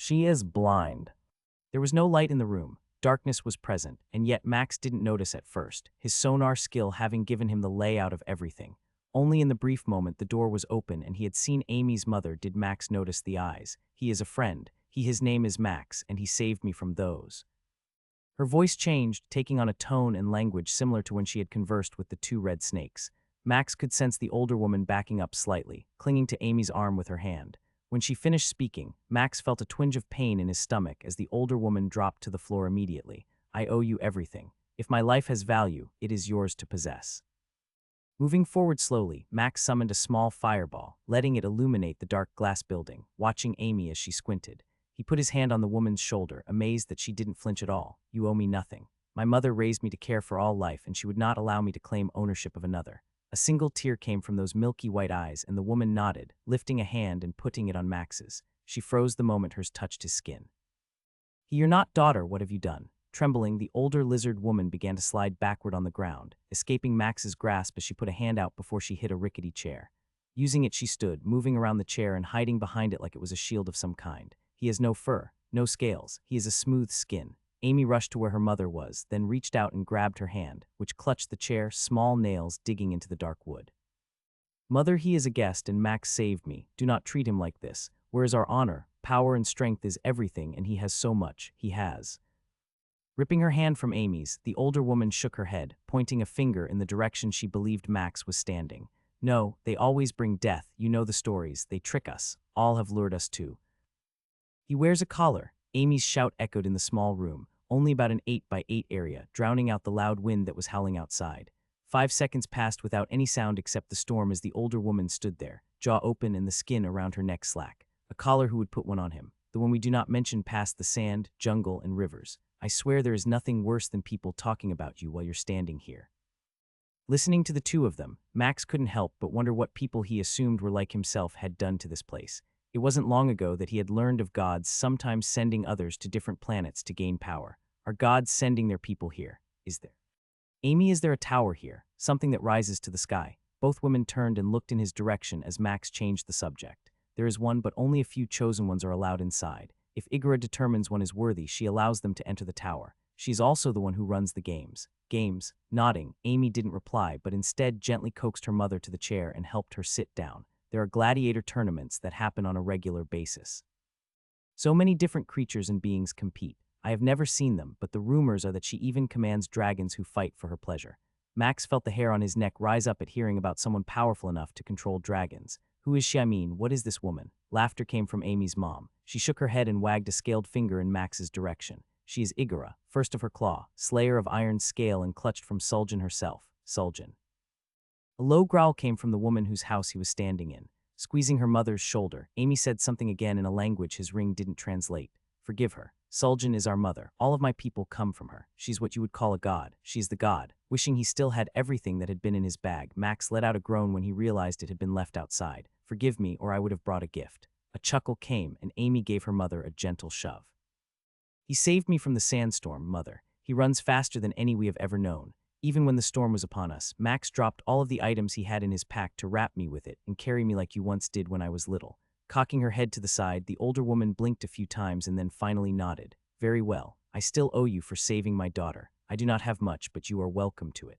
She is blind. There was no light in the room. Darkness was present, and yet Max didn't notice at first, his sonar skill having given him the layout of everything. Only in the brief moment the door was open and he had seen Amy's mother did Max notice the eyes. He is a friend. His name is Max, and he saved me from those. Her voice changed, taking on a tone and language similar to when she had conversed with the two red snakes. Max could sense the older woman backing up slightly, clinging to Amy's arm with her hand. When she finished speaking, Max felt a twinge of pain in his stomach as the older woman dropped to the floor immediately. I owe you everything. If my life has value, it is yours to possess. Moving forward slowly, Max summoned a small fireball, letting it illuminate the dark glass building, watching Amy as she squinted. He put his hand on the woman's shoulder, amazed that she didn't flinch at all. You owe me nothing. My mother raised me to care for all life, and she would not allow me to claim ownership of another. A single tear came from those milky white eyes, and the woman nodded, lifting a hand and putting it on Max's. She froze the moment hers touched his skin. You're not daughter, what have you done? Trembling, the older lizard woman began to slide backward on the ground, escaping Max's grasp as she put a hand out before she hit a rickety chair. Using it, she stood, moving around the chair and hiding behind it like it was a shield of some kind. He has no fur, no scales. He is a smooth skin. Amy rushed to where her mother was, then reached out and grabbed her hand, which clutched the chair, small nails digging into the dark wood. Mother, he is a guest, and Max saved me. Do not treat him like this. Where is our honor? Power and strength is everything, and he has so much. He has. Ripping her hand from Amy's, the older woman shook her head, pointing a finger in the direction she believed Max was standing. No, they always bring death. You know the stories. They trick us. All have lured us too. He wears a collar. Amy's shout echoed in the small room, only about an 8x8 area, drowning out the loud wind that was howling outside. 5 seconds passed without any sound except the storm as the older woman stood there, jaw open and the skin around her neck slack. A collar who would put one on him, the one we do not mention past the sand, jungle, and rivers. I swear there is nothing worse than people talking about you while you're standing here. Listening to the two of them, Max couldn't help but wonder what people he assumed were like himself had done to this place. It wasn't long ago that he had learned of gods sometimes sending others to different planets to gain power. Are gods sending their people here? Is there? Amy, is there a tower here? Something that rises to the sky? Both women turned and looked in his direction as Max changed the subject. There is one, but only a few chosen ones are allowed inside. If Igora determines one is worthy, she allows them to enter the tower. She's also the one who runs the games. Games? Nodding, Amy didn't reply, but instead gently coaxed her mother to the chair and helped her sit down. There are gladiator tournaments that happen on a regular basis. So many different creatures and beings compete. I have never seen them, but the rumors are that she even commands dragons who fight for her pleasure. Max felt the hair on his neck rise up at hearing about someone powerful enough to control dragons. Who is she? I mean, what is this woman? Laughter came from Amy's mom. She shook her head and wagged a scaled finger in Max's direction. She is Igora, first of her claw, slayer of iron scale and clutched from Suljan herself. Suljan. A low growl came from the woman whose house he was standing in. Squeezing her mother's shoulder, Amy said something again in a language his ring didn't translate. Forgive her. Suljan is our mother. All of my people come from her. She's what you would call a god. She's the god. Wishing he still had everything that had been in his bag, Max let out a groan when he realized it had been left outside. Forgive me, or I would have brought a gift. A chuckle came, and Amy gave her mother a gentle shove. He saved me from the sandstorm, mother. He runs faster than any we have ever known. Even when the storm was upon us, Max dropped all of the items he had in his pack to wrap me with it and carry me like you once did when I was little. Cocking her head to the side, the older woman blinked a few times and then finally nodded. Very well. I still owe you for saving my daughter. I do not have much, but you are welcome to it.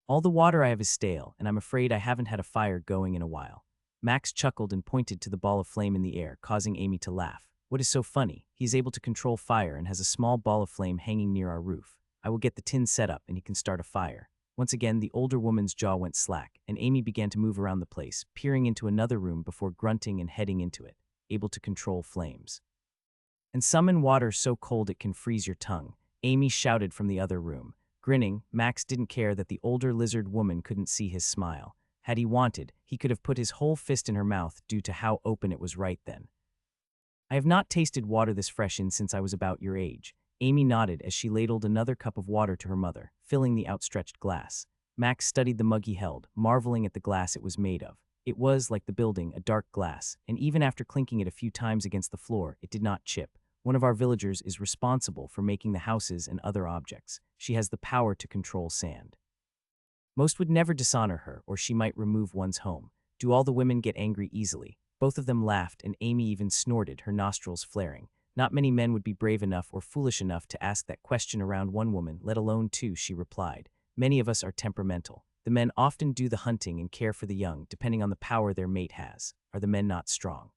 All the water I have is stale, and I'm afraid I haven't had a fire going in a while. Max chuckled and pointed to the ball of flame in the air, causing Amy to laugh. What is so funny? He is able to control fire and has a small ball of flame hanging near our roof. I will get the tin set up and he can start a fire. Once again, the older woman's jaw went slack, and Amy began to move around the place, peering into another room before grunting and heading into it, able to control flames. And summon water so cold it can freeze your tongue, Amy shouted from the other room. Grinning, Max didn't care that the older lizard woman couldn't see his smile. Had he wanted, he could have put his whole fist in her mouth due to how open it was right then. I have not tasted water this fresh in since I was about your age. Amy nodded as she ladled another cup of water to her mother, filling the outstretched glass. Max studied the mug he held, marveling at the glass it was made of. It was, like the building, a dark glass, and even after clinking it a few times against the floor, it did not chip. One of our villagers is responsible for making the houses and other objects. She has the power to control sand. Most would never dishonor her, or she might remove one's home. Do all the women get angry easily? Both of them laughed, and Amy even snorted, her nostrils flaring. Not many men would be brave enough or foolish enough to ask that question around one woman, let alone two, she replied. Many of us are temperamental. The men often do the hunting and care for the young, depending on the power their mate has. Are the men not strong?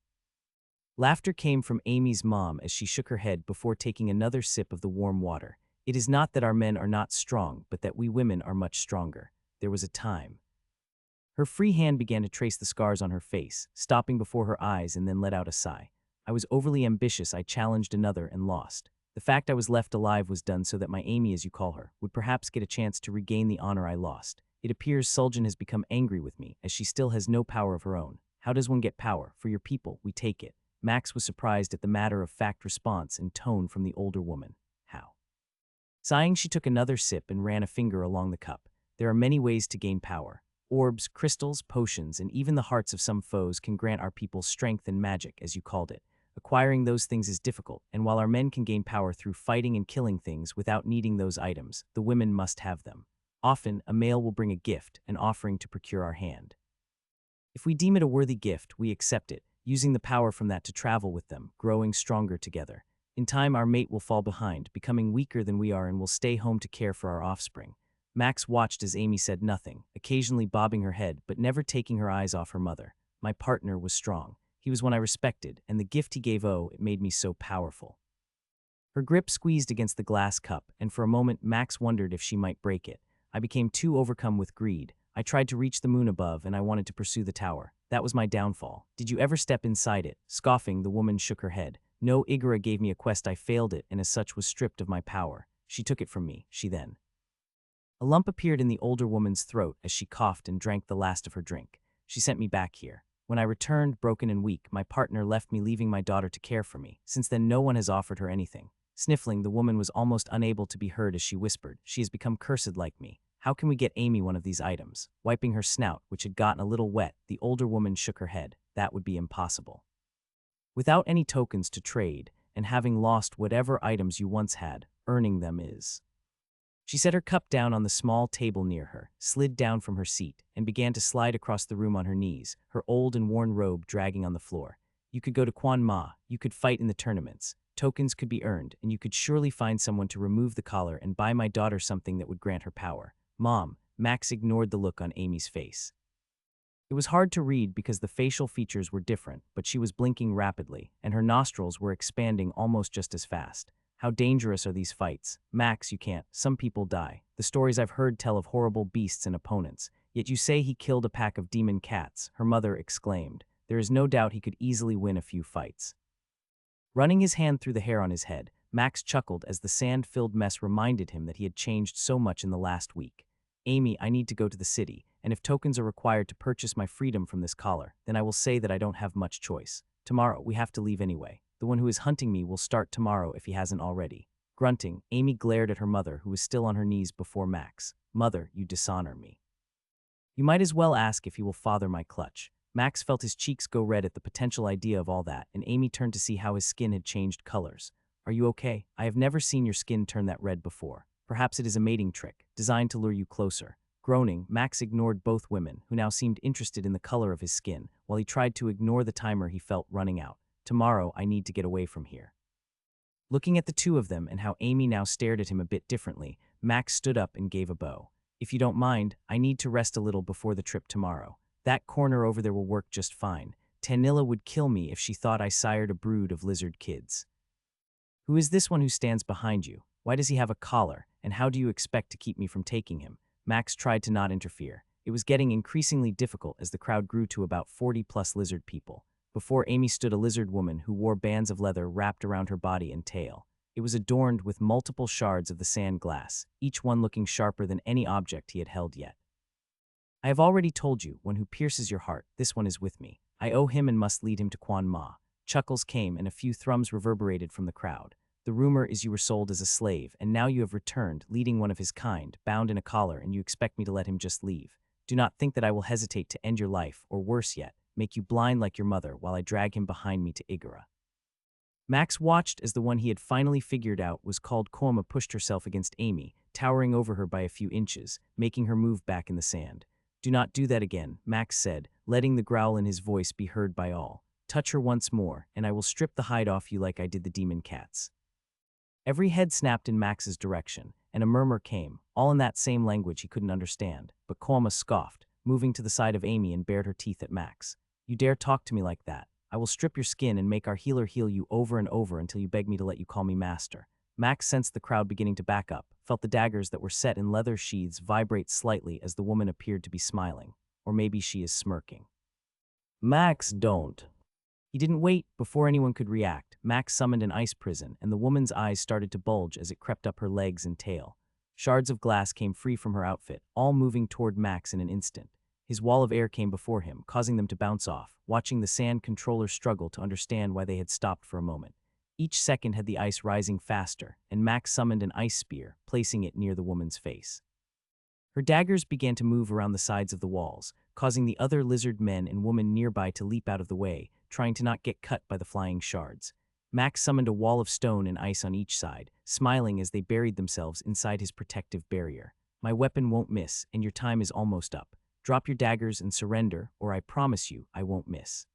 Laughter came from Amy's mom as she shook her head before taking another sip of the warm water. It is not that our men are not strong, but that we women are much stronger. There was a time. Her free hand began to trace the scars on her face, stopping before her eyes, and then let out a sigh. I was overly ambitious. I challenged another and lost. The fact I was left alive was done so that my Amy, as you call her, would perhaps get a chance to regain the honor I lost. It appears Suljan has become angry with me, as she still has no power of her own. How does one get power? For your people, we take it. Max was surprised at the matter-of-fact response and tone from the older woman. How? Sighing, she took another sip and ran a finger along the cup. There are many ways to gain power. Orbs, crystals, potions, and even the hearts of some foes can grant our people strength and magic, as you called it. Acquiring those things is difficult, and while our men can gain power through fighting and killing things without needing those items, the women must have them. Often, a male will bring a gift, an offering to procure our hand. If we deem it a worthy gift, we accept it, using the power from that to travel with them, growing stronger together. In time, our mate will fall behind, becoming weaker than we are, and will stay home to care for our offspring. Max watched as Amy said nothing, occasionally bobbing her head but never taking her eyes off her mother. My partner was strong. He was one I respected, and the gift he gave, oh, it made me so powerful. Her grip squeezed against the glass cup, and for a moment Max wondered if she might break it. I became too overcome with greed. I tried to reach the moon above, and I wanted to pursue the tower. That was my downfall. Did you ever step inside it? Scoffing, the woman shook her head. No, Igora gave me a quest. I failed it, and as such was stripped of my power. She took it from me. She then. A lump appeared in the older woman's throat as she coughed and drank the last of her drink. She sent me back here. When I returned, broken and weak, my partner left me, leaving my daughter to care for me. Since then, no one has offered her anything. Sniffling, the woman was almost unable to be heard as she whispered, she has become cursed like me. How can we get Amy one of these items? Wiping her snout, which had gotten a little wet, the older woman shook her head. That would be impossible. Without any tokens to trade, and having lost whatever items you once had, earning them is. She set her cup down on the small table near her, slid down from her seat, and began to slide across the room on her knees, her old and worn robe dragging on the floor. You could go to Quan Ma, you could fight in the tournaments, tokens could be earned, and you could surely find someone to remove the collar and buy my daughter something that would grant her power. Mom, Max ignored the look on Amy's face. It was hard to read because the facial features were different, but she was blinking rapidly, and her nostrils were expanding almost just as fast. How dangerous are these fights? Max, you can't. Some people die. The stories I've heard tell of horrible beasts and opponents. Yet you say he killed a pack of demon cats, her mother exclaimed. There is no doubt he could easily win a few fights. Running his hand through the hair on his head, Max chuckled as the sand-filled mess reminded him that he had changed so much in the last week. Amy, I need to go to the city, and if tokens are required to purchase my freedom from this collar, then I will say that I don't have much choice. Tomorrow, we have to leave anyway. The one who is hunting me will start tomorrow if he hasn't already. Grunting, Amy glared at her mother, who was still on her knees before Max. Mother, you dishonor me. You might as well ask if he will father my clutch. Max felt his cheeks go red at the potential idea of all that, and Amy turned to see how his skin had changed colors. Are you okay? I have never seen your skin turn that red before. Perhaps it is a mating trick, designed to lure you closer. Groaning, Max ignored both women, who now seemed interested in the color of his skin, while he tried to ignore the timer he felt running out. Tomorrow, I need to get away from here. Looking at the two of them and how Amy now stared at him a bit differently, Max stood up and gave a bow. If you don't mind, I need to rest a little before the trip tomorrow. That corner over there will work just fine. Tanilla would kill me if she thought I sired a brood of lizard kids. Who is this one who stands behind you? Why does he have a collar, and how do you expect to keep me from taking him? Max tried to not interfere. It was getting increasingly difficult as the crowd grew to about 40+ lizard people. Before Amy stood a lizard woman who wore bands of leather wrapped around her body and tail. It was adorned with multiple shards of the sand glass, each one looking sharper than any object he had held yet. I have already told you, one who pierces your heart, this one is with me. I owe him and must lead him to Quan Ma. Chuckles came and a few thrums reverberated from the crowd. The rumor is you were sold as a slave, and now you have returned, leading one of his kind, bound in a collar, and you expect me to let him just leave. Do not think that I will hesitate to end your life, or worse yet, make you blind like your mother while I drag him behind me to Igora. Max watched as the one he had finally figured out was called Koma pushed herself against Amy, towering over her by a few inches, making her move back in the sand. Do not do that again, Max said, letting the growl in his voice be heard by all. touch her once more, and I will strip the hide off you like I did the demon cats." Every head snapped in Max's direction, and a murmur came, all in that same language he couldn't understand, but Koama scoffed, moving to the side of Amy and bared her teeth at Max. "You dare talk to me like that? I will strip your skin and make our healer heal you over and over until you beg me to let you call me master." Max sensed the crowd beginning to back up, felt the daggers that were set in leather sheaths vibrate slightly as the woman appeared to be smiling. Or maybe she is smirking. "Max, don't." He didn't wait before anyone could react. Max summoned an ice prison, and the woman's eyes started to bulge as it crept up her legs and tail. Shards of glass came free from her outfit, all moving toward Max in an instant. His wall of air came before him, causing them to bounce off, watching the sand controller struggle to understand why they had stopped for a moment. Each second had the ice rising faster, and Max summoned an ice spear, placing it near the woman's face. Her daggers began to move around the sides of the walls, causing the other lizard men and woman nearby to leap out of the way, trying to not get cut by the flying shards. Max summoned a wall of stone and ice on each side, smiling as they buried themselves inside his protective barrier. "My weapon won't miss, and your time is almost up. Drop your daggers and surrender, or I promise you I won't miss."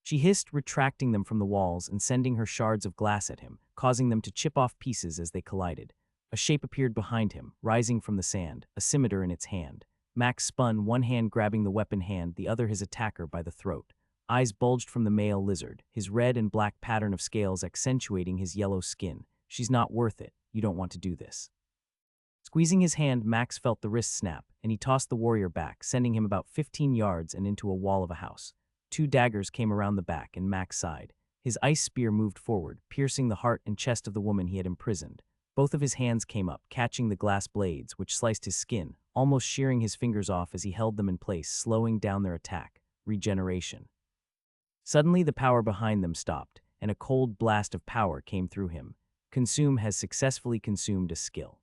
She hissed, retracting them from the walls and sending her shards of glass at him, causing them to chip off pieces as they collided. A shape appeared behind him, rising from the sand, a scimitar in its hand. Max spun, one hand grabbing the weapon hand, the other his attacker by the throat. Eyes bulged from the male lizard, his red and black pattern of scales accentuating his yellow skin. "She's not worth it. You don't want to do this." Squeezing his hand, Max felt the wrist snap, and he tossed the warrior back, sending him about 15 yards and into a wall of a house. 2 daggers came around the back, and Max sighed. His ice spear moved forward, piercing the heart and chest of the woman he had imprisoned. Both of his hands came up, catching the glass blades, which sliced his skin, almost shearing his fingers off as he held them in place, slowing down their attack. Regeneration. Suddenly, the power behind them stopped, and a cold blast of power came through him. Consume has successfully consumed a skill.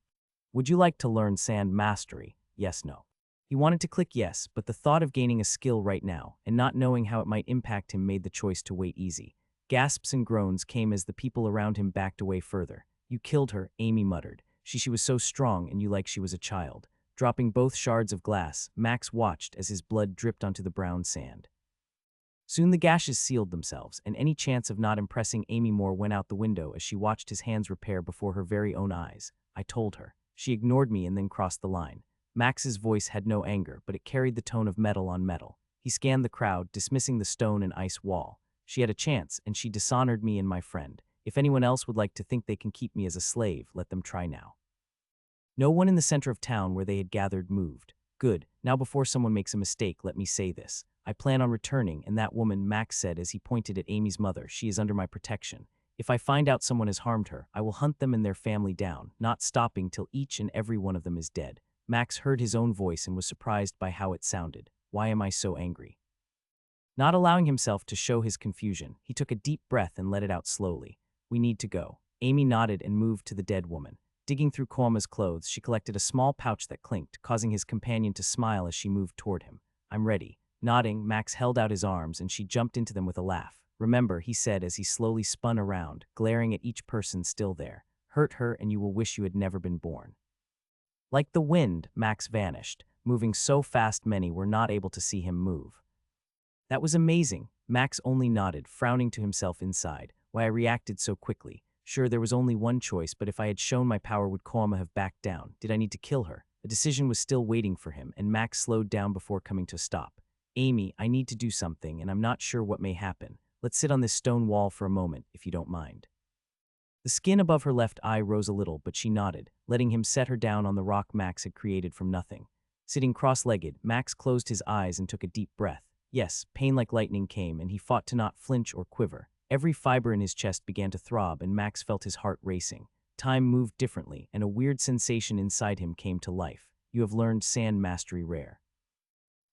Would you like to learn Sand Mastery? Yes, no. He wanted to click yes, but the thought of gaining a skill right now, and not knowing how it might impact him made the choice to wait easy. Gasps and groans came as the people around him backed away further. "You killed her," Amy muttered. She was so strong and you like she was a child." Dropping both shards of glass, Max watched as his blood dripped onto the brown sand. Soon the gashes sealed themselves, and any chance of not impressing Amy more went out the window as she watched his hands repair before her very own eyes. "I told her." She ignored me and then crossed the line. Max's voice had no anger, but it carried the tone of metal on metal. He scanned the crowd, dismissing the stone and ice wall. "She had a chance, and she dishonored me and my friend. If anyone else would like to think they can keep me as a slave, let them try now." No one in the center of town where they had gathered moved. "Good. Now before someone makes a mistake, let me say this. I plan on returning, and that woman," Max said as he pointed at Amy's mother, "she is under my protection. If I find out someone has harmed her, I will hunt them and their family down, not stopping till each and every one of them is dead." Max heard his own voice and was surprised by how it sounded. "Why am I so angry?" Not allowing himself to show his confusion, he took a deep breath and let it out slowly. "We need to go." Amy nodded and moved to the dead woman. Digging through Koama's clothes, she collected a small pouch that clinked, causing his companion to smile as she moved toward him. "I'm ready." Nodding, Max held out his arms and she jumped into them with a laugh. "Remember," he said as he slowly spun around, glaring at each person still there. "Hurt her and you will wish you had never been born." Like the wind, Max vanished, moving so fast many were not able to see him move. "That was amazing." Max only nodded, frowning to himself inside. "Why I reacted so quickly. Sure, there was only one choice, but if I had shown my power, would Koama have backed down? Did I need to kill her?" A decision was still waiting for him, and Max slowed down before coming to a stop. "Amy, I need to do something, and I'm not sure what may happen. Let's sit on this stone wall for a moment, if you don't mind." The skin above her left eye rose a little, but she nodded, letting him set her down on the rock Max had created from nothing. Sitting cross-legged, Max closed his eyes and took a deep breath. Yes, pain like lightning came, and he fought to not flinch or quiver. Every fiber in his chest began to throb, and Max felt his heart racing. Time moved differently, and a weird sensation inside him came to life. "You have learned Sand Mastery Rare."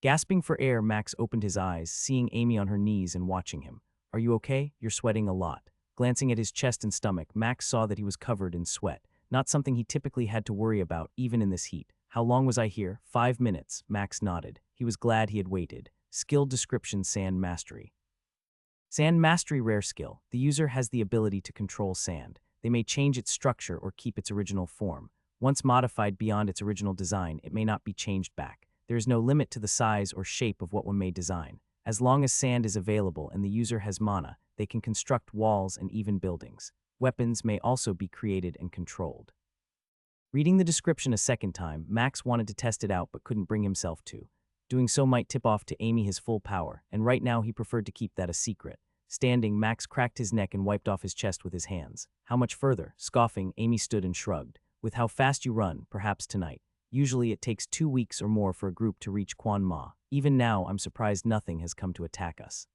Gasping for air, Max opened his eyes, seeing Amy on her knees and watching him. "Are you okay? You're sweating a lot." Glancing at his chest and stomach, Max saw that he was covered in sweat, not something he typically had to worry about, even in this heat. "How long was I here?" 5 minutes, Max nodded. He was glad he had waited. Skill description: Sand Mastery. Sand Mastery Rare Skill. The user has the ability to control sand. They may change its structure or keep its original form. Once modified beyond its original design, it may not be changed back. There is no limit to the size or shape of what one may design. As long as sand is available and the user has mana, they can construct walls and even buildings. Weapons may also be created and controlled. Reading the description a second time, Max wanted to test it out but couldn't bring himself to. Doing so might tip off to Amy his full power, and right now he preferred to keep that a secret. Standing, Max cracked his neck and wiped off his chest with his hands. How much further? Scoffing, Amy stood and shrugged. With how fast you run, perhaps tonight. Usually it takes 2 weeks or more for a group to reach Quan Ma. Even now, I'm surprised nothing has come to attack us.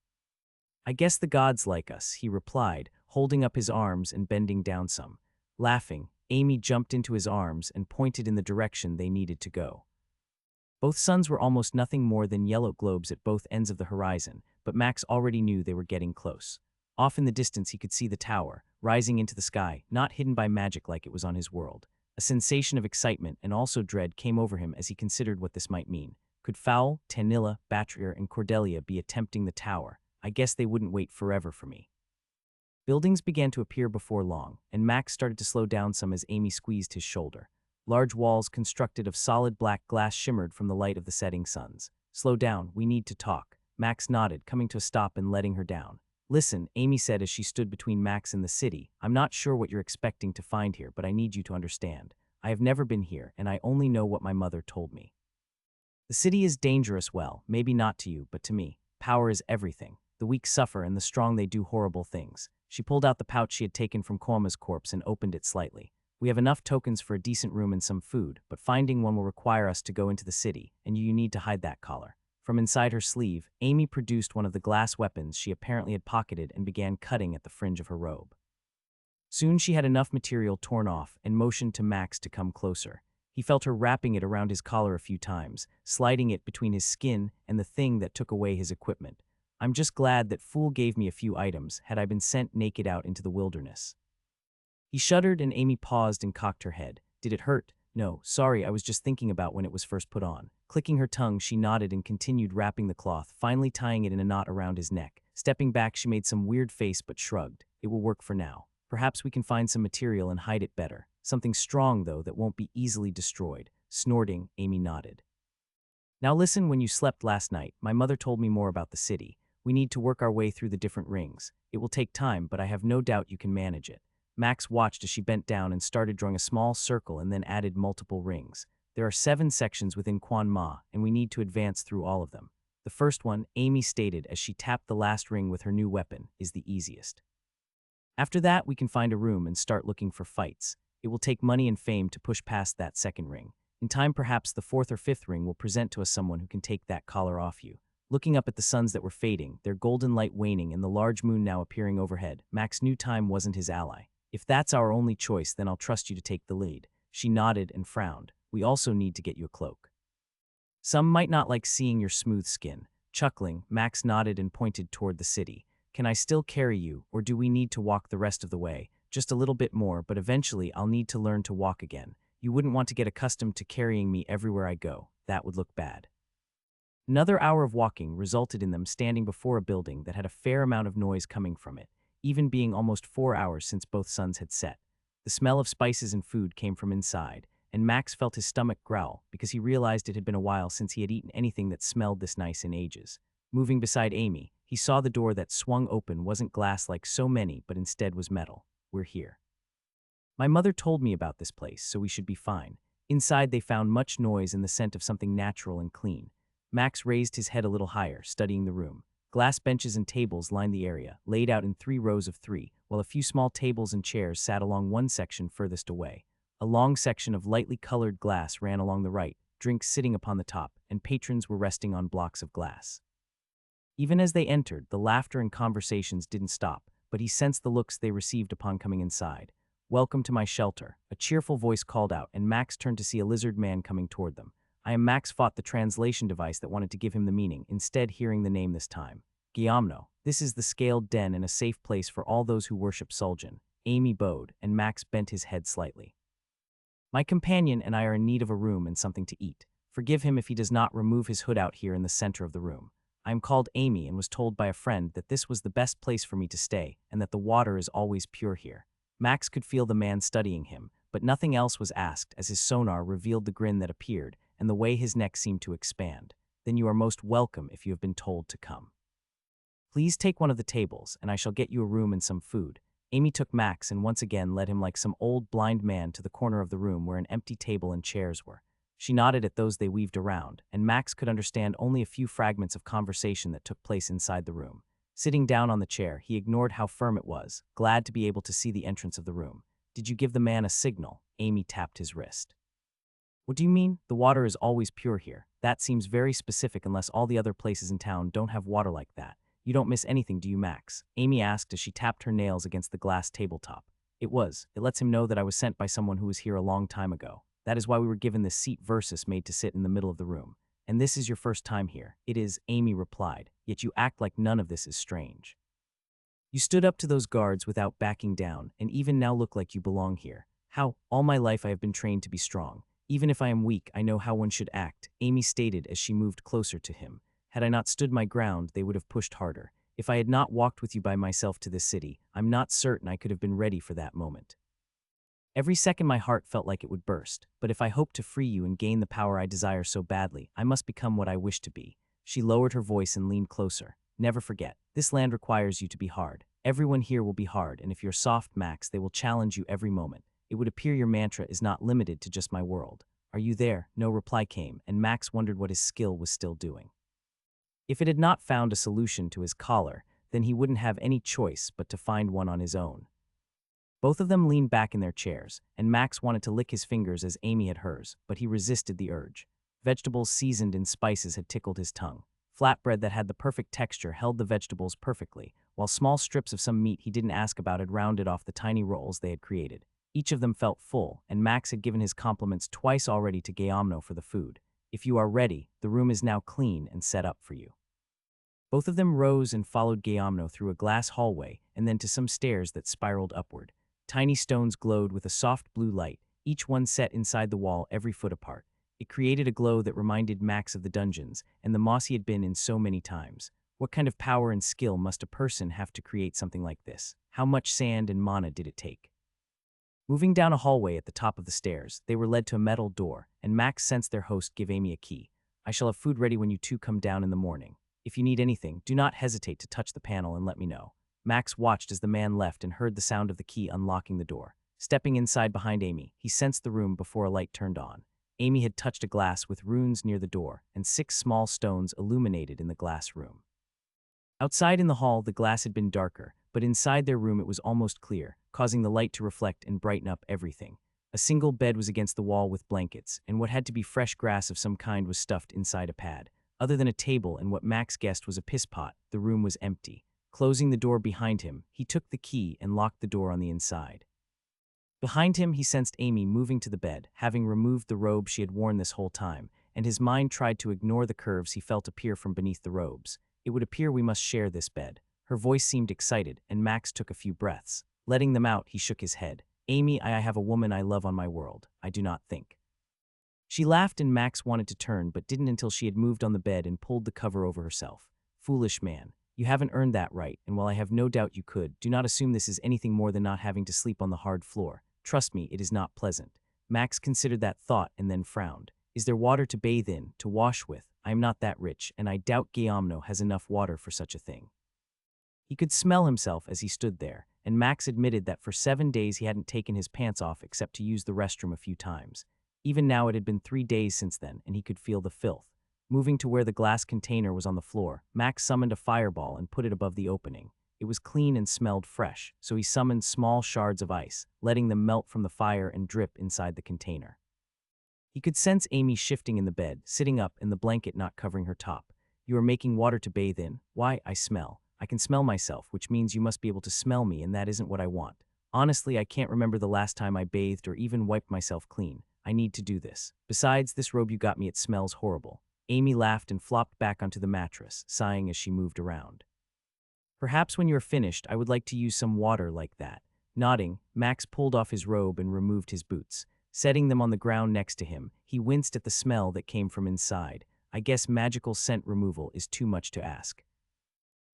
I guess the gods like us, he replied, holding up his arms and bending down some. Laughing, Amy jumped into his arms and pointed in the direction they needed to go. Both suns were almost nothing more than yellow globes at both ends of the horizon, but Max already knew they were getting close. Off in the distance he could see the tower, rising into the sky, not hidden by magic like it was on his world. A sensation of excitement and also dread came over him as he considered what this might mean. Could Fowl, Tanilla, Batrier, and Cordelia be attempting the tower? I guess they wouldn't wait forever for me. Buildings began to appear before long, and Max started to slow down some as Amy squeezed his shoulder. Large walls constructed of solid black glass shimmered from the light of the setting suns. Slow down, we need to talk. Max nodded, coming to a stop and letting her down. Listen, Amy said as she stood between Max and the city. I'm not sure what you're expecting to find here, but I need you to understand. I have never been here, and I only know what my mother told me. The city is dangerous, well, maybe not to you, but to me. Power is everything. The weak suffer and the strong they do horrible things. She pulled out the pouch she had taken from Koma's corpse and opened it slightly. We have enough tokens for a decent room and some food, but finding one will require us to go into the city, and you need to hide that collar. From inside her sleeve, Amy produced one of the glass weapons she apparently had pocketed and began cutting at the fringe of her robe. Soon she had enough material torn off and motioned to Max to come closer. He felt her wrapping it around his collar a few times, sliding it between his skin and the thing that took away his equipment. I'm just glad that Fool gave me a few items, had I been sent naked out into the wilderness. He shuddered and Amy paused and cocked her head. Did it hurt? No, sorry, I was just thinking about when it was first put on. Clicking her tongue, she nodded and continued wrapping the cloth, finally tying it in a knot around his neck. Stepping back, she made some weird face but shrugged. It will work for now. Perhaps we can find some material and hide it better. Something strong, though, that won't be easily destroyed. Snorting, Amy nodded. Now listen, when you slept last night, my mother told me more about the city. We need to work our way through the different rings. It will take time, but I have no doubt you can manage it. Max watched as she bent down and started drawing a small circle and then added multiple rings. There are 7 sections within Quan Ma, and we need to advance through all of them. The first one, Amy stated as she tapped the last ring with her new weapon, is the easiest. After that, we can find a room and start looking for fights. It will take money and fame to push past that second ring. In time, perhaps the 4th or 5th ring will present to us someone who can take that collar off you. Looking up at the suns that were fading, their golden light waning and the large moon now appearing overhead, Max knew time wasn't his ally. If that's our only choice, then I'll trust you to take the lead. She nodded and frowned. We also need to get you a cloak. Some might not like seeing your smooth skin. Chuckling, Max nodded and pointed toward the city. Can I still carry you, or do we need to walk the rest of the way? Just a little bit more, but eventually I'll need to learn to walk again. You wouldn't want to get accustomed to carrying me everywhere I go. That would look bad. Another hour of walking resulted in them standing before a building that had a fair amount of noise coming from it, even being almost 4 hours since both suns had set. The smell of spices and food came from inside, and Max felt his stomach growl because he realized it had been a while since he had eaten anything that smelled this nice in ages. Moving beside Amy, he saw the door that swung open wasn't glass like so many, but instead was metal. We're here. My mother told me about this place, so we should be fine. Inside they found much noise and the scent of something natural and clean. Max raised his head a little higher, studying the room. Glass benches and tables lined the area, laid out in 3 rows of 3, while a few small tables and chairs sat along one section furthest away. A long section of lightly colored glass ran along the right, drinks sitting upon the top, and patrons were resting on blocks of glass. Even as they entered, the laughter and conversations didn't stop, but he sensed the looks they received upon coming inside. Welcome to my shelter, a cheerful voice called out, and Max turned to see a lizard man coming toward them. Max fought the translation device that wanted to give him the meaning, instead hearing the name this time. Giamno. This is the scaled den and a safe place for all those who worship Suljan. Amy bowed, and Max bent his head slightly. My companion and I are in need of a room and something to eat. Forgive him if he does not remove his hood out here in the center of the room. I am called Amy and was told by a friend that this was the best place for me to stay and that the water is always pure here. Max could feel the man studying him, but nothing else was asked as his sonar revealed the grin that appeared and the way his neck seemed to expand. Then you are most welcome if you have been told to come. Please take one of the tables, and I shall get you a room and some food. Amy took Max and once again led him like some old blind man to the corner of the room where an empty table and chairs were. She nodded at those they weaved around, and Max could understand only a few fragments of conversation that took place inside the room. Sitting down on the chair, he ignored how firm it was, glad to be able to see the entrance of the room. Did you give the man a signal? Amy tapped his wrist. What do you mean? The water is always pure here. That seems very specific unless all the other places in town don't have water like that. You don't miss anything, do you, Max? Amy asked as she tapped her nails against the glass tabletop. It lets him know that I was sent by someone who was here a long time ago. That is why we were given this seat versus made to sit in the middle of the room. And this is your first time here. It is, Amy replied, yet you act like none of this is strange. You stood up to those guards without backing down, and even now look like you belong here. How? All my life I have been trained to be strong. Even if I am weak, I know how one should act, Amy stated as she moved closer to him. Had I not stood my ground, they would have pushed harder. If I had not walked with you by myself to this city, I'm not certain I could have been ready for that moment. Every second my heart felt like it would burst, but if I hope to free you and gain the power I desire so badly, I must become what I wish to be. She lowered her voice and leaned closer. Never forget, this land requires you to be hard. Everyone here will be hard, and if you're soft, Max, they will challenge you every moment. It would appear your mantra is not limited to just my world. Are you there? No reply came, and Max wondered what his skill was still doing. If it had not found a solution to his collar, then he wouldn't have any choice but to find one on his own. Both of them leaned back in their chairs, and Max wanted to lick his fingers as Amy had hers, but he resisted the urge. Vegetables seasoned in spices had tickled his tongue. Flatbread that had the perfect texture held the vegetables perfectly, while small strips of some meat he didn't ask about had rounded off the tiny rolls they had created. Each of them felt full, and Max had given his compliments twice already to Gayamno for the food. If you are ready, the room is now clean and set up for you. Both of them rose and followed Gayamno through a glass hallway and then to some stairs that spiraled upward. Tiny stones glowed with a soft blue light, each one set inside the wall every foot apart. It created a glow that reminded Max of the dungeons and the moss he had been in so many times. What kind of power and skill must a person have to create something like this? How much sand and mana did it take? Moving down a hallway at the top of the stairs, they were led to a metal door, and Max sensed their host give Amy a key. I shall have food ready when you two come down in the morning. If you need anything, do not hesitate to touch the panel and let me know. Max watched as the man left and heard the sound of the key unlocking the door. Stepping inside behind Amy, he sensed the room before a light turned on. Amy had touched a glass with runes near the door, and 6 small stones illuminated in the glass room. Outside in the hall, the glass had been darker, but inside their room it was almost clear, causing the light to reflect and brighten up everything. A single bed was against the wall with blankets, and what had to be fresh grass of some kind was stuffed inside a pad. Other than a table and what Max guessed was a piss pot, the room was empty. Closing the door behind him, he took the key and locked the door on the inside. Behind him, he sensed Amy moving to the bed, having removed the robe she had worn this whole time, and his mind tried to ignore the curves he felt appear from beneath the robes. It would appear we must share this bed. Her voice seemed excited, and Max took a few breaths. Letting them out, he shook his head. Amy, I have a woman I love on my world. I do not think. She laughed and Max wanted to turn, but didn't until she had moved on the bed and pulled the cover over herself. Foolish man. You haven't earned that right, and while I have no doubt you could, do not assume this is anything more than not having to sleep on the hard floor. Trust me, it is not pleasant. Max considered that thought and then frowned. Is there water to bathe in, to wash with? I am not that rich, and I doubt Gayamno has enough water for such a thing. He could smell himself as he stood there, and Max admitted that for 7 days he hadn't taken his pants off except to use the restroom a few times. Even now it had been 3 days since then, and he could feel the filth. Moving to where the glass container was on the floor, Max summoned a fireball and put it above the opening. It was clean and smelled fresh, so he summoned small shards of ice, letting them melt from the fire and drip inside the container. He could sense Amy shifting in the bed, sitting up and the blanket not covering her top. You are making water to bathe in. Why, I smell. I can smell myself, which means you must be able to smell me, and that isn't what I want. Honestly, I can't remember the last time I bathed or even wiped myself clean. I need to do this. Besides, this robe you got me, it smells horrible. Amy laughed and flopped back onto the mattress, sighing as she moved around. Perhaps when you're finished, I would like to use some water like that. Nodding, Max pulled off his robe and removed his boots. Setting them on the ground next to him, he winced at the smell that came from inside. I guess magical scent removal is too much to ask.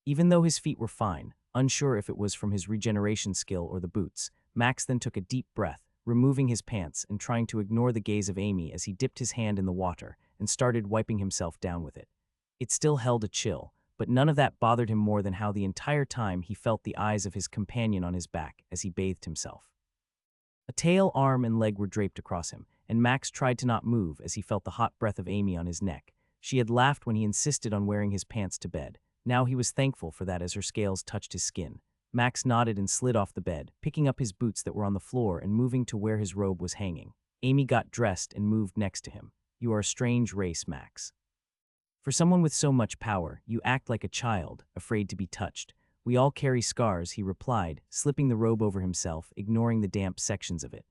Even though his feet were fine, unsure if it was from his regeneration skill or the boots, Max then took a deep breath, removing his pants and trying to ignore the gaze of Amy as he dipped his hand in the water and started wiping himself down with it. It still held a chill, but none of that bothered him more than how the entire time he felt the eyes of his companion on his back as he bathed himself. A tail, arm, and leg were draped across him, and Max tried to not move as he felt the hot breath of Amy on his neck. She had laughed when he insisted on wearing his pants to bed. Now he was thankful for that as her scales touched his skin. Max nodded and slid off the bed, picking up his boots that were on the floor and moving to where his robe was hanging. Amy got dressed and moved next to him. "You are a strange race, Max. For someone with so much power, you act like a child, afraid to be touched. We all carry scars," he replied, slipping the robe over himself, ignoring the damp sections of it.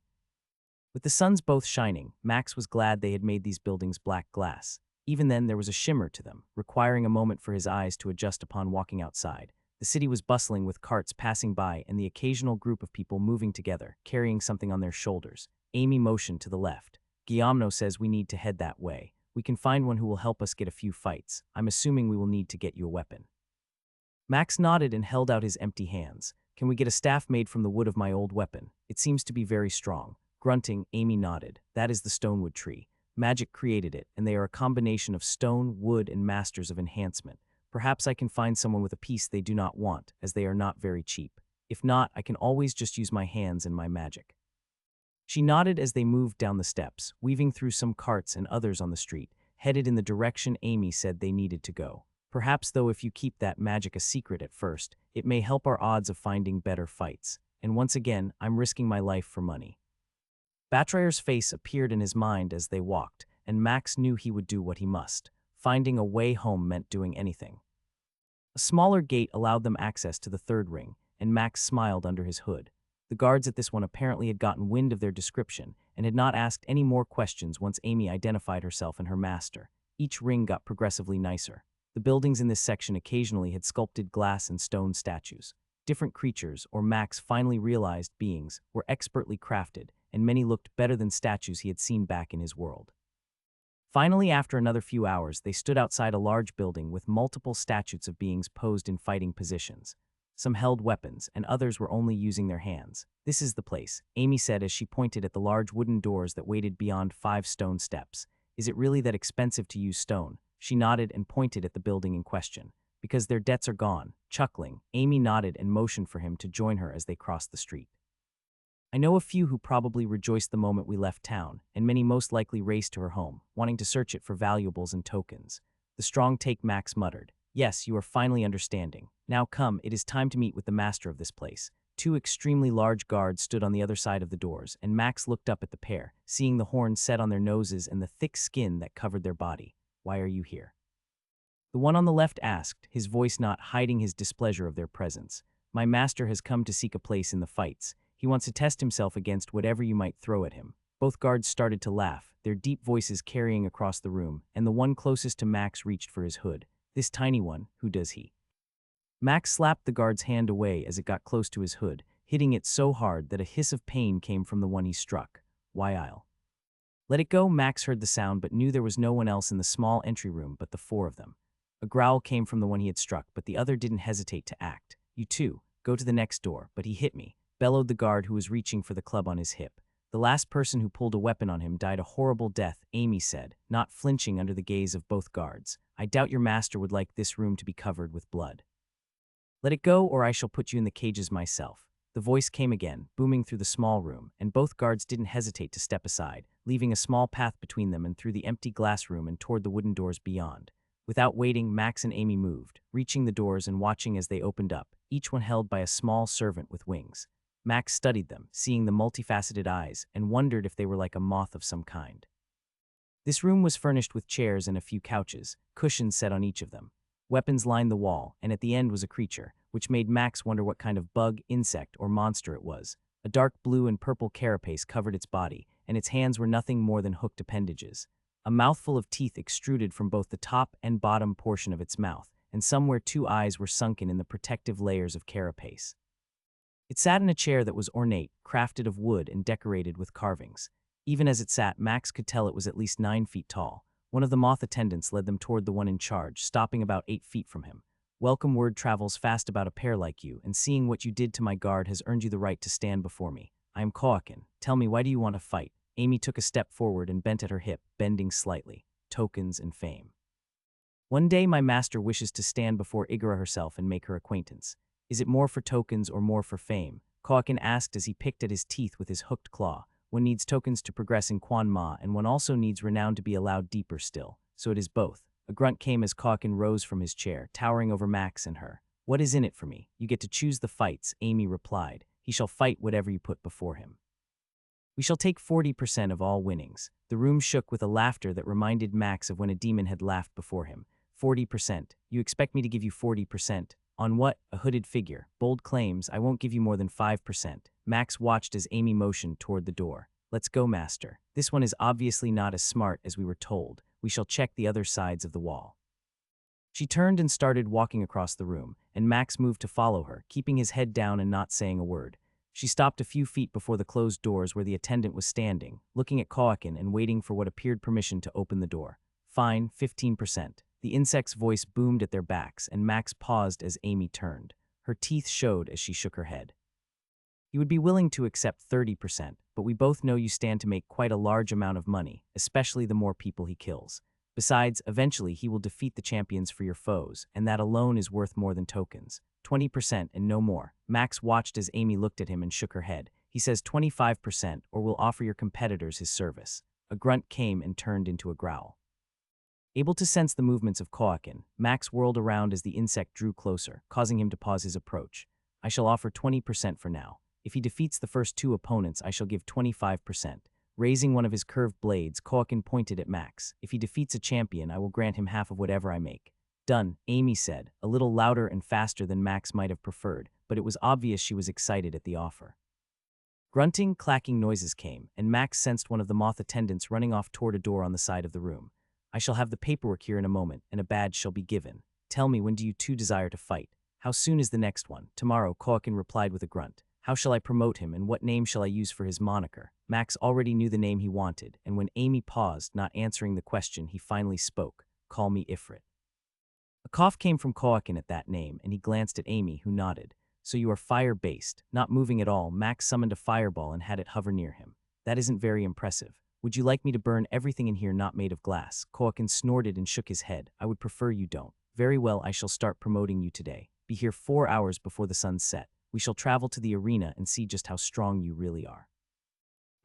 With the suns both shining, Max was glad they had made these buildings black glass. Even then, there was a shimmer to them, requiring a moment for his eyes to adjust upon walking outside. The city was bustling with carts passing by and the occasional group of people moving together, carrying something on their shoulders. Amy motioned to the left. "Guillaume says we need to head that way. We can find one who will help us get a few fights. I'm assuming we will need to get you a weapon." Max nodded and held out his empty hands. "Can we get a staff made from the wood of my old weapon? It seems to be very strong." Grunting, Amy nodded. "That is the stonewood tree. Magic created it, and they are a combination of stone, wood, and masters of enhancement. Perhaps I can find someone with a piece they do not want, as they are not very cheap. If not, I can always just use my hands and my magic." She nodded as they moved down the steps, weaving through some carts and others on the street, headed in the direction Amy said they needed to go. "Perhaps, though, if you keep that magic a secret at first, it may help our odds of finding better fights. And once again, I'm risking my life for money." Batrayer's face appeared in his mind as they walked, and Max knew he would do what he must. Finding a way home meant doing anything. A smaller gate allowed them access to the third ring, and Max smiled under his hood. The guards at this one apparently had gotten wind of their description and had not asked any more questions once Amy identified herself and her master. Each ring got progressively nicer. The buildings in this section occasionally had sculpted glass and stone statues. Different creatures, or Max finally realized beings, were expertly crafted, and many looked better than statues he had seen back in his world. Finally, after another few hours, they stood outside a large building with multiple statues of beings posed in fighting positions. Some held weapons, and others were only using their hands. "This is the place," Amy said as she pointed at the large wooden doors that waited beyond 5 stone steps. "Is it really that expensive to use stone?" She nodded and pointed at the building in question. "Because their debts are gone." Chuckling, Amy nodded and motioned for him to join her as they crossed the street. "I know a few who probably rejoiced the moment we left town, and many most likely raced to her home, wanting to search it for valuables and tokens." The strong take Max muttered. "Yes, you are finally understanding. Now come, it is time to meet with the master of this place." 2 extremely large guards stood on the other side of the doors, and Max looked up at the pair, seeing the horns set on their noses and the thick skin that covered their body. "Why are you here?" The one on the left asked, his voice not hiding his displeasure of their presence. "My master has come to seek a place in the fights. He wants to test himself against whatever you might throw at him." Both guards started to laugh, their deep voices carrying across the room, and the one closest to Max reached for his hood. "This tiny one, who does he?" Max slapped the guard's hand away as it got close to his hood, hitting it so hard that a hiss of pain came from the one he struck. "Why, I'll let it go." Max heard the sound but knew there was no one else in the small entry room but the 4 of them. A growl came from the one he had struck, but the other didn't hesitate to act. "You too, go to the next door." "But he hit me," bellowed the guard who was reaching for the club on his hip. "The last person who pulled a weapon on him died a horrible death," Amy said, not flinching under the gaze of both guards. "I doubt your master would like this room to be covered with blood." "Let it go, or I shall put you in the cages myself." The voice came again, booming through the small room, and both guards didn't hesitate to step aside, leaving a small path between them and through the empty glass room and toward the wooden doors beyond. Without waiting, Max and Amy moved, reaching the doors and watching as they opened up, each one held by a small servant with wings. Max studied them, seeing the multifaceted eyes, and wondered if they were like a moth of some kind. This room was furnished with chairs and a few couches, cushions set on each of them. Weapons lined the wall, and at the end was a creature, which made Max wonder what kind of bug, insect, or monster it was. A dark blue and purple carapace covered its body, and its hands were nothing more than hooked appendages. A mouthful of teeth extruded from both the top and bottom portion of its mouth, and somewhere 2 eyes were sunken in the protective layers of carapace. It sat in a chair that was ornate, crafted of wood and decorated with carvings. Even as it sat, Max could tell it was at least 9 feet tall. One of the moth attendants led them toward the one in charge, stopping about 8 feet from him. "Welcome word travels fast about a pair like you, and seeing what you did to my guard has earned you the right to stand before me. I am Koakin. Tell me, why do you want to fight?" Amy took a step forward and bent at her hip, bending slightly. "Tokens and fame." One day my master wishes to stand before Igara herself and make her acquaintance. Is it more for tokens or more for fame? Koakin asked as he picked at his teeth with his hooked claw. One needs tokens to progress in Quan Ma, and one also needs renown to be allowed deeper still. So it is both. A grunt came as Koakin rose from his chair, towering over Max and her. What is in it for me? You get to choose the fights, Amy replied. He shall fight whatever you put before him. We shall take 40% of all winnings. The room shook with a laughter that reminded Max of when a demon had laughed before him. 40%. You expect me to give you 40%? On what? A hooded figure. Bold claims. I won't give you more than 5%. Max watched as Amy motioned toward the door. Let's go, master. This one is obviously not as smart as we were told. We shall check the other sides of the wall. She turned and started walking across the room, and Max moved to follow her, keeping his head down and not saying a word. She stopped a few feet before the closed doors where the attendant was standing, looking at Koakin and waiting for what appeared permission to open the door. Fine, 15%. The insect's voice boomed at their backs, and Max paused as Amy turned. Her teeth showed as she shook her head. He would be willing to accept 30%, but we both know you stand to make quite a large amount of money, especially the more people he kills. Besides, eventually he will defeat the champions for your foes, and that alone is worth more than tokens. 20% and no more. Max watched as Amy looked at him and shook her head. He says 25%, or we'll offer your competitors his service. A grunt came and turned into a growl. Able to sense the movements of Koakin, Max whirled around as the insect drew closer, causing him to pause his approach. I shall offer 20% for now. If he defeats the first two opponents, I shall give 25%. Raising one of his curved blades, Koakin pointed at Max. If he defeats a champion, I will grant him half of whatever I make. Done, Amy said, a little louder and faster than Max might have preferred, but it was obvious she was excited at the offer. Grunting, clacking noises came, and Max sensed one of the moth attendants running off toward a door on the side of the room. I shall have the paperwork here in a moment, and a badge shall be given. Tell me, when do you two desire to fight? How soon is the next one? Tomorrow, Koakin replied with a grunt. How shall I promote him, and what name shall I use for his moniker? Max already knew the name he wanted, and when Amy paused, not answering the question, he finally spoke. Call me Ifrit. A cough came from Koakin at that name, and he glanced at Amy, who nodded. So you are fire-based. Not moving at all, Max summoned a fireball and had it hover near him. That isn't very impressive. Would you like me to burn everything in here not made of glass? Koakin snorted and shook his head. I would prefer you don't. Very well, I shall start promoting you today. Be here 4 hours before the sun set. We shall travel to the arena and see just how strong you really are.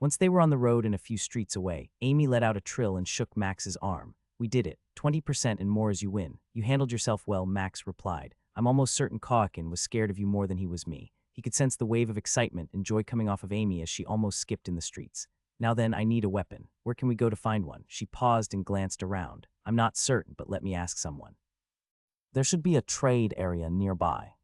Once they were on the road and a few streets away, Amy let out a trill and shook Max's arm. We did it. 20% and more as you win. You handled yourself well, Max replied. I'm almost certain Koakin was scared of you more than he was me. He could sense the wave of excitement and joy coming off of Amy as she almost skipped in the streets. Now then, I need a weapon. Where can we go to find one? She paused and glanced around. I'm not certain, but let me ask someone. There should be a trade area nearby.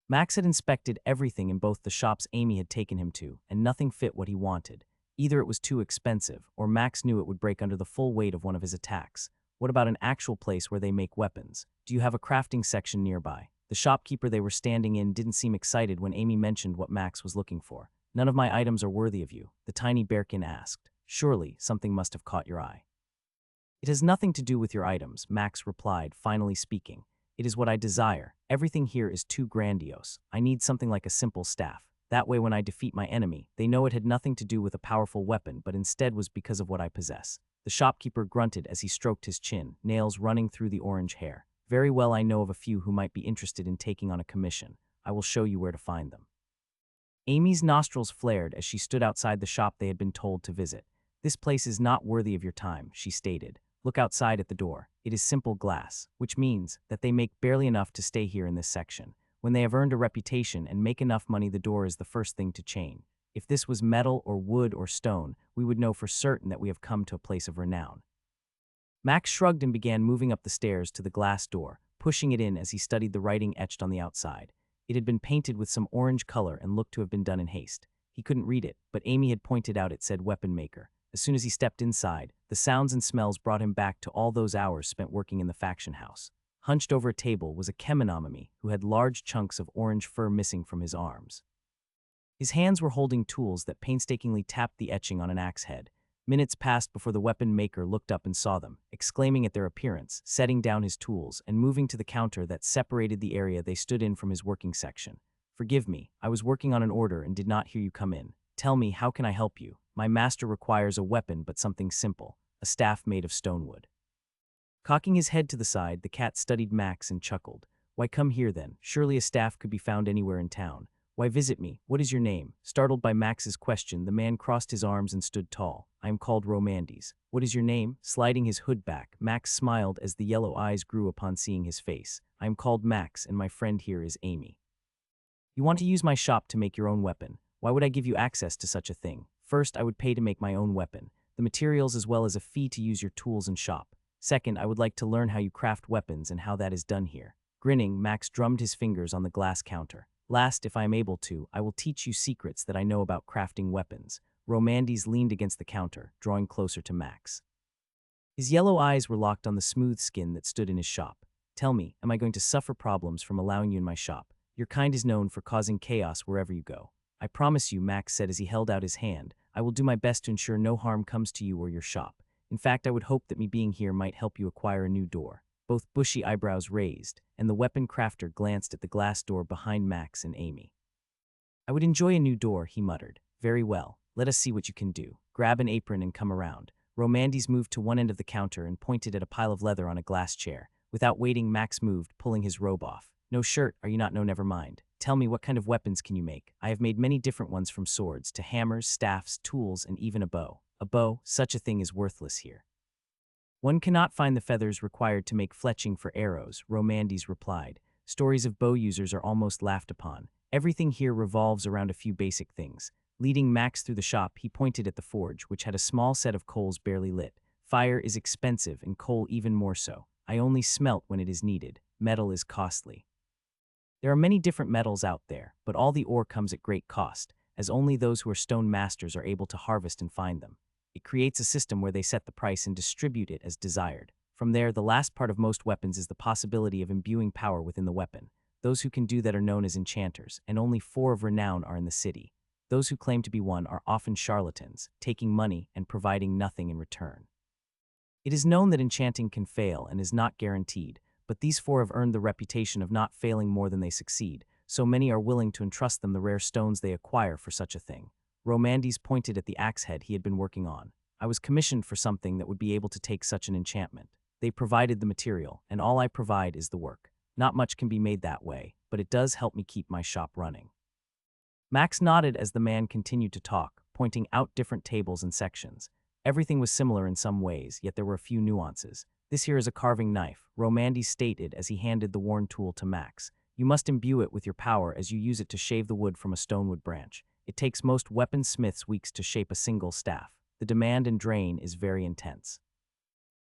Max had inspected everything in both the shops Amy had taken him to, and nothing fit what he wanted. Either it was too expensive, or Max knew it would break under the full weight of one of his attacks. What about an actual place where they make weapons? Do you have a crafting section nearby? The shopkeeper they were standing in didn't seem excited when Amy mentioned what Max was looking for. None of my items are worthy of you, the tiny bearkin asked. Surely, something must have caught your eye. It has nothing to do with your items, Max replied, finally speaking. It is what I desire. Everything here is too grandiose. I need something like a simple staff. That way when I defeat my enemy, they know it had nothing to do with a powerful weapon, but instead was because of what I possess. The shopkeeper grunted as he stroked his chin, nails running through the orange hair. Very well, I know of a few who might be interested in taking on a commission. I will show you where to find them. Amy's nostrils flared as she stood outside the shop they had been told to visit. This place is not worthy of your time, she stated. Look outside at the door. It is simple glass, which means that they make barely enough to stay here in this section. When they have earned a reputation and make enough money, the door is the first thing to change. If this was metal or wood or stone, we would know for certain that we have come to a place of renown. Max shrugged and began moving up the stairs to the glass door, pushing it in as he studied the writing etched on the outside. It had been painted with some orange color and looked to have been done in haste. He couldn't read it, but Amy had pointed out it said weapon maker. As soon as he stepped inside, the sounds and smells brought him back to all those hours spent working in the faction house. Hunched over a table was a Kemonomami who had large chunks of orange fur missing from his arms. His hands were holding tools that painstakingly tapped the etching on an axe head. Minutes passed before the weapon maker looked up and saw them, exclaiming at their appearance, setting down his tools, and moving to the counter that separated the area they stood in from his working section. Forgive me, I was working on an order and did not hear you come in. Tell me, how can I help you? My master requires a weapon, but something simple, a staff made of stonewood. Cocking his head to the side, the cat studied Max and chuckled. Why come here then? Surely a staff could be found anywhere in town. Why visit me? What is your name? Startled by Max's question, the man crossed his arms and stood tall. I am called Romandes. What is your name? Sliding his hood back, Max smiled as the yellow eyes grew upon seeing his face. I am called Max, and my friend here is Amy. You want to use my shop to make your own weapon. Why would I give you access to such a thing? First, I would pay to make my own weapon, the materials as well as a fee to use your tools and shop. Second, I would like to learn how you craft weapons and how that is done here. Grinning, Max drummed his fingers on the glass counter. Last, if I am able to, I will teach you secrets that I know about crafting weapons. Romandes leaned against the counter, drawing closer to Max. His yellow eyes were locked on the smooth skin that stood in his shop. Tell me, am I going to suffer problems from allowing you in my shop? Your kind is known for causing chaos wherever you go. I promise you, Max said as he held out his hand, I will do my best to ensure no harm comes to you or your shop. In fact, I would hope that me being here might help you acquire a new door. Both bushy eyebrows raised, and the weapon crafter glanced at the glass door behind Max and Amy. I would enjoy a new door, he muttered. Very well, let us see what you can do. Grab an apron and come around. Romandes moved to one end of the counter and pointed at a pile of leather on a glass chair. Without waiting, Max moved, pulling his robe off. No shirt, are you not? No, never mind. Tell me, what kind of weapons can you make? I have made many different ones, from swords to hammers, staffs, tools, and even a bow. A bow? Such a thing is worthless here. One cannot find the feathers required to make fletching for arrows, Romandes replied. Stories of bow users are almost laughed upon. Everything here revolves around a few basic things. Leading Max through the shop, he pointed at the forge, which had a small set of coals barely lit. Fire is expensive, and coal even more so. I only smelt when it is needed. Metal is costly. There are many different metals out there, but all the ore comes at great cost, as only those who are stone masters are able to harvest and find them. It creates a system where they set the price and distribute it as desired. From there, the last part of most weapons is the possibility of imbuing power within the weapon. Those who can do that are known as enchanters, and only 4 of renown are in the city. Those who claim to be one are often charlatans, taking money and providing nothing in return. It is known that enchanting can fail and is not guaranteed, but these 4 have earned the reputation of not failing more than they succeed, so many are willing to entrust them the rare stones they acquire for such a thing. Romandes pointed at the axe head he had been working on. I was commissioned for something that would be able to take such an enchantment. They provided the material, and all I provide is the work. Not much can be made that way, but it does help me keep my shop running. Max nodded as the man continued to talk, pointing out different tables and sections. Everything was similar in some ways, yet there were a few nuances. This here is a carving knife, Romandes stated as he handed the worn tool to Max. You must imbue it with your power as you use it to shave the wood from a stonewood branch. It takes most weaponsmiths weeks to shape a single staff. The demand and drain is very intense.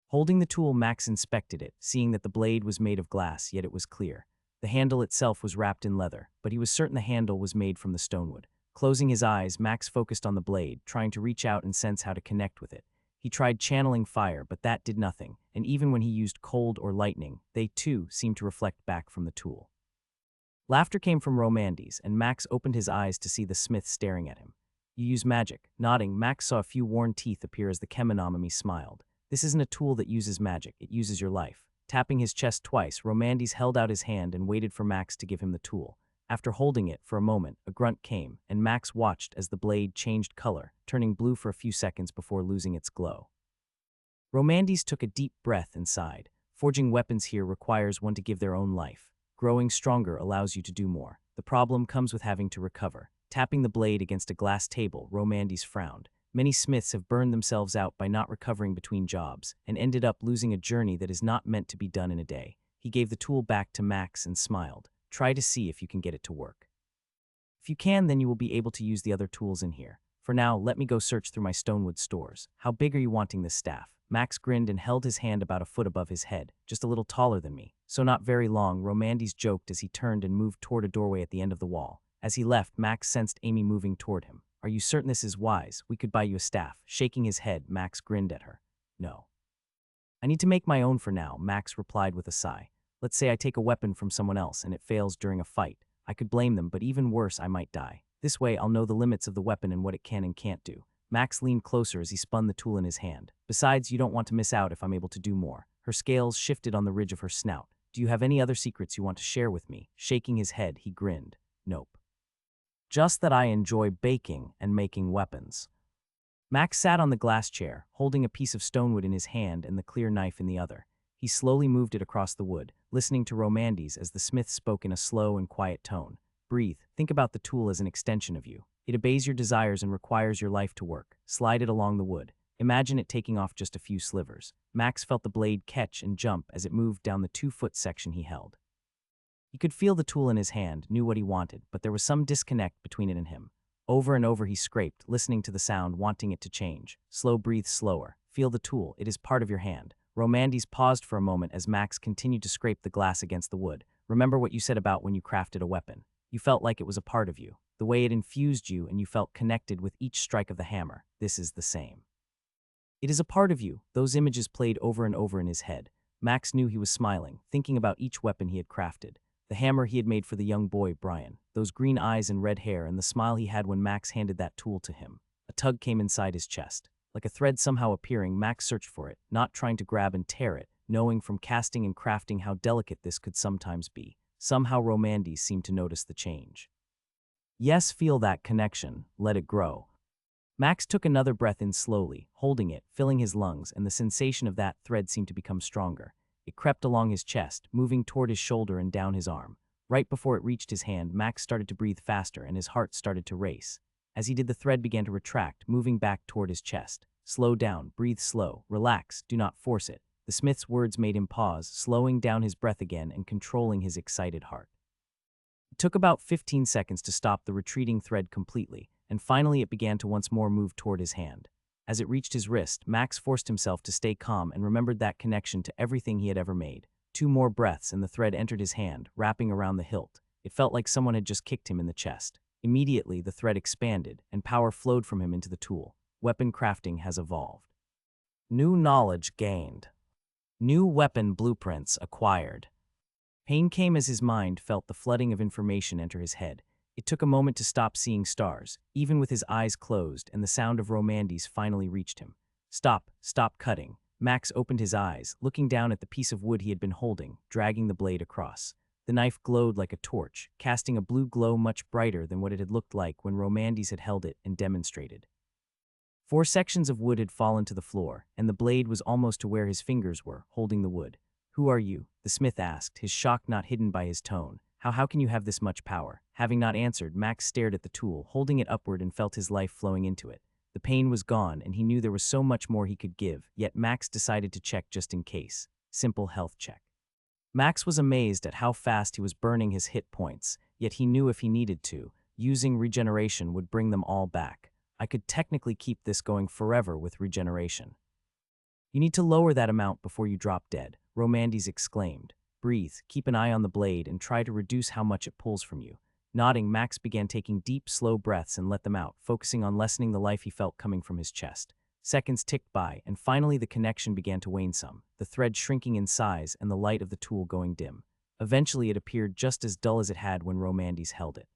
Holding the tool, Max inspected it, seeing that the blade was made of glass, yet it was clear. The handle itself was wrapped in leather, but he was certain the handle was made from the stonewood. Closing his eyes, Max focused on the blade, trying to reach out and sense how to connect with it. He tried channeling fire, but that did nothing, and even when he used cold or lightning, they too seemed to reflect back from the tool. Laughter came from Romandes, and Max opened his eyes to see the smith staring at him. You use magic. Nodding, Max saw a few worn teeth appear as the Kemonomimi smiled. This isn't a tool that uses magic, it uses your life. Tapping his chest twice, Romandes held out his hand and waited for Max to give him the tool. After holding it for a moment, a grunt came, and Max watched as the blade changed color, turning blue for a few seconds before losing its glow. Romandes took a deep breath and sighed. Forging weapons here requires one to give their own life. Growing stronger allows you to do more. The problem comes with having to recover. Tapping the blade against a glass table, Romandes frowned. Many smiths have burned themselves out by not recovering between jobs, and ended up losing a journey that is not meant to be done in a day. He gave the tool back to Max and smiled. Try to see if you can get it to work. If you can, then you will be able to use the other tools in here. For now, let me go search through my stonewood stores. How big are you wanting this staff? Max grinned and held his hand about a foot above his head, just a little taller than me. So not very long, Romandes joked as he turned and moved toward a doorway at the end of the wall. As he left, Max sensed Amy moving toward him. Are you certain this is wise? We could buy you a staff. Shaking his head, Max grinned at her. No. I need to make my own for now, Max replied with a sigh. Let's say I take a weapon from someone else and it fails during a fight. I could blame them, but even worse, I might die. This way, I'll know the limits of the weapon and what it can and can't do. Max leaned closer as he spun the tool in his hand. Besides, you don't want to miss out if I'm able to do more. Her scales shifted on the ridge of her snout. Do you have any other secrets you want to share with me? Shaking his head, he grinned. Nope. Just that I enjoy baking and making weapons. Max sat on the glass chair, holding a piece of stonewood in his hand and the clear knife in the other. He slowly moved it across the wood, listening to Romandes as the smith spoke in a slow and quiet tone. Breathe. Think about the tool as an extension of you. It obeys your desires and requires your life to work. Slide it along the wood. Imagine it taking off just a few slivers. Max felt the blade catch and jump as it moved down the 2-foot section he held. He could feel the tool in his hand, knew what he wanted, but there was some disconnect between it and him. Over and over he scraped, listening to the sound, wanting it to change. Slow, breathe slower. Feel the tool. It is part of your hand. Romandes paused for a moment as Max continued to scrape the glass against the wood. Remember what you said about when you crafted a weapon. You felt like it was a part of you. The way it infused you and you felt connected with each strike of the hammer. This is the same. It is a part of you. Those images played over and over in his head. Max knew he was smiling, thinking about each weapon he had crafted. The hammer he had made for the young boy, Brian. Those green eyes and red hair and the smile he had when Max handed that tool to him. A tug came inside his chest. Like a thread somehow appearing, Max searched for it, not trying to grab and tear it, knowing from casting and crafting how delicate this could sometimes be. Somehow Romandes seemed to notice the change. Yes, feel that connection. Let it grow. Max took another breath in slowly, holding it, filling his lungs, and the sensation of that thread seemed to become stronger. It crept along his chest, moving toward his shoulder and down his arm. Right before it reached his hand, Max started to breathe faster and his heart started to race. As he did, the thread began to retract, moving back toward his chest. Slow down, breathe slow, relax, do not force it. The smith's words made him pause, slowing down his breath again and controlling his excited heart. It took about 15 seconds to stop the retreating thread completely, and finally it began to once more move toward his hand. As it reached his wrist, Max forced himself to stay calm and remembered that connection to everything he had ever made. 2 more breaths and the thread entered his hand, wrapping around the hilt. It felt like someone had just kicked him in the chest. Immediately, the thread expanded, and power flowed from him into the tool. Weapon crafting has evolved. New knowledge gained. New weapon blueprints acquired. Pain came as his mind felt the flooding of information enter his head. It took a moment to stop seeing stars, even with his eyes closed, and the sound of Romandes finally reached him. Stop cutting. Max opened his eyes, looking down at the piece of wood he had been holding, dragging the blade across. The knife glowed like a torch, casting a blue glow much brighter than what it had looked like when Romandes had held it and demonstrated. 4 sections of wood had fallen to the floor, and the blade was almost to where his fingers were, holding the wood. "Who are you?" the smith asked, his shock not hidden by his tone. How can you have this much power?" Having not answered, Max stared at the tool, holding it upward, and felt his life flowing into it. The pain was gone, and he knew there was so much more he could give, yet Max decided to check just in case. Simple health check. Max was amazed at how fast he was burning his hit points, yet he knew if he needed to, using regeneration would bring them all back. I could technically keep this going forever with regeneration. "You need to lower that amount before you drop dead," Romandes exclaimed. "Breathe, keep an eye on the blade, and try to reduce how much it pulls from you." Nodding, Max began taking deep, slow breaths and let them out, focusing on lessening the life he felt coming from his chest. Seconds ticked by, and finally the connection began to wane some, the thread shrinking in size and the light of the tool going dim. Eventually it appeared just as dull as it had when Romandes held it.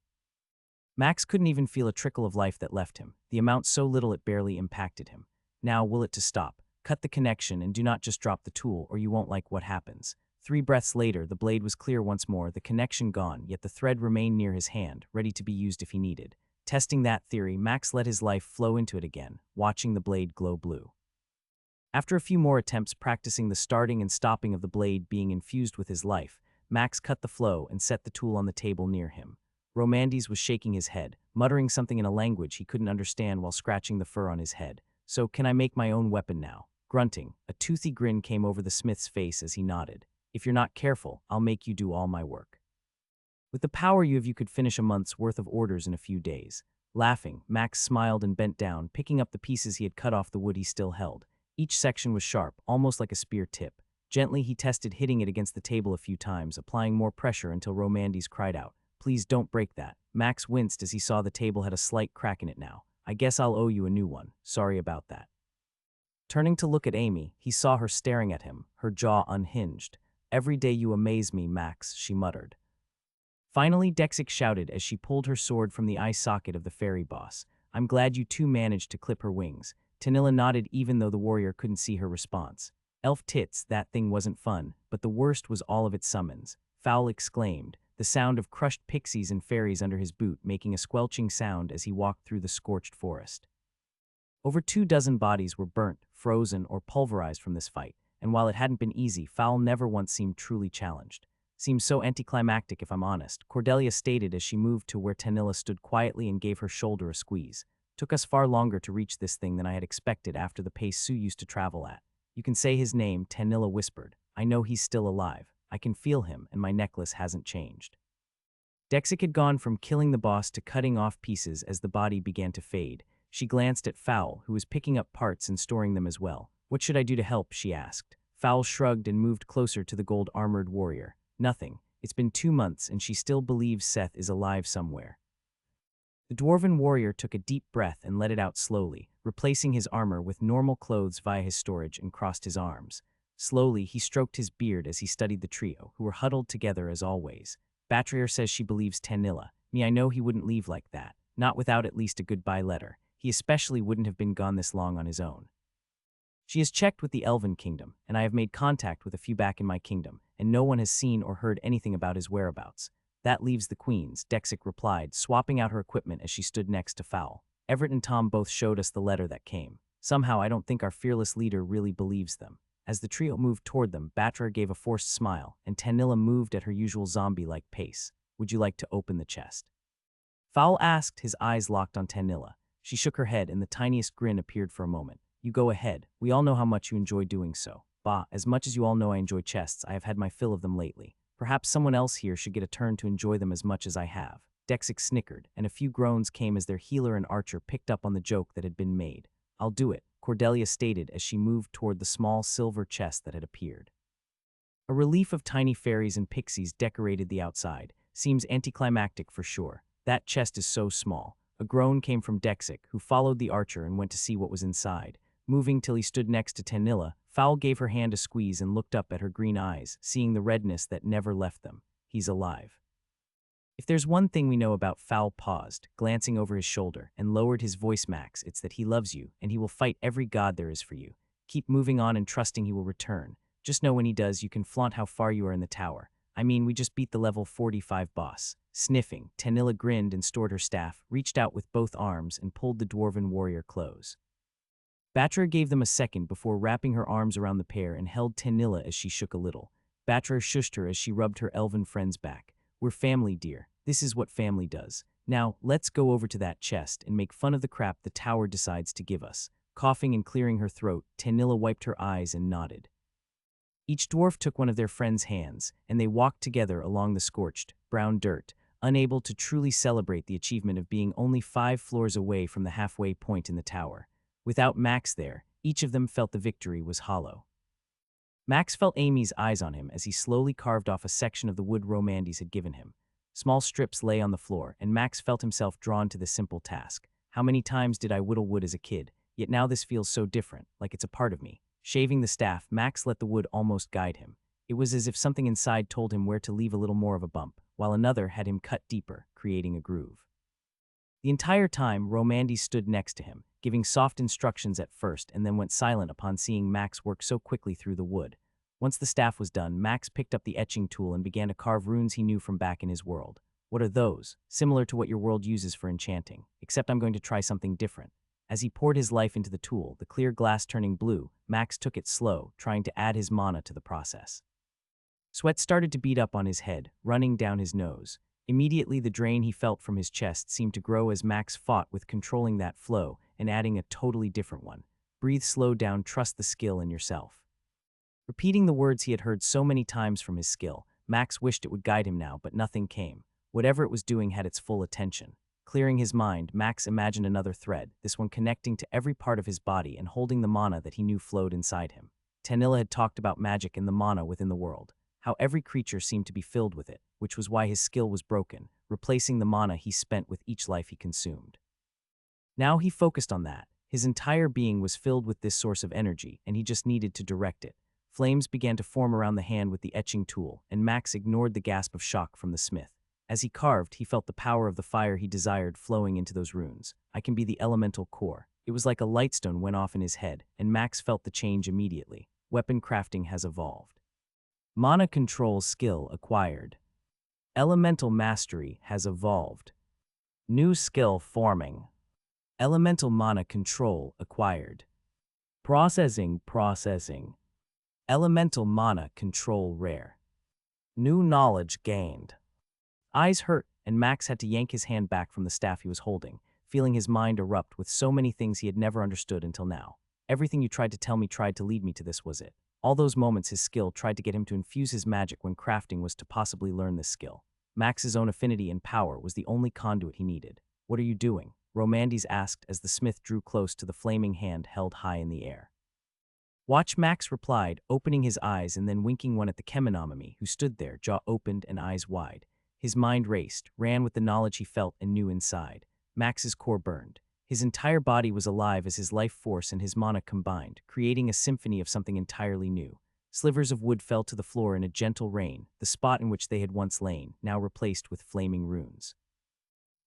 Max couldn't even feel a trickle of life that left him, the amount so little it barely impacted him. Now will it to stop. Cut the connection and do not just drop the tool or you won't like what happens. 3 breaths later, the blade was clear once more, the connection gone, yet the thread remained near his hand, ready to be used if he needed. Testing that theory, Max let his life flow into it again, watching the blade glow blue. After a few more attempts practicing the starting and stopping of the blade being infused with his life, Max cut the flow and set the tool on the table near him. Romandes was shaking his head, muttering something in a language he couldn't understand while scratching the fur on his head. "So, can I make my own weapon now?" Grunting, a toothy grin came over the smith's face as he nodded. "If you're not careful, I'll make you do all my work." "With the power you have, you could finish a month's worth of orders in a few days." Laughing, Max smiled and bent down, picking up the pieces he had cut off the wood he still held. Each section was sharp, almost like a spear tip. Gently, he tested hitting it against the table a few times, applying more pressure until Romandes cried out, "Please don't break that." Max winced as he saw the table had a slight crack in it now. "I guess I'll owe you a new one. Sorry about that." Turning to look at Amy, he saw her staring at him, her jaw unhinged. "Every day you amaze me, Max," she muttered. Finally, Dexic shouted as she pulled her sword from the eye socket of the fairy boss. "I'm glad you two managed to clip her wings." Tanilla nodded even though the warrior couldn't see her response. "Elf tits, that thing wasn't fun, but the worst was all of its summons." Fowl exclaimed, the sound of crushed pixies and fairies under his boot making a squelching sound as he walked through the scorched forest. Over 24 bodies were burnt, frozen, or pulverized from this fight, and while it hadn't been easy, Fowl never once seemed truly challenged. Seemed so anticlimactic if I'm honest, Cordelia stated as she moved to where Tanilla stood quietly and gave her shoulder a squeeze. Took us far longer to reach this thing than I had expected after the pace Sue used to travel at. You can say his name, Tanilla whispered. I know he's still alive. I can feel him, and my necklace hasn't changed. Dexic had gone from killing the boss to cutting off pieces as the body began to fade. She glanced at Fowl, who was picking up parts and storing them as well. What should I do to help, she asked. Fowl shrugged and moved closer to the gold-armored warrior. Nothing. It's been 2 months and she still believes Seth is alive somewhere. The dwarven warrior took a deep breath and let it out slowly, replacing his armor with normal clothes via his storage and crossed his arms. Slowly, he stroked his beard as he studied the trio, who were huddled together as always. Batrier says she believes Tanilla. Me, I know he wouldn't leave like that, not without at least a goodbye letter. He especially wouldn't have been gone this long on his own. She has checked with the Elven Kingdom, and I have made contact with a few back in my kingdom, and no one has seen or heard anything about his whereabouts. That leaves the Queens, Dexic replied, swapping out her equipment as she stood next to Fowl. Everett and Tom both showed us the letter that came. Somehow I don't think our fearless leader really believes them. As the trio moved toward them, Batra gave a forced smile, and Tanilla moved at her usual zombie-like pace. Would you like to open the chest? Fowl asked, his eyes locked on Tanilla. She shook her head and the tiniest grin appeared for a moment. You go ahead. We all know how much you enjoy doing so. Bah, as much as you all know I enjoy chests, I have had my fill of them lately. Perhaps someone else here should get a turn to enjoy them as much as I have. Dexic snickered, and a few groans came as their healer and archer picked up on the joke that had been made. I'll do it, Cordelia stated as she moved toward the small silver chest that had appeared. A relief of tiny fairies and pixies decorated the outside. Seems anticlimactic for sure. That chest is so small. A groan came from Dexic, who followed the archer and went to see what was inside. Moving till he stood next to Tanilla, Fowl gave her hand a squeeze and looked up at her green eyes, seeing the redness that never left them. He's alive. If there's one thing we know about Fowl paused, glancing over his shoulder, and lowered his voice Max, it's that he loves you, and he will fight every god there is for you. Keep moving on and trusting he will return. Just know when he does, you can flaunt how far you are in the tower. I mean, we just beat the level 45 boss. Sniffing, Tanilla grinned and stored her staff, reached out with both arms, and pulled the dwarven warrior close. Batra gave them a second before wrapping her arms around the pair and held Tanilla as she shook a little. Batra shushed her as she rubbed her elven friend's back. We're family, dear. This is what family does. Now, let's go over to that chest and make fun of the crap the tower decides to give us. Coughing and clearing her throat, Tanilla wiped her eyes and nodded. Each dwarf took one of their friend's hands, and they walked together along the scorched, brown dirt, unable to truly celebrate the achievement of being only 5 floors away from the halfway point in the tower. Without Max there, each of them felt the victory was hollow. Max felt Amy's eyes on him as he slowly carved off a section of the wood Romandes had given him. Small strips lay on the floor, and Max felt himself drawn to the simple task. How many times did I whittle wood as a kid? Yet now this feels so different, like it's a part of me. Shaving the staff, Max let the wood almost guide him. It was as if something inside told him where to leave a little more of a bump, while another had him cut deeper, creating a groove. The entire time, Romandes stood next to him, giving soft instructions at first and then went silent upon seeing Max work so quickly through the wood. Once the staff was done, Max picked up the etching tool and began to carve runes he knew from back in his world. What are those? Similar to what your world uses for enchanting, except I'm going to try something different. As he poured his life into the tool, the clear glass turning blue, Max took it slow, trying to add his mana to the process. Sweat started to bead up on his head, running down his nose. Immediately the drain he felt from his chest seemed to grow as Max fought with controlling that flow and adding a totally different one. Breathe, slow down, trust the skill in yourself. Repeating the words he had heard so many times from his skill, Max wished it would guide him now, but nothing came. Whatever it was doing had its full attention. Clearing his mind, Max imagined another thread, this one connecting to every part of his body and holding the mana that he knew flowed inside him. Tanilla had talked about magic and the mana within the world, how every creature seemed to be filled with it, which was why his skill was broken, replacing the mana he spent with each life he consumed. Now he focused on that. His entire being was filled with this source of energy, and he just needed to direct it. Flames began to form around the hand with the etching tool, and Max ignored the gasp of shock from the smith. As he carved, he felt the power of the fire he desired flowing into those runes. I can be the elemental core. It was like a lightstone went off in his head, and Max felt the change immediately. Weapon crafting has evolved. Mana control skill acquired. Elemental mastery has evolved. New skill forming. Elemental mana control acquired. Processing. Elemental mana control rare. New knowledge gained. Eyes hurt, and Max had to yank his hand back from the staff he was holding, feeling his mind erupt with so many things he had never understood until now. Everything you tried to tell me tried to lead me to this, was it? All those moments his skill tried to get him to infuse his magic when crafting was to possibly learn this skill. Max's own affinity and power was the only conduit he needed. What are you doing? Romandes asked as the smith drew close to the flaming hand held high in the air. Watch, Max replied, opening his eyes and then winking one at the Kemonomami, who stood there, jaw opened and eyes wide. His mind raced, ran with the knowledge he felt and knew inside. Max's core burned. His entire body was alive as his life force and his mana combined, creating a symphony of something entirely new. Slivers of wood fell to the floor in a gentle rain, the spot in which they had once lain, now replaced with flaming runes.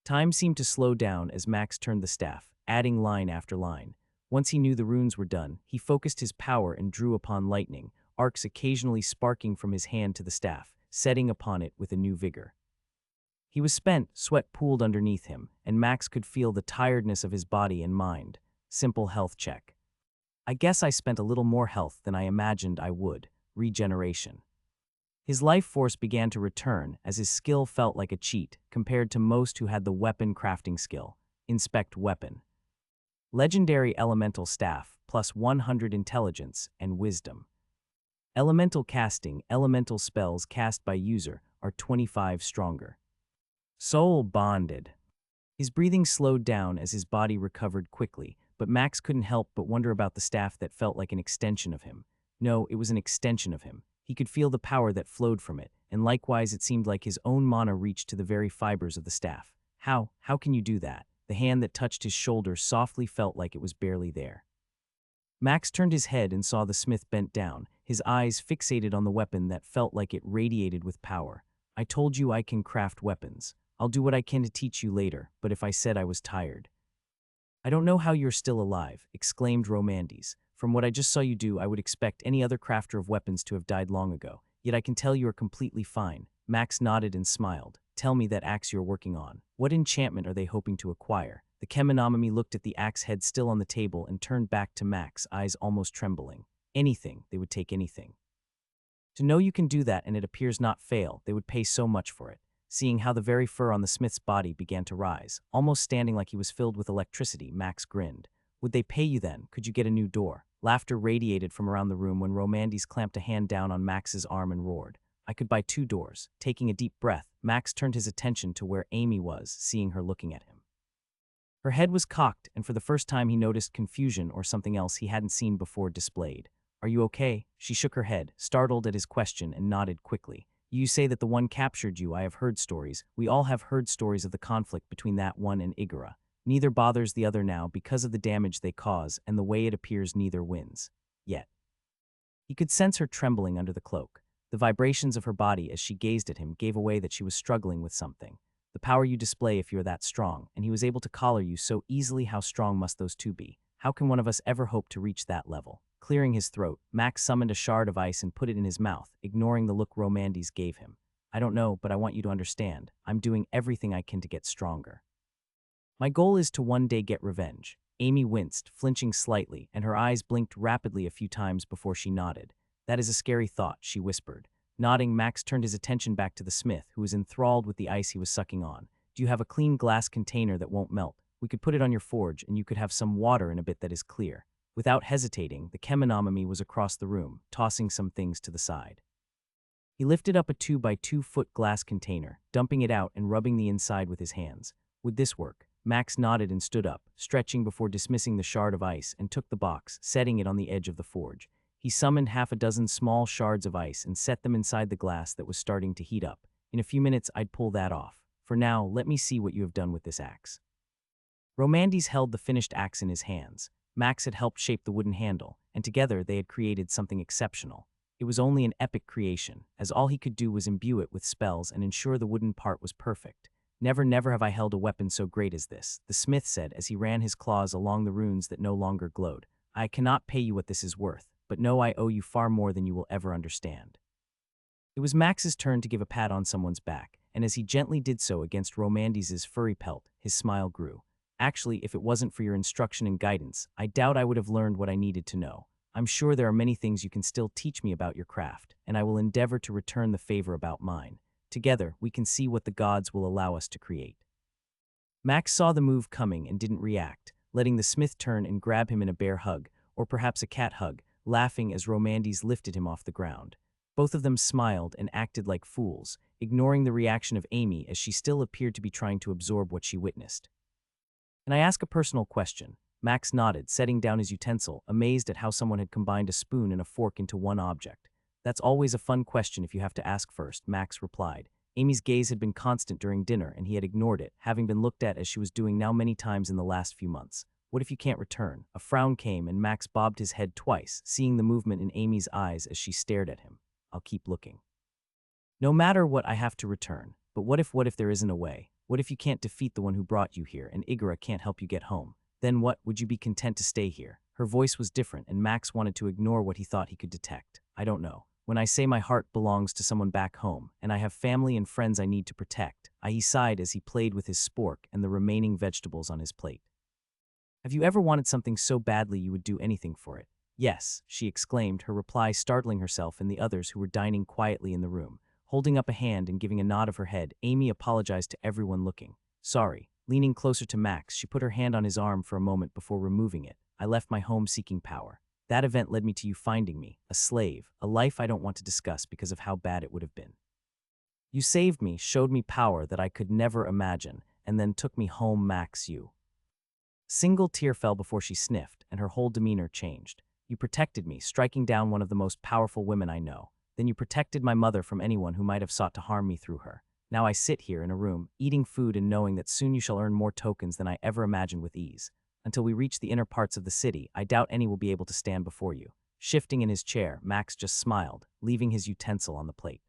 Time seemed to slow down as Max turned the staff, adding line after line. Once he knew the runes were done, he focused his power and drew upon lightning, arcs occasionally sparking from his hand to the staff, setting upon it with a new vigor. He was spent, sweat pooled underneath him, and Max could feel the tiredness of his body and mind. Simple health check. I guess I spent a little more health than I imagined I would. Regeneration. His life force began to return as his skill felt like a cheat compared to most who had the weapon crafting skill. Inspect weapon. Legendary elemental staff, plus 100 intelligence and wisdom. Elemental casting, elemental spells cast by user are 25 stronger. Soul bonded. His breathing slowed down as his body recovered quickly, but Max couldn't help but wonder about the staff that felt like an extension of him. No, it was an extension of him. He could feel the power that flowed from it, and likewise it seemed like his own mana reached to the very fibers of the staff. How can you do that? The hand that touched his shoulder softly felt like it was barely there. Max turned his head and saw the smith bent down, his eyes fixated on the weapon that felt like it radiated with power. I told you I can craft weapons. I'll do what I can to teach you later, but if I said I was tired. I don't know how you're still alive, exclaimed Romandes. From what I just saw you do, I would expect any other crafter of weapons to have died long ago. Yet I can tell you are completely fine. Max nodded and smiled. Tell me that axe you're working on. What enchantment are they hoping to acquire? The Kemonomami looked at the axe head still on the table and turned back to Max, eyes almost trembling. Anything, they would take anything. To know you can do that and it appears not fail, they would pay so much for it. Seeing how the very fur on the smith's body began to rise, almost standing like he was filled with electricity, Max grinned. Would they pay you then? Could you get a new door? Laughter radiated from around the room when Romandes clamped a hand down on Max's arm and roared. I could buy 2 doors. Taking a deep breath, Max turned his attention to where Amy was, seeing her looking at him. Her head was cocked, and for the first time he noticed confusion or something else he hadn't seen before displayed. Are you okay? She shook her head, startled at his question, and nodded quickly. You say that the one captured you. I have heard stories. We all have heard stories of the conflict between that one and Igara. Neither bothers the other now because of the damage they cause, and the way it appears neither wins. Yet. He could sense her trembling under the cloak. The vibrations of her body as she gazed at him gave away that she was struggling with something. The power you display if you are that strong, and he was able to collar you so easily, how strong must those two be? How can one of us ever hope to reach that level? Clearing his throat, Max summoned a shard of ice and put it in his mouth, ignoring the look Romandes gave him. I don't know, but I want you to understand. I'm doing everything I can to get stronger. My goal is to one day get revenge. Amy winced, flinching slightly, and her eyes blinked rapidly a few times before she nodded. That is a scary thought, she whispered. Nodding, Max turned his attention back to the smith, who was enthralled with the ice he was sucking on. Do you have a clean glass container that won't melt? We could put it on your forge, and you could have some water in a bit that is clear. Without hesitating, the Kemonomami was across the room, tossing some things to the side. He lifted up a 2 by 2 foot glass container, dumping it out and rubbing the inside with his hands. Would this work? Max nodded and stood up, stretching before dismissing the shard of ice, and took the box, setting it on the edge of the forge. He summoned 6 small shards of ice and set them inside the glass that was starting to heat up. In a few minutes, I'd pull that off. For now, let me see what you have done with this axe. Romandes held the finished axe in his hands. Max had helped shape the wooden handle, and together they had created something exceptional. It was only an epic creation, as all he could do was imbue it with spells and ensure the wooden part was perfect. Never have I held a weapon so great as this, the smith said as he ran his claws along the runes that no longer glowed. I cannot pay you what this is worth, but know I owe you far more than you will ever understand. It was Max's turn to give a pat on someone's back, and as he gently did so against Romandes's furry pelt, his smile grew. Actually, if it wasn't for your instruction and guidance, I doubt I would have learned what I needed to know. I'm sure there are many things you can still teach me about your craft, and I will endeavor to return the favor about mine. Together, we can see what the gods will allow us to create." Max saw the move coming and didn't react, letting the smith turn and grab him in a bear hug, or perhaps a cat hug, laughing as Romandes lifted him off the ground. Both of them smiled and acted like fools, ignoring the reaction of Amy as she still appeared to be trying to absorb what she witnessed. "Can I ask a personal question?" Max nodded, setting down his utensil, amazed at how someone had combined a spoon and a fork into one object. "That's always a fun question if you have to ask first," Max replied. Amy's gaze had been constant during dinner, and he had ignored it, having been looked at as she was doing now many times in the last few months. "What if you can't return?" A frown came, and Max bobbed his head twice, seeing the movement in Amy's eyes as she stared at him. "I'll keep looking. No matter what, I have to return. But what if there isn't a way? What if you can't defeat the one who brought you here, and Igora can't help you get home? Then what, would you be content to stay here?" Her voice was different, and Max wanted to ignore what he thought he could detect. "I don't know. When I say my heart belongs to someone back home, and I have family and friends I need to protect," he sighed as he played with his spork and the remaining vegetables on his plate. "Have you ever wanted something so badly you would do anything for it?" "Yes," she exclaimed, her reply startling herself and the others who were dining quietly in the room. Holding up a hand and giving a nod of her head, Amy apologized to everyone looking. "Sorry." Leaning closer to Max, she put her hand on his arm for a moment before removing it. "I left my home seeking power. That event led me to you finding me, a slave, a life I don't want to discuss because of how bad it would have been. You saved me, showed me power that I could never imagine, and then took me home, Max. You." Single tear fell before she sniffed, and her whole demeanor changed. "You protected me, striking down one of the most powerful women I know. Then you protected my mother from anyone who might have sought to harm me through her. Now I sit here in a room, eating food and knowing that soon you shall earn more tokens than I ever imagined with ease. Until we reach the inner parts of the city, I doubt any will be able to stand before you." Shifting in his chair, Max just smiled, leaving his utensil on the plate.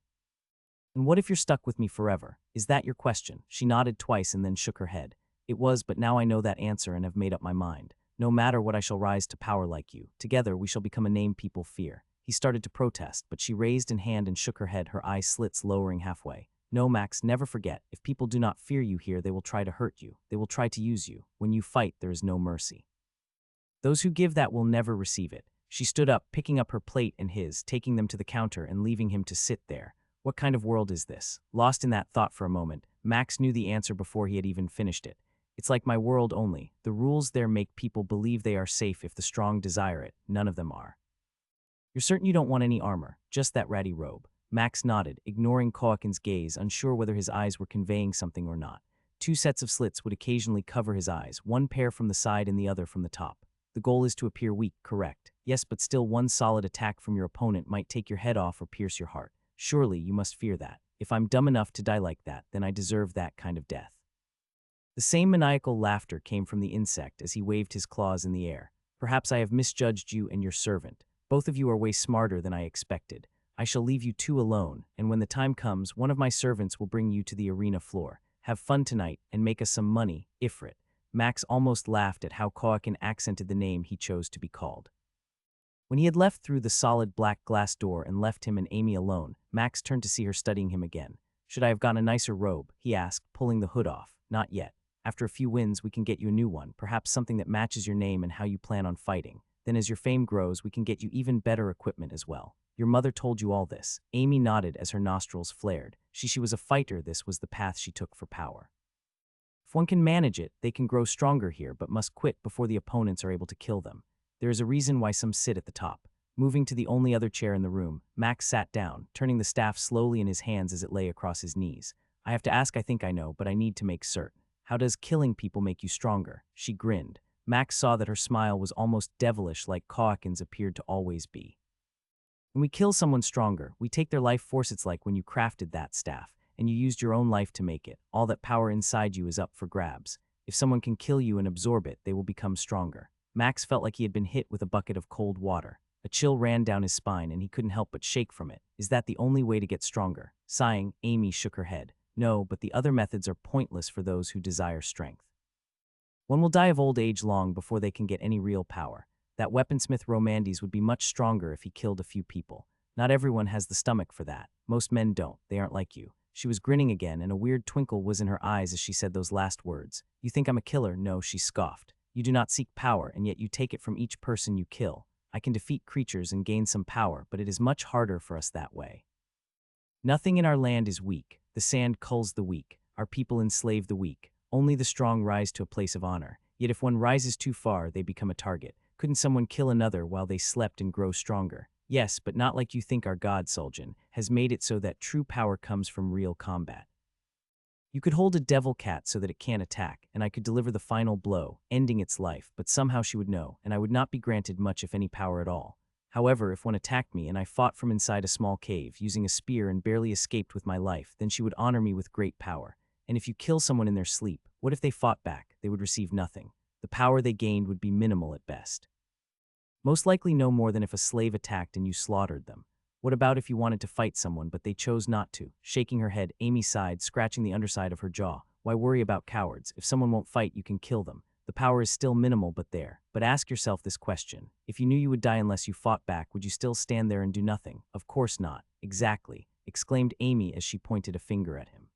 "And what if you're stuck with me forever? Is that your question?" She nodded twice and then shook her head. "It was, but now I know that answer and have made up my mind. No matter what, I shall rise to power like you. Together, we shall become a name people fear." He started to protest, but she raised an hand and shook her head, her eye slits lowering halfway. "No, Max, never forget. If people do not fear you here, they will try to hurt you. They will try to use you. When you fight, there is no mercy. Those who give that will never receive it." She stood up, picking up her plate and his, taking them to the counter and leaving him to sit there. What kind of world is this? Lost in that thought for a moment, Max knew the answer before he had even finished it. "It's like my world only. The rules there make people believe they are safe if the strong desire it. None of them are." "You're certain you don't want any armor, just that ratty robe?" Max nodded, ignoring Koakin's gaze, unsure whether his eyes were conveying something or not. 2 sets of slits would occasionally cover his eyes, one pair from the side and the other from the top. "The goal is to appear weak, correct?" "Yes, but still one solid attack from your opponent might take your head off or pierce your heart. Surely you must fear that. If I'm dumb enough to die like that, then I deserve that kind of death." The same maniacal laughter came from the insect as he waved his claws in the air. "Perhaps I have misjudged you and your servant. Both of you are way smarter than I expected. I shall leave you 2 alone, and when the time comes, one of my servants will bring you to the arena floor. Have fun tonight and make us some money, Ifrit." Max almost laughed at how Koakin accented the name he chose to be called. When he had left through the solid black glass door and left him and Amy alone, Max turned to see her studying him again. "Should I have gotten a nicer robe?" he asked, pulling the hood off. "Not yet. After a few wins, we can get you a new one, perhaps something that matches your name and how you plan on fighting. Then as your fame grows, we can get you even better equipment as well. Your mother told you all this." Amy nodded as her nostrils flared. She was a fighter. This was the path she took for power. "If one can manage it, they can grow stronger here, but must quit before the opponents are able to kill them. There is a reason why some sit at the top." Moving to the only other chair in the room, Max sat down, turning the staff slowly in his hands as it lay across his knees. "I have to ask, I think I know, but I need to make certain. How does killing people make you stronger?" She grinned. Max saw that her smile was almost devilish, like Koakin's appeared to always be. "When we kill someone stronger, we take their life force. It's like when you crafted that staff, and you used your own life to make it. All that power inside you is up for grabs. If someone can kill you and absorb it, they will become stronger." Max felt like he had been hit with a bucket of cold water. A chill ran down his spine, and he couldn't help but shake from it. "Is that the only way to get stronger?" Sighing, Amy shook her head. "No, but the other methods are pointless for those who desire strength. One will die of old age long before they can get any real power. That weaponsmith Romandes would be much stronger if he killed a few people. Not everyone has the stomach for that. Most men don't. They aren't like you." She was grinning again, and a weird twinkle was in her eyes as she said those last words. "You think I'm a killer?" "No," she scoffed. "You do not seek power, and yet you take it from each person you kill. I can defeat creatures and gain some power, but it is much harder for us that way. Nothing in our land is weak. The sand culls the weak. Our people enslave the weak. Only the strong rise to a place of honor. Yet if one rises too far, they become a target. Couldn't someone kill another while they slept and grow stronger? Yes, but not like you think. Our god, Suljan, has made it so that true power comes from real combat. You could hold a devil cat so that it can't attack, and I could deliver the final blow, ending its life, but somehow she would know, and I would not be granted much if any power at all. However, if one attacked me and I fought from inside a small cave, using a spear and barely escaped with my life, then she would honor me with great power. And if you kill someone in their sleep, what if they fought back? They would receive nothing. The power they gained would be minimal at best. Most likely no more than if a slave attacked and you slaughtered them. What about if you wanted to fight someone but they chose not to? Shaking her head, Amy sighed, scratching the underside of her jaw. Why worry about cowards? If someone won't fight, you can kill them. The power is still minimal but there. But ask yourself this question. If you knew you would die unless you fought back, would you still stand there and do nothing? Of course not. Exactly, exclaimed Amy as she pointed a finger at him.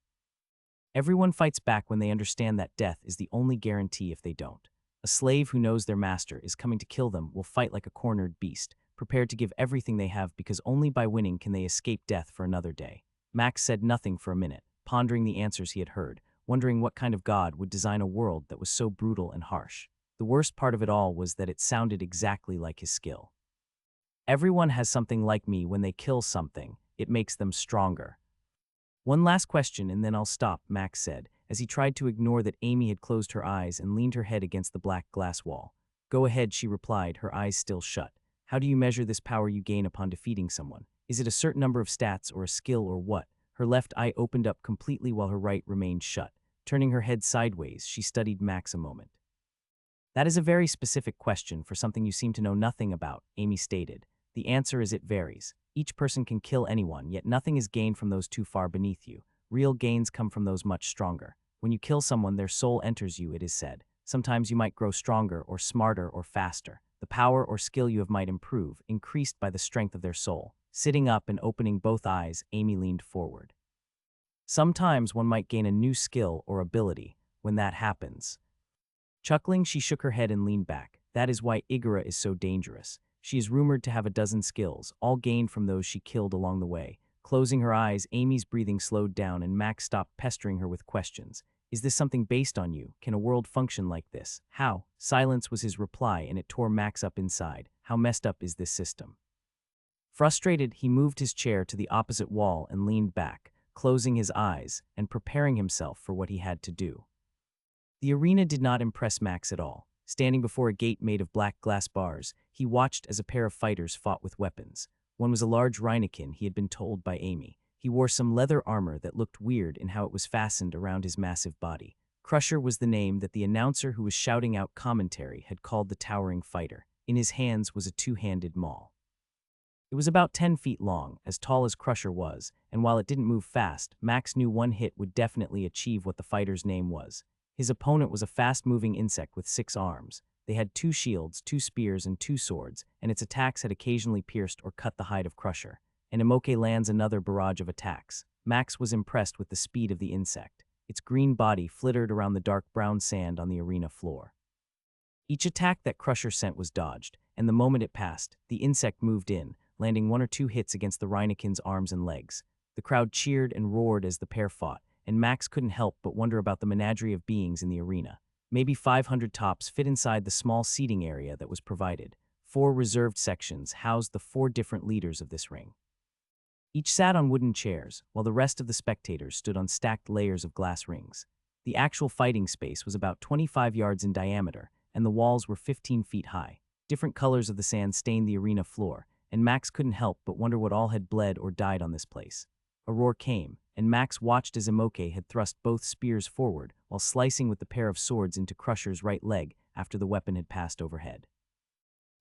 Everyone fights back when they understand that death is the only guarantee if they don't. A slave who knows their master is coming to kill them will fight like a cornered beast, prepared to give everything they have because only by winning can they escape death for another day. Max said nothing for a minute, pondering the answers he had heard, wondering what kind of god would design a world that was so brutal and harsh. The worst part of it all was that it sounded exactly like his skill. Everyone has something like me. When they kill something, it makes them stronger. One last question and then I'll stop, Max said, as he tried to ignore that Amy had closed her eyes and leaned her head against the black glass wall. Go ahead, she replied, her eyes still shut. How do you measure this power you gain upon defeating someone? Is it a certain number of stats or a skill or what? Her left eye opened up completely while her right remained shut. Turning her head sideways, she studied Max a moment. That is a very specific question for something you seem to know nothing about, Amy stated. The answer is it varies. Each person can kill anyone, yet nothing is gained from those too far beneath you. Real gains come from those much stronger. When you kill someone, their soul enters you, it is said. Sometimes you might grow stronger or smarter or faster. The power or skill you have might improve, increased by the strength of their soul. Sitting up and opening both eyes, Amy leaned forward. Sometimes one might gain a new skill or ability. When that happens. Chuckling, she shook her head and leaned back. That is why Igara is so dangerous. She is rumored to have a dozen skills, all gained from those she killed along the way. Closing her eyes, Amy's breathing slowed down and Max stopped pestering her with questions. Is this something based on you? Can a world function like this? How? Silence was his reply, and it tore Max up inside. How messed up is this system? Frustrated, he moved his chair to the opposite wall and leaned back, closing his eyes and preparing himself for what he had to do. The arena did not impress Max at all. Standing before a gate made of black glass bars, he watched as a pair of fighters fought with weapons. One was a large Rhinokin, he had been told by Amy. He wore some leather armor that looked weird in how it was fastened around his massive body. Crusher was the name that the announcer who was shouting out commentary had called the towering fighter. In his hands was a two-handed maul. It was about 10 feet long, as tall as Crusher was, and while it didn't move fast, Max knew one hit would definitely achieve what the fighter's name was. His opponent was a fast-moving insect with 6 arms. They had 2 shields, 2 spears, and 2 swords, and its attacks had occasionally pierced or cut the hide of Crusher. And Imoke lands another barrage of attacks. Max was impressed with the speed of the insect. Its green body flittered around the dark brown sand on the arena floor. Each attack that Crusher sent was dodged, and the moment it passed, the insect moved in, landing 1 or 2 hits against the Rhinokin's arms and legs. The crowd cheered and roared as the pair fought, and Max couldn't help but wonder about the menagerie of beings in the arena. Maybe 500 tops fit inside the small seating area that was provided. 4 reserved sections housed the 4 different leaders of this ring. Each sat on wooden chairs, while the rest of the spectators stood on stacked layers of glass rings. The actual fighting space was about 25 yards in diameter, and the walls were 15 feet high. Different colors of the sand stained the arena floor, and Max couldn't help but wonder what all had bled or died on this place. A roar came, and Max watched as Imoke had thrust both spears forward while slicing with the pair of swords into Crusher's right leg after the weapon had passed overhead.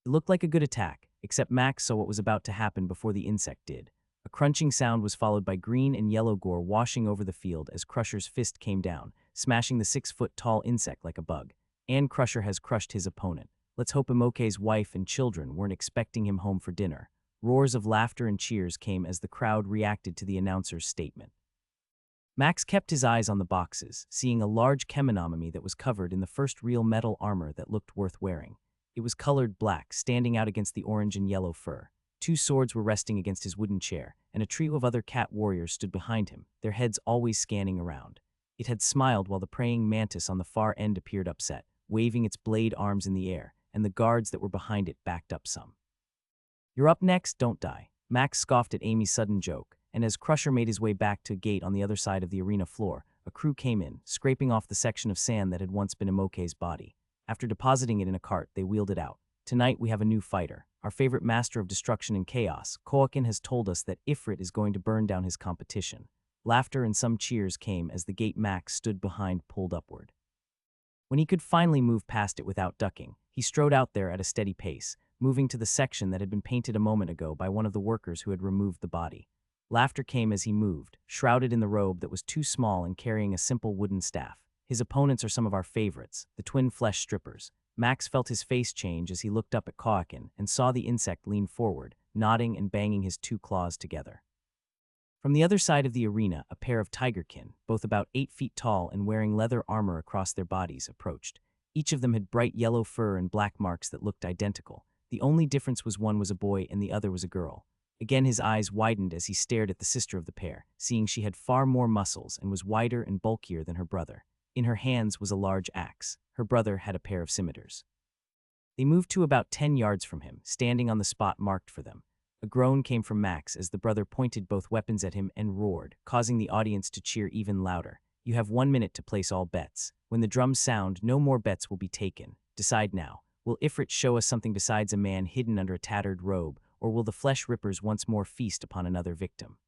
It looked like a good attack, except Max saw what was about to happen before the insect did. A crunching sound was followed by green and yellow gore washing over the field as Crusher's fist came down, smashing the 6-foot-tall insect like a bug. And Crusher has crushed his opponent. Let's hope Imoke's wife and children weren't expecting him home for dinner. Roars of laughter and cheers came as the crowd reacted to the announcer's statement. Max kept his eyes on the boxes, seeing a large Kemonomami that was covered in the first real metal armor that looked worth wearing. It was colored black, standing out against the orange and yellow fur. Two swords were resting against his wooden chair, and a trio of other cat warriors stood behind him, their heads always scanning around. It had smiled while the praying mantis on the far end appeared upset, waving its blade arms in the air, and the guards that were behind it backed up some. "You're up next, don't die." Max scoffed at Amy's sudden joke, and as Crusher made his way back to a gate on the other side of the arena floor, a crew came in, scraping off the section of sand that had once been Imoke's body. After depositing it in a cart, they wheeled it out. "Tonight we have a new fighter. Our favorite master of destruction and chaos, Koakin, has told us that Ifrit is going to burn down his competition." Laughter and some cheers came as the gate Max stood behind pulled upward. When he could finally move past it without ducking, he strode out there at a steady pace, moving to the section that had been painted a moment ago by one of the workers who had removed the body. Laughter came as he moved, shrouded in the robe that was too small and carrying a simple wooden staff. His opponents are some of our favorites, the twin flesh strippers. Max felt his face change as he looked up at Koakin and saw the insect lean forward, nodding and banging his two claws together. From the other side of the arena, a pair of tigerkin, both about 8 feet tall and wearing leather armor across their bodies, approached. Each of them had bright yellow fur and black marks that looked identical. The only difference was one was a boy and the other was a girl. Again his eyes widened as he stared at the sister of the pair, seeing she had far more muscles and was wider and bulkier than her brother. In her hands was a large axe. Her brother had a pair of scimitars. They moved to about 10 yards from him, standing on the spot marked for them. A groan came from Max as the brother pointed both weapons at him and roared, causing the audience to cheer even louder. "You have 1 minute to place all bets. When the drums sound, no more bets will be taken. Decide now. Will Ifrit show us something besides a man hidden under a tattered robe, or will the flesh rippers once more feast upon another victim?"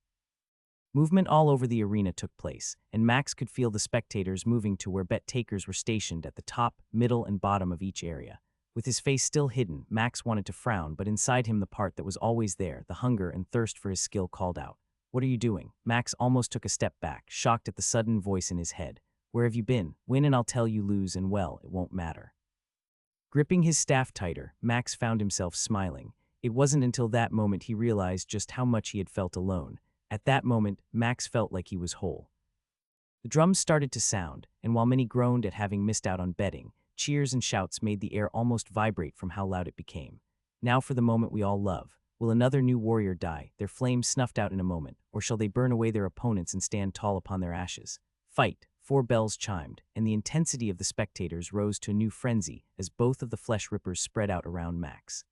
Movement all over the arena took place, and Max could feel the spectators moving to where bet takers were stationed at the top, middle, and bottom of each area. With his face still hidden, Max wanted to frown, but inside him the part that was always there, the hunger and thirst for his skill, called out. "What are you doing?" Max almost took a step back, shocked at the sudden voice in his head. "Where have you been? Win and I'll tell you, lose and, well, it won't matter." Gripping his staff tighter, Max found himself smiling. It wasn't until that moment he realized just how much he had felt alone. At that moment, Max felt like he was whole. The drums started to sound, and while many groaned at having missed out on betting, cheers and shouts made the air almost vibrate from how loud it became. Now for the moment we all love. Will another new warrior die, their flames snuffed out in a moment, or shall they burn away their opponents and stand tall upon their ashes? Fight! 4 bells chimed, and the intensity of the spectators rose to a new frenzy as both of the flesh rippers spread out around Max.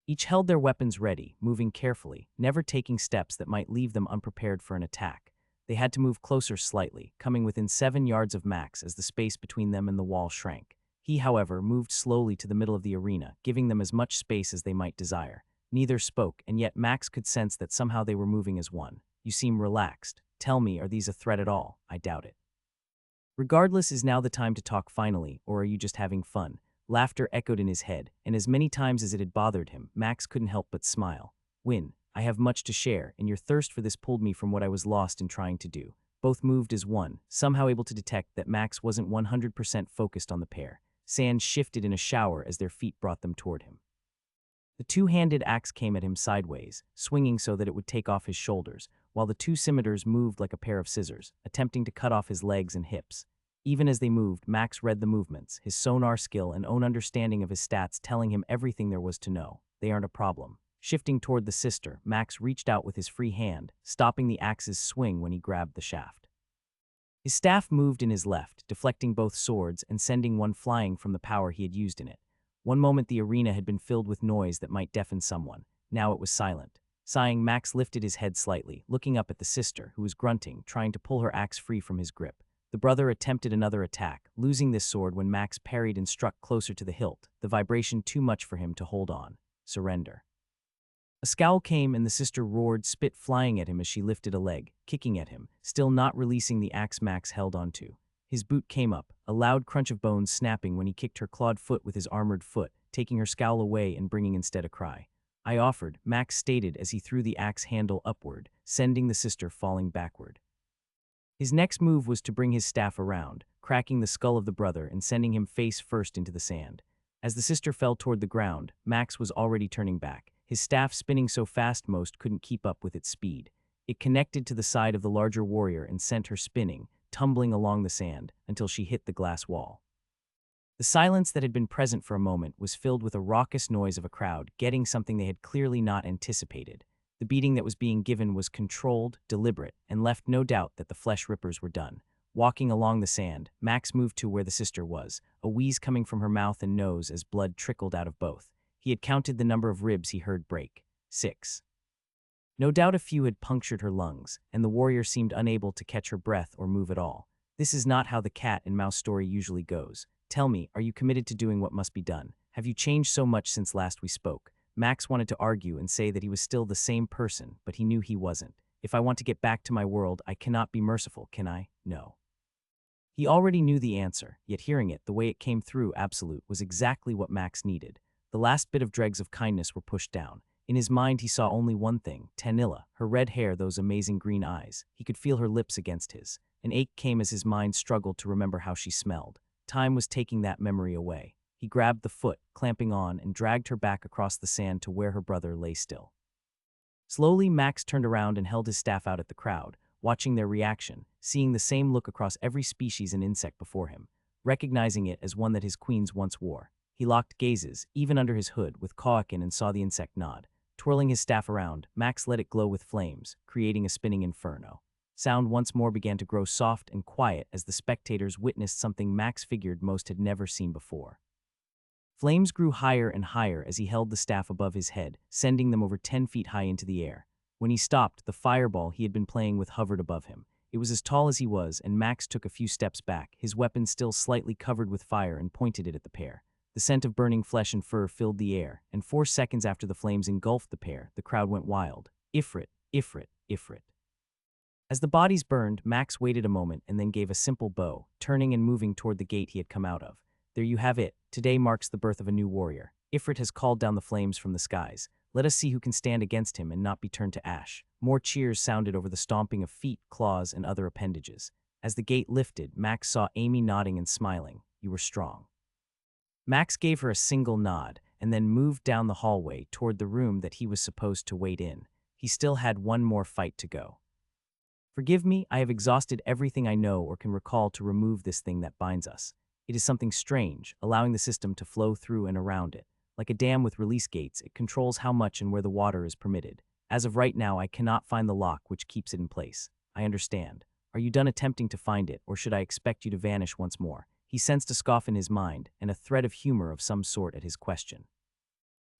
Each held their weapons ready, moving carefully, never taking steps that might leave them unprepared for an attack. They had to move closer slightly, coming within 7 yards of Max as the space between them and the wall shrank. He, however, moved slowly to the middle of the arena, giving them as much space as they might desire. Neither spoke, and yet Max could sense that somehow they were moving as one. "You seem relaxed. Tell me, are these a threat at all?" "I doubt it." "Regardless, is now the time to talk finally, or are you just having fun?" Laughter echoed in his head, and as many times as it had bothered him, Max couldn't help but smile. "Win. I have much to share, and your thirst for this pulled me from what I was lost in trying to do." Both moved as one, somehow able to detect that Max wasn't 100% focused on the pair. Sand shifted in a shower as their feet brought them toward him. The two-handed axe came at him sideways, swinging so that it would take off his shoulders, while the two scimitars moved like a pair of scissors, attempting to cut off his legs and hips. Even as they moved, Max read the movements, his sonar skill and own understanding of his stats telling him everything there was to know. They aren't a problem. Shifting toward the sister, Max reached out with his free hand, stopping the axe's swing when he grabbed the shaft. His staff moved in his left, deflecting both swords and sending one flying from the power he had used in it. One moment the arena had been filled with noise that might deafen someone. Now it was silent. Sighing, Max lifted his head slightly, looking up at the sister, who was grunting, trying to pull her axe free from his grip. The brother attempted another attack, losing this sword when Max parried and struck closer to the hilt, the vibration too much for him to hold on. Surrender. A scowl came and the sister roared, spit flying at him as she lifted a leg, kicking at him, still not releasing the axe Max held onto. His boot came up, a loud crunch of bones snapping when he kicked her clawed foot with his armored foot, taking her scowl away and bringing instead a cry. "I offered," Max stated as he threw the axe handle upward, sending the sister falling backward. His next move was to bring his staff around, cracking the skull of the brother and sending him face first into the sand. As the sister fell toward the ground, Max was already turning back, his staff spinning so fast most couldn't keep up with its speed. It connected to the side of the larger warrior and sent her spinning, tumbling along the sand, until she hit the glass wall. The The silence that had been present for a moment was filled with a raucous noise of a crowd getting something they had clearly not anticipated. The beating that was being given was controlled, deliberate, and left no doubt that the flesh rippers were done. Walking along the sand, Max moved to where the sister was, a wheeze coming from her mouth and nose as blood trickled out of both. He had counted the number of ribs he heard break. 6. No doubt a few had punctured her lungs, and the warrior seemed unable to catch her breath or move at all. This is not how the cat and mouse story usually goes. Tell me, are you committed to doing what must be done? Have you changed so much since last we spoke? Max wanted to argue and say that he was still the same person, but he knew he wasn't. If I want to get back to my world, I cannot be merciful, can I? No. He already knew the answer, yet hearing it, the way it came through absolute, was exactly what Max needed. The last bit of dregs of kindness were pushed down. In his mind he saw only one thing, Tanilla, her red hair, those amazing green eyes. He could feel her lips against his. An ache came as his mind struggled to remember how she smelled. Time was taking that memory away. He grabbed the foot, clamping on, and dragged her back across the sand to where her brother lay still. Slowly, Max turned around and held his staff out at the crowd, watching their reaction, seeing the same look across every species and insect before him, recognizing it as one that his queens once wore. He locked gazes, even under his hood, with Koakin and saw the insect nod. Twirling his staff around, Max let it glow with flames, creating a spinning inferno. Sound once more began to grow soft and quiet as the spectators witnessed something Max figured most had never seen before. Flames grew higher and higher as he held the staff above his head, sending them over 10 feet high into the air. When he stopped, the fireball he had been playing with hovered above him. It was as tall as he was, and Max took a few steps back, his weapon still slightly covered with fire, and pointed it at the pair. The scent of burning flesh and fur filled the air, and 4 seconds after the flames engulfed the pair, the crowd went wild. Ifrit, Ifrit, Ifrit. As the bodies burned, Max waited a moment and then gave a simple bow, turning and moving toward the gate he had come out of. There you have it. Today marks the birth of a new warrior. Ifrit has called down the flames from the skies. Let us see who can stand against him and not be turned to ash. More cheers sounded over the stomping of feet, claws, and other appendages. As the gate lifted, Max saw Amy nodding and smiling. You were strong. Max gave her a single nod and then moved down the hallway toward the room that he was supposed to wait in. He still had one more fight to go. Forgive me, I have exhausted everything I know or can recall to remove this thing that binds us. It is something strange, allowing the system to flow through and around it. Like a dam with release gates, it controls how much and where the water is permitted. As of right now, I cannot find the lock which keeps it in place. I understand. Are you done attempting to find it, or should I expect you to vanish once more? He sensed a scoff in his mind, and a thread of humor of some sort at his question.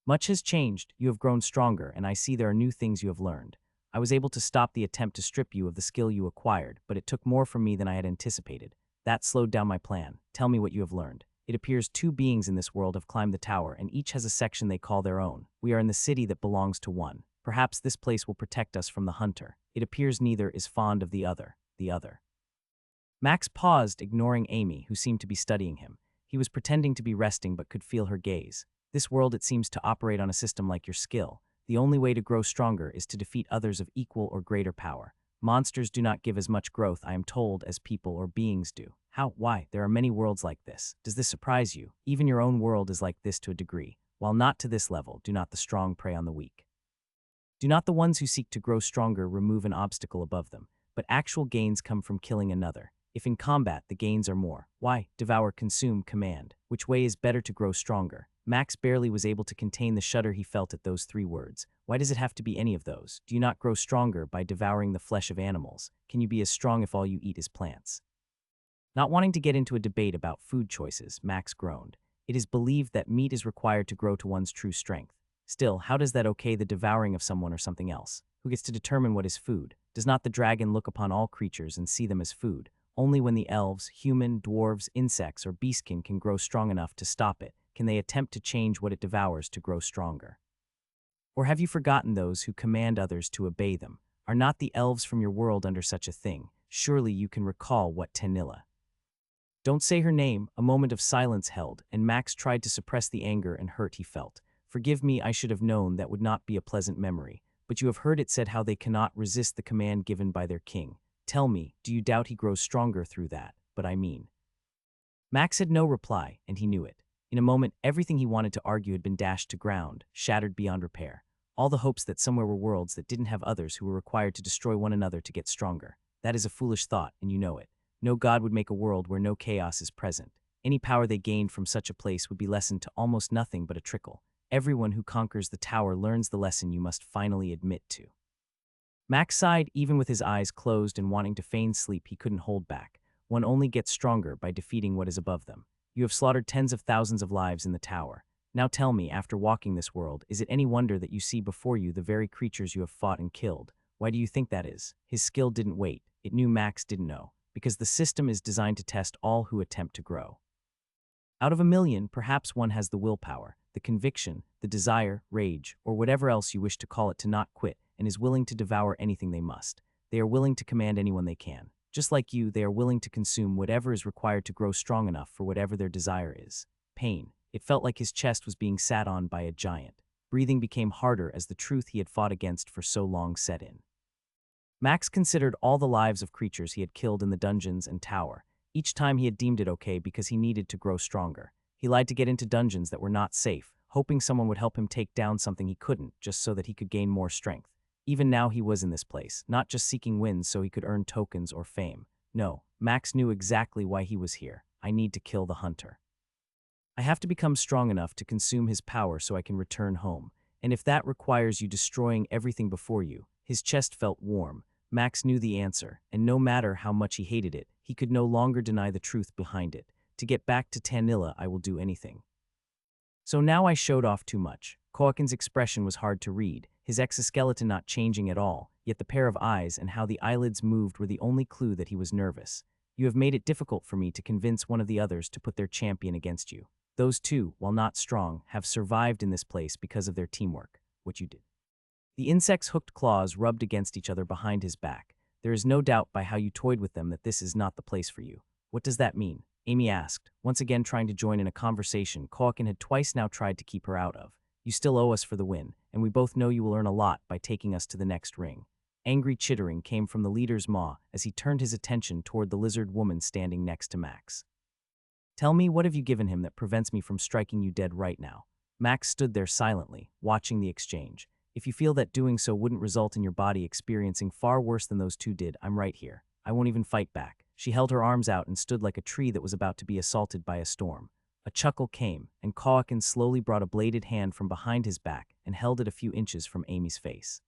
Much has changed, you have grown stronger, and I see there are new things you have learned. I was able to stop the attempt to strip you of the skill you acquired, but it took more from me than I had anticipated. That slowed down my plan. Tell me what you have learned. It appears 2 beings in this world have climbed the tower, and each has a section they call their own. We are in the city that belongs to one. Perhaps this place will protect us from the hunter. It appears neither is fond of the other. Max paused, ignoring Amy, who seemed to be studying him. He was pretending to be resting but could feel her gaze. This world, it seems to operate on a system like your skill. The only way to grow stronger is to defeat others of equal or greater power. Monsters do not give as much growth, I am told, as people or beings do. How? Why? There are many worlds like this. Does this surprise you? Even your own world is like this to a degree. While not to this level, do not the strong prey on the weak. Do not the ones who seek to grow stronger remove an obstacle above them, but actual gains come from killing another. If in combat, the gains are more. Why? Devour, consume, command. Which way is better to grow stronger? Max barely was able to contain the shudder he felt at those 3 words. Why does it have to be any of those? Do you not grow stronger by devouring the flesh of animals? Can you be as strong if all you eat is plants? Not wanting to get into a debate about food choices, Max groaned. It is believed that meat is required to grow to one's true strength. Still, how does that okay the devouring of someone or something else? Who gets to determine what is food? Does not the dragon look upon all creatures and see them as food? Only when the elves, human, dwarves, insects, or beastkin can grow strong enough to stop it, can they attempt to change what it devours to grow stronger. Or have you forgotten those who command others to obey them? Are not the elves from your world under such a thing? Surely you can recall what Tanilla. Don't say her name. A moment of silence held, and Max tried to suppress the anger and hurt he felt. Forgive me, I should have known that would not be a pleasant memory, but you have heard it said how they cannot resist the command given by their king. Tell me, do you doubt he grows stronger through that? But I mean. Max had no reply, and he knew it. In a moment, everything he wanted to argue had been dashed to ground, shattered beyond repair. All the hopes that somewhere were worlds that didn't have others who were required to destroy one another to get stronger. That is a foolish thought, and you know it. No god would make a world where no chaos is present. Any power they gained from such a place would be lessened to almost nothing but a trickle. Everyone who conquers the tower learns the lesson you must finally admit to. Max sighed, even with his eyes closed and wanting to feign sleep he couldn't hold back. One only gets stronger by defeating what is above them. You have slaughtered tens of thousands of lives in the tower. Now tell me, after walking this world, is it any wonder that you see before you the very creatures you have fought and killed? Why do you think that is? His skill didn't wait. It knew Max didn't know. Because the system is designed to test all who attempt to grow. Out of a million, perhaps one has the willpower, the conviction, the desire, rage, or whatever else you wish to call it to not quit, and is willing to devour anything they must. They are willing to command anyone they can. Just like you, they are willing to consume whatever is required to grow strong enough for whatever their desire is. Pain. It felt like his chest was being sat on by a giant. Breathing became harder as the truth he had fought against for so long set in. Max considered all the lives of creatures he had killed in the dungeons and tower. Each time he had deemed it okay because he needed to grow stronger. He lied to get into dungeons that were not safe, hoping someone would help him take down something he couldn't, just so that he could gain more strength. Even now he was in this place, not just seeking wins so he could earn tokens or fame. No, Max knew exactly why he was here. I need to kill the hunter. I have to become strong enough to consume his power so I can return home. And if that requires you destroying everything before you, his chest felt warm. Max knew the answer, and no matter how much he hated it, he could no longer deny the truth behind it. To get back to Tanilla, I will do anything. So now I showed off too much. Koakin's expression was hard to read, his exoskeleton not changing at all, yet the pair of eyes and how the eyelids moved were the only clue that he was nervous. You have made it difficult for me to convince one of the others to put their champion against you. Those two, while not strong, have survived in this place because of their teamwork. What you did. The insect's hooked claws rubbed against each other behind his back. There is no doubt by how you toyed with them that this is not the place for you. What does that mean? Amy asked, once again trying to join in a conversation Koakin had twice now tried to keep her out of. You still owe us for the win, and we both know you will earn a lot by taking us to the next ring. Angry chittering came from the leader's maw as he turned his attention toward the lizard woman standing next to Max. Tell me, what have you given him that prevents me from striking you dead right now? Max stood there silently, watching the exchange. If you feel that doing so wouldn't result in your body experiencing far worse than those two did, I'm right here. I won't even fight back. She held her arms out and stood like a tree that was about to be assaulted by a storm. A chuckle came, and Koakin slowly brought a bladed hand from behind his back and held it a few inches from Amy's face.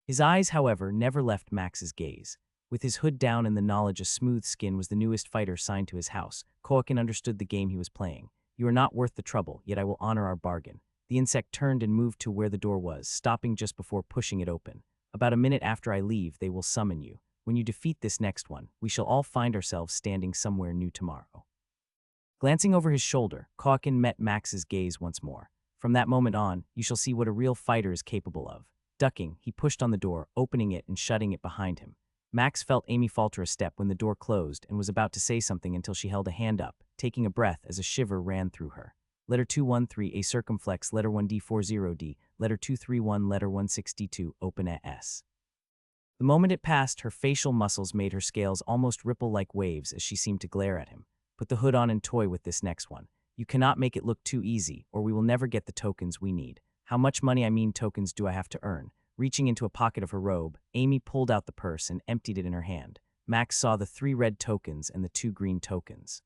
His eyes, however, never left Max's gaze. With his hood down and the knowledge a smooth skin was the newest fighter signed to his house, Koakin understood the game he was playing. You are not worth the trouble, yet I will honor our bargain. The insect turned and moved to where the door was, stopping just before pushing it open. About a minute after I leave, they will summon you. When you defeat this next one, we shall all find ourselves standing somewhere new tomorrow. Glancing over his shoulder, Koakin met Max's gaze once more. From that moment on, you shall see what a real fighter is capable of. Ducking, he pushed on the door, opening it and shutting it behind him. Max felt Amy falter a step when the door closed and was about to say something until she held a hand up, taking a breath as a shiver ran through her. Letter 213, a circumflex, letter 1D40D, letter 231, letter 162, open at S. The moment it passed, her facial muscles made her scales almost ripple like waves as she seemed to glare at him. Put the hood on and toy with this next one. You cannot make it look too easy, or we will never get the tokens we need. How much money, I mean tokens, do I have to earn? Reaching into a pocket of her robe, Amy pulled out the purse and emptied it in her hand. Max saw the 3 red tokens and the 2 green tokens.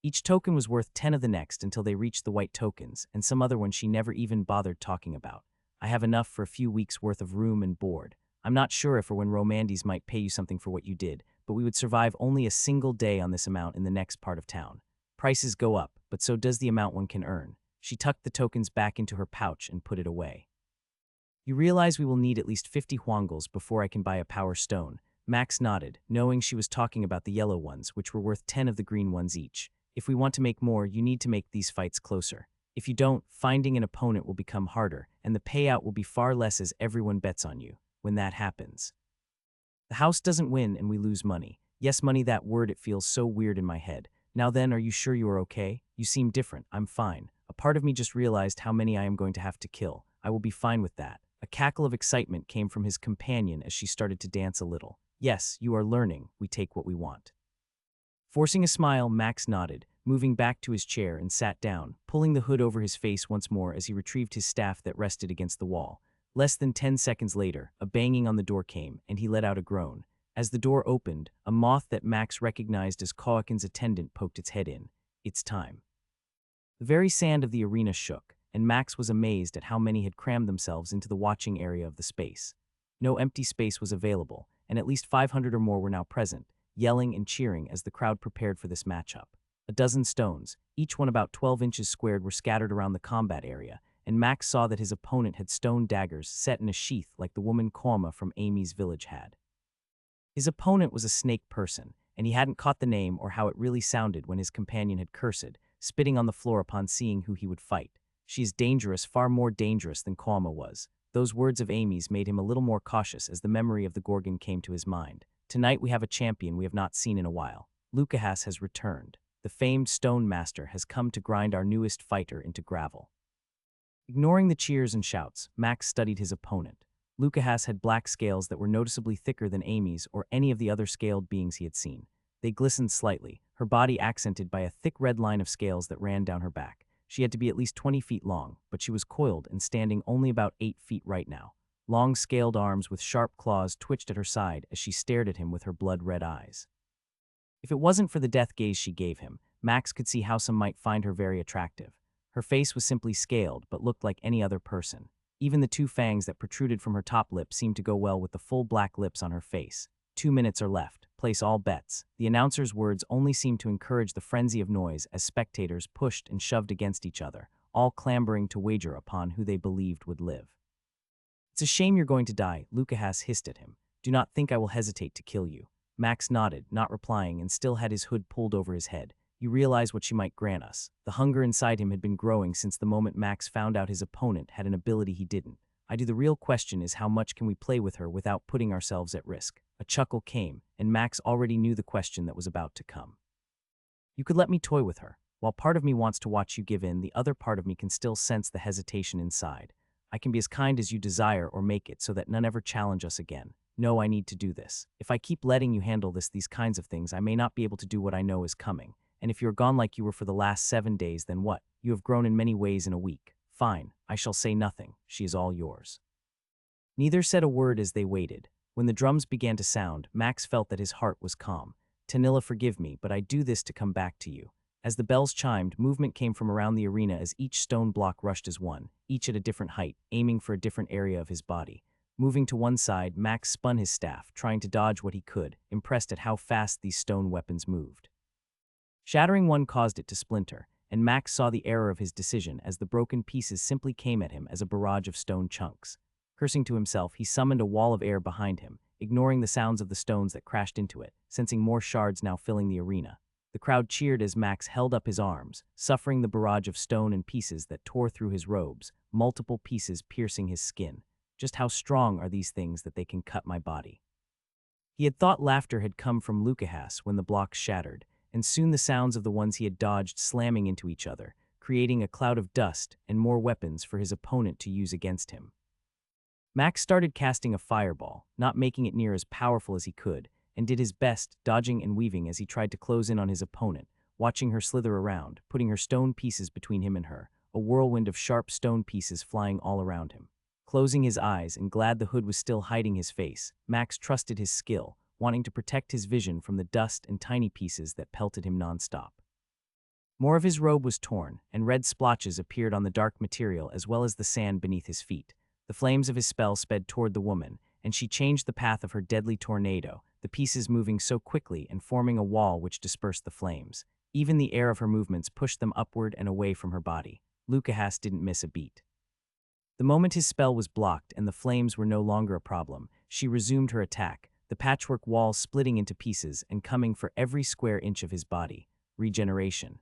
Each token was worth 10 of the next until they reached the white tokens, and some other one she never even bothered talking about. I have enough for a few weeks' worth of room and board. I'm not sure if or when Romandes might pay you something for what you did, but we would survive only a single day on this amount in the next part of town. Prices go up, but so does the amount one can earn. She tucked the tokens back into her pouch and put it away. You realize we will need at least 50 hwangles before I can buy a power stone. Max nodded, knowing she was talking about the yellow ones, which were worth 10 of the green ones each. If we want to make more, you need to make these fights closer. If you don't, finding an opponent will become harder, and the payout will be far less as everyone bets on you. When that happens, the house doesn't win and we lose money. Yes, money, that word, it feels so weird in my head. Now then, are you sure you are okay? You seem different. I'm fine. A part of me just realized how many I am going to have to kill. I will be fine with that. A cackle of excitement came from his companion as she started to dance a little. Yes, you are learning. We take what we want. Forcing a smile, Max nodded, moving back to his chair and sat down, pulling the hood over his face once more as he retrieved his staff that rested against the wall. Less than 10 seconds later, a banging on the door came, and he let out a groan. As the door opened, a moth that Max recognized as Koakin's attendant poked its head in. It's time. The very sand of the arena shook, and Max was amazed at how many had crammed themselves into the watching area of the space. No empty space was available, and at least 500 or more were now present, yelling and cheering as the crowd prepared for this matchup. A dozen stones, each one about 12 inches squared, were scattered around the combat area, and Max saw that his opponent had stone daggers set in a sheath like the woman Korma from Amy's village had. His opponent was a snake person, and he hadn't caught the name or how it really sounded when his companion had cursed, spitting on the floor upon seeing who he would fight. She is dangerous, far more dangerous than Korma was. Those words of Amy's made him a little more cautious as the memory of the Gorgon came to his mind. Tonight we have a champion we have not seen in a while. Lukas has returned. The famed stone master has come to grind our newest fighter into gravel. Ignoring the cheers and shouts, Max studied his opponent. Lukas had black scales that were noticeably thicker than Amy's or any of the other scaled beings he had seen. They glistened slightly, her body accented by a thick red line of scales that ran down her back. She had to be at least 20 feet long, but she was coiled and standing only about 8 feet right now. Long scaled arms with sharp claws twitched at her side as she stared at him with her blood-red eyes. If it wasn't for the death gaze she gave him, Max could see how some might find her very attractive. Her face was simply scaled, but looked like any other person. Even the 2 fangs that protruded from her top lip seemed to go well with the full black lips on her face. 2 minutes are left. Place all bets. The announcer's words only seemed to encourage the frenzy of noise as spectators pushed and shoved against each other, all clambering to wager upon who they believed would live. It's a shame you're going to die, Lukas hissed at him. Do not think I will hesitate to kill you. Max nodded, not replying, and still had his hood pulled over his head. You realize what she might grant us. The hunger inside him had been growing since the moment Max found out his opponent had an ability he didn't. The real question is how much can we play with her without putting ourselves at risk? A chuckle came, and Max already knew the question that was about to come. You could let me toy with her. While part of me wants to watch you give in, the other part of me can still sense the hesitation inside. I can be as kind as you desire or make it so that none ever challenge us again. No, I need to do this. If I keep letting you handle these kinds of things, I may not be able to do what I know is coming. And if you're gone like you were for the last 7 days, then what? You have grown in many ways in a week. Fine, I shall say nothing. She is all yours. Neither said a word as they waited. When the drums began to sound, Max felt that his heart was calm. Tanilla, forgive me, but I do this to come back to you. As the bells chimed, movement came from around the arena as each stone block rushed as one, each at a different height, aiming for a different area of his body. Moving to one side, Max spun his staff, trying to dodge what he could, impressed at how fast these stone weapons moved. Shattering one caused it to splinter, and Max saw the error of his decision as the broken pieces simply came at him as a barrage of stone chunks. Cursing to himself, he summoned a wall of air behind him, ignoring the sounds of the stones that crashed into it, sensing more shards now filling the arena. The crowd cheered as Max held up his arms, suffering the barrage of stone and pieces that tore through his robes, multiple pieces piercing his skin. Just how strong are these things that they can cut my body? He had thought laughter had come from Lukas when the blocks shattered, and soon the sounds of the ones he had dodged slamming into each other, creating a cloud of dust and more weapons for his opponent to use against him. Max started casting a fireball, not making it near as powerful as he could, and did his best, dodging and weaving as he tried to close in on his opponent, watching her slither around, putting her stone pieces between him and her, a whirlwind of sharp stone pieces flying all around him. Closing his eyes and glad the hood was still hiding his face, Max trusted his skill, wanting to protect his vision from the dust and tiny pieces that pelted him nonstop. More of his robe was torn, and red splotches appeared on the dark material as well as the sand beneath his feet. The flames of his spell sped toward the woman, and she changed the path of her deadly tornado, the pieces moving so quickly and forming a wall which dispersed the flames. Even the air of her movements pushed them upward and away from her body. Lukas didn't miss a beat. The moment his spell was blocked and the flames were no longer a problem, she resumed her attack, the patchwork walls splitting into pieces and coming for every square inch of his body. Regeneration.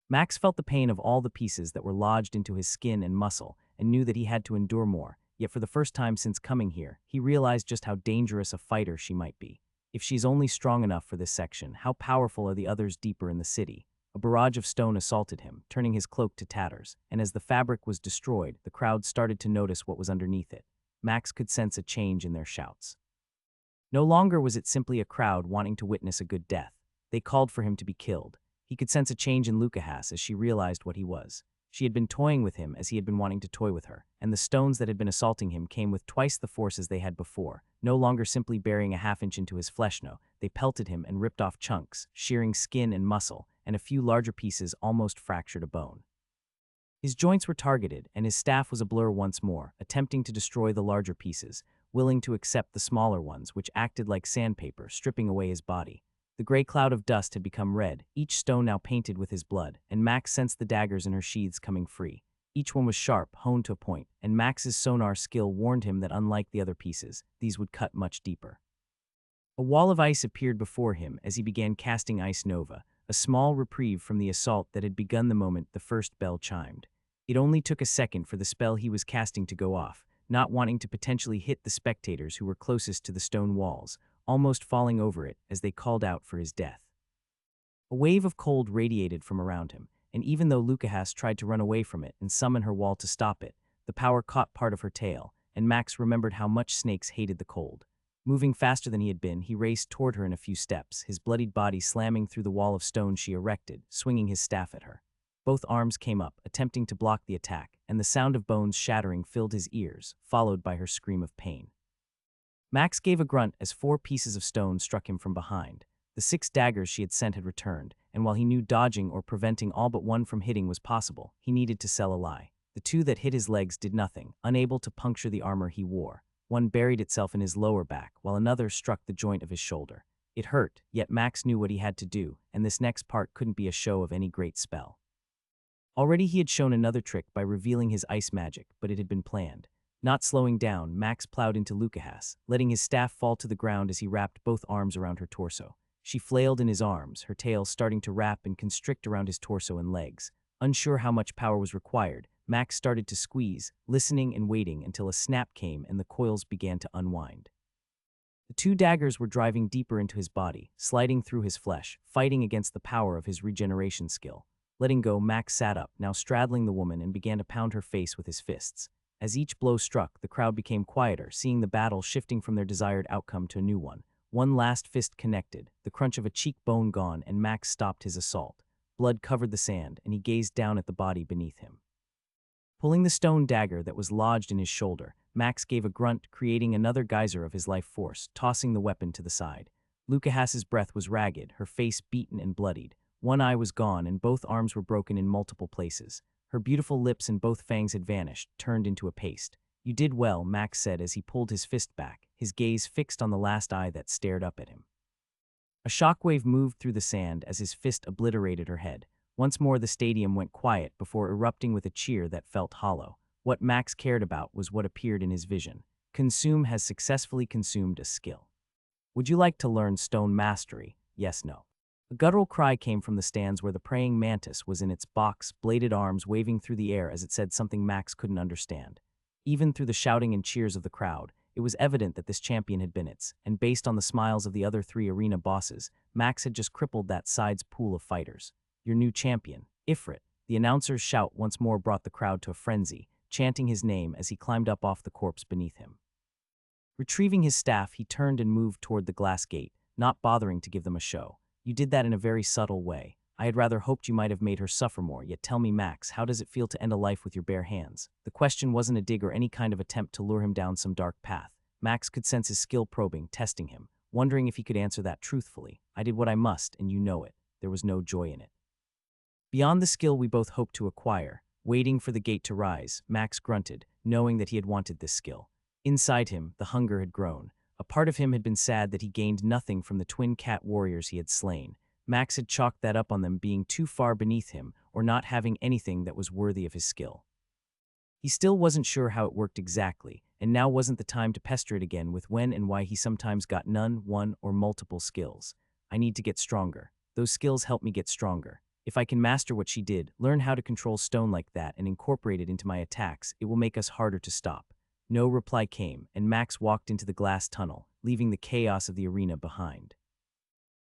Max felt the pain of all the pieces that were lodged into his skin and muscle and knew that he had to endure more, yet for the first time since coming here, he realized just how dangerous a fighter she might be. If she's only strong enough for this section, how powerful are the others deeper in the city? A barrage of stone assaulted him, turning his cloak to tatters, and as the fabric was destroyed, the crowd started to notice what was underneath it. Max could sense a change in their shouts. No longer was it simply a crowd wanting to witness a good death. They called for him to be killed. He could sense a change in Lukas as she realized what he was. She had been toying with him as he had been wanting to toy with her, and the stones that had been assaulting him came with twice the force as they had before, no longer simply burying a half-inch into his flesh. No, they pelted him and ripped off chunks, shearing skin and muscle, and a few larger pieces almost fractured a bone. His joints were targeted, and his staff was a blur once more, attempting to destroy the larger pieces, willing to accept the smaller ones, which acted like sandpaper, stripping away his body. The gray cloud of dust had become red, each stone now painted with his blood, and Max sensed the daggers in her sheaths coming free. Each one was sharp, honed to a point, and Max's sonar skill warned him that unlike the other pieces, these would cut much deeper. A wall of ice appeared before him as he began casting Ice Nova, a small reprieve from the assault that had begun the moment the first bell chimed. It only took a second for the spell he was casting to go off, not wanting to potentially hit the spectators who were closest to the stone walls, almost falling over it as they called out for his death. A wave of cold radiated from around him, and even though Lucas tried to run away from it and summon her wall to stop it, the power caught part of her tail, and Max remembered how much snakes hated the cold. Moving faster than he had been, he raced toward her in a few steps, his bloodied body slamming through the wall of stone she erected, swinging his staff at her. Both arms came up, attempting to block the attack, and the sound of bones shattering filled his ears, followed by her scream of pain. Max gave a grunt as 4 pieces of stone struck him from behind. The 6 daggers she had sent had returned, and while he knew dodging or preventing all but one from hitting was possible, he needed to sell a lie. The 2 that hit his legs did nothing, unable to puncture the armor he wore. One buried itself in his lower back, while another struck the joint of his shoulder. It hurt, yet Max knew what he had to do, and this next part couldn't be a show of any great spell. Already he had shown another trick by revealing his ice magic, but it had been planned. Not slowing down, Max plowed into Lucas, letting his staff fall to the ground as he wrapped both arms around her torso. She flailed in his arms, her tail starting to wrap and constrict around his torso and legs. Unsure how much power was required, Max started to squeeze, listening and waiting until a snap came and the coils began to unwind. The 2 daggers were driving deeper into his body, sliding through his flesh, fighting against the power of his regeneration skill. Letting go, Max sat up, now straddling the woman, and began to pound her face with his fists. As each blow struck, the crowd became quieter, seeing the battle shifting from their desired outcome to a new one. One last fist connected, the crunch of a cheekbone gone, and Max stopped his assault. Blood covered the sand, and he gazed down at the body beneath him. Pulling the stone dagger that was lodged in his shoulder, Max gave a grunt, creating another geyser of his life force, tossing the weapon to the side. Lucas's breath was ragged, her face beaten and bloodied. One eye was gone, and both arms were broken in multiple places. Her beautiful lips and both fangs had vanished, turned into a paste. "You did well," Max said as he pulled his fist back, his gaze fixed on the last eye that stared up at him. A shockwave moved through the sand as his fist obliterated her head. Once more the stadium went quiet before erupting with a cheer that felt hollow. What Max cared about was what appeared in his vision. Consume has successfully consumed a skill. Would you like to learn stone mastery? Yes, no. A guttural cry came from the stands where the praying mantis was in its box, bladed arms waving through the air as it said something Max couldn't understand. Even through the shouting and cheers of the crowd, it was evident that this champion had been its, and based on the smiles of the other 3 arena bosses, Max had just crippled that side's pool of fighters. Your new champion, Ifrit. The announcer's shout once more brought the crowd to a frenzy, chanting his name as he climbed up off the corpse beneath him. Retrieving his staff, he turned and moved toward the glass gate, not bothering to give them a show. "You did that in a very subtle way. I had rather hoped you might have made her suffer more, yet tell me, Max, how does it feel to end a life with your bare hands?" The question wasn't a dig or any kind of attempt to lure him down some dark path. Max could sense his skill probing, testing him, wondering if he could answer that truthfully. "I did what I must, and you know it." There was no joy in it. "Beyond the skill we both hoped to acquire," waiting for the gate to rise, Max grunted, knowing that he had wanted this skill. Inside him, the hunger had grown. A part of him had been sad that he gained nothing from the twin cat warriors he had slain. Max had chalked that up on them being too far beneath him or not having anything that was worthy of his skill. He still wasn't sure how it worked exactly, and now wasn't the time to pester it again with when and why he sometimes got none, one, or multiple skills. "I need to get stronger. Those skills help me get stronger. If I can master what she did, learn how to control stone like that and incorporate it into my attacks, it will make us harder to stop." No reply came, and Max walked into the glass tunnel, leaving the chaos of the arena behind.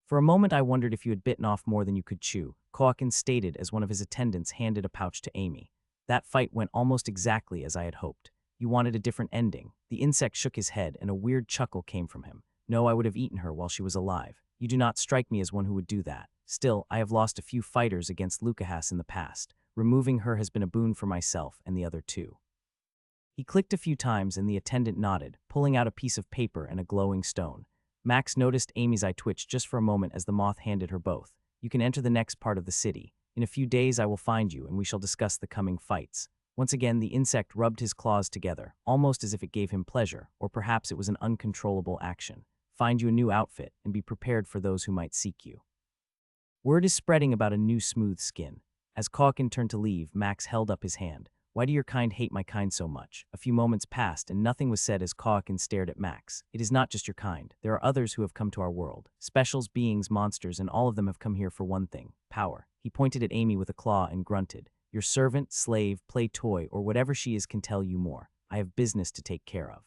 "For a moment I wondered if you had bitten off more than you could chew," Coakin stated as one of his attendants handed a pouch to Amy. "That fight went almost exactly as I had hoped. You wanted a different ending." The insect shook his head, and a weird chuckle came from him. "No, I would have eaten her while she was alive. You do not strike me as one who would do that. Still, I have lost a few fighters against Lucas in the past. Removing her has been a boon for myself and the other 2. He clicked a few times and the attendant nodded, pulling out a piece of paper and a glowing stone. Max noticed Amy's eye twitch just for a moment as the moth handed her both. You can enter the next part of the city. In a few days I will find you, and we shall discuss the coming fights." Once again, the insect rubbed his claws together, almost as if it gave him pleasure, or perhaps it was an uncontrollable action. "Find you a new outfit, and be prepared for those who might seek you." Word is spreading about a new smooth skin. As Calkin turned to leave, Max held up his hand. "Why do your kind hate my kind so much?" A few moments passed, and nothing was said as Calkin stared at Max. "It is not just your kind. There are others who have come to our world. Specials, beings, monsters, and all of them have come here for one thing: power." He pointed at Amy with a claw and grunted. "Your servant, slave, play toy, or whatever she is can tell you more. I have business to take care of.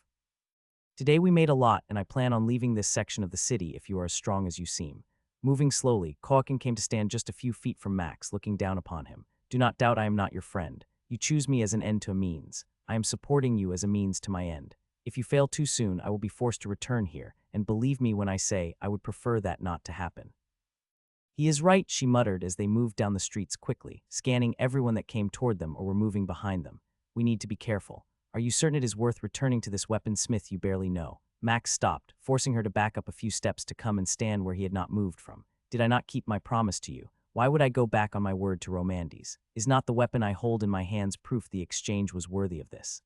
Today we made a lot, and I plan on leaving this section of the city if you are as strong as you seem." Moving slowly, Calkin came to stand just a few feet from Max, looking down upon him. "Do not doubt I am not your friend. You choose me as an end to a means. I am supporting you as a means to my end. If you fail too soon, I will be forced to return here, and believe me when I say I would prefer that not to happen." "He is right," she muttered as they moved down the streets quickly, scanning everyone that came toward them or were moving behind them. "We need to be careful. Are you certain it is worth returning to this weaponsmith you barely know?" Max stopped, forcing her to back up a few steps to come and stand where he had not moved from. "Did I not keep my promise to you? Why would I go back on my word to Romandes? Is not the weapon I hold in my hands proof the exchange was worthy of this?"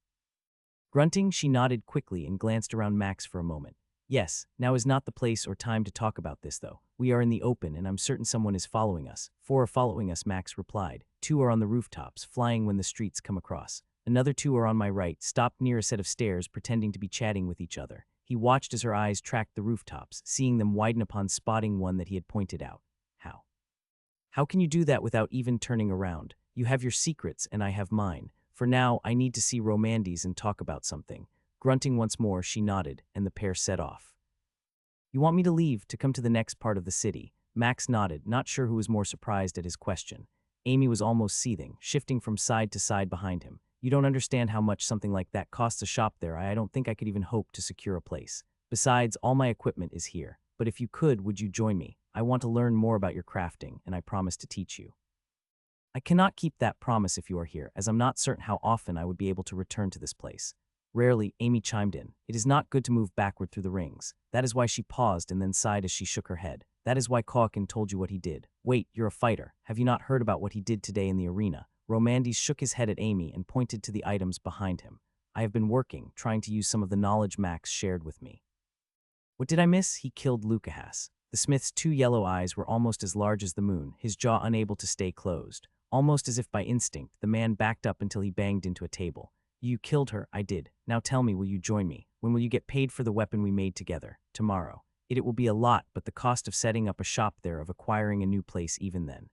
Grunting, she nodded quickly and glanced around Max for a moment. "Yes, now is not the place or time to talk about this, though. We are in the open, and I'm certain someone is following us." "4 are following us," Max replied. "2 are on the rooftops, flying when the streets come across. Another 2 are on my right, stopped near a set of stairs, pretending to be chatting with each other." He watched as her eyes tracked the rooftops, seeing them widen upon spotting one that he had pointed out. How can you do that without even turning around? You have your secrets, and I have mine. For now, I need to see Romandes and talk about something." Grunting once more, she nodded, and the pair set off. "You want me to leave, to come to the next part of the city?" Max nodded, not sure who was more surprised at his question. Amy was almost seething, shifting from side to side behind him. "You don't understand how much something like that costs a shop there. I don't think I could even hope to secure a place. Besides, all my equipment is here. But if you could, would you join me? I want to learn more about your crafting, and I promise to teach you." "I cannot keep that promise if you are here, as I'm not certain how often I would be able to return to this place." Rarely, Amy chimed in. "It is not good to move backward through the rings." That is why she paused and then sighed as she shook her head. "That is why Calkin told you what he did. Wait, you're a fighter. Have you not heard about what he did today in the arena?" Romandes shook his head at Amy and pointed to the items behind him. "I have been working, trying to use some of the knowledge Max shared with me." "What did I miss?" "He killed Lucas." The smith's 2 yellow eyes were almost as large as the moon, his jaw unable to stay closed. Almost as if by instinct, the man backed up until he banged into a table. "You killed her." "I did. Now tell me, will you join me? When will you get paid for the weapon we made together?" "Tomorrow." It will be a lot, but the cost of setting up a shop there, of acquiring a new place even then."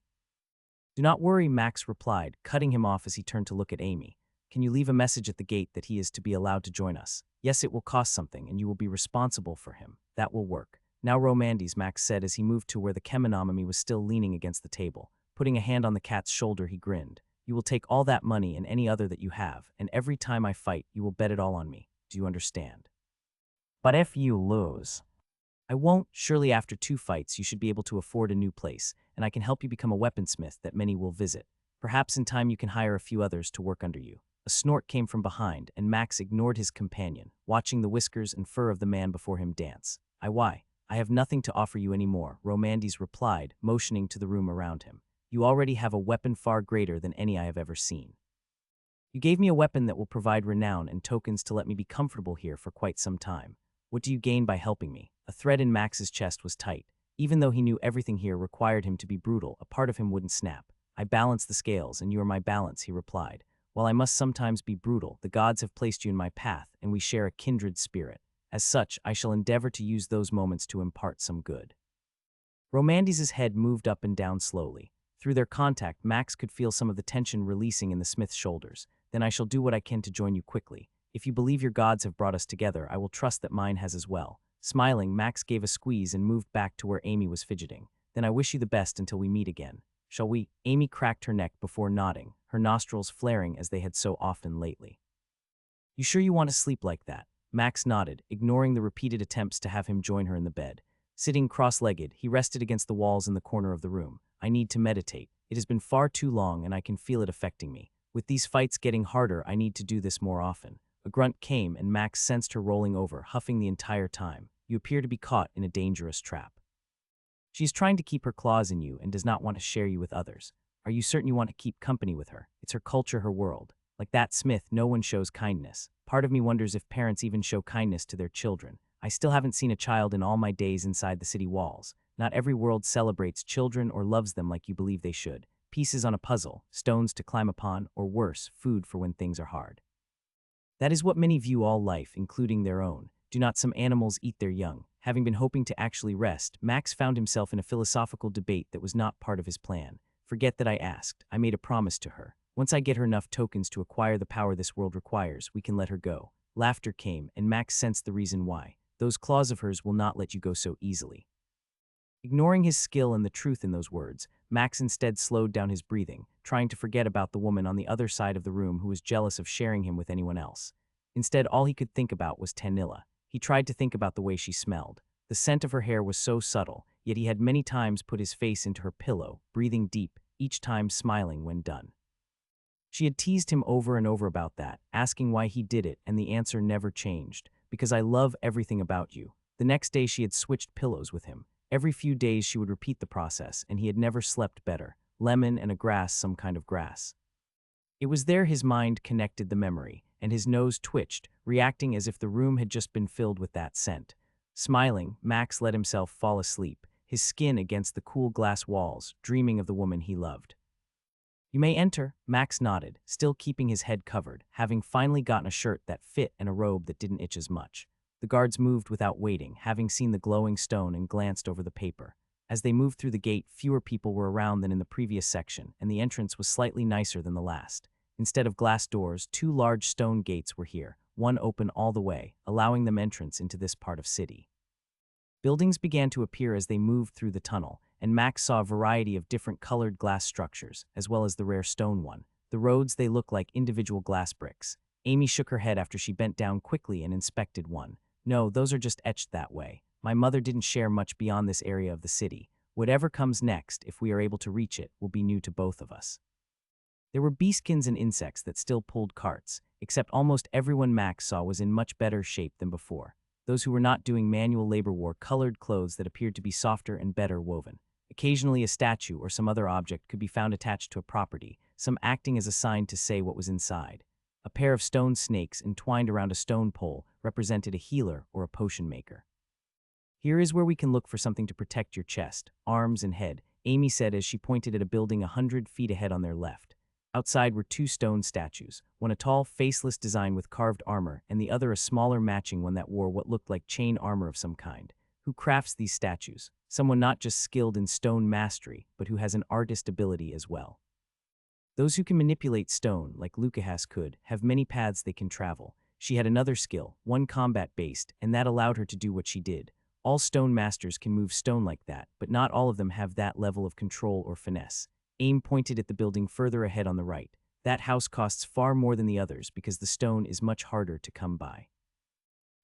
"Do not worry," Max replied, cutting him off as he turned to look at Amy. "Can you leave a message at the gate that he is to be allowed to join us?" "Yes, it will cost something, and you will be responsible for him." "That will work." "Now Romandes," Max said as he moved to where the Kemonomy was still leaning against the table. Putting a hand on the cat's shoulder, he grinned. "You will take all that money and any other that you have, and every time I fight, you will bet it all on me. Do you understand?" "But if you lose?" "I won't. Surely after 2 fights, you should be able to afford a new place, and I can help you become a weaponsmith that many will visit. Perhaps in time you can hire a few others to work under you." A snort came from behind, and Max ignored his companion, watching the whiskers and fur of the man before him dance. I have nothing to offer you anymore," Romandes replied, motioning to the room around him. "You already have a weapon far greater than any I have ever seen. You gave me a weapon that will provide renown and tokens to let me be comfortable here for quite some time. What do you gain by helping me?" A thread in Max's chest was tight. Even though he knew everything here required him to be brutal, a part of him wouldn't snap. "I balance the scales, and you are my balance," he replied. "While I must sometimes be brutal, the gods have placed you in my path, and we share a kindred spirit. As such, I shall endeavor to use those moments to impart some good." Romandes' head moved up and down slowly. Through their contact, Max could feel some of the tension releasing in the smith's shoulders. "Then I shall do what I can to join you quickly. If you believe your gods have brought us together, I will trust that mine has as well." Smiling, Max gave a squeeze and moved back to where Amy was fidgeting. "Then I wish you the best until we meet again. Shall we?" Amy cracked her neck before nodding, her nostrils flaring as they had so often lately. "You sure you want to sleep like that?" Max nodded, ignoring the repeated attempts to have him join her in the bed. Sitting cross-legged, he rested against the walls in the corner of the room. "I need to meditate. It has been far too long, and I can feel it affecting me. With these fights getting harder, I need to do this more often." A grunt came, and Max sensed her rolling over, huffing the entire time. "You appear to be caught in a dangerous trap." She's trying to keep her claws in you and does not want to share you with others. Are you certain you want to keep company with her? It's her culture, her world. Like that Smith, no one shows kindness. Part of me wonders if parents even show kindness to their children. I still haven't seen a child in all my days inside the city walls. Not every world celebrates children or loves them like you believe they should. Pieces on a puzzle, stones to climb upon, or worse, food for when things are hard. That is what many view all life, including their own. Do not some animals eat their young? Having been hoping to actually rest, Max found himself in a philosophical debate that was not part of his plan. Forget that I asked. I made a promise to her. Once I get her enough tokens to acquire the power this world requires, we can let her go. Laughter came, and Max sensed the reason why. Those claws of hers will not let you go so easily. Ignoring his skill and the truth in those words, Max instead slowed down his breathing, trying to forget about the woman on the other side of the room who was jealous of sharing him with anyone else. Instead, all he could think about was Tanilla. He tried to think about the way she smelled. The scent of her hair was so subtle, yet he had many times put his face into her pillow, breathing deep, each time smiling when done. She had teased him over and over about that, asking why he did it, and the answer never changed. Because I love everything about you. The next day she had switched pillows with him. Every few days she would repeat the process, and he had never slept better. Lemon and a grass, some kind of grass. It was there his mind connected the memory, and his nose twitched, reacting as if the room had just been filled with that scent. Smiling, Max let himself fall asleep, his skin against the cool glass walls, dreaming of the woman he loved. You may enter, Max nodded, still keeping his head covered, having finally gotten a shirt that fit and a robe that didn't itch as much. The guards moved without waiting, having seen the glowing stone and glanced over the paper. As they moved through the gate, fewer people were around than in the previous section, and the entrance was slightly nicer than the last. Instead of glass doors, 2 large stone gates were here, one open all the way, allowing them entrance into this part of city. Buildings began to appear as they moved through the tunnel, and Max saw a variety of different colored glass structures, as well as the rare stone one. The roads, they looked like individual glass bricks. Amy shook her head after she bent down quickly and inspected one. No, those are just etched that way. My mother didn't share much beyond this area of the city. Whatever comes next, if we are able to reach it, will be new to both of us. There were beaskins and insects that still pulled carts, except almost everyone Max saw was in much better shape than before. Those who were not doing manual labor wore colored clothes that appeared to be softer and better woven. Occasionally a statue or some other object could be found attached to a property, some acting as a sign to say what was inside. A pair of stone snakes entwined around a stone pole represented a healer or a potion maker. Here is where we can look for something to protect your chest, arms, and head, Amy said as she pointed at a building 100 feet ahead on their left. Outside were 2 stone statues, one a tall, faceless design with carved armor, and the other a smaller matching one that wore what looked like chain armor of some kind. Who crafts these statues? Someone not just skilled in stone mastery, but who has an artist ability as well. Those who can manipulate stone, like Lucahas could, have many paths they can travel. She had another skill, one combat-based, and that allowed her to do what she did. All stone masters can move stone like that, but not all of them have that level of control or finesse. Aim pointed at the building further ahead on the right. That house costs far more than the others because the stone is much harder to come by.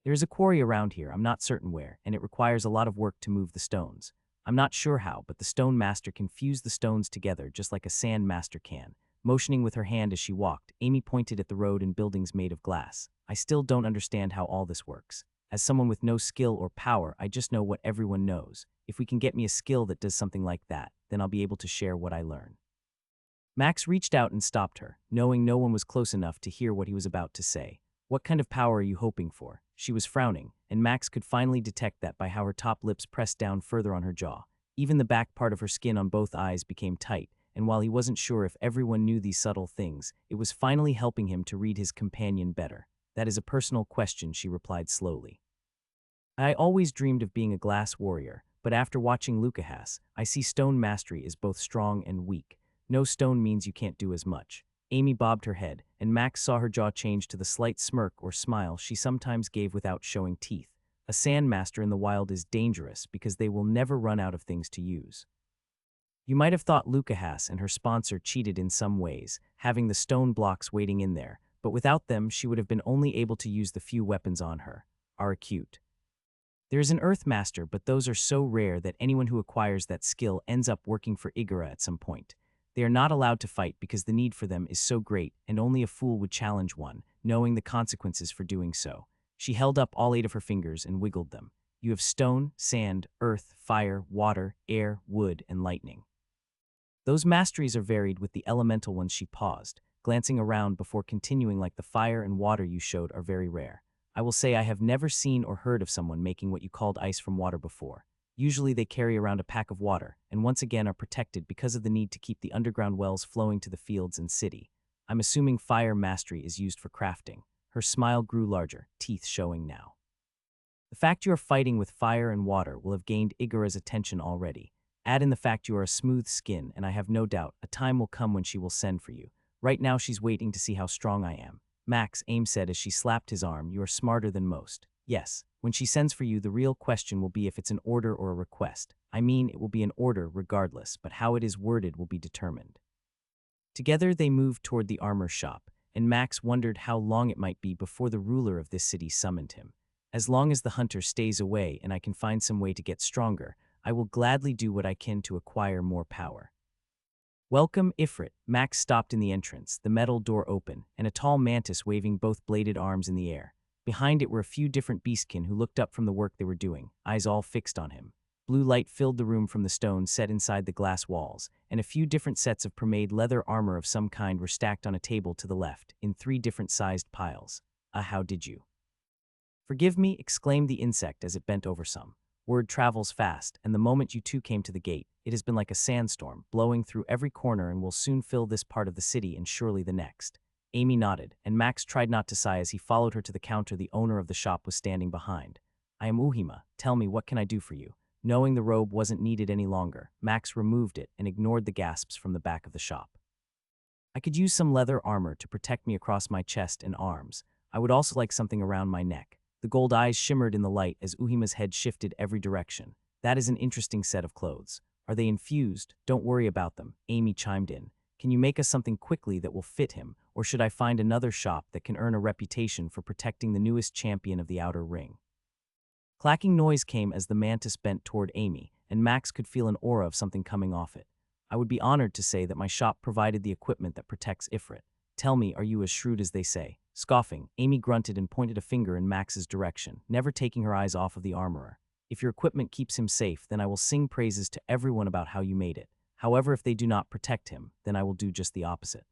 There is a quarry around here, I'm not certain where, and it requires a lot of work to move the stones. I'm not sure how, but the stone master can fuse the stones together just like a sand master can. Motioning with her hand as she walked, Amy pointed at the road and buildings made of glass. I still don't understand how all this works. As someone with no skill or power, I just know what everyone knows. If we can get me a skill that does something like that, then I'll be able to share what I learn. Max reached out and stopped her, knowing no one was close enough to hear what he was about to say. What kind of power are you hoping for? She was frowning, and Max could finally detect that by how her top lips pressed down further on her jaw. Even the back part of her skin on both eyes became tight, and while he wasn't sure if everyone knew these subtle things, it was finally helping him to read his companion better. That is a personal question, she replied slowly. I always dreamed of being a glass warrior, but after watching Lucahas, I see stone mastery is both strong and weak. No stone means you can't do as much. Amy bobbed her head, and Max saw her jaw change to the slight smirk or smile she sometimes gave without showing teeth. A sand master in the wild is dangerous because they will never run out of things to use. You might have thought Lucahas and her sponsor cheated in some ways, having the stone blocks waiting in there, but without them she would have been only able to use the few weapons on her. Are acute. There is an Earth Master, but those are so rare that anyone who acquires that skill ends up working for Igara at some point. They are not allowed to fight because the need for them is so great, and only a fool would challenge one, knowing the consequences for doing so. She held up all 8 of her fingers and wiggled them. You have stone, sand, earth, fire, water, air, wood, and lightning. Those masteries are varied with the elemental ones. She paused, glancing around before continuing. Like the fire and water you showed are very rare. I will say I have never seen or heard of someone making what you called ice from water before. Usually they carry around a pack of water, and once again are protected because of the need to keep the underground wells flowing to the fields and city. I'm assuming fire mastery is used for crafting. Her smile grew larger, teeth showing now. The fact you are fighting with fire and water will have gained Igara's attention already. Add in the fact you are a smooth skin, and I have no doubt a time will come when she will send for you. Right now she's waiting to see how strong I am. Max, Aim said as she slapped his arm, you are smarter than most. Yes, when she sends for you, the real question will be if it's an order or a request. I mean, it will be an order regardless, but how it is worded will be determined. Together they moved toward the armor shop, and Max wondered how long it might be before the ruler of this city summoned him. As long as the hunter stays away and I can find some way to get stronger, I will gladly do what I can to acquire more power. Welcome, Ifrit. Max stopped in the entrance, the metal door open, and a tall mantis waving both bladed arms in the air. Behind it were a few different beastkin who looked up from the work they were doing, eyes all fixed on him. Blue light filled the room from the stones set inside the glass walls, and a few different sets of permade leather armor of some kind were stacked on a table to the left, in 3 different sized piles. How did you? Forgive me, exclaimed the insect as it bent over some. Word travels fast, and the moment you two came to the gate, it has been like a sandstorm, blowing through every corner and will soon fill this part of the city and surely the next. Amy nodded, and Max tried not to sigh as he followed her to the counter the owner of the shop was standing behind. I am Uhima. Tell me, what can I do for you? Knowing the robe wasn't needed any longer, Max removed it and ignored the gasps from the back of the shop. I could use some leather armor to protect me across my chest and arms. I would also like something around my neck. The gold eyes shimmered in the light as Uhima's head shifted every direction. That is an interesting set of clothes. Are they infused? Don't worry about them, Amy chimed in. Can you make us something quickly that will fit him, or should I find another shop that can earn a reputation for protecting the newest champion of the outer ring? Clacking noise came as the mantis bent toward Amy, and Max could feel an aura of something coming off it. I would be honored to say that my shop provided the equipment that protects Ifrit. Tell me, are you as shrewd as they say? Scoffing, Amy grunted and pointed a finger in Max's direction, never taking her eyes off of the armorer. If your equipment keeps him safe, then I will sing praises to everyone about how you made it. However, if they do not protect him, then I will do just the opposite.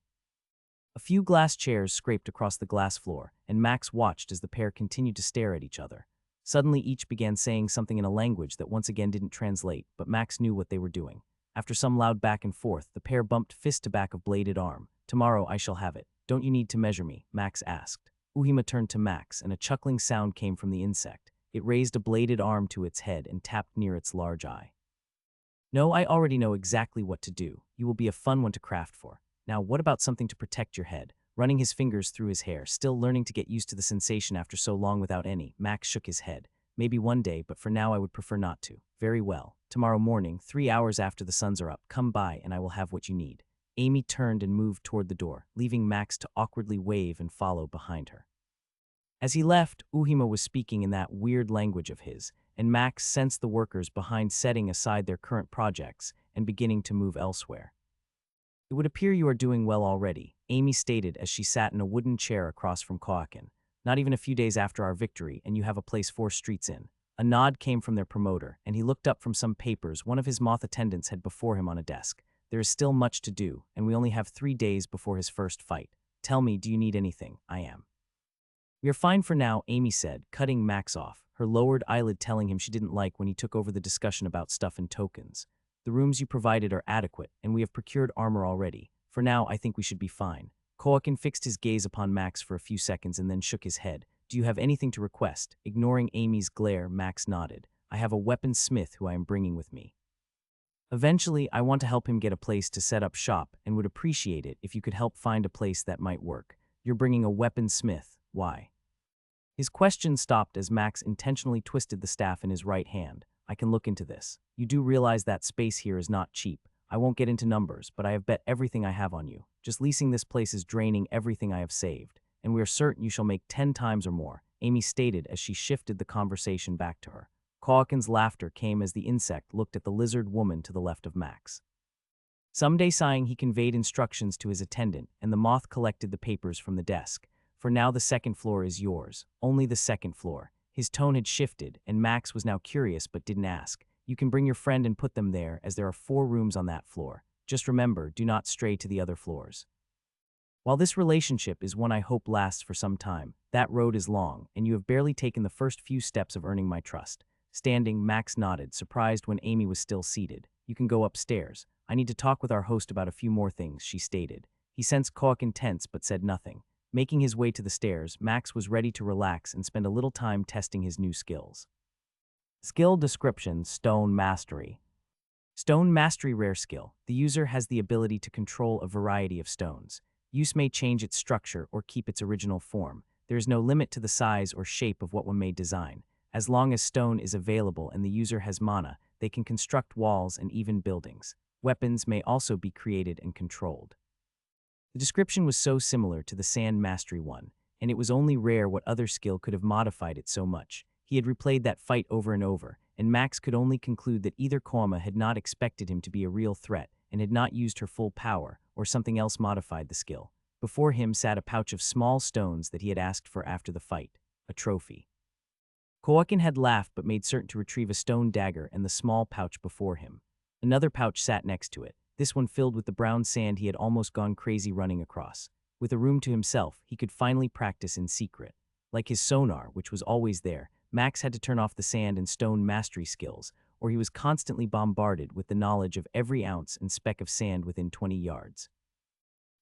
A few glass chairs scraped across the glass floor, and Max watched as the pair continued to stare at each other. Suddenly each began saying something in a language that once again didn't translate, but Max knew what they were doing. After some loud back and forth, the pair bumped fist to back of bladed arm. Tomorrow I shall have it. Don't you need to measure me? Max asked. Uhima turned to Max, and a chuckling sound came from the insect. It raised a bladed arm to its head and tapped near its large eye. No, I already know exactly what to do. You will be a fun one to craft for. Now, what about something to protect your head? Running his fingers through his hair, still learning to get used to the sensation after so long without any, Max shook his head. Maybe one day, but for now I would prefer not to. Very well. Tomorrow morning, 3 hours after the suns are up, come by and I will have what you need. Amy turned and moved toward the door, leaving Max to awkwardly wave and follow behind her. As he left, Uhima was speaking in that weird language of his, and Max sensed the workers behind setting aside their current projects and beginning to move elsewhere. It would appear you are doing well already, Amy stated as she sat in a wooden chair across from Koakin. Not even a few days after our victory, and you have a place 4 streets in. A nod came from their promoter, and he looked up from some papers one of his moth attendants had before him on a desk. There is still much to do, and we only have 3 days before his first fight. Tell me, do you need anything? I am. We are fine for now, Amy said, cutting Max off, her lowered eyelid telling him she didn't like when he took over the discussion about stuff and tokens. The rooms you provided are adequate, and we have procured armor already. For now, I think we should be fine. Koakin fixed his gaze upon Max for a few seconds and then shook his head. Do you have anything to request? Ignoring Amy's glare, Max nodded. I have a weaponsmith who I am bringing with me. Eventually, I want to help him get a place to set up shop and would appreciate it if you could help find a place that might work. You're bringing a weaponsmith. Why? His question stopped as Max intentionally twisted the staff in his right hand. I can look into this. You do realize that space here is not cheap. I won't get into numbers, but I have bet everything I have on you. Just leasing this place is draining everything I have saved, and we are certain you shall make 10 times or more, Amy stated as she shifted the conversation back to her. Koakin's laughter came as the insect looked at the lizard woman to the left of Max. Someday sighing, he conveyed instructions to his attendant, and the moth collected the papers from the desk. For now, the second floor is yours. Only the second floor. His tone had shifted, and Max was now curious but didn't ask. You can bring your friend and put them there, as there are 4 rooms on that floor. Just remember, do not stray to the other floors. While this relationship is one I hope lasts for some time, that road is long, and you have barely taken the first few steps of earning my trust. Standing, Max nodded, surprised when Amy was still seated. You can go upstairs. I need to talk with our host about a few more things, she stated. He sensed Koakin tense but said nothing. Making his way to the stairs, Max was ready to relax and spend a little time testing his new skills. Skill description: Stone Mastery. Stone Mastery rare skill. The user has the ability to control a variety of stones. Use may change its structure or keep its original form. There is no limit to the size or shape of what one may design. As long as stone is available and the user has mana, they can construct walls and even buildings. Weapons may also be created and controlled. The description was so similar to the Sand Mastery one, and it was only rare what other skill could have modified it so much. He had replayed that fight over and over, and Max could only conclude that either Koama had not expected him to be a real threat and had not used her full power, or something else modified the skill. Before him sat a pouch of small stones that he had asked for after the fight, a trophy. Koakin had laughed but made certain to retrieve a stone dagger and the small pouch before him. Another pouch sat next to it, this one filled with the brown sand he had almost gone crazy running across. With a room to himself, he could finally practice in secret. Like his sonar, which was always there, Max had to turn off the sand and stone mastery skills, or he was constantly bombarded with the knowledge of every ounce and speck of sand within 20 yards.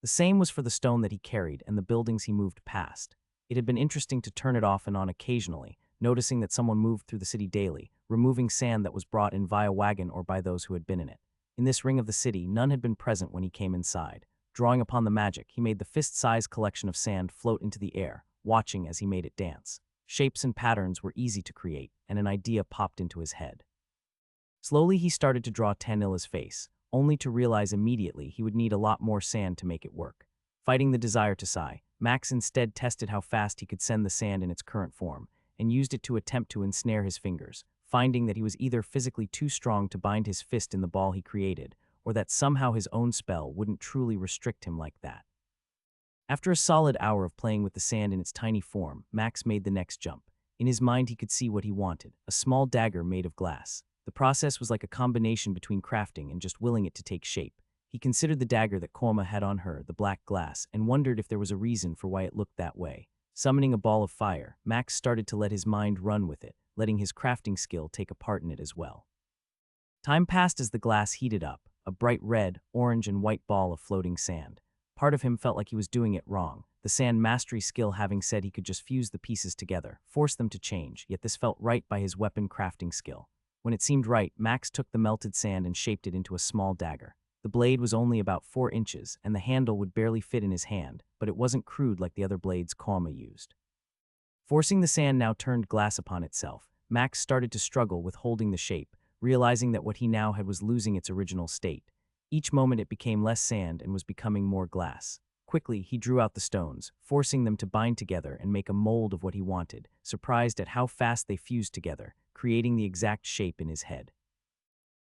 The same was for the stone that he carried and the buildings he moved past. It had been interesting to turn it off and on occasionally, noticing that someone moved through the city daily, removing sand that was brought in via wagon or by those who had been in it. In this ring of the city, none had been present when he came inside. Drawing upon the magic, he made the fist-sized collection of sand float into the air, watching as he made it dance. Shapes and patterns were easy to create, and an idea popped into his head. Slowly he started to draw Tanilla's face, only to realize immediately he would need a lot more sand to make it work. Fighting the desire to sigh, Max instead tested how fast he could send the sand in its current form, and used it to attempt to ensnare his fingers, finding that he was either physically too strong to bind his fist in the ball he created, or that somehow his own spell wouldn't truly restrict him like that. After a solid hour of playing with the sand in its tiny form, Max made the next jump. In his mind he could see what he wanted, a small dagger made of glass. The process was like a combination between crafting and just willing it to take shape. He considered the dagger that Koama had on her, the black glass, and wondered if there was a reason for why it looked that way. Summoning a ball of fire, Max started to let his mind run with it, letting his crafting skill take a part in it as well. Time passed as the glass heated up, a bright red, orange, and white ball of floating sand. Part of him felt like he was doing it wrong, the sand mastery skill having said he could just fuse the pieces together, force them to change, yet this felt right by his weapon crafting skill. When it seemed right, Max took the melted sand and shaped it into a small dagger. The blade was only about 4 inches, and the handle would barely fit in his hand, but it wasn't crude like the other blades Koama used. Forcing the sand now turned glass upon itself, Max started to struggle with holding the shape, realizing that what he now had was losing its original state. Each moment it became less sand and was becoming more glass. Quickly, he drew out the stones, forcing them to bind together and make a mold of what he wanted, surprised at how fast they fused together, creating the exact shape in his head.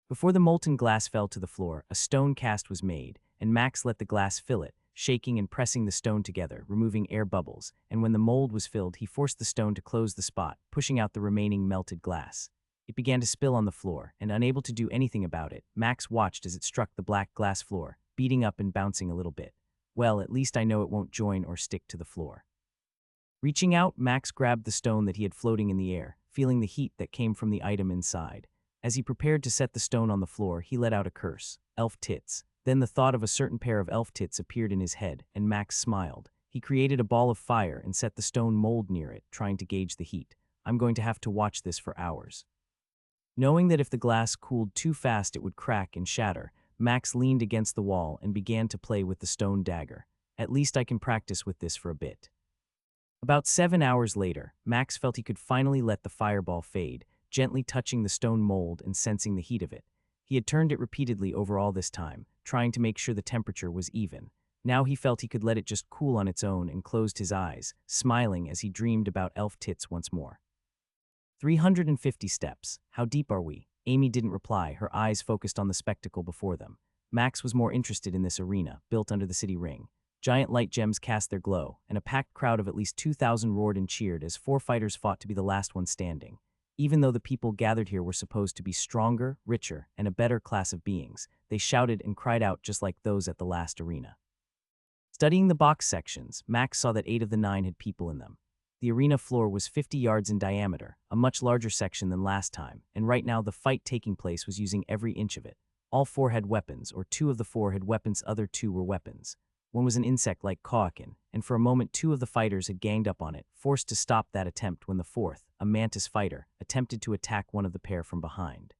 Before the molten glass fell to the floor, a stone cast was made, and Max let the glass fill it, shaking and pressing the stone together, removing air bubbles, and when the mold was filled, he forced the stone to close the spot, pushing out the remaining melted glass. It began to spill on the floor, and unable to do anything about it, Max watched as it struck the black glass floor, beating up and bouncing a little bit. Well, at least I know it won't join or stick to the floor. Reaching out, Max grabbed the stone that he had floating in the air, feeling the heat that came from the item inside. As he prepared to set the stone on the floor, he let out a curse, elf tits. Then the thought of a certain pair of elf tits appeared in his head, and Max smiled. He created a ball of fire and set the stone mold near it, trying to gauge the heat. I'm going to have to watch this for hours. Knowing that if the glass cooled too fast it would crack and shatter, Max leaned against the wall and began to play with the stone dagger. At least I can practice with this for a bit. About 7 hours later, Max felt he could finally let the fireball fade, gently touching the stone mold and sensing the heat of it. He had turned it repeatedly over all this time, trying to make sure the temperature was even. Now he felt he could let it just cool on its own and closed his eyes, smiling as he dreamed about elf tits once more. 350 steps. How deep are we? Amy didn't reply, her eyes focused on the spectacle before them. Max was more interested in this arena, built under the city ring. Giant light gems cast their glow, and a packed crowd of at least 2,000 roared and cheered as 4 fighters fought to be the last one standing. Even though the people gathered here were supposed to be stronger, richer, and a better class of beings, they shouted and cried out just like those at the last arena. Studying the box sections, Max saw that 8 of the 9 had people in them. The arena floor was 50 yards in diameter, a much larger section than last time, and right now the fight taking place was using every inch of it. All 4 had weapons, or 2 of the 4 had weapons, other 2 were weapons. One was an insect like Koakin, and for a moment 2 of the fighters had ganged up on it, forced to stop that attempt when the 4th, a mantis fighter, attempted to attack one of the pair from behind.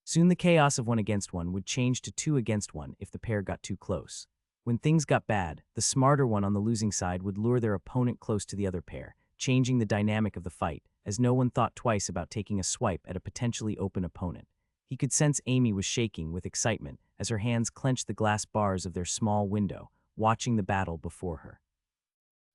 Soon the chaos of 1 against 1 would change to 2 against 1 if the pair got too close. When things got bad, the smarter one on the losing side would lure their opponent close to the other pair, changing the dynamic of the fight, as no one thought twice about taking a swipe at a potentially open opponent. He could sense Amy was shaking with excitement as her hands clenched the glass bars of their small window, watching the battle before her.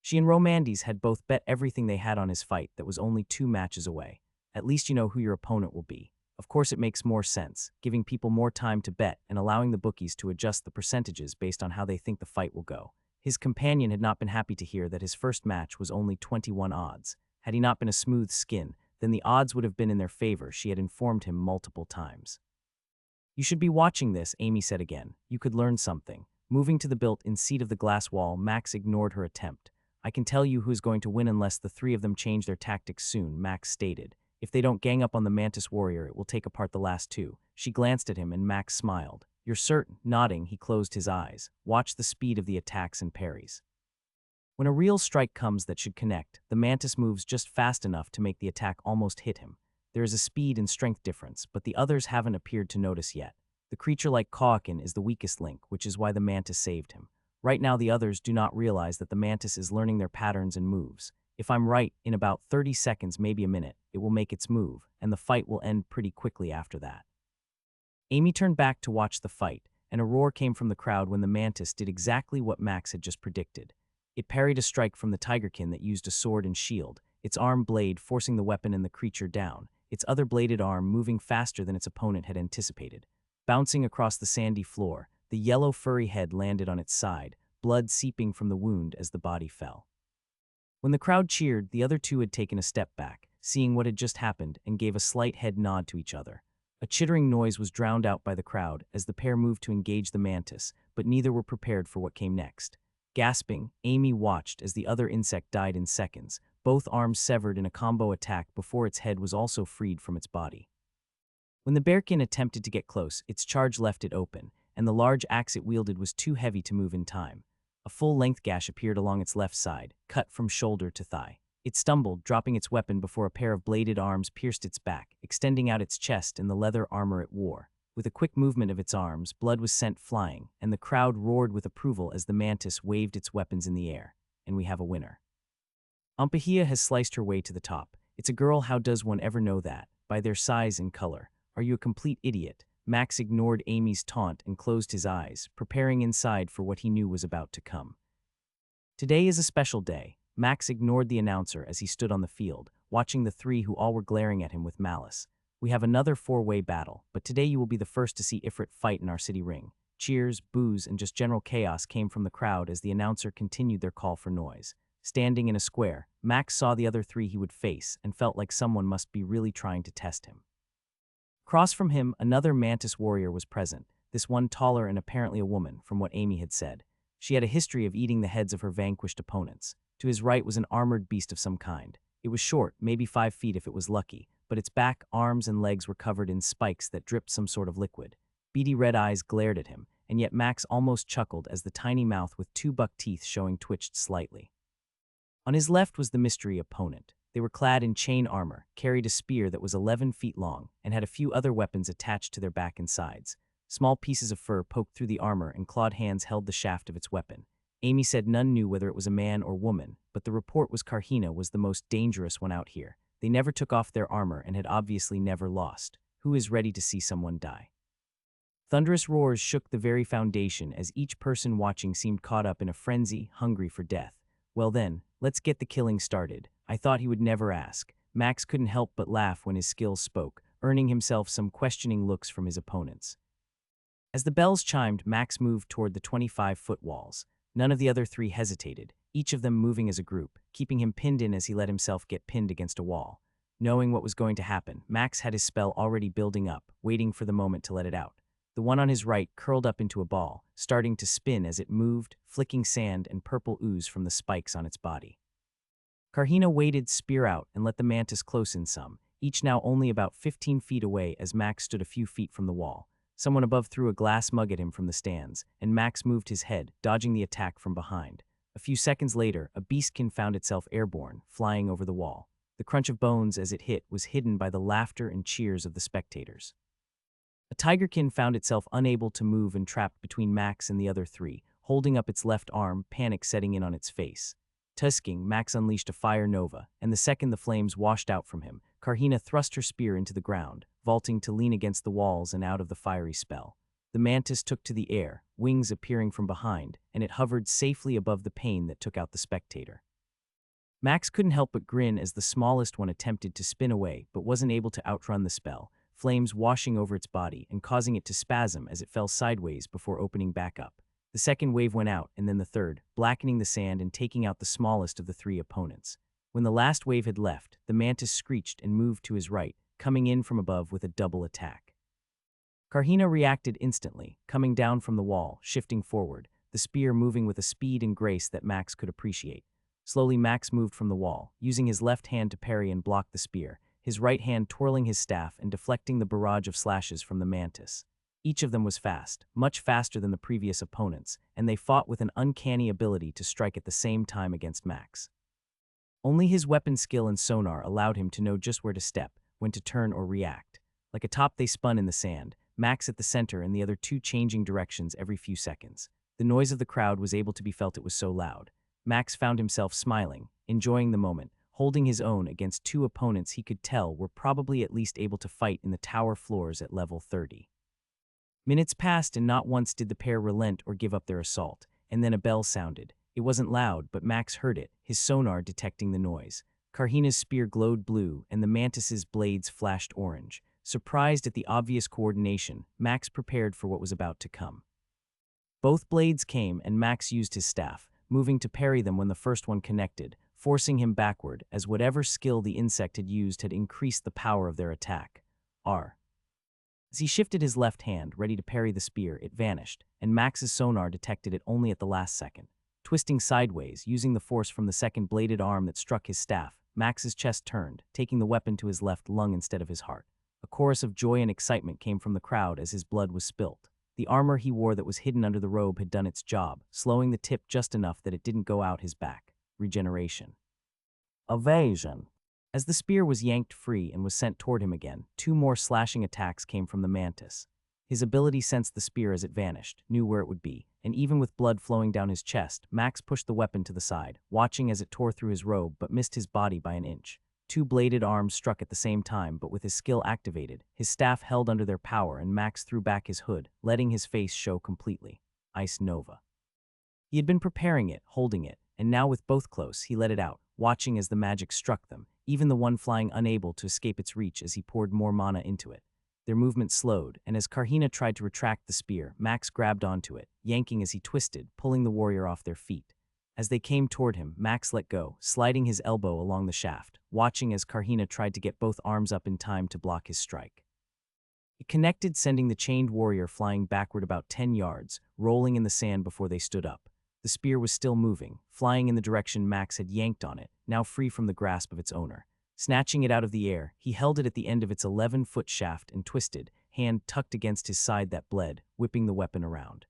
She and Romandes had both bet everything they had on his fight that was only 2 matches away. At least you know who your opponent will be. Of course it makes more sense, giving people more time to bet and allowing the bookies to adjust the percentages based on how they think the fight will go. His companion had not been happy to hear that his first match was only 21 odds. Had he not been a smooth skin, then the odds would have been in their favor, she had informed him multiple times. "You should be watching this," Amy said again. "You could learn something." Moving to the built-in seat of the glass wall, Max ignored her attempt. "I can tell you who is going to win unless the 3 of them change their tactics soon," Max stated. "If they don't gang up on the mantis warrior, it will take apart the last 2. She glanced at him and Max smiled. "You're certain?" Nodding, he closed his eyes. "Watch the speed of the attacks and parries. When a real strike comes that should connect, the mantis moves just fast enough to make the attack almost hit him. There is a speed and strength difference, but the others haven't appeared to notice yet. The creature like Koakin is the weakest link, which is why the mantis saved him. Right now the others do not realize that the mantis is learning their patterns and moves. If I'm right, in about 30 seconds, maybe a minute, it will make its move, and the fight will end pretty quickly after that." Amy turned back to watch the fight, and a roar came from the crowd when the mantis did exactly what Max had just predicted. It parried a strike from the tigerkin that used a sword and shield, its arm blade forcing the weapon and the creature down, its other bladed arm moving faster than its opponent had anticipated. Bouncing across the sandy floor, the yellow furry head landed on its side, blood seeping from the wound as the body fell. When the crowd cheered, the other 2 had taken a step back, seeing what had just happened, and gave a slight head nod to each other. A chittering noise was drowned out by the crowd as the pair moved to engage the mantis, but neither were prepared for what came next. Gasping, Amy watched as the other insect died in seconds, both arms severed in a combo attack before its head was also freed from its body. When the bearkin attempted to get close, its charge left it open, and the large axe it wielded was too heavy to move in time. A full-length gash appeared along its left side, cut from shoulder to thigh. It stumbled, dropping its weapon before a pair of bladed arms pierced its back, extending out its chest and the leather armor it wore. With a quick movement of its arms, blood was sent flying, and the crowd roared with approval as the mantis waved its weapons in the air. And we have a winner. Umpahia has sliced her way to the top. It's a girl, how does one ever know that? By their size and color. Are you a complete idiot? Max ignored Amy's taunt and closed his eyes, preparing inside for what he knew was about to come. Today is a special day. Max ignored the announcer as he stood on the field, watching the 3 who all were glaring at him with malice. We have another 4-way battle, but today you will be the first to see Ifrit fight in our city ring. Cheers, boos, and just general chaos came from the crowd as the announcer continued their call for noise. Standing in a square, Max saw the other 3 he would face and felt like someone must be really trying to test him. Across from him, another mantis warrior was present, this one taller and apparently a woman, from what Amy had said. She had a history of eating the heads of her vanquished opponents. To his right was an armored beast of some kind. It was short, maybe 5 feet if it was lucky, but its back, arms, and legs were covered in spikes that dripped some sort of liquid. Beady red eyes glared at him, and yet Max almost chuckled as the tiny mouth with 2 buck teeth showing twitched slightly. On his left was the mystery opponent. They were clad in chain armor, carried a spear that was 11 feet long, and had a few other weapons attached to their back and sides. Small pieces of fur poked through the armor and clawed hands held the shaft of its weapon. Amy said none knew whether it was a man or woman, but the report was Karhina was the most dangerous one out here. They never took off their armor and had obviously never lost. Who is ready to see someone die? Thunderous roars shook the very foundation as each person watching seemed caught up in a frenzy, hungry for death. Well then, let's get the killing started. I thought he would never ask. Max couldn't help but laugh when his skills spoke, earning himself some questioning looks from his opponents. As the bells chimed, Max moved toward the 25-foot walls. None of the other three hesitated, each of them moving as a group, keeping him pinned in as he let himself get pinned against a wall. Knowing what was going to happen, Max had his spell already building up, waiting for the moment to let it out. The one on his right curled up into a ball, starting to spin as it moved, flicking sand and purple ooze from the spikes on its body. Karhina waited spear out and let the mantis close in some, each now only about 15 feet away as Max stood a few feet from the wall. Someone above threw a glass mug at him from the stands, and Max moved his head, dodging the attack from behind. A few seconds later, a beastkin found itself airborne, flying over the wall. The crunch of bones as it hit was hidden by the laughter and cheers of the spectators. A tigerkin found itself unable to move and trapped between Max and the other three, holding up its left arm, panic setting in on its face. Tusking, Max unleashed a fire nova, and the second the flames washed out from him, Karhina thrust her spear into the ground, vaulting to lean against the walls and out of the fiery spell. The mantis took to the air, wings appearing from behind, and it hovered safely above the pain that took out the spectator. Max couldn't help but grin as the smallest one attempted to spin away but wasn't able to outrun the spell, flames washing over its body and causing it to spasm as it fell sideways before opening back up. The second wave went out, and then the third, blackening the sand and taking out the smallest of the three opponents. When the last wave had left, the mantis screeched and moved to his right, coming in from above with a double attack. Karhina reacted instantly, coming down from the wall, shifting forward, the spear moving with a speed and grace that Max could appreciate. Slowly Max moved from the wall, using his left hand to parry and block the spear, his right hand twirling his staff and deflecting the barrage of slashes from the mantis. Each of them was fast, much faster than the previous opponents, and they fought with an uncanny ability to strike at the same time against Max. Only his weapon skill and sonar allowed him to know just where to step, when to turn or react. Like a top they spun in the sand, Max at the center and the other two changing directions every few seconds. The noise of the crowd was able to be felt, it was so loud. Max found himself smiling, enjoying the moment, holding his own against two opponents he could tell were probably at least able to fight in the tower floors at level 30. Minutes passed and not once did the pair relent or give up their assault, and then a bell sounded. It wasn't loud, but Max heard it, his sonar detecting the noise. Karhina's spear glowed blue and the mantis's blades flashed orange. Surprised at the obvious coordination, Max prepared for what was about to come. Both blades came and Max used his staff, moving to parry them when the first one connected, forcing him backward as whatever skill the insect had used had increased the power of their attack. As he shifted his left hand, ready to parry the spear, it vanished, and Max's sonar detected it only at the last second. Twisting sideways, using the force from the second bladed arm that struck his staff, Max's chest turned, taking the weapon to his left lung instead of his heart. A chorus of joy and excitement came from the crowd as his blood was spilt. The armor he wore that was hidden under the robe had done its job, slowing the tip just enough that it didn't go out his back. Regeneration. Evasion. As the spear was yanked free and was sent toward him again, two more slashing attacks came from the mantis. His ability sensed the spear as it vanished, knew where it would be, and even with blood flowing down his chest, Max pushed the weapon to the side, watching as it tore through his robe but missed his body by an inch. Two bladed arms struck at the same time, but with his skill activated, his staff held under their power and Max threw back his hood, letting his face show completely. Ice Nova. He had been preparing it, holding it, and now with both close, he let it out, watching as the magic struck them, even the one flying unable to escape its reach as he poured more mana into it. Their movement slowed, and as Karhina tried to retract the spear, Max grabbed onto it, yanking as he twisted, pulling the warrior off their feet. As they came toward him, Max let go, sliding his elbow along the shaft, watching as Karhina tried to get both arms up in time to block his strike. It connected, sending the chained warrior flying backward about 10 yards, rolling in the sand before they stood up. The spear was still moving, flying in the direction Max had yanked on it, now free from the grasp of its owner. Snatching it out of the air, he held it at the end of its 11-foot shaft and twisted, hand tucked against his side that bled, whipping the weapon around.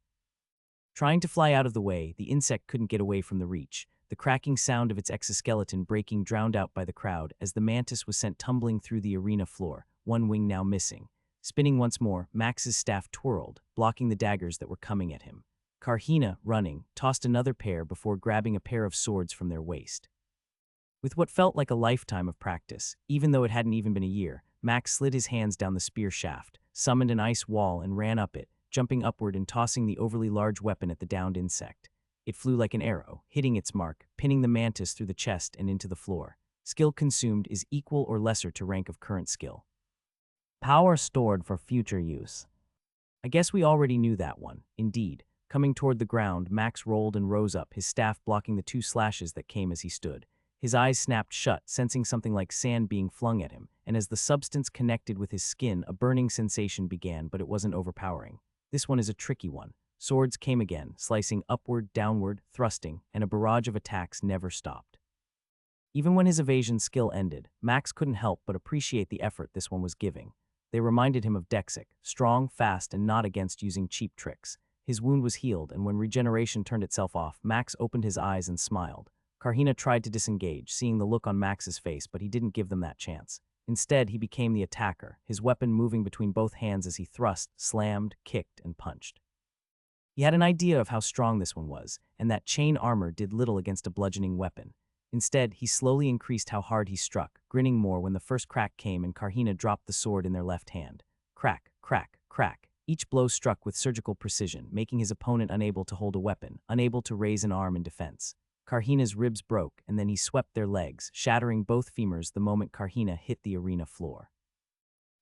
Trying to fly out of the way, the insect couldn't get away from the reach, the cracking sound of its exoskeleton breaking drowned out by the crowd as the mantis was sent tumbling through the arena floor, one wing now missing. Spinning once more, Max's staff twirled, blocking the daggers that were coming at him. Karhina, running, tossed another pair before grabbing a pair of swords from their waist. With what felt like a lifetime of practice, even though it hadn't even been a year, Max slid his hands down the spear shaft, summoned an ice wall and ran up it, jumping upward and tossing the overly large weapon at the downed insect. It flew like an arrow, hitting its mark, pinning the mantis through the chest and into the floor. Skill consumed is equal or lesser to rank of current skill. Power stored for future use. I guess we already knew that one, indeed. Coming toward the ground, Max rolled and rose up, his staff blocking the 2 slashes that came as he stood. His eyes snapped shut, sensing something like sand being flung at him, and as the substance connected with his skin, a burning sensation began, but it wasn't overpowering. This one is a tricky one. Swords came again, slicing upward, downward, thrusting, and a barrage of attacks never stopped. Even when his evasion skill ended, Max couldn't help but appreciate the effort this one was giving. They reminded him of Dexic, strong, fast, and not against using cheap tricks. His wound was healed, and when regeneration turned itself off, Max opened his eyes and smiled. Karhina tried to disengage, seeing the look on Max's face, but he didn't give them that chance. Instead, he became the attacker, his weapon moving between both hands as he thrust, slammed, kicked, and punched. He had an idea of how strong this one was, and that chain armor did little against a bludgeoning weapon. Instead, he slowly increased how hard he struck, grinning more when the first crack came and Karhina dropped the sword in their left hand. Crack, crack, crack. Each blow struck with surgical precision, making his opponent unable to hold a weapon, unable to raise an arm in defense. Karhina's ribs broke, and then he swept their legs, shattering both femurs the moment Karhina hit the arena floor.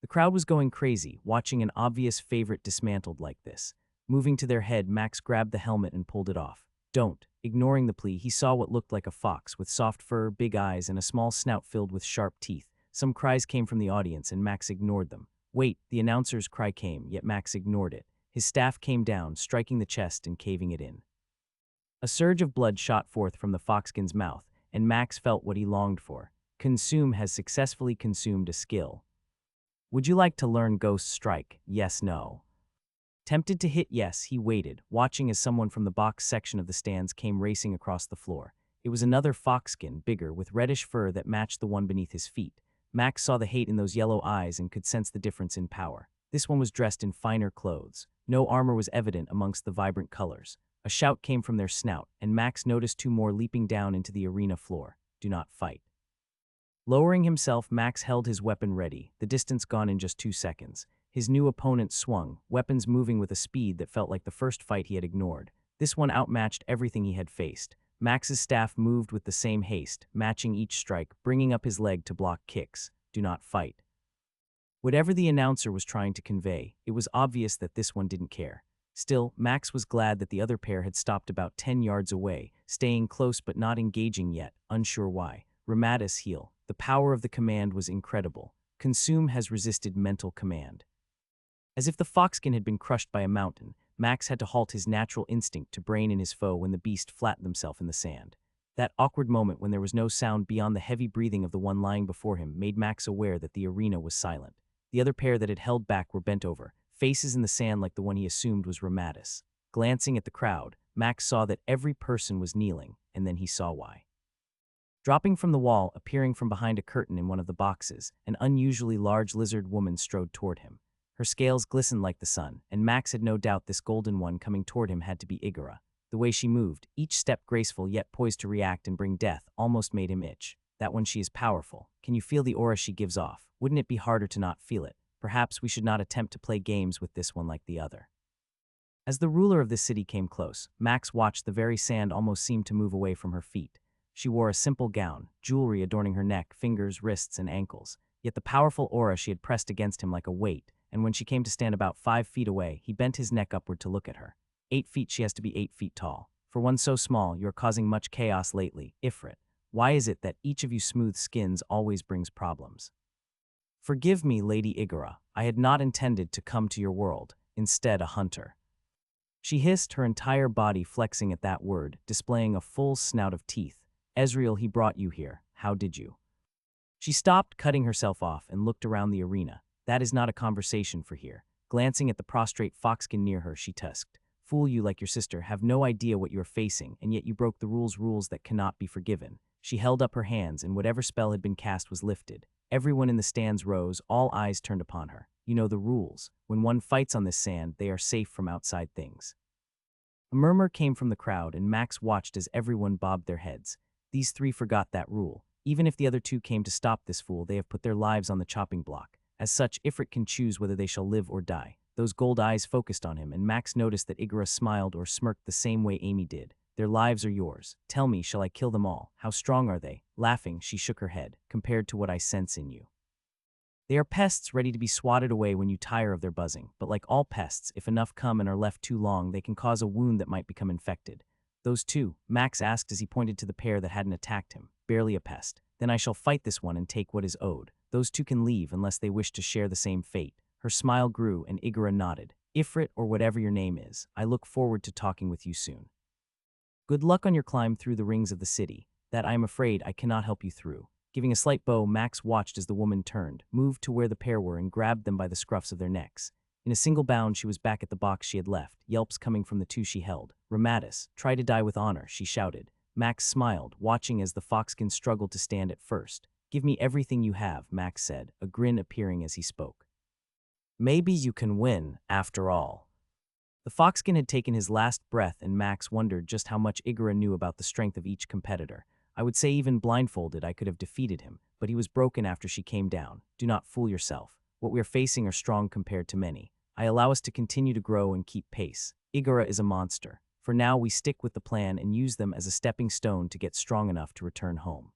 The crowd was going crazy, watching an obvious favorite dismantled like this. Moving to their head, Max grabbed the helmet and pulled it off. Don't. Ignoring the plea, he saw what looked like a fox with soft fur, big eyes, and a small snout filled with sharp teeth. Some cries came from the audience, and Max ignored them. Wait, the announcer's cry came, yet Max ignored it. His staff came down, striking the chest and caving it in. A surge of blood shot forth from the foxkin's mouth, and Max felt what he longed for. Consume has successfully consumed a skill. Would you like to learn Ghost Strike? Yes, no. Tempted to hit yes, he waited, watching as someone from the box section of the stands came racing across the floor. It was another foxkin, bigger, with reddish fur that matched the one beneath his feet. Max saw the hate in those yellow eyes and could sense the difference in power. This one was dressed in finer clothes. No armor was evident amongst the vibrant colors. A shout came from their snout, and Max noticed 2 more leaping down into the arena floor. Do not fight. Lowering himself, Max held his weapon ready, the distance gone in just 2 seconds. His new opponent swung, weapons moving with a speed that felt like the first fight he had ignored. This one outmatched everything he had faced. Max's staff moved with the same haste, matching each strike, bringing up his leg to block kicks. Do not fight. Whatever the announcer was trying to convey, it was obvious that this one didn't care. Still, Max was glad that the other pair had stopped about 10 yards away, staying close but not engaging yet, unsure why. Rematis heal. The power of the command was incredible. Consume has resisted mental command. As if the foxkin had been crushed by a mountain, Max had to halt his natural instinct to brain in his foe when the beast flattened himself in the sand. That awkward moment when there was no sound beyond the heavy breathing of the one lying before him made Max aware that the arena was silent. The other pair that had held back were bent over, faces in the sand like the one he assumed was Rematis. Glancing at the crowd, Max saw that every person was kneeling, and then he saw why. Dropping from the wall, appearing from behind a curtain in one of the boxes, an unusually large lizard woman strode toward him. Her scales glistened like the sun, and Max had no doubt this golden one coming toward him had to be Igara. The way she moved, each step graceful yet poised to react and bring death, almost made him itch. That one, she is powerful. Can you feel the aura she gives off? Wouldn't it be harder to not feel it? Perhaps we should not attempt to play games with this one like the other. As the ruler of this city came close, Max watched the very sand almost seem to move away from her feet. She wore a simple gown, jewelry adorning her neck, fingers, wrists, and ankles. Yet the powerful aura she had pressed against him like a weight, and when she came to stand about 5 feet away, he bent his neck upward to look at her. 8 feet, she has to be 8 feet tall. For one so small, you are causing much chaos lately, Ifrit. Why is it that each of you smooth skins always brings problems? Forgive me, Lady Igara. I had not intended to come to your world, instead a hunter. She hissed, her entire body flexing at that word, displaying a full snout of teeth. Ezreal, he brought you here. How did you? She stopped, cutting herself off, and looked around the arena. That is not a conversation for here. Glancing at the prostrate foxkin near her, she tusked. Fool, you like your sister, have no idea what you are facing, and yet you broke the rules that cannot be forgiven. She held up her hands, and whatever spell had been cast was lifted. Everyone in the stands rose, all eyes turned upon her. You know the rules. When one fights on this sand, they are safe from outside things. A murmur came from the crowd, and Max watched as everyone bobbed their heads. These 3 forgot that rule. Even if the other 2 came to stop this fool, they have put their lives on the chopping block. As such, Ifrit can choose whether they shall live or die. Those gold eyes focused on him, and Max noticed that Igara smiled or smirked the same way Amy did. Their lives are yours. Tell me, shall I kill them all? How strong are they? Laughing, she shook her head. Compared to what I sense in you. They are pests ready to be swatted away when you tire of their buzzing, but like all pests, if enough come and are left too long, they can cause a wound that might become infected. Those two, Max asked as he pointed to the pair that hadn't attacked him. Barely a pest. Then I shall fight this one and take what is owed. Those two can leave unless they wish to share the same fate. Her smile grew and Igora nodded. Ifrit, or whatever your name is, I look forward to talking with you soon. Good luck on your climb through the rings of the city. That I am afraid I cannot help you through. Giving a slight bow, Max watched as the woman turned, moved to where the pair were and grabbed them by the scruffs of their necks. In a single bound, she was back at the box she had left, yelps coming from the two she held. Ramatis, try to die with honor, she shouted. Max smiled, watching as the foxkin struggled to stand at first. Give me everything you have, Max said, a grin appearing as he spoke. Maybe you can win, after all. The foxkin had taken his last breath and Max wondered just how much Igora knew about the strength of each competitor. I would say even blindfolded I could have defeated him, but he was broken after she came down. Do not fool yourself. What we are facing are strong compared to many. I allow us to continue to grow and keep pace. Igora is a monster. For now, we stick with the plan and use them as a stepping stone to get strong enough to return home.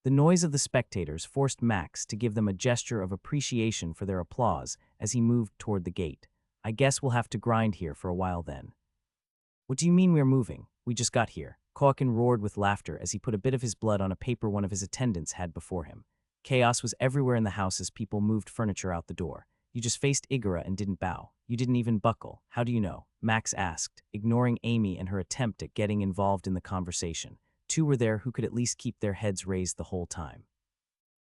The noise of the spectators forced Max to give them a gesture of appreciation for their applause as he moved toward the gate. I guess we'll have to grind here for a while then. What do you mean we're moving? We just got here. Koakin roared with laughter as he put a bit of his blood on a paper one of his attendants had before him. Chaos was everywhere in the house as people moved furniture out the door. You just faced Igora and didn't bow. You didn't even buckle. How do you know? Max asked, ignoring Amy and her attempt at getting involved in the conversation. Two were there who could at least keep their heads raised the whole time.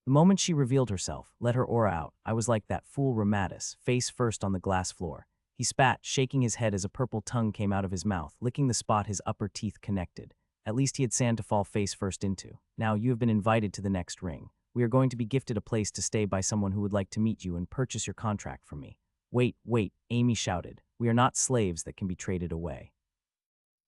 The moment she revealed herself, let her aura out, I was like that fool Ramatis, face first on the glass floor. He spat, shaking his head as a purple tongue came out of his mouth, licking the spot his upper teeth connected. At least he had sand to fall face first into. Now you have been invited to the next ring. We are going to be gifted a place to stay by someone who would like to meet you and purchase your contract from me. Wait, Amy shouted. We are not slaves that can be traded away.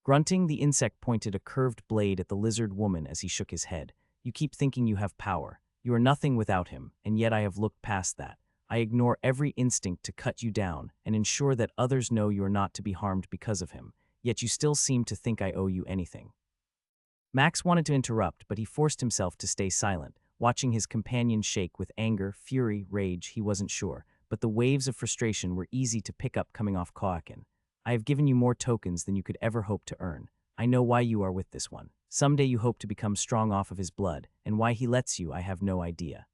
Grunting, the insect pointed a curved blade at the lizard woman as he shook his head. You keep thinking you have power. You are nothing without him, and yet I have looked past that. I ignore every instinct to cut you down and ensure that others know you are not to be harmed because of him, yet you still seem to think I owe you anything. Max wanted to interrupt, but he forced himself to stay silent, watching his companion shake with anger, fury, rage, he wasn't sure, but the waves of frustration were easy to pick up coming off Koakin. I have given you more tokens than you could ever hope to earn. I know why you are with this one. Someday you hope to become strong off of his blood, and why he lets you I have no idea.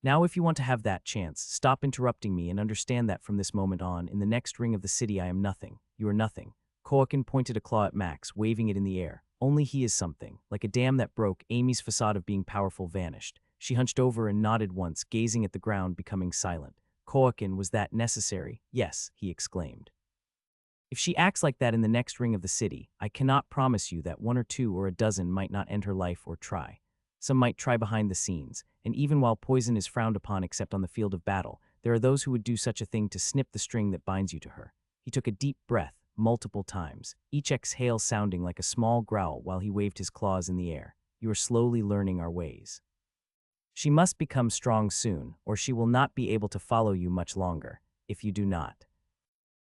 Now if you want to have that chance, stop interrupting me and understand that from this moment on, in the next ring of the city I am nothing. You are nothing. Koakin pointed a claw at Max, waving it in the air. Only he is something. Like a dam that broke, Amy's facade of being powerful vanished. She hunched over and nodded once, gazing at the ground, becoming silent. Koakin, was that necessary? Yes, he exclaimed. If she acts like that in the next ring of the city, I cannot promise you that one or two or a dozen might not end her life or try. Some might try behind the scenes, and even while poison is frowned upon except on the field of battle, there are those who would do such a thing to snip the string that binds you to her. He took a deep breath, multiple times, each exhale sounding like a small growl while he waved his claws in the air. You are slowly learning our ways. She must become strong soon, or she will not be able to follow you much longer, if you do not.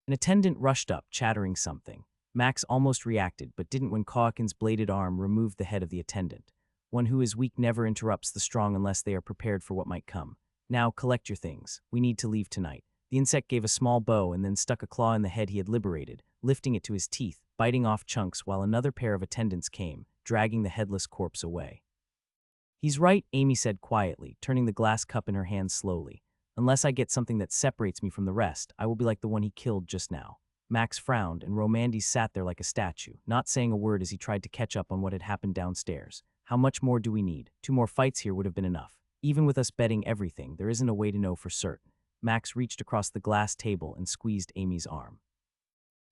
An attendant rushed up, chattering something. Max almost reacted, but didn't when Koakin's bladed arm removed the head of the attendant. One who is weak never interrupts the strong unless they are prepared for what might come. Now, collect your things. We need to leave tonight. The insect gave a small bow and then stuck a claw in the head he had liberated, lifting it to his teeth, biting off chunks while another pair of attendants came, dragging the headless corpse away. He's right, Amy said quietly, turning the glass cup in her hand slowly. Unless I get something that separates me from the rest, I will be like the one he killed just now. Max frowned, and Romandes sat there like a statue, not saying a word as he tried to catch up on what had happened downstairs. How much more do we need? 2 more fights here would have been enough. Even with us betting everything, there isn't a way to know for certain. Max reached across the glass table and squeezed Amy's arm.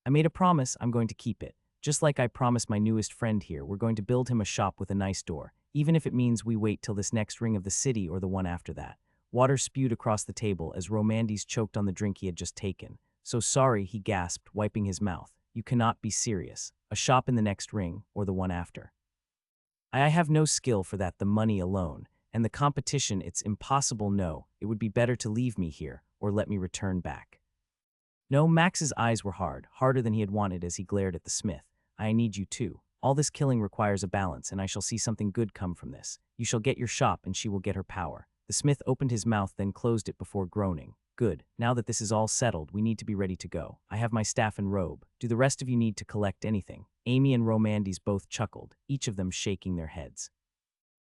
I made a promise, I'm going to keep it. Just like I promised my newest friend here, we're going to build him a shop with a nice door, even if it means we wait till this next ring of the city or the one after that. Water spewed across the table as Romandes choked on the drink he had just taken. So sorry, he gasped, wiping his mouth. You cannot be serious. A shop in the next ring, or the one after. I have no skill for that, the money alone. And the competition, it's impossible. No, it would be better to leave me here, or let me return back. No, Max's eyes were hard, harder than he had wanted as he glared at the smith. I need you too. All this killing requires a balance, and I shall see something good come from this. You shall get your shop, and she will get her power. The smith opened his mouth, then closed it before groaning. Good, now that this is all settled, we need to be ready to go. I have my staff and robe. Do the rest of you need to collect anything? Amy and Romandes both chuckled, each of them shaking their heads.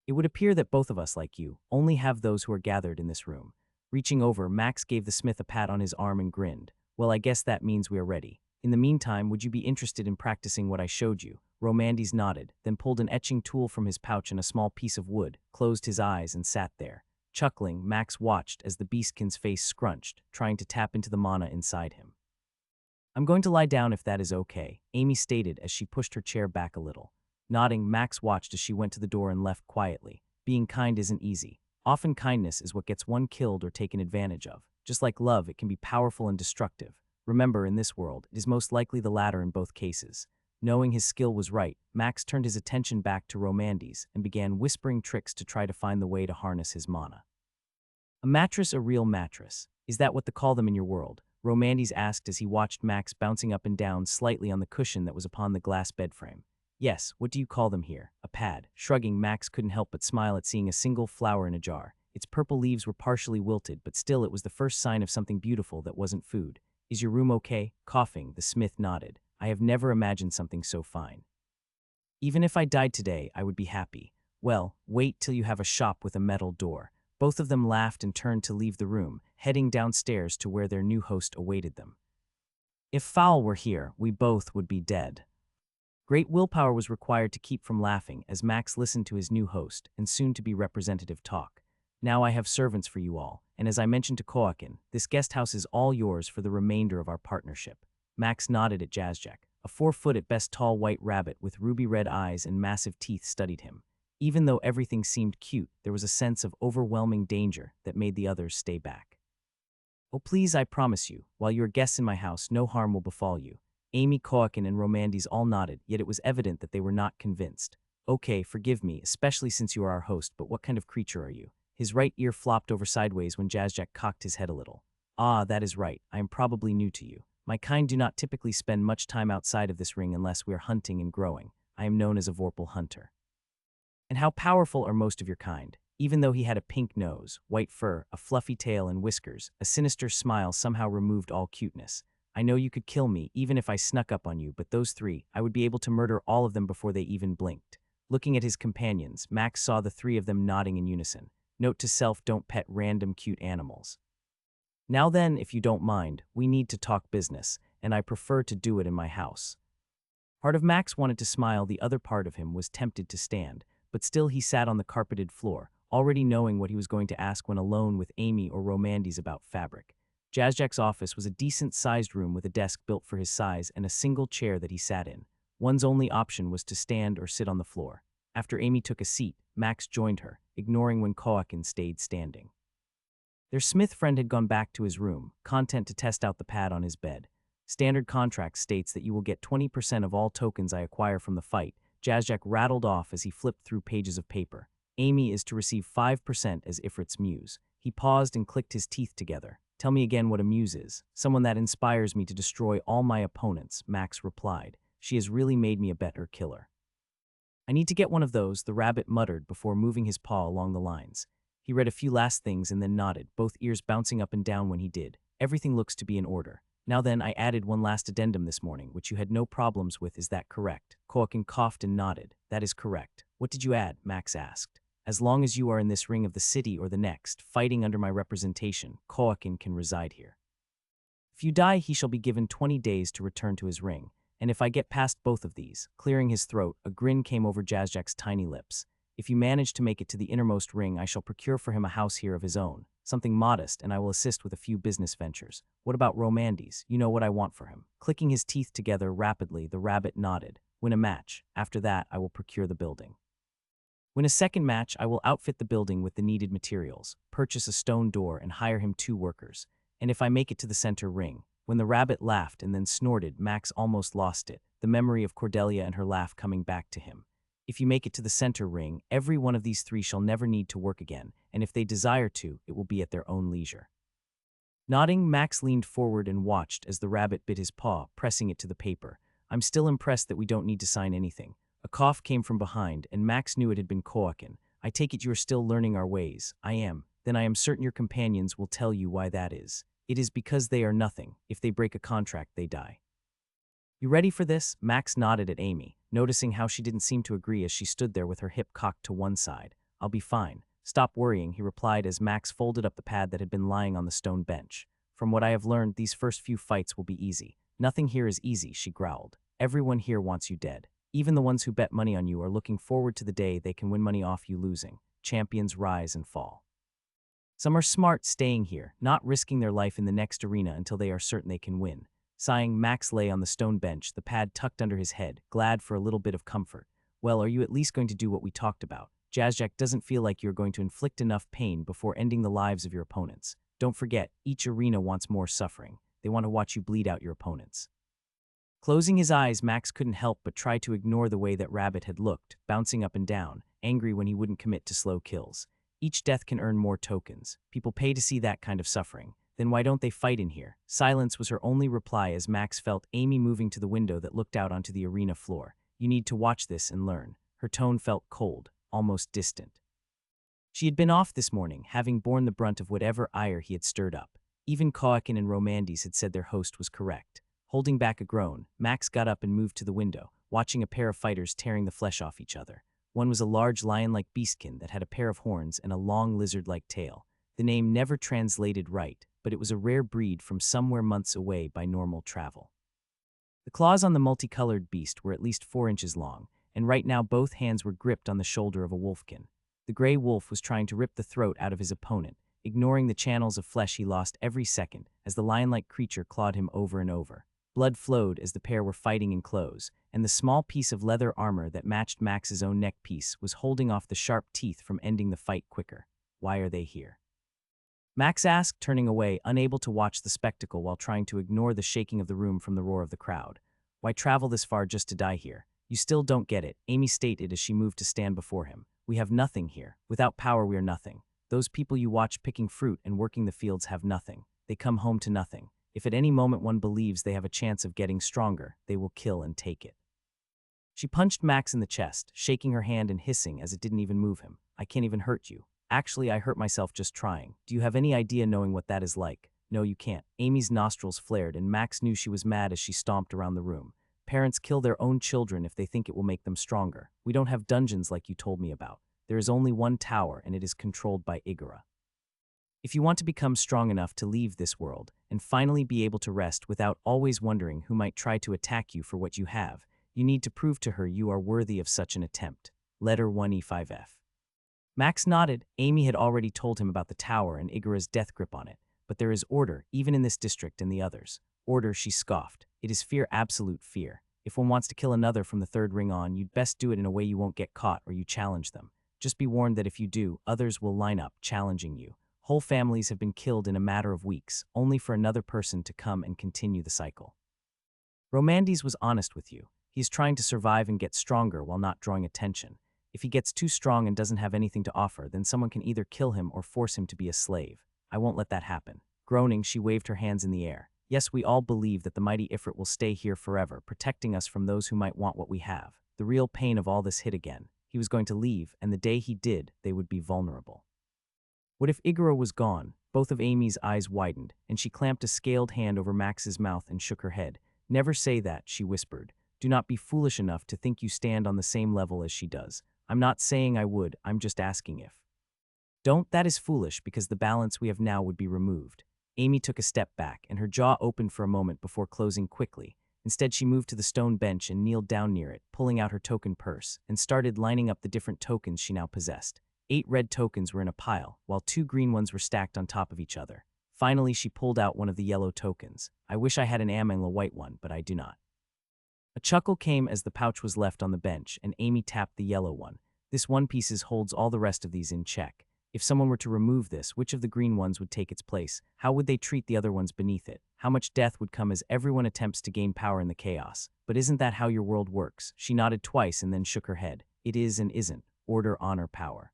It would appear that both of us, like you, only have those who are gathered in this room. Reaching over, Max gave the smith a pat on his arm and grinned. Well, I guess that means we are ready. In the meantime, would you be interested in practicing what I showed you? Romandes nodded, then pulled an etching tool from his pouch and a small piece of wood, closed his eyes and sat there. Chuckling, Max watched as the beastkin's face scrunched, trying to tap into the mana inside him. I'm going to lie down if that is okay, Amy stated as she pushed her chair back a little. Nodding, Max watched as she went to the door and left quietly. Being kind isn't easy. Often kindness is what gets one killed or taken advantage of. Just like love, it can be powerful and destructive. Remember, in this world, it is most likely the latter in both cases. Knowing his skill was right, Max turned his attention back to Romandes and began whispering tricks to try to find the way to harness his mana. A mattress, a real mattress. Is that what they call them in your world? Romandes asked as he watched Max bouncing up and down slightly on the cushion that was upon the glass bedframe. Yes, what do you call them here? A pad. Shrugging, Max couldn't help but smile at seeing a single flower in a jar. Its purple leaves were partially wilted, but still it was the first sign of something beautiful that wasn't food. Is your room okay? Coughing, the smith nodded. I have never imagined something so fine. Even if I died today, I would be happy. Well, wait till you have a shop with a metal door. Both of them laughed and turned to leave the room, heading downstairs to where their new host awaited them. If Fowl were here, we both would be dead. Great willpower was required to keep from laughing as Max listened to his new host and soon-to-be representative talk. Now I have servants for you all, and as I mentioned to Koakin, this guest house is all yours for the remainder of our partnership. Max nodded at Jazzjack. A 4-foot at best tall white rabbit with ruby-red eyes and massive teeth studied him. Even though everything seemed cute, there was a sense of overwhelming danger that made the others stay back. Oh please, I promise you, while you are guests in my house, no harm will befall you. Amy, Koakin, and Romandes all nodded, yet it was evident that they were not convinced. Okay, forgive me, especially since you are our host, but what kind of creature are you? His right ear flopped over sideways when Jazzjack cocked his head a little. Ah, that is right, I am probably new to you. My kind do not typically spend much time outside of this ring unless we are hunting and growing. I am known as a vorpal hunter. And how powerful are most of your kind? Even though he had a pink nose, white fur, a fluffy tail, and whiskers, a sinister smile somehow removed all cuteness. I know you could kill me, even if I snuck up on you, but those three, I would be able to murder all of them before they even blinked. Looking at his companions, Max saw the three of them nodding in unison. Note to self, don't pet random cute animals. Now then, if you don't mind, we need to talk business, and I prefer to do it in my house. Part of Max wanted to smile, the other part of him was tempted to stand, but still he sat on the carpeted floor, already knowing what he was going to ask when alone with Amy or Romandes about fabric. Jazzjack's office was a decent-sized room with a desk built for his size and a single chair that he sat in. One's only option was to stand or sit on the floor. After Amy took a seat, Max joined her, ignoring when Koakin stayed standing. Their smith friend had gone back to his room, content to test out the pad on his bed. Standard contract states that you will get 20% of all tokens I acquire from the fight. Jazzjack rattled off as he flipped through pages of paper. Amy is to receive 5% as Ifrit's muse. He paused and clicked his teeth together. Tell me again what a muse is. Someone that inspires me to destroy all my opponents, Max replied. She has really made me a better killer. I need to get one of those, the rabbit muttered before moving his paw along the lines. He read a few last things and then nodded, both ears bouncing up and down when he did. Everything looks to be in order. Now then, I added one last addendum this morning, which you had no problems with, is that correct? Koakin coughed and nodded. That is correct. What did you add? Max asked. As long as you are in this ring of the city or the next, fighting under my representation, Koakin can reside here. If you die, he shall be given 20 days to return to his ring. And if I get past both of these, clearing his throat, a grin came over Jazzjack's tiny lips. If you manage to make it to the innermost ring, I shall procure for him a house here of his own, something modest, and I will assist with a few business ventures. What about Romandes? You know what I want for him. Clicking his teeth together rapidly, the rabbit nodded. Win a match. After that, I will procure the building. Win a second match, I will outfit the building with the needed materials, purchase a stone door, and hire him 2 workers. And if I make it to the center ring. When the rabbit laughed and then snorted, Max almost lost it, the memory of Cordelia and her laugh coming back to him. If you make it to the center ring, every one of these 3 shall never need to work again, and if they desire to, it will be at their own leisure. Nodding, Max leaned forward and watched as the rabbit bit his paw, pressing it to the paper. I'm still impressed that we don't need to sign anything. A cough came from behind, and Max knew it had been Koakin. I take it you are still learning our ways. I am. then I am certain your companions will tell you why that is. It is because they are nothing. If they break a contract, they die. You ready for this? Max nodded at Amy, noticing how she didn't seem to agree as she stood there with her hip cocked to one side. I'll be fine. Stop worrying, he replied as Max folded up the pad that had been lying on the stone bench. From what I have learned, these first few fights will be easy. Nothing here is easy, she growled. Everyone here wants you dead. Even the ones who bet money on you are looking forward to the day they can win money off you losing. Champions rise and fall. Some are smart staying here, not risking their life in the next arena until they are certain they can win. Sighing, Max lay on the stone bench, the pad tucked under his head, glad for a little bit of comfort. Well, are you at least going to do what we talked about? Jazzjack doesn't feel like you're going to inflict enough pain before ending the lives of your opponents. Don't forget, each arena wants more suffering. They want to watch you bleed out your opponents. Closing his eyes, Max couldn't help but try to ignore the way that Rabbit had looked, bouncing up and down, angry when he wouldn't commit to slow kills. Each death can earn more tokens. People pay to see that kind of suffering. Then why don't they fight in here? Silence was her only reply as Max felt Amy moving to the window that looked out onto the arena floor. You need to watch this and learn. Her tone felt cold, almost distant. She had been off this morning, having borne the brunt of whatever ire he had stirred up. Even Koakin and Romandes had said their host was correct. Holding back a groan, Max got up and moved to the window, watching a pair of fighters tearing the flesh off each other. One was a large lion-like beastkin that had a pair of horns and a long lizard-like tail. The name never translated right, but it was a rare breed from somewhere months away by normal travel. The claws on the multicolored beast were at least 4 inches long, and right now both hands were gripped on the shoulder of a wolfkin. The gray wolf was trying to rip the throat out of his opponent, ignoring the channels of flesh he lost every second as the lion-like creature clawed him over and over. Blood flowed as the pair were fighting in close, and the small piece of leather armor that matched Max's own neck piece was holding off the sharp teeth from ending the fight quicker. Why are they here? Max asked, turning away, unable to watch the spectacle while trying to ignore the shaking of the room from the roar of the crowd. Why travel this far just to die here? You still don't get it, Amy stated as she moved to stand before him. We have nothing here. Without power, we are nothing. Those people you watch picking fruit and working the fields have nothing. They come home to nothing. If at any moment one believes they have a chance of getting stronger, they will kill and take it. She punched Max in the chest, shaking her hand and hissing as it didn't even move him. I can't even hurt you. Actually, I hurt myself just trying. Do you have any idea knowing what that is like? No, you can't. Amy's nostrils flared, and Max knew she was mad as she stomped around the room. Parents kill their own children if they think it will make them stronger. We don't have dungeons like you told me about. There is only one tower, and it is controlled by Igora. If you want to become strong enough to leave this world and finally be able to rest without always wondering who might try to attack you for what you have, you need to prove to her you are worthy of such an attempt. Letter 1E5F. Max nodded. Amy had already told him about the tower and Igora's death grip on it, but there is order, even in this district and the others. Order, she scoffed. It is fear, absolute fear. If one wants to kill another from the third ring on, you'd best do it in a way you won't get caught or you challenge them. Just be warned that if you do, others will line up, challenging you. Whole families have been killed in a matter of weeks, only for another person to come and continue the cycle. Romandes was honest with you. He is trying to survive and get stronger while not drawing attention. If he gets too strong and doesn't have anything to offer, then someone can either kill him or force him to be a slave. I won't let that happen. Groaning, she waved her hands in the air. Yes, we all believe that the mighty Ifrit will stay here forever, protecting us from those who might want what we have. The real pain of all this hit again. He was going to leave, and the day he did, they would be vulnerable. What if Igora was gone? Both of Amy's eyes widened, and she clamped a scaled hand over Max's mouth and shook her head. Never say that, she whispered. Do not be foolish enough to think you stand on the same level as she does. I'm not saying I would, I'm just asking if. Don't, that is foolish because the balance we have now would be removed. Amy took a step back, and her jaw opened for a moment before closing quickly. Instead, she moved to the stone bench and kneeled down near it, pulling out her token purse, and started lining up the different tokens she now possessed. 8 red tokens were in a pile, while 2 green ones were stacked on top of each other. Finally, she pulled out one of the yellow tokens. I wish I had an Amangla white one, but I do not. A chuckle came as the pouch was left on the bench, and Amy tapped the yellow one. This one piece holds all the rest of these in check. If someone were to remove this, which of the green ones would take its place? How would they treat the other ones beneath it? How much death would come as everyone attempts to gain power in the chaos? But isn't that how your world works? She nodded twice and then shook her head. It is and isn't. Order, honor, power.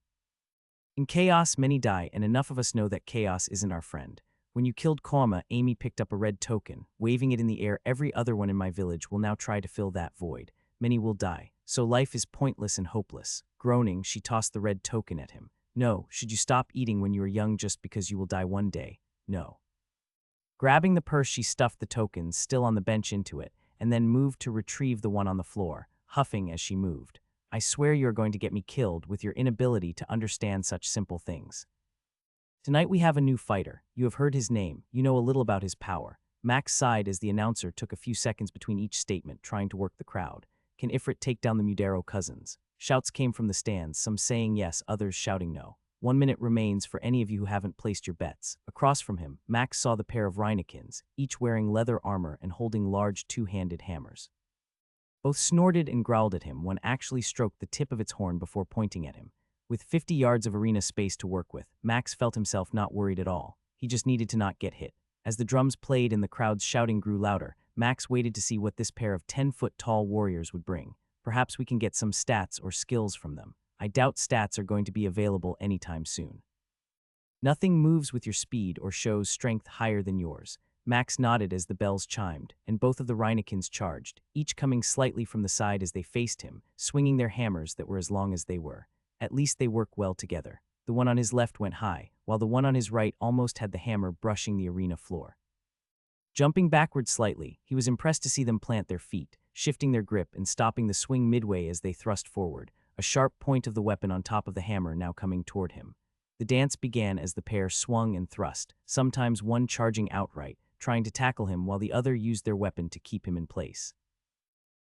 In chaos, many die, and enough of us know that chaos isn't our friend. When you killed Koma, Amy picked up a red token. Waving it in the air, every other one in my village will now try to fill that void. Many will die. So life is pointless and hopeless. Groaning, she tossed the red token at him. No. Should you stop eating when you are young just because you will die one day? No. Grabbing the purse, she stuffed the tokens still on the bench into it, and then moved to retrieve the one on the floor, huffing as she moved. I swear you are going to get me killed with your inability to understand such simple things. Tonight we have a new fighter. You have heard his name. You know a little about his power. Max sighed as the announcer took a few seconds between each statement, trying to work the crowd. Can Ifrit take down the Mudero cousins? Shouts came from the stands, some saying yes, others shouting no. 1 minute remains for any of you who haven't placed your bets. Across from him, Max saw the pair of Reinekins, each wearing leather armor and holding large two-handed hammers. Both snorted and growled at him, one actually stroked the tip of its horn before pointing at him. With 50 yards of arena space to work with, Max felt himself not worried at all. He just needed to not get hit. As the drums played and the crowd's shouting grew louder, Max waited to see what this pair of 10-foot-tall warriors would bring. Perhaps we can get some stats or skills from them. I doubt stats are going to be available anytime soon. Nothing moves with your speed or shows strength higher than yours. Max nodded as the bells chimed, and both of the Reinekins charged, each coming slightly from the side as they faced him, swinging their hammers that were as long as they were. At least they work well together. The one on his left went high, while the one on his right almost had the hammer brushing the arena floor. Jumping backward slightly, he was impressed to see them plant their feet, shifting their grip and stopping the swing midway as they thrust forward, a sharp point of the weapon on top of the hammer now coming toward him. The dance began as the pair swung and thrust, sometimes one charging outright, trying to tackle him while the other used their weapon to keep him in place.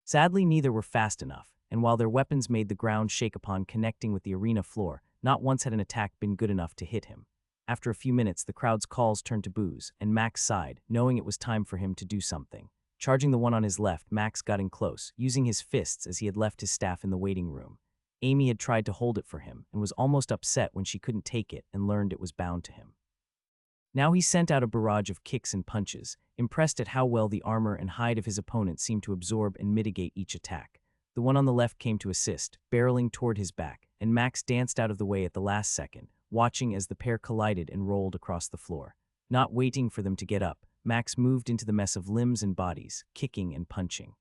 Sadly, neither were fast enough, and while their weapons made the ground shake upon connecting with the arena floor, not once had an attack been good enough to hit him. After a few minutes, the crowd's calls turned to boos, and Max sighed, knowing it was time for him to do something. Charging the one on his left, Max got in close, using his fists as he had left his staff in the waiting room. Amy had tried to hold it for him, and was almost upset when she couldn't take it and learned it was bound to him. Now he sent out a barrage of kicks and punches, impressed at how well the armor and hide of his opponent seemed to absorb and mitigate each attack. The one on the left came to assist, barreling toward his back, and Max danced out of the way at the last second, watching as the pair collided and rolled across the floor. Not waiting for them to get up, Max moved into the mess of limbs and bodies, kicking and punching.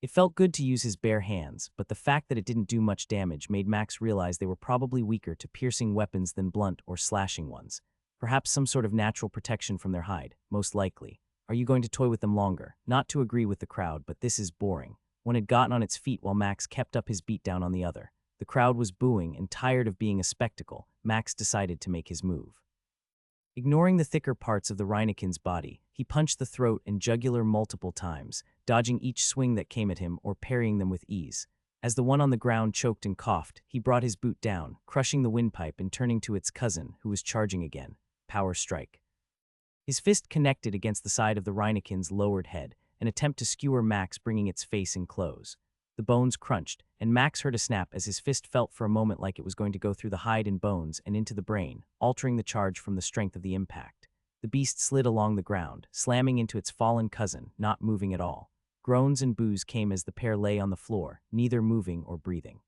It felt good to use his bare hands, but the fact that it didn't do much damage made Max realize they were probably weaker to piercing weapons than blunt or slashing ones. Perhaps some sort of natural protection from their hide, most likely. Are you going to toy with them longer? Not to agree with the crowd, but this is boring. One had gotten on its feet while Max kept up his beatdown on the other. The crowd was booing, and tired of being a spectacle, Max decided to make his move. Ignoring the thicker parts of the Reinekin's body, he punched the throat and jugular multiple times, dodging each swing that came at him or parrying them with ease. As the one on the ground choked and coughed, he brought his boot down, crushing the windpipe and turning to its cousin, who was charging again. Power strike. His fist connected against the side of the Reinekin's lowered head, an attempt to skewer Max, bringing its face in close. The bones crunched, and Max heard a snap as his fist felt for a moment like it was going to go through the hide and bones and into the brain, altering the charge from the strength of the impact. The beast slid along the ground, slamming into its fallen cousin, not moving at all. Groans and boos came as the pair lay on the floor, neither moving or breathing.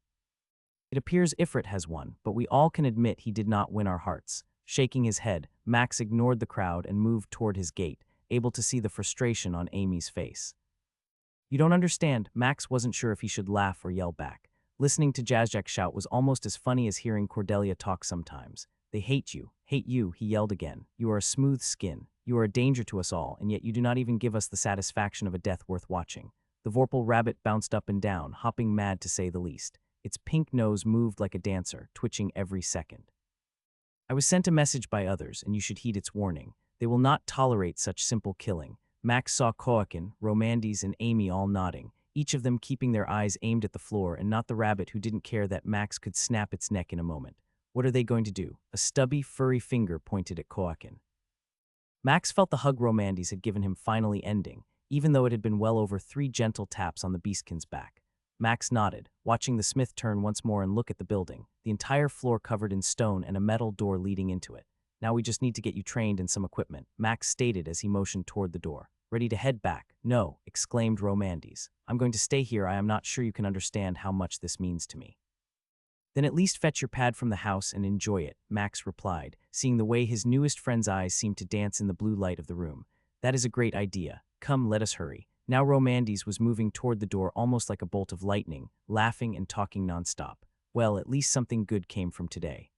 It appears Ifrit has won, but we all can admit he did not win our hearts. Shaking his head, Max ignored the crowd and moved toward his gate, able to see the frustration on Amy's face. You don't understand. Max wasn't sure if he should laugh or yell back. Listening to Jazzjack shout was almost as funny as hearing Cordelia talk sometimes. They hate you, he yelled again. You are a smooth skin. You are a danger to us all, and yet you do not even give us the satisfaction of a death worth watching. The Vorpal rabbit bounced up and down, hopping mad to say the least. Its pink nose moved like a dancer, twitching every second. I was sent a message by others, and you should heed its warning. They will not tolerate such simple killing. Max saw Koakin, Romandes, and Amy all nodding, each of them keeping their eyes aimed at the floor and not the rabbit, who didn't care that Max could snap its neck in a moment. What are they going to do? A stubby, furry finger pointed at Koakin. Max felt the hug Romandes had given him finally ending, even though it had been well over 3 gentle taps on the beastkin's back. Max nodded, watching the smith turn once more and look at the building, the entire floor covered in stone and a metal door leading into it. Now we just need to get you trained in some equipment, Max stated as he motioned toward the door. Ready to head back? No, exclaimed Romandes. I'm going to stay here. I am not sure you can understand how much this means to me. Then at least fetch your pad from the house and enjoy it, Max replied, seeing the way his newest friend's eyes seemed to dance in the blue light of the room. That is a great idea. Come, let us hurry. Now Romandes was moving toward the door almost like a bolt of lightning, laughing and talking nonstop. Well, at least something good came from today.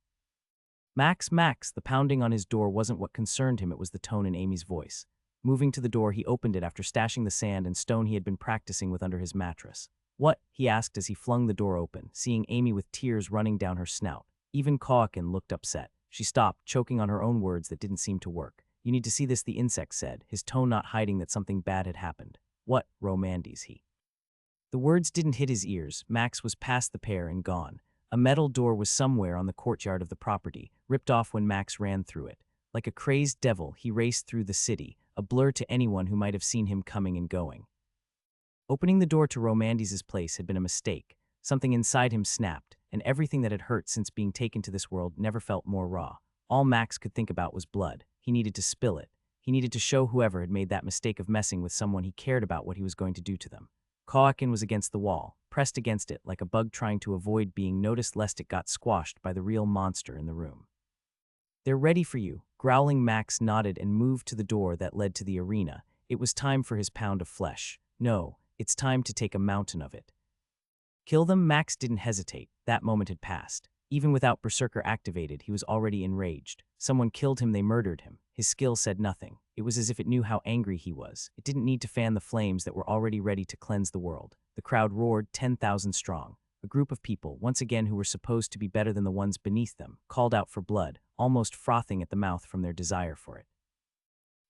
Max, the pounding on his door wasn't what concerned him, it was the tone in Amy's voice. Moving to the door, he opened it after stashing the sand and stone he had been practicing with under his mattress. "What?" he asked as he flung the door open, seeing Amy with tears running down her snout. Even Koakin looked upset. She stopped, choking on her own words that didn't seem to work. "You need to see this," the insect said, his tone not hiding that something bad had happened. "What, Romandes?" The words didn't hit his ears. Max was past the pair and gone. A metal door was somewhere on the courtyard of the property, ripped off when Max ran through it. Like a crazed devil, he raced through the city, a blur to anyone who might have seen him coming and going. Opening the door to Romandes's place had been a mistake. Something inside him snapped, and everything that had hurt since being taken to this world never felt more raw. All Max could think about was blood. He needed to spill it. He needed to show whoever had made that mistake of messing with someone he cared about what he was going to do to them. Koakin was against the wall, pressed against it like a bug trying to avoid being noticed lest it got squashed by the real monster in the room. "They're ready for you." Growling, Max nodded and moved to the door that led to the arena. It was time for his pound of flesh. No, it's time to take a mountain of it. Kill them? Max didn't hesitate. That moment had passed. Even without Berserker activated, he was already enraged. Someone killed him, they murdered him. His skill said nothing. It was as if it knew how angry he was. It didn't need to fan the flames that were already ready to cleanse the world. The crowd roared, 10,000 strong. A group of people, once again who were supposed to be better than the ones beneath them, called out for blood, almost frothing at the mouth from their desire for it.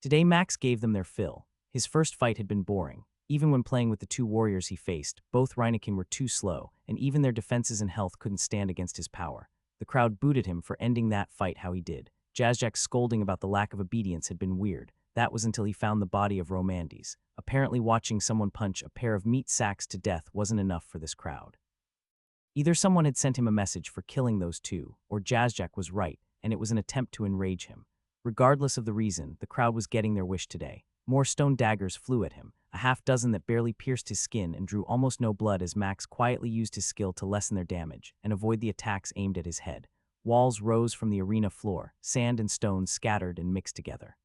Today Max gave them their fill. His first fight had been boring. Even when playing with the two warriors he faced, both Reineken were too slow, and even their defenses and health couldn't stand against his power. The crowd booted him for ending that fight how he did. Jazzjack's scolding about the lack of obedience had been weird. That was until he found the body of Romandes. Apparently watching someone punch a pair of meat sacks to death wasn't enough for this crowd. Either someone had sent him a message for killing those two, or Jazzjack was right, and it was an attempt to enrage him. Regardless of the reason, the crowd was getting their wish today. More stone daggers flew at him, a half dozen that barely pierced his skin and drew almost no blood as Max quietly used his skill to lessen their damage and avoid the attacks aimed at his head. Walls rose from the arena floor, sand and stones scattered and mixed together.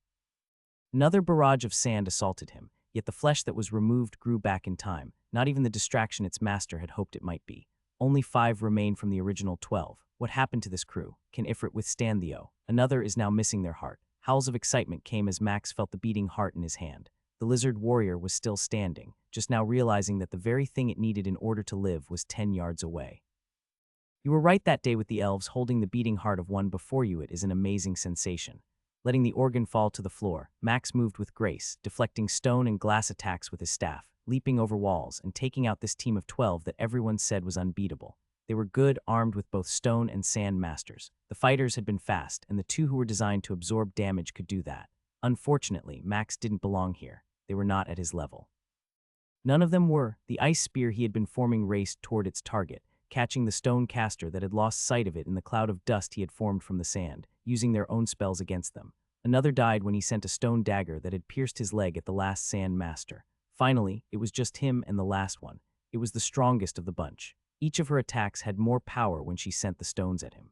Another barrage of sand assaulted him, yet the flesh that was removed grew back in time, not even the distraction its master had hoped it might be. Only 5 remain from the original 12. What happened to this crew? Can Ifrit withstand the O? Another is now missing their heart. Howls of excitement came as Max felt the beating heart in his hand. The lizard warrior was still standing, just now realizing that the very thing it needed in order to live was 10 yards away. You were right that day with the elves holding the beating heart of one before you. It is an amazing sensation. Letting the organ fall to the floor, Max moved with grace, deflecting stone and glass attacks with his staff, leaping over walls and taking out this team of 12 that everyone said was unbeatable. They were good, armed with both stone and sand masters. The fighters had been fast, and the 2 who were designed to absorb damage could do that. Unfortunately, Max didn't belong here. They were not at his level. None of them were. The ice spear he had been forming raced toward its target, catching the stone caster that had lost sight of it in the cloud of dust he had formed from the sand, using their own spells against them. Another died when he sent a stone dagger that had pierced his leg at the last sand master. Finally, it was just him and the last one. It was the strongest of the bunch. Each of her attacks had more power when she sent the stones at him.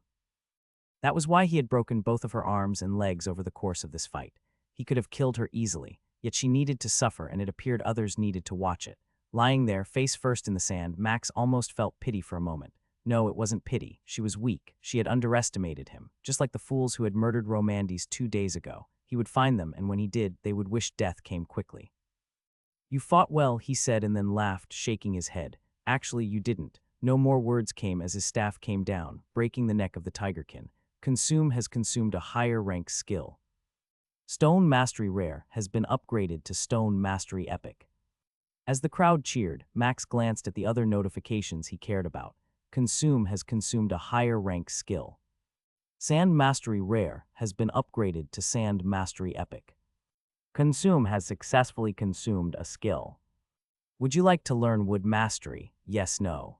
That was why he had broken both of her arms and legs over the course of this fight. He could have killed her easily, yet she needed to suffer, and it appeared others needed to watch it. Lying there, face first in the sand, Max almost felt pity for a moment. No, it wasn't pity. She was weak. She had underestimated him, just like the fools who had murdered Romandes 2 days ago. He would find them, and when he did, they would wish death came quickly. "You fought well," he said, and then laughed, shaking his head. "Actually, you didn't." No more words came as his staff came down, breaking the neck of the tigerkin. "Consume has consumed a higher rank skill. Stone Mastery Rare has been upgraded to Stone Mastery Epic." As the crowd cheered, Max glanced at the other notifications he cared about. Consume has consumed a higher rank skill. Sand Mastery Rare has been upgraded to Sand Mastery Epic. Consume has successfully consumed a skill. Would you like to learn Wood Mastery? Yes, no.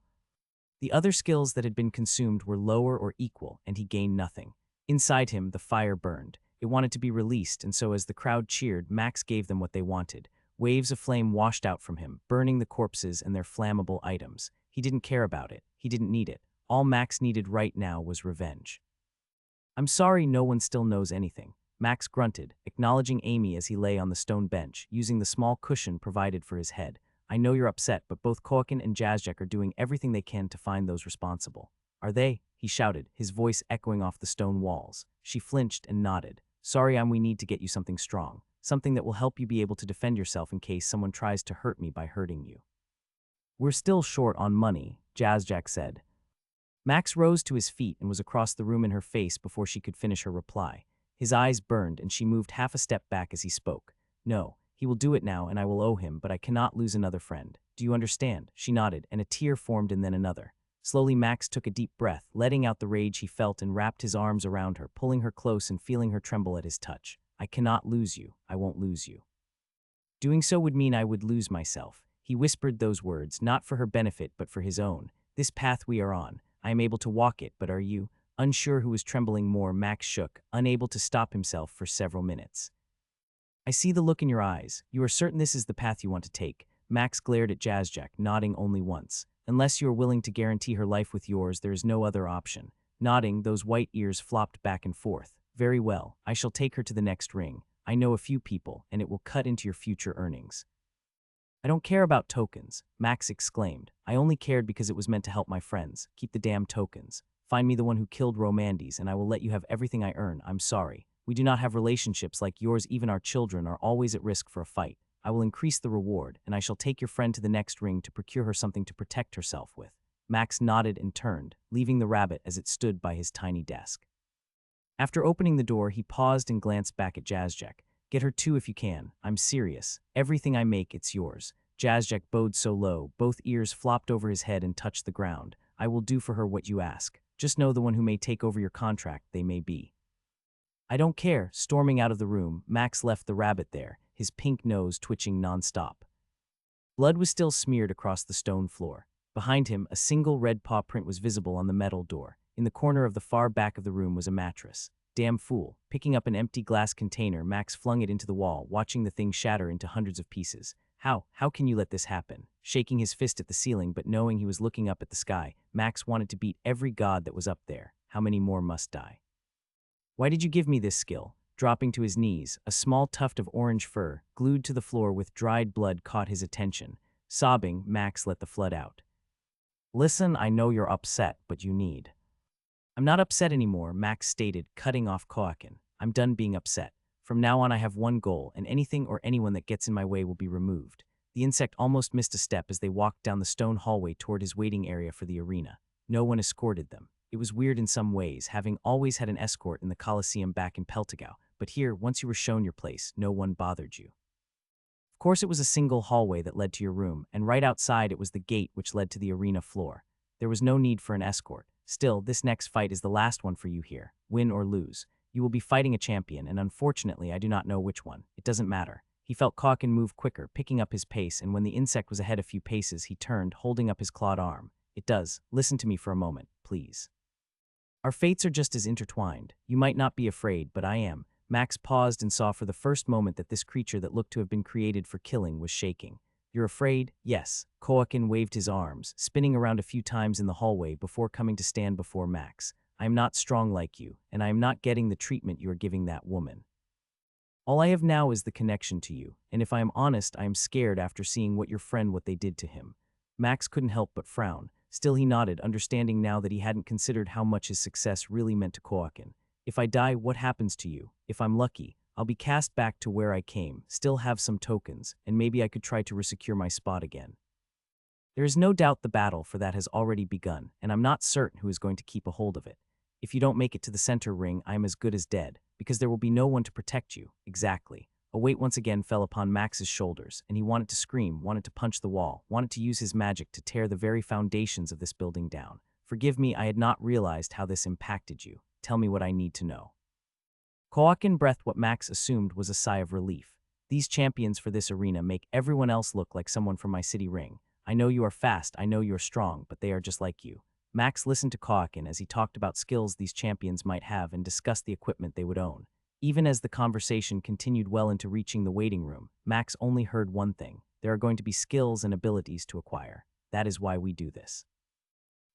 The other skills that had been consumed were lower or equal, and he gained nothing. Inside him, the fire burned. It wanted to be released, and so as the crowd cheered, Max gave them what they wanted. Waves of flame washed out from him, burning the corpses and their flammable items. He didn't care about it. He didn't need it. All Max needed right now was revenge. "I'm sorry no one still knows anything," Max grunted, acknowledging Amy as he lay on the stone bench, using the small cushion provided for his head. "I know you're upset, but both Koakin and Jazzjack are doing everything they can to find those responsible." "Are they?" he shouted, his voice echoing off the stone walls. She flinched and nodded. Sorry, we need to get you something strong. Something that will help you be able to defend yourself in case someone tries to hurt me by hurting you. We're still short on money, Jazzjack said. Max rose to his feet and was across the room in her face before she could finish her reply. His eyes burned and she moved half a step back as he spoke. No, he will do it now and I will owe him, but I cannot lose another friend. Do you understand? She nodded, and a tear formed and then another. Slowly Max took a deep breath, letting out the rage he felt and wrapped his arms around her, pulling her close and feeling her tremble at his touch. I cannot lose you. I won't lose you. Doing so would mean I would lose myself. He whispered those words, not for her benefit but for his own. This path we are on, I am able to walk it, but are you? Unsure who was trembling more, Max shook, unable to stop himself for several minutes. I see the look in your eyes. You are certain this is the path you want to take. Max glared at Jazzjack, nodding only once. Unless you are willing to guarantee her life with yours, there is no other option. Nodding, those white ears flopped back and forth. Very well, I shall take her to the next ring. I know a few people, and it will cut into your future earnings. I don't care about tokens, Max exclaimed. I only cared because it was meant to help my friends. Keep the damn tokens. Find me the one who killed Romandes, and I will let you have everything I earn. I'm sorry. We do not have relationships like yours. Even our children are always at risk for a fight. I will increase the reward, and I shall take your friend to the next ring to procure her something to protect herself with. Max nodded and turned, leaving the rabbit as it stood by his tiny desk. After opening the door, he paused and glanced back at Jazzjack. Get her too if you can. I'm serious. Everything I make, it's yours. Jazzjack bowed so low, both ears flopped over his head and touched the ground. I will do for her what you ask. Just know the one who may take over your contract, they may be. I don't care. Storming out of the room, Max left the rabbit there, his pink nose twitching nonstop. Blood was still smeared across the stone floor. Behind him, a single red paw print was visible on the metal door. In the corner of the far back of the room was a mattress. Damn fool. Picking up an empty glass container, Max flung it into the wall, watching the thing shatter into hundreds of pieces. How can you let this happen? Shaking his fist at the ceiling, but knowing he was looking up at the sky, Max wanted to beat every god that was up there. How many more must die? Why did you give me this skill? Dropping to his knees, a small tuft of orange fur, glued to the floor with dried blood, caught his attention. Sobbing, Max let the flood out. Listen, I know you're upset, but you need. I'm not upset anymore, Max stated, cutting off Koakin. I'm done being upset. From now on I have one goal, and anything or anyone that gets in my way will be removed. The insect almost missed a step as they walked down the stone hallway toward his waiting area for the arena. No one escorted them. It was weird in some ways, having always had an escort in the Colosseum back in Peltagau, but here, once you were shown your place, no one bothered you. Of course it was a single hallway that led to your room, and right outside it was the gate which led to the arena floor. There was no need for an escort. Still, this next fight is the last one for you here. Win or lose. You will be fighting a champion, and unfortunately I do not know which one. It doesn't matter. He felt Koakin move quicker, picking up his pace, and when the insect was ahead a few paces, he turned, holding up his clawed arm. It does. Listen to me for a moment, please. Our fates are just as intertwined. You might not be afraid, but I am. Max paused and saw for the first moment that this creature that looked to have been created for killing was shaking. You're afraid? Yes. Koakin waved his arms, spinning around a few times in the hallway before coming to stand before Max. I am not strong like you, and I am not getting the treatment you are giving that woman. All I have now is the connection to you, and if I am honest, I am scared after seeing what they did to him. Max couldn't help but frown. Still he nodded, understanding now that he hadn't considered how much his success really meant to Koakin. If I die, what happens to you? If I'm lucky, I'll be cast back to where I came, still have some tokens, and maybe I could try to resecure my spot again. There is no doubt the battle for that has already begun, and I'm not certain who is going to keep a hold of it. If you don't make it to the center ring, I am as good as dead, because there will be no one to protect you. Exactly. A weight once again fell upon Max's shoulders, and he wanted to scream, wanted to punch the wall, wanted to use his magic to tear the very foundations of this building down. Forgive me, I had not realized how this impacted you. Tell me what I need to know. Koakin breathed what Max assumed was a sigh of relief. These champions for this arena make everyone else look like someone from my city ring. I know you are fast, I know you are strong, but they are just like you. Max listened to Koakin as he talked about skills these champions might have and discussed the equipment they would own. Even as the conversation continued well into reaching the waiting room, Max only heard one thing. There are going to be skills and abilities to acquire. That is why we do this.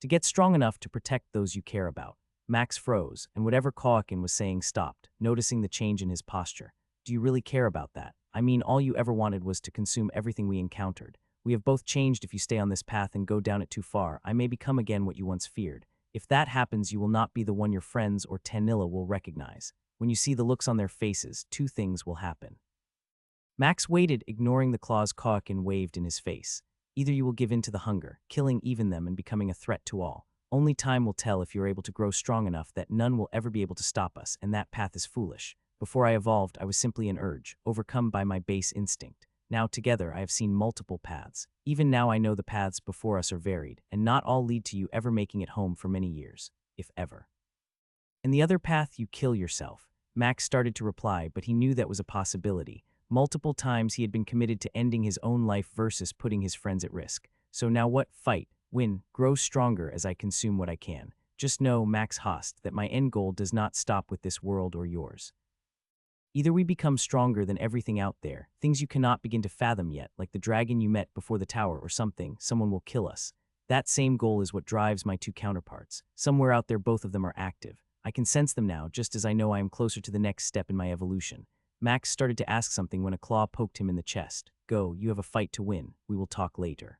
To get strong enough to protect those you care about. Max froze, and whatever Koakin was saying stopped, noticing the change in his posture. Do you really care about that? I mean, all you ever wanted was to consume everything we encountered. We have both changed. If you stay on this path and go down it too far, I may become again what you once feared. If that happens, you will not be the one your friends or Tanilla will recognize. When you see the looks on their faces, two things will happen. Max waited, ignoring the claws Koakin waved in his face. Either you will give in to the hunger, killing even them and becoming a threat to all. Only time will tell if you are able to grow strong enough that none will ever be able to stop us, and that path is foolish. Before I evolved, I was simply an urge, overcome by my base instinct. Now together I have seen multiple paths. Even now I know the paths before us are varied, and not all lead to you ever making it home for many years, if ever. And the other path, you kill yourself. Max started to reply, but he knew that was a possibility. Multiple times he had been committed to ending his own life versus putting his friends at risk. So now what? Fight, win, grow stronger as I consume what I can. Just know, Max Host, that my end goal does not stop with this world or yours. Either we become stronger than everything out there, things you cannot begin to fathom yet, like the dragon you met before the tower, or someone will kill us. That same goal is what drives my two counterparts. Somewhere out there both of them are active. I can sense them now, just as I know I am closer to the next step in my evolution. Max started to ask something when a claw poked him in the chest. Go, you have a fight to win. We will talk later.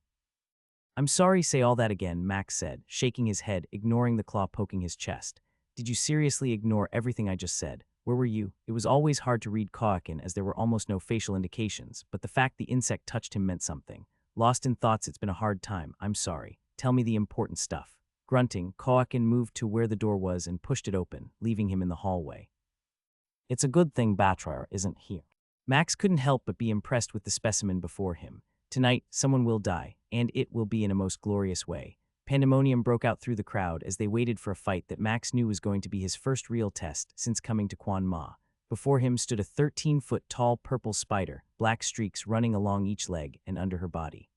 I'm sorry, say all that again, Max said, shaking his head, ignoring the claw poking his chest. Did you seriously ignore everything I just said? Where were you? It was always hard to read Koakin as there were almost no facial indications, but the fact the insect touched him meant something. Lost in thoughts, it's been a hard time. I'm sorry. Tell me the important stuff. Grunting, Koakin moved to where the door was and pushed it open, leaving him in the hallway. It's a good thing Batrar isn't here. Max couldn't help but be impressed with the specimen before him. Tonight, someone will die, and it will be in a most glorious way. Pandemonium broke out through the crowd as they waited for a fight that Max knew was going to be his first real test since coming to Quan Ma. Before him stood a 13-foot-tall purple spider, black streaks running along each leg and under her body.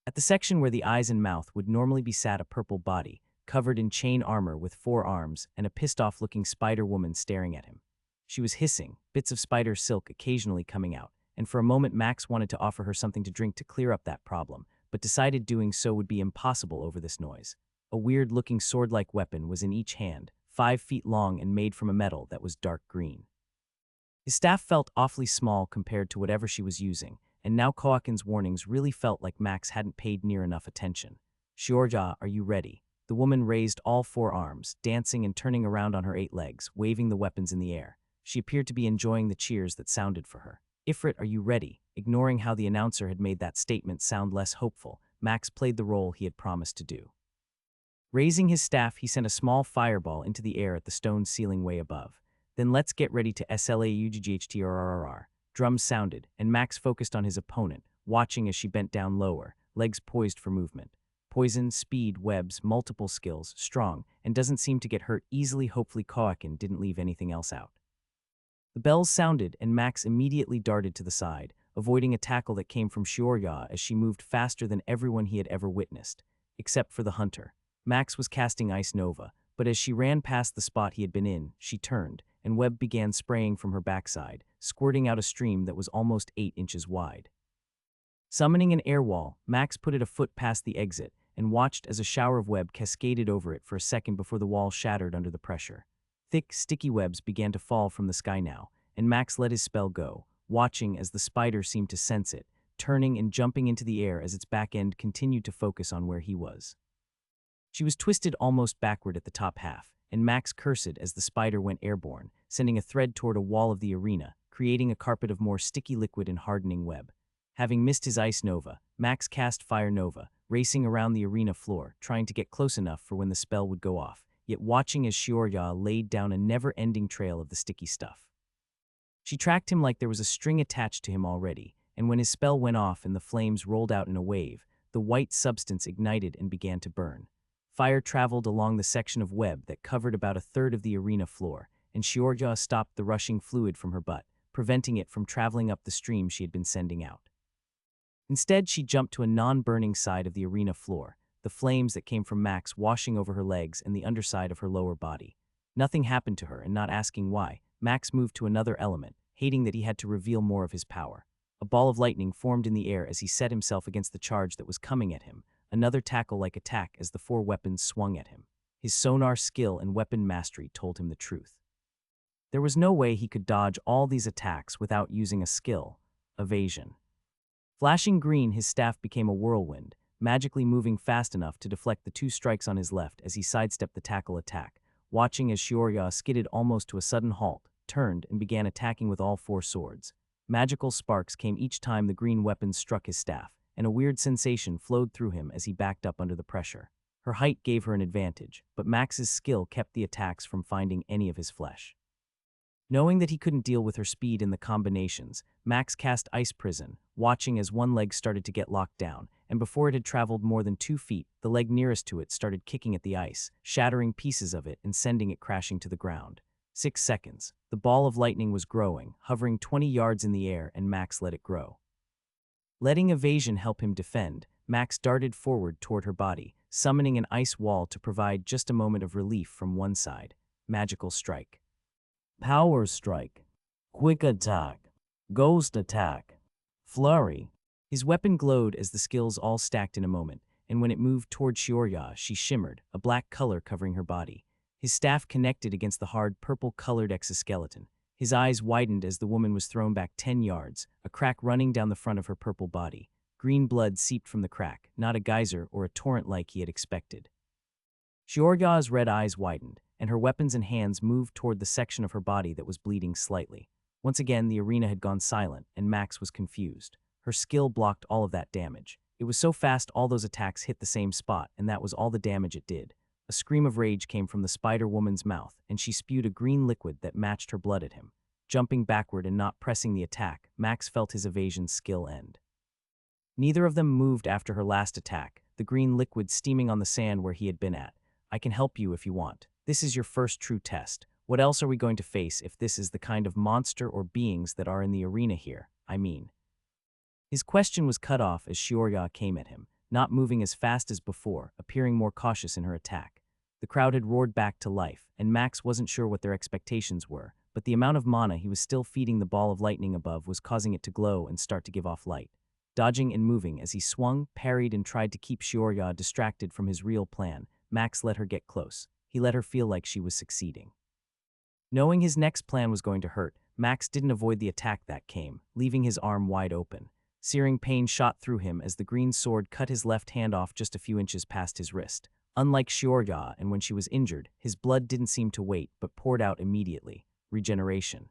At the section where the eyes and mouth would normally be sat a purple body, covered in chain armor with 4 arms, and a pissed-off-looking spider woman staring at him. She was hissing, bits of spider silk occasionally coming out, and for a moment Max wanted to offer her something to drink to clear up that problem, but decided doing so would be impossible over this noise. A weird-looking sword-like weapon was in each hand, 5 feet long and made from a metal that was dark green. His staff felt awfully small compared to whatever she was using, and now Koakin's warnings really felt like Max hadn't paid near enough attention. Shiorja, are you ready? The woman raised all 4 arms, dancing and turning around on her 8 legs, waving the weapons in the air. She appeared to be enjoying the cheers that sounded for her. Ifrit, are you ready? Ignoring how the announcer had made that statement sound less hopeful, Max played the role he had promised to do. Raising his staff, he sent a small fireball into the air at the stone ceiling way above. Then let's get ready to SLAUGGHTRRR. Drums sounded, and Max focused on his opponent, watching as she bent down lower, legs poised for movement. Poison, speed, webs, multiple skills, strong, and doesn't seem to get hurt easily. Hopefully Koakin didn't leave anything else out. The bells sounded, and Max immediately darted to the side, avoiding a tackle that came from Shiorya as she moved faster than everyone he had ever witnessed, except for the hunter. Max was casting Ice Nova, but as she ran past the spot he had been in, she turned, and web began spraying from her backside, squirting out a stream that was almost 8 inches wide. Summoning an air wall, Max put it a foot past the exit and watched as a shower of web cascaded over it for a second before the wall shattered under the pressure. Thick, sticky webs began to fall from the sky now, and Max let his spell go, watching as the spider seemed to sense it, turning and jumping into the air as its back end continued to focus on where he was. She was twisted almost backward at the top half, and Max cursed as the spider went airborne, sending a thread toward a wall of the arena, creating a carpet of more sticky liquid and hardening web. Having missed his Ice Nova, Max cast Fire Nova, racing around the arena floor, trying to get close enough for when the spell would go off, yet watching as Shiorya laid down a never-ending trail of the sticky stuff. She tracked him like there was a string attached to him already, and when his spell went off and the flames rolled out in a wave, the white substance ignited and began to burn. Fire traveled along the section of web that covered about a third of the arena floor, and Shiorya stopped the rushing fluid from her butt, preventing it from traveling up the stream she had been sending out. Instead, she jumped to a non-burning side of the arena floor, the flames that came from Max washing over her legs and the underside of her lower body. Nothing happened to her, and not asking why, Max moved to another element, hating that he had to reveal more of his power. A ball of lightning formed in the air as he set himself against the charge that was coming at him, another tackle-like attack as the 4 weapons swung at him. His sonar skill and weapon mastery told him the truth. There was no way he could dodge all these attacks without using a skill, evasion. Flashing green, his staff became a whirlwind. magically moving fast enough to deflect the 2 strikes on his left as he sidestepped the tackle attack, watching as Shiorya skidded almost to a sudden halt, turned, and began attacking with all 4 swords. Magical sparks came each time the green weapons struck his staff, and a weird sensation flowed through him as he backed up under the pressure. Her height gave her an advantage, but Max's skill kept the attacks from finding any of his flesh. Knowing that he couldn't deal with her speed in the combinations, Max cast Ice Prison, watching as one leg started to get locked down, and before it had traveled more than 2 feet, the leg nearest to it started kicking at the ice, shattering pieces of it and sending it crashing to the ground. 6 seconds. The ball of lightning was growing, hovering 20 yards in the air, and Max let it grow. Letting evasion help him defend, Max darted forward toward her body, summoning an ice wall to provide just a moment of relief from one side. Magical strike. Power strike. Quick attack. Ghost attack. Flurry. His weapon glowed as the skills all stacked in a moment, and when it moved toward Shiorya, she shimmered, a black color covering her body. His staff connected against the hard purple-colored exoskeleton. His eyes widened as the woman was thrown back 10 yards, a crack running down the front of her purple body. Green blood seeped from the crack, not a geyser or a torrent like he had expected. Shiorya's red eyes widened, and her weapons and hands moved toward the section of her body that was bleeding slightly. Once again, the arena had gone silent, and Max was confused. Her skill blocked all of that damage. It was so fast all those attacks hit the same spot, and that was all the damage it did. A scream of rage came from the Spider-Woman's mouth, and she spewed a green liquid that matched her blood at him. Jumping backward and not pressing the attack, Max felt his evasion skill end. Neither of them moved after her last attack, the green liquid steaming on the sand where he had been at. I can help you if you want. This is your first true test. What else are we going to face if this is the kind of monster or beings that are in the arena here? I mean. His question was cut off as Shiorya came at him, not moving as fast as before, appearing more cautious in her attack. The crowd had roared back to life, and Max wasn't sure what their expectations were, but the amount of mana he was still feeding the ball of lightning above was causing it to glow and start to give off light. Dodging and moving as he swung, parried, and tried to keep Shiorya distracted from his real plan, Max let her get close. He let her feel like she was succeeding. Knowing his next plan was going to hurt, Max didn't avoid the attack that came, leaving his arm wide open. Searing pain shot through him as the green sword cut his left hand off just a few inches past his wrist. Unlike Shiorya, and when she was injured, his blood didn't seem to wait but poured out immediately. Regeneration.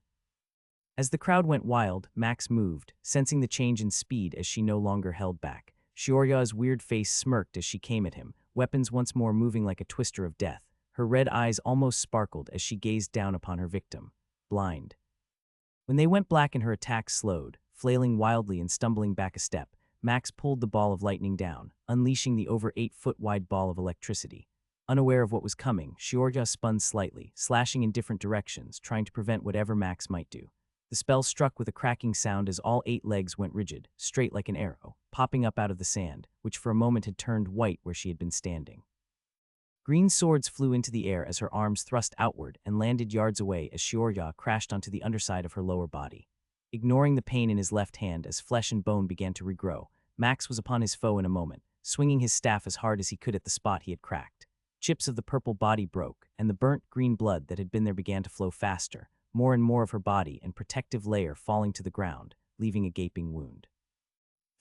As the crowd went wild, Max moved, sensing the change in speed as she no longer held back. Shiorya's weird face smirked as she came at him, weapons once more moving like a twister of death. Her red eyes almost sparkled as she gazed down upon her victim. Blind. When they went black and her attack slowed, flailing wildly and stumbling back a step, Max pulled the ball of lightning down, unleashing the over 8-foot-wide ball of electricity. Unaware of what was coming, Shiorya spun slightly, slashing in different directions, trying to prevent whatever Max might do. The spell struck with a cracking sound as all 8 legs went rigid, straight like an arrow, popping up out of the sand, which for a moment had turned white where she had been standing. Green swords flew into the air as her arms thrust outward and landed yards away as Shiorya crashed onto the underside of her lower body. Ignoring the pain in his left hand as flesh and bone began to regrow, Max was upon his foe in a moment, swinging his staff as hard as he could at the spot he had cracked. Chips of the purple body broke, and the burnt green blood that had been there began to flow faster, more and more of her body and protective layer falling to the ground, leaving a gaping wound.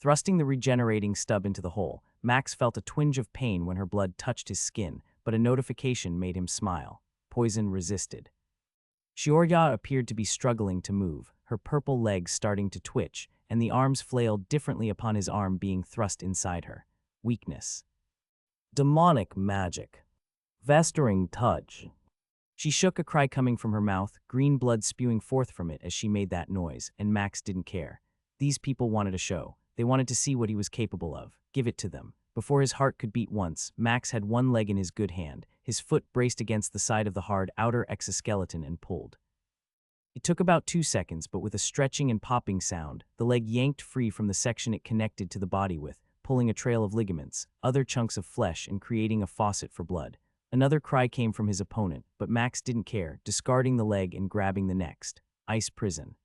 Thrusting the regenerating stub into the hole, Max felt a twinge of pain when her blood touched his skin, but a notification made him smile. Poison resisted. Shiorya appeared to be struggling to move, her purple legs starting to twitch, and the arms flailed differently upon his arm being thrust inside her. Weakness. Demonic magic. Festering touch. She shook, a cry coming from her mouth, green blood spewing forth from it as she made that noise, and Max didn't care. These people wanted a show. They wanted to see what he was capable of. Give it to them. Before his heart could beat once, Max had one leg in his good hand, his foot braced against the side of the hard outer exoskeleton and pulled. It took about 2 seconds, but with a stretching and popping sound, the leg yanked free from the section it connected to the body with, pulling a trail of ligaments, other chunks of flesh, and creating a faucet for blood. Another cry came from his opponent, but Max didn't care, discarding the leg and grabbing the next. Ice prison.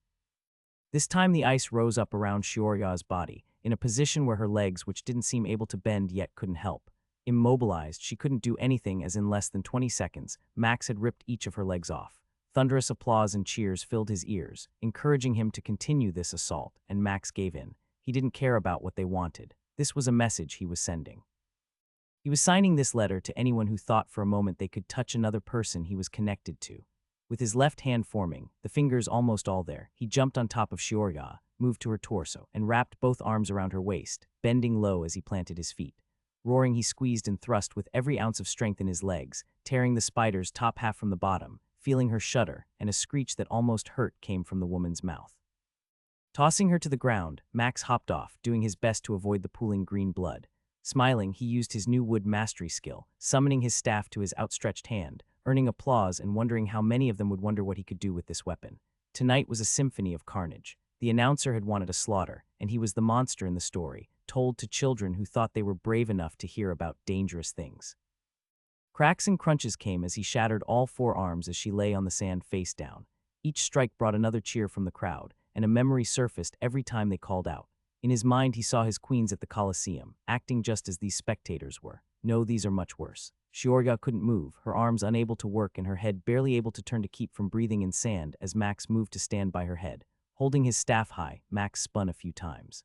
This time the ice rose up around Shiorya's body, in a position where her legs, which didn't seem able to bend yet, couldn't help. Immobilized, she couldn't do anything as in less than 20 seconds, Max had ripped each of her legs off. Thunderous applause and cheers filled his ears, encouraging him to continue this assault, and Max gave in. He didn't care about what they wanted. This was a message he was sending. He was signing this letter to anyone who thought for a moment they could touch another person he was connected to. With his left hand forming, the fingers almost all there, he jumped on top of Shiorya, moved to her torso, and wrapped both arms around her waist, bending low as he planted his feet. Roaring, he squeezed and thrust with every ounce of strength in his legs, tearing the spider's top half from the bottom, feeling her shudder, and a screech that almost hurt came from the woman's mouth. Tossing her to the ground, Max hopped off, doing his best to avoid the pooling green blood. Smiling, he used his new wood mastery skill, summoning his staff to his outstretched hand, earning applause and wondering how many of them would wonder what he could do with this weapon. Tonight was a symphony of carnage. The announcer had wanted a slaughter, and he was the monster in the story, told to children who thought they were brave enough to hear about dangerous things. Cracks and crunches came as he shattered all four arms as she lay on the sand face down. Each strike brought another cheer from the crowd, and a memory surfaced every time they called out. In his mind, he saw his queens at the Colosseum, acting just as these spectators were. No, these are much worse. Shiorya couldn't move, her arms unable to work and her head barely able to turn to keep from breathing in sand as Max moved to stand by her head. Holding his staff high, Max spun a few times.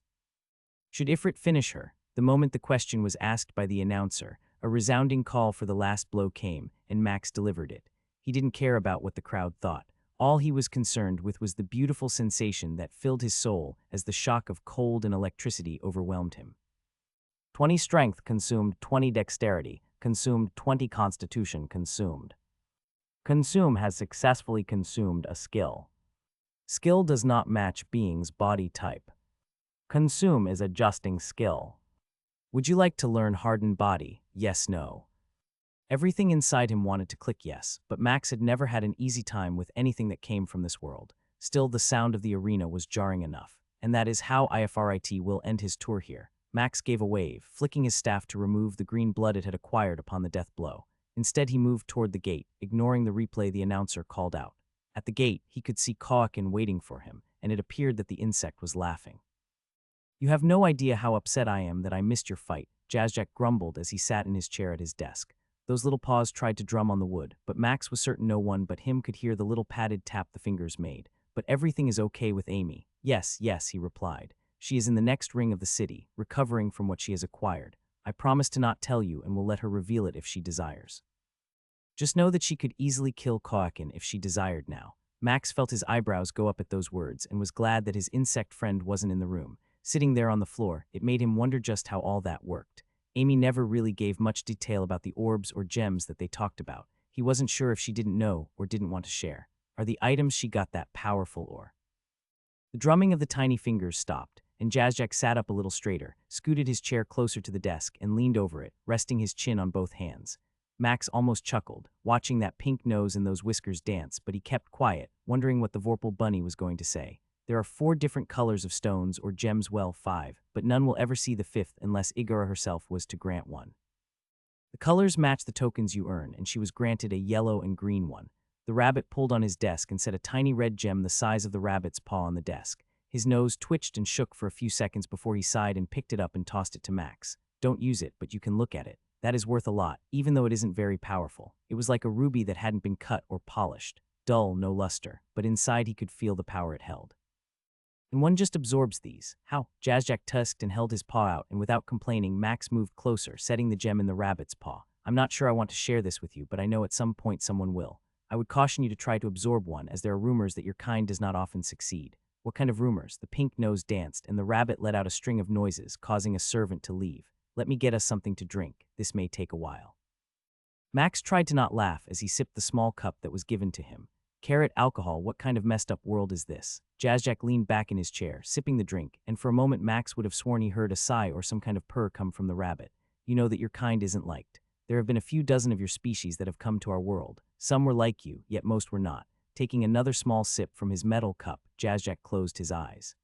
Should Ifrit finish her? The moment the question was asked by the announcer, a resounding call for the last blow came, and Max delivered it. He didn't care about what the crowd thought. All he was concerned with was the beautiful sensation that filled his soul as the shock of cold and electricity overwhelmed him. 20 strength consumed, 20 dexterity consumed, 20 constitution consumed. Consume has successfully consumed a skill. Skill does not match being's body type. Consume is adjusting skill. Would you like to learn hardened body? Yes, no. Everything inside him wanted to click yes, but Max had never had an easy time with anything that came from this world. Still, the sound of the arena was jarring enough, and that is how Ifrit will end his tour here. Max gave a wave, flicking his staff to remove the green blood it had acquired upon the death blow. Instead, he moved toward the gate, ignoring the replay the announcer called out. At the gate, he could see Koakin waiting for him, and it appeared that the insect was laughing. You have no idea how upset I am that I missed your fight, Jazjak grumbled as he sat in his chair at his desk. Those little paws tried to drum on the wood, but Max was certain no one but him could hear the little padded tap the fingers made. But everything is okay with Amy. Yes, yes, he replied. She is in the next ring of the city, recovering from what she has acquired. I promise to not tell you and will let her reveal it if she desires. Just know that she could easily kill Koakin if she desired now. Max felt his eyebrows go up at those words and was glad that his insect friend wasn't in the room. Sitting there on the floor, it made him wonder just how all that worked. Amy never really gave much detail about the orbs or gems that they talked about. He wasn't sure if she didn't know or didn't want to share. Are the items she got that powerful or? The drumming of the tiny fingers stopped, and Jazjak sat up a little straighter, scooted his chair closer to the desk, and leaned over it, resting his chin on both hands. Max almost chuckled, watching that pink nose and those whiskers dance, but he kept quiet, wondering what the Vorpal bunny was going to say. There are 4 different colors of stones or gems, well 5, but none will ever see the 5th unless Igara herself was to grant one. The colors match the tokens you earn, and she was granted a yellow and green one. The rabbit pulled on his desk and set a tiny red gem the size of the rabbit's paw on the desk. His nose twitched and shook for a few seconds before he sighed and picked it up and tossed it to Max. Don't use it, but you can look at it. That is worth a lot, even though it isn't very powerful. It was like a ruby that hadn't been cut or polished. Dull, no luster, but inside he could feel the power it held. And one just absorbs these. How? Jazjak tusked and held his paw out, and without complaining, Max moved closer, setting the gem in the rabbit's paw. I'm not sure I want to share this with you, but I know at some point someone will. I would caution you to try to absorb one, as there are rumors that your kind does not often succeed. What kind of rumors? The pink nose danced, and the rabbit let out a string of noises, causing a servant to leave. Let me get us something to drink. This may take a while. Max tried to not laugh as he sipped the small cup that was given to him. Carrot alcohol, what kind of messed up world is this? Jazjak leaned back in his chair, sipping the drink, and for a moment Max would have sworn he heard a sigh or some kind of purr come from the rabbit. You know that your kind isn't liked. There have been a few dozen of your species that have come to our world. Some were like you, yet most were not. Taking another small sip from his metal cup, Jazjak closed his eyes.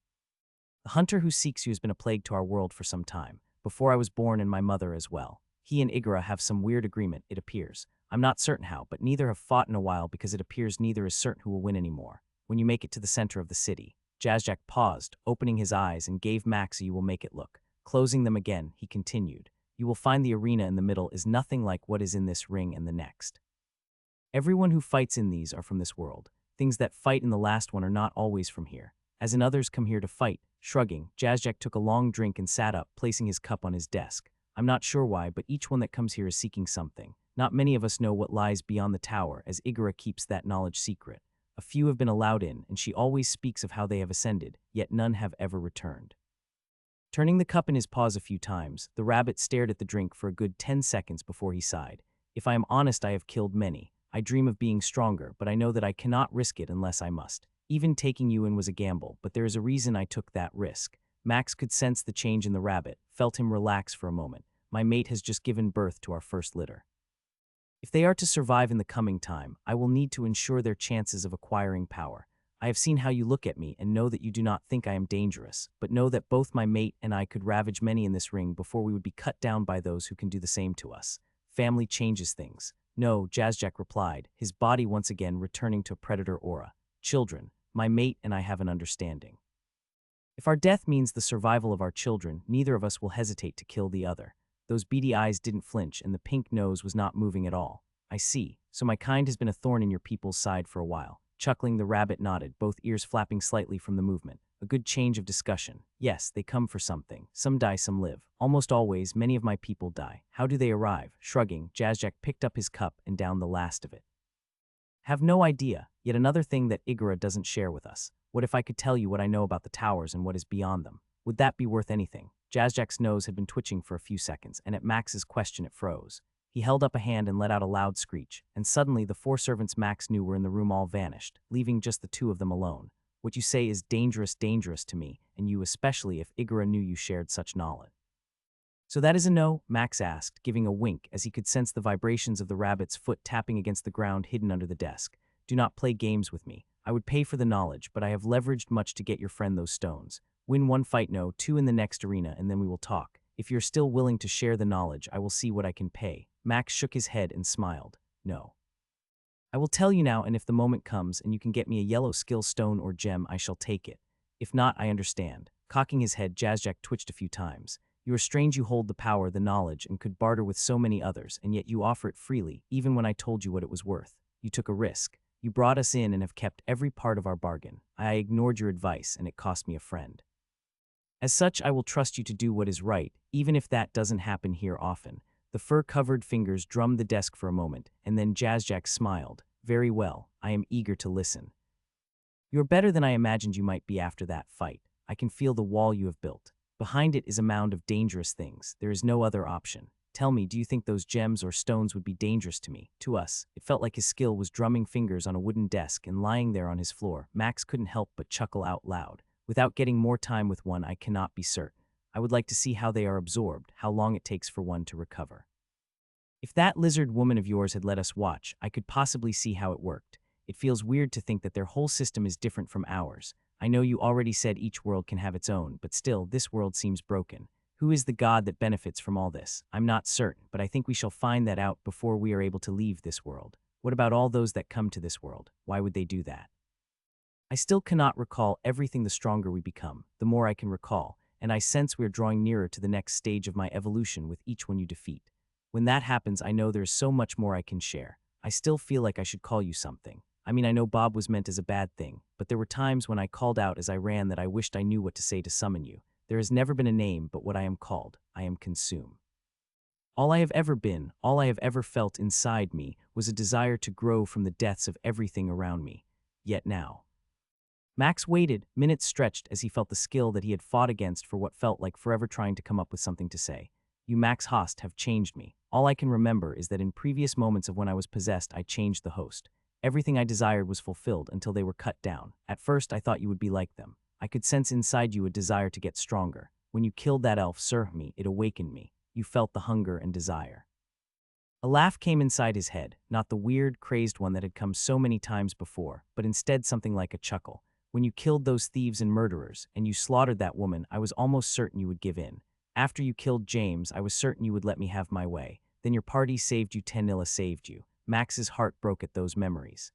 The hunter who seeks you has been a plague to our world for some time, before I was born and my mother as well. He and Igara have some weird agreement, it appears. I'm not certain how, but neither have fought in a while because it appears neither is certain who will win anymore. When you make it to the center of the city, Jazjak paused, opening his eyes and gave Max a you will make it look. Closing them again, he continued. You will find the arena in the middle is nothing like what is in this ring and the next. Everyone who fights in these are from this world. Things that fight in the last one are not always from here. As in others come here to fight, Shrugging, Jazzjack took a long drink and sat up, placing his cup on his desk. I'm not sure why, but each one that comes here is seeking something. Not many of us know what lies beyond the tower, as Igara keeps that knowledge secret. A few have been allowed in, and she always speaks of how they have ascended, yet none have ever returned. Turning the cup in his paws a few times, the rabbit stared at the drink for a good 10 seconds before he sighed. If I am honest, I have killed many. I dream of being stronger, but I know that I cannot risk it unless I must. Even taking you in was a gamble, but there is a reason I took that risk. Max could sense the change in the rabbit, felt him relax for a moment. My mate has just given birth to our first litter. If they are to survive in the coming time, I will need to ensure their chances of acquiring power. I have seen how you look at me and know that you do not think I am dangerous, but know that both my mate and I could ravage many in this ring before we would be cut down by those who can do the same to us. Family changes things. No, Jazzjack replied, his body once again returning to predator aura. Children, my mate and I have an understanding. If our death means the survival of our children, neither of us will hesitate to kill the other. Those beady eyes didn't flinch, and the pink nose was not moving at all. I see. So my kind has been a thorn in your people's side for a while. Chuckling, the rabbit nodded, both ears flapping slightly from the movement. A good change of discussion. Yes, they come for something. Some die, some live. Almost always, many of my people die. How do they arrive? Shrugging, Jazzjack picked up his cup and downed the last of it. Have no idea. Yet another thing that Igara doesn't share with us. What if I could tell you what I know about the towers and what is beyond them? Would that be worth anything? Jazzjack's nose had been twitching for a few seconds, and at Max's question it froze. He held up a hand and let out a loud screech, and suddenly the 4 servants Max knew were in the room all vanished, leaving just the 2 of them alone. What you say is dangerous to me, and you especially if Igara knew you shared such knowledge. So that is a no? Max asked, giving a wink as he could sense the vibrations of the rabbit's foot tapping against the ground hidden under the desk. Do not play games with me. I would pay for the knowledge, but I have leveraged much to get your friend those stones. Win 1 fight, no, 2 in the next arena, and then we will talk. If you're still willing to share the knowledge, I will see what I can pay. Max shook his head and smiled. No. I will tell you now, and if the moment comes and you can get me a yellow skill stone or gem, I shall take it. If not, I understand. Cocking his head, Jazzjack twitched a few times. You are strange, you hold the power, the knowledge, and could barter with so many others, and yet you offer it freely, even when I told you what it was worth. You took a risk. You brought us in and have kept every part of our bargain. I ignored your advice, and it cost me a friend. As such, I will trust you to do what is right, even if that doesn't happen here often. The fur-covered fingers drummed the desk for a moment, and then Jazzjack smiled. Very well, I am eager to listen. You're better than I imagined you might be after that fight. I can feel the wall you have built. Behind it is a mound of dangerous things. There is no other option. Tell me, do you think those gems or stones would be dangerous to me? To us, it felt like his skill was drumming fingers on a wooden desk and lying there on his floor. Max couldn't help but chuckle out loud. Without getting more time with one, I cannot be certain. I would like to see how they are absorbed, how long it takes for one to recover. If that lizard woman of yours had let us watch, I could possibly see how it worked. It feels weird to think that their whole system is different from ours. I know you already said each world can have its own, but still, this world seems broken. Who is the god that benefits from all this? I'm not certain, but I think we shall find that out before we are able to leave this world. What about all those that come to this world? Why would they do that? I still cannot recall everything. The stronger we become, the more I can recall, and I sense we are drawing nearer to the next stage of my evolution with each one you defeat. When that happens, I know there's so much more I can share. I still feel like I should call you something. I mean, I know Bob was meant as a bad thing, but there were times when I called out as I ran that I wished I knew what to say to summon you. There has never been a name but what I am called. I am Consume. All I have ever been, all I have ever felt inside me was a desire to grow from the deaths of everything around me. Yet now. Max waited, minutes stretched as he felt the skill that he had fought against for what felt like forever, trying to come up with something to say. You, Max Host, have changed me. All I can remember is that in previous moments of when I was possessed, I changed the host. Everything I desired was fulfilled until they were cut down. At first, I thought you would be like them. I could sense inside you a desire to get stronger. When you killed that elf, Sir, it awakened me. You felt the hunger and desire. A laugh came inside his head, not the weird, crazed one that had come so many times before, but instead something like a chuckle. When you killed those thieves and murderers, and you slaughtered that woman, I was almost certain you would give in. After you killed James, I was certain you would let me have my way. Then your party saved you, Tenilla saved you. Max's heart broke at those memories.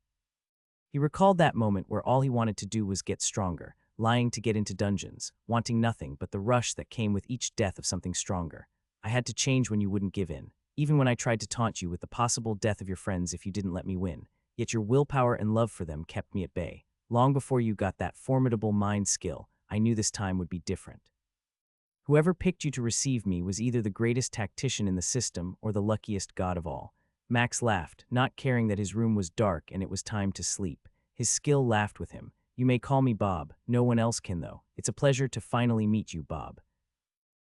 He recalled that moment where all he wanted to do was get stronger, lying to get into dungeons, wanting nothing but the rush that came with each death of something stronger. I had to change when you wouldn't give in, even when I tried to taunt you with the possible death of your friends if you didn't let me win. Yet your willpower and love for them kept me at bay. Long before you got that formidable mind skill, I knew this time would be different. Whoever picked you to receive me was either the greatest tactician in the system or the luckiest god of all. Max laughed, not caring that his room was dark and it was time to sleep. His skill laughed with him. You may call me Bob. No one else can, though. It's a pleasure to finally meet you, Bob.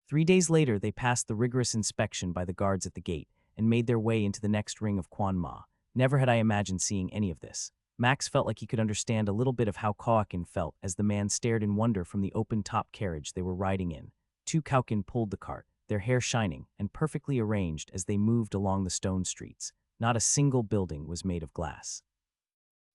3 days later, they passed the rigorous inspection by the guards at the gate and made their way into the next ring of Quan Ma. Never had I imagined seeing any of this. Max felt like he could understand a little bit of how Koakin felt as the man stared in wonder from the open-top carriage they were riding in. 2 Kaukin pulled the cart, their hair shining and perfectly arranged as they moved along the stone streets. Not a single building was made of glass.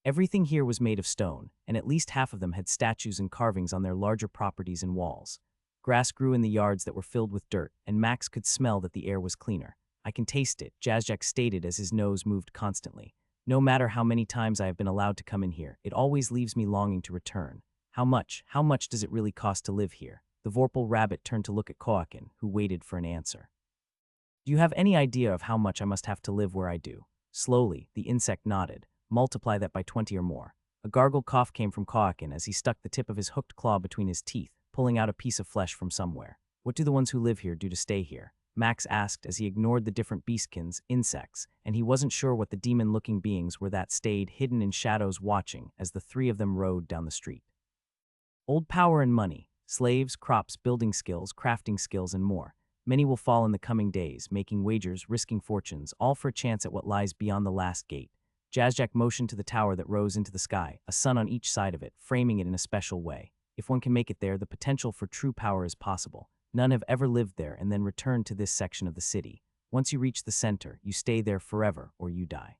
Everything here was made of stone, and at least half of them had statues and carvings on their larger properties and walls. Grass grew in the yards that were filled with dirt, and Max could smell that the air was cleaner. I can taste it, Jazzjack stated as his nose moved constantly. No matter how many times I have been allowed to come in here, it always leaves me longing to return. How much does it really cost to live here? The Vorpal rabbit turned to look at Koakin, who waited for an answer. Do you have any idea of how much I must have to live where I do? Slowly, the insect nodded. Multiply that by 20 or more. A gargled cough came from Koakin as he stuck the tip of his hooked claw between his teeth, pulling out a piece of flesh from somewhere. What do the ones who live here do to stay here? Max asked as he ignored the different beastkins, insects, and he wasn't sure what the demon-looking beings were that stayed hidden in shadows watching as the 3 of them rode down the street. Old power and money, slaves, crops, building skills, crafting skills, and more. Many will fall in the coming days, making wagers, risking fortunes, all for a chance at what lies beyond the last gate. Jazzjack motioned to the tower that rose into the sky, a sun on each side of it, framing it in a special way. If one can make it there, the potential for true power is possible. None have ever lived there and then returned to this section of the city. Once you reach the center, you stay there forever or you die.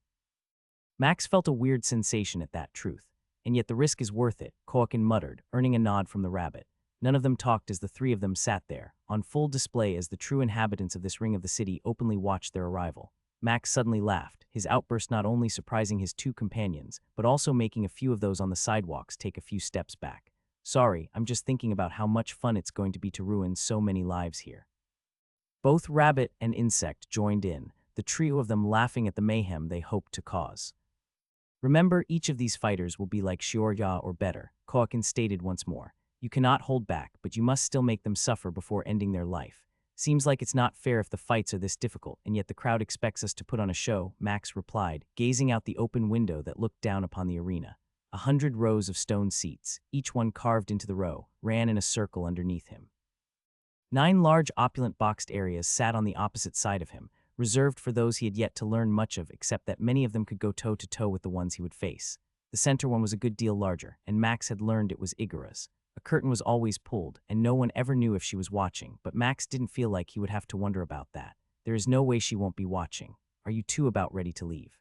Max felt a weird sensation at that truth. And yet the risk is worth it, Koakin muttered, earning a nod from the rabbit. None of them talked as the 3 of them sat there, on full display as the true inhabitants of this ring of the city openly watched their arrival. Max suddenly laughed, his outburst not only surprising his 2 companions, but also making a few of those on the sidewalks take a few steps back. Sorry, I'm just thinking about how much fun it's going to be to ruin so many lives here. Both rabbit and insect joined in, the trio of them laughing at the mayhem they hoped to cause. Remember, each of these fighters will be like Shiorya or better, Koakin stated once more. You cannot hold back, but you must still make them suffer before ending their life. Seems like it's not fair if the fights are this difficult, and yet the crowd expects us to put on a show, Max replied, gazing out the open window that looked down upon the arena. 100 rows of stone seats, each one carved into the row, ran in a circle underneath him. 9 large opulent boxed areas sat on the opposite side of him, reserved for those he had yet to learn much of, except that many of them could go toe-to-toe with the ones he would face. The center one was a good deal larger, and Max had learned it was Igara's. A curtain was always pulled, and no one ever knew if she was watching, but Max didn't feel like he would have to wonder about that. There is no way she won't be watching. Are you 2 about ready to leave?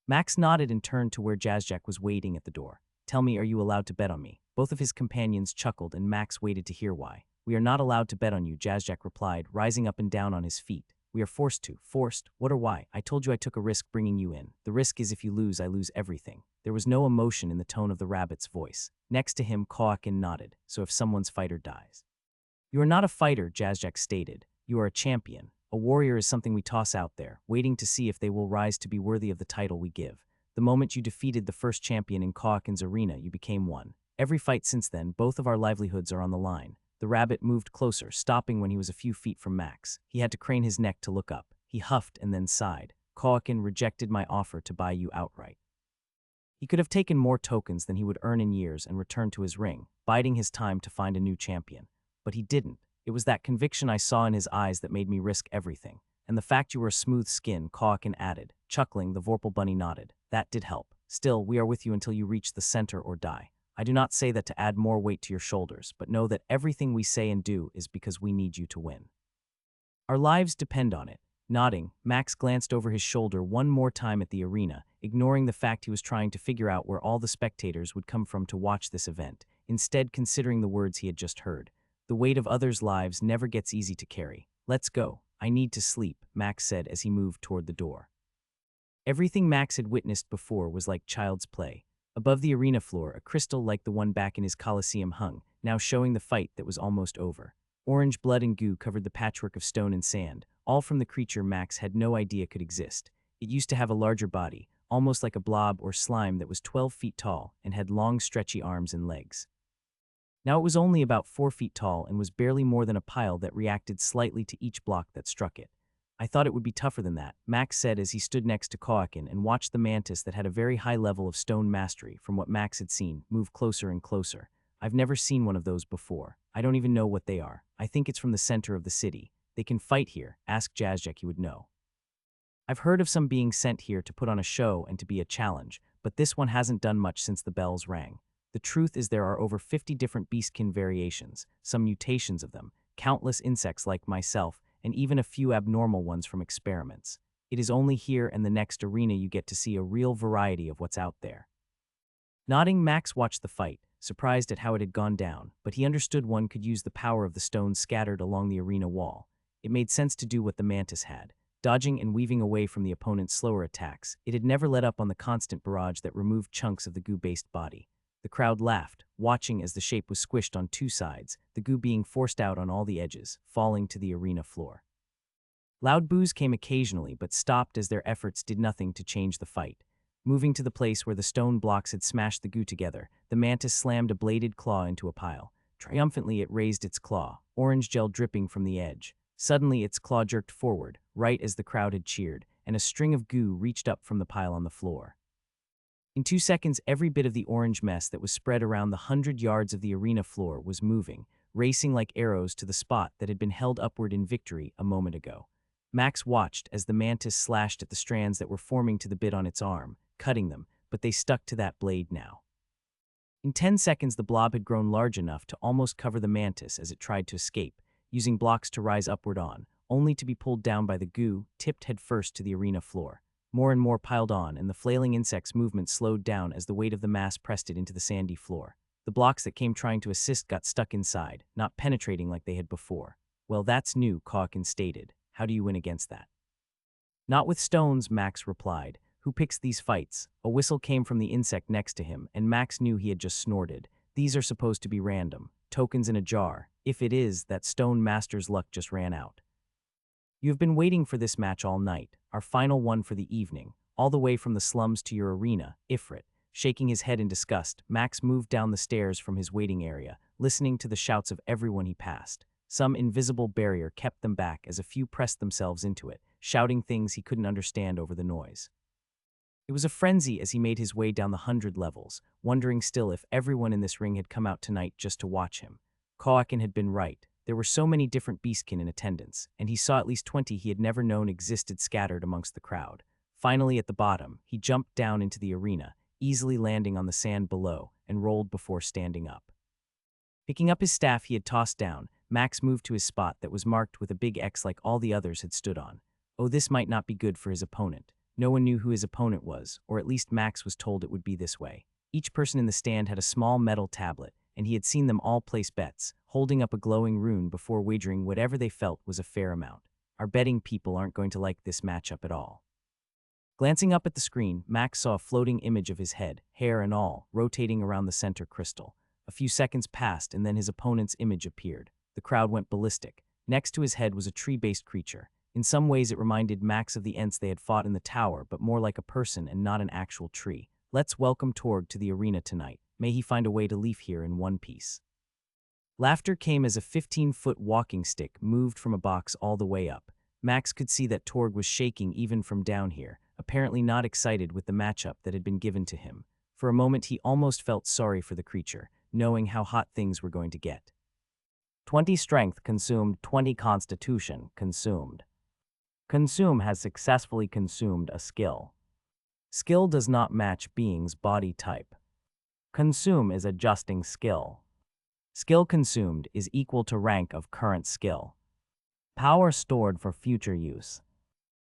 Max nodded and turned to where Jazzjack was waiting at the door. Tell me, are you allowed to bet on me? Both of his companions chuckled, and Max waited to hear why. We are not allowed to bet on you, Jazzjack replied, rising up and down on his feet. We are forced to. Forced? What or why? I told you I took a risk bringing you in. The risk is if you lose, I lose everything. There was no emotion in the tone of the rabbit's voice. Next to him, Koakin nodded. So if someone's fighter dies. You are not a fighter, Jazzjack stated. You are a champion. A warrior is something we toss out there, waiting to see if they will rise to be worthy of the title we give. The moment you defeated the first champion in Koakin's arena, you became one. Every fight since then, both of our livelihoods are on the line. The rabbit moved closer, stopping when he was a few feet from Max. He had to crane his neck to look up. He huffed and then sighed. Koakin rejected my offer to buy you outright. He could have taken more tokens than he would earn in years and returned to his ring, biding his time to find a new champion. But he didn't. It was that conviction I saw in his eyes that made me risk everything. And the fact you were a smooth skin, Koakin added. Chuckling, the Vorpal bunny nodded. That did help. Still, we are with you until you reach the center or die. I do not say that to add more weight to your shoulders, but know that everything we say and do is because we need you to win. Our lives depend on it. Nodding, Max glanced over his shoulder one more time at the arena, ignoring the fact he was trying to figure out where all the spectators would come from to watch this event, instead considering the words he had just heard. The weight of others' lives never gets easy to carry. Let's go. I need to sleep, Max said as he moved toward the door. Everything Max had witnessed before was like child's play. Above the arena floor, a crystal like the one back in his coliseum hung, now showing the fight that was almost over. Orange blood and goo covered the patchwork of stone and sand, all from the creature Max had no idea could exist. It used to have a larger body, almost like a blob or slime that was 12 feet tall and had long stretchy arms and legs. Now it was only about 4 feet tall and was barely more than a pile that reacted slightly to each block that struck it. I thought it would be tougher than that, Max said as he stood next to Koakin and watched the mantis that had a very high level of stone mastery from what Max had seen move closer and closer. I've never seen one of those before. I don't even know what they are. I think it's from the center of the city. They can fight here. Ask Jazzjack, he would know. I've heard of some being sent here to put on a show and to be a challenge, but this one hasn't done much since the bells rang. The truth is there are over 50 different beastkin variations, some mutations of them, countless insects like myself, and even a few abnormal ones from experiments. It is only here and the next arena you get to see a real variety of what's out there. Nodding, Max watched the fight, surprised at how it had gone down, but he understood one could use the power of the stones scattered along the arena wall. It made sense to do what the mantis had, dodging and weaving away from the opponent's slower attacks. It had never let up on the constant barrage that removed chunks of the goo-based body. The crowd laughed, watching as the shape was squished on two sides, the goo being forced out on all the edges, falling to the arena floor. Loud boos came occasionally but stopped as their efforts did nothing to change the fight. Moving to the place where the stone blocks had smashed the goo together, the mantis slammed a bladed claw into a pile. Triumphantly it raised its claw, orange gel dripping from the edge. Suddenly its claw jerked forward, right as the crowd had cheered, and a string of goo reached up from the pile on the floor. In 2 seconds, every bit of the orange mess that was spread around the 100 yards of the arena floor was moving, racing like arrows to the spot that had been held upward in victory a moment ago. Max watched as the mantis slashed at the strands that were forming to the bit on its arm, cutting them, but they stuck to that blade now. In 10 seconds, the blob had grown large enough to almost cover the mantis as it tried to escape, using blocks to rise upward on, only to be pulled down by the goo, tipped headfirst to the arena floor. More and more piled on, and the flailing insect's movement slowed down as the weight of the mass pressed it into the sandy floor. The blocks that came trying to assist got stuck inside, not penetrating like they had before. Well, that's new, Calkin stated. How do you win against that? Not with stones, Max replied. Who picks these fights? A whistle came from the insect next to him, and Max knew he had just snorted. These are supposed to be random, tokens in a jar. If it is, that stone master's luck just ran out. You have been waiting for this match all night, our final one for the evening, all the way from the slums to your arena, Ifrit. Shaking his head in disgust, Max moved down the stairs from his waiting area, listening to the shouts of everyone he passed. Some invisible barrier kept them back as a few pressed themselves into it, shouting things he couldn't understand over the noise. It was a frenzy as he made his way down the 100 levels, wondering still if everyone in this ring had come out tonight just to watch him. Koakin had been right. There were so many different beastkin in attendance, and he saw at least 20 he had never known existed scattered amongst the crowd. Finally, at the bottom, he jumped down into the arena, easily landing on the sand below, and rolled before standing up. Picking up his staff he had tossed down, Max moved to his spot that was marked with a big X like all the others had stood on. Oh, this might not be good for his opponent. No one knew who his opponent was, or at least Max was told it would be this way. Each person in the stand had a small metal tablet, and he had seen them all place bets, holding up a glowing rune before wagering whatever they felt was a fair amount. Our betting people aren't going to like this matchup at all. Glancing up at the screen, Max saw a floating image of his head, hair and all, rotating around the center crystal. A few seconds passed, and then his opponent's image appeared. The crowd went ballistic. Next to his head was a tree-based creature. In some ways it reminded Max of the Ents they had fought in the tower, but more like a person and not an actual tree. Let's welcome Torg to the arena tonight. May he find a way to leave here in one piece. Laughter came as a 15-foot walking stick moved from a box all the way up. Max could see that Torg was shaking even from down here, apparently not excited with the matchup that had been given to him. For a moment he almost felt sorry for the creature, knowing how hot things were going to get. 20 strength consumed, 20 constitution consumed. Consume has successfully consumed a skill. Skill does not match being's body type. Consume is adjusting skill. Skill consumed is equal to rank of current skill. Power stored for future use.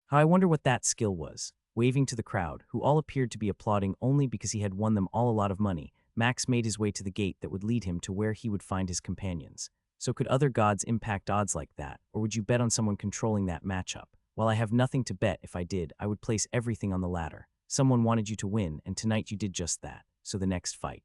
How I wonder what that skill was. Waving to the crowd, who all appeared to be applauding only because he had won them all a lot of money, Max made his way to the gate that would lead him to where he would find his companions. So could other gods impact odds like that, or would you bet on someone controlling that matchup? While I have nothing to bet, if I did, I would place everything on the ladder. Someone wanted you to win, and tonight you did just that. So the next fight.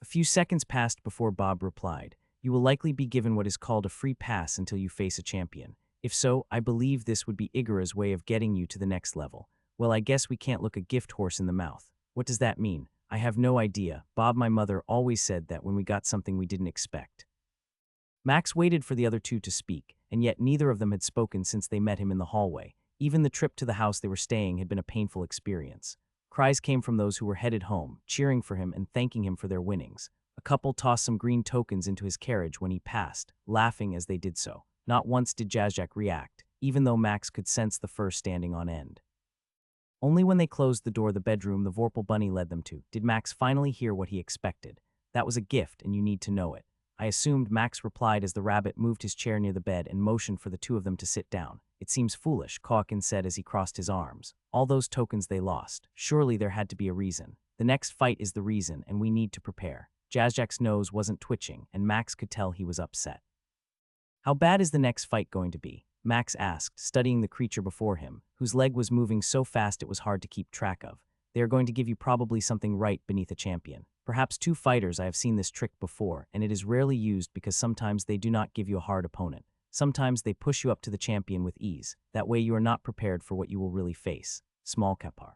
A few seconds passed before Bob replied. You will likely be given what is called a free pass until you face a champion. If so, I believe this would be Igara's way of getting you to the next level. Well, I guess we can't look a gift horse in the mouth. What does that mean? I have no idea. Bob, my mother always said that when we got something we didn't expect. Max waited for the other two to speak, and yet neither of them had spoken since they met him in the hallway. Even the trip to the house they were staying had been a painful experience. Cries came from those who were headed home, cheering for him and thanking him for their winnings. A couple tossed some green tokens into his carriage when he passed, laughing as they did so. Not once did Jazjak react, even though Max could sense the fur standing on end. Only when they closed the door of the bedroom the Vorpal bunny led them to did Max finally hear what he expected. That was a gift, and you need to know it. I assumed, Max replied as the rabbit moved his chair near the bed and motioned for the two of them to sit down. It seems foolish, Kawkin said as he crossed his arms. All those tokens they lost. Surely there had to be a reason. The next fight is the reason, and we need to prepare. Jazjak's nose wasn't twitching, and Max could tell he was upset. How bad is the next fight going to be? Max asked, studying the creature before him, whose leg was moving so fast it was hard to keep track of. They are going to give you probably something right beneath a champion. Perhaps two fighters. I have seen this trick before, and it is rarely used because sometimes they do not give you a hard opponent. Sometimes they push you up to the champion with ease. That way you are not prepared for what you will really face. Small kapar.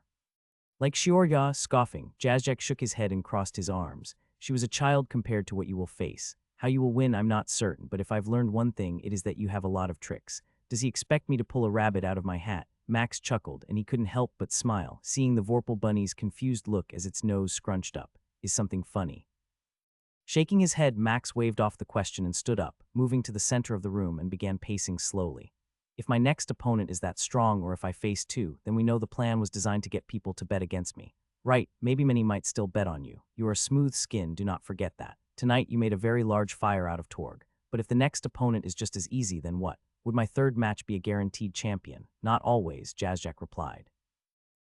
Like Shiorya, scoffing, Jazjak shook his head and crossed his arms. She was a child compared to what you will face. How you will win I'm not certain, but if I've learned one thing it is that you have a lot of tricks. Does he expect me to pull a rabbit out of my hat? Max chuckled, and he couldn't help but smile, seeing the Vorpal bunny's confused look as its nose scrunched up. Is something funny? Shaking his head, Max waved off the question and stood up, moving to the center of the room and began pacing slowly. If my next opponent is that strong, or if I face two, then we know the plan was designed to get people to bet against me. Right, maybe many might still bet on you. You are a smooth skin, do not forget that. Tonight you made a very large fire out of Torg. But if the next opponent is just as easy, then what? Would my third match be a guaranteed champion? Not always, Jazjak replied.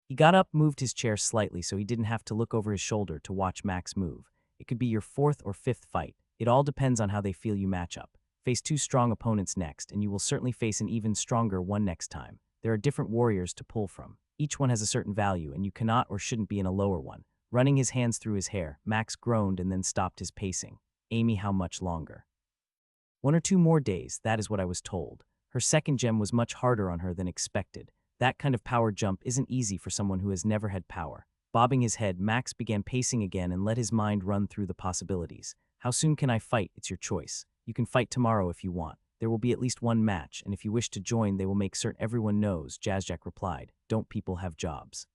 He got up, moved his chair slightly so he didn't have to look over his shoulder to watch Max move. It could be your fourth or fifth fight. It all depends on how they feel you match up. Face two strong opponents next, and you will certainly face an even stronger one next time. There are different warriors to pull from. Each one has a certain value, and you cannot or shouldn't be in a lower one. Running his hands through his hair, Max groaned and then stopped his pacing. Amy, how much longer? 1 or 2 more days, that is what I was told. Her second gem was much harder on her than expected. That kind of power jump isn't easy for someone who has never had power. Bobbing his head, Max began pacing again and let his mind run through the possibilities. How soon can I fight? It's your choice. You can fight tomorrow if you want. There will be at least one match, and if you wish to join, they will make certain everyone knows, Jazjak replied. Don't people have jobs?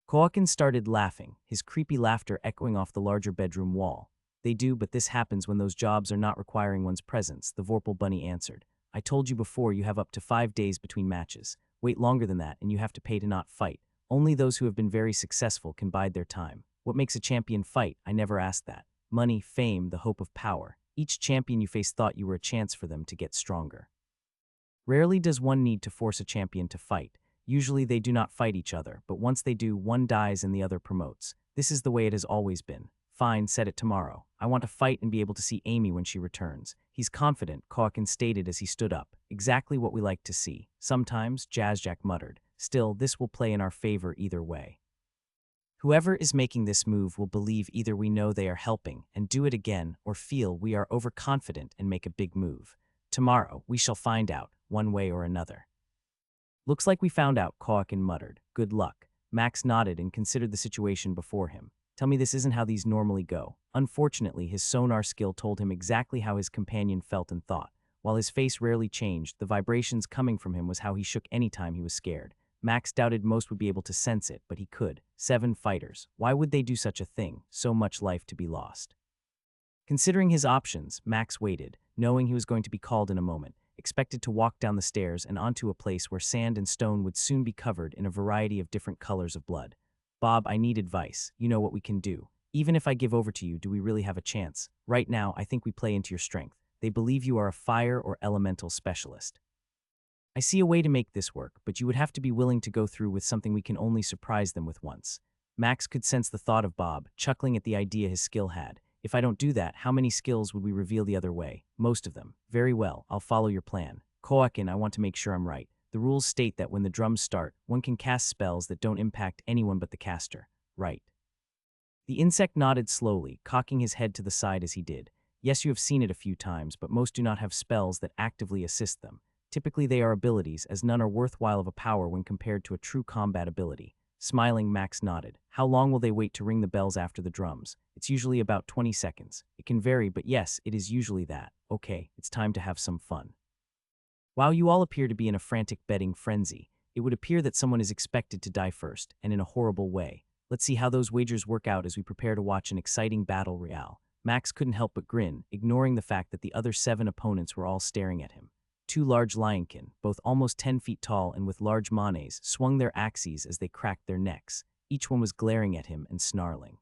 Kawkin started laughing, his creepy laughter echoing off the larger bedroom wall. They do, but this happens when those jobs are not requiring one's presence, the Vorpal bunny answered. I told you before you have up to 5 days between matches. Wait longer than that, and you have to pay to not fight. Only those who have been very successful can bide their time. What makes a champion fight? I never asked that. Money, fame, the hope of power. Each champion you face thought you were a chance for them to get stronger. Rarely does one need to force a champion to fight. Usually they do not fight each other, but once they do, one dies and the other promotes. This is the way it has always been. Fine, said it tomorrow. I want to fight and be able to see Amy when she returns. He's confident, Kawkin stated as he stood up. Exactly what we like to see. Sometimes, Jazjak muttered. Still, this will play in our favor either way. Whoever is making this move will believe either we know they are helping and do it again, or feel we are overconfident and make a big move. Tomorrow, we shall find out, one way or another. Looks like we found out, Kawkin muttered. Good luck. Max nodded and considered the situation before him. Tell me this isn't how these normally go. Unfortunately, his sonar skill told him exactly how his companion felt and thought. While his face rarely changed, the vibrations coming from him was how he shook any time he was scared. Max doubted most would be able to sense it, but he could. 7 fighters. Why would they do such a thing? So much life to be lost. Considering his options, Max waited, knowing he was going to be called in a moment, expected to walk down the stairs and onto a place where sand and stone would soon be covered in a variety of different colors of blood. Bob, I need advice. You know what we can do. Even if I give over to you, do we really have a chance? Right now, I think we play into your strength. They believe you are a fire or elemental specialist. I see a way to make this work, but you would have to be willing to go through with something we can only surprise them with once. Max could sense the thought of Bob, chuckling at the idea his skill had. If I don't do that, how many skills would we reveal the other way? Most of them. Very well, I'll follow your plan. Kawkin, I want to make sure I'm right. The rules state that when the drums start, one can cast spells that don't impact anyone but the caster. Right. The insect nodded slowly, cocking his head to the side as he did. Yes, you have seen it a few times, but most do not have spells that actively assist them. Typically they are abilities, as none are worthwhile of a power when compared to a true combat ability. Smiling, Max nodded. How long will they wait to ring the bells after the drums? It's usually about 20 seconds. It can vary, but yes, it is usually that. Okay, it's time to have some fun. While you all appear to be in a frantic betting frenzy, it would appear that someone is expected to die first, and in a horrible way. Let's see how those wagers work out as we prepare to watch an exciting battle royale. Max couldn't help but grin, ignoring the fact that the other 7 opponents were all staring at him. 2 large lionkin, both almost 10 feet tall and with large manes, swung their axes as they cracked their necks. Each one was glaring at him and snarling.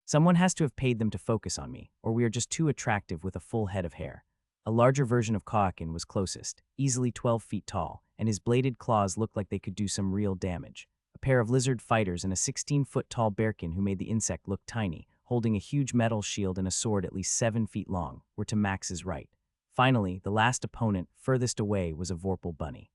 Someone has to have paid them to focus on me, or we are just too attractive with a full head of hair. A larger version of Koakin was closest, easily 12 feet tall, and his bladed claws looked like they could do some real damage. A pair of lizard fighters and a 16-foot-tall bearkin who made the insect look tiny, holding a huge metal shield and a sword at least 7 feet long, were to Max's right. Finally, the last opponent, furthest away, was a Vorpal bunny.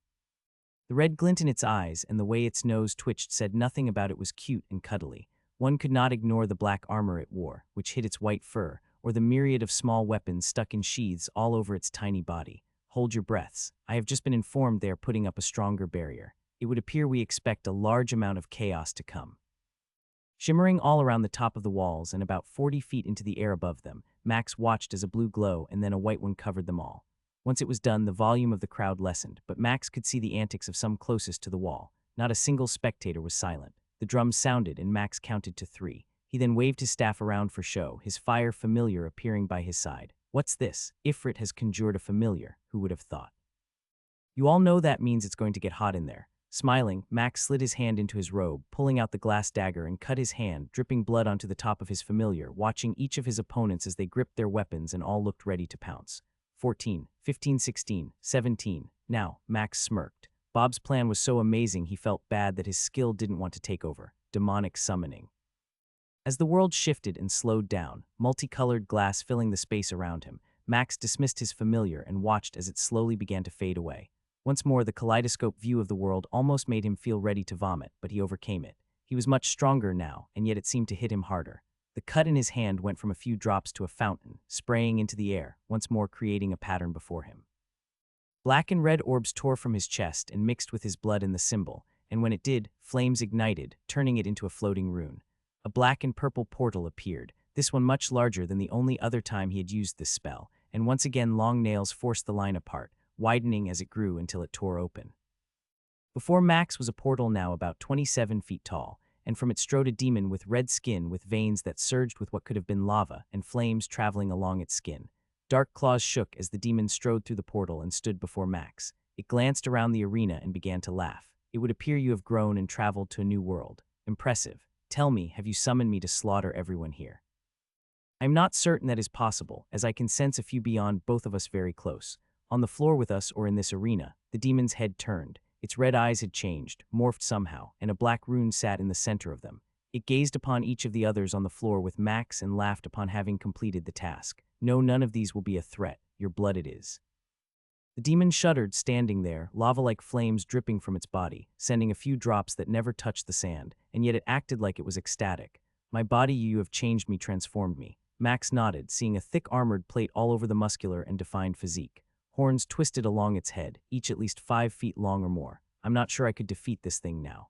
The red glint in its eyes and the way its nose twitched said nothing about it was cute and cuddly. One could not ignore the black armor it wore, which hid its white fur, or the myriad of small weapons stuck in sheaths all over its tiny body. Hold your breaths. I have just been informed they are putting up a stronger barrier. It would appear we expect a large amount of chaos to come. Shimmering all around the top of the walls and about 40 feet into the air above them, Max watched as a blue glow and then a white one covered them all. Once it was done, the volume of the crowd lessened, but Max could see the antics of some closest to the wall. Not a single spectator was silent. The drums sounded and Max counted to 3. He then waved his staff around for show, his fire familiar appearing by his side. What's this? Ifrit has conjured a familiar, who would have thought? You all know that means it's going to get hot in there. Smiling, Max slid his hand into his robe, pulling out the glass dagger and cut his hand, dripping blood onto the top of his familiar, watching each of his opponents as they gripped their weapons and all looked ready to pounce. 14, 15, 16, 17. Now, Max smirked. Bob's plan was so amazing he felt bad that his skill didn't want to take over. Demonic summoning. As the world shifted and slowed down, multicolored glass filling the space around him, Max dismissed his familiar and watched as it slowly began to fade away. Once more, the kaleidoscope view of the world almost made him feel ready to vomit, but he overcame it. He was much stronger now, and yet it seemed to hit him harder. The cut in his hand went from a few drops to a fountain, spraying into the air, once more creating a pattern before him. Black and red orbs tore from his chest and mixed with his blood in the symbol, and when it did, flames ignited, turning it into a floating rune. A black and purple portal appeared, this one much larger than the only other time he had used this spell, and once again long nails forced the line apart, widening as it grew until it tore open. Before Max was a portal now about 27 feet tall, and from it strode a demon with red skin with veins that surged with what could have been lava and flames traveling along its skin. Dark claws shook as the demon strode through the portal and stood before Max. It glanced around the arena and began to laugh. It would appear you have grown and traveled to a new world. Impressive. Tell me, have you summoned me to slaughter everyone here? I'm not certain that is possible, as I can sense a few beyond both of us very close. On the floor with us or in this arena, the demon's head turned. Its red eyes had changed, morphed somehow, and a black rune sat in the center of them. It gazed upon each of the others on the floor with Max and laughed upon having completed the task. No, none of these will be a threat. Your blood it is. The demon shuddered, standing there, lava-like flames dripping from its body, sending a few drops that never touched the sand, and yet it acted like it was ecstatic. My body, you have changed me, transformed me. Max nodded, seeing a thick armored plate all over the muscular and defined physique. Horns twisted along its head, each at least 5 feet long or more. I'm not sure I could defeat this thing now.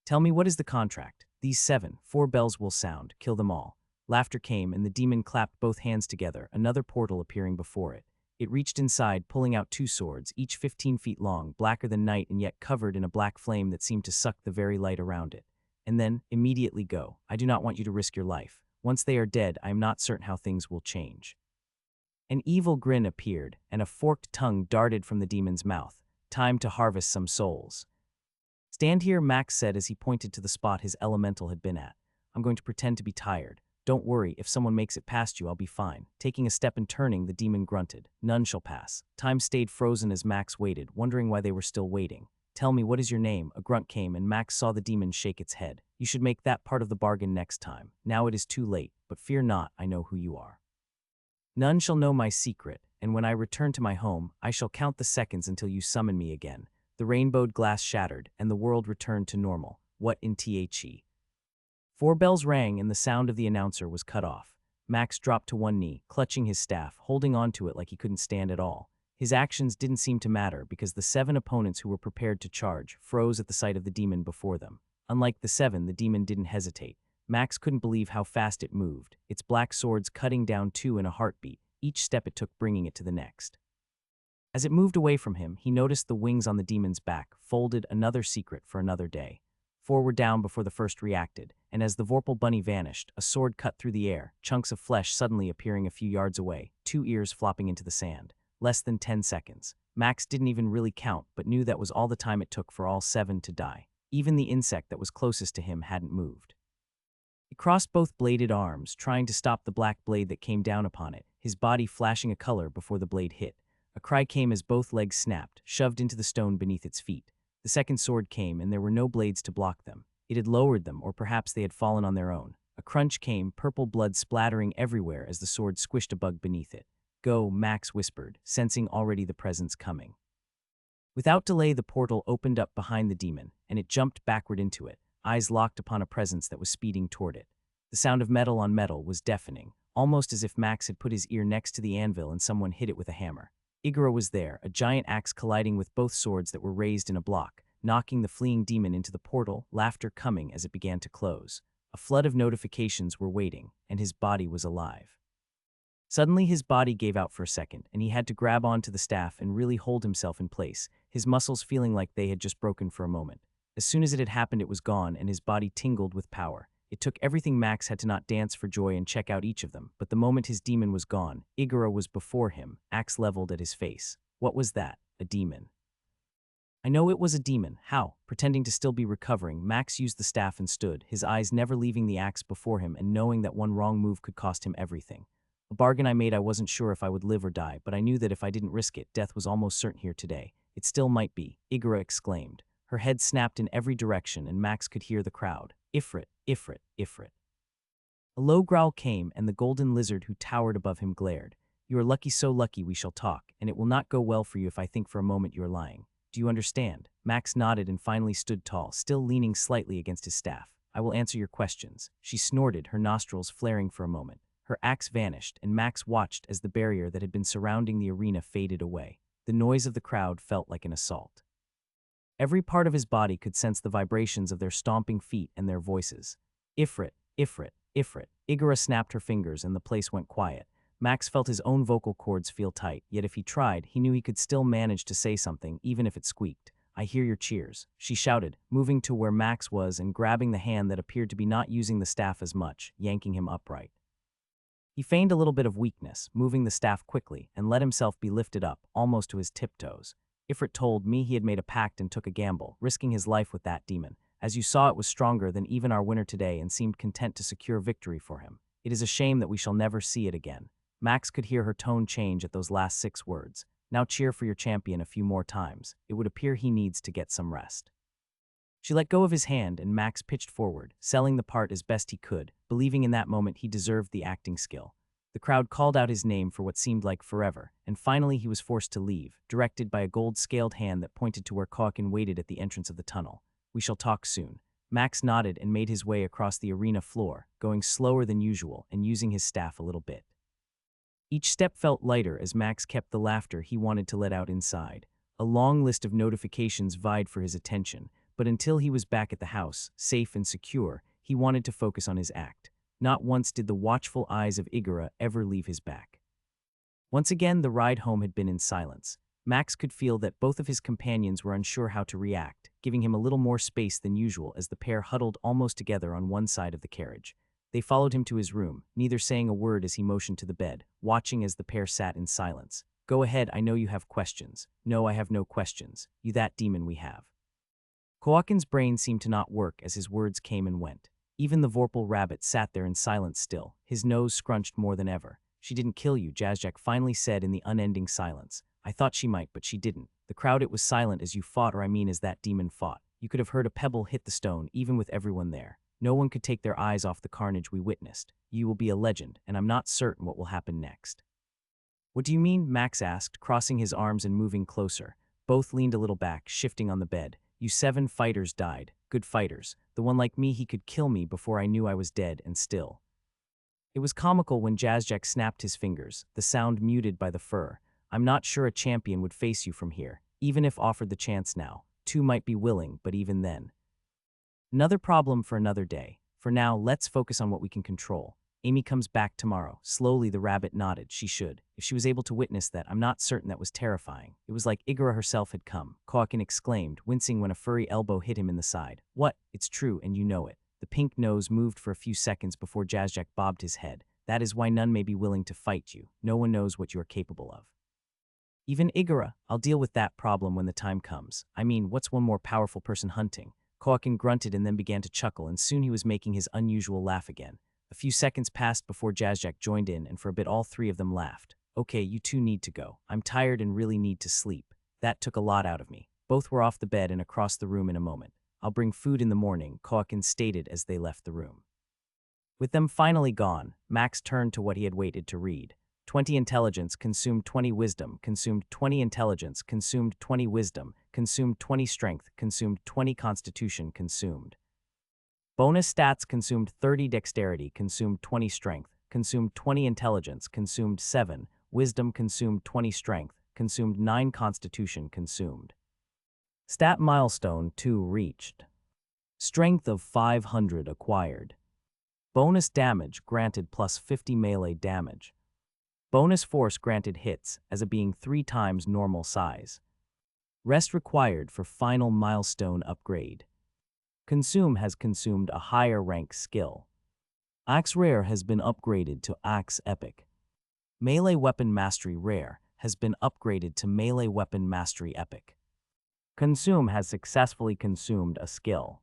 Tell me, what is the contract? These 4 bells will sound. Kill them all. Laughter came, and the demon clapped both hands together, another portal appearing before it. It reached inside, pulling out 2 swords, each 15 feet long, blacker than night and yet covered in a black flame that seemed to suck the very light around it. And then, immediately go. I do not want you to risk your life. Once they are dead, I am not certain how things will change. An evil grin appeared, and a forked tongue darted from the demon's mouth. Time to harvest some souls. Stand here, Max said as he pointed to the spot his elemental had been at. I'm going to pretend to be tired. Don't worry, if someone makes it past you, I'll be fine. Taking a step and turning, the demon grunted. None shall pass. Time stayed frozen as Max waited, wondering why they were still waiting. Tell me, what is your name? A grunt came, and Max saw the demon shake its head. You should make that part of the bargain next time. Now it is too late, but fear not, I know who you are. None shall know my secret, and when I return to my home, I shall count the seconds until you summon me again. The rainbowed glass shattered, and the world returned to normal. What in the? 4 bells rang, and the sound of the announcer was cut off. Max dropped to one knee, clutching his staff, holding on to it like he couldn't stand at all. His actions didn't seem to matter because the 7 opponents who were prepared to charge froze at the sight of the demon before them. Unlike the seven, the demon didn't hesitate. Max couldn't believe how fast it moved, its black swords cutting down two in a heartbeat, each step it took bringing it to the next. As it moved away from him, he noticed the wings on the demon's back, folded, another secret for another day. Four were down before the first reacted, and as the Vorpal bunny vanished, a sword cut through the air, chunks of flesh suddenly appearing a few yards away, two ears flopping into the sand. Less than 10 seconds. Max didn't even really count, but knew that was all the time it took for all seven to die. Even the insect that was closest to him hadn't moved. He crossed both bladed arms, trying to stop the black blade that came down upon it, his body flashing a color before the blade hit. A cry came as both legs snapped, shoved into the stone beneath its feet. The second sword came, and there were no blades to block them. It had lowered them, or perhaps they had fallen on their own. A crunch came, purple blood splattering everywhere as the sword squished a bug beneath it. "Go," Max whispered, sensing already the presence coming. Without delay, the portal opened up behind the demon, and it jumped backward into it, eyes locked upon a presence that was speeding toward it. The sound of metal on metal was deafening, almost as if Max had put his ear next to the anvil and someone hit it with a hammer. Igura was there, a giant axe colliding with both swords that were raised in a block, knocking the fleeing demon into the portal, laughter coming as it began to close. A flood of notifications were waiting, and his body was alive. Suddenly his body gave out for a second, and he had to grab onto the staff and really hold himself in place, his muscles feeling like they had just broken for a moment. As soon as it had happened, it was gone, and his body tingled with power. It took everything Max had to not dance for joy and check out each of them, but the moment his demon was gone, Igura was before him, axe leveled at his face. What was that? A demon. I know it was a demon. How? Pretending to still be recovering, Max used the staff and stood, his eyes never leaving the axe before him and knowing that one wrong move could cost him everything. A bargain I made. I wasn't sure if I would live or die, but I knew that if I didn't risk it, death was almost certain here today. It still might be, Igura exclaimed. Her head snapped in every direction, and Max could hear the crowd. Ifrit, Ifrit, Ifrit. A low growl came, and the golden lizard who towered above him glared. You are lucky, so lucky we shall talk, and it will not go well for you if I think for a moment you are lying. Do you understand? Max nodded and finally stood tall, still leaning slightly against his staff. I will answer your questions. She snorted, her nostrils flaring for a moment. Her axe vanished, and Max watched as the barrier that had been surrounding the arena faded away. The noise of the crowd felt like an assault. Every part of his body could sense the vibrations of their stomping feet and their voices. Ifrit, Ifrit, Ifrit. Igura snapped her fingers, and the place went quiet. Max felt his own vocal cords feel tight, yet if he tried, he knew he could still manage to say something, even if it squeaked. I hear your cheers, she shouted, moving to where Max was and grabbing the hand that appeared to be not using the staff as much, yanking him upright. He feigned a little bit of weakness, moving the staff quickly, and let himself be lifted up, almost to his tiptoes. Ifrit told me he had made a pact and took a gamble, risking his life with that demon. As you saw, it was stronger than even our winner today and seemed content to secure victory for him. It is a shame that we shall never see it again. Max could hear her tone change at those last 6 words. Now cheer for your champion a few more times. It would appear he needs to get some rest. She let go of his hand, and Max pitched forward, selling the part as best he could, believing in that moment he deserved the acting skill. The crowd called out his name for what seemed like forever, and finally he was forced to leave, directed by a gold-scaled hand that pointed to where Kawkin waited at the entrance of the tunnel. We shall talk soon. Max nodded and made his way across the arena floor, going slower than usual and using his staff a little bit. Each step felt lighter as Max kept the laughter he wanted to let out inside. A long list of notifications vied for his attention, but until he was back at the house, safe and secure, he wanted to focus on his act. Not once did the watchful eyes of Igura ever leave his back. Once again, the ride home had been in silence. Max could feel that both of his companions were unsure how to react, giving him a little more space than usual as the pair huddled almost together on one side of the carriage. They followed him to his room, neither saying a word as he motioned to the bed, watching as the pair sat in silence. Go ahead, I know you have questions. No, I have no questions. You that demon we have. Kawkin's brain seemed to not work as his words came and went. Even the Vorpal rabbit sat there in silence still, his nose scrunched more than ever. She didn't kill you, Jazjak finally said in the unending silence. I thought she might, but she didn't. The crowd, it was silent as you fought, or I mean as that demon fought. You could have heard a pebble hit the stone, even with everyone there. No one could take their eyes off the carnage we witnessed. You will be a legend, and I'm not certain what will happen next. What do you mean? Max asked, crossing his arms and moving closer. Both leaned a little back, shifting on the bed. You 7 fighters died. Good fighters. The one like me, he could kill me before I knew I was dead, and still. It was comical when Jazjak snapped his fingers, the sound muted by the fur. I'm not sure a champion would face you from here, even if offered the chance now. 2 might be willing, but even then. Another problem for another day. For now, let's focus on what we can control. Amy comes back tomorrow. Slowly, the rabbit nodded. She should. If she was able to witness that, I'm not certain that was terrifying. It was like Igora herself had come. Koakin exclaimed, wincing when a furry elbow hit him in the side. What? It's true, and you know it. The pink nose moved for a few seconds before Jazzjack bobbed his head. That is why none may be willing to fight you. No one knows what you are capable of. Even Igora, I'll deal with that problem when the time comes. I mean, what's one more powerful person hunting? Koakin grunted and then began to chuckle, and soon he was making his unusual laugh again. A few seconds passed before Jazzjack joined in, and for a bit all three of them laughed. Okay, you two need to go. I'm tired and really need to sleep. That took a lot out of me. Both were off the bed and across the room in a moment. I'll bring food in the morning, Koakin stated as they left the room. With them finally gone, Max turned to what he had waited to read. 20 intelligence, consumed 20 wisdom, consumed 20 intelligence, consumed 20 wisdom, consumed 20 strength, consumed 20 constitution, consumed. Bonus stats, consumed 30 dexterity, consumed 20 strength, consumed 20 intelligence, consumed 7 wisdom, consumed 20 strength, consumed 9 constitution, consumed. Stat milestone 2 reached. Strength of 500 acquired. Bonus damage granted plus 50 melee damage. Bonus force granted hits as a being 3 times normal size. Rest required for final milestone upgrade. Consume has consumed a higher rank skill. Axe Rare has been upgraded to Axe Epic. Melee Weapon Mastery Rare has been upgraded to Melee Weapon Mastery Epic. Consume has successfully consumed a skill.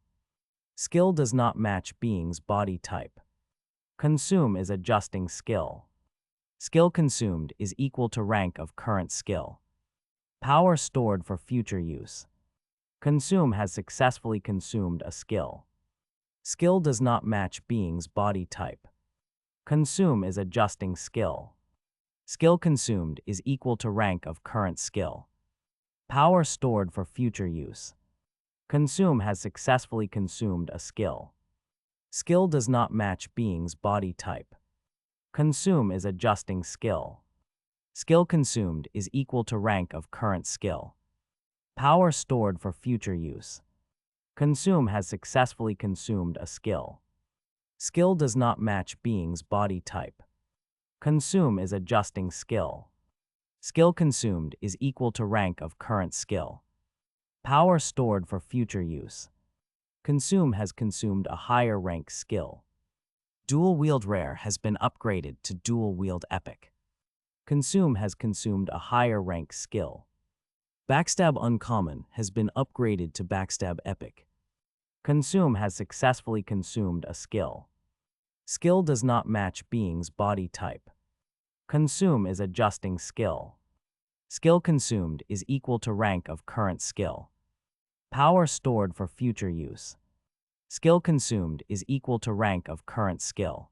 Skill does not match being's body type. Consume is adjusting skill. Skill consumed is equal to rank of current skill. Power stored for future use. Consume has successfully consumed a skill. Skill does not match being's body type. Consume is adjusting skill. Skill consumed is equal to rank of current skill. Power stored for future use. Consume has successfully consumed a skill. Skill does not match being's body type. Consume is adjusting skill. Skill consumed is equal to rank of current skill. Power stored for future use. Consume has successfully consumed a skill. Skill does not match being's body type. Consume is adjusting skill. Skill consumed is equal to rank of current skill. Power stored for future use. Consume has consumed a higher rank skill. Dual Wield Rare has been upgraded to Dual Wield Epic. Consume has consumed a higher rank skill. Backstab Uncommon has been upgraded to Backstab Epic. Consume has successfully consumed a skill. Skill does not match being's body type. Consume is adjusting skill. Skill consumed is equal to rank of current skill. Power stored for future use. Skill consumed is equal to rank of current skill.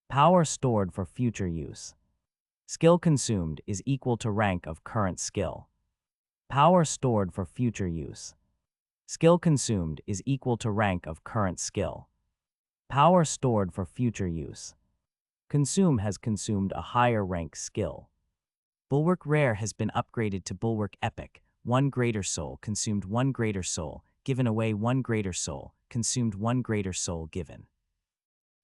Power stored for future use. Skill consumed is equal to rank of current skill. Power stored for future use. Skill consumed is equal to rank of current skill. Power stored for future use. Consume has consumed a higher rank skill. Bulwark Rare has been upgraded to Bulwark Epic. 1 greater soul, consumed 1 greater soul, given away 1 greater soul, consumed 1 greater soul given.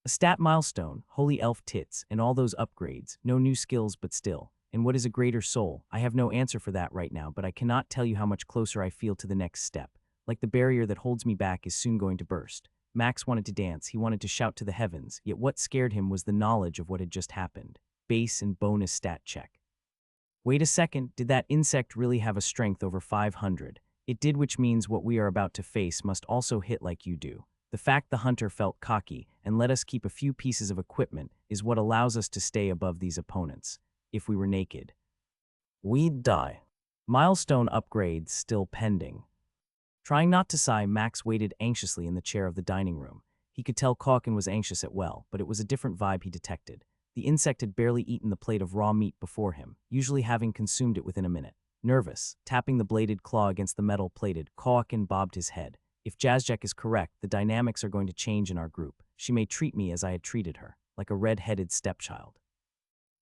A stat milestone, Holy Elf Tits, and all those upgrades, no new skills but still. And what is a greater soul? I have no answer for that right now, but I cannot tell you how much closer I feel to the next step. Like the barrier that holds me back is soon going to burst. Max wanted to dance, he wanted to shout to the heavens, yet what scared him was the knowledge of what had just happened. Base and bonus stat check. Wait a second, did that insect really have a strength over 500? It did, which means what we are about to face must also hit like you do. The fact the hunter felt cocky and let us keep a few pieces of equipment is what allows us to stay above these opponents. If we were naked, we'd die. Milestone upgrades still pending. Trying not to sigh, Max waited anxiously in the chair of the dining room. He could tell Calkin was anxious as well, but it was a different vibe he detected. The insect had barely eaten the plate of raw meat before him, usually having consumed it within a minute. Nervous, tapping the bladed claw against the metal plated, Calkin bobbed his head. If Jazzjack is correct, the dynamics are going to change in our group. She may treat me as I had treated her, like a red-headed stepchild.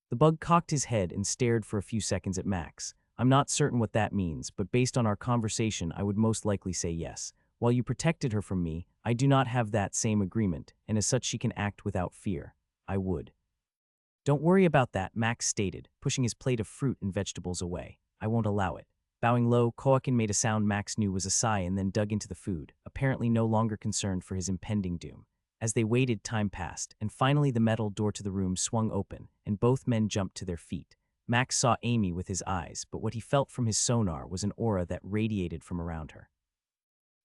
The bug cocked his head and stared for a few seconds at Max. I'm not certain what that means, but based on our conversation, I would most likely say yes. While you protected her from me, I do not have that same agreement, and as such she can act without fear. I would. Don't worry about that, Max stated, pushing his plate of fruit and vegetables away. I won't allow it. Bowing low, Koakin made a sound Max knew was a sigh and then dug into the food, apparently no longer concerned for his impending doom. As they waited, time passed, and finally the metal door to the room swung open, and both men jumped to their feet. Max saw Amy with his eyes, but what he felt from his sonar was an aura that radiated from around her.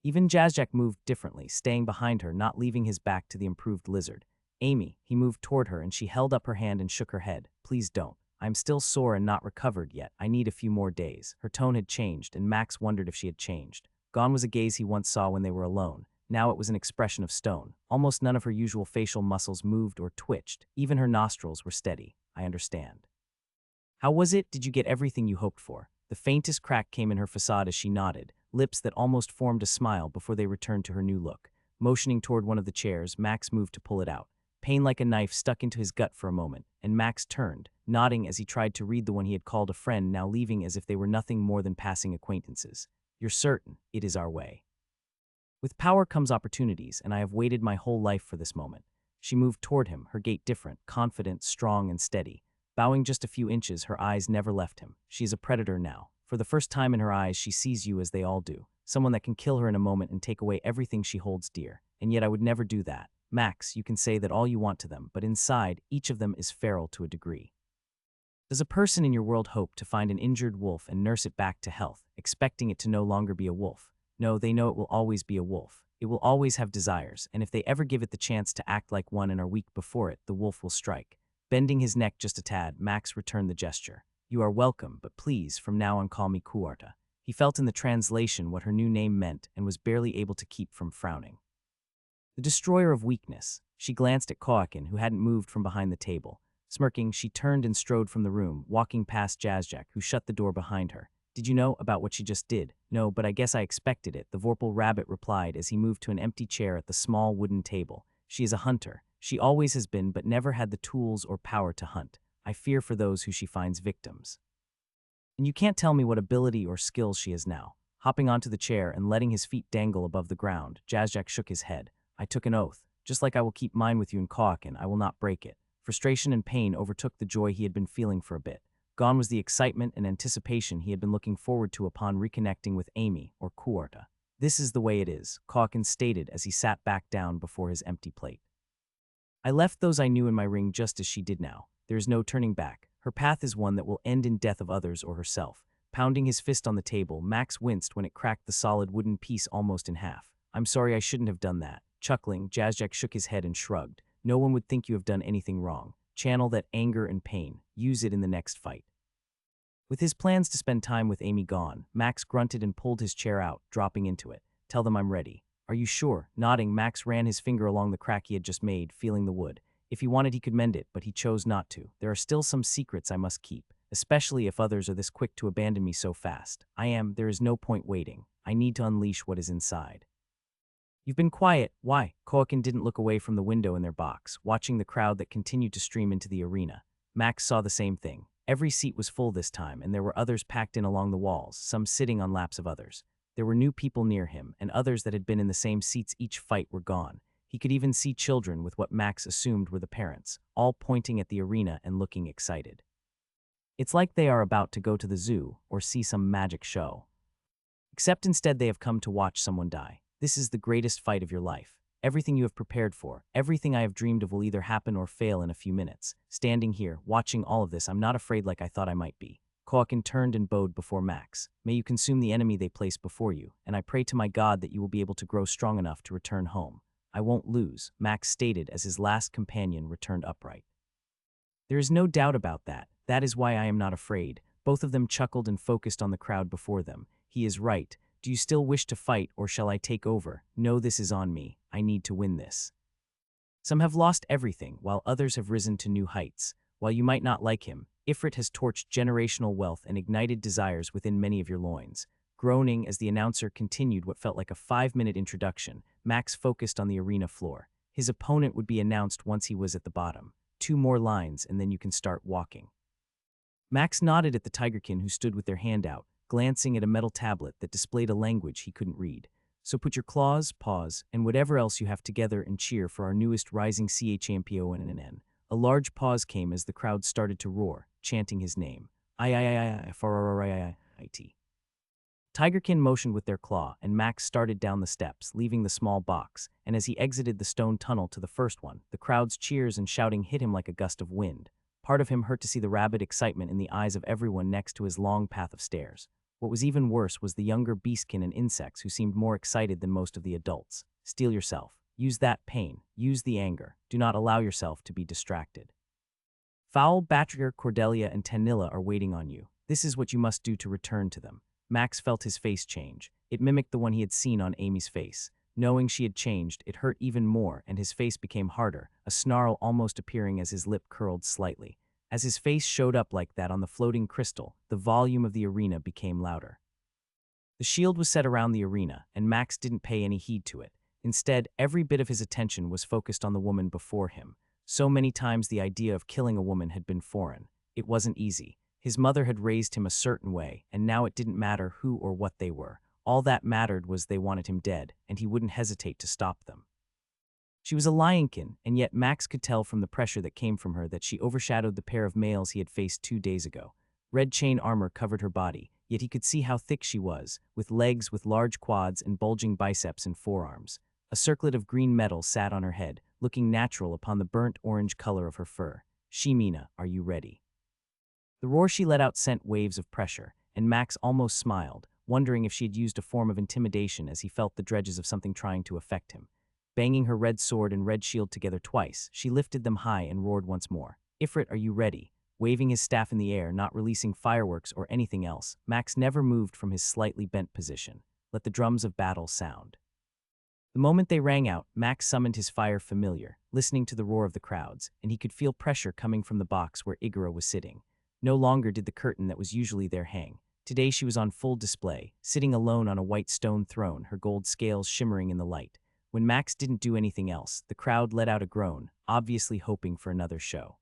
Even Jazjack moved differently, staying behind her, not leaving his back to the improved lizard. Amy, he moved toward her and she held up her hand and shook her head. Please don't. I'm still sore and not recovered yet. I need a few more days. Her tone had changed, and Max wondered if she had changed. Gone was a gaze he once saw when they were alone. Now it was an expression of stone. Almost none of her usual facial muscles moved or twitched. Even her nostrils were steady. I understand. How was it? Did you get everything you hoped for? The faintest crack came in her facade as she nodded, lips that almost formed a smile before they returned to her new look. Motioning toward one of the chairs, Max moved to pull it out. Pain like a knife stuck into his gut for a moment, and Max turned, nodding as he tried to read the one he had called a friend, now leaving as if they were nothing more than passing acquaintances. You're certain it is our way. With power comes opportunities, and I have waited my whole life for this moment. She moved toward him, her gait different, confident, strong, and steady. Bowing just a few inches, her eyes never left him. She is a predator now. For the first time in her eyes, she sees you as they all do. Someone that can kill her in a moment and take away everything she holds dear. And yet I would never do that. Max, you can say that all you want to them, but inside, each of them is feral to a degree. Does a person in your world hope to find an injured wolf and nurse it back to health, expecting it to no longer be a wolf? No, they know it will always be a wolf. It will always have desires, and if they ever give it the chance to act like one and are weak before it, the wolf will strike. Bending his neck just a tad, Max returned the gesture. You are welcome, but please, from now on call me Kuarta. He felt in the translation what her new name meant and was barely able to keep from frowning. The destroyer of weakness. She glanced at Koakin, who hadn't moved from behind the table. Smirking, she turned and strode from the room, walking past Jazjack, who shut the door behind her. Did you know about what she just did? No, but I guess I expected it, the Vorpal rabbit replied as he moved to an empty chair at the small wooden table. She is a hunter. She always has been, but never had the tools or power to hunt. I fear for those who she finds victims. And you can't tell me what ability or skills she has now. Hopping onto the chair and letting his feet dangle above the ground, Jazjack shook his head. I took an oath. Just like I will keep mine with you in Koakin, I will not break it. Frustration and pain overtook the joy he had been feeling for a bit. Gone was the excitement and anticipation he had been looking forward to upon reconnecting with Amy, or Kuarta. This is the way it is, Koakin stated as he sat back down before his empty plate. I left those I knew in my ring just as she did now. There is no turning back. Her path is one that will end in death of others or herself. Pounding his fist on the table, Max winced when it cracked the solid wooden piece almost in half. I'm sorry, I shouldn't have done that. Chuckling, Jazjack shook his head and shrugged. No one would think you have done anything wrong. Channel that anger and pain. Use it in the next fight. With his plans to spend time with Amy gone, Max grunted and pulled his chair out, dropping into it. Tell them I'm ready. Are you sure? Nodding, Max ran his finger along the crack he had just made, feeling the wood. If he wanted, he could mend it, but he chose not to. There are still some secrets I must keep, especially if others are this quick to abandon me so fast. There is no point waiting. I need to unleash what is inside. You've been quiet. Why? Koakin didn't look away from the window in their box, watching the crowd that continued to stream into the arena. Max saw the same thing. Every seat was full this time, and there were others packed in along the walls, some sitting on laps of others. There were new people near him, and others that had been in the same seats each fight were gone. He could even see children with what Max assumed were the parents, all pointing at the arena and looking excited. It's like they are about to go to the zoo or see some magic show. Except instead they have come to watch someone die. This is the greatest fight of your life. Everything you have prepared for, everything I have dreamed of will either happen or fail in a few minutes. Standing here, watching all of this, I'm not afraid like I thought I might be. Koakin turned and bowed before Max. May you consume the enemy they place before you, and I pray to my God that you will be able to grow strong enough to return home. I won't lose, Max stated as his last companion returned upright. There is no doubt about that. That is why I am not afraid. Both of them chuckled and focused on the crowd before them. He is right. Do you still wish to fight, or shall I take over? No, this is on me. I need to win this. Some have lost everything, while others have risen to new heights. While you might not like him, Ifrit has torched generational wealth and ignited desires within many of your loins. Groaning as the announcer continued what felt like a 5-minute introduction, Max focused on the arena floor. His opponent would be announced once he was at the bottom. 2 more lines, and then you can start walking. Max nodded at the tigerkin who stood with their hand out, glancing at a metal tablet that displayed a language he couldn't read. So put your claws, paws, and whatever else you have together and cheer for our newest rising champion. A large pause came as the crowd started to roar, chanting his name. I. Tigerkin motioned with their claw, and Max started down the steps, leaving the small box, and as he exited the stone tunnel to the first one, the crowd's cheers and shouting hit him like a gust of wind. Part of him hurt to see the rabid excitement in the eyes of everyone next to his long path of stairs. What was even worse was the younger beastkin and insects who seemed more excited than most of the adults. Steel yourself. Use that pain. Use the anger. Do not allow yourself to be distracted. Fowl, Batrier, Cordelia, and Tanilla are waiting on you. This is what you must do to return to them. Max felt his face change. It mimicked the one he had seen on Amy's face. Knowing she had changed, it hurt even more, and his face became harder, a snarl almost appearing as his lip curled slightly. As his face showed up like that on the floating crystal, the volume of the arena became louder. The shield was set around the arena, and Max didn't pay any heed to it. Instead, every bit of his attention was focused on the woman before him. So many times the idea of killing a woman had been foreign. It wasn't easy. His mother had raised him a certain way, and now it didn't matter who or what they were. All that mattered was they wanted him dead, and he wouldn't hesitate to stop them. She was a lionkin, and yet Max could tell from the pressure that came from her that she overshadowed the pair of males he had faced 2 days ago. Red chain armor covered her body, yet he could see how thick she was, with legs with large quads and bulging biceps and forearms. A circlet of green metal sat on her head, looking natural upon the burnt orange color of her fur. Shimina, are you ready? The roar she let out sent waves of pressure, and Max almost smiled, wondering if she had used a form of intimidation as he felt the dredges of something trying to affect him. Banging her red sword and red shield together twice, she lifted them high and roared once more. Ifrit, are you ready? Waving his staff in the air, not releasing fireworks or anything else, Max never moved from his slightly bent position. Let the drums of battle sound. The moment they rang out, Max summoned his fire familiar, listening to the roar of the crowds, and he could feel pressure coming from the box where Igura was sitting. No longer did the curtain that was usually there hang. Today she was on full display, sitting alone on a white stone throne, her gold scales shimmering in the light. When Max didn't do anything else, the crowd let out a groan, obviously hoping for another show.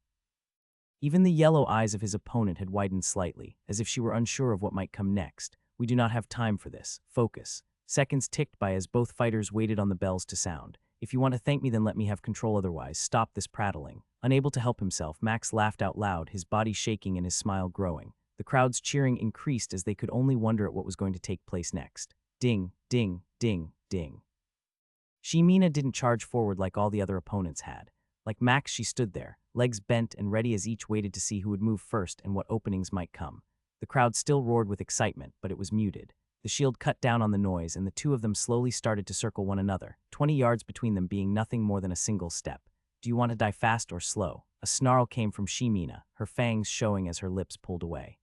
Even the yellow eyes of his opponent had widened slightly, as if she were unsure of what might come next. We do not have time for this. Focus. Seconds ticked by as both fighters waited on the bells to sound. If you want to thank me, then let me have control, otherwise stop this prattling. Unable to help himself, Max laughed out loud, his body shaking and his smile growing. The crowd's cheering increased as they could only wonder at what was going to take place next. Ding, ding, ding, ding. Shimina didn't charge forward like all the other opponents had. Like Max, she stood there, legs bent and ready as each waited to see who would move first and what openings might come. The crowd still roared with excitement, but it was muted. The shield cut down on the noise, and the two of them slowly started to circle one another, 20 yards between them being nothing more than a single step. Do you want to die fast or slow? A snarl came from Shimina, her fangs showing as her lips pulled away.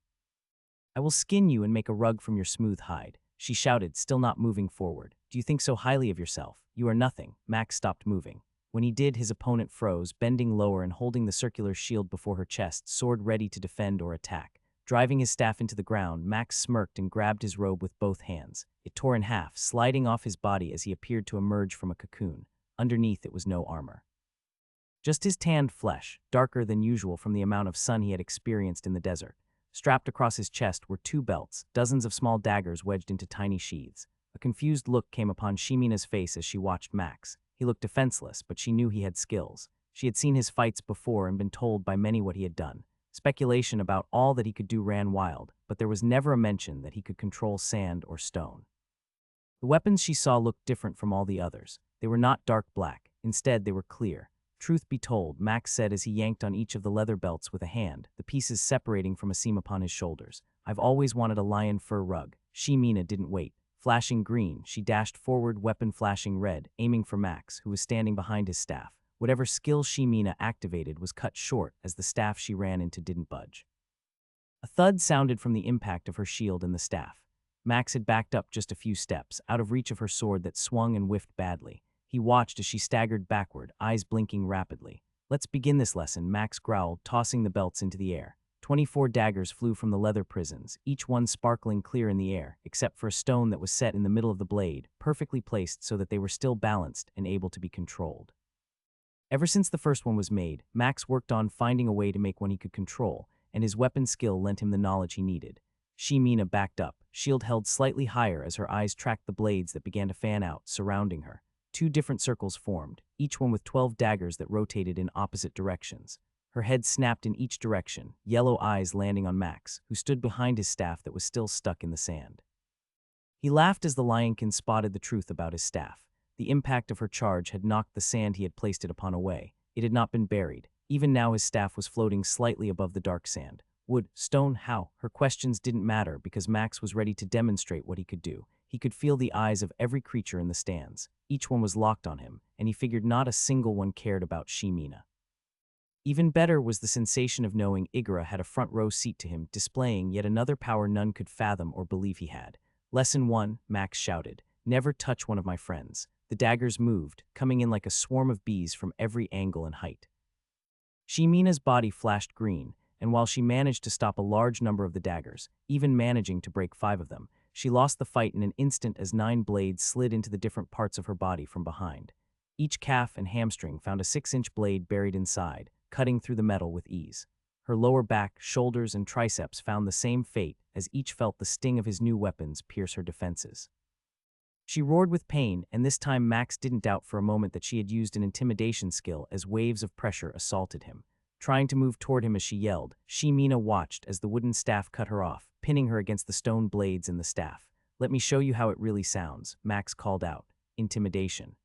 I will skin you and make a rug from your smooth hide, she shouted, still not moving forward. Do you think so highly of yourself? You are nothing. Max stopped moving. When he did, his opponent froze, bending lower and holding the circular shield before her chest, sword ready to defend or attack. Driving his staff into the ground, Max smirked and grabbed his robe with both hands. It tore in half, sliding off his body as he appeared to emerge from a cocoon. Underneath it was no armor. Just his tanned flesh, darker than usual from the amount of sun he had experienced in the desert. Strapped across his chest were 2 belts, dozens of small daggers wedged into tiny sheaths. A confused look came upon Shimina's face as she watched Max. He looked defenseless, but she knew he had skills. She had seen his fights before and been told by many what he had done. Speculation about all that he could do ran wild, but there was never a mention that he could control sand or stone. The weapons she saw looked different from all the others. They were not dark black. Instead, they were clear. Truth be told, Max said as he yanked on each of the leather belts with a hand, the pieces separating from a seam upon his shoulders. I've always wanted a lion fur rug. Shimina didn't wait. Flashing green, she dashed forward, weapon flashing red, aiming for Max, who was standing behind his staff. Whatever skill Shimina activated was cut short as the staff she ran into didn't budge. A thud sounded from the impact of her shield and the staff. Max had backed up just a few steps, out of reach of her sword that swung and whiffed badly. He watched as she staggered backward, eyes blinking rapidly. Let's begin this lesson, Max growled, tossing the belts into the air. 24 daggers flew from the leather prisons, each one sparkling clear in the air, except for a stone that was set in the middle of the blade, perfectly placed so that they were still balanced and able to be controlled. Ever since the first one was made, Max worked on finding a way to make one he could control, and his weapon skill lent him the knowledge he needed. Shimina backed up, shield held slightly higher as her eyes tracked the blades that began to fan out, surrounding her. Two different circles formed, each one with 12 daggers that rotated in opposite directions. Her head snapped in each direction, yellow eyes landing on Max, who stood behind his staff that was still stuck in the sand. He laughed as the lionkin spotted the truth about his staff. The impact of her charge had knocked the sand he had placed it upon away. It had not been buried. Even now his staff was floating slightly above the dark sand. Wood, stone, how? Her questions didn't matter because Max was ready to demonstrate what he could do. He could feel the eyes of every creature in the stands. Each one was locked on him, and he figured not a single one cared about Shimina. Even better was the sensation of knowing Igara had a front row seat to him, displaying yet another power none could fathom or believe he had. Lesson 1, Max shouted. Never touch one of my friends. The daggers moved, coming in like a swarm of bees from every angle and height. Shimina's body flashed green, and while she managed to stop a large number of the daggers, even managing to break 5 of them, she lost the fight in an instant as 9 blades slid into the different parts of her body from behind. Each calf and hamstring found a 6-inch blade buried inside, cutting through the metal with ease. Her lower back, shoulders, and triceps found the same fate as each felt the sting of his new weapons pierce her defenses. She roared with pain, and this time Max didn't doubt for a moment that she had used an intimidation skill as waves of pressure assaulted him. Trying to move toward him as she yelled, Shimina watched as the wooden staff cut her off, pinning her against the stone blades in the staff. "Let me show you how it really sounds," Max called out. Intimidation.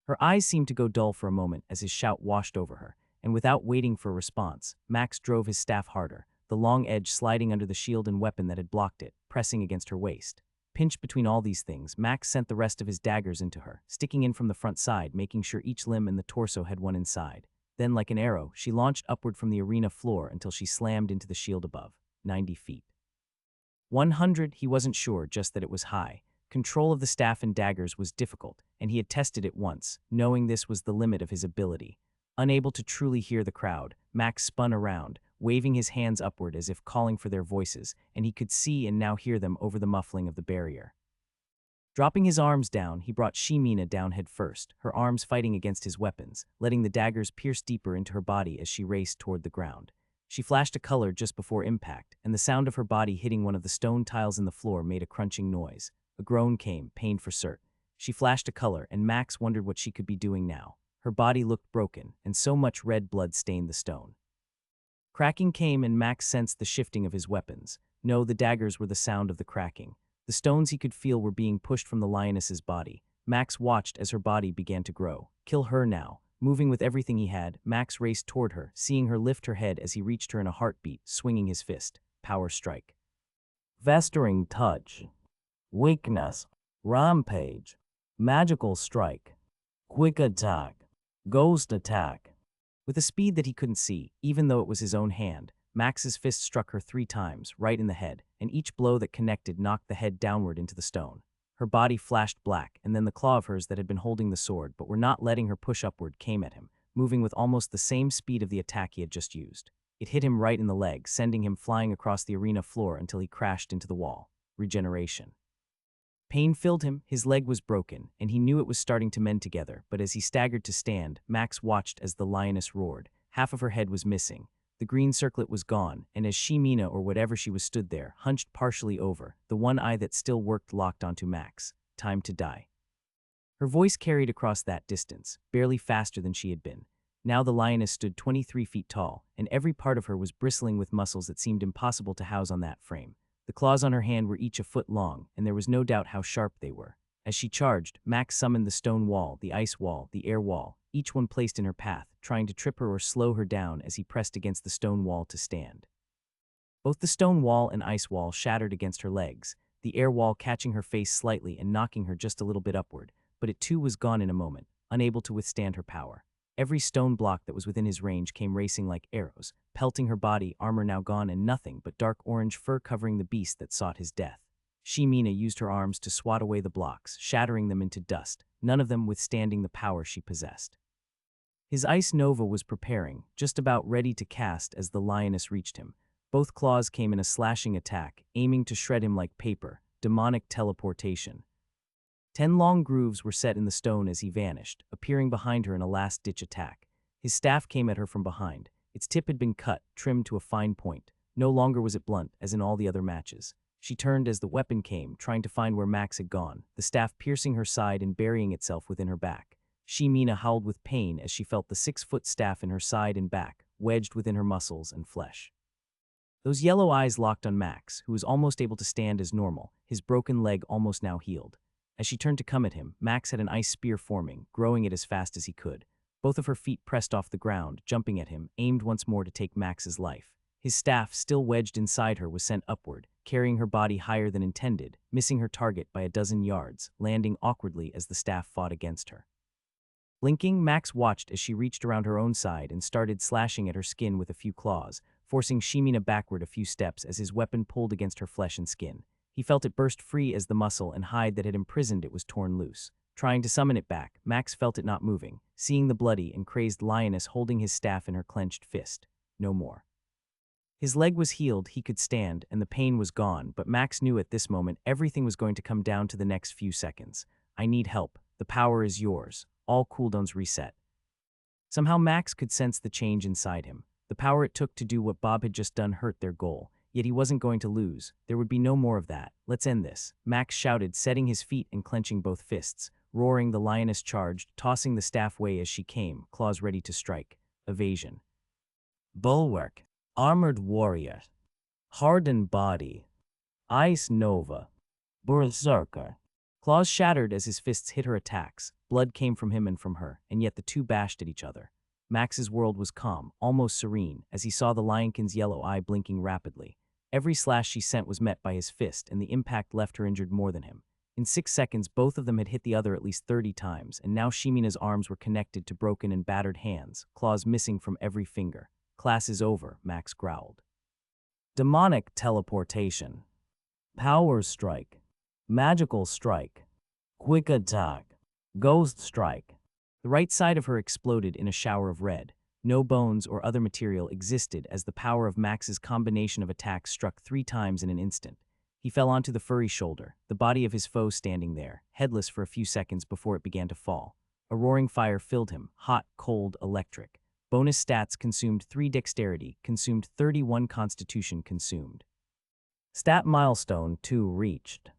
Her eyes seemed to go dull for a moment as his shout washed over her, and without waiting for a response, Max drove his staff harder, the long edge sliding under the shield and weapon that had blocked it, pressing against her waist. Pinched between all these things, Max sent the rest of his daggers into her, sticking in from the front side, making sure each limb and the torso had one inside. Then, like an arrow, she launched upward from the arena floor until she slammed into the shield above, 90 feet. 100, he wasn't sure, just that it was high. Control of the staff and daggers was difficult, and he had tested it once, knowing this was the limit of his ability. Unable to truly hear the crowd, Max spun around, waving his hands upward as if calling for their voices, and he could see and now hear them over the muffling of the barrier. Dropping his arms down, he brought Shimina down head first, her arms fighting against his weapons, letting the daggers pierce deeper into her body as she raced toward the ground. She flashed a color just before impact, and the sound of her body hitting one of the stone tiles in the floor made a crunching noise. A groan came, pain for cert. She flashed a color, and Max wondered what she could be doing now. Her body looked broken, and so much red blood stained the stone. Cracking came, and Max sensed the shifting of his weapons. No, the daggers were the sound of the cracking. The stones he could feel were being pushed from the lioness's body. Max watched as her body began to grow. Kill her now. Moving with everything he had, Max raced toward her, seeing her lift her head as he reached her in a heartbeat, swinging his fist. Power strike. Festering touch. Weakness. Rampage. Magical strike. Quick attack. Ghost attack. With a speed that he couldn't see, even though it was his own hand, Max's fist struck her 3 times, right in the head, and each blow that connected knocked the head downward into the stone. Her body flashed black, and then the claw of hers that had been holding the sword but were not letting her push upward came at him, moving with almost the same speed of the attack he had just used. It hit him right in the leg, sending him flying across the arena floor until he crashed into the wall. Regeneration. Pain filled him, his leg was broken, and he knew it was starting to mend together, but as he staggered to stand, Max watched as the lioness roared. Half of her head was missing. The green circlet was gone, and as Shimina or whatever she was stood there, hunched partially over, the one eye that still worked locked onto Max. Time to die. Her voice carried across that distance, barely faster than she had been. Now the lioness stood 23 feet tall, and every part of her was bristling with muscles that seemed impossible to house on that frame. The claws on her hand were each a foot long, and there was no doubt how sharp they were. As she charged, Max summoned the stone wall, the ice wall, the air wall, each one placed in her path, trying to trip her or slow her down as he pressed against the stone wall to stand. Both the stone wall and ice wall shattered against her legs, the air wall catching her face slightly and knocking her just a little bit upward, but it too was gone in a moment, unable to withstand her power. Every stone block that was within his range came racing like arrows, pelting her body, armor now gone and nothing but dark orange fur covering the beast that sought his death. Shimina used her arms to swat away the blocks, shattering them into dust, none of them withstanding the power she possessed. His ice nova was preparing, just about ready to cast as the lioness reached him. Both claws came in a slashing attack, aiming to shred him like paper, demonic teleportation. 10 long grooves were set in the stone as he vanished, appearing behind her in a last-ditch attack. His staff came at her from behind. Its tip had been cut, trimmed to a fine point. No longer was it blunt, as in all the other matches. She turned as the weapon came, trying to find where Max had gone, the staff piercing her side and burying itself within her back. Shimina howled with pain as she felt the 6-foot staff in her side and back, wedged within her muscles and flesh. Those yellow eyes locked on Max, who was almost able to stand as normal, his broken leg almost now healed. As she turned to come at him, Max had an ice spear forming, growing it as fast as he could. Both of her feet pressed off the ground, jumping at him, aimed once more to take Max's life. His staff, still wedged inside her, was sent upward, carrying her body higher than intended, missing her target by a dozen yards, landing awkwardly as the staff fought against her. Blinking, Max watched as she reached around her own side and started slashing at her skin with a few claws, forcing Shimina backward a few steps as his weapon pulled against her flesh and skin. He felt it burst free as the muscle and hide that had imprisoned it was torn loose. Trying to summon it back, Max felt it not moving, seeing the bloody and crazed lioness holding his staff in her clenched fist. No more. His leg was healed, he could stand, and the pain was gone, but Max knew at this moment everything was going to come down to the next few seconds. I need help. The power is yours. All cooldowns reset. Somehow Max could sense the change inside him. The power it took to do what Bob had just done hurt their goal, yet he wasn't going to lose. There would be no more of that. Let's end this, Max shouted, setting his feet and clenching both fists. Roaring, the lioness charged, tossing the staff way as she came, claws ready to strike. Evasion. Bulwark. Armored warrior. Hardened body. Ice Nova. Berserker. Claws shattered as his fists hit her attacks. Blood came from him and from her, and yet the two bashed at each other. Max's world was calm, almost serene, as he saw the lionkin's yellow eye blinking rapidly. Every slash she sent was met by his fist, and the impact left her injured more than him. In 6 seconds, both of them had hit the other at least 30 times, and now Shimina's arms were connected to broken and battered hands, claws missing from every finger. Class is over, Max growled. Demonic teleportation. Power strike. Magical strike. Quick attack. Ghost strike. The right side of her exploded in a shower of red. No bones or other material existed as the power of Max's combination of attacks struck 3 times in an instant. He fell onto the furry shoulder, the body of his foe standing there, headless for a few seconds before it began to fall. A roaring fire filled him, hot, cold, electric. Bonus stats consumed 3 dexterity, consumed 31 constitution consumed. Stat milestone 2 reached.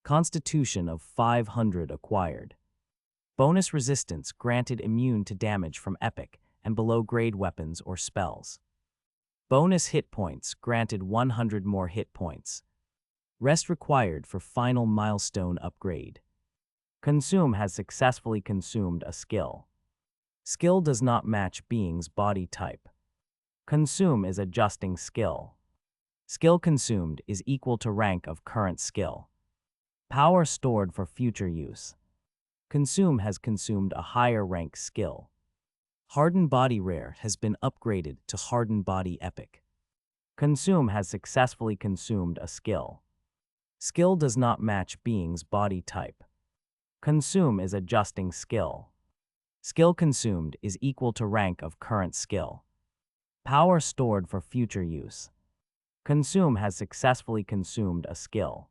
Constitution of 500 acquired. Bonus resistance granted immune to damage from epic and below grade weapons or spells. Bonus hit points granted 100 more hit points. Rest required for final milestone upgrade. Consume has successfully consumed a skill. Skill does not match being's body type. Consume is adjusting skill. Skill consumed is equal to rank of current skill. Power stored for future use. Consume has consumed a higher rank skill. Hardened Body Rare has been upgraded to Hardened Body Epic. Consume has successfully consumed a skill. Skill does not match being's body type. Consume is adjusting skill. Skill consumed is equal to rank of current skill. Power stored for future use. Consume has successfully consumed a skill.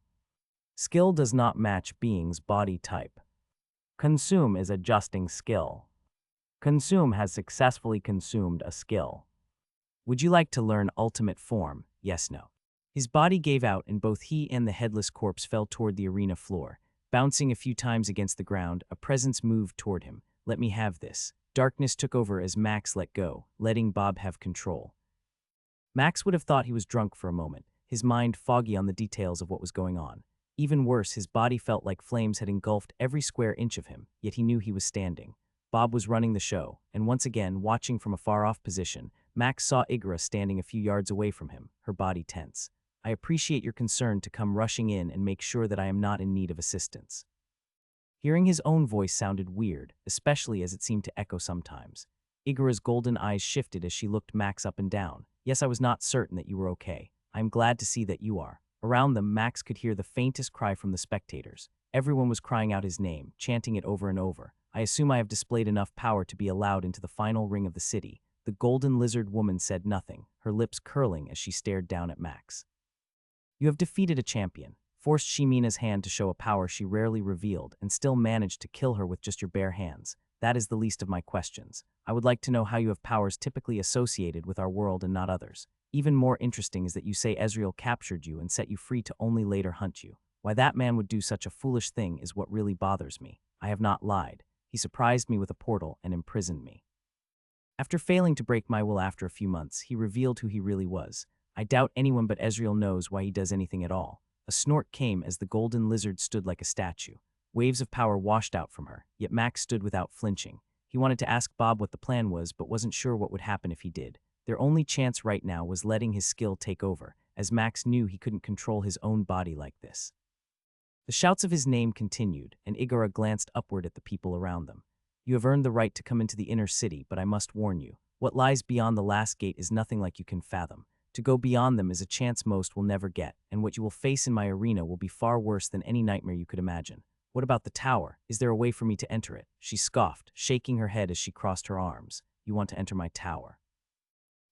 Skill does not match being's body type. Consume is adjusting skill. Consume has successfully consumed a skill. Would you like to learn ultimate form? Yes, no. His body gave out and both he and the headless corpse fell toward the arena floor. Bouncing a few times against the ground, a presence moved toward him. Let me have this. Darkness took over as Max let go, letting Bob have control. Max would have thought he was drunk for a moment, his mind foggy on the details of what was going on. Even worse, his body felt like flames had engulfed every square inch of him, yet he knew he was standing. Bob was running the show, and once again, watching from a far-off position, Max saw Igra standing a few yards away from him, her body tense. I appreciate your concern to come rushing in and make sure that I am not in need of assistance. Hearing his own voice sounded weird, especially as it seemed to echo sometimes. Igra's golden eyes shifted as she looked Max up and down. Yes, I was not certain that you were okay. I am glad to see that you are. Around them, Max could hear the faintest cry from the spectators. Everyone was crying out his name, chanting it over and over. I assume I have displayed enough power to be allowed into the final ring of the city. The golden lizard woman said nothing, her lips curling as she stared down at Max. You have defeated a champion, forced Shimina's hand to show a power she rarely revealed, and still managed to kill her with just your bare hands. That is the least of my questions. I would like to know how you have powers typically associated with our world and not others. Even more interesting is that you say Ezreal captured you and set you free to only later hunt you. Why that man would do such a foolish thing is what really bothers me. I have not lied. He surprised me with a portal and imprisoned me. After failing to break my will after a few months, he revealed who he really was. I doubt anyone but Ezreal knows why he does anything at all. A snort came as the golden lizard stood like a statue. Waves of power washed out from her, yet Max stood without flinching. He wanted to ask Bob what the plan was, but wasn't sure what would happen if he did. Their only chance right now was letting his skill take over, as Max knew he couldn't control his own body like this. The shouts of his name continued, and Igora glanced upward at the people around them. You have earned the right to come into the inner city, but I must warn you, what lies beyond the last gate is nothing like you can fathom. To go beyond them is a chance most will never get, and what you will face in my arena will be far worse than any nightmare you could imagine. What about the tower? Is there a way for me to enter it? She scoffed, shaking her head as she crossed her arms. You want to enter my tower?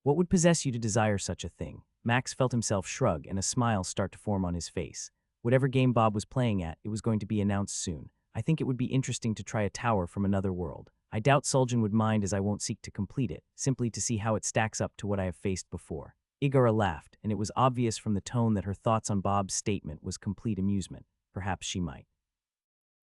What would possess you to desire such a thing? Max felt himself shrug and a smile start to form on his face. Whatever game Bob was playing at, it was going to be announced soon. I think it would be interesting to try a tower from another world. I doubt Sul'jin would mind as I won't seek to complete it, simply to see how it stacks up to what I have faced before. Igora laughed, and it was obvious from the tone that her thoughts on Bob's statement was complete amusement. Perhaps she might.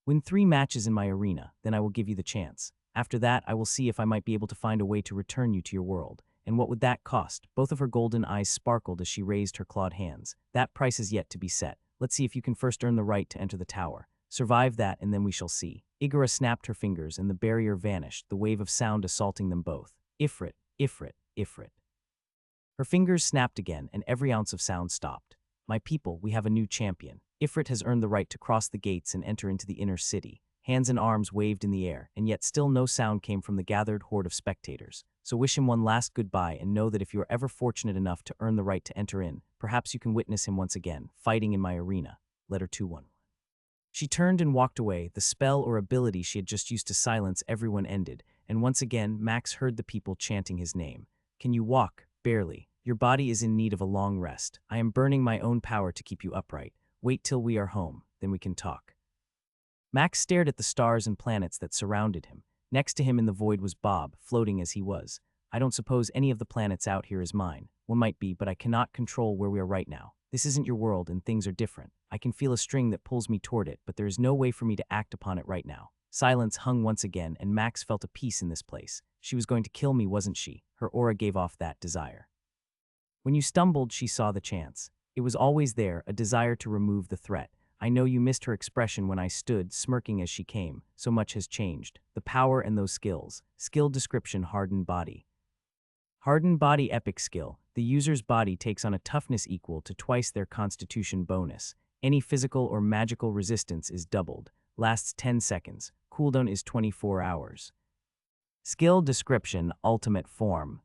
Win 3 matches in my arena, then I will give you the chance. After that, I will see if I might be able to find a way to return you to your world. And what would that cost? Both of her golden eyes sparkled as she raised her clawed hands. That price is yet to be set. Let's see if you can first earn the right to enter the tower. Survive that, and then we shall see. Igora snapped her fingers, and the barrier vanished, the wave of sound assaulting them both. Ifrit, Ifrit, Ifrit. Her fingers snapped again, and every ounce of sound stopped. My people, we have a new champion. Ifrit has earned the right to cross the gates and enter into the inner city. Hands and arms waved in the air, and yet still no sound came from the gathered horde of spectators. So wish him one last goodbye and know that if you are ever fortunate enough to earn the right to enter in, perhaps you can witness him once again, fighting in my arena. Letter 2-1. She turned and walked away. The spell or ability she had just used to silence everyone ended, and once again Max heard the people chanting his name. Can you walk? Barely. Your body is in need of a long rest. I am burning my own power to keep you upright. Wait till we are home, then we can talk. Max stared at the stars and planets that surrounded him. Next to him in the void was Bob, floating as he was. I don't suppose any of the planets out here is mine. One might be, but I cannot control where we are right now. This isn't your world and things are different. I can feel a string that pulls me toward it, but there is no way for me to act upon it right now. Silence hung once again, and Max felt a peace in this place. She was going to kill me, wasn't she? Her aura gave off that desire. When you stumbled, she saw the chance. It was always there, a desire to remove the threat. I know you missed her expression when I stood, smirking as she came. So much has changed. The power and those skills. Skill description: hardened body. Hardened body epic skill. The user's body takes on a toughness equal to twice their constitution bonus. Any physical or magical resistance is doubled. Lasts 10 seconds. Cooldown is 24 hours. Skill description: ultimate form.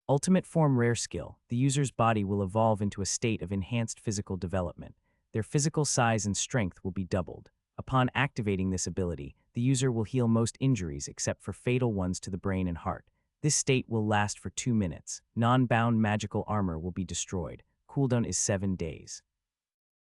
Ultimate form rare skill. The user's body will evolve into a state of enhanced physical development. Their physical size and strength will be doubled. Upon activating this ability, the user will heal most injuries except for fatal ones to the brain and heart. This state will last for 2 minutes. Non-bound magical armor will be destroyed. Cooldown is 7 days.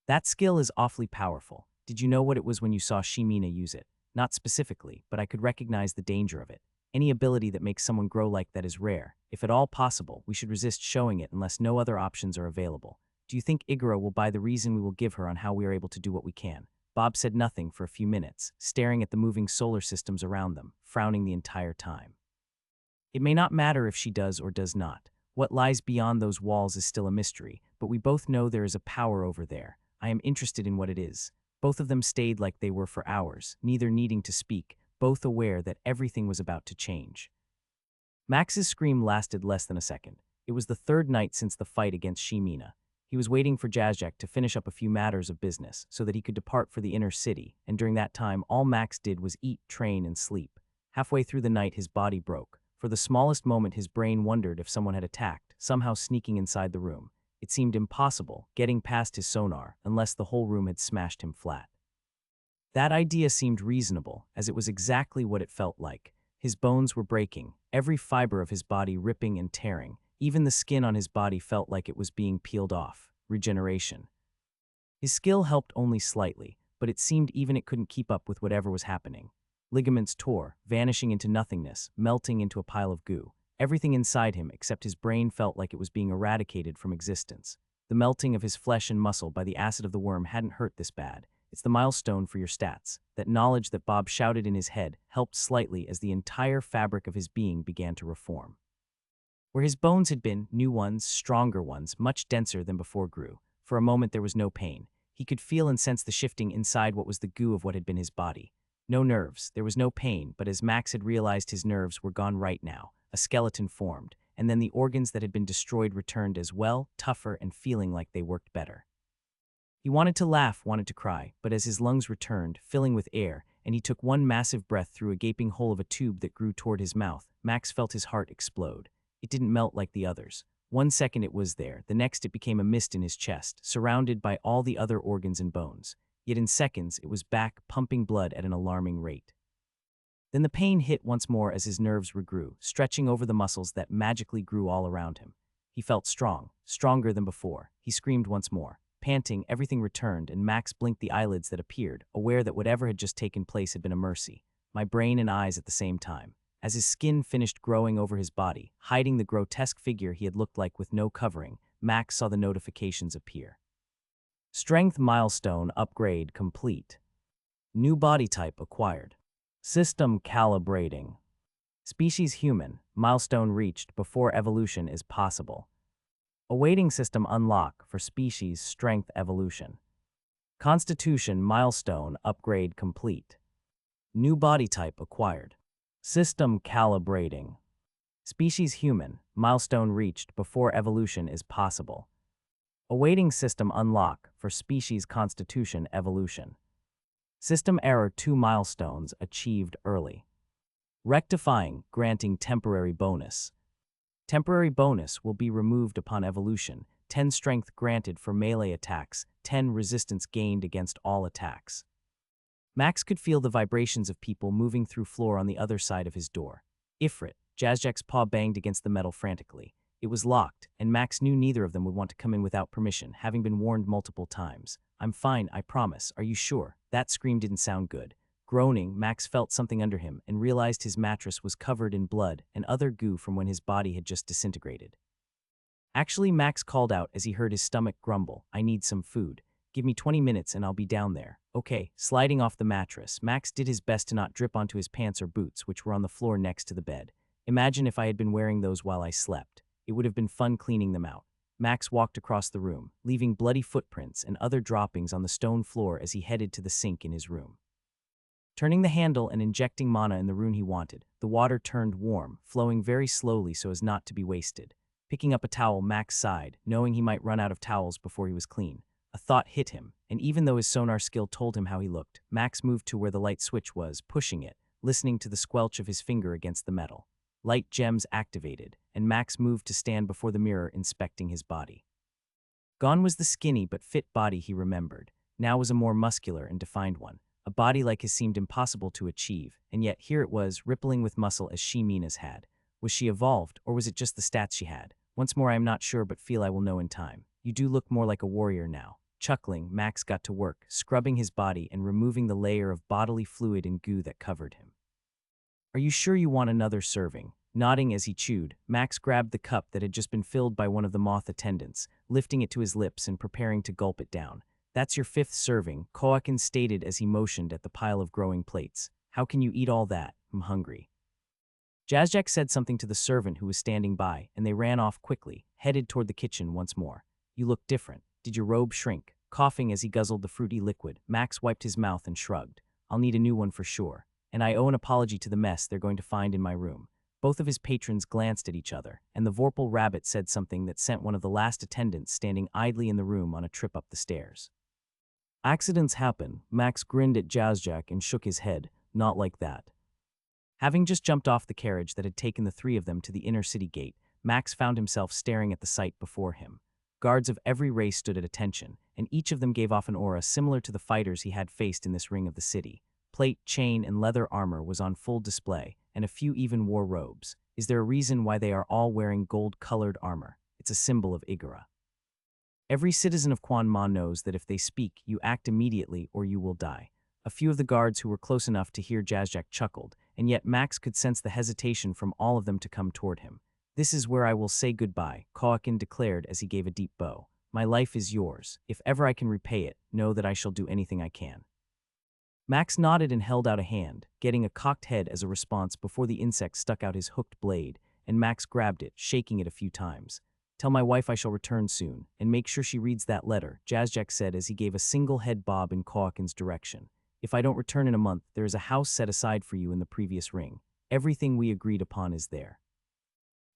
That skill is awfully powerful. Did you know what it was when you saw Shimina use it? Not specifically, but I could recognize the danger of it. Any ability that makes someone grow like that is rare. If at all possible, we should resist showing it unless no other options are available. Do you think Igora will buy the reason we will give her on how we are able to do what we can? Bob said nothing for a few minutes, staring at the moving solar systems around them, frowning the entire time. It may not matter if she does or does not. What lies beyond those walls is still a mystery, but we both know there is a power over there. I am interested in what it is. Both of them stayed like they were for hours, neither needing to speak, both aware that everything was about to change. Max's scream lasted less than a second. It was the third night since the fight against Shimina. He was waiting for Jazjak to finish up a few matters of business so that he could depart for the inner city, and during that time all Max did was eat, train, and sleep. Halfway through the night his body broke. For the smallest moment his brain wondered if someone had attacked, somehow sneaking inside the room. It seemed impossible, getting past his sonar, unless the whole room had smashed him flat. That idea seemed reasonable, as it was exactly what it felt like. His bones were breaking, every fiber of his body ripping and tearing. Even the skin on his body felt like it was being peeled off. Regeneration. His skill helped only slightly, but it seemed even it couldn't keep up with whatever was happening. Ligaments tore, vanishing into nothingness, melting into a pile of goo. Everything inside him except his brain felt like it was being eradicated from existence. The melting of his flesh and muscle by the acid of the worm hadn't hurt this bad. It's the milestone for your stats. That knowledge that Bob shouted in his head helped slightly as the entire fabric of his being began to reform. Where his bones had been, new ones, stronger ones, much denser than before grew. For a moment there was no pain. He could feel and sense the shifting inside what was the goo of what had been his body. No nerves, there was no pain, but as Max had realized his nerves were gone right now, a skeleton formed, and then the organs that had been destroyed returned as well, tougher and feeling like they worked better. He wanted to laugh, wanted to cry, but as his lungs returned, filling with air, and he took one massive breath through a gaping hole of a tube that grew toward his mouth, Max felt his heart explode. It didn't melt like the others. 1 second it was there, the next it became a mist in his chest, surrounded by all the other organs and bones. Yet in seconds it was back, pumping blood at an alarming rate. Then the pain hit once more as his nerves regrew, stretching over the muscles that magically grew all around him. He felt strong, stronger than before. He screamed once more. Panting, everything returned, and Max blinked the eyelids that appeared, aware that whatever had just taken place had been a mercy. My brain and eyes at the same time. As his skin finished growing over his body, hiding the grotesque figure he had looked like with no covering, Max saw the notifications appear. Strength milestone upgrade complete. New body type acquired. System calibrating. Species human, milestone reached before evolution is possible. Awaiting system unlock for species strength evolution. Constitution milestone upgrade complete. New body type acquired. System calibrating. Species human, milestone reached before evolution is possible. Awaiting system unlock for species constitution evolution. System error 2 milestones achieved early. Rectifying, granting temporary bonus. Temporary bonus will be removed upon evolution. 10 strength granted for melee attacks, 10 resistance gained against all attacks. Max could feel the vibrations of people moving through floor on the other side of his door. Ifrit, Jazzjack's paw banged against the metal frantically. It was locked, and Max knew neither of them would want to come in without permission, having been warned multiple times. I'm fine, I promise. Are you sure? That scream didn't sound good. Groaning, Max felt something under him and realized his mattress was covered in blood and other goo from when his body had just disintegrated. Actually, Max called out as he heard his stomach grumble, I need some food. Give me 20 minutes and I'll be down there. Okay, sliding off the mattress, Max did his best to not drip onto his pants or boots, which were on the floor next to the bed. Imagine if I had been wearing those while I slept. It would have been fun cleaning them out. Max walked across the room, leaving bloody footprints and other droppings on the stone floor as he headed to the sink in his room. Turning the handle and injecting mana in the rune he wanted, the water turned warm, flowing very slowly so as not to be wasted. Picking up a towel, Max sighed, knowing he might run out of towels before he was clean. A thought hit him, and even though his sonar skill told him how he looked, Max moved to where the light switch was, pushing it, listening to the squelch of his finger against the metal. Light gems activated, and Max moved to stand before the mirror inspecting his body. Gone was the skinny but fit body he remembered. Now was a more muscular and defined one. A body like his seemed impossible to achieve, and yet here it was, rippling with muscle as Mina's had. Was she evolved, or was it just the stats she had? Once more I am not sure but feel I will know in time. You do look more like a warrior now. Chuckling, Max got to work, scrubbing his body and removing the layer of bodily fluid and goo that covered him. Are you sure you want another serving? Nodding as he chewed, Max grabbed the cup that had just been filled by one of the moth attendants, lifting it to his lips and preparing to gulp it down. That's your 5th serving, Koakin stated as he motioned at the pile of growing plates. How can you eat all that? I'm hungry. Jazzjack said something to the servant who was standing by, and they ran off quickly, headed toward the kitchen once more. You look different. Did your robe shrink? Coughing as he guzzled the fruity liquid, Max wiped his mouth and shrugged. I'll need a new one for sure. And I owe an apology to the mess they're going to find in my room. Both of his patrons glanced at each other, and the Vorpal rabbit said something that sent one of the last attendants standing idly in the room on a trip up the stairs. Accidents happen. Max grinned at Jazzjack and shook his head. Not like that. Having just jumped off the carriage that had taken the 3 of them to the inner city gate, Max found himself staring at the sight before him. Guards of every race stood at attention, and each of them gave off an aura similar to the fighters he had faced in this ring of the city. Plate, chain, and leather armor was on full display, and a few even wore robes. Is there a reason why they are all wearing gold-colored armor? It's a symbol of Igara. Every citizen of Quan Ma knows that if they speak, you act immediately or you will die. A few of the guards who were close enough to hear Jazzjack chuckled, and yet Max could sense the hesitation from all of them to come toward him. This is where I will say goodbye, Koakin declared as he gave a deep bow. My life is yours. If ever I can repay it, know that I shall do anything I can. Max nodded and held out a hand, getting a cocked head as a response before the insect stuck out his hooked blade, and Max grabbed it, shaking it a few times. Tell my wife I shall return soon, and make sure she reads that letter, Jazjak said as he gave a single head bob in Koakin's direction. If I don't return in a month, there is a house set aside for you in the previous ring. Everything we agreed upon is there.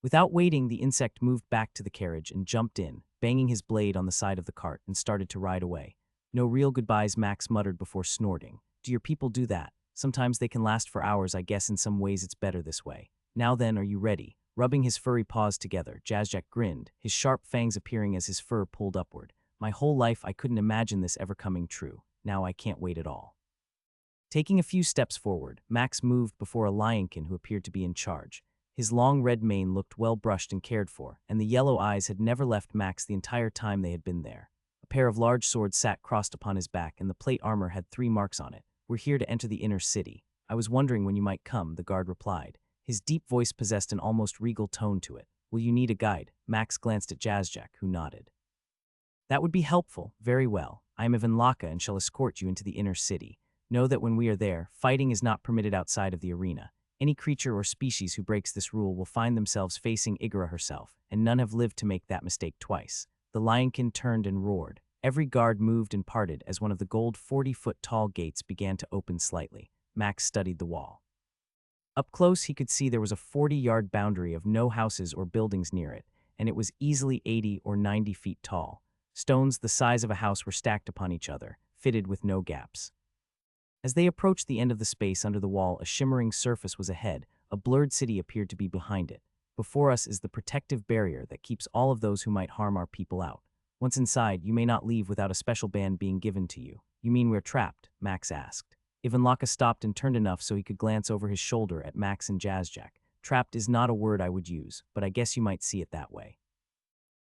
Without waiting, the insect moved back to the carriage and jumped in, banging his blade on the side of the cart, and started to ride away. No real goodbyes, Max muttered before snorting. Do your people do that? Sometimes they can last for hours. I guess in some ways it's better this way. Now then, are you ready? Rubbing his furry paws together, Jazjak grinned, his sharp fangs appearing as his fur pulled upward. My whole life I couldn't imagine this ever coming true. Now I can't wait at all. Taking a few steps forward, Max moved before a lionkin who appeared to be in charge. His long red mane looked well brushed and cared for, and the yellow eyes had never left Max the entire time they had been there. A pair of large swords sat crossed upon his back, and the plate armor had 3 marks on it. We're here to enter the inner city. I was wondering when you might come, the guard replied. His deep voice possessed an almost regal tone to it. Will you need a guide? Max glanced at Jazjak, who nodded. That would be helpful. Very well. I am Ivanlaka and shall escort you into the inner city. Know that when we are there, fighting is not permitted outside of the arena. Any creature or species who breaks this rule will find themselves facing Igara herself, and none have lived to make that mistake twice. The lionkin turned and roared. Every guard moved and parted as one of the gold 40-foot-tall gates began to open slightly. Max studied the wall. Up close, he could see there was a 40-yard boundary of no houses or buildings near it, and it was easily 80 or 90 feet tall. Stones the size of a house were stacked upon each other, fitted with no gaps. As they approached the end of the space under the wall, a shimmering surface was ahead. A blurred city appeared to be behind it. Before us is the protective barrier that keeps all of those who might harm our people out. Once inside, you may not leave without a special band being given to you. You mean we're trapped? Max asked. Ivanlaka stopped and turned enough so he could glance over his shoulder at Max and Jazjak. Trapped is not a word I would use, but I guess you might see it that way.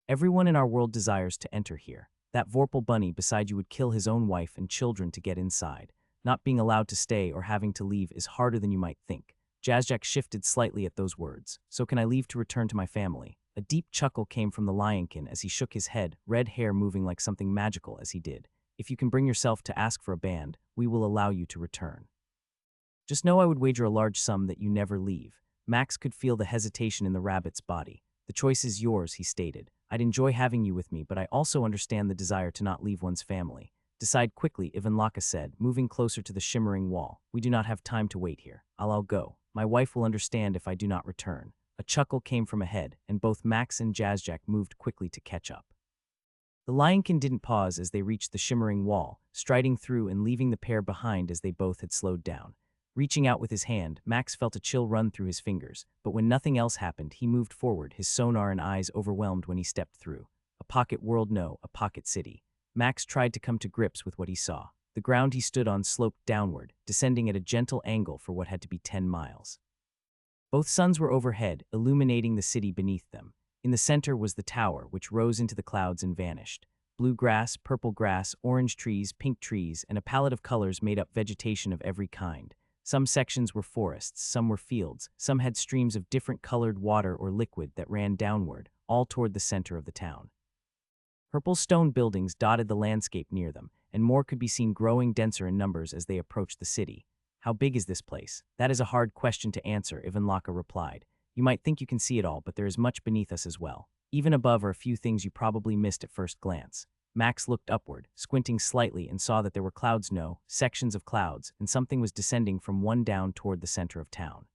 Everyone in our world desires to enter here. That Vorpal bunny beside you would kill his own wife and children to get inside. Not being allowed to stay or having to leave is harder than you might think. Jazjak shifted slightly at those words. So can I leave to return to my family? A deep chuckle came from the lionkin as he shook his head, red hair moving like something magical as he did. If you can bring yourself to ask for a band, we will allow you to return. Just know I would wager a large sum that you never leave. Max could feel the hesitation in the rabbit's body. The choice is yours, he stated. I'd enjoy having you with me, but I also understand the desire to not leave one's family. Decide quickly, Ivanlaka said, moving closer to the shimmering wall. We do not have time to wait here. I'll go. My wife will understand if I do not return. A chuckle came from ahead, and both Max and Jazjak moved quickly to catch up. The lionkin didn't pause as they reached the shimmering wall, striding through and leaving the pair behind as they both had slowed down. Reaching out with his hand, Max felt a chill run through his fingers, but when nothing else happened, he moved forward, his sonar and eyes overwhelmed when he stepped through. A pocket world, no, a pocket city. Max tried to come to grips with what he saw. The ground he stood on sloped downward, descending at a gentle angle for what had to be 10 miles. Both suns were overhead, illuminating the city beneath them. In the center was the tower, which rose into the clouds and vanished. Blue grass, purple grass, orange trees, pink trees, and a palette of colors made up vegetation of every kind. Some sections were forests, some were fields, some had streams of different colored water or liquid that ran downward, all toward the center of the town. Purple stone buildings dotted the landscape near them, and more could be seen growing denser in numbers as they approached the city. How big is this place? That is a hard question to answer, Ivanlaka replied. You might think you can see it all, but there is much beneath us as well. Even above are a few things you probably missed at first glance. Max looked upward, squinting slightly, and saw that there were clouds, no, sections of clouds, and something was descending from one down toward the center of town.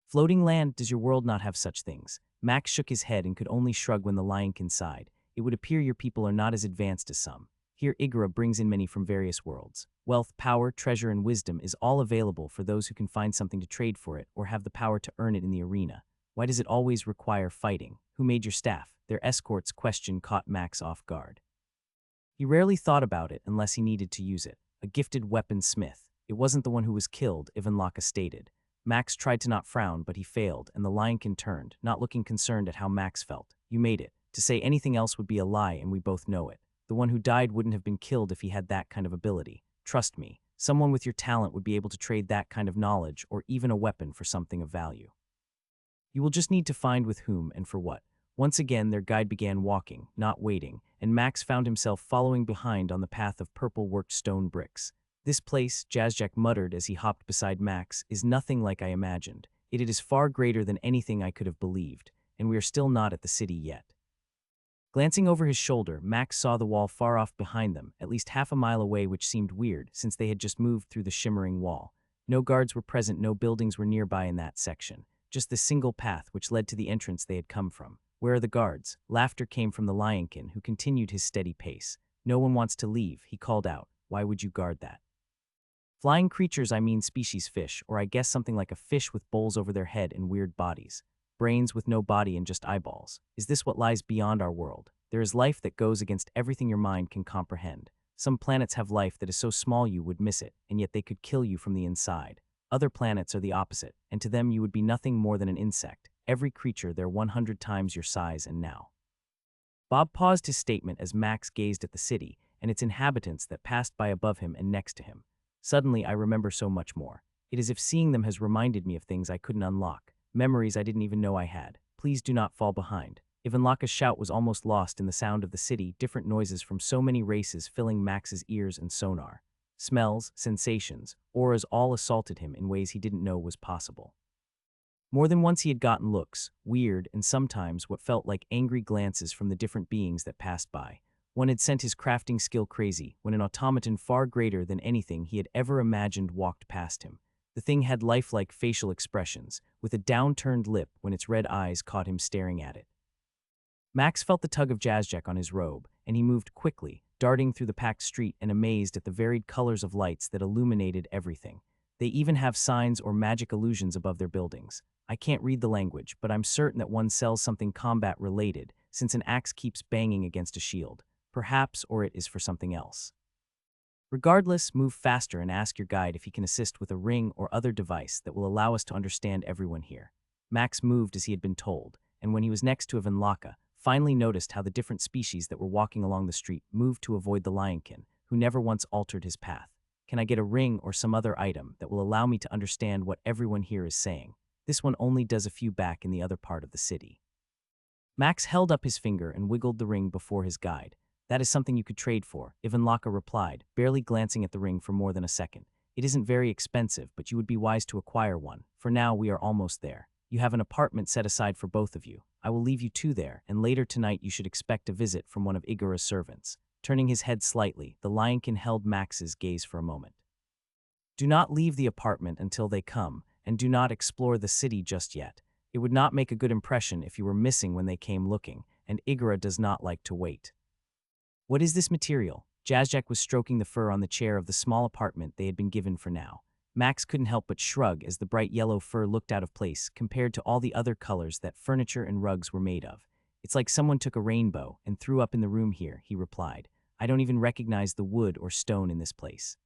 Floating land, does your world not have such things? Max shook his head and could only shrug when the lionkin sighed. It would appear your people are not as advanced as some. Here Igara brings in many from various worlds. Wealth, power, treasure, and wisdom is all available for those who can find something to trade for it or have the power to earn it in the arena. Why does it always require fighting? Who made your staff? Their escort's question caught Max off guard. He rarely thought about it unless he needed to use it. A gifted weaponsmith. It wasn't the one who was killed, Ivanlaka stated. Max tried to not frown, but he failed, and the lionkin turned, not looking concerned at how Max felt. You made it. To say anything else would be a lie, and we both know it. The one who died wouldn't have been killed if he had that kind of ability. Trust me, someone with your talent would be able to trade that kind of knowledge or even a weapon for something of value. You will just need to find with whom and for what. Once again, their guide began walking, not waiting, and Max found himself following behind on the path of purple-worked stone bricks. This place, Jazjack muttered as he hopped beside Max, is nothing like I imagined. It is far greater than anything I could have believed, and we are still not at the city yet. Glancing over his shoulder, Max saw the wall far off behind them, at least half a mile away, which seemed weird since they had just moved through the shimmering wall. No guards were present, no buildings were nearby in that section. Just the single path which led to the entrance they had come from. Where are the guards? Laughter came from the lionkin, who continued his steady pace. No one wants to leave, he called out. Why would you guard that? Flying creatures, I mean species fish, or I guess something like a fish with bowls over their head and weird bodies. Brains with no body and just eyeballs. Is this what lies beyond our world? There is life that goes against everything your mind can comprehend. Some planets have life that is so small you would miss it, and yet they could kill you from the inside. Other planets are the opposite, and to them you would be nothing more than an insect. Every creature there 100 times your size and now. Bob paused his statement as Max gazed at the city and its inhabitants that passed by above him and next to him. Suddenly I remember so much more. It is as if seeing them has reminded me of things I couldn't unlock. Memories I didn't even know I had. Please do not fall behind. Ivanlaka's shout was almost lost in the sound of the city, different noises from so many races filling Max's ears and sonar. Smells, sensations, auras all assaulted him in ways he didn't know was possible. More than once he had gotten looks, weird and sometimes what felt like angry glances from the different beings that passed by. One had sent his crafting skill crazy when an automaton far greater than anything he had ever imagined walked past him. The thing had lifelike facial expressions, with a downturned lip when its red eyes caught him staring at it. Max felt the tug of Jazjack on his robe, and he moved quickly, darting through the packed street and amazed at the varied colors of lights that illuminated everything. They even have signs or magic illusions above their buildings. I can't read the language, but I'm certain that one sells something combat-related, since an axe keeps banging against a shield. Perhaps, or it is for something else. Regardless, move faster and ask your guide if he can assist with a ring or other device that will allow us to understand everyone here. Max moved as he had been told, and when he was next to Ivanlaka, finally noticed how the different species that were walking along the street moved to avoid the lionkin, who never once altered his path. Can I get a ring or some other item that will allow me to understand what everyone here is saying? This one only does a few back in the other part of the city. Max held up his finger and wiggled the ring before his guide. That is something you could trade for, Ivanlaka replied, barely glancing at the ring for more than a second. It isn't very expensive, but you would be wise to acquire one. For now, we are almost there. You have an apartment set aside for both of you. I will leave you two there, and later tonight you should expect a visit from one of Igara's servants. Turning his head slightly, the lionkin held Max's gaze for a moment. Do not leave the apartment until they come, and do not explore the city just yet. It would not make a good impression if you were missing when they came looking, and Igara does not like to wait. What is this material? Jazjack was stroking the fur on the chair of the small apartment they had been given for now. Max couldn't help but shrug as the bright yellow fur looked out of place compared to all the other colors that furniture and rugs were made of. It's like someone took a rainbow and threw up in the room here, he replied. I don't even recognize the wood or stone in this place.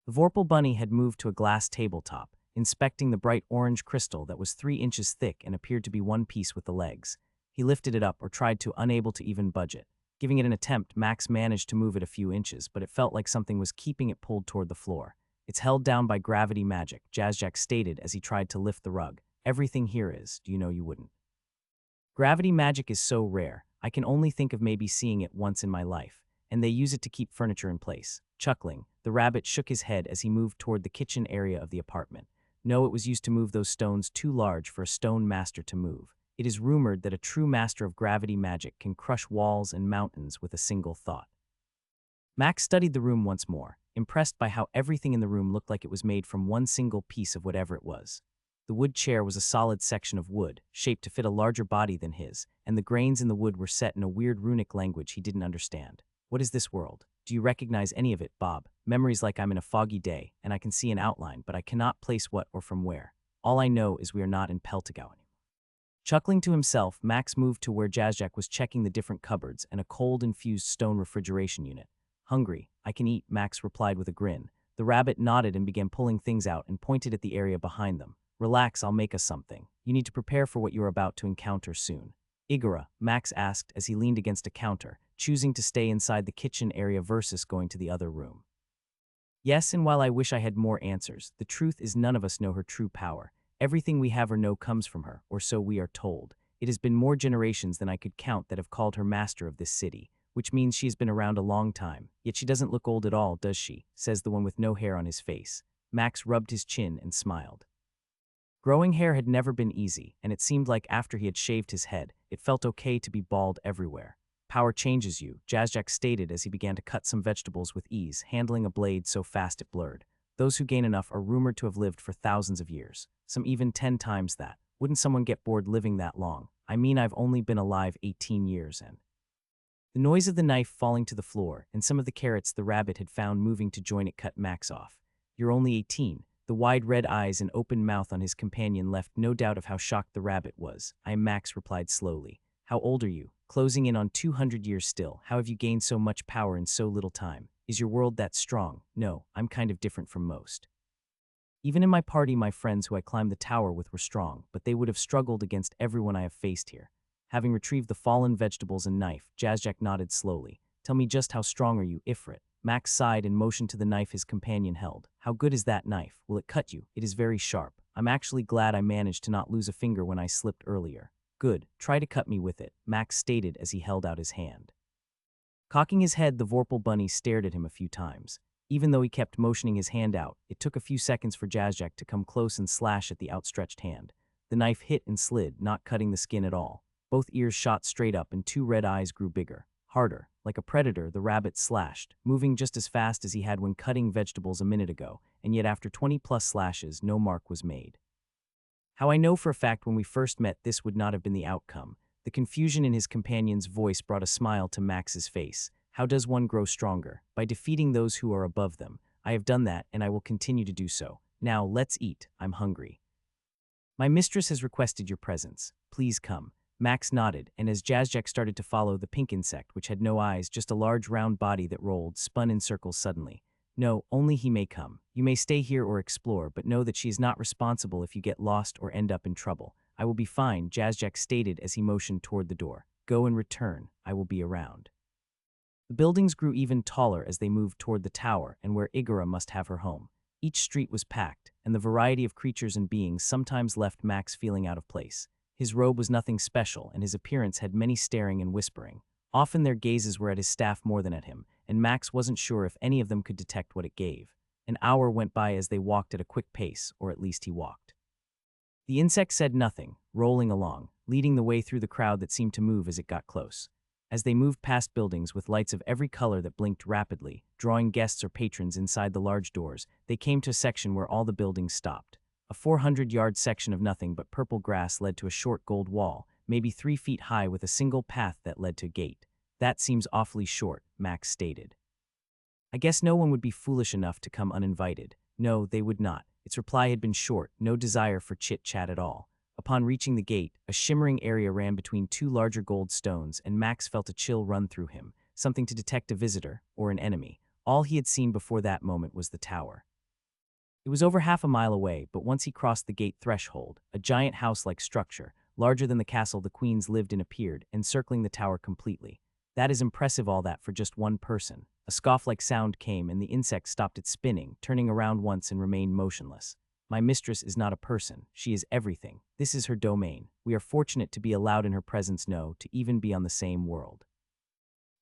The Vorpal bunny had moved to a glass tabletop, inspecting the bright orange crystal that was 3 inches thick and appeared to be one piece with the legs. He lifted it up or tried to, unable to even budge it. Giving it an attempt, Max managed to move it a few inches, but it felt like something was keeping it pulled toward the floor. It's held down by gravity magic, Jazjack stated as he tried to lift the rug. Everything here is, do you know you wouldn't? Gravity magic is so rare, I can only think of maybe seeing it once in my life, and they use it to keep furniture in place. Chuckling, the rabbit shook his head as he moved toward the kitchen area of the apartment. No, it was used to move those stones too large for a stone master to move. It is rumored that a true master of gravity magic can crush walls and mountains with a single thought. Max studied the room once more, impressed by how everything in the room looked like it was made from one single piece of whatever it was. The wood chair was a solid section of wood, shaped to fit a larger body than his, and the grains in the wood were set in a weird runic language he didn't understand. What is this world? Do you recognize any of it, Bob? Memories like I'm in a foggy day, and I can see an outline, but I cannot place what or from where. All I know is we are not in Peltigau. Chuckling to himself, Max moved to where Jazjack was checking the different cupboards and a cold-infused stone refrigeration unit. Hungry, I can eat, Max replied with a grin. The rabbit nodded and began pulling things out and pointed at the area behind them. Relax, I'll make us something. You need to prepare for what you're about to encounter soon. Igara, Max asked as he leaned against a counter, choosing to stay inside the kitchen area versus going to the other room. Yes, and while I wish I had more answers, the truth is none of us know her true power. Everything we have or know comes from her, or so we are told. It has been more generations than I could count that have called her master of this city, which means she has been around a long time. Yet she doesn't look old at all, does she? Says the one with no hair on his face. Max rubbed his chin and smiled. Growing hair had never been easy, and it seemed like after he had shaved his head, it felt okay to be bald everywhere. Power changes you, Jazjak stated as he began to cut some vegetables with ease, handling a blade so fast it blurred. Those who gain enough are rumored to have lived for thousands of years, some even 10 times that. Wouldn't someone get bored living that long? I mean, I've only been alive 18 years and… The noise of the knife falling to the floor and some of the carrots the rabbit had found moving to join it cut Max off. You're only 18. The wide red eyes and open mouth on his companion left no doubt of how shocked the rabbit was. I am Max, replied slowly. How old are you? Closing in on 200 years still. How have you gained so much power in so little time? Is your world that strong? No, I'm kind of different from most. Even in my party, my friends who I climbed the tower with were strong, but they would have struggled against everyone I have faced here. Having retrieved the fallen vegetables and knife, Jazjak nodded slowly. Tell me, just how strong are you, Ifrit? Max sighed and motioned to the knife his companion held. How good is that knife? Will it cut you? It is very sharp. I'm actually glad I managed to not lose a finger when I slipped earlier. Good, try to cut me with it, Max stated as he held out his hand. Cocking his head, the Vorpal bunny stared at him a few times. Even though he kept motioning his hand out, it took a few seconds for Jazjak to come close and slash at the outstretched hand. The knife hit and slid, not cutting the skin at all. Both ears shot straight up and two red eyes grew bigger. Harder. Like a predator, the rabbit slashed, moving just as fast as he had when cutting vegetables a minute ago, and yet after 20+ slashes, no mark was made. How I know for a fact when we first met this would not have been the outcome. The confusion in his companion's voice brought a smile to Max's face. How does one grow stronger? By defeating those who are above them. I have done that, and I will continue to do so. Now, let's eat. I'm hungry. My mistress has requested your presence. Please come. Max nodded, and as Jazjak started to follow the pink insect, which had no eyes, just a large round body that rolled, spun in circles suddenly. No, only he may come. You may stay here or explore, but know that she is not responsible if you get lost or end up in trouble. I will be fine, Jazjak stated as he motioned toward the door. Go and return. I will be around. The buildings grew even taller as they moved toward the tower and where Igora must have her home. Each street was packed, and the variety of creatures and beings sometimes left Max feeling out of place. His robe was nothing special, and his appearance had many staring and whispering. Often their gazes were at his staff more than at him, and Max wasn't sure if any of them could detect what it gave. An hour went by as they walked at a quick pace, or at least he walked. The insect said nothing, rolling along, leading the way through the crowd that seemed to move as it got close. As they moved past buildings with lights of every color that blinked rapidly, drawing guests or patrons inside the large doors, they came to a section where all the buildings stopped. A 400-yard section of nothing but purple grass led to a short gold wall, maybe 3 feet high with a single path that led to a gate. That seems awfully short, Max stated. I guess no one would be foolish enough to come uninvited. No, they would not. Its reply had been short, no desire for chit-chat at all. Upon reaching the gate, a shimmering area ran between two larger gold stones, and Max felt a chill run through him, something to detect a visitor or an enemy. All he had seen before that moment was the tower. It was over half a mile away, but once he crossed the gate threshold, a giant house-like structure, larger than the castle the queens lived in, appeared, encircling the tower completely. That is impressive, all that for just one person. A scoff-like sound came, and the insect stopped its spinning, turning around once and remained motionless. My mistress is not a person. She is everything. This is her domain. We are fortunate to be allowed in her presence, no, to even be on the same world.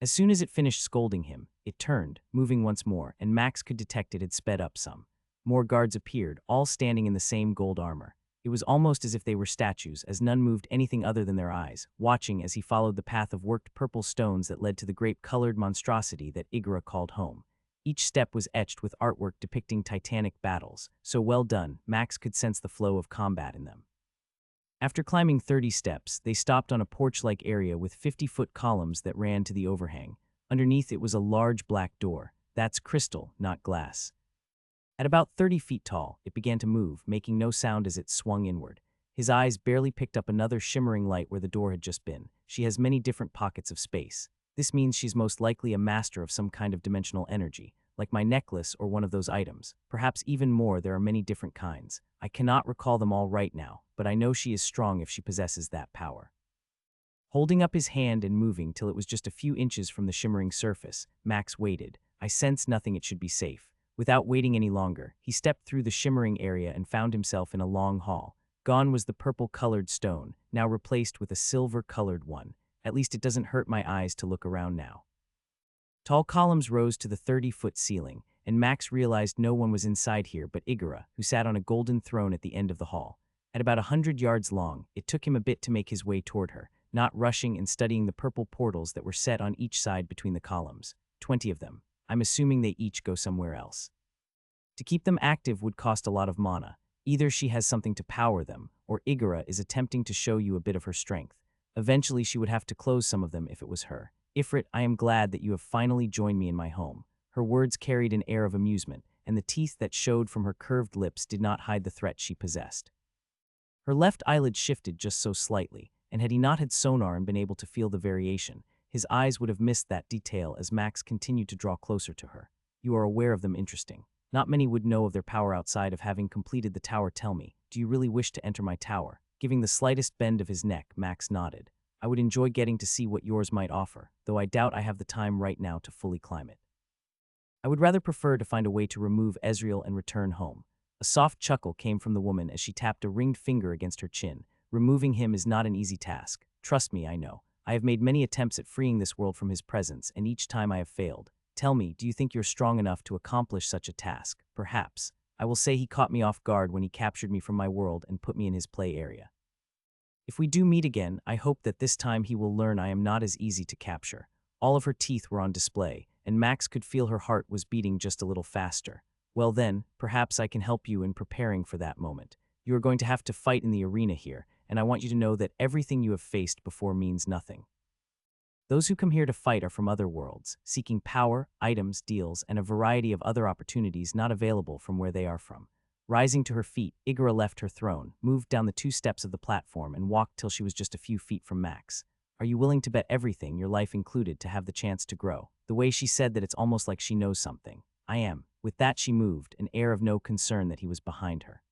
As soon as it finished scolding him, it turned, moving once more, and Max could detect it had sped up some. More guards appeared, all standing in the same gold armor. It was almost as if they were statues, as none moved anything other than their eyes, watching as he followed the path of worked purple stones that led to the grape-colored monstrosity that Igora called home. Each step was etched with artwork depicting titanic battles, so well done, Max could sense the flow of combat in them. After climbing 30 steps, they stopped on a porch-like area with 50-foot columns that ran to the overhang. Underneath it was a large black door. That's crystal, not glass. At about 30 feet tall, it began to move, making no sound as it swung inward. His eyes barely picked up another shimmering light where the door had just been. She has many different pockets of space. This means she's most likely a master of some kind of dimensional energy, like my necklace or one of those items. Perhaps even more, there are many different kinds. I cannot recall them all right now, but I know she is strong if she possesses that power. Holding up his hand and moving till it was just a few inches from the shimmering surface, Max waited. I sensed nothing, it should be safe. Without waiting any longer, he stepped through the shimmering area and found himself in a long hall. Gone was the purple-colored stone, now replaced with a silver-colored one. At least it doesn't hurt my eyes to look around now. Tall columns rose to the 30-foot ceiling, and Max realized no one was inside here but Igora, who sat on a golden throne at the end of the hall. At about 100 yards long, it took him a bit to make his way toward her, not rushing and studying the purple portals that were set on each side between the columns. 20 of them. I'm assuming they each go somewhere else. To keep them active would cost a lot of mana. Either she has something to power them, or Igora is attempting to show you a bit of her strength. Eventually she would have to close some of them if it was her. Ifrit, I am glad that you have finally joined me in my home. Her words carried an air of amusement, and the teeth that showed from her curved lips did not hide the threat she possessed. Her left eyelid shifted just so slightly, and had he not had sonar and been able to feel the variation, his eyes would have missed that detail as Max continued to draw closer to her. You are aware of them. Interesting. Not many would know of their power outside of having completed the tower. Tell me, do you really wish to enter my tower? Giving the slightest bend of his neck, Max nodded. I would enjoy getting to see what yours might offer, though I doubt I have the time right now to fully climb it. I would rather prefer to find a way to remove Ezreal and return home. A soft chuckle came from the woman as she tapped a ringed finger against her chin. Removing him is not an easy task. Trust me, I know. I have made many attempts at freeing this world from his presence, and each time I have failed. Tell me, do you think you're strong enough to accomplish such a task? Perhaps. I will say he caught me off guard when he captured me from my world and put me in his play area. If we do meet again, I hope that this time he will learn I am not as easy to capture. All of her teeth were on display, and Max could feel her heart was beating just a little faster. Well then, perhaps I can help you in preparing for that moment. You are going to have to fight in the arena here, and I want you to know that everything you have faced before means nothing. Those who come here to fight are from other worlds, seeking power, items, deals, and a variety of other opportunities not available from where they are from. Rising to her feet, Igora left her throne, moved down the 2 steps of the platform, and walked till she was just a few feet from Max. Are you willing to bet everything, your life included, to have the chance to grow? The way she said that, it's almost like she knows something. I am. With that she moved, an air of no concern that he was behind her.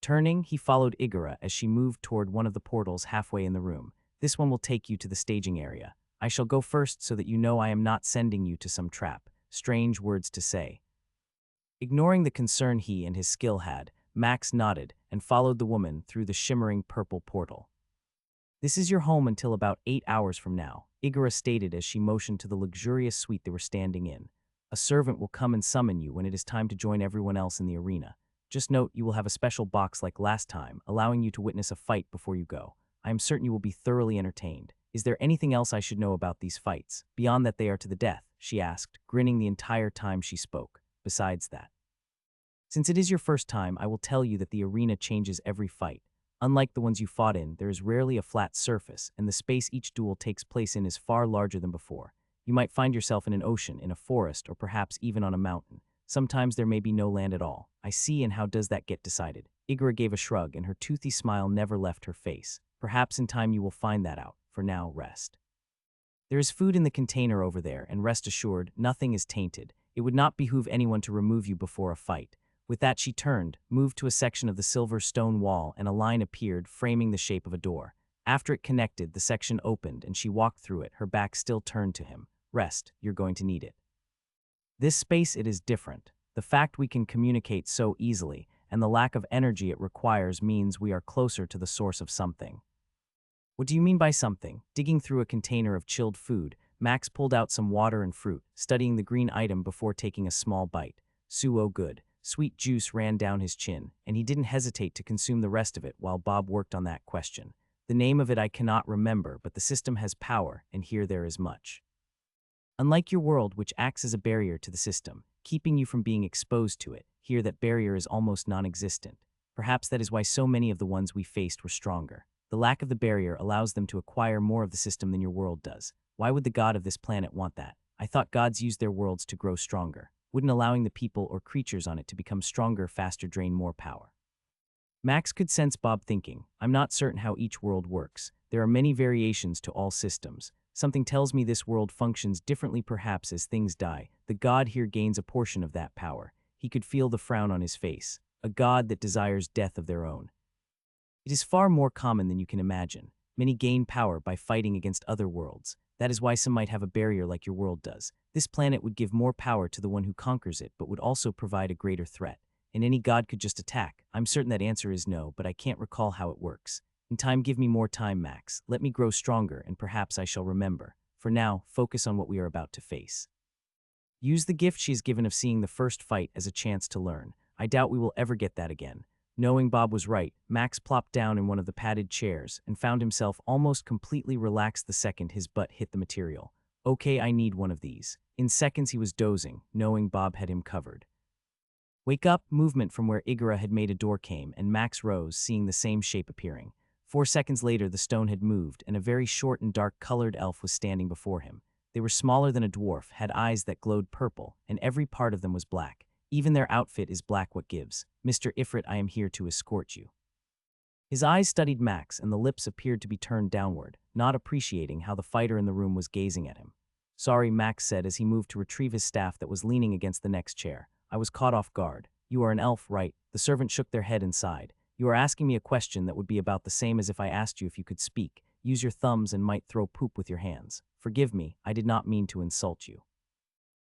Turning, he followed Igora as she moved toward one of the portals halfway in the room. This one will take you to the staging area. I shall go first so that you know I am not sending you to some trap. Strange words to say. Ignoring the concern he and his skill had, Max nodded and followed the woman through the shimmering purple portal. This is your home until about 8 hours from now, Igora stated as she motioned to the luxurious suite they were standing in. A servant will come and summon you when it is time to join everyone else in the arena. Just note you will have a special box like last time, allowing you to witness a fight before you go. I am certain you will be thoroughly entertained. Is there anything else I should know about these fights, beyond that they are to the death? She asked, grinning the entire time she spoke. Besides that, since it is your first time, I will tell you that the arena changes every fight. Unlike the ones you fought in, there is rarely a flat surface, and the space each duel takes place in is far larger than before. You might find yourself in an ocean, in a forest, or perhaps even on a mountain. Sometimes there may be no land at all. I see, and how does that get decided? Igora gave a shrug, and her toothy smile never left her face. Perhaps in time you will find that out. For now, rest. There is food in the container over there, and rest assured, nothing is tainted. It would not behoove anyone to remove you before a fight. With that she turned, moved to a section of the silver stone wall, and a line appeared, framing the shape of a door. After it connected, the section opened, and she walked through it, her back still turned to him. Rest, you're going to need it. This space, it is different. The fact we can communicate so easily, and the lack of energy it requires means we are closer to the source of something. What do you mean by something? Digging through a container of chilled food, Max pulled out some water and fruit, studying the green item before taking a small bite. Suo good. Sweet juice ran down his chin, and he didn't hesitate to consume the rest of it while Bob worked on that question. The name of it I cannot remember, but the system has power, and here there is much. Unlike your world, which acts as a barrier to the system, keeping you from being exposed to it, here that barrier is almost non-existent. Perhaps that is why so many of the ones we faced were stronger. The lack of the barrier allows them to acquire more of the system than your world does. Why would the god of this planet want that? I thought gods used their worlds to grow stronger. Wouldn't allowing the people or creatures on it to become stronger faster drain more power? Max could sense Bob thinking, I'm not certain how each world works. There are many variations to all systems. Something tells me this world functions differently. Perhaps as things die, the god here gains a portion of that power. He could feel the frown on his face. A god that desires death of their own. It is far more common than you can imagine. Many gain power by fighting against other worlds. That is why some might have a barrier like your world does. This planet would give more power to the one who conquers it, but would also provide a greater threat. and any god could just attack? I'm certain that answer is no, but I can't recall how it works. In time, give me more time, Max. Let me grow stronger, and perhaps I shall remember. For now, focus on what we are about to face. Use the gift she is given of seeing the first fight as a chance to learn. I doubt we will ever get that again. Knowing Bob was right, Max plopped down in one of the padded chairs and found himself almost completely relaxed the second his butt hit the material. Okay, I need one of these. In seconds he was dozing, knowing Bob had him covered. Wake up, movement from where Igora had made a door came, and Max rose, seeing the same shape appearing. 4 seconds later, the stone had moved, and a very short and dark-colored elf was standing before him. They were smaller than a dwarf, had eyes that glowed purple, and every part of them was black. Even their outfit is black what gives. Mr. Ifrit, I am here to escort you. His eyes studied Max, and the lips appeared to be turned downward, not appreciating how the fighter in the room was gazing at him. Sorry, Max said as he moved to retrieve his staff that was leaning against the next chair. I was caught off guard. You are an elf, right? The servant shook their head and sighed. You are asking me a question that would be about the same as if I asked you if you could speak. Use your thumbs and might throw poop with your hands. Forgive me, I did not mean to insult you.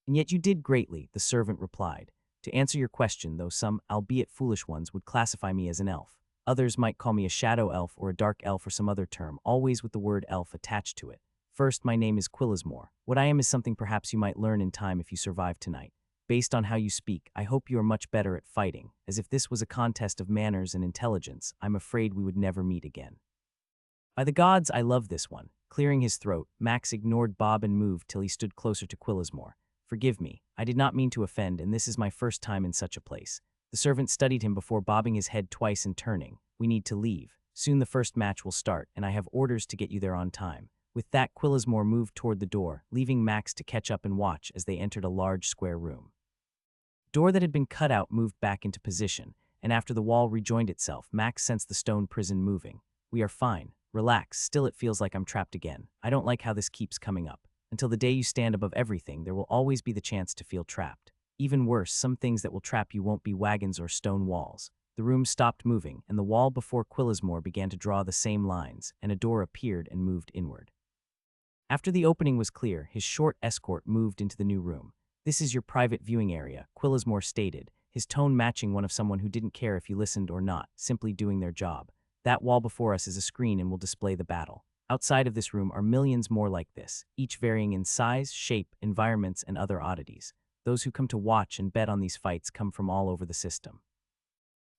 And yet you did greatly, the servant replied. To answer your question, though some, albeit foolish ones, would classify me as an elf. Others might call me a shadow elf or a dark elf or some other term, always with the word elf attached to it. First, my name is Quillismore. What I am is something perhaps you might learn in time if you survive tonight. Based on how you speak, I hope you are much better at fighting, as if this was a contest of manners and intelligence, I'm afraid we would never meet again. By the gods, I love this one. Clearing his throat, Max ignored Bob and moved till he stood closer to Quillismore. Forgive me, I did not mean to offend, and this is my first time in such a place. The servant studied him before bobbing his head twice and turning. We need to leave. Soon the first match will start, and I have orders to get you there on time. With that, Quillismore moved toward the door, leaving Max to catch up and watch as they entered a large square room. The door that had been cut out moved back into position, and after the wall rejoined itself, Max sensed the stone prison moving. We are fine. Relax, still it feels like I'm trapped again. I don't like how this keeps coming up. Until the day you stand above everything, there will always be the chance to feel trapped. Even worse, some things that will trap you won't be wagons or stone walls. The room stopped moving, and the wall before Quillismore began to draw the same lines, and a door appeared and moved inward. After the opening was clear, his short escort moved into the new room. This is your private viewing area, Quillismore stated, his tone matching one of someone who didn't care if you listened or not, simply doing their job. That wall before us is a screen and will display the battle. Outside of this room are millions more like this, each varying in size, shape, environments, and other oddities. Those who come to watch and bet on these fights come from all over the system.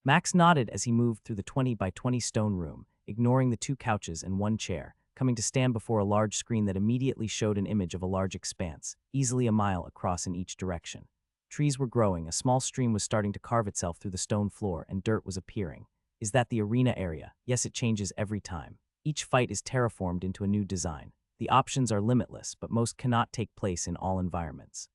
Max nodded as he moved through the 20 by 20 stone room, ignoring the 2 couches and 1 chair, coming to stand before a large screen that immediately showed an image of a large expanse, easily a mile across in each direction. Trees were growing, a small stream was starting to carve itself through the stone floor, and dirt was appearing. Is that the arena area? Yes, it changes every time. Each fight is terraformed into a new design. The options are limitless, but most cannot take place in all environments.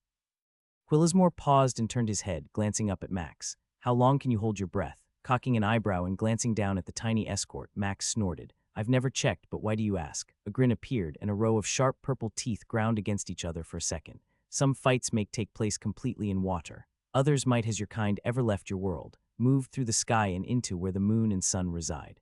Quillismore paused and turned his head, glancing up at Max. How long can you hold your breath? Cocking an eyebrow and glancing down at the tiny escort, Max snorted. I've never checked, but why do you ask? A grin appeared, and a row of sharp purple teeth ground against each other for a second. Some fights may take place completely in water. Others might has your kind ever left your world, moved through the sky and into where the moon and sun reside.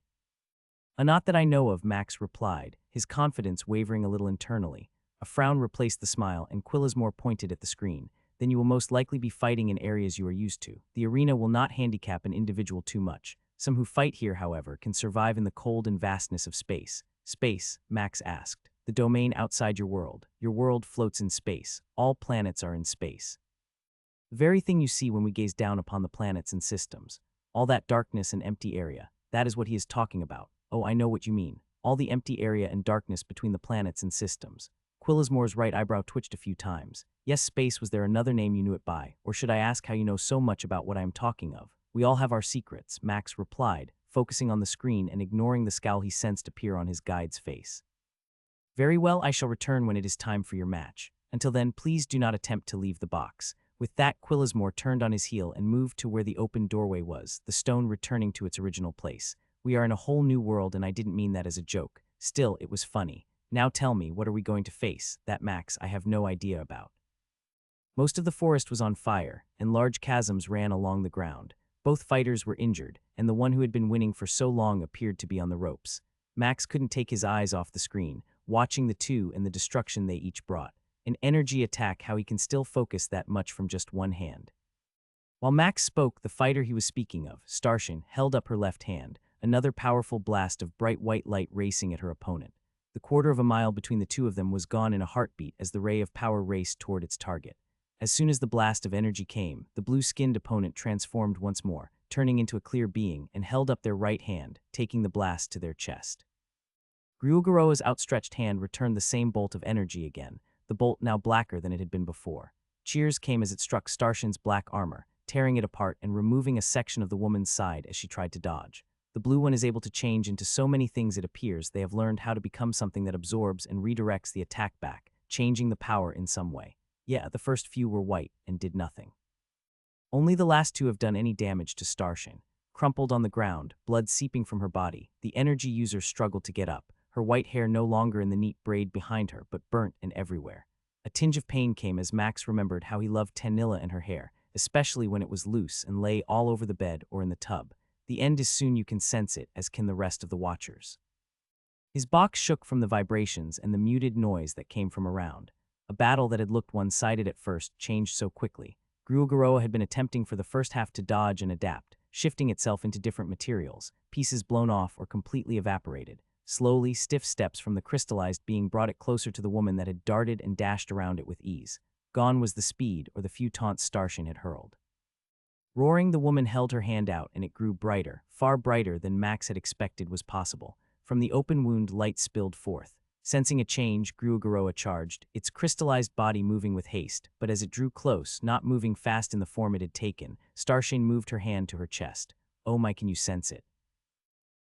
Not that I know of, Max replied, his confidence wavering a little internally. A frown replaced the smile, and Quillismore pointed at the screen. Then you will most likely be fighting in areas you are used to. The arena will not handicap an individual too much. Some who fight here, however, can survive in the cold and vastness of space. Space, Max asked. The domain outside your world. Your world floats in space. All planets are in space. The very thing you see when we gaze down upon the planets and systems. All that darkness and empty area. That is what he is talking about. Oh, I know what you mean. All the empty area and darkness between the planets and systems. Quillismore's right eyebrow twitched a few times. Yes, space, was there another name you knew it by? Or should I ask how you know so much about what I am talking of? We all have our secrets, Max replied, focusing on the screen and ignoring the scowl he sensed appear on his guide's face. Very well, I shall return when it is time for your match. Until then, please do not attempt to leave the box. With that, Quillismore turned on his heel and moved to where the open doorway was, the stone returning to its original place. We are in a whole new world, and I didn't mean that as a joke. Still, it was funny. Now tell me, what are we going to face? That, Max, I have no idea about. Most of the forest was on fire, and large chasms ran along the ground. Both fighters were injured, and the one who had been winning for so long appeared to be on the ropes. Max couldn't take his eyes off the screen, watching the two and the destruction they each brought. An energy attack, how he can still focus that much from just one hand. While Max spoke, the fighter he was speaking of, Starshin, held up her left hand, another powerful blast of bright white light racing at her opponent. The quarter of a mile between the two of them was gone in a heartbeat as the ray of power raced toward its target. As soon as the blast of energy came, the blue-skinned opponent transformed once more, turning into a clear being, and held up their right hand, taking the blast to their chest. Ryugaroa's outstretched hand returned the same bolt of energy again, the bolt now blacker than it had been before. Cheers came as it struck Starshin's black armor, tearing it apart and removing a section of the woman's side as she tried to dodge. The blue one is able to change into so many things it appears they have learned how to become something that absorbs and redirects the attack back, changing the power in some way. Yeah, the first few were white and did nothing. Only the last two have done any damage to Starshin. Crumpled on the ground, blood seeping from her body, the energy user struggled to get up, her white hair no longer in the neat braid behind her but burnt and everywhere. A tinge of pain came as Max remembered how he loved Tanilla and her hair, especially when it was loose and lay all over the bed or in the tub. The end is soon, you can sense it, as can the rest of the watchers. His box shook from the vibrations and the muted noise that came from around. A battle that had looked one-sided at first changed so quickly. Ryugaroa had been attempting for the first half to dodge and adapt, shifting itself into different materials, pieces blown off or completely evaporated. Slowly, stiff steps from the crystallized being brought it closer to the woman that had darted and dashed around it with ease. Gone was the speed or the few taunts Starshin had hurled. Roaring, the woman held her hand out and it grew brighter, far brighter than Max had expected was possible. From the open wound, light spilled forth. Sensing a change, Ryugaroa charged, its crystallized body moving with haste, but as it drew close, not moving fast in the form it had taken, Starshin moved her hand to her chest. Oh my, can you sense it?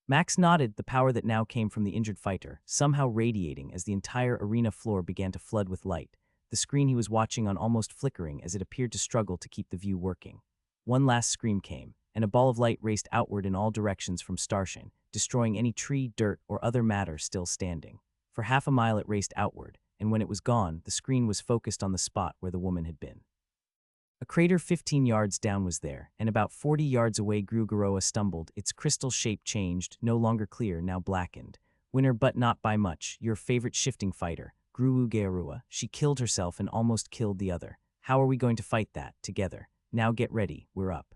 Max nodded, the power that now came from the injured fighter, somehow radiating as the entire arena floor began to flood with light, the screen he was watching on almost flickering as it appeared to struggle to keep the view working. One last scream came, and a ball of light raced outward in all directions from Starshin, destroying any tree, dirt, or other matter still standing. For half a mile it raced outward, and when it was gone, the screen was focused on the spot where the woman had been. A crater 15 yards down was there, and about 40 yards away Ryugaroa stumbled, its crystal shape changed, no longer clear, now blackened. Winner but not by much, your favorite shifting fighter, Ryugaroa. She killed herself and almost killed the other. How are we going to fight that, together? Now get ready, we're up.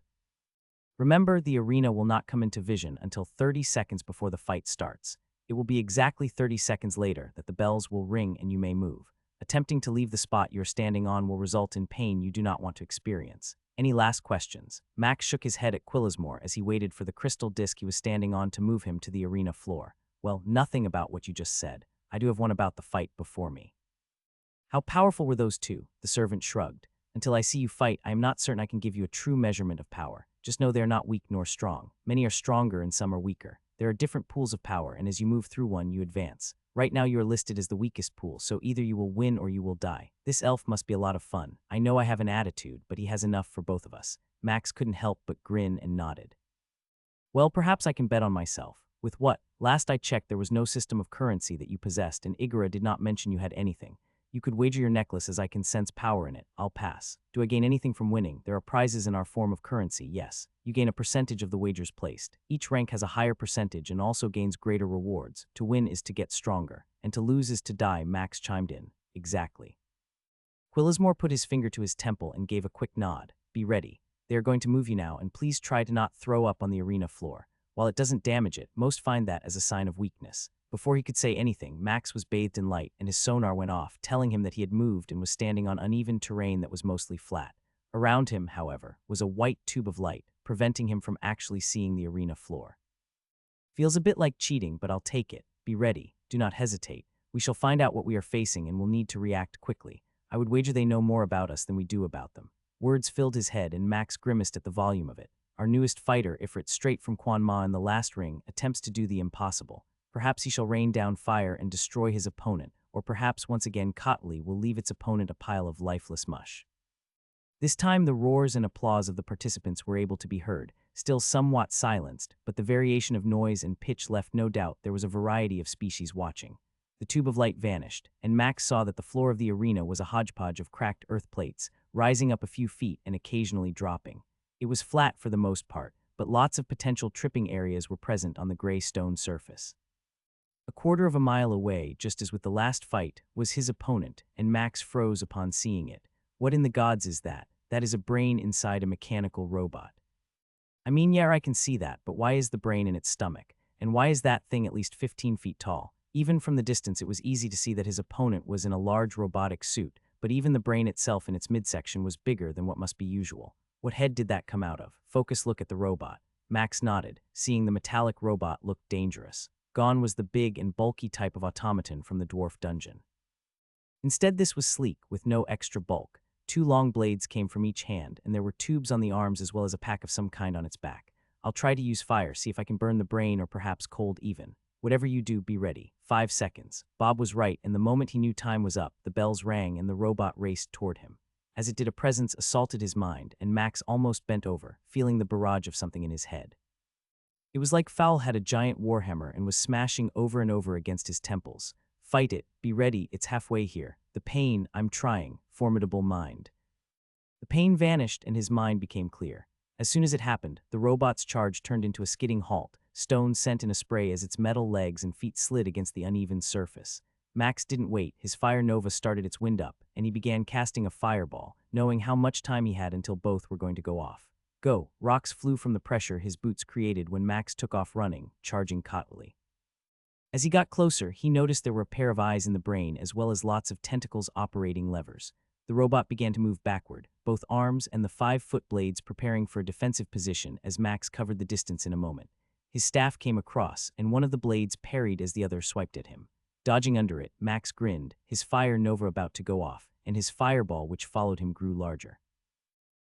Remember, the arena will not come into vision until 30 seconds before the fight starts. It will be exactly 30 seconds later that the bells will ring and you may move. Attempting to leave the spot you're standing on will result in pain you do not want to experience. Any last questions? Max shook his head at Quillismore as he waited for the crystal disc he was standing on to move him to the arena floor. Well, nothing about what you just said. I do have one about the fight before me. How powerful were those two? The servant shrugged. Until I see you fight, I am not certain I can give you a true measurement of power. Just know they are not weak nor strong. Many are stronger and some are weaker. There are different pools of power, and as you move through one, you advance. Right now you are listed as the weakest pool, so either you will win or you will die. This elf must be a lot of fun. I know I have an attitude, but he has enough for both of us. Max couldn't help but grin and nodded. Well, perhaps I can bet on myself. With what? Last I checked, there was no system of currency that you possessed, and Igora did not mention you had anything. You could wager your necklace as I can sense power in it. I'll pass. Do I gain anything from winning? There are prizes in our form of currency, yes. You gain a percentage of the wagers placed. Each rank has a higher percentage and also gains greater rewards. To win is to get stronger, and to lose is to die, Max chimed in. Exactly. Quillismore put his finger to his temple and gave a quick nod. Be ready. They are going to move you now, and please try to not throw up on the arena floor. While it doesn't damage it, most find that as a sign of weakness. Before he could say anything, Max was bathed in light, and his sonar went off, telling him that he had moved and was standing on uneven terrain that was mostly flat. Around him, however, was a white tube of light, preventing him from actually seeing the arena floor. Feels a bit like cheating, but I'll take it. Be ready. Do not hesitate. We shall find out what we are facing and will need to react quickly. I would wager they know more about us than we do about them. Words filled his head, and Max grimaced at the volume of it. Our newest fighter, Ifrit, straight from Quan Ma in the last ring, attempts to do the impossible. Perhaps he shall rain down fire and destroy his opponent, or perhaps once again Kotley will leave its opponent a pile of lifeless mush. This time the roars and applause of the participants were able to be heard, still somewhat silenced, but the variation of noise and pitch left no doubt there was a variety of species watching. The tube of light vanished, and Max saw that the floor of the arena was a hodgepodge of cracked earth plates, rising up a few feet and occasionally dropping. It was flat for the most part, but lots of potential tripping areas were present on the gray stone surface. A quarter of a mile away, just as with the last fight, was his opponent, and Max froze upon seeing it. What in the gods is that? That is a brain inside a mechanical robot. I mean, yeah, I can see that, but why is the brain in its stomach? And why is that thing at least 15 feet tall? Even from the distance, it was easy to see that his opponent was in a large robotic suit, but even the brain itself in its midsection was bigger than what must be usual. What head did that come out of? Focus look at the robot. Max nodded, seeing the metallic robot looked dangerous. Gone was the big and bulky type of automaton from the dwarf dungeon. Instead, this was sleek, with no extra bulk. 2 long blades came from each hand, and there were tubes on the arms as well as a pack of some kind on its back. I'll try to use fire, see if I can burn the brain or perhaps cold even. Whatever you do, be ready. 5 seconds. Bob was right, and the moment he knew time was up, the bells rang and the robot raced toward him. As it did, a presence assaulted his mind, and Max almost bent over, feeling the barrage of something in his head. It was like Fowl had a giant warhammer and was smashing over and over against his temples. Fight it, be ready, it's halfway here. The pain, I'm trying, formidable mind. The pain vanished and his mind became clear. As soon as it happened, the robot's charge turned into a skidding halt, stones sent in a spray as its metal legs and feet slid against the uneven surface. Max didn't wait, his fire nova started its wind up, and he began casting a fireball, knowing how much time he had until both were going to go off. Go! Rocks flew from the pressure his boots created when Max took off running, charging cautiously. As he got closer, he noticed there were a pair of eyes in the brain as well as lots of tentacles operating levers. The robot began to move backward, both arms and the 5-foot blades preparing for a defensive position as Max covered the distance in a moment. His staff came across, and one of the blades parried as the other swiped at him. Dodging under it, Max grinned, his fire nova about to go off, and his fireball which followed him grew larger.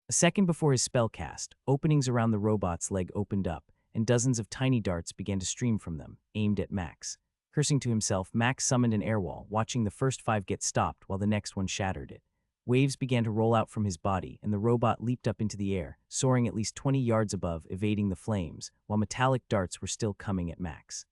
A second before his spell cast, openings around the robot's leg opened up, and dozens of tiny darts began to stream from them, aimed at Max. Cursing to himself, Max summoned an airwall, watching the first 5 get stopped while the next one shattered it. Waves began to roll out from his body, and the robot leaped up into the air, soaring at least 20 yards above, evading the flames, while metallic darts were still coming at Max.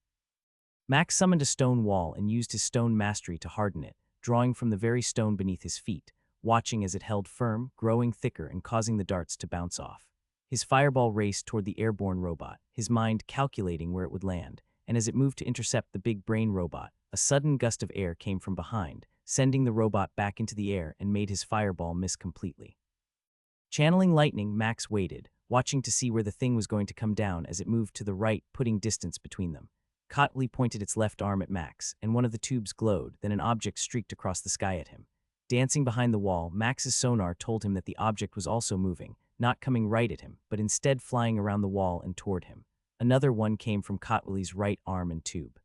Max summoned a stone wall and used his stone mastery to harden it, drawing from the very stone beneath his feet, watching as it held firm, growing thicker and causing the darts to bounce off. His fireball raced toward the airborne robot, his mind calculating where it would land, and as it moved to intercept the big brain robot, a sudden gust of air came from behind, sending the robot back into the air and made his fireball miss completely. Channeling lightning, Max waited, watching to see where the thing was going to come down as it moved to the right, putting distance between them. Cotley pointed its left arm at Max, and one of the tubes glowed, then an object streaked across the sky at him. Dancing behind the wall, Max's sonar told him that the object was also moving, not coming right at him, but instead flying around the wall and toward him. Another one came from Cotley's right arm and tube.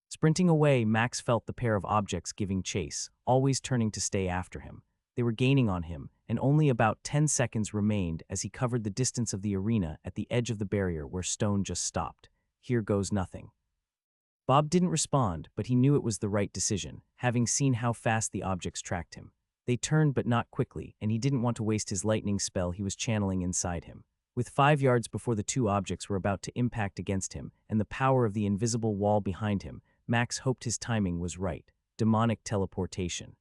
Sprinting away, Max felt the pair of objects giving chase, always turning to stay after him. They were gaining on him, and only about 10 seconds remained as he covered the distance of the arena at the edge of the barrier where Stone just stopped. Here goes nothing. Bob didn't respond, but he knew it was the right decision, having seen how fast the objects tracked him. They turned but not quickly, and he didn't want to waste his lightning spell he was channeling inside him. With 5 yards before the 2 objects were about to impact against him, and the power of the invisible wall behind him, Max hoped his timing was right. Demonic teleportation.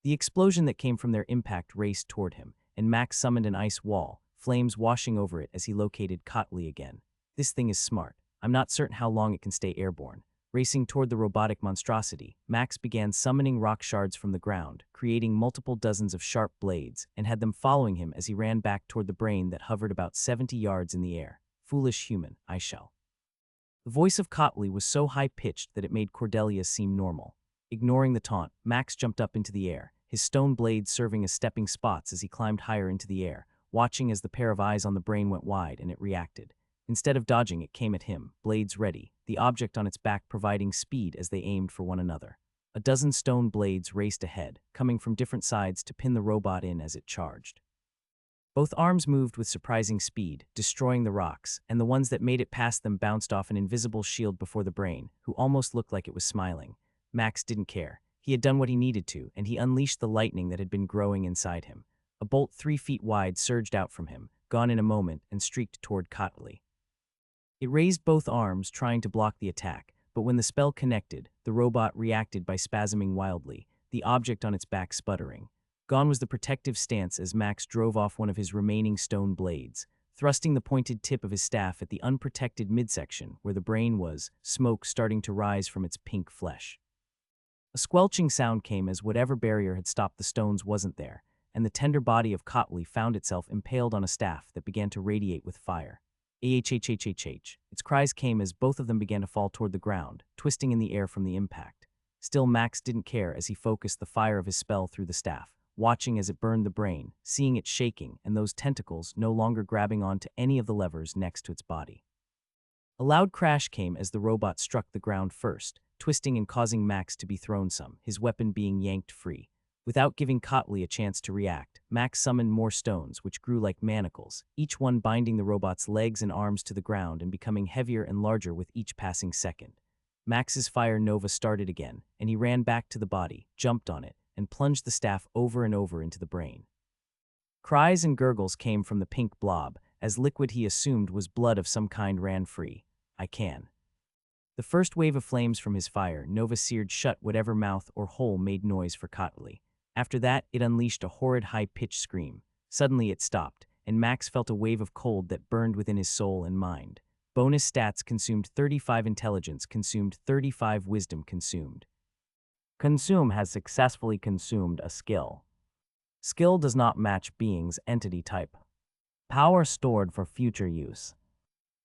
The explosion that came from their impact raced toward him, and Max summoned an ice wall, flames washing over it as he located Cotley again. This thing is smart. I'm not certain how long it can stay airborne. Racing toward the robotic monstrosity, Max began summoning rock shards from the ground, creating multiple dozens of sharp blades, and had them following him as he ran back toward the brain that hovered about 70 yards in the air. Foolish human, I shall. The voice of Cotley was so high-pitched that it made Cordelia seem normal. Ignoring the taunt, Max jumped up into the air, his stone blades serving as stepping spots as he climbed higher into the air, watching as the pair of eyes on the brain went wide and it reacted. Instead of dodging, it came at him, blades ready, the object on its back providing speed as they aimed for one another. A dozen stone blades raced ahead, coming from different sides to pin the robot in as it charged. Both arms moved with surprising speed, destroying the rocks, and the ones that made it past them bounced off an invisible shield before the brain, who almost looked like it was smiling. Max didn't care. He had done what he needed to, and he unleashed the lightning that had been growing inside him. A bolt 3 feet wide surged out from him, gone in a moment, and streaked toward Cotley. It raised both arms, trying to block the attack, but when the spell connected, the robot reacted by spasming wildly, the object on its back sputtering. Gone was the protective stance as Max drove off one of his remaining stone blades, thrusting the pointed tip of his staff at the unprotected midsection where the brain was, smoke starting to rise from its pink flesh. A squelching sound came as whatever barrier had stopped the stones wasn't there, and the tender body of Kotley found itself impaled on a staff that began to radiate with fire. Ahhhhhh. Its cries came as both of them began to fall toward the ground, twisting in the air from the impact. Still, Max didn't care as he focused the fire of his spell through the staff, watching as it burned the brain, seeing it shaking, and those tentacles no longer grabbing onto any of the levers next to its body. A loud crash came as the robot struck the ground first, twisting and causing Max to be thrown some, his weapon being yanked free. Without giving Kotley a chance to react, Max summoned more stones, which grew like manacles, each one binding the robot's legs and arms to the ground and becoming heavier and larger with each passing second. Max's fire nova started again, and he ran back to the body, jumped on it, and plunged the staff over and over into the brain. Cries and gurgles came from the pink blob, as liquid he assumed was blood of some kind ran free. I can. The first wave of flames from his fire nova seared shut whatever mouth or hole made noise for Kotley. After that, it unleashed a horrid high-pitched scream. Suddenly it stopped, and Max felt a wave of cold that burned within his soul and mind. Bonus stats consumed 35 intelligence, consumed 35 wisdom, consumed. Consume has successfully consumed a skill. Skill does not match being's entity type. Power stored for future use.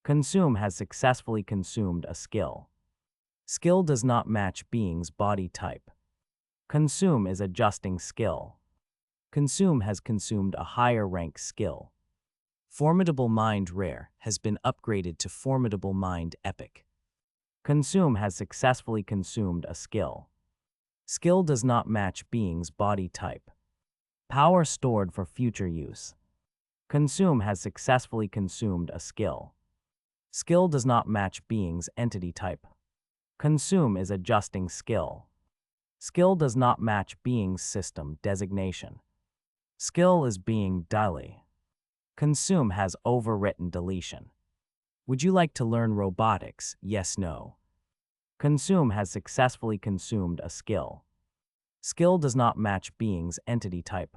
Consume has successfully consumed a skill. Skill does not match being's body type. Consume is adjusting skill. Consume has consumed a higher rank skill. Formidable Mind Rare has been upgraded to Formidable Mind Epic. Consume has successfully consumed a skill. Skill does not match being's body type. Power stored for future use. Consume has successfully consumed a skill. Skill does not match being's entity type. Consume is adjusting skill. Skill does not match being's system designation. Skill is being dully. Consume has overwritten deletion. Would you like to learn robotics? Yes, no. Consume has successfully consumed a skill. Skill does not match being's entity type.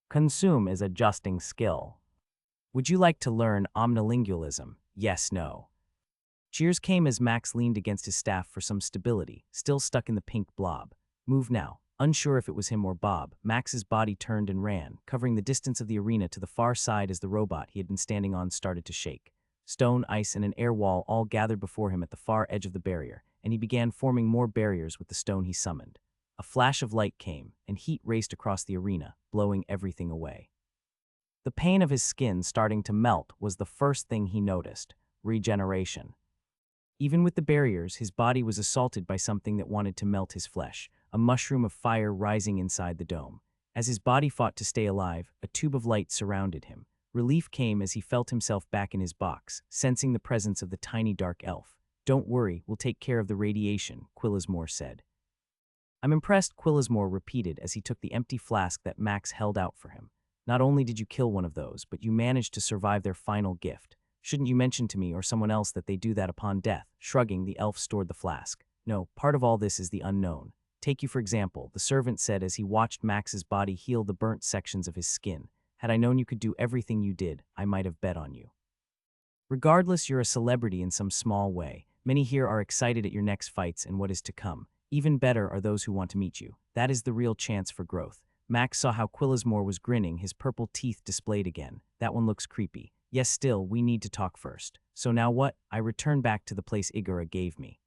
Consume is adjusting skill. Would you like to learn omnilingualism? Yes, no. Cheers came as Max leaned against his staff for some stability, still stuck in the pink blob. Move now. Unsure if it was him or Bob, Max's body turned and ran, covering the distance of the arena to the far side as the robot he had been standing on started to shake. Stone, ice, and an air wall all gathered before him at the far edge of the barrier, and he began forming more barriers with the stone he summoned. A flash of light came, and heat raced across the arena, blowing everything away. The pain of his skin starting to melt was the first thing he noticed: regeneration. Even with the barriers, his body was assaulted by something that wanted to melt his flesh, a mushroom of fire rising inside the dome. As his body fought to stay alive, a tube of light surrounded him. Relief came as he felt himself back in his box, sensing the presence of the tiny dark elf. "Don't worry, we'll take care of the radiation," Quillismore said. "I'm impressed," Quillismore repeated as he took the empty flask that Max held out for him. "Not only did you kill one of those, but you managed to survive their final gift. Shouldn't you mention to me or someone else that they do that upon death?" Shrugging, the elf stored the flask. "No, part of all this is the unknown. Take you for example," the servant said as he watched Max's body heal the burnt sections of his skin. "Had I known you could do everything you did, I might have bet on you. Regardless, you're a celebrity in some small way. Many here are excited at your next fights and what is to come. Even better are those who want to meet you. That is the real chance for growth." Max saw how Quillismore was grinning, his purple teeth displayed again. "That one looks creepy. Yes, still, we need to talk first. So now what?" "I return back to the place Igura gave me."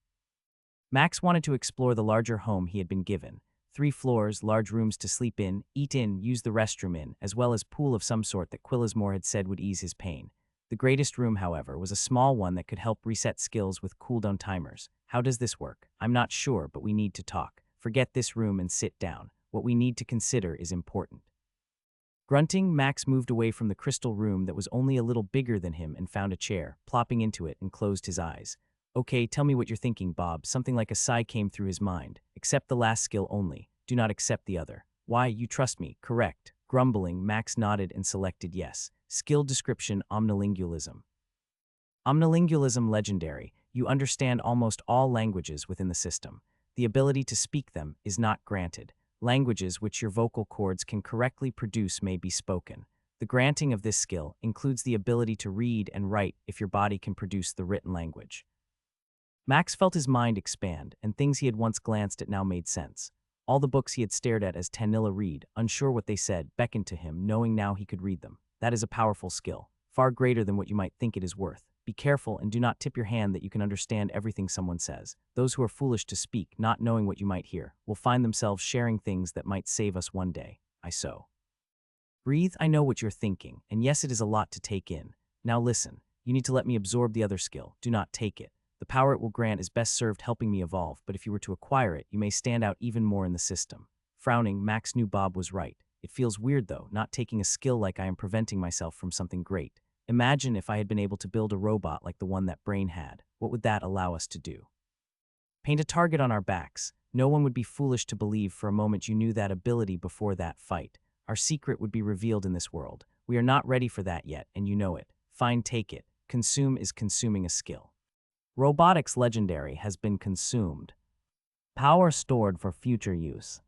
Max wanted to explore the larger home he had been given. 3 floors, large rooms to sleep in, eat in, use the restroom in, as well as pool of some sort that Quillismore had said would ease his pain. The greatest room, however, was a small one that could help reset skills with cooldown timers. "How does this work?" "I'm not sure, but we need to talk. Forget this room and sit down. What we need to consider is important." Grunting, Max moved away from the crystal room that was only a little bigger than him and found a chair, plopping into it and closed his eyes. "Okay, tell me what you're thinking, Bob." Something like a sigh came through his mind. "Accept the last skill only. Do not accept the other." "Why, you trust me, correct?" Grumbling, Max nodded and selected yes. Skill description: omnilingualism. Omnilingualism legendary. You understand almost all languages within the system. The ability to speak them is not granted. Languages which your vocal cords can correctly produce may be spoken. The granting of this skill includes the ability to read and write if your body can produce the written language. Max felt his mind expand, and things he had once glanced at now made sense. All the books he had stared at as Tanilla read, unsure what they said, beckoned to him, knowing now he could read them. That is a powerful skill, far greater than what you might think it is worth. Be careful and do not tip your hand that you can understand everything someone says. Those who are foolish to speak, not knowing what you might hear, will find themselves sharing things that might save us one day. Breathe, I know what you're thinking, and yes, it is a lot to take in. Now listen, you need to let me absorb the other skill. Do not take it. The power it will grant is best served helping me evolve, but if you were to acquire it, you may stand out even more in the system. Frowning, Max knew Bob was right. It feels weird though, not taking a skill like I am preventing myself from something great. Imagine if I had been able to build a robot like the one that Brain had. What would that allow us to do? Paint a target on our backs. No one would be foolish to believe for a moment you knew that ability before that fight. Our secret would be revealed in this world. We are not ready for that yet, and you know it. Fine, take it. Consume is consuming a skill. Robotics Legendary has been consumed. Power stored for future use.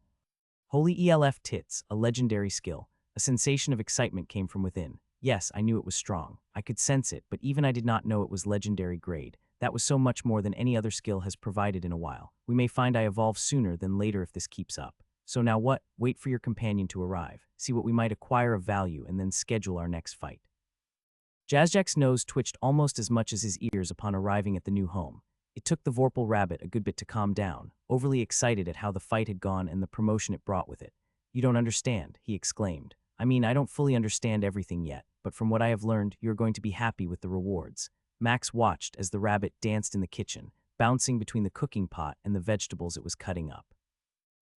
Holy ELF Tits, a legendary skill. A sensation of excitement came from within. Yes, I knew it was strong. I could sense it, but even I did not know it was legendary grade. That was so much more than any other skill has provided in a while. We may find I evolve sooner than later if this keeps up. So now what? Wait for your companion to arrive. See what we might acquire of value and then schedule our next fight. Jazzjack's nose twitched almost as much as his ears upon arriving at the new home. It took the Vorpal rabbit a good bit to calm down, overly excited at how the fight had gone and the promotion it brought with it. You don't understand, he exclaimed. I mean, I don't fully understand everything yet, but from what I have learned, you're going to be happy with the rewards. Max watched as the rabbit danced in the kitchen, bouncing between the cooking pot and the vegetables it was cutting up.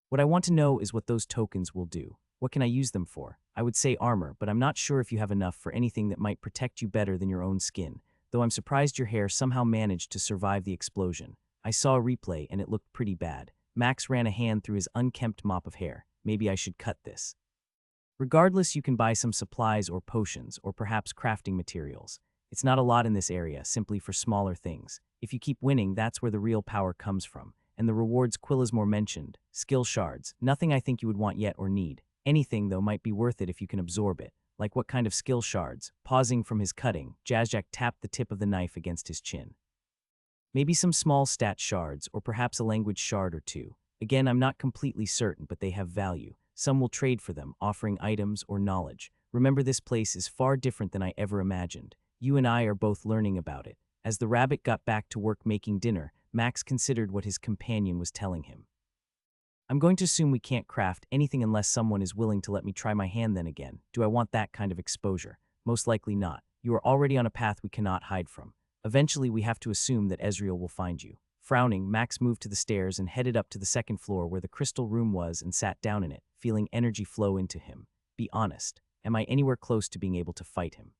What I want to know is what those tokens will do. What can I use them for? I would say armor, but I'm not sure if you have enough for anything that might protect you better than your own skin, though I'm surprised your hair somehow managed to survive the explosion. I saw a replay and it looked pretty bad. Max ran a hand through his unkempt mop of hair. Maybe I should cut this. Regardless, you can buy some supplies or potions, or perhaps crafting materials. It's not a lot in this area, simply for smaller things. If you keep winning, that's where the real power comes from. And the rewards Quillismore mentioned, skill shards, nothing I think you would want yet or need. Anything, though, might be worth it if you can absorb it. Like what kind of skill shards? Pausing from his cutting, Jazzjack tapped the tip of the knife against his chin. Maybe some small stat shards, or perhaps a language shard or two. Again, I'm not completely certain, but they have value. Some will trade for them, offering items or knowledge. Remember, this place is far different than I ever imagined. You and I are both learning about it. As the rabbit got back to work making dinner, Max considered what his companion was telling him. I'm going to assume we can't craft anything unless someone is willing to let me try my hand then again. Do I want that kind of exposure? Most likely not. You are already on a path we cannot hide from. Eventually, we have to assume that Ezreal will find you. Frowning, Max moved to the stairs and headed up to the second floor where the crystal room was and sat down in it, feeling energy flow into him. Be honest. Am I anywhere close to being able to fight him?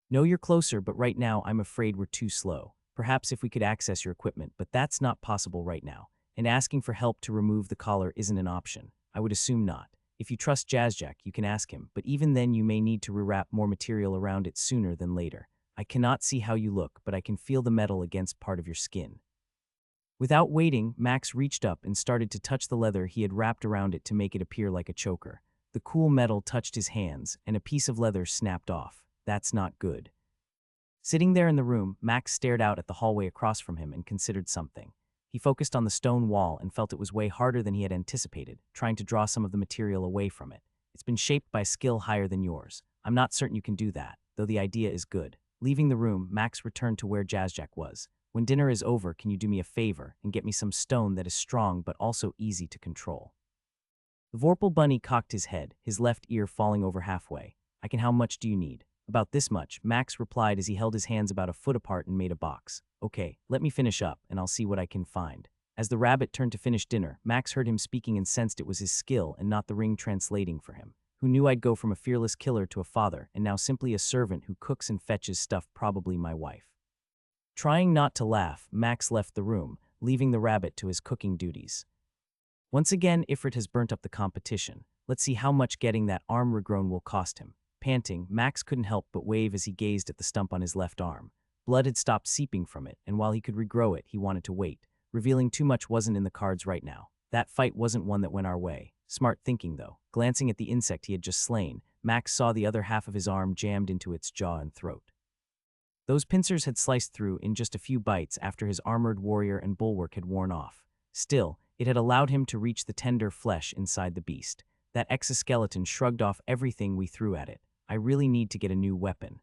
No, you're closer, but right now I'm afraid we're too slow. Perhaps if we could access your equipment, but that's not possible right now. And asking for help to remove the collar isn't an option. I would assume not. If you trust Jazzjack, you can ask him, but even then you may need to rewrap more material around it sooner than later. I cannot see how you look, but I can feel the metal against part of your skin. Without waiting, Max reached up and started to touch the leather he had wrapped around it to make it appear like a choker. The cool metal touched his hands, and a piece of leather snapped off. That's not good. Sitting there in the room, Max stared out at the hallway across from him and considered something. He focused on the stone wall and felt it was way harder than he had anticipated, trying to draw some of the material away from it. It's been shaped by a skill higher than yours. I'm not certain you can do that, though the idea is good. Leaving the room, Max returned to where Jazzjack was. When dinner is over, can you do me a favor and get me some stone that is strong but also easy to control? The Vorpal bunny cocked his head, his left ear falling over halfway. I can. How much do you need? About this much, Max replied as he held his hands about a foot apart and made a box. Okay, let me finish up, and I'll see what I can find. As the rabbit turned to finish dinner, Max heard him speaking and sensed it was his skill and not the ring translating for him. Who knew I'd go from a fearless killer to a father, and now simply a servant who cooks and fetches stuff, probably my wife. Trying not to laugh, Max left the room, leaving the rabbit to his cooking duties. Once again, Ifrit has burnt up the competition. Let's see how much getting that arm regrown will cost him. Panting, Max couldn't help but wave as he gazed at the stump on his left arm. Blood had stopped seeping from it, and while he could regrow it, he wanted to wait. Revealing too much wasn't in the cards right now. That fight wasn't one that went our way. Smart thinking, though. Glancing at the insect he had just slain, Max saw the other half of his arm jammed into its jaw and throat. Those pincers had sliced through in just a few bites after his armored warrior and bulwark had worn off. Still, it had allowed him to reach the tender flesh inside the beast. That exoskeleton shrugged off everything we threw at it. I really need to get a new weapon.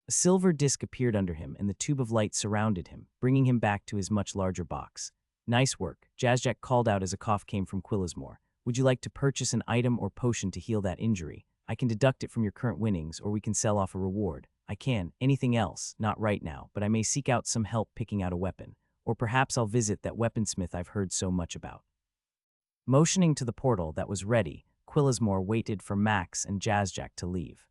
A silver disc appeared under him, and the tube of light surrounded him, bringing him back to his much larger box. Nice work, Jazzjack called out as a cough came from Quillismore. Would you like to purchase an item or potion to heal that injury? I can deduct it from your current winnings, or we can sell off a reward. I can. Anything else? Not right now, but I may seek out some help picking out a weapon. Or perhaps I'll visit that weaponsmith I've heard so much about. Motioning to the portal that was ready, Quillismore waited for Max and Jazzjack to leave.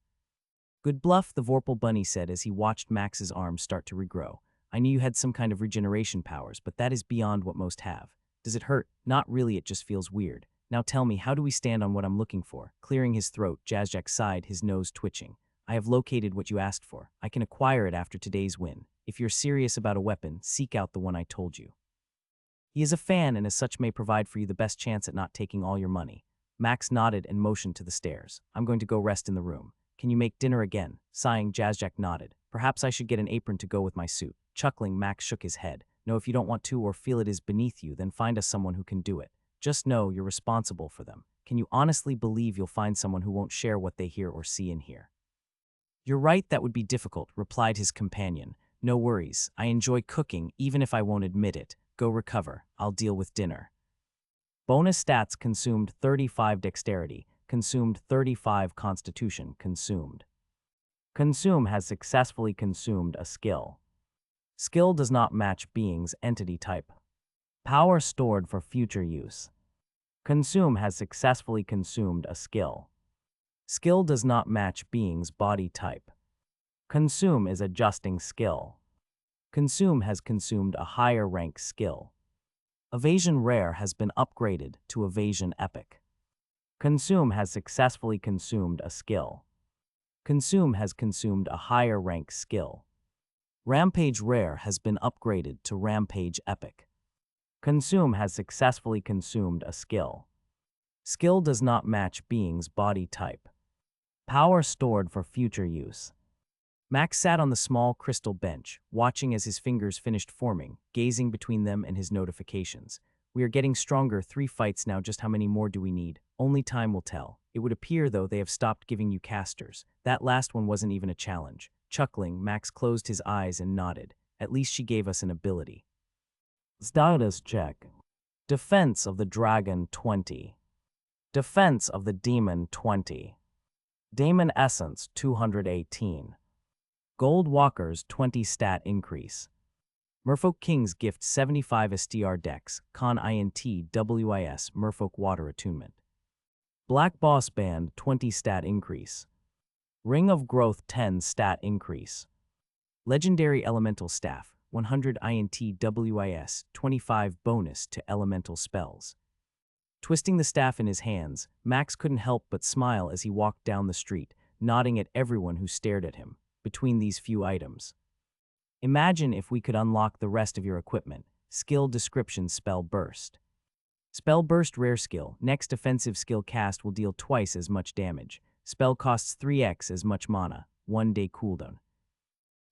Good bluff, the Vorpal Bunny said as he watched Max's arms start to regrow. I knew you had some kind of regeneration powers, but that is beyond what most have. Does it hurt? Not really, it just feels weird. Now tell me, how do we stand on what I'm looking for? Clearing his throat, Jazzjack sighed, his nose twitching. I have located what you asked for. I can acquire it after today's win. If you're serious about a weapon, seek out the one I told you. He is a fan and as such may provide for you the best chance at not taking all your money. Max nodded and motioned to the stairs. I'm going to go rest in the room. Can you make dinner again? Sighing, Jazzjack nodded. Perhaps I should get an apron to go with my suit. Chuckling, Max shook his head. No, if you don't want to or feel it is beneath you, then find us someone who can do it. Just know you're responsible for them. Can you honestly believe you'll find someone who won't share what they hear or see in here? You're right, that would be difficult, replied his companion. No worries, I enjoy cooking even if I won't admit it. Go recover, I'll deal with dinner. Bonus stats consumed 35 dexterity, consumed 35 constitution, consumed. Consume has successfully consumed a skill. Skill does not match being's entity type. Power stored for future use. Consume has successfully consumed a skill. Skill does not match being's body type. Consume is adjusting skill. Consume has consumed a higher rank skill. Evasion Rare has been upgraded to Evasion Epic. Consume has successfully consumed a skill. Consume has consumed a higher rank skill. Rampage Rare has been upgraded to Rampage Epic. Consume has successfully consumed a skill. Skill does not match being's body type. Power stored for future use. Max sat on the small crystal bench, watching as his fingers finished forming, gazing between them and his notifications. We are getting stronger, 3 fights now, just how many more do we need? Only time will tell. It would appear, though, they have stopped giving you casters. That last one wasn't even a challenge. Chuckling, Max closed his eyes and nodded. At least she gave us an ability. Status check. Defense of the Dragon 20. Defense of the Demon 20. Demon Essence 218. Gold Walkers 20 stat increase. Merfolk King's Gift 75 STR Dex, Con INT WIS Merfolk Water Attunement. Black Boss Band 20 stat increase. Ring of Growth 10 stat increase. Legendary Elemental Staff 100 INT WIS 25 bonus to elemental spells. Twisting the staff in his hands, Max couldn't help but smile as he walked down the street, nodding at everyone who stared at him. Between these few items. Imagine if we could unlock the rest of your equipment. Skill description: Spell Burst. Spell Burst rare skill. Next offensive skill cast will deal twice as much damage. Spell costs 3x as much mana. 1 day cooldown.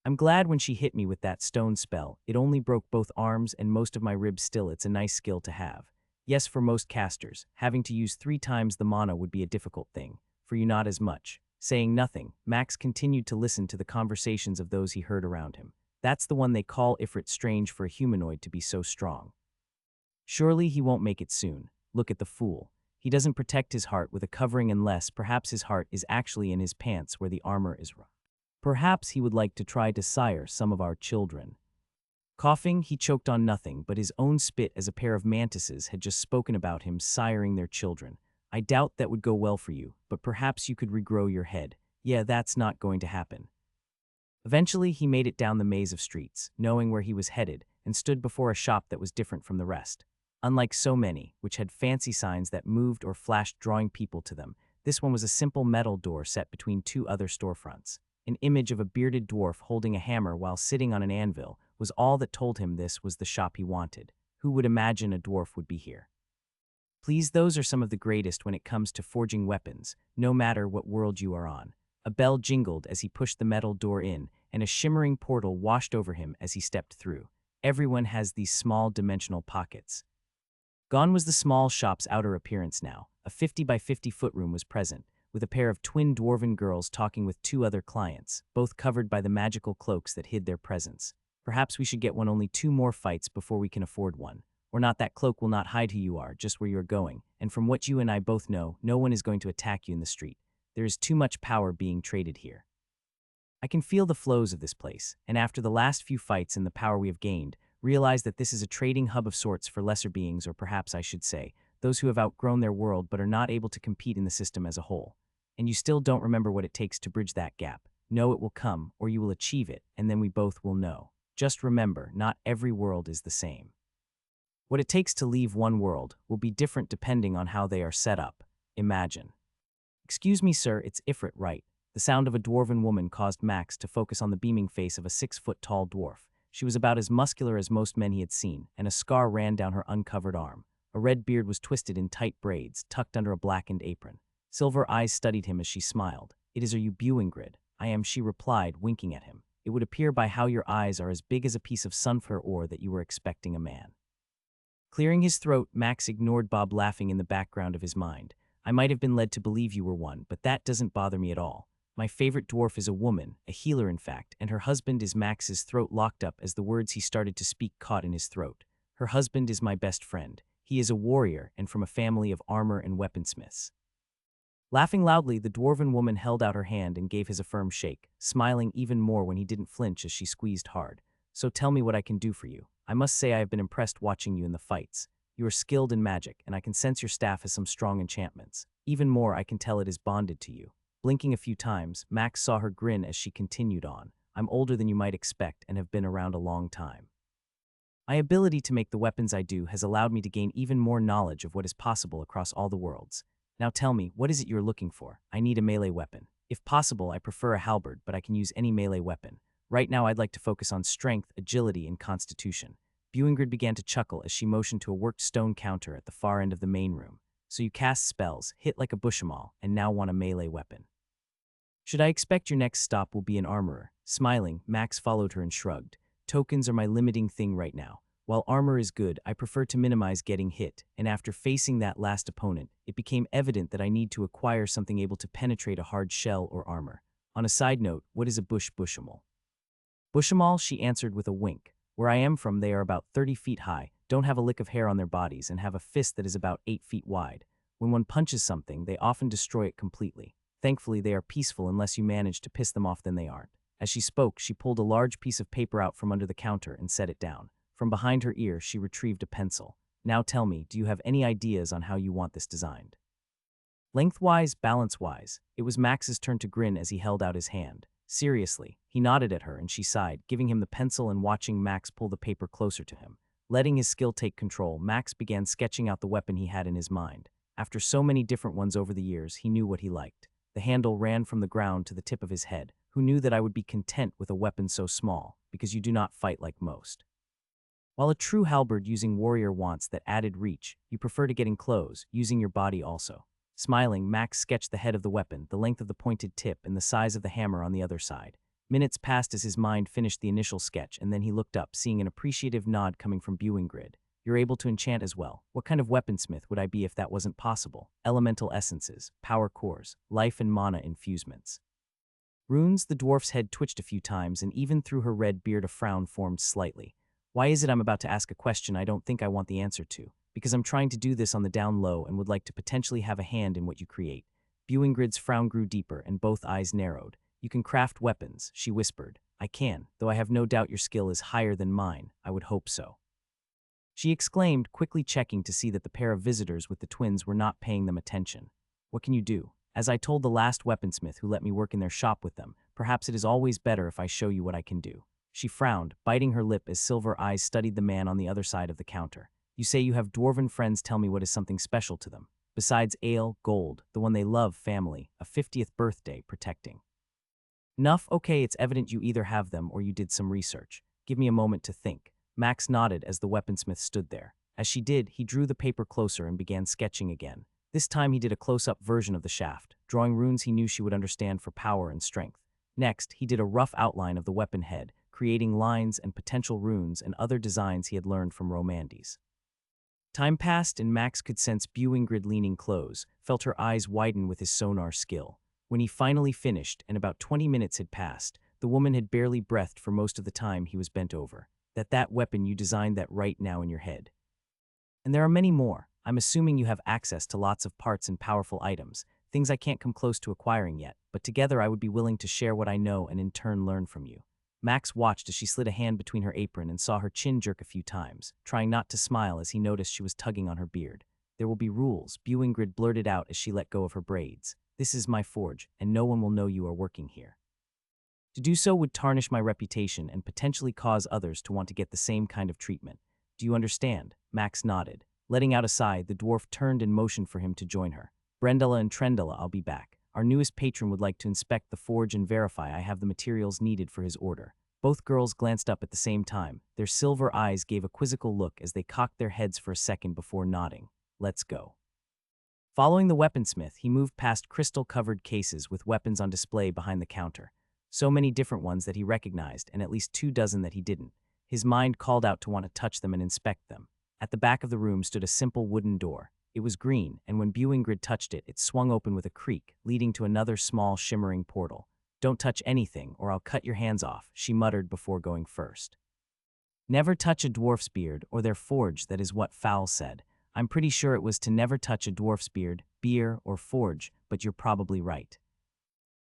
I'm glad when she hit me with that stone spell. It only broke both arms and most of my ribs. Still, it's a nice skill to have. Yes, for most casters, having to use 3 times the mana would be a difficult thing. For you, not as much. Saying nothing, Max continued to listen to the conversations of those he heard around him. That's the one they call Ifrit. Strange for a humanoid to be so strong. Surely he won't make it soon. Look at the fool. He doesn't protect his heart with a covering unless perhaps his heart is actually in his pants where the armor is. Perhaps he would like to try to sire some of our children. Coughing, he choked on nothing but his own spit as a pair of mantises had just spoken about him siring their children. I doubt that would go well for you, but perhaps you could regrow your head. Yeah, that's not going to happen. Eventually, he made it down the maze of streets, knowing where he was headed, and stood before a shop that was different from the rest. Unlike so many, which had fancy signs that moved or flashed drawing people to them, this one was a simple metal door set between 2 other storefronts. An image of a bearded dwarf holding a hammer while sitting on an anvil was all that told him this was the shop he wanted. Who would imagine a dwarf would be here? Please, those are some of the greatest when it comes to forging weapons, no matter what world you are on. A bell jingled as he pushed the metal door in, and a shimmering portal washed over him as he stepped through. Everyone has these small dimensional pockets. Gone was the small shop's outer appearance now. A 50 by 50 foot room was present, with a pair of twin dwarven girls talking with two other clients, both covered by the magical cloaks that hid their presence. Perhaps we should get one only 2 more fights before we can afford one. Or not, that cloak will not hide who you are, just where you are going, and from what you and I both know, no one is going to attack you in the street. There is too much power being traded here. I can feel the flows of this place, and after the last few fights and the power we have gained, realize that this is a trading hub of sorts for lesser beings, or perhaps I should say, those who have outgrown their world but are not able to compete in the system as a whole. And you still don't remember what it takes to bridge that gap. Know it will come, or you will achieve it, and then we both will know. Just remember, not every world is the same. What it takes to leave one world will be different depending on how they are set up. Imagine. Excuse me, sir, it's Ifrit, right? The sound of a dwarven woman caused Max to focus on the beaming face of a 6-foot-tall dwarf. She was about as muscular as most men he had seen, and a scar ran down her uncovered arm. A red beard was twisted in tight braids, tucked under a blackened apron. Silver eyes studied him as she smiled. "It is, are you Buingrid?" "I am," she replied, winking at him. "It would appear by how your eyes are as big as a piece of sunflower ore that you were expecting a man." Clearing his throat, Max ignored Bob laughing in the background of his mind. "I might have been led to believe you were one, but that doesn't bother me at all. My favorite dwarf is a woman, a healer in fact, and her husband is." Max's throat locked up as the words he started to speak caught in his throat. "Her husband is my best friend. He is a warrior and from a family of armor and weaponsmiths." Laughing loudly, the dwarven woman held out her hand and gave his a firm shake, smiling even more when he didn't flinch as she squeezed hard. "So tell me what I can do for you. I must say I have been impressed watching you in the fights. You are skilled in magic, and I can sense your staff has some strong enchantments. Even more, I can tell it is bonded to you." Blinking a few times, Max saw her grin as she continued on. "I'm older than you might expect and have been around a long time. My ability to make the weapons I do has allowed me to gain even more knowledge of what is possible across all the worlds. Now tell me, what is it you're looking for?" "I need a melee weapon. If possible, I prefer a halberd, but I can use any melee weapon. Right now I'd like to focus on strength, agility, and constitution." Buingrid began to chuckle as she motioned to a worked stone counter at the far end of the main room. "So you cast spells, hit like a bushamal, and now want a melee weapon. Should I expect your next stop will be an armorer?" Smiling, Max followed her and shrugged. "Tokens are my limiting thing right now. While armor is good, I prefer to minimize getting hit, and after facing that last opponent, it became evident that I need to acquire something able to penetrate a hard shell or armor. On a side note, what is a bushamal?" "Bushamal," she answered with a wink. "Where I am from, they are about 30 feet high, don't have a lick of hair on their bodies, and have a fist that is about 8 feet wide. When one punches something, they often destroy it completely. Thankfully, they are peaceful unless you manage to piss them off, then they aren't." As she spoke, she pulled a large piece of paper out from under the counter and set it down. From behind her ear, she retrieved a pencil. "Now tell me, do you have any ideas on how you want this designed? Lengthwise, balance-wise?" It was Max's turn to grin as he held out his hand. Seriously, he nodded at her and she sighed, giving him the pencil and watching Max pull the paper closer to him. Letting his skill take control, Max began sketching out the weapon he had in his mind. After so many different ones over the years, he knew what he liked. The handle ran from the ground to the tip of his head. "Who knew that I would be content with a weapon so small, because you do not fight like most. While a true halberd using warrior wants that added reach, you prefer to get in close, using your body also." Smiling, Max sketched the head of the weapon, the length of the pointed tip, and the size of the hammer on the other side. Minutes passed as his mind finished the initial sketch, and then he looked up, seeing an appreciative nod coming from Buingrid. "You're able to enchant as well. What kind of weaponsmith would I be if that wasn't possible? Elemental essences, power cores, life and mana infusements. Runes?" The dwarf's head twitched a few times, and even through her red beard a frown formed slightly. "Why is it I'm about to ask a question I don't think I want the answer to? Because I'm trying to do this on the down low and would like to potentially have a hand in what you create." Buingrid's frown grew deeper and both eyes narrowed. "You can craft weapons," she whispered. "I can, though I have no doubt your skill is higher than mine. I would hope so," she exclaimed, quickly checking to see that the pair of visitors with the twins were not paying them attention. "What can you do?" "As I told the last weaponsmith who let me work in their shop with them, perhaps it is always better if I show you what I can do." She frowned, biting her lip as silver eyes studied the man on the other side of the counter. "You say you have dwarven friends. Tell me what is something special to them. Besides ale, gold, the one they love, family, a 50th birthday, protecting." "Enough, okay, it's evident you either have them or you did some research. Give me a moment to think." Max nodded as the weaponsmith stood there. As she did, he drew the paper closer and began sketching again. This time he did a close-up version of the shaft, drawing runes he knew she would understand for power and strength. Next, he did a rough outline of the weapon head, creating lines and potential runes and other designs he had learned from Romandes. Time passed and Max could sense Buingrid leaning close, felt her eyes widen with his sonar skill. When he finally finished and about 20 minutes had passed, the woman had barely breathed for most of the time he was bent over. That weapon you designed that right now in your head. And there are many more. I'm assuming you have access to lots of parts and powerful items, things I can't come close to acquiring yet, but together I would be willing to share what I know and in turn learn from you. Max watched as she slid a hand between her apron and saw her chin jerk a few times, trying not to smile as he noticed she was tugging on her beard. There will be rules, Buingrid blurted out as she let go of her braids. This is my forge, and no one will know you are working here. To do so would tarnish my reputation and potentially cause others to want to get the same kind of treatment. Do you understand? Max nodded. Letting out a sigh, the dwarf turned and motioned for him to join her. Brendella and Trendella, I'll be back. Our newest patron would like to inspect the forge and verify I have the materials needed for his order. Both girls glanced up at the same time. Their silver eyes gave a quizzical look as they cocked their heads for a second before nodding. Let's go. Following the weaponsmith, he moved past crystal-covered cases with weapons on display behind the counter. So many different ones that he recognized, and at least 24 that he didn't. His mind called out to want to touch them and inspect them. At the back of the room stood a simple wooden door. It was green, and when Buingrid touched it, it swung open with a creak, leading to another small, shimmering portal. Don't touch anything, or I'll cut your hands off, she muttered before going first. Never touch a dwarf's beard, or their forge, that is what Fowl said. I'm pretty sure it was to never touch a dwarf's beard, beer, or forge, but you're probably right.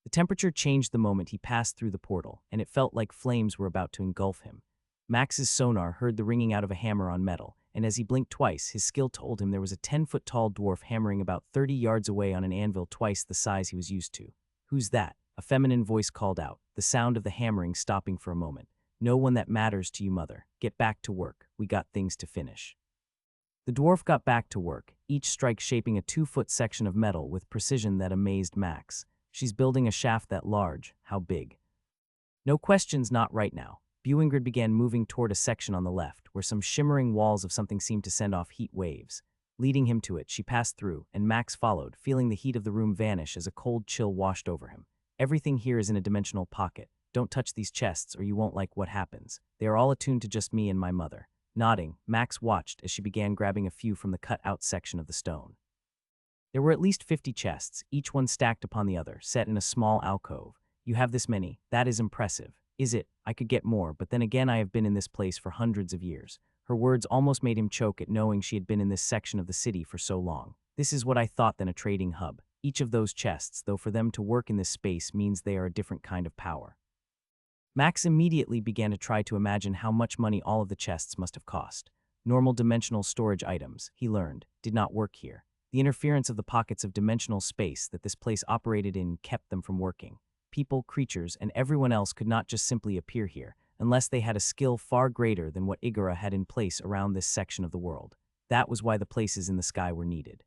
The temperature changed the moment he passed through the portal, and it felt like flames were about to engulf him. Max's sonar heard the ringing out of a hammer on metal, and as he blinked twice, his skill told him there was a 10-foot-tall dwarf hammering about 30 yards away on an anvil twice the size he was used to. Who's that? A feminine voice called out, the sound of the hammering stopping for a moment. No one that matters to you, mother. Get back to work. We got things to finish. The dwarf got back to work, each strike shaping a 2-foot section of metal with precision that amazed Max. She's building a shaft that large. How big? No questions, not right now. Buingrid began moving toward a section on the left, where some shimmering walls of something seemed to send off heat waves. Leading him to it, she passed through, and Max followed, feeling the heat of the room vanish as a cold chill washed over him. Everything here is in a dimensional pocket. Don't touch these chests or you won't like what happens. They are all attuned to just me and my mother. Nodding, Max watched as she began grabbing a few from the cut-out section of the stone. There were at least 50 chests, each one stacked upon the other, set in a small alcove. You have this many. That is impressive. Is it? I could get more, but then again I have been in this place for hundreds of years. Her words almost made him choke at knowing she had been in this section of the city for so long. This is what I thought then a trading hub. Each of those chests, though for them to work in this space means they are a different kind of power. Max immediately began to try to imagine how much money all of the chests must have cost. Normal dimensional storage items, he learned, did not work here. The interference of the pockets of dimensional space that this place operated in kept them from working. People, creatures, and everyone else could not just simply appear here, unless they had a skill far greater than what Igora had in place around this section of the world. That was why the places in the sky were needed.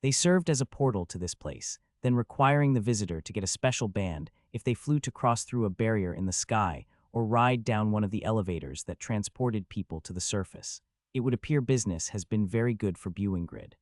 They served as a portal to this place, then requiring the visitor to get a special band if they flew to cross through a barrier in the sky or ride down one of the elevators that transported people to the surface. It would appear business has been very good for Buingrid.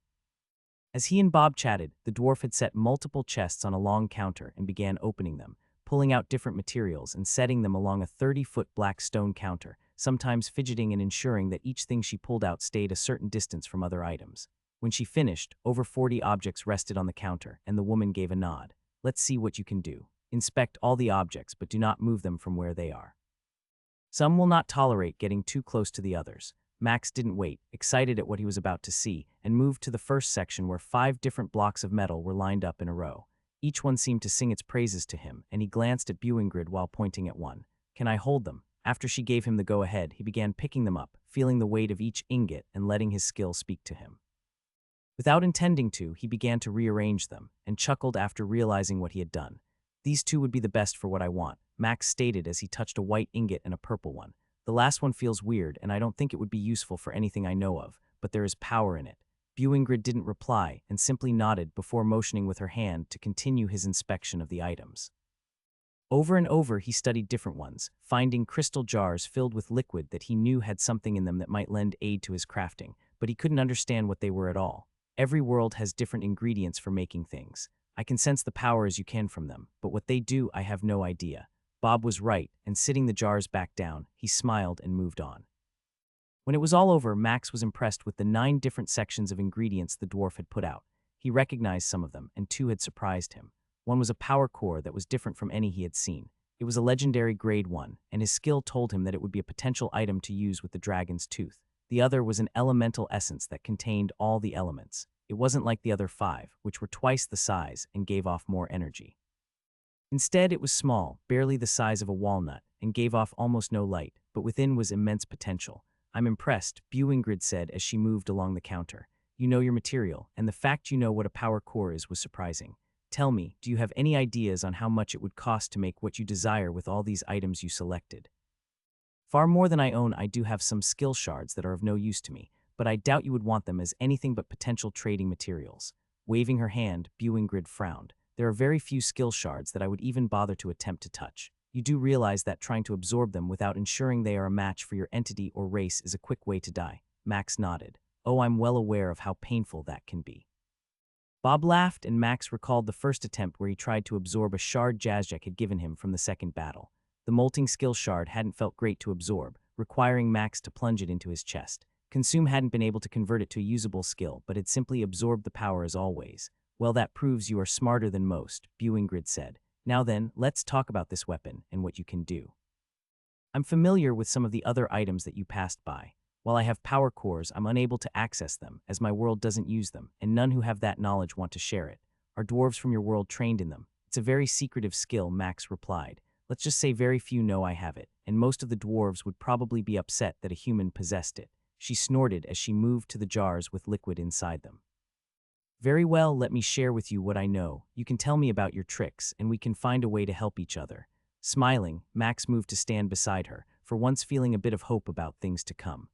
As he and Bob chatted, the dwarf had set multiple chests on a long counter and began opening them, pulling out different materials and setting them along a 30-foot black stone counter, sometimes fidgeting and ensuring that each thing she pulled out stayed a certain distance from other items. When she finished, over 40 objects rested on the counter, and the woman gave a nod. Let's see what you can do. Inspect all the objects, but do not move them from where they are. Some will not tolerate getting too close to the others. Max didn't wait, excited at what he was about to see, and moved to the first section where 5 different blocks of metal were lined up in a row. Each one seemed to sing its praises to him, and he glanced at Buingrid while pointing at one. Can I hold them? After she gave him the go-ahead, he began picking them up, feeling the weight of each ingot and letting his skill speak to him. Without intending to, he began to rearrange them, and chuckled after realizing what he had done. These 2 would be the best for what I want, Max stated as he touched a white ingot and a purple one. The last one feels weird, and I don't think it would be useful for anything I know of, but there is power in it. Buingrid didn't reply, and simply nodded before motioning with her hand to continue his inspection of the items. Over and over he studied different ones, finding crystal jars filled with liquid that he knew had something in them that might lend aid to his crafting, but he couldn't understand what they were at all. Every world has different ingredients for making things. I can sense the power as you can from them, but what they do I have no idea. Bob was right, and sitting the jars back down, he smiled and moved on. When it was all over, Max was impressed with the 9 different sections of ingredients the dwarf had put out. He recognized some of them, and 2 had surprised him. One was a power core that was different from any he had seen. It was a legendary grade 1, and his skill told him that it would be a potential item to use with the dragon's tooth. The other was an elemental essence that contained all the elements. It wasn't like the other 5, which were twice the size and gave off more energy. Instead, it was small, barely the size of a walnut, and gave off almost no light, but within was immense potential. "I'm impressed," Ingrid said as she moved along the counter. "You know your material, and the fact you know what a power core is was surprising. Tell me, do you have any ideas on how much it would cost to make what you desire with all these items you selected?" "Far more than I own. I do have some skill shards that are of no use to me, but I doubt you would want them as anything but potential trading materials." Waving her hand, Ingrid frowned. "There are very few skill shards that I would even bother to attempt to touch. You do realize that trying to absorb them without ensuring they are a match for your entity or race is a quick way to die." Max nodded. "Oh, I'm well aware of how painful that can be." Bob laughed, and Max recalled the first attempt where he tried to absorb a shard Jazzjack had given him from the second battle. The molting skill shard hadn't felt great to absorb, requiring Max to plunge it into his chest. Consume hadn't been able to convert it to a usable skill, but had simply absorbed the power as always. "Well, that proves you are smarter than most," Ingrid said. "Now then, let's talk about this weapon and what you can do." "I'm familiar with some of the other items that you passed by. While I have power cores, I'm unable to access them, as my world doesn't use them, and none who have that knowledge want to share it. Are dwarves from your world trained in them?" "It's a very secretive skill," Max replied. "Let's just say very few know I have it, and most of the dwarves would probably be upset that a human possessed it." She snorted as she moved to the jars with liquid inside them. "Very well, let me share with you what I know. You can tell me about your tricks, and we can find a way to help each other." Smiling, Max moved to stand beside her, for once feeling a bit of hope about things to come.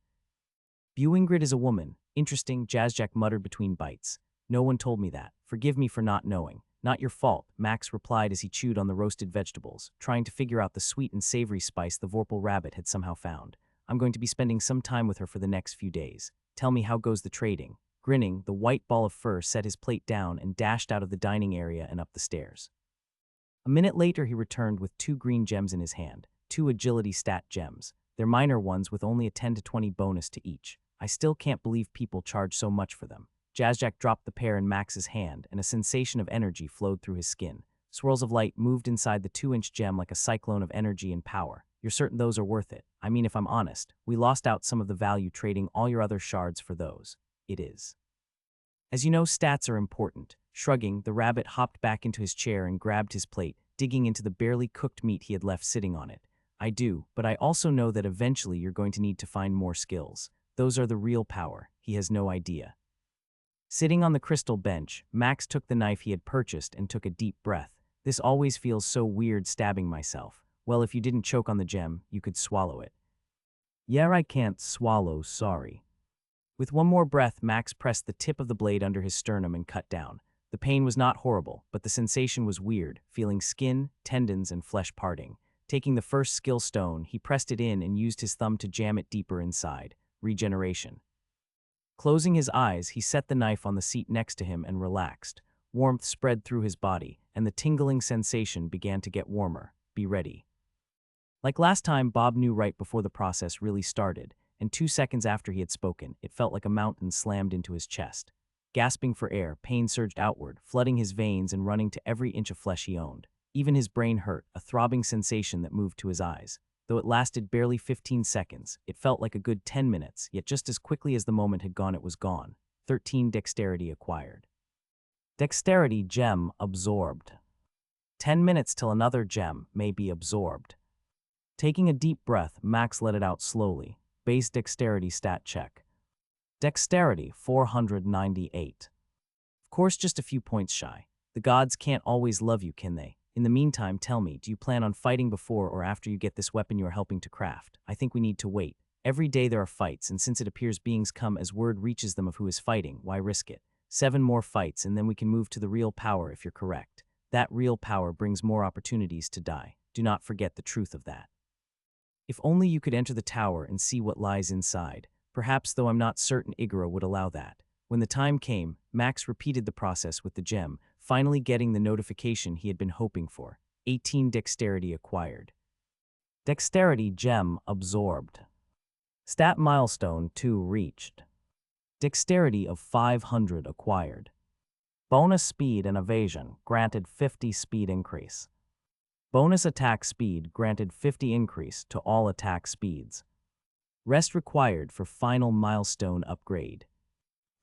"Ingrid is a woman. Interesting," Jazzjack muttered between bites. "No one told me that. Forgive me for not knowing." "Not your fault," Max replied as he chewed on the roasted vegetables, trying to figure out the sweet and savory spice the Vorpal rabbit had somehow found. "I'm going to be spending some time with her for the next few days. Tell me, how goes the trading?" Grinning, the white ball of fur set his plate down and dashed out of the dining area and up the stairs. A minute later, he returned with 2 green gems in his hand, 2 agility stat gems. They're minor ones with only a 10 to 20 bonus to each. "I still can't believe people charge so much for them." Jazzjack dropped the pair in Max's hand, and a sensation of energy flowed through his skin. Swirls of light moved inside the 2-inch gem like a cyclone of energy and power. "You're certain those are worth it?" "I mean, if I'm honest, we lost out some of the value trading all your other shards for those." "It is. As you know, stats are important." Shrugging, the rabbit hopped back into his chair and grabbed his plate, digging into the barely cooked meat he had left sitting on it. "I do, but I also know that eventually you're going to need to find more skills. Those are the real power." He has no idea. Sitting on the crystal bench, Max took the knife he had purchased and took a deep breath. "This always feels so weird stabbing myself." "Well, if you didn't choke on the gem, you could swallow it." "Yeah, I can't swallow, sorry." With one more breath, Max pressed the tip of the blade under his sternum and cut down. The pain was not horrible, but the sensation was weird, feeling skin, tendons, and flesh parting. Taking the first skill stone, he pressed it in and used his thumb to jam it deeper inside. Regeneration. Closing his eyes, he set the knife on the seat next to him and relaxed. Warmth spread through his body, and the tingling sensation began to get warmer. "Be ready." Like last time, Bob knew right before the process really started, and 2 seconds after he had spoken, it felt like a mountain slammed into his chest. Gasping for air, pain surged outward, flooding his veins and running to every inch of flesh he owned. Even his brain hurt, a throbbing sensation that moved to his eyes. Though it lasted barely 15 seconds, it felt like a good 10 minutes, yet just as quickly as the moment had gone, it was gone. 13 dexterity acquired. Dexterity gem absorbed. 10 minutes till another gem may be absorbed. Taking a deep breath, Max let it out slowly. Base dexterity stat check. Dexterity 498. Of course, just a few points shy. The gods can't always love you, can they? In the meantime, tell me, do you plan on fighting before or after you get this weapon you are helping to craft? I think we need to wait. Every day there are fights, and since it appears beings come as word reaches them of who is fighting, why risk it? 7 more fights, and then we can move to the real power if you're correct. That real power brings more opportunities to die. Do not forget the truth of that. If only you could enter the tower and see what lies inside. Perhaps, though I'm not certain Igora would allow that. When the time came, Max repeated the process with the gem, finally getting the notification he had been hoping for. 18 dexterity acquired. Dexterity gem absorbed. Stat milestone 2 reached. Dexterity of 500 acquired. Bonus speed and evasion granted 50 speed increase. Bonus attack speed granted 50 increase to all attack speeds. Rest required for final milestone upgrade.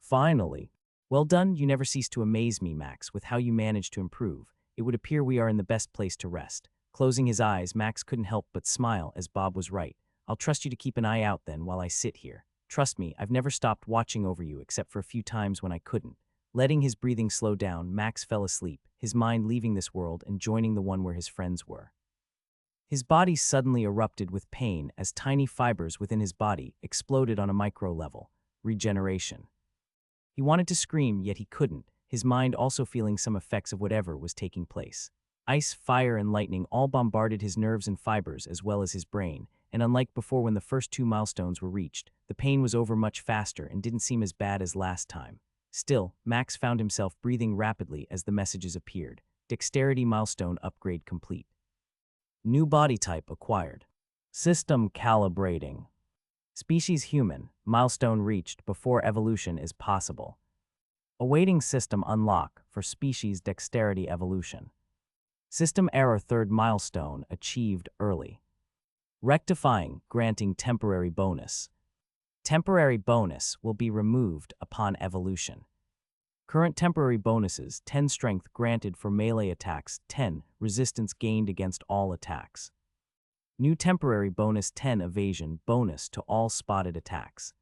Finally. Well done, you never cease to amaze me, Max, with how you managed to improve. It would appear we are in the best place to rest. Closing his eyes, Max couldn't help but smile as Bob was right. I'll trust you to keep an eye out then while I sit here. Trust me, I've never stopped watching over you except for a few times when I couldn't. Letting his breathing slow down, Max fell asleep, his mind leaving this world and joining the one where his friends were. His body suddenly erupted with pain as tiny fibers within his body exploded on a micro level. Regeneration. He wanted to scream, yet he couldn't, his mind also feeling some effects of whatever was taking place. Ice, fire, and lightning all bombarded his nerves and fibers as well as his brain, and unlike before when the first 2 milestones were reached, the pain was over much faster and didn't seem as bad as last time. Still, Max found himself breathing rapidly as the messages appeared. Dexterity milestone upgrade complete. New body type acquired. System calibrating. Species human, milestone reached before evolution is possible. Awaiting system unlock for species dexterity evolution. System error 3rd milestone achieved early. Rectifying, granting temporary bonus. Temporary bonus will be removed upon evolution. Current temporary bonuses: 10 strength granted for melee attacks, 10 resistance gained against all attacks. New temporary bonus: 10 evasion bonus to all spotted attacks.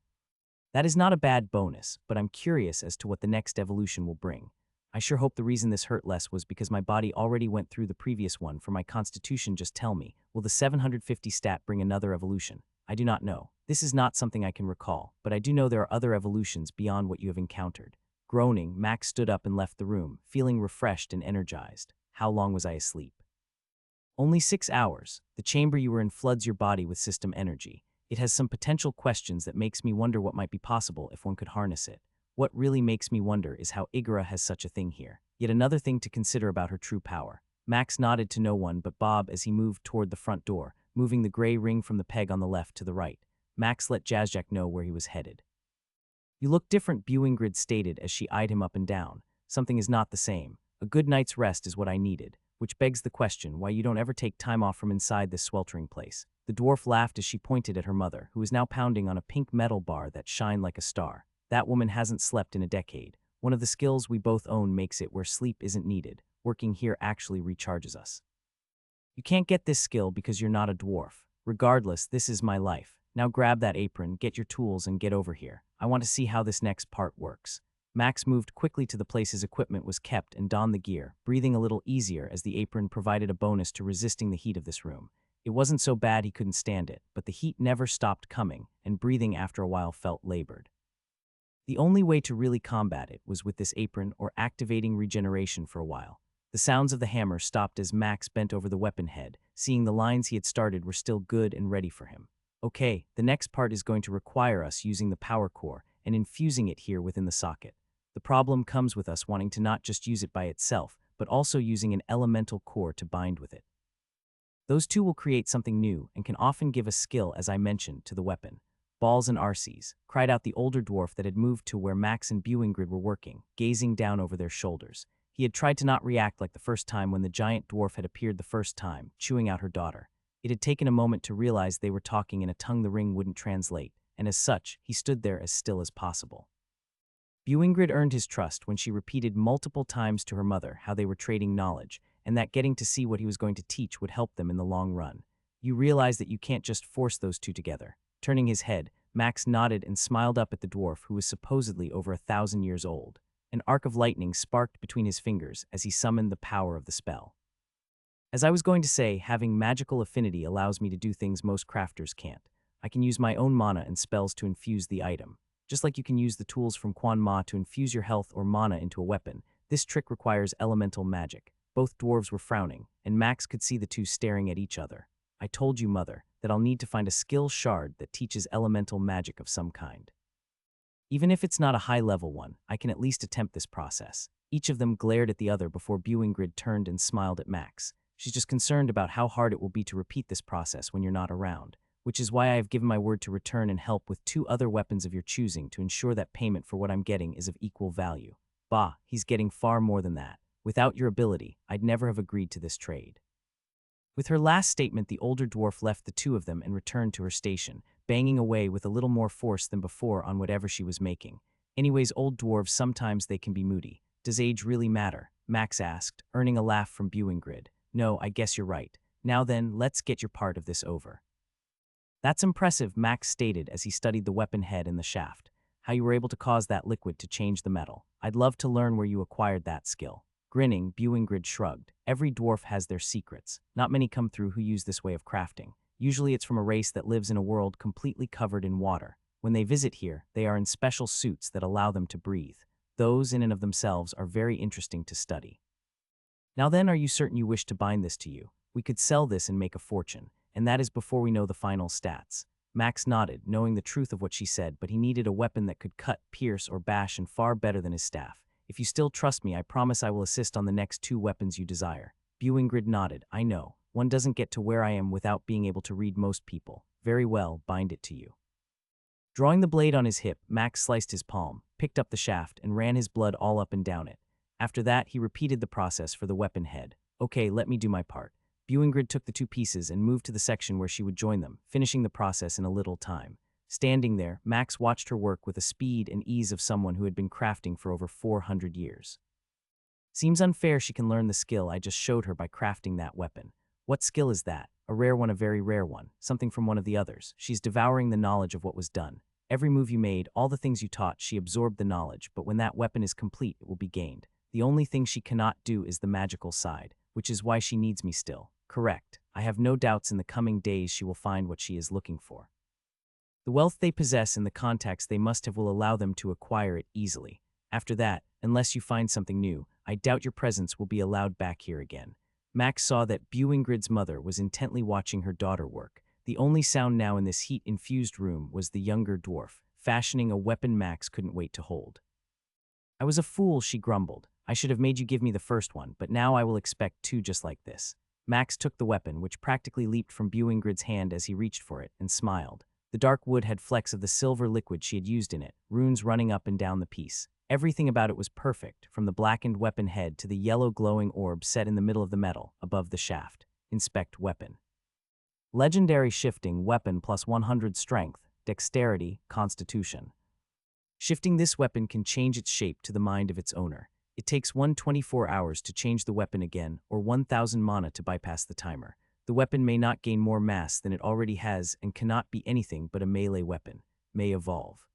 That is not a bad bonus, but I'm curious as to what the next evolution will bring. I sure hope the reason this hurt less was because my body already went through the previous one. For my constitution, just tell me, will the 750 stat bring another evolution? I do not know. This is not something I can recall, but I do know there are other evolutions beyond what you have encountered. Groaning, Max stood up and left the room, feeling refreshed and energized. How long was I asleep? Only 6 hours. The chamber you were in floods your body with system energy. It has some potential questions that makes me wonder what might be possible if one could harness it. What really makes me wonder is how Igora has such a thing here. Yet another thing to consider about her true power. Max nodded to no one but Bob as he moved toward the front door, moving the gray ring from the peg on the left to the right. Max let Jazjack know where he was headed. You look different, Bewingrid stated as she eyed him up and down. Something is not the same. A good night's rest is what I needed. Which begs the question why you don't ever take time off from inside this sweltering place. The dwarf laughed as she pointed at her mother, who was now pounding on a pink metal bar that shined like a star. That woman hasn't slept in a decade. One of the skills we both own makes it where sleep isn't needed. Working here actually recharges us. You can't get this skill because you're not a dwarf. Regardless, this is my life. Now grab that apron, get your tools, and get over here. I want to see how this next part works. Max moved quickly to the place his equipment was kept and donned the gear, breathing a little easier as the apron provided a bonus to resisting the heat of this room. It wasn't so bad he couldn't stand it, but the heat never stopped coming, and breathing after a while felt labored. The only way to really combat it was with this apron or activating regeneration for a while. The sounds of the hammer stopped as Max bent over the weapon head, seeing the lines he had started were still good and ready for him. Okay, the next part is going to require us using the power core and infusing it here within the socket. The problem comes with us wanting to not just use it by itself, but also using an elemental core to bind with it. Those two will create something new and can often give a skill, as I mentioned, to the weapon. Balls and arses, cried out the older dwarf that had moved to where Max and Bewingrid were working, gazing down over their shoulders. He had tried to not react like the first time when the giant dwarf had appeared the first time, chewing out her daughter. It had taken a moment to realize they were talking in a tongue the ring wouldn't translate, and as such, he stood there as still as possible. Bewingrid earned his trust when she repeated multiple times to her mother how they were trading knowledge, and that getting to see what he was going to teach would help them in the long run. You realize that you can't just force those two together. Turning his head, Max nodded and smiled up at the dwarf who was supposedly over 1,000 years old. An arc of lightning sparked between his fingers as he summoned the power of the spell. As I was going to say, having magical affinity allows me to do things most crafters can't. I can use my own mana and spells to infuse the item. Just like you can use the tools from Quan Ma to infuse your health or mana into a weapon, this trick requires elemental magic. Both dwarves were frowning, and Max could see the two staring at each other. I told you, Mother, that I'll need to find a skill shard that teaches elemental magic of some kind. Even if it's not a high-level one, I can at least attempt this process. Each of them glared at the other before Bewingrid turned and smiled at Max. She's just concerned about how hard it will be to repeat this process when you're not around. which is why I have given my word to return and help with 2 other weapons of your choosing to ensure that payment for what I'm getting is of equal value. Bah, he's getting far more than that. Without your ability, I'd never have agreed to this trade. With her last statement, the older dwarf left the 2 of them and returned to her station, banging away with a little more force than before on whatever she was making. Anyways, old dwarves, sometimes they can be moody. Does age really matter? Max asked, earning a laugh from Bewingrid. No, I guess you're right. Now then, let's get your part of this over. That's impressive, Max stated as he studied the weapon head and the shaft. How you were able to cause that liquid to change the metal. I'd love to learn where you acquired that skill. Grinning, Bewingrid shrugged. Every dwarf has their secrets. Not many come through who use this way of crafting. Usually it's from a race that lives in a world completely covered in water. When they visit here, they are in special suits that allow them to breathe. Those in and of themselves are very interesting to study. Now then, are you certain you wish to bind this to you? We could sell this and make a fortune, and that is before we know the final stats. Max nodded, knowing the truth of what she said, but he needed a weapon that could cut, pierce, or bash, and far better than his staff. If you still trust me, I promise I will assist on the next 2 weapons you desire. Bewingrid nodded. I know. One doesn't get to where I am without being able to read most people. Very well, bind it to you. Drawing the blade on his hip, Max sliced his palm, picked up the shaft, and ran his blood all up and down it. After that, he repeated the process for the weapon head. Okay, let me do my part. Bewingrid took the 2 pieces and moved to the section where she would join them, finishing the process in a little time. Standing there, Max watched her work with the speed and ease of someone who had been crafting for over 400 years. Seems unfair she can learn the skill I just showed her by crafting that weapon. What skill is that? A rare one, a very rare one, something from one of the others. She's devouring the knowledge of what was done. Every move you made, all the things you taught, she absorbed the knowledge, but when that weapon is complete, it will be gained. The only thing she cannot do is the magical side, which is why she needs me still. Correct. I have no doubts in the coming days she will find what she is looking for. The wealth they possess and the contacts they must have will allow them to acquire it easily. After that, unless you find something new, I doubt your presence will be allowed back here again. Max saw that Bewingrid's mother was intently watching her daughter work. The only sound now in this heat-infused room was the younger dwarf, fashioning a weapon Max couldn't wait to hold. I was a fool, she grumbled. I should have made you give me the first one, but now I will expect 2 just like this. Max took the weapon, which practically leaped from Bewingrid's hand as he reached for it, and smiled. The dark wood had flecks of the silver liquid she had used in it, runes running up and down the piece. Everything about it was perfect, from the blackened weapon head to the yellow glowing orb set in the middle of the metal, above the shaft. Inspect weapon. Legendary shifting weapon plus 100 strength, dexterity, constitution. Shifting this weapon can change its shape to the mind of its owner. It takes 124 hours to change the weapon again, or 1,000 mana to bypass the timer. The weapon may not gain more mass than it already has and cannot be anything but a melee weapon. May evolve.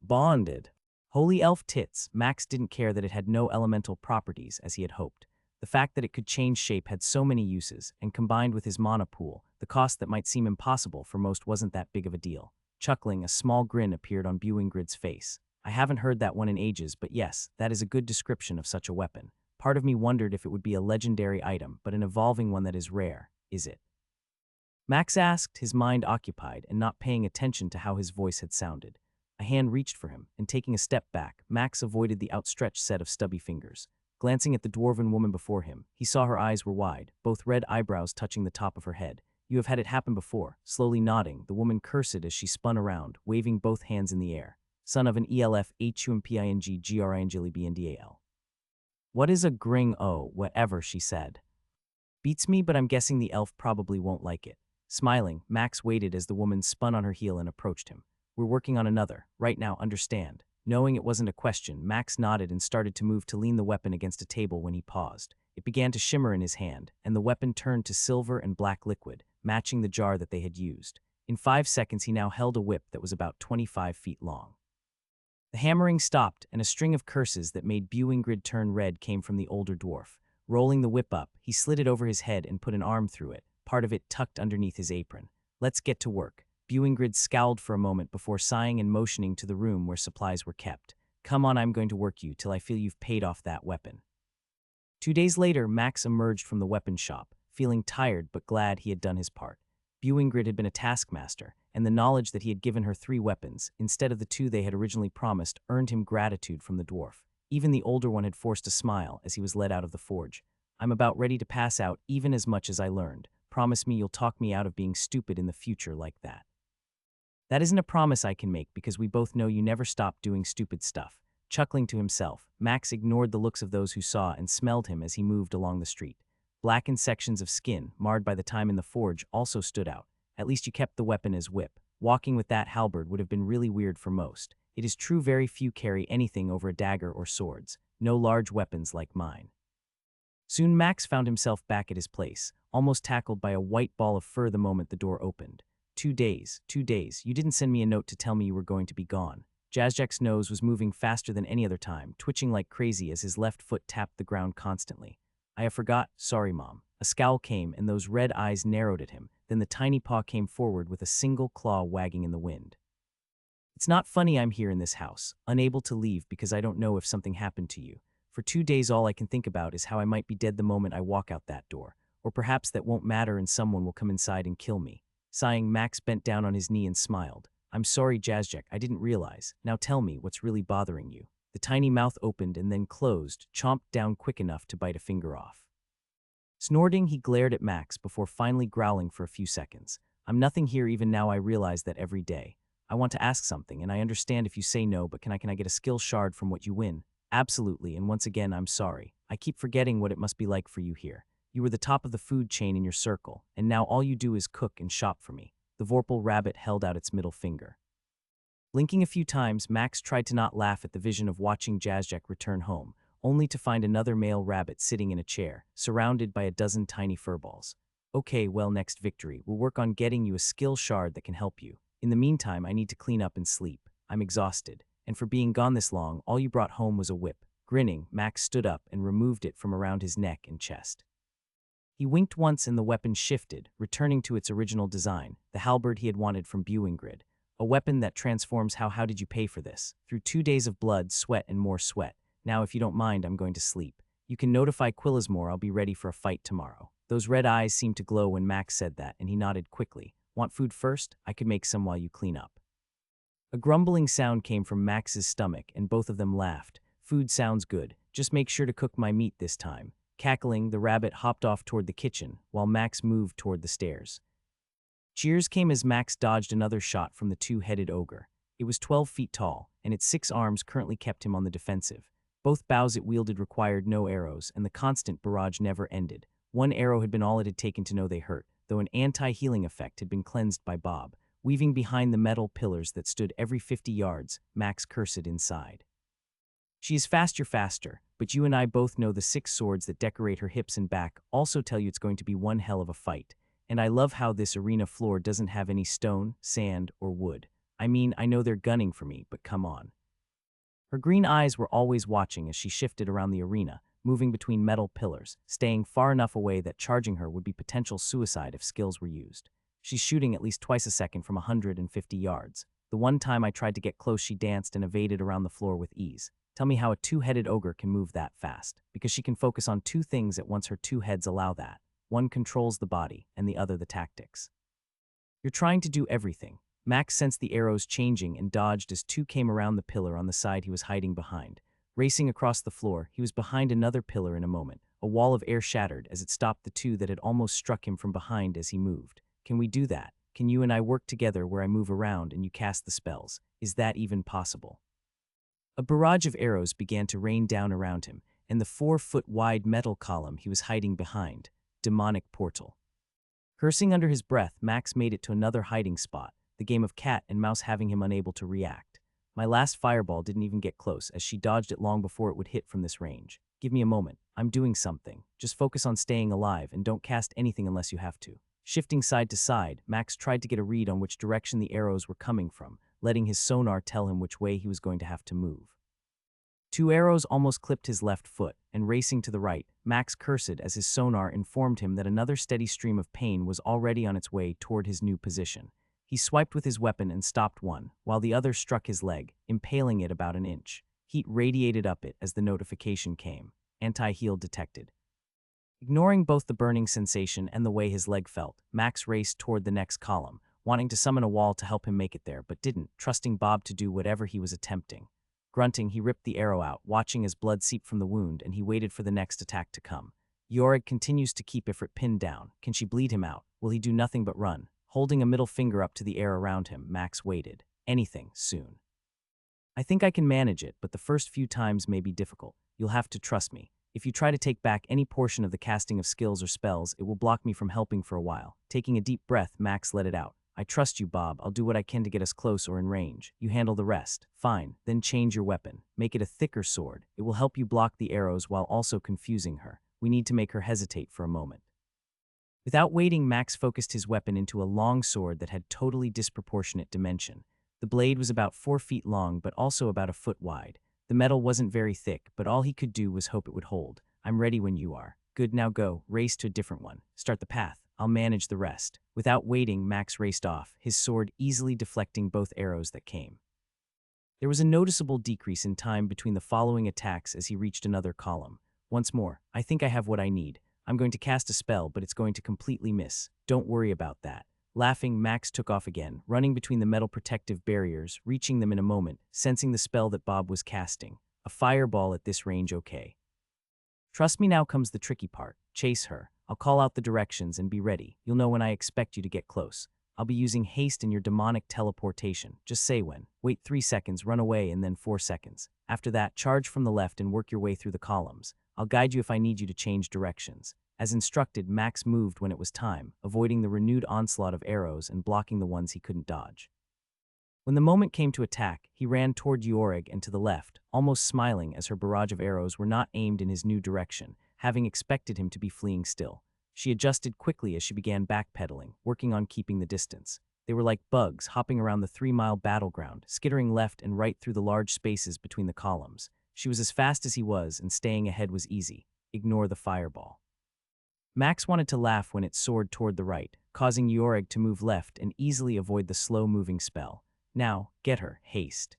Bonded. Holy elf tits, Max didn't care that it had no elemental properties as he had hoped. The fact that it could change shape had so many uses, and combined with his mana pool, the cost that might seem impossible for most wasn't that big of a deal. Chuckling, a small grin appeared on Bewingrid's face. I haven't heard that one in ages, but yes, that is a good description of such a weapon. Part of me wondered if it would be a legendary item, but an evolving one that is rare. Is it? Max asked, his mind occupied and not paying attention to how his voice had sounded. A hand reached for him, and taking a step back, Max avoided the outstretched set of stubby fingers. Glancing at the dwarven woman before him, he saw her eyes were wide, both red eyebrows touching the top of her head. You have had it happen before. Slowly nodding, the woman cursed as she spun around, waving both hands in the air. Son of an ELF-HUMPING-GRINGLBNDAL. What is a gring o, whatever, she said. Beats me, but I'm guessing the elf probably won't like it. Smiling, Max waited as the woman spun on her heel and approached him. We're working on another, right now, understand. Knowing it wasn't a question, Max nodded and started to move to lean the weapon against a table when he paused. It began to shimmer in his hand, and the weapon turned to silver and black liquid, matching the jar that they had used. In 5 seconds, he now held a whip that was about 25 feet long. The hammering stopped, and a string of curses that made Bewingrid turn red came from the older dwarf. Rolling the whip up, he slid it over his head and put an arm through it, part of it tucked underneath his apron. Let's get to work. Bewingrid scowled for a moment before sighing and motioning to the room where supplies were kept. Come on, I'm going to work you till I feel you've paid off that weapon. 2 days later, Max emerged from the weapon shop, feeling tired but glad he had done his part. Bewingrid had been a taskmaster, and the knowledge that he had given her 3 weapons, instead of the 2 they had originally promised, earned him gratitude from the dwarf. Even the older one had forced a smile as he was led out of the forge. I'm about ready to pass out even as much as I learned. promise me you'll talk me out of being stupid in the future like that. That isn't a promise I can make because we both know you never stop doing stupid stuff. Chuckling to himself, Max ignored the looks of those who saw and smelled him as he moved along the street. Blackened sections of skin, marred by the time in the forge, also stood out. At least you kept the weapon as whip. Walking with that halberd would have been really weird for most. It is true very few carry anything over a dagger or swords. No large weapons like mine. Soon Max found himself back at his place, almost tackled by a white ball of fur the moment the door opened. 2 days, 2 days, you didn't send me a note to tell me you were going to be gone. Jazzjack's nose was moving faster than any other time, twitching like crazy as his left foot tapped the ground constantly. I have forgot, sorry Mom. A scowl came and those red eyes narrowed at him, then the tiny paw came forward with a single claw wagging in the wind. It's not funny I'm here in this house, unable to leave because I don't know if something happened to you. For 2 days all I can think about is how I might be dead the moment I walk out that door, or perhaps that won't matter and someone will come inside and kill me. Sighing, Max bent down on his knee and smiled. I'm sorry, Jazzjack, I didn't realize. Now tell me what's really bothering you. The tiny mouth opened and then closed, chomped down quick enough to bite a finger off. Snorting, he glared at Max before finally growling for a few seconds. I'm nothing here even now I realize that every day. I want to ask something, and I understand if you say no, but can I get a skill shard from what you win? Absolutely, and once again, I'm sorry. I keep forgetting what it must be like for you here. You were the top of the food chain in your circle, and now all you do is cook and shop for me. The Vorpal rabbit held out its middle finger. Blinking a few times, Max tried to not laugh at the vision of watching Jazzjack return home, only to find another male rabbit sitting in a chair, surrounded by a dozen tiny furballs. Okay, well, next victory, we'll work on getting you a skill shard that can help you. In the meantime, I need to clean up and sleep. I'm exhausted, and for being gone this long, all you brought home was a whip. Grinning, Max stood up and removed it from around his neck and chest. He winked once and the weapon shifted, returning to its original design, the halberd he had wanted from Buengrid. A weapon that transforms how did you pay for this? Through 2 days of blood, sweat, and more sweat. Now, if you don't mind, I'm going to sleep. You can notify Quillismore I'll be ready for a fight tomorrow. Those red eyes seemed to glow when Max said that, and he nodded quickly. Want food first? I could make some while you clean up. A grumbling sound came from Max's stomach, and both of them laughed. Food sounds good. Just make sure to cook my meat this time. Cackling, the rabbit hopped off toward the kitchen, while Max moved toward the stairs. Cheers came as Max dodged another shot from the two-headed ogre. It was 12 feet tall, and its 6 arms currently kept him on the defensive. Both bows it wielded required no arrows, and the constant barrage never ended. 1 arrow had been all it had taken to know they hurt, though an anti-healing effect had been cleansed by Bob. Weaving behind the metal pillars that stood every 50 yards, Max cursed inside. She is faster, but you and I both know the 6 swords that decorate her hips and back also tell you it's going to be one hell of a fight. And I love how this arena floor doesn't have any stone, sand, or wood. I mean, I know they're gunning for me, but come on. Her green eyes were always watching as she shifted around the arena, moving between metal pillars, staying far enough away that charging her would be potential suicide if skills were used. She's shooting at least twice a second from 150 yards. The one time I tried to get close, she danced and evaded around the floor with ease. Tell me how a 2-headed ogre can move that fast, because she can focus on 2 things at once. Her 2 heads allow that. One controls the body, and the other the tactics. You're trying to do everything. Max sensed the arrows changing and dodged as 2 came around the pillar on the side he was hiding behind. Racing across the floor, he was behind another pillar in a moment. A wall of air shattered as it stopped the 2 that had almost struck him from behind as he moved. Can we do that? Can you and I work together where I move around and you cast the spells? Is that even possible? A barrage of arrows began to rain down around him, and the 4-foot-wide metal column he was hiding behind. Demonic portal. Cursing under his breath, Max made it to another hiding spot, the game of cat and mouse having him unable to react. My last fireball didn't even get close, as she dodged it long before it would hit from this range. Give me a moment. I'm doing something. Just focus on staying alive and don't cast anything unless you have to. Shifting side to side, Max tried to get a read on which direction the arrows were coming from, letting his sonar tell him which way he was going to have to move. 2 arrows almost clipped his left foot, and racing to the right, Max cursed as his sonar informed him that another steady stream of pain was already on its way toward his new position. He swiped with his weapon and stopped one, while the other struck his leg, impaling it about an inch. Heat radiated up it as the notification came. Anti-heal detected. Ignoring both the burning sensation and the way his leg felt, Max raced toward the next column, wanting to summon a wall to help him make it there, but didn't, trusting Bob to do whatever he was attempting. Grunting, he ripped the arrow out, watching as blood seeped from the wound, and he waited for the next attack to come. Yorig continues to keep Ifrit pinned down. Can she bleed him out? Will he do nothing but run? Holding a middle finger up to the air around him, Max waited. Anything, soon. I think I can manage it, but the first few times may be difficult. You'll have to trust me. If you try to take back any portion of the casting of skills or spells, it will block me from helping for a while. Taking a deep breath, Max let it out. I trust you, Bob. I'll do what I can to get us close or in range. You handle the rest. Fine. Then change your weapon. Make it a thicker sword. It will help you block the arrows while also confusing her. We need to make her hesitate for a moment. Without waiting, Max focused his weapon into a long sword that had totally disproportionate dimension. The blade was about 4 feet long, but also about a foot wide. The metal wasn't very thick, but all he could do was hope it would hold. I'm ready when you are. Good, now go. Race to a different one. Start the path. I'll manage the rest. Without waiting, Max raced off, his sword easily deflecting both arrows that came. There was a noticeable decrease in time between the following attacks as he reached another column. Once more, I think I have what I need. I'm going to cast a spell, but it's going to completely miss. Don't worry about that. Laughing, Max took off again, running between the metal protective barriers, reaching them in a moment, sensing the spell that Bob was casting. A fireball at this range, okay. Trust me, now comes the tricky part. Chase her. I'll call out the directions and be ready. You'll know when I expect you to get close. I'll be using haste and your demonic teleportation. Just say when. Wait 3 seconds, run away, and then 4 seconds. After that, charge from the left and work your way through the columns. I'll guide you if I need you to change directions. As instructed, Max moved when it was time, avoiding the renewed onslaught of arrows and blocking the ones he couldn't dodge. When the moment came to attack, he ran toward Yorig and to the left, almost smiling as her barrage of arrows were not aimed in his new direction, having expected him to be fleeing still. She adjusted quickly as she began backpedaling, working on keeping the distance. They were like bugs hopping around the 3-mile battleground, skittering left and right through the large spaces between the columns. She was as fast as he was, and staying ahead was easy. Ignore the fireball. Max wanted to laugh when it soared toward the right, causing Yorig to move left and easily avoid the slow-moving spell. Now, get her, haste.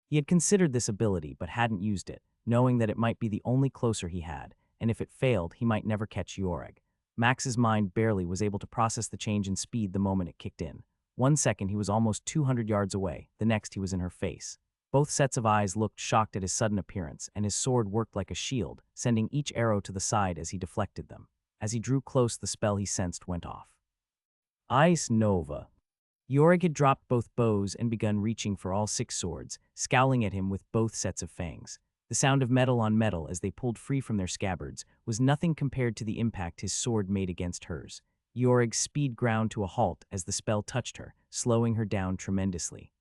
He had considered this ability but hadn't used it, knowing that it might be the only closer he had, and if it failed, he might never catch Yorig. Max's mind barely was able to process the change in speed the moment it kicked in. 1 second he was almost 200 yards away, the next he was in her face. Both sets of eyes looked shocked at his sudden appearance, and his sword worked like a shield, sending each arrow to the side as he deflected them. As he drew close, the spell he sensed went off. Ice Nova. Yorig had dropped both bows and begun reaching for all 6 swords, scowling at him with both sets of fangs. The sound of metal on metal as they pulled free from their scabbards was nothing compared to the impact his sword made against hers. Yorig's speed ground to a halt as the spell touched her, slowing her down tremendously.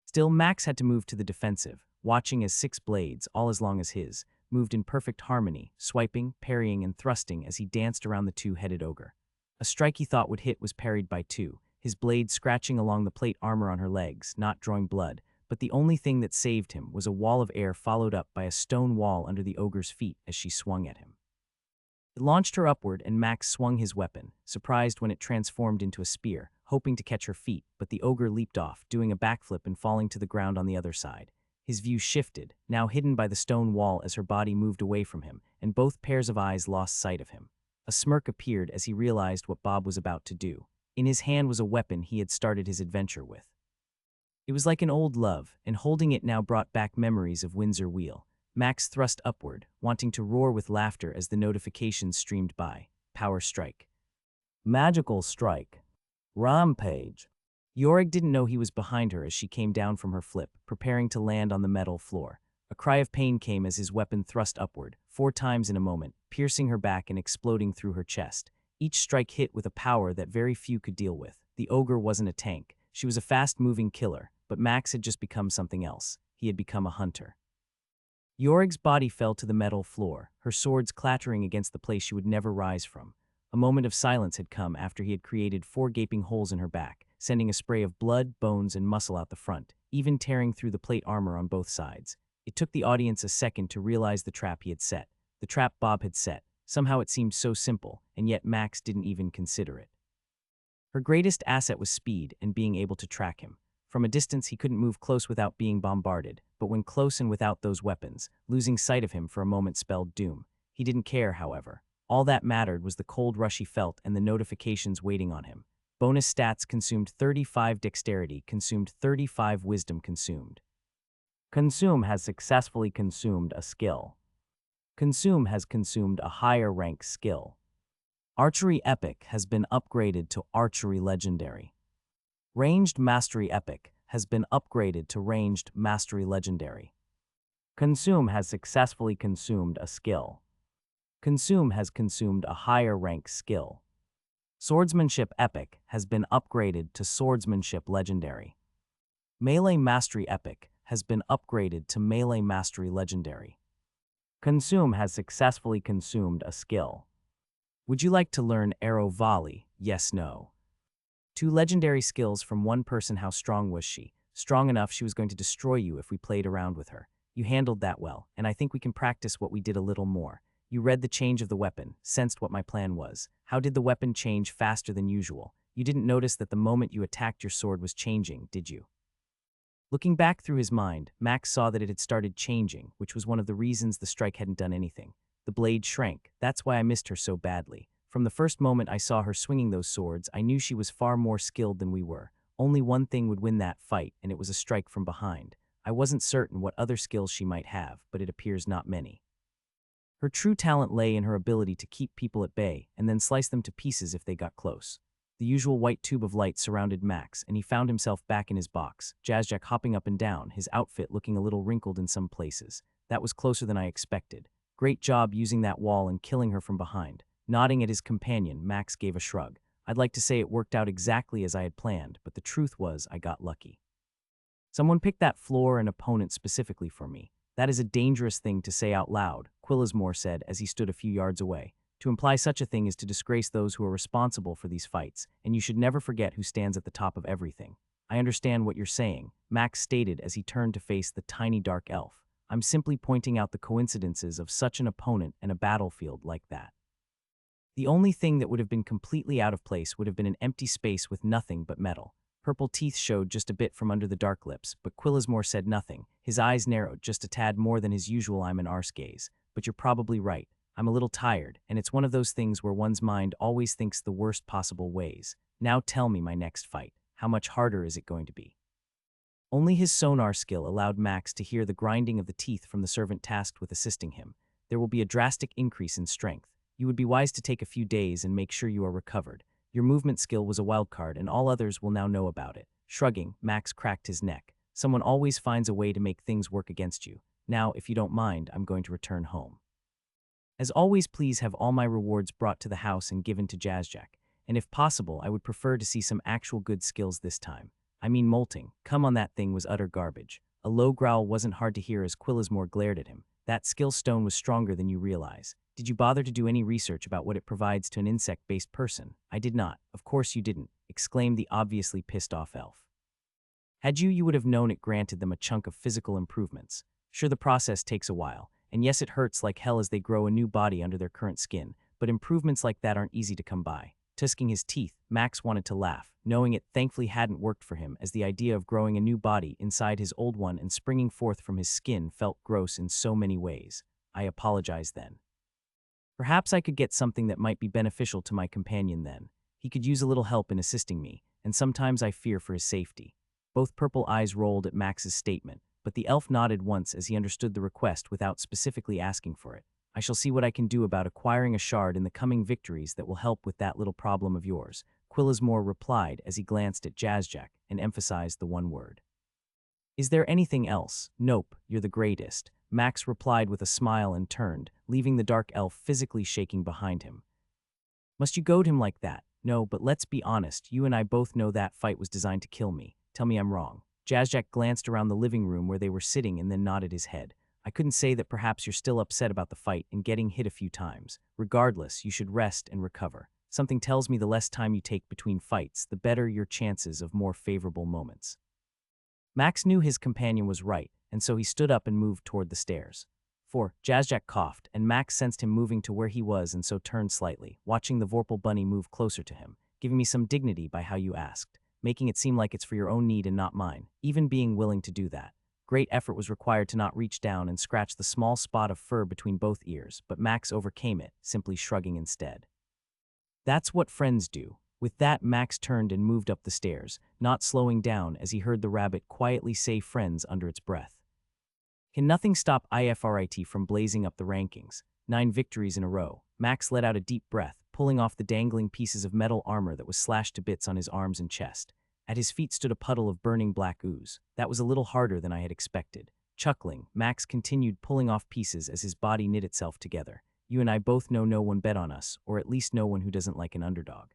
Still, Max had to move to the defensive, watching as 6 blades, all as long as his, moved in perfect harmony, swiping, parrying, and thrusting as he danced around the 2-headed ogre. A strike he thought would hit was parried by 2, his blade scratching along the plate armor on her legs, not drawing blood, but the only thing that saved him was a wall of air followed up by a stone wall under the ogre's feet as she swung at him. It launched her upward, and Max swung his weapon, surprised when it transformed into a spear, hoping to catch her feet, but the ogre leaped off, doing a backflip and falling to the ground on the other side. His view shifted, now hidden by the stone wall as her body moved away from him, and both pairs of eyes lost sight of him. A smirk appeared as he realized what Bob was about to do. In his hand was a weapon he had started his adventure with. It was like an old love, and holding it now brought back memories of Windsor Wheel. Max thrust upward, wanting to roar with laughter as the notifications streamed by. Power strike. Magical strike. Rampage. Yorig didn't know he was behind her as she came down from her flip, preparing to land on the metal floor. A cry of pain came as his weapon thrust upward, 4 times in a moment, piercing her back and exploding through her chest. Each strike hit with a power that very few could deal with. The ogre wasn't a tank. She was a fast-moving killer, but Max had just become something else. He had become a hunter. Yorig's body fell to the metal floor, her swords clattering against the place she would never rise from. A moment of silence had come after he had created 4 gaping holes in her back, sending a spray of blood, bones, and muscle out the front, even tearing through the plate armor on both sides. It took the audience a second to realize the trap he had set. The trap Bob had set. Somehow it seemed so simple, and yet Max didn't even consider it. Her greatest asset was speed and being able to track him. From a distance, he couldn't move close without being bombarded, but when close and without those weapons, losing sight of him for a moment spelled doom. He didn't care, however. All that mattered was the cold rush he felt and the notifications waiting on him. Bonus stats consumed 35 dexterity, consumed 35 wisdom consumed. Consume has successfully consumed a skill. Consume has consumed a higher rank skill. Archery Epic has been upgraded to Archery Legendary. Ranged Mastery Epic has been upgraded to Ranged Mastery Legendary. Consume has successfully consumed a skill. Consume has consumed a higher rank skill. Swordsmanship Epic has been upgraded to Swordsmanship Legendary. Melee Mastery Epic has been upgraded to Melee Mastery Legendary. Consume has successfully consumed a skill. Would you like to learn Arrow Volley? Yes, no. 2 legendary skills from one person. How strong was she? Strong enough she was going to destroy you if we played around with her. You handled that well, and I think we can practice what we did a little more. You read the change of the weapon, sensed what my plan was. How did the weapon change faster than usual? You didn't notice that the moment you attacked your sword was changing, did you? Looking back through his mind, Max saw that it had started changing, which was one of the reasons the strike hadn't done anything. The blade shrank. That's why I missed her so badly. From the first moment I saw her swinging those swords, I knew she was far more skilled than we were. Only one thing would win that fight, and it was a strike from behind. I wasn't certain what other skills she might have, but it appears not many. Her true talent lay in her ability to keep people at bay and then slice them to pieces if they got close. The usual white tube of light surrounded Max, and he found himself back in his box, Jazzjack hopping up and down, his outfit looking a little wrinkled in some places. That was closer than I expected. Great job using that wall and killing her from behind. Nodding at his companion, Max gave a shrug. I'd like to say it worked out exactly as I had planned, but the truth was I got lucky. Someone picked that floor and opponent specifically for me. That is a dangerous thing to say out loud, Quillismore said as he stood a few yards away. To imply such a thing is to disgrace those who are responsible for these fights, and you should never forget who stands at the top of everything. I understand what you're saying, Max stated as he turned to face the tiny dark elf. I'm simply pointing out the coincidences of such an opponent and a battlefield like that. The only thing that would have been completely out of place would have been an empty space with nothing but metal. Purple teeth showed just a bit from under the dark lips, but Quillismore said nothing. His eyes narrowed just a tad more than his usual I'm an arse gaze. But you're probably right. I'm a little tired, and it's one of those things where one's mind always thinks the worst possible ways. Now tell me my next fight. How much harder is it going to be? Only his sonar skill allowed Max to hear the grinding of the teeth from the servant tasked with assisting him. There will be a drastic increase in strength. You would be wise to take a few days and make sure you are recovered. Your movement skill was a wild card, and all others will now know about it. Shrugging, Max cracked his neck. Someone always finds a way to make things work against you. Now, if you don't mind, I'm going to return home. As always, please have all my rewards brought to the house and given to Jazzjack. And if possible, I would prefer to see some actual good skills this time. I mean molting. Come on, that thing was utter garbage. A low growl wasn't hard to hear as Quillismore glared at him. That skill stone was stronger than you realize. Did you bother to do any research about what it provides to an insect-based person? I did not. Of course you didn't, exclaimed the obviously pissed-off elf. Had you, you would have known it granted them a chunk of physical improvements. Sure, the process takes a while, and yes, it hurts like hell as they grow a new body under their current skin, but improvements like that aren't easy to come by. Tusking his teeth, Max wanted to laugh, knowing it thankfully hadn't worked for him, as the idea of growing a new body inside his old one and springing forth from his skin felt gross in so many ways. I apologize then. Perhaps I could get something that might be beneficial to my companion then. He could use a little help in assisting me, and sometimes I fear for his safety. Both purple eyes rolled at Max's statement, but the elf nodded once as he understood the request without specifically asking for it. I shall see what I can do about acquiring a shard in the coming victories that will help with that little problem of yours, Quillismore replied as he glanced at Jazzjack and emphasized the one word. Is there anything else? Nope, you're the greatest, Max replied with a smile and turned, leaving the dark elf physically shaking behind him. Must you goad him like that? No, but let's be honest, you and I both know that fight was designed to kill me. Tell me I'm wrong. Jazzjack glanced around the living room where they were sitting and then nodded his head. I couldn't say that perhaps you're still upset about the fight and getting hit a few times. Regardless, you should rest and recover. Something tells me the less time you take between fights, the better your chances of more favorable moments. Max knew his companion was right, and so he stood up and moved toward the stairs. Jazzjack coughed, and Max sensed him moving to where he was and so turned slightly, watching the Vorpal bunny move closer to him, giving me some dignity by how you asked, making it seem like it's for your own need and not mine, even being willing to do that. Great effort was required to not reach down and scratch the small spot of fur between both ears, but Max overcame it, simply shrugging instead. That's what friends do. With that, Max turned and moved up the stairs, not slowing down as he heard the rabbit quietly say friends under its breath. Can nothing stop IFRIT from blazing up the rankings? 9 victories in a row. Max let out a deep breath, pulling off the dangling pieces of metal armor that was slashed to bits on his arms and chest. At his feet stood a puddle of burning black ooze. That was a little harder than I had expected. Chuckling, Max continued pulling off pieces as his body knit itself together. You and I both know no one bet on us, or at least no one who doesn't like an underdog.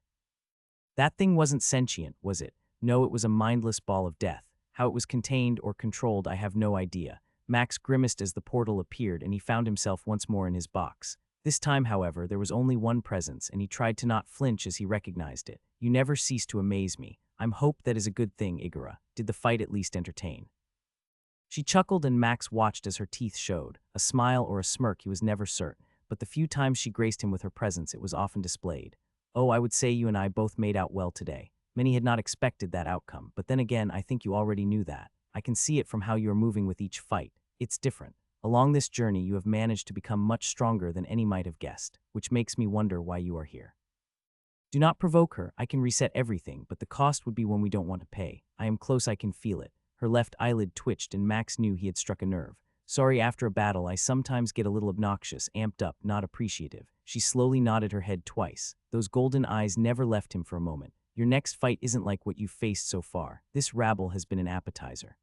That thing wasn't sentient, was it? No, it was a mindless ball of death. How it was contained or controlled, I have no idea. Max grimaced as the portal appeared and he found himself once more in his box. This time, however, there was only one presence and he tried to not flinch as he recognized it. You never cease to amaze me. I'm hope that is a good thing, Igura. Did the fight at least entertain? She chuckled and Max watched as her teeth showed. A smile or a smirk, he was never certain, but the few times she graced him with her presence it was often displayed. Oh, I would say you and I both made out well today. Many had not expected that outcome, but then again, I think you already knew that. I can see it from how you are moving with each fight. It's different. Along this journey, you have managed to become much stronger than any might have guessed, which makes me wonder why you are here. Do not provoke her. I can reset everything, but the cost would be one we don't want to pay. I am close, I can feel it. Her left eyelid twitched and Max knew he had struck a nerve. Sorry, after a battle, I sometimes get a little obnoxious, amped up, not appreciative. She slowly nodded her head twice. Those golden eyes never left him for a moment. Your next fight isn't like what you've faced so far. This rabble has been an appetizer.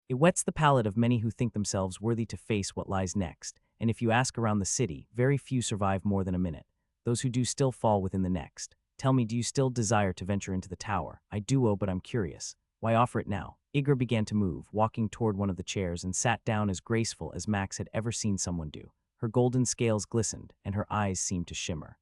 It whets the palate of many who think themselves worthy to face what lies next, and if you ask around the city, very few survive more than a minute. Those who do still fall within the next. Tell me, do you still desire to venture into the tower? I do, but I'm curious. Why offer it now? Igor began to move, walking toward one of the chairs and sat down as graceful as Max had ever seen someone do. Her golden scales glistened, and her eyes seemed to shimmer.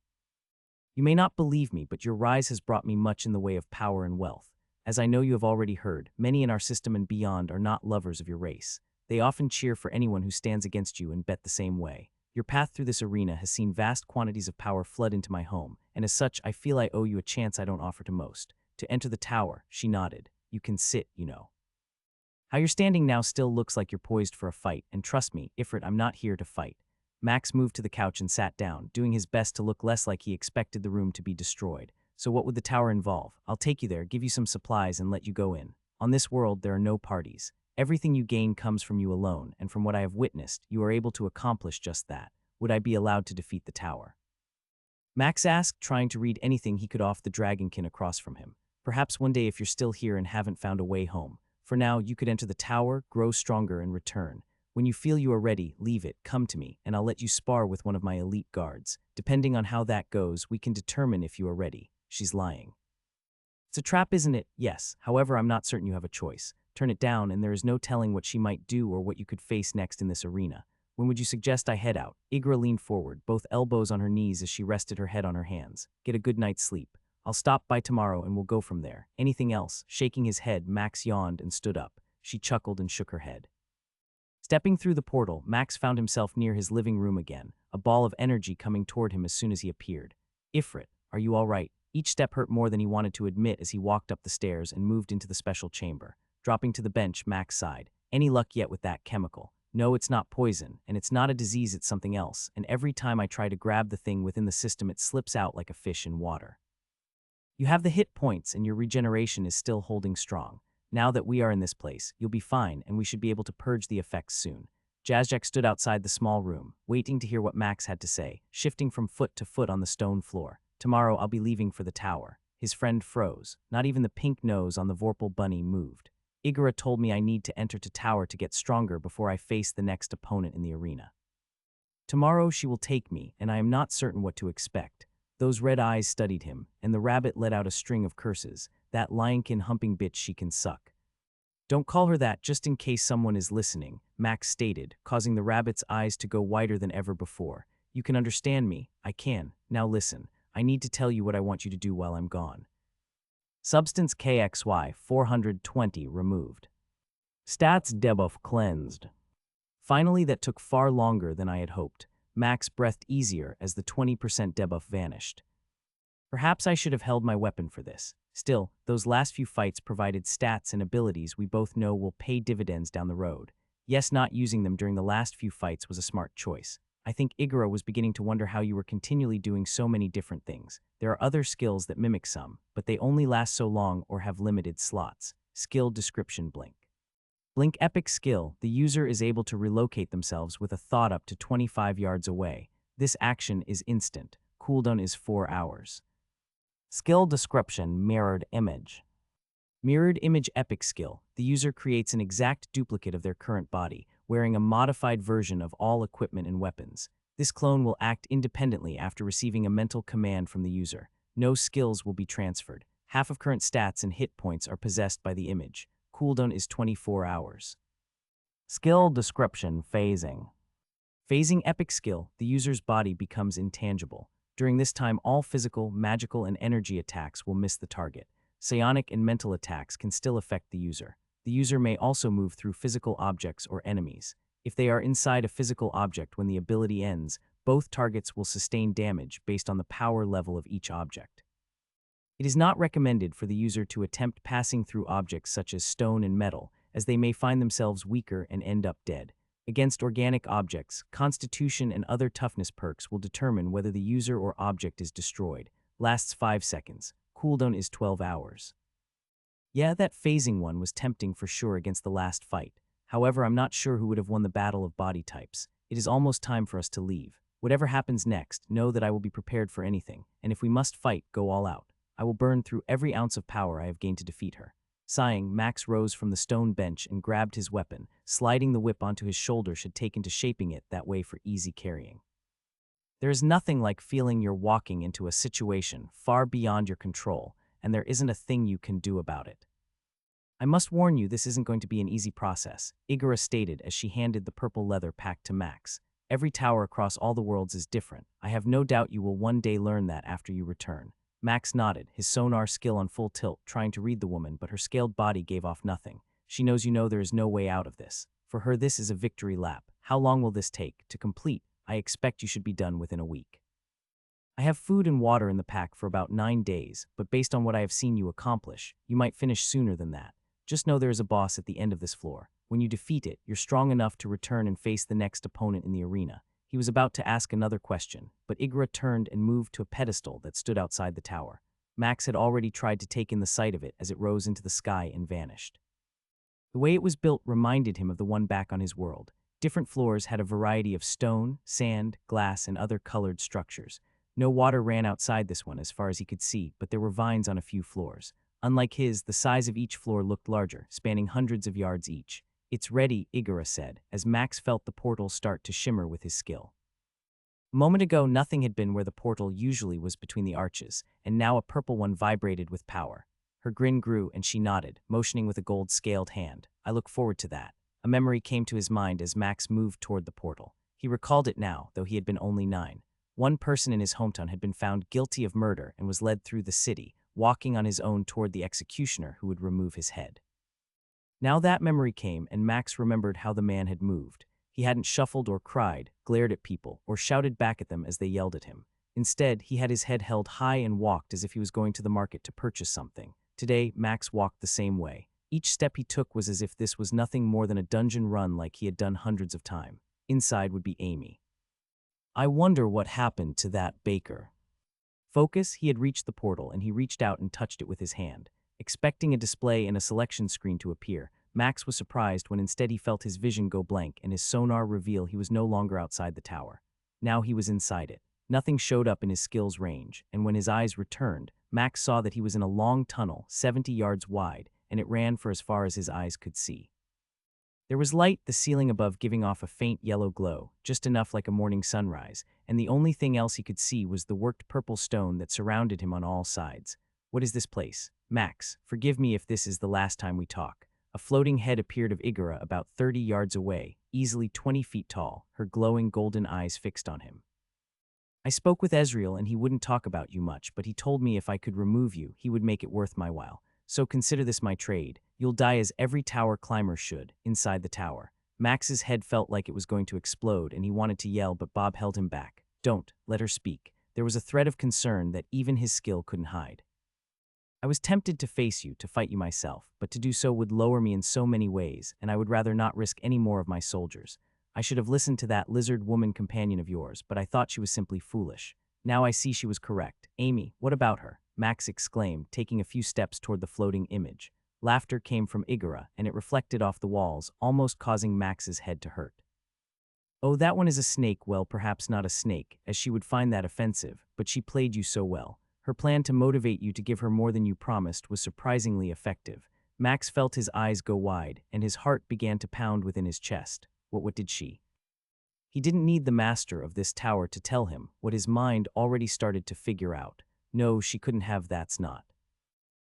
You may not believe me, but your rise has brought me much in the way of power and wealth. As I know you have already heard, many in our system and beyond are not lovers of your race. They often cheer for anyone who stands against you and bet the same way. Your path through this arena has seen vast quantities of power flood into my home, and as such, I feel I owe you a chance I don't offer to most. To enter the tower, she nodded. You can sit, you know. How you're standing now still looks like you're poised for a fight, and trust me, Ifrit, I'm not here to fight. Max moved to the couch and sat down, doing his best to look less like he expected the room to be destroyed. So what would the tower involve? I'll take you there, give you some supplies, and let you go in. On this world, there are no parties. Everything you gain comes from you alone, and from what I have witnessed, you are able to accomplish just that. Would I be allowed to defeat the tower? Max asked, trying to read anything he could off the dragonkin across from him. Perhaps one day if you're still here and haven't found a way home. For now, you could enter the tower, grow stronger, and return. When you feel you are ready, leave it, come to me, and I'll let you spar with one of my elite guards. Depending on how that goes, we can determine if you are ready. She's lying. It's a trap, isn't it? Yes. However, I'm not certain you have a choice. Turn it down, and there is no telling what she might do or what you could face next in this arena. When would you suggest I head out? Igra leaned forward, both elbows on her knees as she rested her head on her hands. Get a good night's sleep. I'll stop by tomorrow and we'll go from there. Anything else? Shaking his head, Max yawned and stood up. She chuckled and shook her head. Stepping through the portal, Max found himself near his living room again, a ball of energy coming toward him as soon as he appeared. Ifrit, are you all right? Each step hurt more than he wanted to admit as he walked up the stairs and moved into the special chamber. Dropping to the bench, Max sighed. Any luck yet with that chemical? No, it's not poison, and it's not a disease, it's something else, and every time I try to grab the thing within the system it slips out like a fish in water. You have the hit points and your regeneration is still holding strong. Now that we are in this place, you'll be fine and we should be able to purge the effects soon. Jazzjack stood outside the small room, waiting to hear what Max had to say, shifting from foot to foot on the stone floor. Tomorrow I'll be leaving for the tower. His friend froze. Not even the pink nose on the Vorpal bunny moved. Igora told me I need to enter to tower to get stronger before I face the next opponent in the arena. Tomorrow she will take me, and I am not certain what to expect. Those red eyes studied him, and the rabbit let out a string of curses. That lionkin humping bitch, she can suck. Don't call her that just in case someone is listening, Max stated, causing the rabbit's eyes to go wider than ever before. You can understand me. I can. Now listen. I need to tell you what I want you to do while I'm gone. Substance KXY 420 removed. Stats debuff cleansed. Finally, that took far longer than I had hoped. Max breathed easier as the 20% debuff vanished. Perhaps I should have held my weapon for this. Still, those last few fights provided stats and abilities we both know will pay dividends down the road. Yes, not using them during the last few fights was a smart choice. I think Igora was beginning to wonder how you were continually doing so many different things. There are other skills that mimic some, but they only last so long or have limited slots. Skill description blink. Blink epic skill, the user is able to relocate themselves with a thought up to 25 yards away. This action is instant. Cooldown is 4 hours. Skill description: mirrored image. Mirrored image epic skill. The user creates an exact duplicate of their current body, wearing a modified version of all equipment and weapons. This clone will act independently after receiving a mental command from the user. No skills will be transferred. Half of current stats and hit points are possessed by the image. Cooldown is 24 hours. Skill description: phasing. Phasing epic skill. The user's body becomes intangible. During this time, all physical, magical, and energy attacks will miss the target. Psionic and mental attacks can still affect the user. The user may also move through physical objects or enemies. If they are inside a physical object when the ability ends, both targets will sustain damage based on the power level of each object. It is not recommended for the user to attempt passing through objects such as stone and metal, as they may find themselves weaker and end up dead. Against organic objects, constitution and other toughness perks will determine whether the user or object is destroyed. Lasts 5 seconds. Cooldown is 12 hours. Yeah, that phasing one was tempting for sure against the last fight. However, I'm not sure who would have won the battle of body types. It is almost time for us to leave. Whatever happens next, know that I will be prepared for anything, and if we must fight, go all out. I will burn through every ounce of power I have gained to defeat her. Sighing, Max rose from the stone bench and grabbed his weapon. Sliding the whip onto his shoulder should take into shaping it that way for easy carrying. There is nothing like feeling you're walking into a situation far beyond your control, and there isn't a thing you can do about it. I must warn you, this isn't going to be an easy process, Igura stated as she handed the purple leather pack to Max. Every tower across all the worlds is different. I have no doubt you will one day learn that after you return. Max nodded, his sonar skill on full tilt, trying to read the woman, but her scaled body gave off nothing. She knows you know there is no way out of this. For her, this is a victory lap. How long will this take to complete? I expect you should be done within a week. I have food and water in the pack for about 9 days, but based on what I have seen you accomplish, you might finish sooner than that. Just know there is a boss at the end of this floor. When you defeat it, you're strong enough to return and face the next opponent in the arena. He was about to ask another question, but Igura turned and moved to a pedestal that stood outside the tower. Max had already tried to take in the sight of it as it rose into the sky and vanished. The way it was built reminded him of the one back on his world. Different floors had a variety of stone, sand, glass, and other colored structures. No water ran outside this one as far as he could see, but there were vines on a few floors. Unlike his, the size of each floor looked larger, spanning hundreds of yards each. It's ready, Igura said, as Max felt the portal start to shimmer with his skill. A moment ago, nothing had been where the portal usually was between the arches, and now a purple one vibrated with power. Her grin grew and she nodded, motioning with a gold-scaled hand. I look forward to that. A memory came to his mind as Max moved toward the portal. He recalled it now, though he had been only 9. One person in his hometown had been found guilty of murder and was led through the city, walking on his own toward the executioner who would remove his head. Now that memory came, and Max remembered how the man had moved. He hadn't shuffled or cried, glared at people, or shouted back at them as they yelled at him. Instead, he had his head held high and walked as if he was going to the market to purchase something. Today, Max walked the same way. Each step he took was as if this was nothing more than a dungeon run like he had done hundreds of times. Inside would be Amy. I wonder what happened to that baker. Focus, he had reached the portal and he reached out and touched it with his hand. Expecting a display and a selection screen to appear, Max was surprised when instead he felt his vision go blank and his sonar reveal he was no longer outside the tower. Now he was inside it. Nothing showed up in his skill's range, and when his eyes returned, Max saw that he was in a long tunnel, 70 yards wide, and it ran for as far as his eyes could see. There was light, the ceiling above giving off a faint yellow glow, just enough like a morning sunrise, and the only thing else he could see was the worked purple stone that surrounded him on all sides. What is this place? Max, forgive me if this is the last time we talk. A floating head appeared of Igura about 30 yards away, easily 20 feet tall, her glowing golden eyes fixed on him. I spoke with Ezreal and he wouldn't talk about you much, but he told me if I could remove you, he would make it worth my while. So consider this my trade. You'll die as every tower climber should, inside the tower. Max's head felt like it was going to explode and he wanted to yell, but Bob held him back. Don't, let her speak. There was a thread of concern that even his skill couldn't hide. I was tempted to face you, to fight you myself, but to do so would lower me in so many ways, and I would rather not risk any more of my soldiers. I should have listened to that lizard woman companion of yours, but I thought she was simply foolish. Now I see she was correct. Amy, what about her? Max exclaimed, taking a few steps toward the floating image. Laughter came from Igura, and it reflected off the walls, almost causing Max's head to hurt. Oh, that one is a snake. Well, perhaps not a snake, as she would find that offensive, but she played you so well. Her plan to motivate you to give her more than you promised was surprisingly effective. Max felt his eyes go wide, and his heart began to pound within his chest. What did she? He didn't need the master of this tower to tell him what his mind already started to figure out. No, she couldn't have. That's not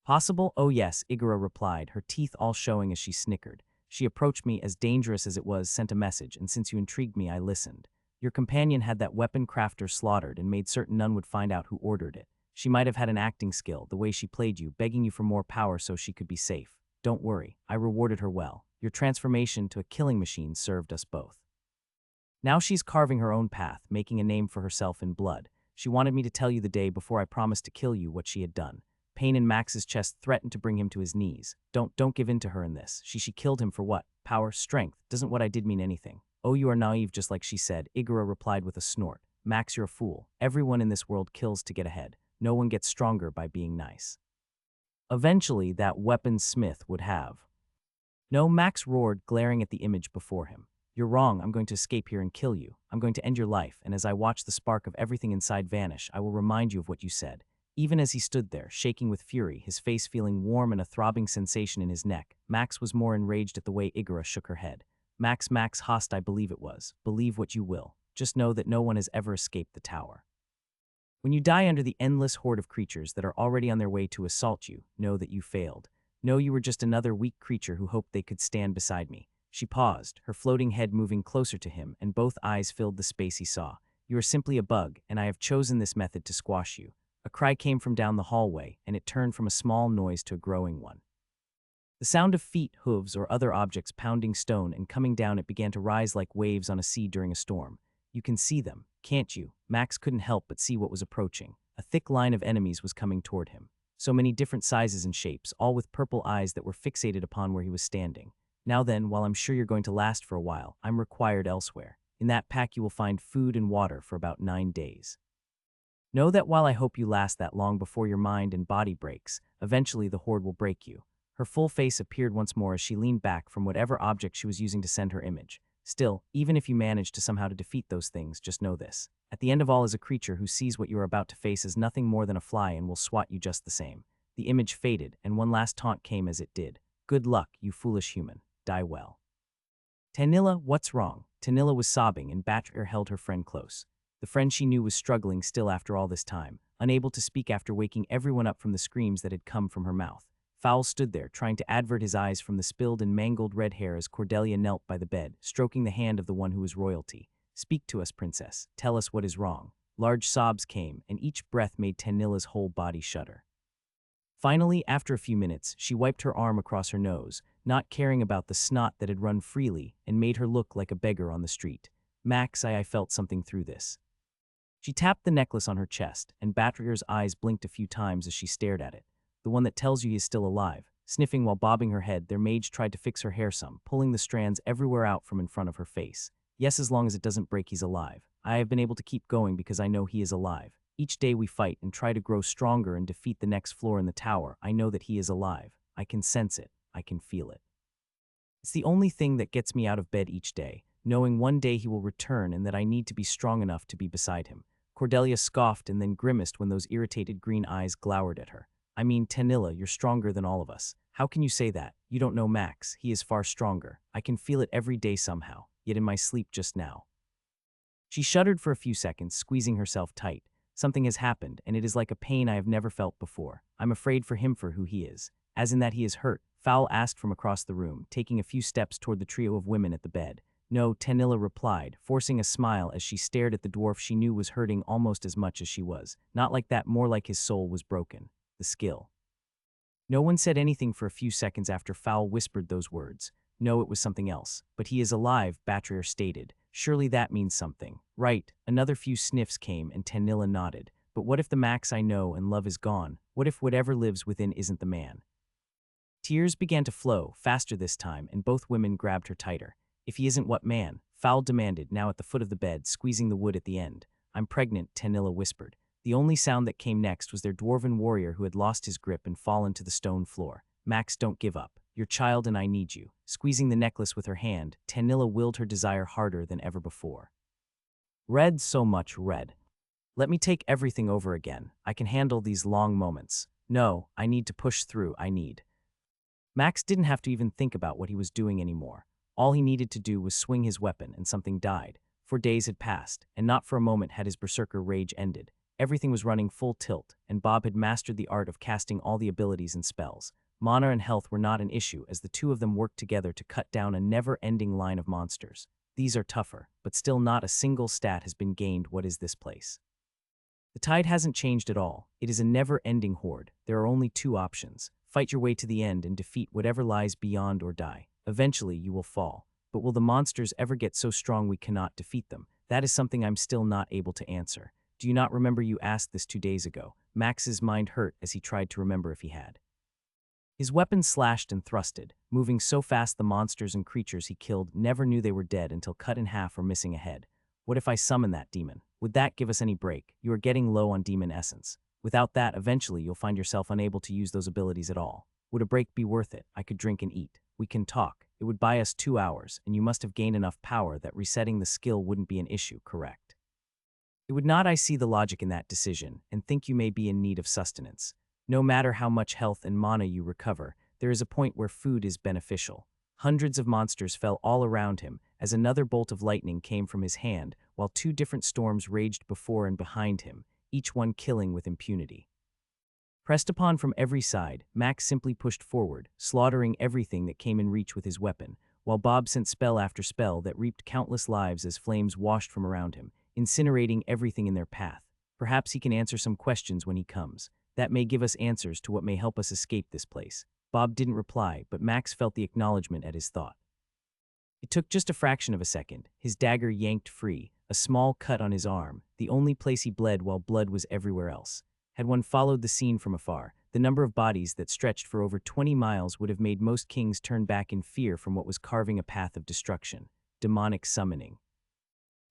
possible. Oh yes, Igora replied, her teeth all showing as she snickered. She approached me, as dangerous as it was, sent a message, and since you intrigued me, I listened. Your companion had that weapon crafter slaughtered and made certain none would find out who ordered it. She might have had an acting skill, the way she played you, begging you for more power so she could be safe. Don't worry, I rewarded her well. Your transformation to a killing machine served us both. Now she's carving her own path, making a name for herself in blood. She wanted me to tell you the day before I promised to kill you what she had done. Pain in Max's chest threatened to bring him to his knees. Don't give in to her in this. She killed him for what? Power, strength. Doesn't what I did mean anything? Oh, you are naive just like she said, Igora replied with a snort. Max, you're a fool. Everyone in this world kills to get ahead. No one gets stronger by being nice. Eventually, that weaponsmith would have. No, Max roared, glaring at the image before him. You're wrong. I'm going to escape here and kill you. I'm going to end your life, and as I watch the spark of everything inside vanish, I will remind you of what you said. Even as he stood there, shaking with fury, his face feeling warm and a throbbing sensation in his neck, Max was more enraged at the way Igora shook her head. Max Host, I believe it was. Believe what you will. Just know that no one has ever escaped the tower. When you die under the endless horde of creatures that are already on their way to assault you, know that you failed. Know you were just another weak creature who hoped they could stand beside me. She paused, her floating head moving closer to him, and both eyes filled the space he saw. You are simply a bug, and I have chosen this method to squash you. A cry came from down the hallway, and it turned from a small noise to a growing one. The sound of feet, hooves, or other objects pounding stone and coming down, it began to rise like waves on a sea during a storm. You can see them, can't you? Max couldn't help but see what was approaching. A thick line of enemies was coming toward him. So many different sizes and shapes, all with purple eyes that were fixated upon where he was standing. Now then, while I'm sure you're going to last for a while, I'm required elsewhere. In that pack you will find food and water for about 9 days. Know that while I hope you last that long before your mind and body breaks, eventually the horde will break you. Her full face appeared once more as she leaned back from whatever object she was using to send her image. Still, even if you manage to somehow to defeat those things, just know this. At the end of all is a creature who sees what you are about to face as nothing more than a fly and will swat you just the same. The image faded, and one last taunt came as it did. Good luck, you foolish human. Die well. Tanilla, what's wrong? Tanilla was sobbing, and Batrir held her friend close. The friend she knew was struggling still after all this time, unable to speak after waking everyone up from the screams that had come from her mouth. Fowl stood there, trying to avert his eyes from the spilled and mangled red hair as Cordelia knelt by the bed, stroking the hand of the one who was royalty. Speak to us, princess. Tell us what is wrong. Large sobs came, and each breath made Tanilla's whole body shudder. Finally, after a few minutes, she wiped her arm across her nose, not caring about the snot that had run freely and made her look like a beggar on the street. Max, I felt something through this. She tapped the necklace on her chest, and Batrir's eyes blinked a few times as she stared at it. The one that tells you he is still alive. Sniffing while bobbing her head, their mage tried to fix her hair some, pulling the strands everywhere out from in front of her face. Yes, as long as it doesn't break, he's alive. I have been able to keep going because I know he is alive. Each day we fight and try to grow stronger and defeat the next floor in the tower. I know that he is alive. I can sense it. I can feel it. It's the only thing that gets me out of bed each day, knowing one day he will return and that I need to be strong enough to be beside him. Cordelia scoffed and then grimaced when those irritated green eyes glowered at her. I mean, Tanilla, you're stronger than all of us. How can you say that? You don't know Max. He is far stronger. I can feel it every day somehow, yet in my sleep just now. She shuddered for a few seconds, squeezing herself tight. Something has happened, and it is like a pain I have never felt before. I'm afraid for him for who he is. As in that he is hurt, Fowl asked from across the room, taking a few steps toward the trio of women at the bed. No, Tanilla replied, forcing a smile as she stared at the dwarf she knew was hurting almost as much as she was. Not like that, more like his soul was broken. The skill. No one said anything for a few seconds after Fowl whispered those words. No, it was something else. But he is alive, Batrir stated. Surely that means something. Right. Another few sniffs came and Tanilla nodded. But what if the Max I know and love is gone? What if whatever lives within isn't the man? Tears began to flow, faster this time, and both women grabbed her tighter. If he isn't what man? Fowl demanded, now at the foot of the bed, squeezing the wood at the end. I'm pregnant, Tanilla whispered. The only sound that came next was their dwarven warrior who had lost his grip and fallen to the stone floor. Max, don't give up. Your child and I need you." Squeezing the necklace with her hand, Tanilla willed her desire harder than ever before. "Red, so much red. Let me take everything over again. I can handle these long moments. No, I need to push through, I need." Max didn't have to even think about what he was doing anymore. All he needed to do was swing his weapon and something died. For days had passed, and not for a moment had his berserker rage ended. Everything was running full tilt, and Bob had mastered the art of casting all the abilities and spells. Mana and health were not an issue as the two of them worked together to cut down a never-ending line of monsters. These are tougher, but still not a single stat has been gained. What is this place? The tide hasn't changed at all. It is a never-ending horde. There are only two options. Fight your way to the end and defeat whatever lies beyond or die. Eventually, you will fall. But will the monsters ever get so strong we cannot defeat them? That is something I'm still not able to answer. Do you not remember you asked this 2 days ago? Max's mind hurt as he tried to remember if he had. His weapon slashed and thrusted, moving so fast the monsters and creatures he killed never knew they were dead until cut in half or missing a head. What if I summon that demon? Would that give us any break? You are getting low on demon essence. Without that, eventually you'll find yourself unable to use those abilities at all. Would a break be worth it? I could drink and eat. We can talk. It would buy us 2 hours, and you must have gained enough power that resetting the skill wouldn't be an issue, correct? It would not. I see the logic in that decision, and think you may be in need of sustenance. No matter how much health and mana you recover, there is a point where food is beneficial. Hundreds of monsters fell all around him as another bolt of lightning came from his hand, while 2 different storms raged before and behind him, each one killing with impunity. Pressed upon from every side, Max simply pushed forward, slaughtering everything that came in reach with his weapon, while Bob sent spell after spell that reaped countless lives as flames washed from around him, incinerating everything in their path. Perhaps he can answer some questions when he comes. That may give us answers to what may help us escape this place. Bob didn't reply, but Max felt the acknowledgement at his thought. It took just a fraction of a second. His dagger yanked free, a small cut on his arm, the only place he bled while blood was everywhere else. Had one followed the scene from afar, the number of bodies that stretched for over 20 miles would have made most kings turn back in fear from what was carving a path of destruction. Demonic summoning.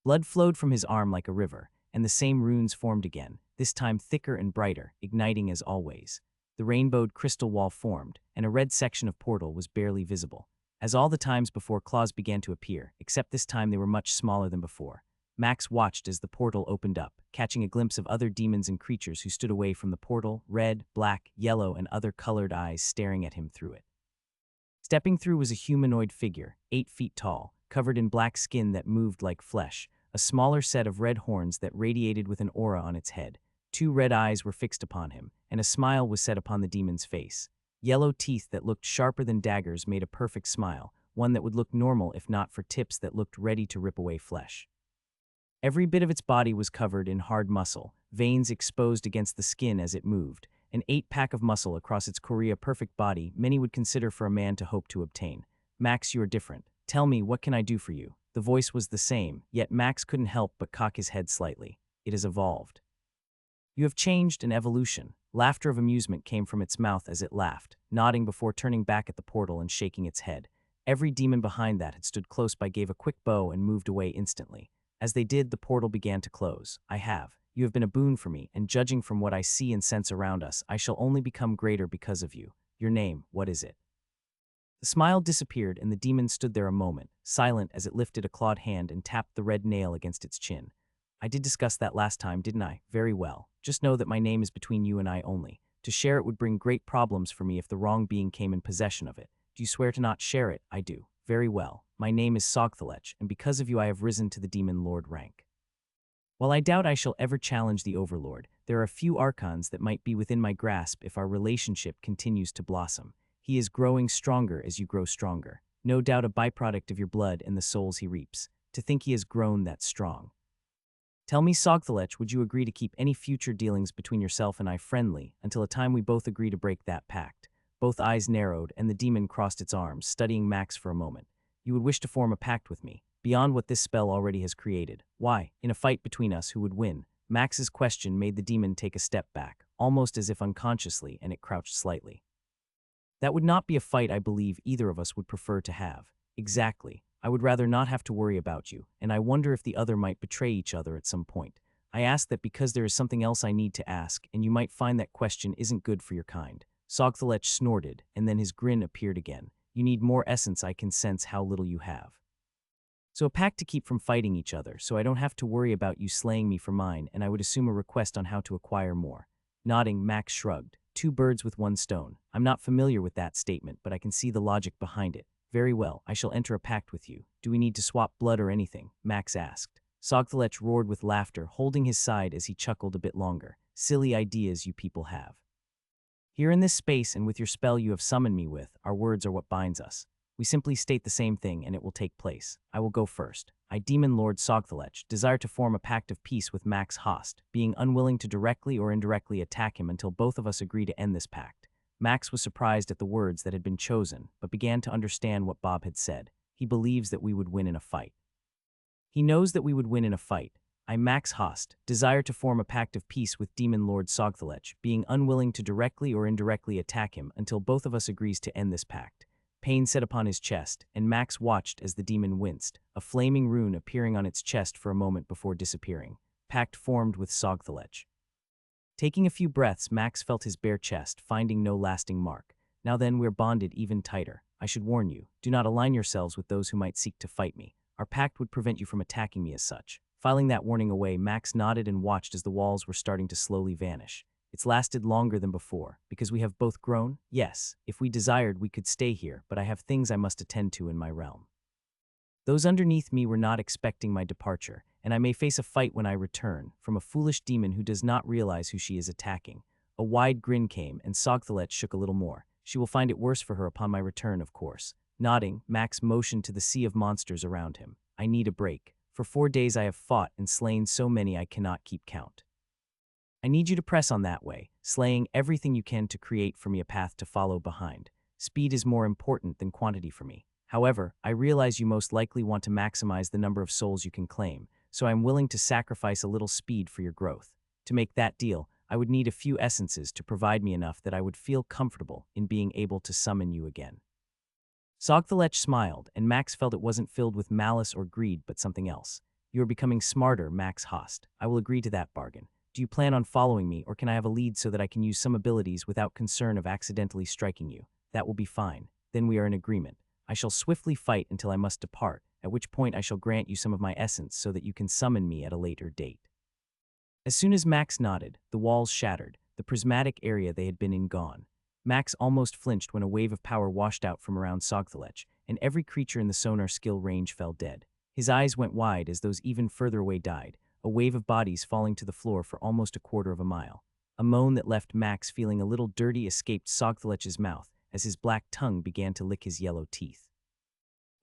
Blood flowed from his arm like a river, and the same runes formed again, this time thicker and brighter, igniting as always. The rainbowed crystal wall formed, and a red section of portal was barely visible. As all the times before, claws began to appear, except this time they were much smaller than before. Max watched as the portal opened up, catching a glimpse of other demons and creatures who stood away from the portal, red, black, yellow, and other colored eyes staring at him through it. Stepping through was a humanoid figure, 8 feet tall, covered in black skin that moved like flesh, a smaller set of red horns that radiated with an aura on its head. 2 red eyes were fixed upon him, and a smile was set upon the demon's face. Yellow teeth that looked sharper than daggers made a perfect smile, one that would look normal if not for tips that looked ready to rip away flesh. Every bit of its body was covered in hard muscle, veins exposed against the skin as it moved, an 8-pack of muscle across its Korea-perfect body many would consider for a man to hope to obtain. "Max, you are different. Tell me, what can I do for you?" The voice was the same, yet Max couldn't help but cock his head slightly. It has evolved. "You have changed, an evolution." Laughter of amusement came from its mouth as it laughed, nodding before turning back at the portal and shaking its head. Every demon behind that had stood close by gave a quick bow and moved away instantly. As they did, the portal began to close. "I have. You have been a boon for me, and judging from what I see and sense around us, I shall only become greater because of you. Your name, what is it?" The smile disappeared, and the demon stood there a moment, silent as it lifted a clawed hand and tapped the red nail against its chin. "I did discuss that last time, didn't I? Very well. Just know that my name is between you and I only. To share it would bring great problems for me if the wrong being came in possession of it. Do you swear to not share it?" "I do." "Very well. My name is Sogthalech, and because of you I have risen to the Demon Lord rank. While I doubt I shall ever challenge the Overlord, there are a few archons that might be within my grasp if our relationship continues to blossom. He is growing stronger as you grow stronger. No doubt a byproduct of your blood and the souls he reaps. To think he has grown that strong. Tell me, Sogthalech, would you agree to keep any future dealings between yourself and I friendly until a time we both agree to break that pact?" Both eyes narrowed, and the demon crossed its arms, studying Max for a moment. "You would wish to form a pact with me, beyond what this spell already has created. Why? In a fight between us, who would win?" Max's question made the demon take a step back, almost as if unconsciously, and it crouched slightly. "That would not be a fight I believe either of us would prefer to have." "Exactly. I would rather not have to worry about you, and I wonder if the other might betray each other at some point. I ask that because there is something else I need to ask, and you might find that question isn't good for your kind." Sogthalech snorted, and then his grin appeared again. You need more essence. I can sense how little you have. So a pact to keep from fighting each other, so I don't have to worry about you slaying me for mine, and I would assume a request on how to acquire more. Nodding, Max shrugged. Two birds with one stone. I'm not familiar with that statement, but I can see the logic behind it. Very well, I shall enter a pact with you. Do we need to swap blood or anything? Max asked. Sogthelech roared with laughter, holding his side as he chuckled a bit longer. Silly ideas you people have. Here in this space and with your spell you have summoned me with, our words are what binds us. We simply state the same thing and it will take place. I will go first. I, Demon Lord Sogthelech, desire to form a pact of peace with Max Host, being unwilling to directly or indirectly attack him until both of us agree to end this pact. Max was surprised at the words that had been chosen, but began to understand what Bob had said. He believes that we would win in a fight. He knows that we would win in a fight. I, Max Host, desire to form a pact of peace with Demon Lord Sogthelech, being unwilling to directly or indirectly attack him until both of us agrees to end this pact. Pain set upon his chest, and Max watched as the demon winced, a flaming rune appearing on its chest for a moment before disappearing. Pact formed with Sogthelech. Taking a few breaths, Max felt his bare chest, finding no lasting mark. Now then, we're bonded even tighter. I should warn you, do not align yourselves with those who might seek to fight me. Our pact would prevent you from attacking me as such. Filing that warning away, Max nodded and watched as the walls were starting to slowly vanish. It's lasted longer than before, because we have both grown? Yes, if we desired, we could stay here, but I have things I must attend to in my realm. Those underneath me were not expecting my departure, and I may face a fight when I return, from a foolish demon who does not realize who she is attacking. A wide grin came, and Sogthelech shook a little more. She will find it worse for her upon my return, of course. Nodding, Max motioned to the sea of monsters around him. I need a break. For 4 days I have fought and slain so many I cannot keep count. I need you to press on that way, slaying everything you can to create for me a path to follow behind. Speed is more important than quantity for me. However, I realize you most likely want to maximize the number of souls you can claim, so I am willing to sacrifice a little speed for your growth. To make that deal, I would need a few essences to provide me enough that I would feel comfortable in being able to summon you again. Sogthelech smiled, and Max felt it wasn't filled with malice or greed but something else. You are becoming smarter, Max Host. I will agree to that bargain. Do you plan on following me, or can I have a lead so that I can use some abilities without concern of accidentally striking you? That will be fine. Then we are in agreement. I shall swiftly fight until I must depart, at which point I shall grant you some of my essence so that you can summon me at a later date. As soon as Max nodded, the walls shattered, the prismatic area they had been in gone. Max almost flinched when a wave of power washed out from around Sogthelech, and every creature in the sonar skill range fell dead. His eyes went wide as those even further away died, a wave of bodies falling to the floor for almost a quarter of a mile. A moan that left Max feeling a little dirty escaped Sogthelech's mouth as his black tongue began to lick his yellow teeth.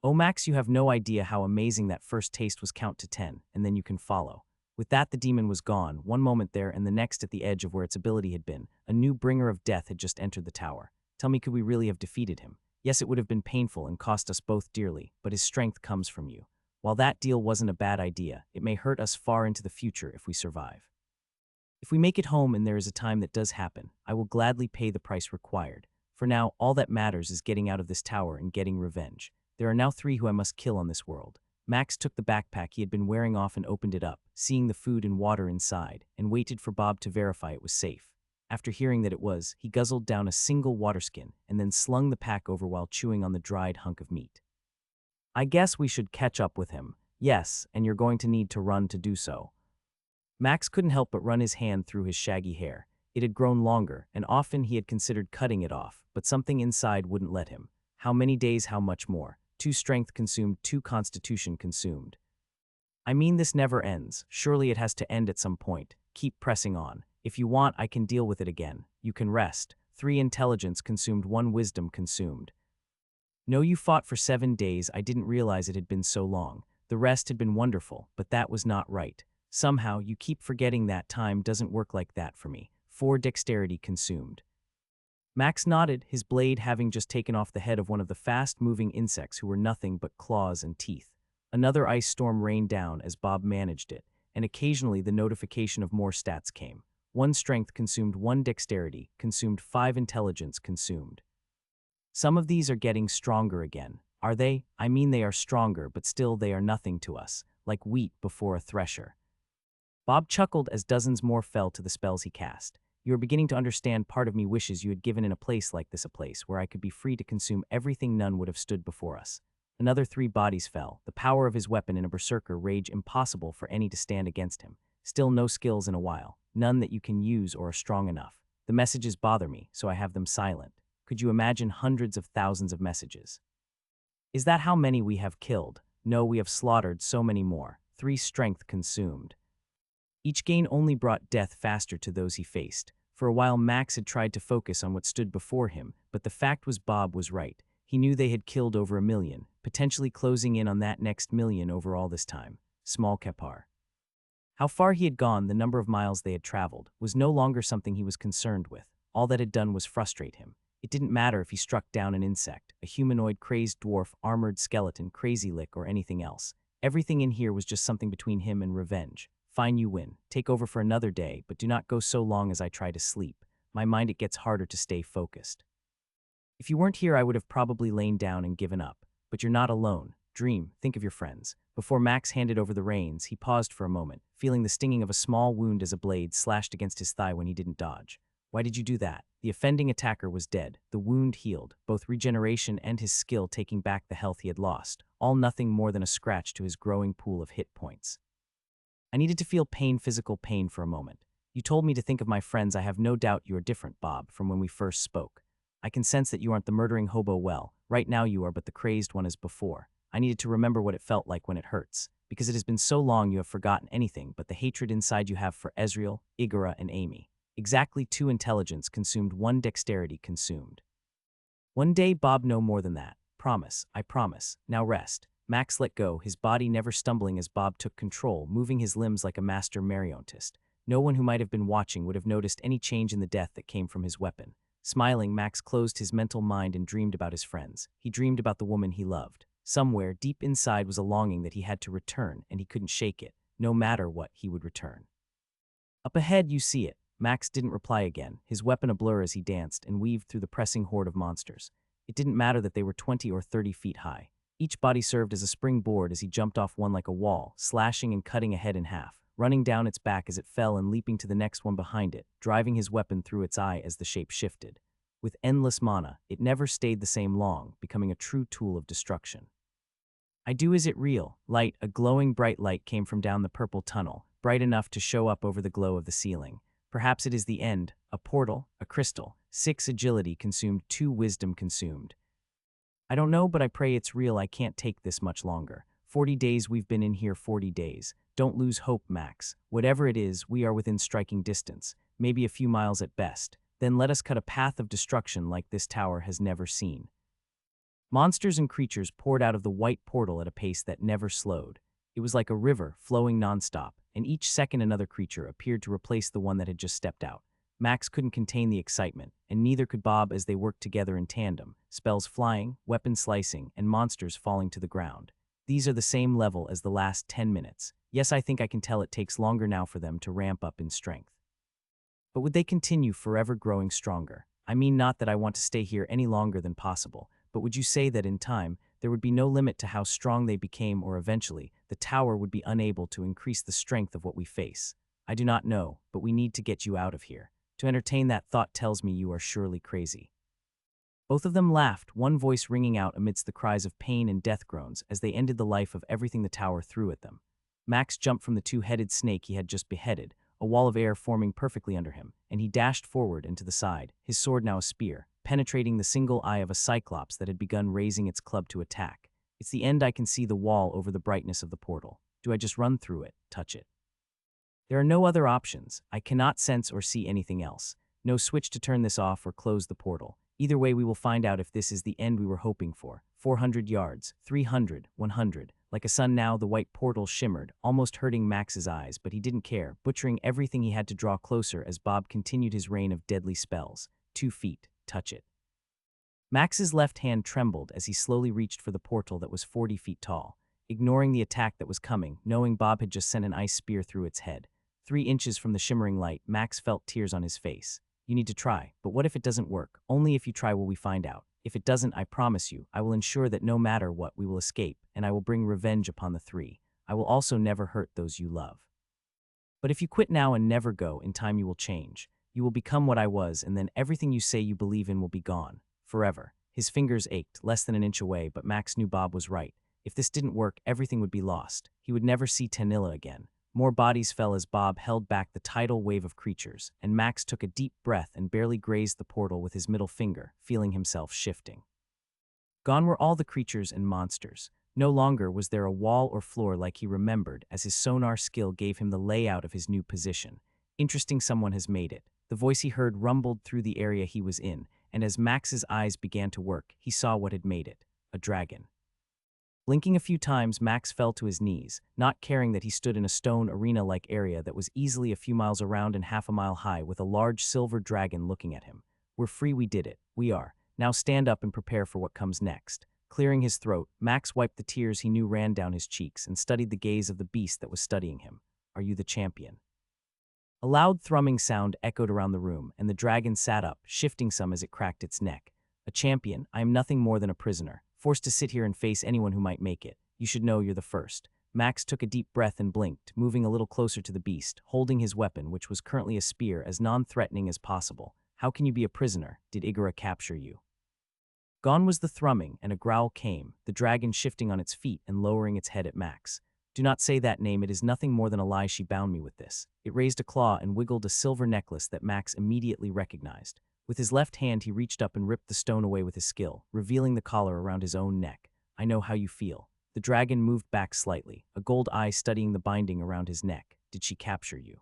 Oh Max, you have no idea how amazing that first taste was. Count to 10, and then you can follow. With that, the demon was gone, one moment there and the next at the edge of where its ability had been. A new bringer of death had just entered the tower. Tell me, could we really have defeated him? Yes, it would have been painful and cost us both dearly, but his strength comes from you. While that deal wasn't a bad idea, it may hurt us far into the future if we survive. If we make it home and there is a time that does happen, I will gladly pay the price required. For now, all that matters is getting out of this tower and getting revenge. There are now 3 who I must kill on this world. Max took the backpack he had been wearing off and opened it up, seeing the food and water inside, and waited for Bob to verify it was safe. After hearing that it was, he guzzled down a single water skin and then slung the pack over while chewing on the dried hunk of meat. I guess we should catch up with him. Yes, and you're going to need to run to do so. Max couldn't help but run his hand through his shaggy hair. It had grown longer, and often he had considered cutting it off, but something inside wouldn't let him. How many days, how much more? 2 strength consumed, 2 constitution consumed. I mean, this never ends. Surely it has to end at some point. Keep pressing on. If you want, I can deal with it again. You can rest. 3 intelligence consumed, 1 wisdom consumed. No, you fought for 7 days. I didn't realize it had been so long. The rest had been wonderful, but that was not right. Somehow, you keep forgetting that time doesn't work like that for me. 4 dexterity consumed. Max nodded, his blade having just taken off the head of one of the fast-moving insects who were nothing but claws and teeth. Another ice storm rained down as Bob managed it, and occasionally the notification of more stats came. 1 strength consumed, 1 dexterity, consumed 5 intelligence consumed. Some of these are getting stronger again. Are they? I mean, they are stronger, but still they are nothing to us, like wheat before a thresher. Bob chuckled as dozens more fell to the spells he cast. You are beginning to understand part of me wishes you had given in a place like this, a place where I could be free to consume everything none would have stood before us. Another 3 bodies fell, the power of his weapon in a berserker rage impossible for any to stand against him. Still no skills in a while, none that you can use or are strong enough. The messages bother me, so I have them silent. Could you imagine hundreds of thousands of messages? Is that how many we have killed? No, we have slaughtered so many more. 3 strength consumed. Each gain only brought death faster to those he faced. For a while Max had tried to focus on what stood before him, but the fact was Bob was right. He knew they had killed over 1,000,000, potentially closing in on that next 1,000,000 over all this time. Small Kapar. How far he had gone, the number of miles they had traveled, was no longer something he was concerned with. All that had done was frustrate him. It didn't matter if he struck down an insect, a humanoid, crazed dwarf, armored skeleton, crazy lick, or anything else. Everything in here was just something between him and revenge. Fine, you win. Take over for another day, but do not go so long as I try to sleep. My mind, it gets harder to stay focused. If you weren't here, I would have probably lain down and given up. But you're not alone. Dream, think of your friends. Before Max handed over the reins, he paused for a moment, feeling the stinging of a small wound as a blade slashed against his thigh when he didn't dodge. Why did you do that? The offending attacker was dead. The wound healed, both regeneration and his skill taking back the health he had lost, all nothing more than a scratch to his growing pool of hit points. I needed to feel pain, physical pain, for a moment. You told me to think of my friends. I have no doubt you are different, Bob, from when we first spoke. I can sense that you aren't the murdering hobo. Well, right now you are, but the crazed one as before. I needed to remember what it felt like when it hurts, because it has been so long you have forgotten anything but the hatred inside you have for Ezreal, Igora, and Amy. Exactly 2 intelligence consumed, 1 dexterity consumed. One day, Bob, no more than that. Promise, I promise. Now rest. Max let go, his body never stumbling as Bob took control, moving his limbs like a master marionnettist. No one who might have been watching would have noticed any change in the death that came from his weapon. Smiling, Max closed his mental mind and dreamed about his friends. He dreamed about the woman he loved. Somewhere, deep inside, was a longing that he had to return, and he couldn't shake it. No matter what, he would return. Up ahead, you see it. Max didn't reply again, his weapon a blur as he danced and weaved through the pressing horde of monsters. It didn't matter that they were 20 or 30 feet high. Each body served as a springboard as he jumped off one like a wall, slashing and cutting a head in half, running down its back as it fell and leaping to the next one behind it, driving his weapon through its eye as the shape shifted. With endless mana, it never stayed the same long, becoming a true tool of destruction. I do. Is it real? Light, a glowing bright light came from down the purple tunnel, bright enough to show up over the glow of the ceiling. Perhaps it is the end, a portal, a crystal. 6 agility consumed, 2 wisdom consumed. I don't know, but I pray it's real. I can't take this much longer. 40 days we've been in here, 40 days. Don't lose hope, Max. Whatever it is, we are within striking distance, maybe a few miles at best. Then let us cut a path of destruction like this tower has never seen. Monsters and creatures poured out of the white portal at a pace that never slowed. It was like a river, flowing nonstop, and each second another creature appeared to replace the one that had just stepped out. Max couldn't contain the excitement, and neither could Bob as they worked together in tandem, spells flying, weapons slicing, and monsters falling to the ground. These are the same level as the last 10 minutes. Yes, I think I can tell it takes longer now for them to ramp up in strength. But would they continue forever growing stronger? I mean, not that I want to stay here any longer than possible, but would you say that in time, there would be no limit to how strong they became, or eventually, the tower would be unable to increase the strength of what we face? I do not know, but we need to get you out of here. To entertain that thought tells me you are surely crazy. Both of them laughed, one voice ringing out amidst the cries of pain and death groans as they ended the life of everything the tower threw at them. Max jumped from the 2-headed snake he had just beheaded, a wall of air forming perfectly under him, and he dashed forward and to the side, his sword now a spear, penetrating the single eye of a cyclops that had begun raising its club to attack. It's the end. I can see the wall over the brightness of the portal. Do I just run through it, touch it? There are no other options. I cannot sense or see anything else. No switch to turn this off or close the portal. Either way, we will find out if this is the end we were hoping for. 400 yards, 300, 100. Like a sun now, the white portal shimmered, almost hurting Max's eyes, but he didn't care, butchering everything he had to draw closer as Bob continued his reign of deadly spells. 2 feet, touch it. Max's left hand trembled as he slowly reached for the portal that was 40 feet tall, ignoring the attack that was coming, knowing Bob had just sent an ice spear through its head. 3 inches from the shimmering light, Max felt tears on his face. You need to try, but what if it doesn't work? Only if you try will we find out. If it doesn't, I promise you, I will ensure that no matter what, we will escape, and I will bring revenge upon the 3. I will also never hurt those you love. But if you quit now and never go, in time you will change. You will become what I was, and then everything you say you believe in will be gone. Forever. His fingers ached, less than an inch away, but Max knew Bob was right. If this didn't work, everything would be lost. He would never see Tanilla again. More bodies fell as Bob held back the tidal wave of creatures, and Max took a deep breath and barely grazed the portal with his middle finger, feeling himself shifting. Gone were all the creatures and monsters. No longer was there a wall or floor like he remembered, as his sonar skill gave him the layout of his new position. Interesting, someone has made it. The voice he heard rumbled through the area he was in, and as Max's eyes began to work, he saw what had made it. A dragon. Blinking a few times, Max fell to his knees, not caring that he stood in a stone arena-like area that was easily a few miles around and half a mile high, with a large silver dragon looking at him. We're free, we did it. We are. Now stand up and prepare for what comes next. Clearing his throat, Max wiped the tears he knew ran down his cheeks and studied the gaze of the beast that was studying him. Are you the champion? A loud thrumming sound echoed around the room, and the dragon sat up, shifting some as it cracked its neck. A champion? I am nothing more than a prisoner, forced to sit here and face anyone who might make it. You should know you're the first. Max took a deep breath and blinked, moving a little closer to the beast, holding his weapon, which was currently a spear, as non-threatening as possible. How can you be a prisoner? Did Igora capture you? Gone was the thrumming, and a growl came, the dragon shifting on its feet and lowering its head at Max. Do not say that name, it is nothing more than a lie. She bound me with this. It raised a claw and wiggled a silver necklace that Max immediately recognized. With his left hand, he reached up and ripped the stone away with his skill, revealing the collar around his own neck. I know how you feel. The dragon moved back slightly, a gold eye studying the binding around his neck. Did she capture you?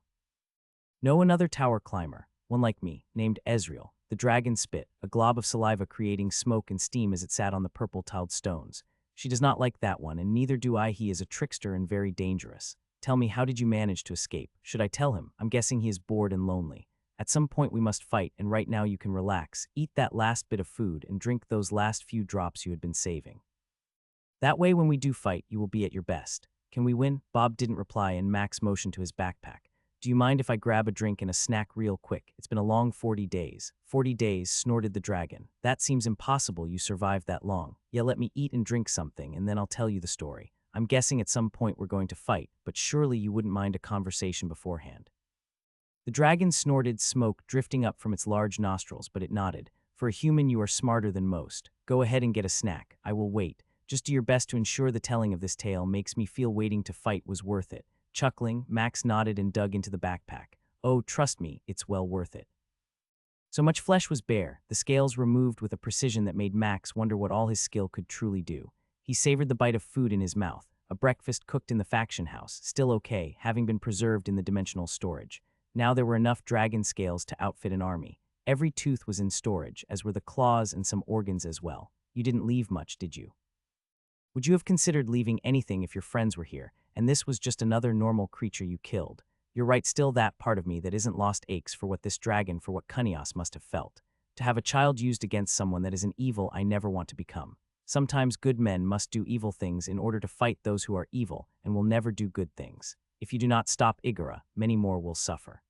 No, another tower climber, one like me, named Ezreal. The dragon spit, a glob of saliva creating smoke and steam as it sat on the purple-tiled stones. She does not like that one, and neither do I. He is a trickster and very dangerous. Tell me, how did you manage to escape? Should I tell him? I'm guessing he is bored and lonely. At some point we must fight, and right now you can relax, eat that last bit of food, and drink those last few drops you had been saving. That way when we do fight, you will be at your best. Can we win? Bob didn't reply, and Max motioned to his backpack. Do you mind if I grab a drink and a snack real quick? It's been a long 40 days. 40 days, snorted the dragon. That seems impossible, you survived that long. Yeah, let me eat and drink something, and then I'll tell you the story. I'm guessing at some point we're going to fight, but surely you wouldn't mind a conversation beforehand. The dragon snorted, smoke drifting up from its large nostrils, but it nodded. For a human, you are smarter than most. Go ahead and get a snack. I will wait. Just do your best to ensure the telling of this tale makes me feel waiting to fight was worth it. Chuckling, Max nodded and dug into the backpack. Oh, trust me, it's well worth it. So much flesh was bare, the scales removed with a precision that made Max wonder what all his skill could truly do. He savored the bite of food in his mouth, a breakfast cooked in the faction house, still okay, having been preserved in the dimensional storage. Now there were enough dragon scales to outfit an army. Every tooth was in storage, as were the claws and some organs as well. You didn't leave much, did you? Would you have considered leaving anything if your friends were here, and this was just another normal creature you killed? You're right, still that part of me that isn't lost aches for what this dragon, for what Cunios must have felt. To have a child used against someone that is an evil I never want to become. Sometimes good men must do evil things in order to fight those who are evil and will never do good things. If you do not stop Igora, many more will suffer.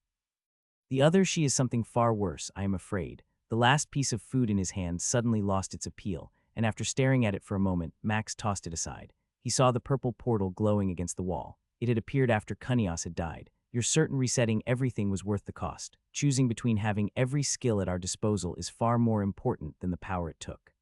The other, she is something far worse, I am afraid. The last piece of food in his hand suddenly lost its appeal, and after staring at it for a moment, Max tossed it aside. He saw the purple portal glowing against the wall. It had appeared after Cunios had died. You're certain resetting everything was worth the cost. Choosing between having every skill at our disposal is far more important than the power it took.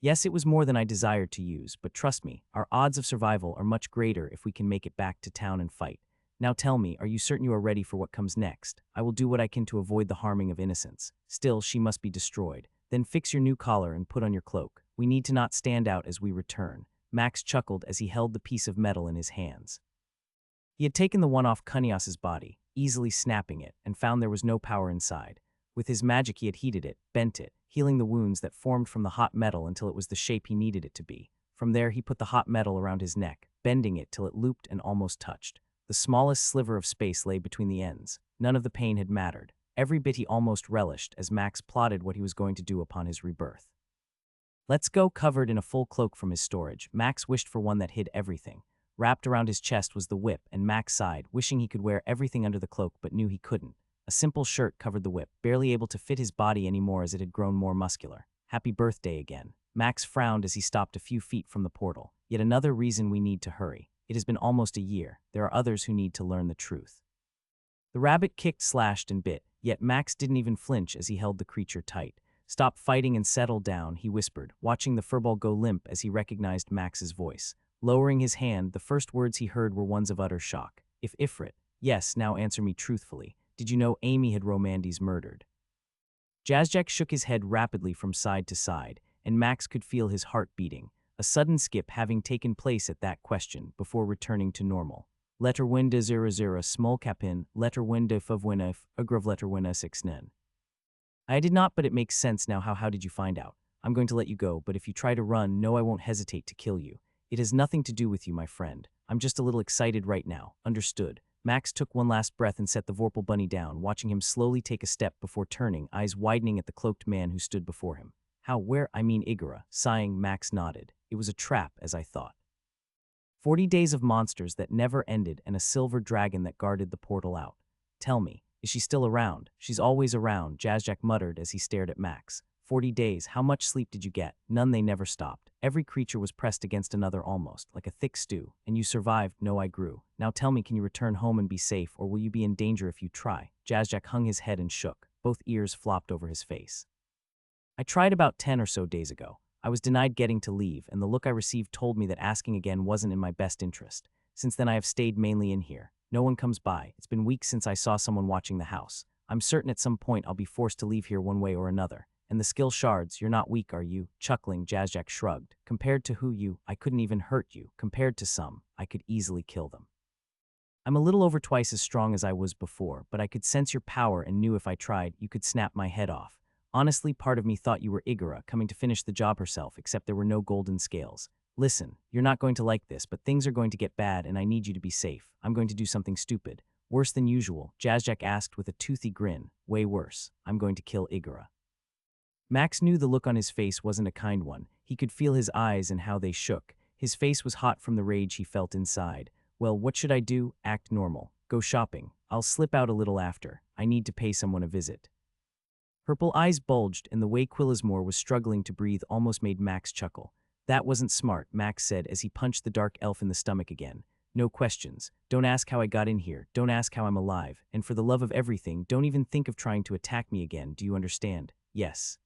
Yes, it was more than I desired to use, but trust me, our odds of survival are much greater if we can make it back to town and fight. Now tell me, are you certain you are ready for what comes next? I will do what I can to avoid the harming of innocents. Still, she must be destroyed. Then fix your new collar and put on your cloak. We need to not stand out as we return. Max chuckled as he held the piece of metal in his hands. He had taken the one off Cunios's body, easily snapping it, and found there was no power inside. With his magic he had heated it, bent it, healing the wounds that formed from the hot metal until it was the shape he needed it to be. From there he put the hot metal around his neck, bending it till it looped and almost touched. The smallest sliver of space lay between the ends. None of the pain had mattered. Every bit he almost relished as Max plotted what he was going to do upon his rebirth. Let's go. Covered in a full cloak from his storage, Max wished for one that hid everything. Wrapped around his chest was the whip, and Max sighed, wishing he could wear everything under the cloak but knew he couldn't. A simple shirt covered the whip, barely able to fit his body anymore as it had grown more muscular. Happy birthday again. Max frowned as he stopped a few feet from the portal. Yet another reason we need to hurry. It has been almost a year. There are others who need to learn the truth. The rabbit kicked, slashed, and bit. Yet Max didn't even flinch as he held the creature tight. "Stop fighting and settle down," he whispered, watching the furball go limp as he recognized Max's voice. Lowering his hand, the first words he heard were ones of utter shock. "If Ifrit, yes, now answer me truthfully. Did you know Amy had Romandy's murdered?" Jazzjack shook his head rapidly from side to side, and Max could feel his heart beating, a sudden skip having taken place at that question before returning to normal. Letter winda 00 small capin, letter winda favwinaf, agrav letter winna 69. "I did not, but it makes sense now. How did you find out? I'm going to let you go, but if you try to run, no, I won't hesitate to kill you. It has nothing to do with you, my friend. I'm just a little excited right now." "Understood." Max took one last breath and set the Vorpal bunny down, watching him slowly take a step before turning, eyes widening at the cloaked man who stood before him. I mean Igara." Sighing, Max nodded. "It was a trap, as I thought. 40 days of monsters that never ended and a silver dragon that guarded the portal out. Tell me, is she still around?" "She's always around," Jazzjack muttered as he stared at Max. 40 days, how much sleep did you get?" "None, they never stopped. Every creature was pressed against another almost, like a thick stew. And you survived." "No, I grew. Now tell me, can you return home and be safe, or will you be in danger if you try?" Jazzjack hung his head and shook. Both ears flopped over his face. "I tried about 10 or so days ago. I was denied getting to leave, and the look I received told me that asking again wasn't in my best interest. Since then I have stayed mainly in here. No one comes by. It's been weeks since I saw someone watching the house. I'm certain at some point I'll be forced to leave here one way or another. And the skill shards, you're not weak, are you?" Chuckling, Jazzjack shrugged. "Compared to who I couldn't even hurt you. Compared to some, I could easily kill them. I'm a little over twice as strong as I was before, but I could sense your power and knew if I tried, you could snap my head off. Honestly, part of me thought you were Igara, coming to finish the job herself, except there were no golden scales. Listen, you're not going to like this, but things are going to get bad and I need you to be safe. I'm going to do something stupid." "Worse than usual?" Jazzjack asked with a toothy grin. "Way worse. I'm going to kill Igara." Max knew the look on his face wasn't a kind one. He could feel his eyes and how they shook. His face was hot from the rage he felt inside. "Well, what should I do?" "Act normal. Go shopping. I'll slip out a little after. I need to pay someone a visit." Purple eyes bulged, and the way Quillismore was struggling to breathe almost made Max chuckle. "That wasn't smart," Max said as he punched the dark elf in the stomach again. "No questions. Don't ask how I got in here. Don't ask how I'm alive. And for the love of everything, don't even think of trying to attack me again. Do you understand?" "Yes."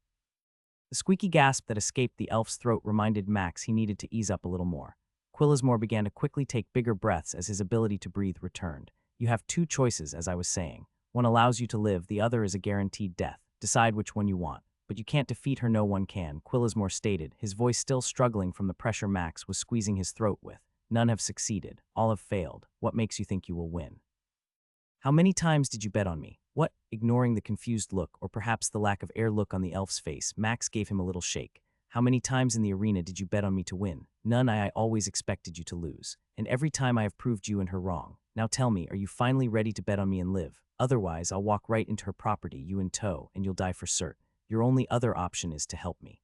The squeaky gasp that escaped the elf's throat reminded Max he needed to ease up a little more. Quillismore began to quickly take bigger breaths as his ability to breathe returned. "You have two choices, as I was saying. One allows you to live, the other is a guaranteed death. Decide which one you want. But you can't defeat her, no one can," Quillismore stated, his voice still struggling from the pressure Max was squeezing his throat with. "None have succeeded. All have failed. What makes you think you will win?" "How many times did you bet on me?" "What?" Ignoring the confused look, or perhaps the lack of air look on the elf's face, Max gave him a little shake. "How many times in the arena did you bet on me to win?" "None. I always expected you to lose. And every time I have proved you and her wrong. Now tell me, are you finally ready to bet on me and live? Otherwise, I'll walk right into her property, you in tow, and you'll die for cert. Your only other option is to help me."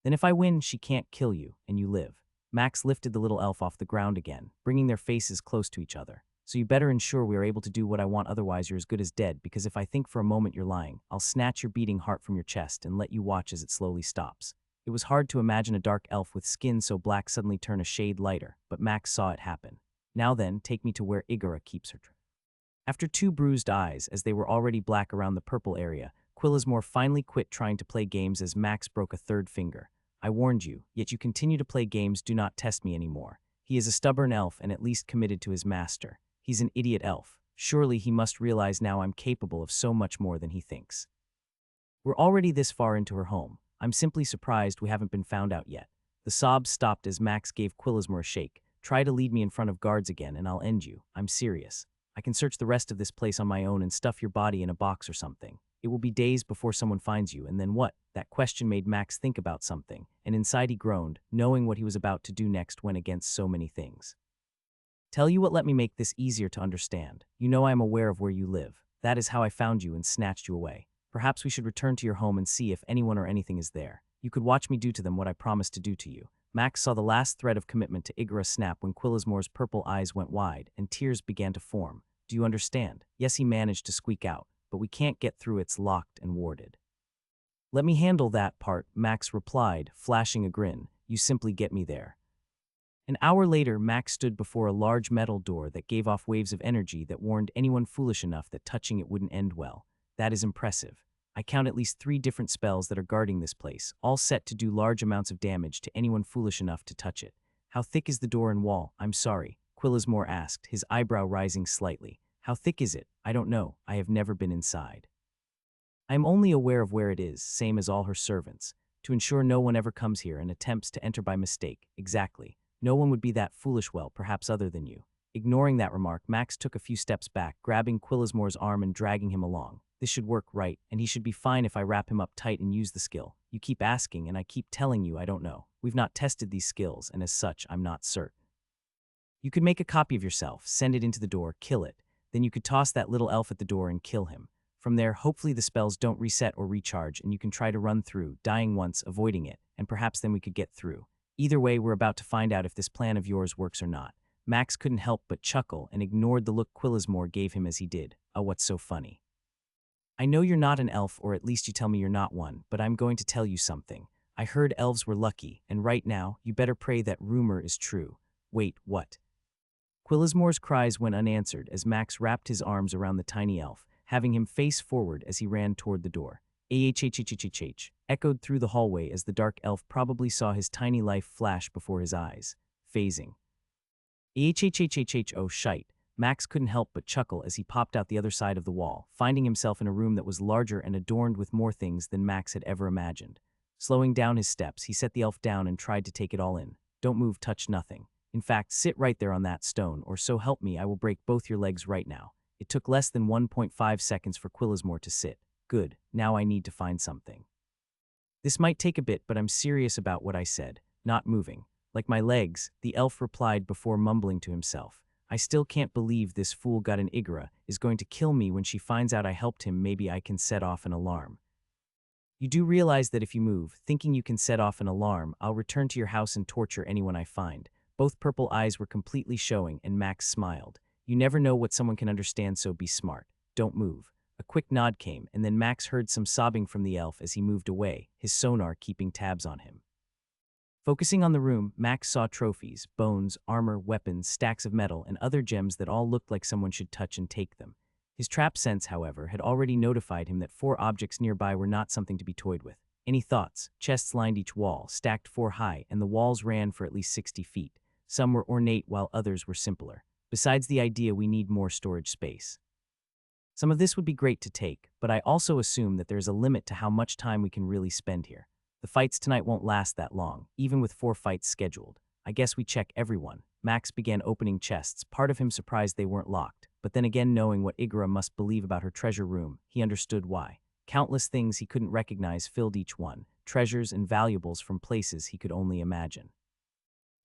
"Then if I win, she can't kill you, and you live." Max lifted the little elf off the ground again, bringing their faces close to each other. "So you better ensure we are able to do what I want, otherwise you're as good as dead, because if I think for a moment you're lying, I'll snatch your beating heart from your chest and let you watch as it slowly stops." It was hard to imagine a dark elf with skin so black suddenly turn a shade lighter, but Max saw it happen. "Now then, take me to where Igara keeps her." After two bruised eyes, as they were already black around the purple area, Quillismore finally quit trying to play games as Max broke a third finger. "I warned you, yet you continue to play games. Do not test me anymore. He is a stubborn elf and at least committed to his master. He's an idiot elf. Surely he must realize now I'm capable of so much more than he thinks. We're already this far into her home. I'm simply surprised we haven't been found out yet." The sobs stopped as Max gave Quillismore a shake. "Try to lead me in front of guards again and I'll end you. I'm serious. I can search the rest of this place on my own and stuff your body in a box or something. It will be days before someone finds you, and then what?" That question made Max think about something, and inside he groaned, knowing what he was about to do next went against so many things. "Tell you what, let me make this easier to understand. You know I am aware of where you live. That is how I found you and snatched you away. Perhaps we should return to your home and see if anyone or anything is there. You could watch me do to them what I promised to do to you." Max saw the last thread of commitment to Igara snap when Quillismore's purple eyes went wide and tears began to form. "Do you understand?" "Yes," he managed to squeak out, "but we can't get through, it's locked and warded." "Let me handle that part," Max replied, flashing a grin. "You simply get me there." An hour later, Max stood before a large metal door that gave off waves of energy that warned anyone foolish enough that touching it wouldn't end well. That is impressive. I count at least 3 different spells that are guarding this place, all set to do large amounts of damage to anyone foolish enough to touch it. How thick is the door and wall? I'm sorry, Quillismore asked, his eyebrow rising slightly. How thick is it? I don't know. I have never been inside. I am only aware of where it is, same as all her servants, to ensure no one ever comes here and attempts to enter by mistake. Exactly. No one would be that foolish, well, perhaps other than you. Ignoring that remark, Max took a few steps back, grabbing Quillismore's arm and dragging him along. This should work, right, and he should be fine if I wrap him up tight and use the skill. You keep asking, and I keep telling you I don't know. We've not tested these skills, and as such, I'm not certain. You could make a copy of yourself, send it into the door, kill it. Then you could toss that little elf at the door and kill him. From there, hopefully the spells don't reset or recharge, and you can try to run through, dying once, avoiding it, and perhaps then we could get through. Either way, we're about to find out if this plan of yours works or not. Max couldn't help but chuckle and ignored the look Quillismore gave him as he did. Oh, what's so funny? I know you're not an elf, or at least you tell me you're not one, but I'm going to tell you something. I heard elves were lucky, and right now, you better pray that rumor is true. Wait, what? Quillismore's cries went unanswered as Max wrapped his arms around the tiny elf, having him face forward as he ran toward the door. AHHHHH echoed through the hallway as the dark elf probably saw his tiny life flash before his eyes. Phasing. AHHHHH, oh shite. Max couldn't help but chuckle as he popped out the other side of the wall, finding himself in a room that was larger and adorned with more things than Max had ever imagined. Slowing down his steps, he set the elf down and tried to take it all in. Don't move, touch nothing. In fact, sit right there on that stone, or so help me, I will break both your legs right now. It took less than 1.5 seconds for Quillismore to sit. Good, now I need to find something. This might take a bit, but I'm serious about what I said. Not moving. Like my legs, the elf replied before mumbling to himself. I still can't believe this fool got an Igra is going to kill me when she finds out I helped him. Maybe I can set off an alarm. You do realize that if you move, thinking you can set off an alarm, I'll return to your house and torture anyone I find. Both purple eyes were completely showing, and Max smiled. You never know what someone can understand, so be smart. Don't move. A quick nod came, and then Max heard some sobbing from the elf as he moved away, his sonar keeping tabs on him. Focusing on the room, Max saw trophies, bones, armor, weapons, stacks of metal, and other gems that all looked like someone should touch and take them. His trap sense, however, had already notified him that 4 objects nearby were not something to be toyed with. Any thoughts? Chests lined each wall, stacked 4 high, and the walls ran for at least 60 feet. Some were ornate while others were simpler. Besides the idea we need more storage space. Some of this would be great to take, but I also assume that there is a limit to how much time we can really spend here. The fights tonight won't last that long, even with 4 fights scheduled. I guess we check everyone. Max began opening chests, part of him surprised they weren't locked. But then again, knowing what Igra must believe about her treasure room, he understood why. Countless things he couldn't recognize filled each one, treasures and valuables from places he could only imagine.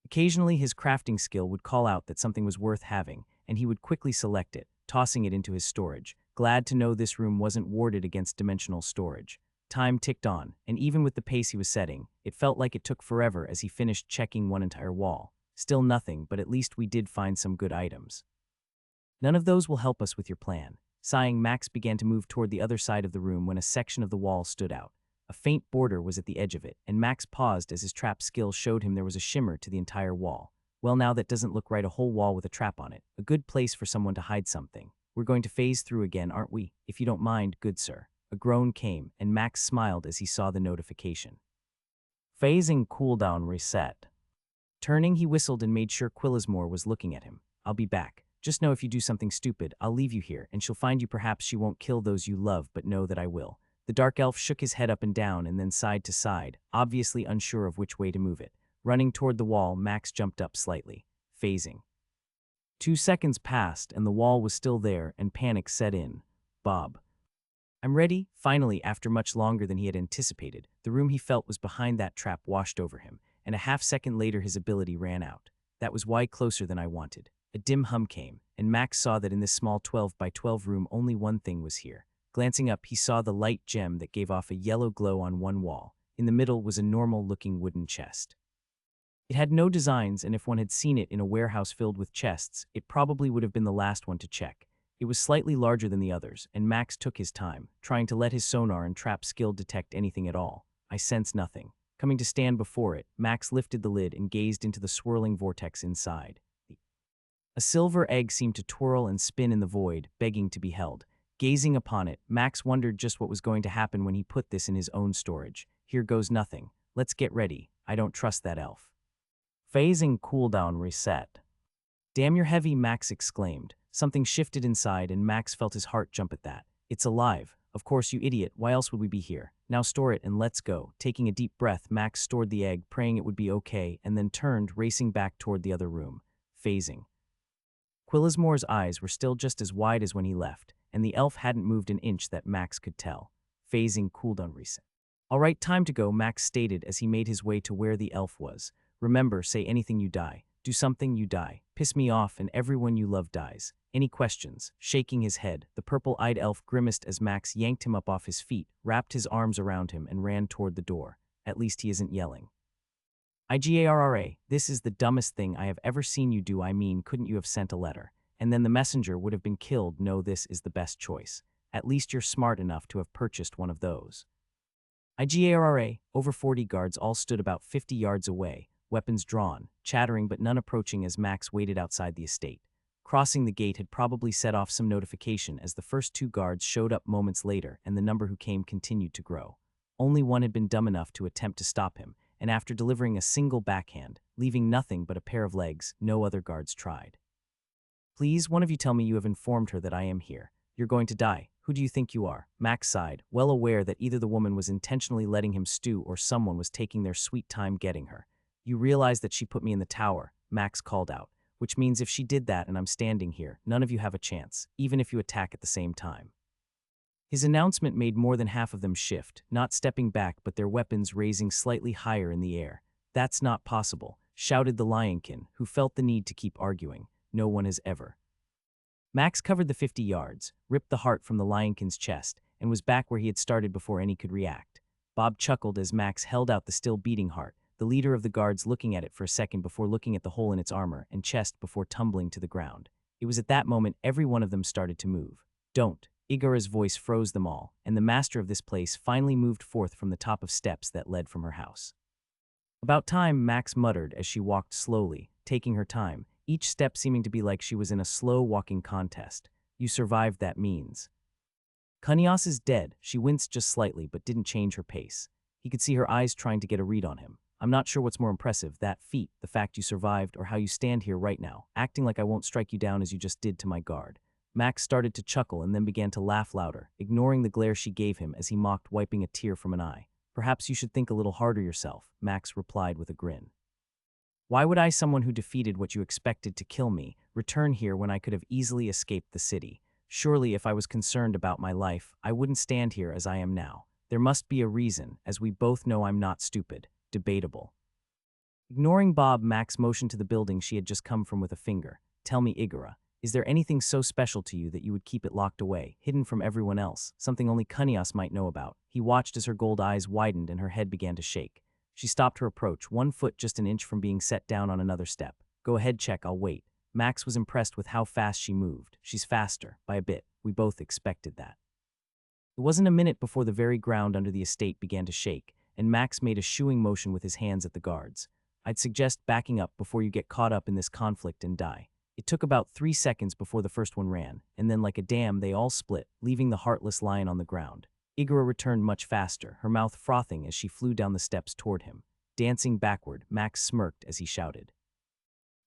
Occasionally, his crafting skill would call out that something was worth having, and he would quickly select it, tossing it into his storage, glad to know this room wasn't warded against dimensional storage. Time ticked on, and even with the pace he was setting, it felt like it took forever as he finished checking one entire wall. Still nothing, but at least we did find some good items. None of those will help us with your plan. Sighing, Max began to move toward the other side of the room when a section of the wall stood out. A faint border was at the edge of it, and Max paused as his trap skill showed him there was a shimmer to the entire wall. Well, now that doesn't look right, a whole wall with a trap on it. A good place for someone to hide something. We're going to phase through again, aren't we? If you don't mind, good sir. A groan came, and Max smiled as he saw the notification. Phasing cooldown reset. Turning, he whistled and made sure Quillismore was looking at him. I'll be back. Just know if you do something stupid, I'll leave you here, and she'll find you. Perhaps she won't kill those you love, but know that I will. The dark elf shook his head up and down and then side to side, obviously unsure of which way to move it. Running toward the wall, Max jumped up slightly, phasing. 2 seconds passed, and the wall was still there, and panic set in. Bob. I'm ready. Finally, after much longer than he had anticipated, the room he felt was behind that trap washed over him, and a half-second later his ability ran out. That was wide closer than I wanted. A dim hum came, and Max saw that in this small 12 by 12 room only one thing was here. Glancing up, he saw the light gem that gave off a yellow glow on one wall. In the middle was a normal-looking wooden chest. It had no designs, and if one had seen it in a warehouse filled with chests, it probably would have been the last one to check. It was slightly larger than the others, and Max took his time, trying to let his sonar and trap skill detect anything at all. I sensed nothing. Coming to stand before it, Max lifted the lid and gazed into the swirling vortex inside. A silver egg seemed to twirl and spin in the void, begging to be held. Gazing upon it, Max wondered just what was going to happen when he put this in his own storage. Here goes nothing. Let's get ready. I don't trust that elf. Phasing cooldown reset. Damn, you're heavy, Max exclaimed. Something shifted inside and Max felt his heart jump at that. It's alive. Of course, you idiot. Why else would we be here? Now store it and let's go. Taking a deep breath, Max stored the egg, praying it would be okay, and then turned, racing back toward the other room. Phasing. Quillismore's eyes were still just as wide as when he left, and the elf hadn't moved an inch that Max could tell. Phasing cooldown reset. All right, time to go, Max stated as he made his way to where the elf was. Remember, say anything you die. Do something you die. Piss me off and everyone you love dies. Any questions? Shaking his head, the purple-eyed elf grimaced as Max yanked him up off his feet, wrapped his arms around him, and ran toward the door. At least he isn't yelling. IGARRA, this is the dumbest thing I have ever seen you do. I mean, couldn't you have sent a letter? And then the messenger would have been killed. No, this is the best choice. At least you're smart enough to have purchased one of those. IGARRA, over 40 guards all stood about 50 yards away, weapons drawn, chattering but none approaching as Max waited outside the estate. Crossing the gate had probably set off some notification as the first 2 guards showed up moments later and the number who came continued to grow. Only one had been dumb enough to attempt to stop him, and after delivering a single backhand, leaving nothing but a pair of legs, no other guards tried. Please, one of you tell me you have informed her that I am here. You're going to die. Who do you think you are? Max sighed, well aware that either the woman was intentionally letting him stew or someone was taking their sweet time getting her. You realize that she put me in the tower, Max called out, which means if she did that and I'm standing here, none of you have a chance, even if you attack at the same time. His announcement made more than half of them shift, not stepping back but their weapons raising slightly higher in the air. That's not possible, shouted the Lionkin, who felt the need to keep arguing. No one has ever. Max covered the 50 yards, ripped the heart from the Lionkin's chest, and was back where he had started before any could react. Bob chuckled as Max held out the still beating heart, the leader of the guards looking at it for a second before looking at the hole in its armor and chest before tumbling to the ground. It was at that moment every one of them started to move. Don't. Igara's voice froze them all, and the master of this place finally moved forth from the top of steps that led from her house. About time, Max muttered as she walked slowly, taking her time, each step seeming to be like she was in a slow walking contest. You survived, that means. Kunias is dead. She winced just slightly but didn't change her pace. He could see her eyes trying to get a read on him. I'm not sure what's more impressive, that feat, the fact you survived, or how you stand here right now, acting like I won't strike you down as you just did to my guard. Max started to chuckle and then began to laugh louder, ignoring the glare she gave him as he mocked, wiping a tear from an eye. Perhaps you should think a little harder yourself, Max replied with a grin. Why would I, someone who defeated what you expected to kill me, return here when I could have easily escaped the city? Surely if I was concerned about my life, I wouldn't stand here as I am now. There must be a reason, as we both know I'm not stupid. Debatable. Ignoring Bob, Max motioned to the building she had just come from with a finger. Tell me, Igara, is there anything so special to you that you would keep it locked away, hidden from everyone else, something only Kunias might know about? He watched as her gold eyes widened and her head began to shake. She stopped her approach, one foot just an inch from being set down on another step. Go ahead, check, I'll wait. Max was impressed with how fast she moved. She's faster, by a bit. We both expected that. It wasn't a minute before the very ground under the estate began to shake, and Max made a shooing motion with his hands at the guards. I'd suggest backing up before you get caught up in this conflict and die. It took about 3 seconds before the first one ran, and then like a dam they all split, leaving the heartless lion on the ground. Igara returned much faster, her mouth frothing as she flew down the steps toward him. Dancing backward, Max smirked as he shouted.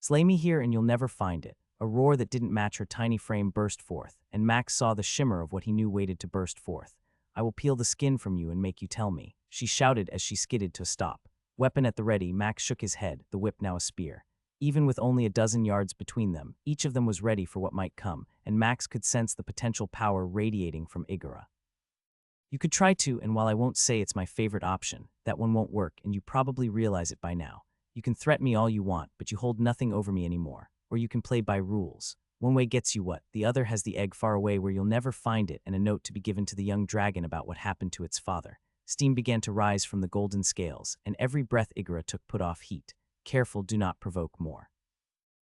Slay me here and you'll never find it. A roar that didn't match her tiny frame burst forth, and Max saw the shimmer of what he knew waited to burst forth. I will peel the skin from you and make you tell me, she shouted as she skidded to a stop. Weapon at the ready, Max shook his head, the whip now a spear. Even with only a dozen yards between them, each of them was ready for what might come, and Max could sense the potential power radiating from Igara. You could try to, and while I won't say it's my favorite option, that one won't work, and you probably realize it by now. You can threaten me all you want, but you hold nothing over me anymore. Or you can play by rules. One way gets you what, the other has the egg far away where you'll never find it and a note to be given to the young dragon about what happened to its father. Steam began to rise from the golden scales, and every breath Igara took put off heat. Careful, do not provoke more.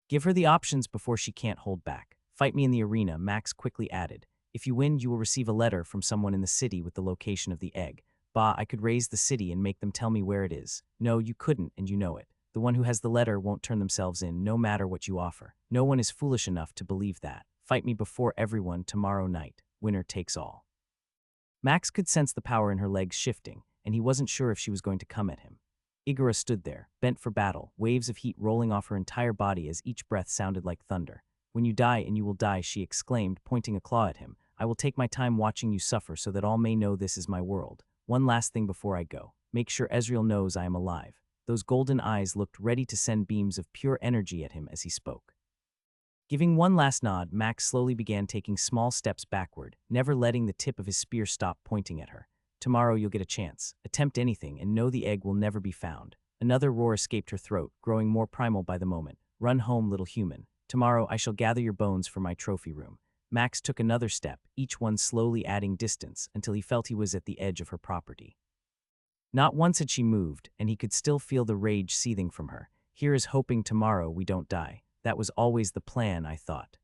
Give her the options before she can't hold back. Fight me in the arena, Max quickly added. If you win, you will receive a letter from someone in the city with the location of the egg. Bah, I could raise the city and make them tell me where it is. No, you couldn't, and you know it. The one who has the letter won't turn themselves in, no matter what you offer. No one is foolish enough to believe that. Fight me before everyone tomorrow night. winner takes all. Max could sense the power in her legs shifting, and he wasn't sure if she was going to come at him. Igura stood there, bent for battle, waves of heat rolling off her entire body as each breath sounded like thunder. "When you die and you will die," she exclaimed, pointing a claw at him. "I will take my time watching you suffer so that all may know this is my world. One last thing before I go. Make sure Ezreal knows I am alive." Those golden eyes looked ready to send beams of pure energy at him as he spoke. Giving one last nod, Max slowly began taking small steps backward, never letting the tip of his spear stop pointing at her. "Tomorrow you'll get a chance. Attempt anything and know the egg will never be found." Another roar escaped her throat, growing more primal by the moment. "Run home, little human. Tomorrow I shall gather your bones for my trophy room." Max took another step, each one slowly adding distance until he felt he was at the edge of her property. Not once had she moved, and he could still feel the rage seething from her. "Here is hoping tomorrow we don't die. That was always the plan, I thought."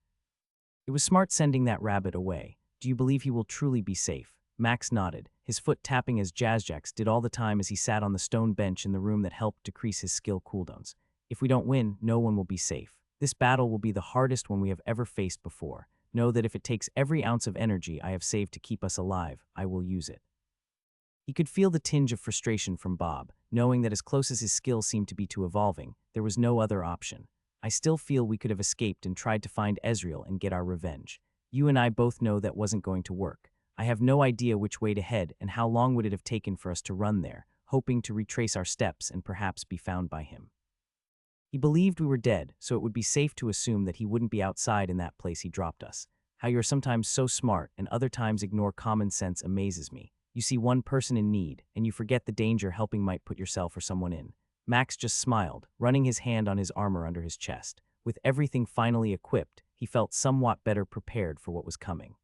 It was smart sending that rabbit away. "Do you believe he will truly be safe?" Max nodded, his foot tapping as Jazzjax did all the time as he sat on the stone bench in the room that helped decrease his skill cooldowns. "If we don't win, no one will be safe. This battle will be the hardest one we have ever faced before. Know that if it takes every ounce of energy I have saved to keep us alive, I will use it." He could feel the tinge of frustration from Bob, knowing that as close as his skill seemed to be to evolving, there was no other option. "I still feel we could have escaped and tried to find Ezreal and get our revenge. You and I both know that wasn't going to work. I have no idea which way to head and how long would it have taken for us to run there, hoping to retrace our steps and perhaps be found by him. He believed we were dead, so it would be safe to assume that he wouldn't be outside in that place he dropped us. How you're sometimes so smart and other times ignore common sense amazes me. You see one person in need, and you forget the danger helping might put yourself or someone in." Max just smiled, running his hand on his armor under his chest. With everything finally equipped, he felt somewhat better prepared for what was coming.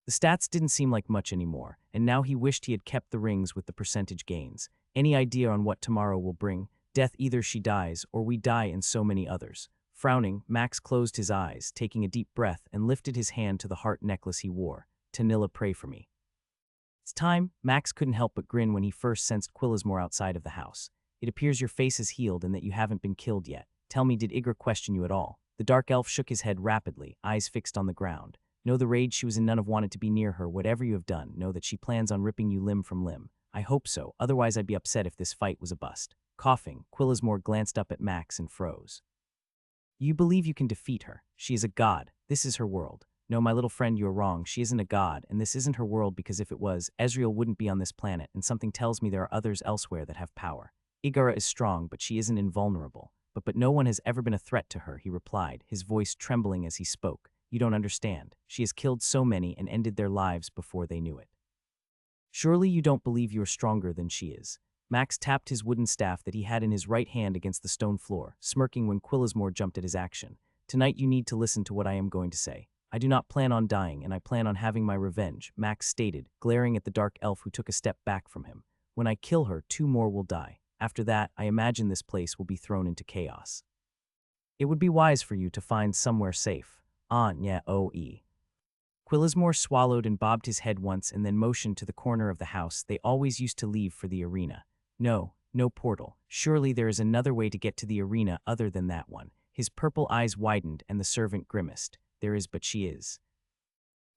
The stats didn't seem like much anymore, and now he wished he had kept the rings with the percentage gains. Any idea on what tomorrow will bring? Death, either she dies or we die, and so many others. Frowning, Max closed his eyes, taking a deep breath, and lifted his hand to the heart necklace he wore. "Tanilla, pray for me." "It's time." Max couldn't help but grin when he first sensed Quillismore outside of the house. "It appears your face is healed and that you haven't been killed yet. Tell me, did Igra question you at all?" The dark elf shook his head rapidly, eyes fixed on the ground. "Know the rage she was in, none of wanted to be near her. Whatever you have done, know that she plans on ripping you limb from limb. I hope so, otherwise I'd be upset if this fight was a bust." Coughing, Quillismore glanced up at Max and froze. "You believe you can defeat her? She is a god. This is her world." "No, my little friend, you are wrong. She isn't a god, and this isn't her world, because if it was, Ezreal wouldn't be on this planet, and something tells me there are others elsewhere that have power. Igara is strong, but she isn't invulnerable. But no one has ever been a threat to her," he replied, his voice trembling as he spoke. "You don't understand. She has killed so many and ended their lives before they knew it. Surely you don't believe you are stronger than she is." Max tapped his wooden staff that he had in his right hand against the stone floor, smirking when Quillismore jumped at his action. "Tonight you need to listen to what I am going to say. I do not plan on dying, and I plan on having my revenge," Max stated, glaring at the dark elf who took a step back from him. "When I kill her, 2 more will die. After that, I imagine this place will be thrown into chaos. It would be wise for you to find somewhere safe." "Nya-oh-e." Quillismore swallowed and bobbed his head once and then motioned to the corner of the house they always used to leave for the arena. No portal. Surely there is another way to get to the arena other than that one." His purple eyes widened and the servant grimaced. "There is, but she is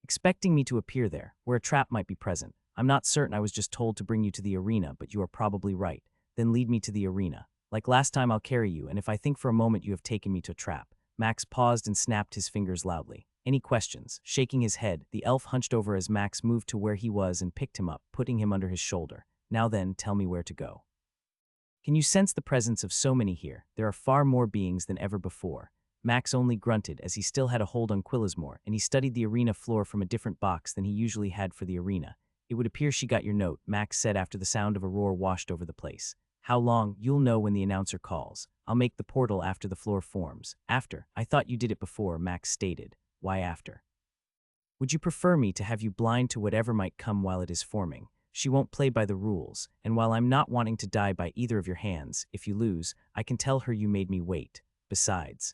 expecting me to appear there, where a trap might be present. I'm not certain. I was just told to bring you to the arena, but you are probably right. Then lead me to the arena. Like last time, I'll carry you, and if I think for a moment you have taken me to a trap." Max paused and snapped his fingers loudly. "Any questions?" Shaking his head, the elf hunched over as Max moved to where he was and picked him up, putting him under his shoulder. "Now then, tell me where to go." "Can you sense the presence of so many here? There are far more beings than ever before." Max only grunted as he still had a hold on Quillismore, and he studied the arena floor from a different box than he usually had for the arena. "It would appear she got your note," Max said after the sound of a roar washed over the place. "How long?" "You'll know when the announcer calls. I'll make the portal after the floor forms." "After? I thought you did it before," Max stated. "Why after?" "Would you prefer me to have you blind to whatever might come while it is forming? She won't play by the rules, and while I'm not wanting to die by either of your hands, if you lose, I can tell her you made me wait. Besides..."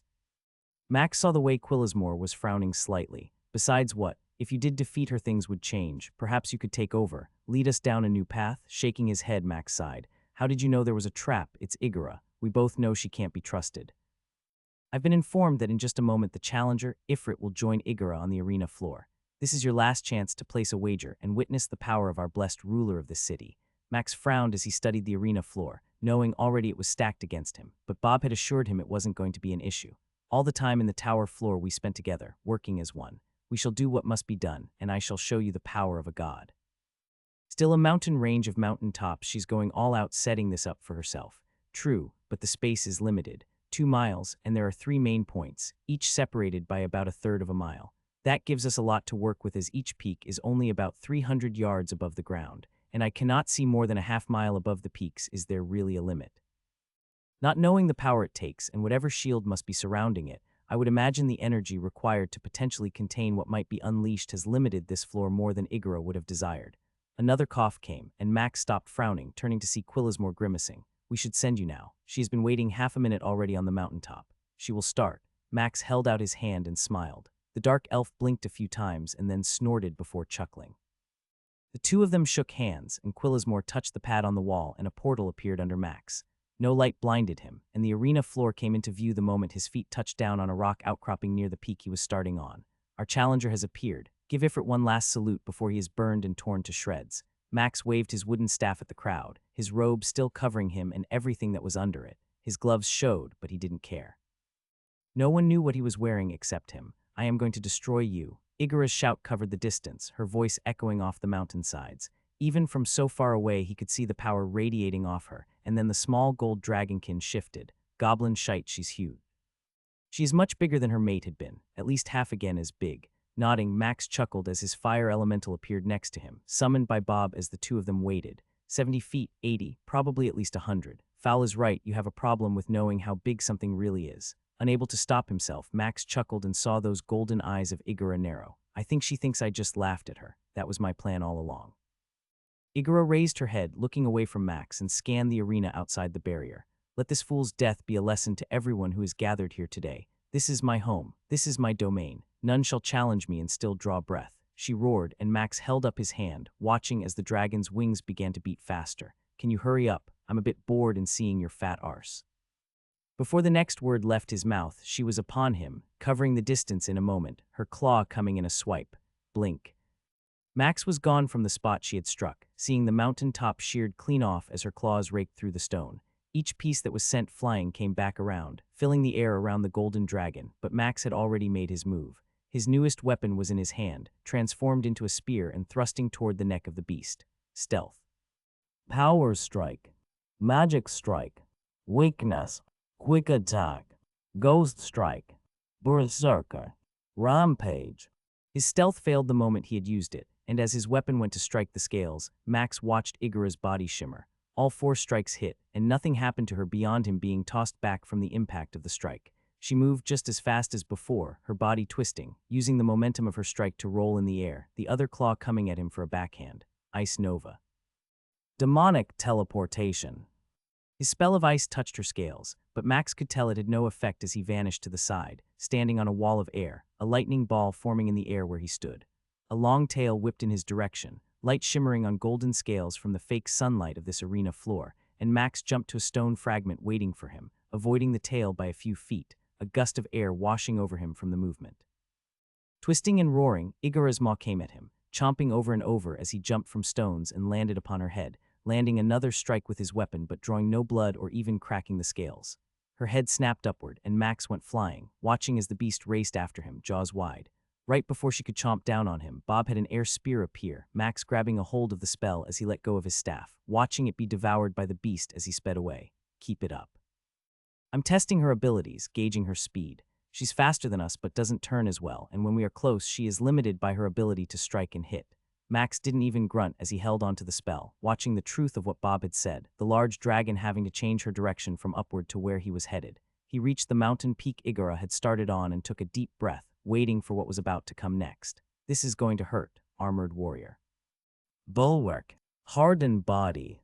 Max saw the way Quillismore was frowning slightly. "Besides what? If you did defeat her, things would change. Perhaps you could take over. Lead us down a new path?" Shaking his head, Max sighed. "How did you know there was a trap? It's Igara. We both know she can't be trusted." "I've been informed that in just a moment the challenger, Ifrit, will join Igara on the arena floor." This is your last chance to place a wager and witness the power of our blessed ruler of this city. Max frowned as he studied the arena floor, knowing already it was stacked against him, but Bob had assured him it wasn't going to be an issue. All the time in the tower floor we spent together, working as one. We shall do what must be done, and I shall show you the power of a god. Still a mountain range of mountain tops, she's going all out setting this up for herself. True, but the space is limited. 2 miles, and there are 3 main points, each separated by about a third of a mile. That gives us a lot to work with as each peak is only about 300 yards above the ground, and I cannot see more than a half mile above the peaks. Is there really a limit? Not knowing the power it takes and whatever shield must be surrounding it, I would imagine the energy required to potentially contain what might be unleashed has limited this floor more than Iguro would have desired. Another cough came, and Max stopped frowning, turning to see Quillasmore grimacing. We should send you now. She has been waiting half a minute already on the mountaintop. She will start. Max held out his hand and smiled. The dark elf blinked a few times and then snorted before chuckling. The two of them shook hands, and Quillasmore touched the pad on the wall, and a portal appeared under Max. No light blinded him, and the arena floor came into view the moment his feet touched down on a rock outcropping near the peak he was starting on. Our challenger has appeared. Give Ifrit one last salute before he is burned and torn to shreds. Max waved his wooden staff at the crowd, his robe still covering him and everything that was under it. His gloves showed, but he didn't care. No one knew what he was wearing except him. I am going to destroy you. Igura's shout covered the distance, her voice echoing off the mountainsides. Even from so far away he could see the power radiating off her, and then the small gold dragonkin shifted. Goblin shite, she's huge. She is much bigger than her mate had been, at least half again as big. Nodding, Max chuckled as his fire elemental appeared next to him, summoned by Bob as the two of them waited. 70 feet, 80, probably at least 100. Foul is right, you have a problem with knowing how big something really is. Unable to stop himself, Max chuckled and saw those golden eyes of Igura narrow. I think she thinks I just laughed at her. That was my plan all along. Igura raised her head, looking away from Max, and scanned the arena outside the barrier. Let this fool's death be a lesson to everyone who is gathered here today. This is my home. This is my domain. None shall challenge me and still draw breath. She roared, and Max held up his hand, watching as the dragon's wings began to beat faster. Can you hurry up? I'm a bit bored in seeing your fat arse. Before the next word left his mouth, she was upon him, covering the distance in a moment, her claw coming in a swipe. Blink. Max was gone from the spot she had struck, seeing the mountain top sheared clean off as her claws raked through the stone. Each piece that was sent flying came back around, filling the air around the golden dragon, but Max had already made his move. His newest weapon was in his hand, transformed into a spear and thrusting toward the neck of the beast. Stealth. Power strike. Magic strike. Weakness. Quick attack. Ghost strike. Berserker. Rampage. His stealth failed the moment he had used it, and as his weapon went to strike the scales, Max watched Igura's body shimmer. All 4 strikes hit, and nothing happened to her beyond him being tossed back from the impact of the strike. She moved just as fast as before, her body twisting, using the momentum of her strike to roll in the air, the other claw coming at him for a backhand. Ice Nova. Demonic teleportation. His spell of ice touched her scales, but Max could tell it had no effect as he vanished to the side, standing on a wall of air, a lightning ball forming in the air where he stood. A long tail whipped in his direction, light shimmering on golden scales from the fake sunlight of this arena floor, and Max jumped to a stone fragment waiting for him, avoiding the tail by a few feet, a gust of air washing over him from the movement. Twisting and roaring, Igura's maw came at him, chomping over and over as he jumped from stones and landed upon her head, landing another strike with his weapon but drawing no blood or even cracking the scales. Her head snapped upward, and Max went flying, watching as the beast raced after him, jaws wide. Right before she could chomp down on him, Bob had an air spear appear, Max grabbing a hold of the spell as he let go of his staff, watching it be devoured by the beast as he sped away. Keep it up. I'm testing her abilities, gauging her speed. She's faster than us but doesn't turn as well, and when we are close, she is limited by her ability to strike and hit. Max didn't even grunt as he held onto the spell, watching the truth of what Bob had said, the large dragon having to change her direction from upward to where he was headed. He reached the mountain peak Igura had started on and took a deep breath, waiting for what was about to come next. This is going to hurt, armored warrior. Bulwark. Hardened body.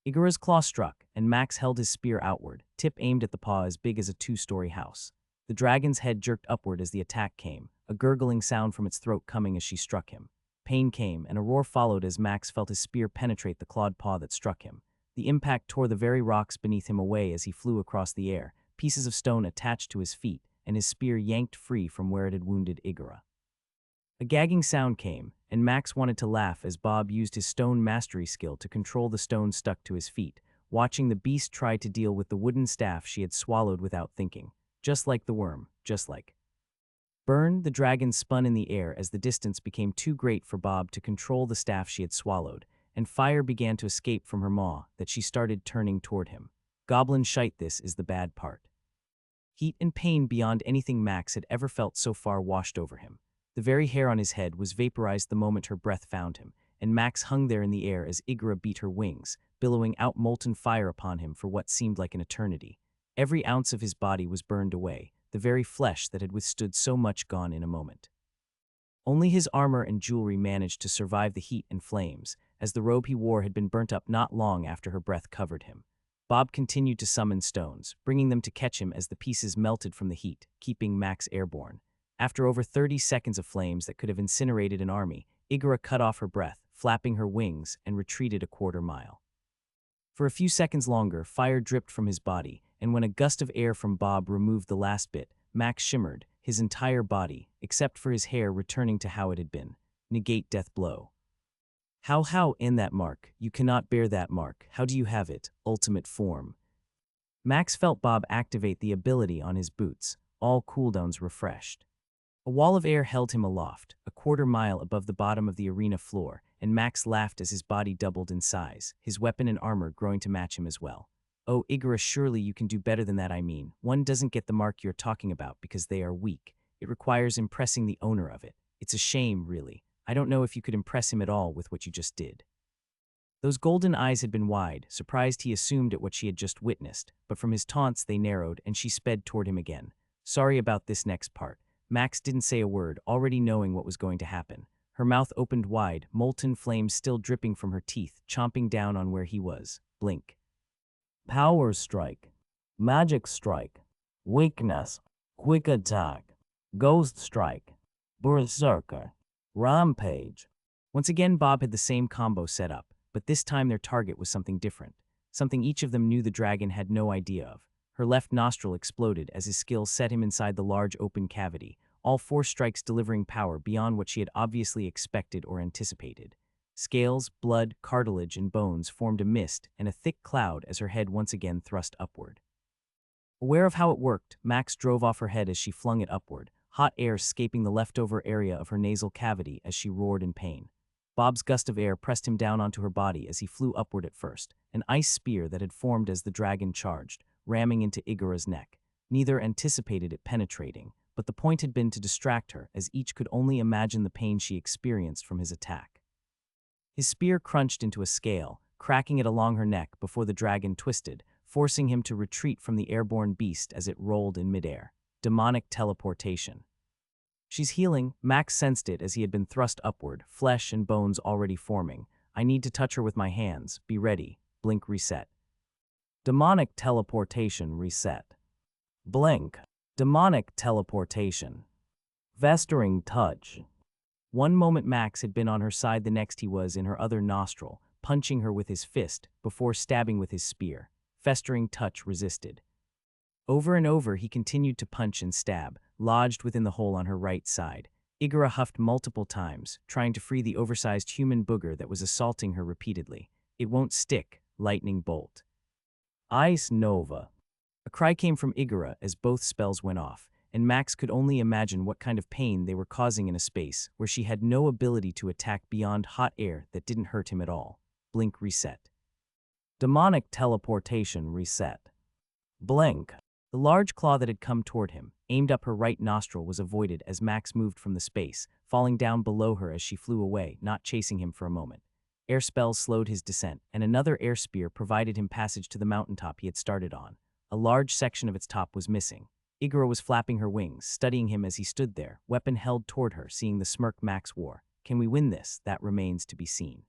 Igura's claw struck, and Max held his spear outward, tip aimed at the paw as big as a 2-story house. The dragon's head jerked upward as the attack came, a gurgling sound from its throat coming as she struck him. Pain came, and a roar followed as Max felt his spear penetrate the clawed paw that struck him. The impact tore the very rocks beneath him away as he flew across the air, pieces of stone attached to his feet, and his spear yanked free from where it had wounded Igura. A gagging sound came, and Max wanted to laugh as Bob used his stone mastery skill to control the stone stuck to his feet, watching the beast try to deal with the wooden staff she had swallowed without thinking. Just like the worm, just like. Burn, the dragon spun in the air as the distance became too great for Bob to control the staff she had swallowed, and fire began to escape from her maw that she started turning toward him. Goblin shite, this is the bad part. Heat and pain beyond anything Max had ever felt so far washed over him. The very hair on his head was vaporized the moment her breath found him, and Max hung there in the air as Igra beat her wings, billowing out molten fire upon him for what seemed like an eternity. Every ounce of his body was burned away, the very flesh that had withstood so much gone in a moment. Only his armor and jewelry managed to survive the heat and flames, as the robe he wore had been burnt up not long after her breath covered him. Bob continued to summon stones, bringing them to catch him as the pieces melted from the heat, keeping Max airborne. After over 30 seconds of flames that could have incinerated an army, Igra cut off her breath, flapping her wings, and retreated a quarter mile. For a few seconds longer, fire dripped from his body, and when a gust of air from Bob removed the last bit, Max shimmered, his entire body, except for his hair, returning to how it had been. Negate death blow. How in that mark? You cannot bear that mark. How do you have it? Ultimate form. Max felt Bob activate the ability on his boots, all cooldowns refreshed. A wall of air held him aloft, a quarter mile above the bottom of the arena floor, and Max laughed as his body doubled in size, his weapon and armor growing to match him as well. Oh, Igra, surely you can do better than that. I mean, one doesn't get the mark you're talking about because they are weak. It requires impressing the owner of it. It's a shame, really. I don't know if you could impress him at all with what you just did. Those golden eyes had been wide, surprised he assumed at what she had just witnessed, but from his taunts they narrowed and she sped toward him again. Sorry about this next part. Max didn't say a word, already knowing what was going to happen. Her mouth opened wide, molten flames still dripping from her teeth, chomping down on where he was. Blink. Power strike. Magic strike. Weakness. Quick attack. Ghost strike. Berserker. Rampage. Once again, Bob had the same combo set up, but this time their target was something different. Something each of them knew the dragon had no idea of. Her left nostril exploded as his skill set him inside the large open cavity, all 4 strikes delivering power beyond what she had obviously expected or anticipated. Scales, blood, cartilage, and bones formed a mist and a thick cloud as her head once again thrust upward. Aware of how it worked, Max drove off her head as she flung it upward, hot air escaping the leftover area of her nasal cavity as she roared in pain. Bob's gust of air pressed him down onto her body as he flew upward at first, an ice spear that had formed as the dragon charged, ramming into Igra's neck. Neither anticipated it penetrating, but the point had been to distract her, as each could only imagine the pain she experienced from his attack. His spear crunched into a scale, cracking it along her neck before the dragon twisted, forcing him to retreat from the airborne beast as it rolled in midair. Demonic teleportation. She's healing. Max sensed it as he had been thrust upward, flesh and bones already forming. I need to touch her with my hands. Be ready. Blink reset. Demonic teleportation reset. Blink. Demonic teleportation. Festering touch. One moment Max had been on her side, the next he was in her other nostril, punching her with his fist before stabbing with his spear. Festering touch resisted. Over and over he continued to punch and stab, lodged within the hole on her right side. Igra huffed multiple times, trying to free the oversized human booger that was assaulting her repeatedly. It won't stick. Lightning bolt. Ice Nova. A cry came from Igra as both spells went off, and Max could only imagine what kind of pain they were causing in a space where she had no ability to attack beyond hot air that didn't hurt him at all. Blink reset. Demonic teleportation reset. Blink. The large claw that had come toward him, aimed up her right nostril, was avoided as Max moved from the space, falling down below her as she flew away, not chasing him for a moment. Air spells slowed his descent, and another air spear provided him passage to the mountaintop he had started on. A large section of its top was missing. Igra was flapping her wings, studying him as he stood there, weapon held toward her, seeing the smirk Max wore. Can we win this? That remains to be seen.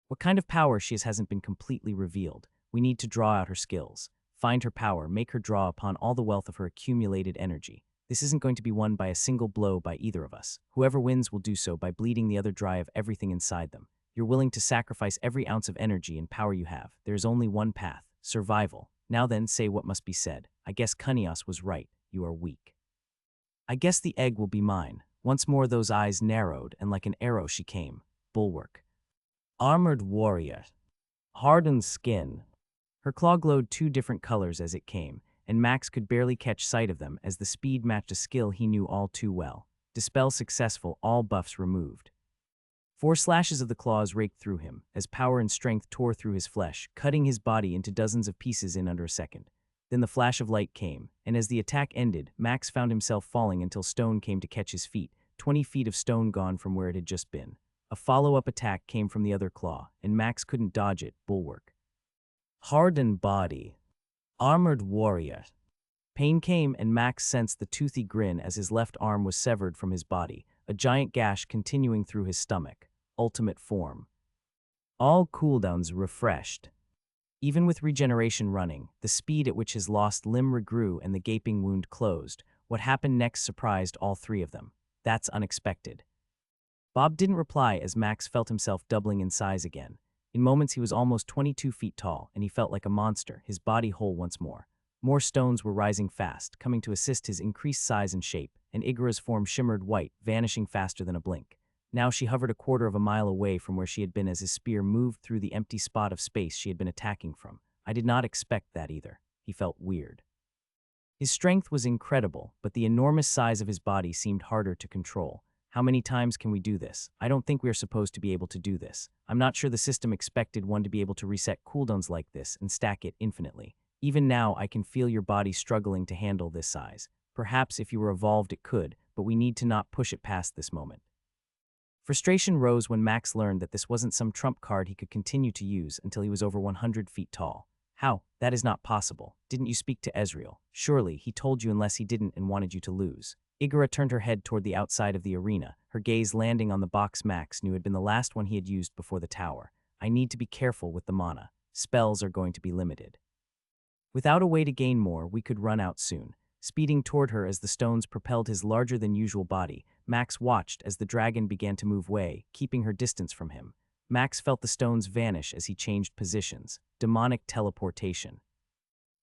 What kind of power she has hasn't been completely revealed. We need to draw out her skills. Find her power, make her draw upon all the wealth of her accumulated energy. This isn't going to be won by a single blow by either of us. Whoever wins will do so by bleeding the other dry of everything inside them. You're willing to sacrifice every ounce of energy and power you have. There is only one path: survival. Now then, say what must be said. I guess Cunios was right. You are weak. I guess the egg will be mine. Once more those eyes narrowed, and like an arrow she came. Bulwark. Armored warrior. Hardened skin. Her claw glowed two different colors as it came, and Max could barely catch sight of them as the speed matched a skill he knew all too well. Dispel successful, all buffs removed. 4 slashes of the claws raked through him, as power and strength tore through his flesh, cutting his body into dozens of pieces in under a second. Then the flash of light came, and as the attack ended, Max found himself falling until stone came to catch his feet, 20 feet of stone gone from where it had just been. A follow-up attack came from the other claw, and Max couldn't dodge it. Bulwark. Hardened body. Armored warrior. Pain came, and Max sensed the toothy grin as his left arm was severed from his body, a giant gash continuing through his stomach. Ultimate form. All cooldowns refreshed. Even with regeneration running, the speed at which his lost limb regrew and the gaping wound closed, what happened next surprised all 3 of them. That's unexpected. Bob didn't reply as Max felt himself doubling in size again. In moments he was almost 22 feet tall, and he felt like a monster, his body whole once more. More stones were rising fast, coming to assist his increased size and shape, and Igara's form shimmered white, vanishing faster than a blink. Now she hovered a quarter of a mile away from where she had been as his spear moved through the empty spot of space she had been attacking from. I did not expect that either. He felt weird. His strength was incredible, but the enormous size of his body seemed harder to control. How many times can we do this? I don't think we are supposed to be able to do this. I'm not sure the system expected one to be able to reset cooldowns like this and stack it infinitely. Even now, I can feel your body struggling to handle this size. Perhaps if you were evolved it could, but we need to not push it past this moment. Frustration rose when Max learned that this wasn't some trump card he could continue to use until he was over 100 feet tall. How? That is not possible. Didn't you speak to Ezreal? Surely, he told you unless he didn't and wanted you to lose. Igara turned her head toward the outside of the arena, her gaze landing on the box Max knew had been the last one he had used before the tower. I need to be careful with the mana. Spells are going to be limited. Without a way to gain more, we could run out soon. Speeding toward her as the stones propelled his larger-than-usual body, Max watched as the dragon began to move away, keeping her distance from him. Max felt the stones vanish as he changed positions. Demonic teleportation.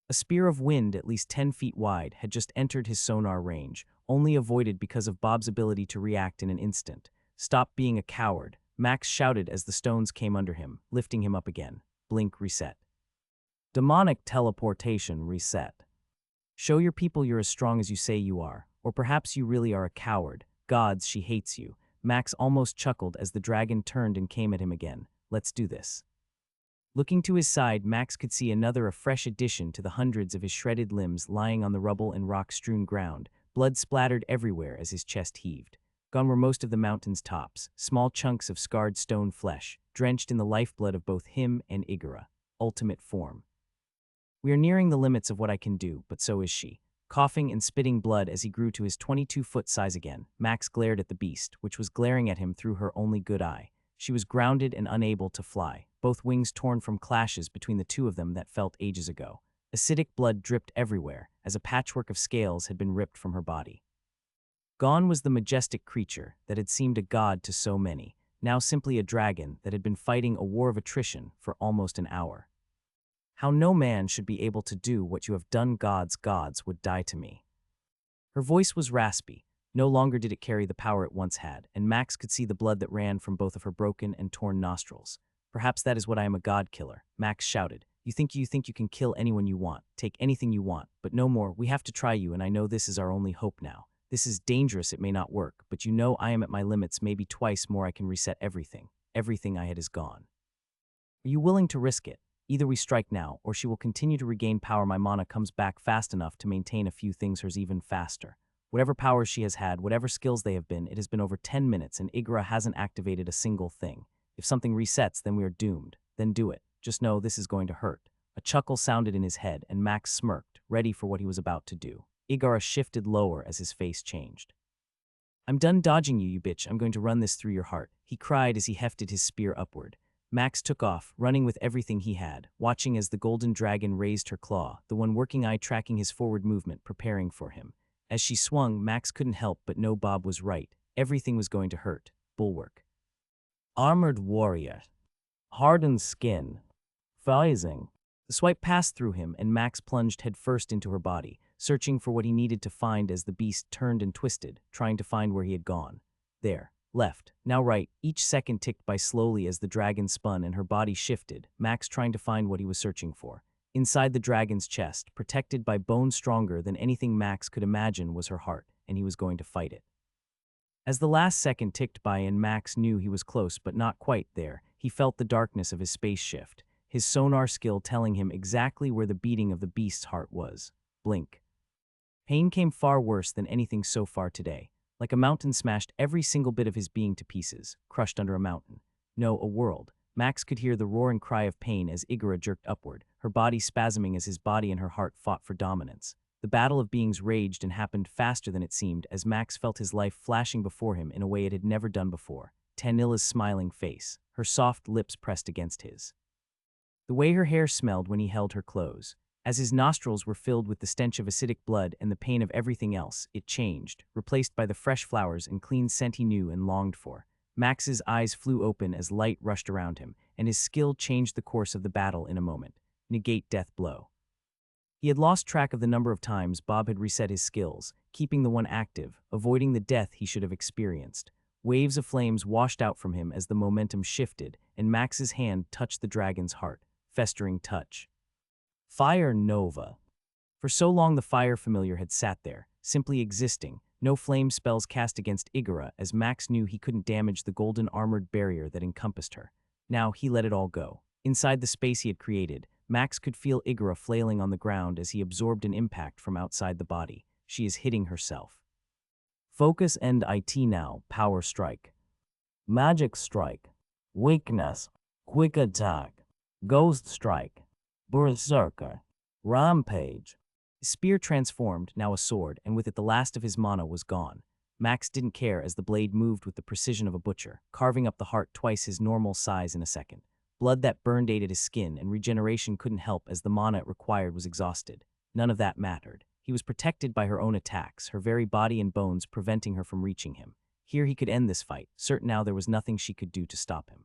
A spear of wind at least 10 feet wide had just entered his sonar range, only avoided because of Bob's ability to react in an instant. Stop being a coward, Max shouted as the stones came under him, lifting him up again. Blink reset. Demonic teleportation reset. Show your people you're as strong as you say you are, or perhaps you really are a coward. Gods, she hates you. Max almost chuckled as the dragon turned and came at him again. Let's do this. Looking to his side, Max could see a fresh addition to the hundreds of his shredded limbs lying on the rubble and rock-strewn ground. Blood splattered everywhere as his chest heaved. Gone were most of the mountain's tops, small chunks of scarred stone flesh, drenched in the lifeblood of both him and Igara. Ultimate form. We are nearing the limits of what I can do, but so is she. Coughing and spitting blood as he grew to his 22-foot size again, Max glared at the beast, which was glaring at him through her only good eye. She was grounded and unable to fly, both wings torn from clashes between the two of them that felt ages ago. Acidic blood dripped everywhere, as a patchwork of scales had been ripped from her body. Gone was the majestic creature that had seemed a god to so many, now simply a dragon that had been fighting a war of attrition for almost an hour. How no man should be able to do what you have done, gods would die to me. Her voice was raspy. No longer did it carry the power it once had, and Max could see the blood that ran from both of her broken and torn nostrils. Perhaps that is what I am, a god killer, Max shouted. You think you can kill anyone you want, take anything you want, but no more. We have to try you, and I know this is our only hope now. This is dangerous, it may not work, but you know I am at my limits, maybe twice more I can reset everything. Everything I had is gone. Are you willing to risk it? Either we strike now, or she will continue to regain power. My mana comes back fast enough to maintain a few things hers even faster. Whatever powers she has had, whatever skills they have been, it has been over 10 minutes and Igara hasn't activated a single thing. If something resets, then we are doomed. Then do it. Just know this is going to hurt. A chuckle sounded in his head and Max smirked, ready for what he was about to do. Igara shifted lower as his face changed. I'm done dodging you, you bitch. I'm going to run this through your heart, he cried as he hefted his spear upward. Max took off, running with everything he had, watching as the golden dragon raised her claw, the one working eye tracking his forward movement, preparing for him. As she swung, Max couldn't help but know Bob was right. Everything was going to hurt. Bulwark. Armored warrior. Hardened skin. Phasing. The swipe passed through him and Max plunged headfirst into her body, searching for what he needed to find as the beast turned and twisted, trying to find where he had gone. There. Left. Now right. Each second ticked by slowly as the dragon spun and her body shifted, Max trying to find what he was searching for. Inside the dragon's chest, protected by bones stronger than anything Max could imagine, was her heart, and he was going to fight it. As the last second ticked by and Max knew he was close but not quite there, he felt the darkness of his space shift, his sonar skill telling him exactly where the beating of the beast's heart was. Blink. Pain came far worse than anything so far today. Like a mountain smashed every single bit of his being to pieces, crushed under a mountain. No, a world. Max could hear the roar and cry of pain as Igora jerked upward, her body spasming as his body and her heart fought for dominance. The battle of beings raged and happened faster than it seemed as Max felt his life flashing before him in a way it had never done before. Tanilla's smiling face, her soft lips pressed against his. The way her hair smelled when he held her close. As his nostrils were filled with the stench of acidic blood and the pain of everything else, it changed, replaced by the fresh flowers and clean scent he knew and longed for. Max's eyes flew open as light rushed around him, and his skill changed the course of the battle in a moment. Negate death blow. He had lost track of the number of times Bob had reset his skills, keeping the one active, avoiding the death he should have experienced. Waves of flames washed out from him as the momentum shifted, and Max's hand touched the dragon's heart. Festering touch. Fire Nova. For so long the fire familiar had sat there, simply existing, no flame spells cast against Igora as Max knew he couldn't damage the golden armored barrier that encompassed her. Now he let it all go. Inside the space he had created, Max could feel Igora flailing on the ground as he absorbed an impact from outside the body. She is hitting herself. Focus and IT now, power strike. Magic strike. Weakness. Quick attack. Ghost strike. Berserker. Rampage. His spear transformed, now a sword, and with it the last of his mana was gone. Max didn't care as the blade moved with the precision of a butcher, carving up the heart twice his normal size in a second. Blood that burned ate at his skin, and regeneration couldn't help as the mana it required was exhausted. None of that mattered. He was protected by her own attacks, her very body and bones preventing her from reaching him. Here he could end this fight, certain now there was nothing she could do to stop him.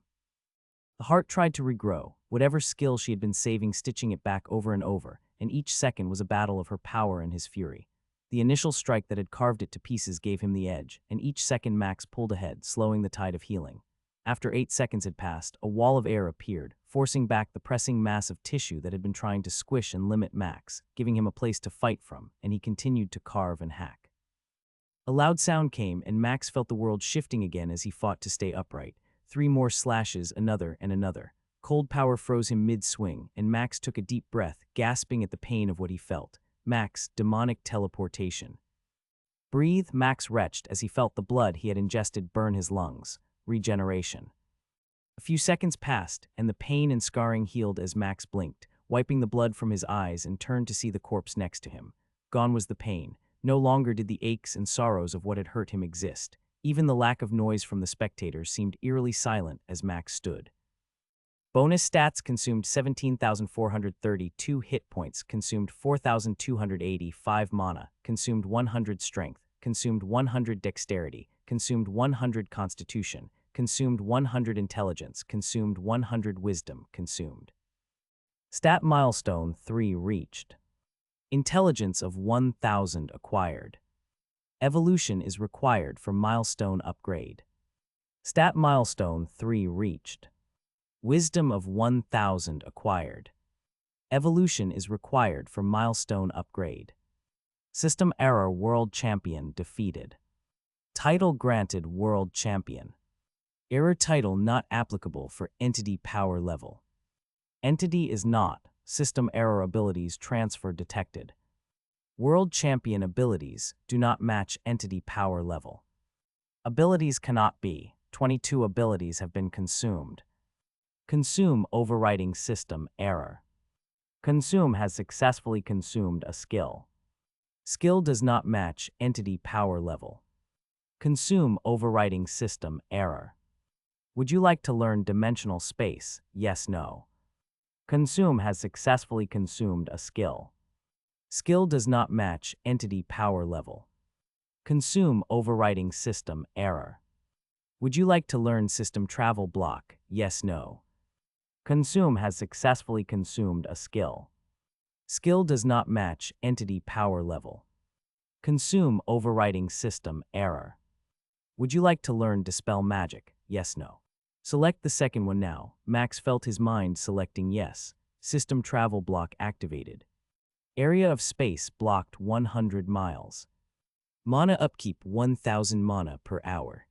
The heart tried to regrow, whatever skill she had been saving stitching it back over and over, and each second was a battle of her power and his fury. The initial strike that had carved it to pieces gave him the edge, and each second Max pulled ahead, slowing the tide of healing. After 8 seconds had passed, a wall of air appeared, forcing back the pressing mass of tissue that had been trying to squish and limit Max, giving him a place to fight from, and he continued to carve and hack. A loud sound came, and Max felt the world shifting again as he fought to stay upright. 3 more slashes, another and another. Cold power froze him mid-swing, and Max took a deep breath, gasping at the pain of what he felt. Max, demonic teleportation. Breathe, Max retched as he felt the blood he had ingested burn his lungs. Regeneration. A few seconds passed, and the pain and scarring healed as Max blinked, wiping the blood from his eyes and turned to see the corpse next to him. Gone was the pain. No longer did the aches and sorrows of what had hurt him exist. Even the lack of noise from the spectators seemed eerily silent as Max stood. Bonus stats consumed 17,432 hit points, consumed 4,285 mana, consumed 100 strength, consumed 100 dexterity, consumed 100 constitution, consumed 100 intelligence, consumed 100 wisdom, consumed. Stat milestone 3 reached. Intelligence of 1,000 acquired. Evolution is required for milestone upgrade. Stat milestone 3 reached. Wisdom of 1,000 acquired. Evolution is required for milestone upgrade. System error, world champion defeated. Title granted, world champion. Error, title not applicable for entity power level. Entity is not. System error, abilities transfer detected. World champion abilities do not match entity power level. Abilities cannot be. 22 abilities have been consumed. Consume, overriding system error. Consume has successfully consumed a skill. Skill does not match entity power level. Consume, overriding system error. Would you like to learn dimensional space? Yes, no. Consume has successfully consumed a skill. Skill does not match entity power level. Consume, overriding system error. Would you like to learn system travel block? Yes, no. Consume has successfully consumed a skill. Skill does not match entity power level. Consume overriding system error. Would you like to learn Dispel Magic? Yes, no. Select the second one now. Max felt his mind selecting yes. System travel block activated. Area of space blocked 100 miles. Mana upkeep 1000 mana per hour.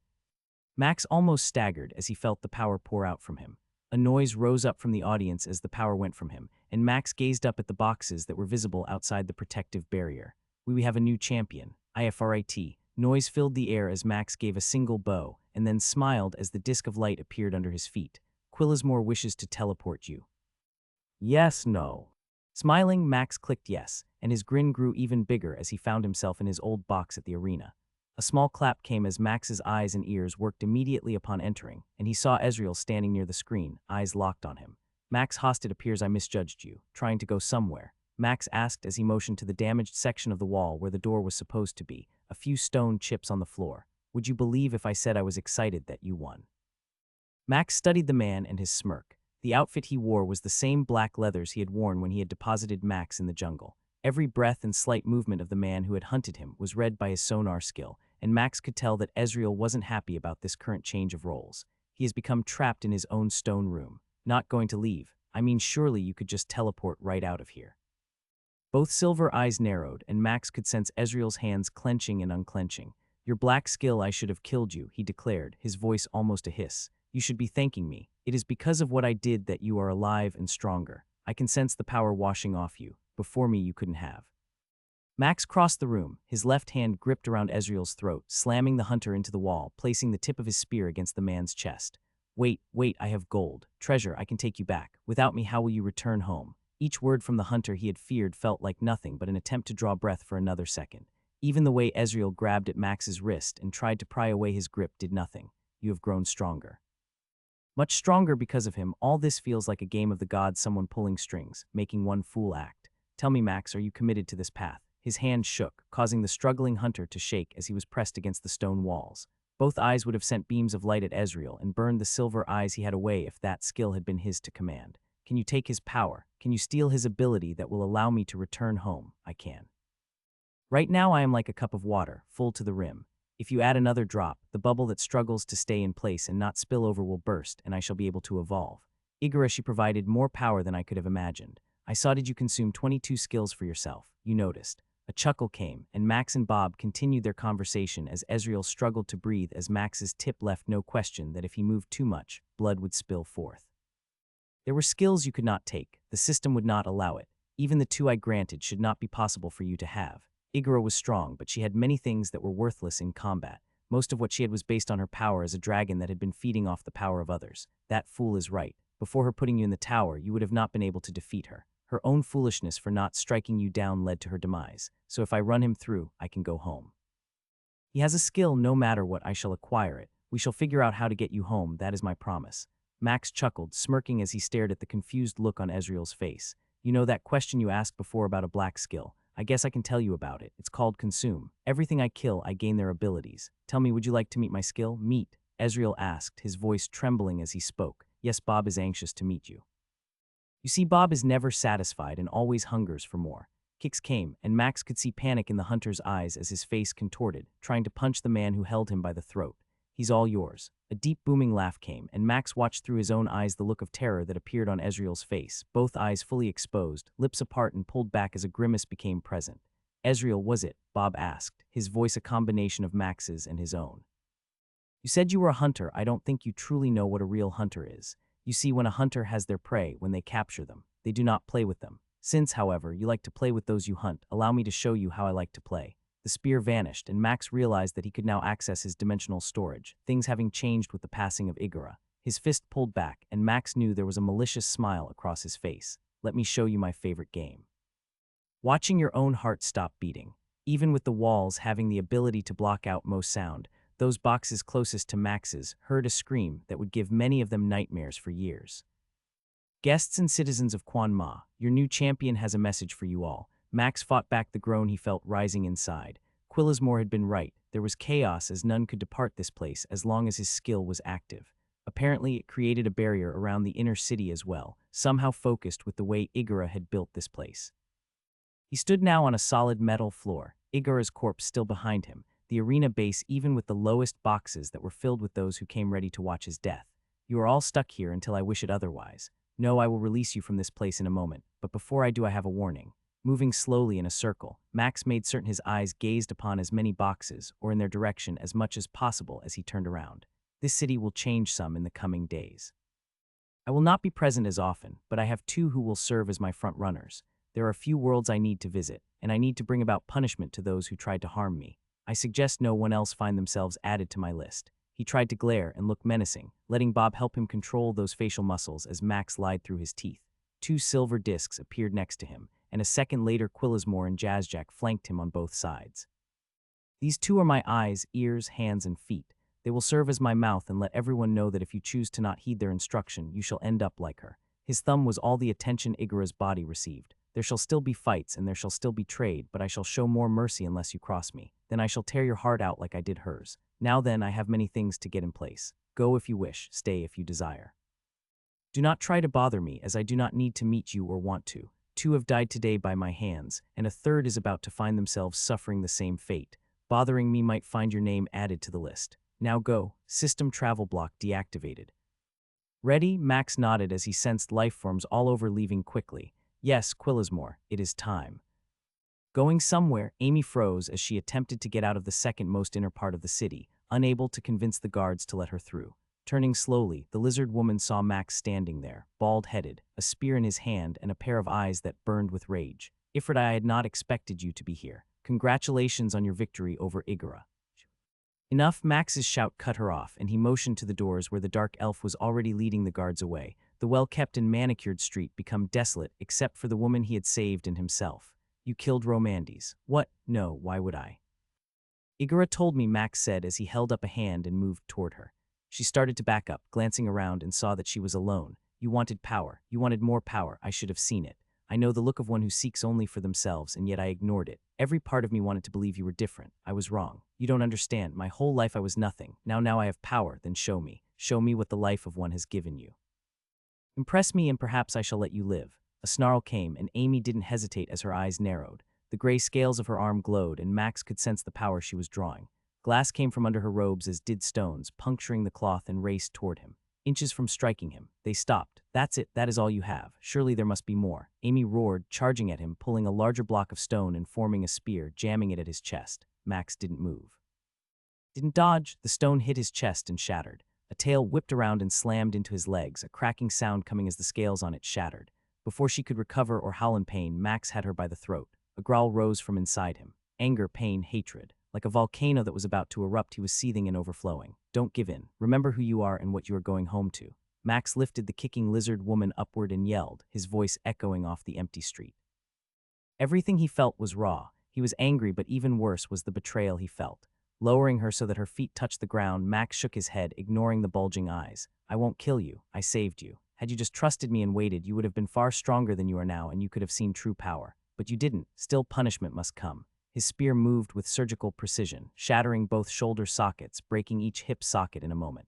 Max almost staggered as he felt the power pour out from him. A noise rose up from the audience as the power went from him, and Max gazed up at the boxes that were visible outside the protective barrier. We have a new champion, IFRIT. Noise filled the air as Max gave a single bow, and then smiled as the disc of light appeared under his feet. Quillismore wishes to teleport you. Yes, no. Smiling, Max clicked yes, and his grin grew even bigger as he found himself in his old box at the arena. A small clap came as Max's eyes and ears worked immediately upon entering, and he saw Ezreal standing near the screen, eyes locked on him. Max Host, it appears I misjudged you, trying to go somewhere. Max asked as he motioned to the damaged section of the wall where the door was supposed to be, a few stone chips on the floor. Would you believe if I said I was excited that you won? Max studied the man and his smirk. The outfit he wore was the same black leathers he had worn when he had deposited Max in the jungle. Every breath and slight movement of the man who had hunted him was read by his sonar skill, and Max could tell that Ezreal wasn't happy about this current change of roles. He has become trapped in his own stone room. Not going to leave. I mean, surely you could just teleport right out of here. Both silver eyes narrowed, and Max could sense Ezreal's hands clenching and unclenching. Your black skill, I should have killed you, he declared, his voice almost a hiss. You should be thanking me. It is because of what I did that you are alive and stronger. I can sense the power washing off you. Before me you couldn't have. Max crossed the room, his left hand gripped around Ezreal's throat, slamming the hunter into the wall, placing the tip of his spear against the man's chest. Wait, I have gold. Treasure, I can take you back. Without me, how will you return home? Each word from the hunter he had feared felt like nothing but an attempt to draw breath for another second. Even the way Ezreal grabbed at Max's wrist and tried to pry away his grip did nothing. You have grown stronger. Much stronger because of him, all this feels like a game of the gods, someone pulling strings, making one fool act. Tell me, Max, are you committed to this path? His hand shook, causing the struggling hunter to shake as he was pressed against the stone walls. Both eyes would have sent beams of light at Ezreal and burned the silver eyes he had away if that skill had been his to command. Can you take his power? Can you steal his ability that will allow me to return home? I can. Right now I am like a cup of water, full to the rim. If you add another drop, the bubble that struggles to stay in place and not spill over will burst, and I shall be able to evolve. Igarashi provided more power than I could have imagined. I saw did you consume 22 skills for yourself. You noticed. A chuckle came, and Max and Bob continued their conversation as Ezreal struggled to breathe as Max's tip left no question that if he moved too much, blood would spill forth. There were skills you could not take. The system would not allow it. Even the two I granted should not be possible for you to have. Igara was strong, but she had many things that were worthless in combat. Most of what she had was based on her power as a dragon that had been feeding off the power of others. That fool is right. Before her putting you in the tower, you would have not been able to defeat her. Her own foolishness for not striking you down led to her demise. So if I run him through, I can go home. He has a skill, no matter what, I shall acquire it. We shall figure out how to get you home, that is my promise. Max chuckled, smirking as he stared at the confused look on Ezreal's face. You know that question you asked before about a black skill? I guess I can tell you about it. It's called Consume. Everything I kill, I gain their abilities. Tell me, would you like to meet my skill? Meet, Ezreal asked, his voice trembling as he spoke. Yes, Bob is anxious to meet you. You see, Bob is never satisfied and always hungers for more. Kicks came, and Max could see panic in the hunter's eyes as his face contorted, trying to punch the man who held him by the throat. He's all yours. A deep booming laugh came, and Max watched through his own eyes the look of terror that appeared on Ezreal's face, both eyes fully exposed, lips apart and pulled back as a grimace became present. Ezreal, was it? Bob asked, his voice a combination of Max's and his own. You said you were a hunter. I don't think you truly know what a real hunter is. You see, when a hunter has their prey, when they capture them, they do not play with them. Since, however, you like to play with those you hunt, allow me to show you how I like to play. The spear vanished, and Max realized that he could now access his dimensional storage, things having changed with the passing of Igara. His fist pulled back, and Max knew there was a malicious smile across his face. Let me show you my favorite game. Watching your own heart stop beating. Even with the walls having the ability to block out most sound, those boxes closest to Max's heard a scream that would give many of them nightmares for years. Guests and citizens of Quan Ma, your new champion has a message for you all. Max fought back the groan he felt rising inside. Quillismore had been right. There was chaos as none could depart this place as long as his skill was active. Apparently, it created a barrier around the inner city as well, somehow focused with the way Igara had built this place. He stood now on a solid metal floor, Igara's corpse still behind him, the arena base even with the lowest boxes that were filled with those who came ready to watch his death. You are all stuck here until I wish it otherwise. No, I will release you from this place in a moment, but before I do I have a warning. Moving slowly in a circle, Max made certain his eyes gazed upon as many boxes, or in their direction as much as possible as he turned around. This city will change some in the coming days. I will not be present as often, but I have two who will serve as my front runners. There are few worlds I need to visit, and I need to bring about punishment to those who tried to harm me. I suggest no one else find themselves added to my list. He tried to glare and look menacing, letting Bob help him control those facial muscles as Max lied through his teeth. Two silver discs appeared next to him, and a second later Quillismore and Jazzjack flanked him on both sides. These two are my eyes, ears, hands, and feet. They will serve as my mouth and let everyone know that if you choose to not heed their instruction, you shall end up like her. His thumb was all the attention Igara's body received. There shall still be fights and there shall still be trade, but I shall show more mercy unless you cross me. Then I shall tear your heart out like I did hers. Now then, I have many things to get in place. Go if you wish, stay if you desire. Do not try to bother me, as I do not need to meet you or want to. Two have died today by my hands, and a third is about to find themselves suffering the same fate. Bothering me might find your name added to the list. Now go. System travel block deactivated. Ready? Max nodded as he sensed life forms all over leaving quickly. Yes, Quillismore, it is time. Going somewhere, Amy froze as she attempted to get out of the second most inner part of the city, unable to convince the guards to let her through. Turning slowly, the lizard woman saw Max standing there, bald-headed, a spear in his hand and a pair of eyes that burned with rage. Ifrit, I had not expected you to be here. Congratulations on your victory over Igara. Enough, Max's shout cut her off, and he motioned to the doors where the dark elf was already leading the guards away. The well-kept and manicured street become desolate except for the woman he had saved and himself. You killed Romandes. What? No, why would I? Igara told me, Max said as he held up a hand and moved toward her. She started to back up, glancing around and saw that she was alone. You wanted power. You wanted more power. I should have seen it. I know the look of one who seeks only for themselves, and yet I ignored it. Every part of me wanted to believe you were different. I was wrong. You don't understand. My whole life I was nothing. Now I have power. Then show me. Show me what the life of one has given you. Impress me and perhaps I shall let you live. A snarl came, and Amy didn't hesitate as her eyes narrowed. The gray scales of her arm glowed, and Max could sense the power she was drawing. Glass came from under her robes as did stones, puncturing the cloth and raced toward him. Inches from striking him, they stopped. That's it, that is all you have. Surely there must be more. Amy roared, charging at him, pulling a larger block of stone and forming a spear, jamming it at his chest. Max didn't move. Didn't dodge. The stone hit his chest and shattered. A tail whipped around and slammed into his legs, a cracking sound coming as the scales on it shattered. Before she could recover or howl in pain, Max had her by the throat. A growl rose from inside him. Anger, pain, hatred. Like a volcano that was about to erupt, he was seething and overflowing. Don't give in. Remember who you are and what you are going home to. Max lifted the kicking lizard woman upward and yelled, his voice echoing off the empty street. Everything he felt was raw. He was angry, but even worse was the betrayal he felt. Lowering her so that her feet touched the ground, Max shook his head, ignoring the bulging eyes. I won't kill you. I saved you. Had you just trusted me and waited, you would have been far stronger than you are now, and you could have seen true power. But you didn't. Still, punishment must come. His spear moved with surgical precision, shattering both shoulder sockets, breaking each hip socket in a moment.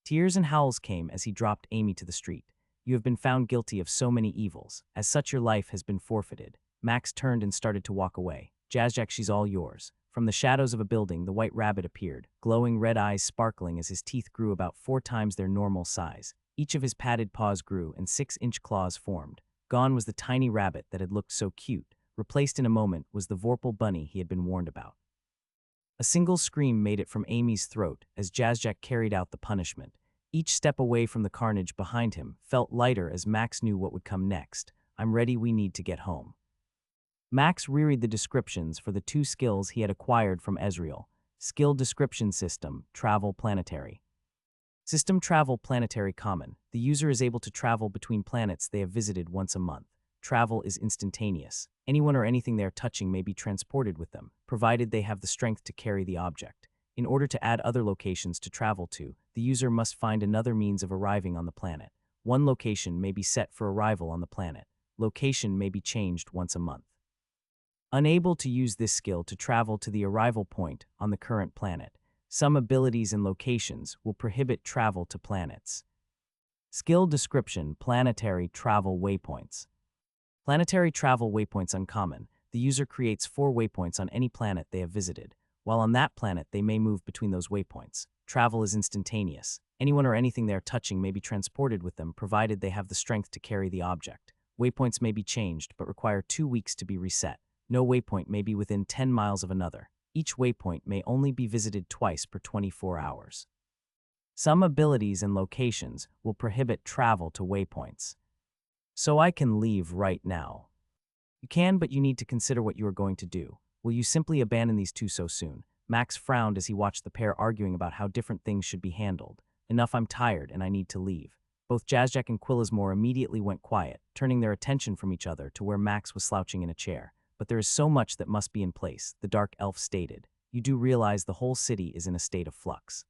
Tears and howls came as he dropped Amy to the street. You have been found guilty of so many evils. As such, your life has been forfeited. Max turned and started to walk away. Jazzjack, she's all yours. From the shadows of a building, the white rabbit appeared, glowing red eyes sparkling as his teeth grew about 4 times their normal size. Each of his padded paws grew, and 6-inch claws formed. Gone was the tiny rabbit that had looked so cute. Replaced in a moment was the Vorpal bunny he had been warned about. A single scream made it from Amy's throat as Jazzjack carried out the punishment. Each step away from the carnage behind him felt lighter as Max knew what would come next. I'm ready, we need to get home. Max reread the descriptions for the 2 skills he had acquired from Ezreal. Skill description system, travel planetary. System travel planetary common. The user is able to travel between planets they have visited once a month. Travel is instantaneous. Anyone or anything they are touching may be transported with them, provided they have the strength to carry the object. In order to add other locations to travel to, the user must find another means of arriving on the planet. One location may be set for arrival on the planet. Location may be changed once a month. Unable to use this skill to travel to the arrival point on the current planet, some abilities and locations will prohibit travel to planets. Skill description, planetary travel waypoints. Planetary travel waypoints uncommon. The user creates 4 waypoints on any planet they have visited. While on that planet, they may move between those waypoints. Travel is instantaneous. Anyone or anything they are touching may be transported with them, provided they have the strength to carry the object. Waypoints may be changed, but require 2 weeks to be reset. No waypoint may be within 10 miles of another. Each waypoint may only be visited twice per 24 hours. Some abilities and locations will prohibit travel to waypoints. So I can leave right now. You can, but you need to consider what you are going to do. Will you simply abandon these two so soon? Max frowned as he watched the pair arguing about how different things should be handled. Enough, I'm tired and I need to leave. Both Jazzjack and Quillismore immediately went quiet, turning their attention from each other to where Max was slouching in a chair. But there is so much that must be in place, the dark elf stated. You do realize the whole city is in a state of flux.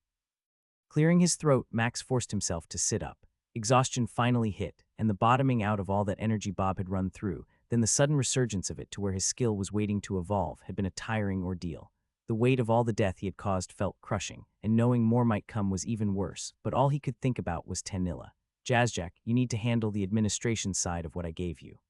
Clearing his throat, Max forced himself to sit up. Exhaustion finally hit, and the bottoming out of all that energy Bob had run through, then the sudden resurgence of it to where his skill was waiting to evolve, had been a tiring ordeal. The weight of all the death he had caused felt crushing, and knowing more might come was even worse, but all he could think about was Tanilla. Jazzjack, you need to handle the administration side of what I gave you.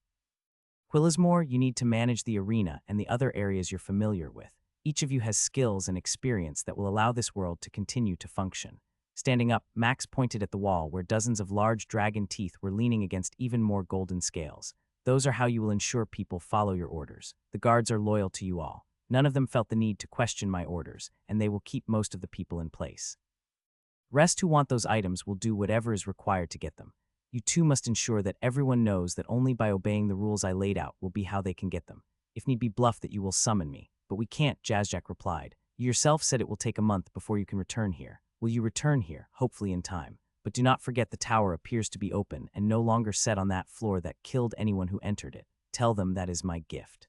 Quillismore, you need to manage the arena and the other areas you're familiar with. Each of you has skills and experience that will allow this world to continue to function. Standing up, Max pointed at the wall where dozens of large dragon teeth were leaning against even more golden scales. Those are how you will ensure people follow your orders. The guards are loyal to you all. None of them felt the need to question my orders, and they will keep most of the people in place. Rest who want those items will do whatever is required to get them. You too must ensure that everyone knows that only by obeying the rules I laid out will be how they can get them. If need be, bluff that you will summon me. But we can't, Jazzjack replied. You yourself said it will take a month before you can return here. Will you return here, hopefully in time? But do not forget the tower appears to be open and no longer set on that floor that killed anyone who entered it. Tell them that is my gift.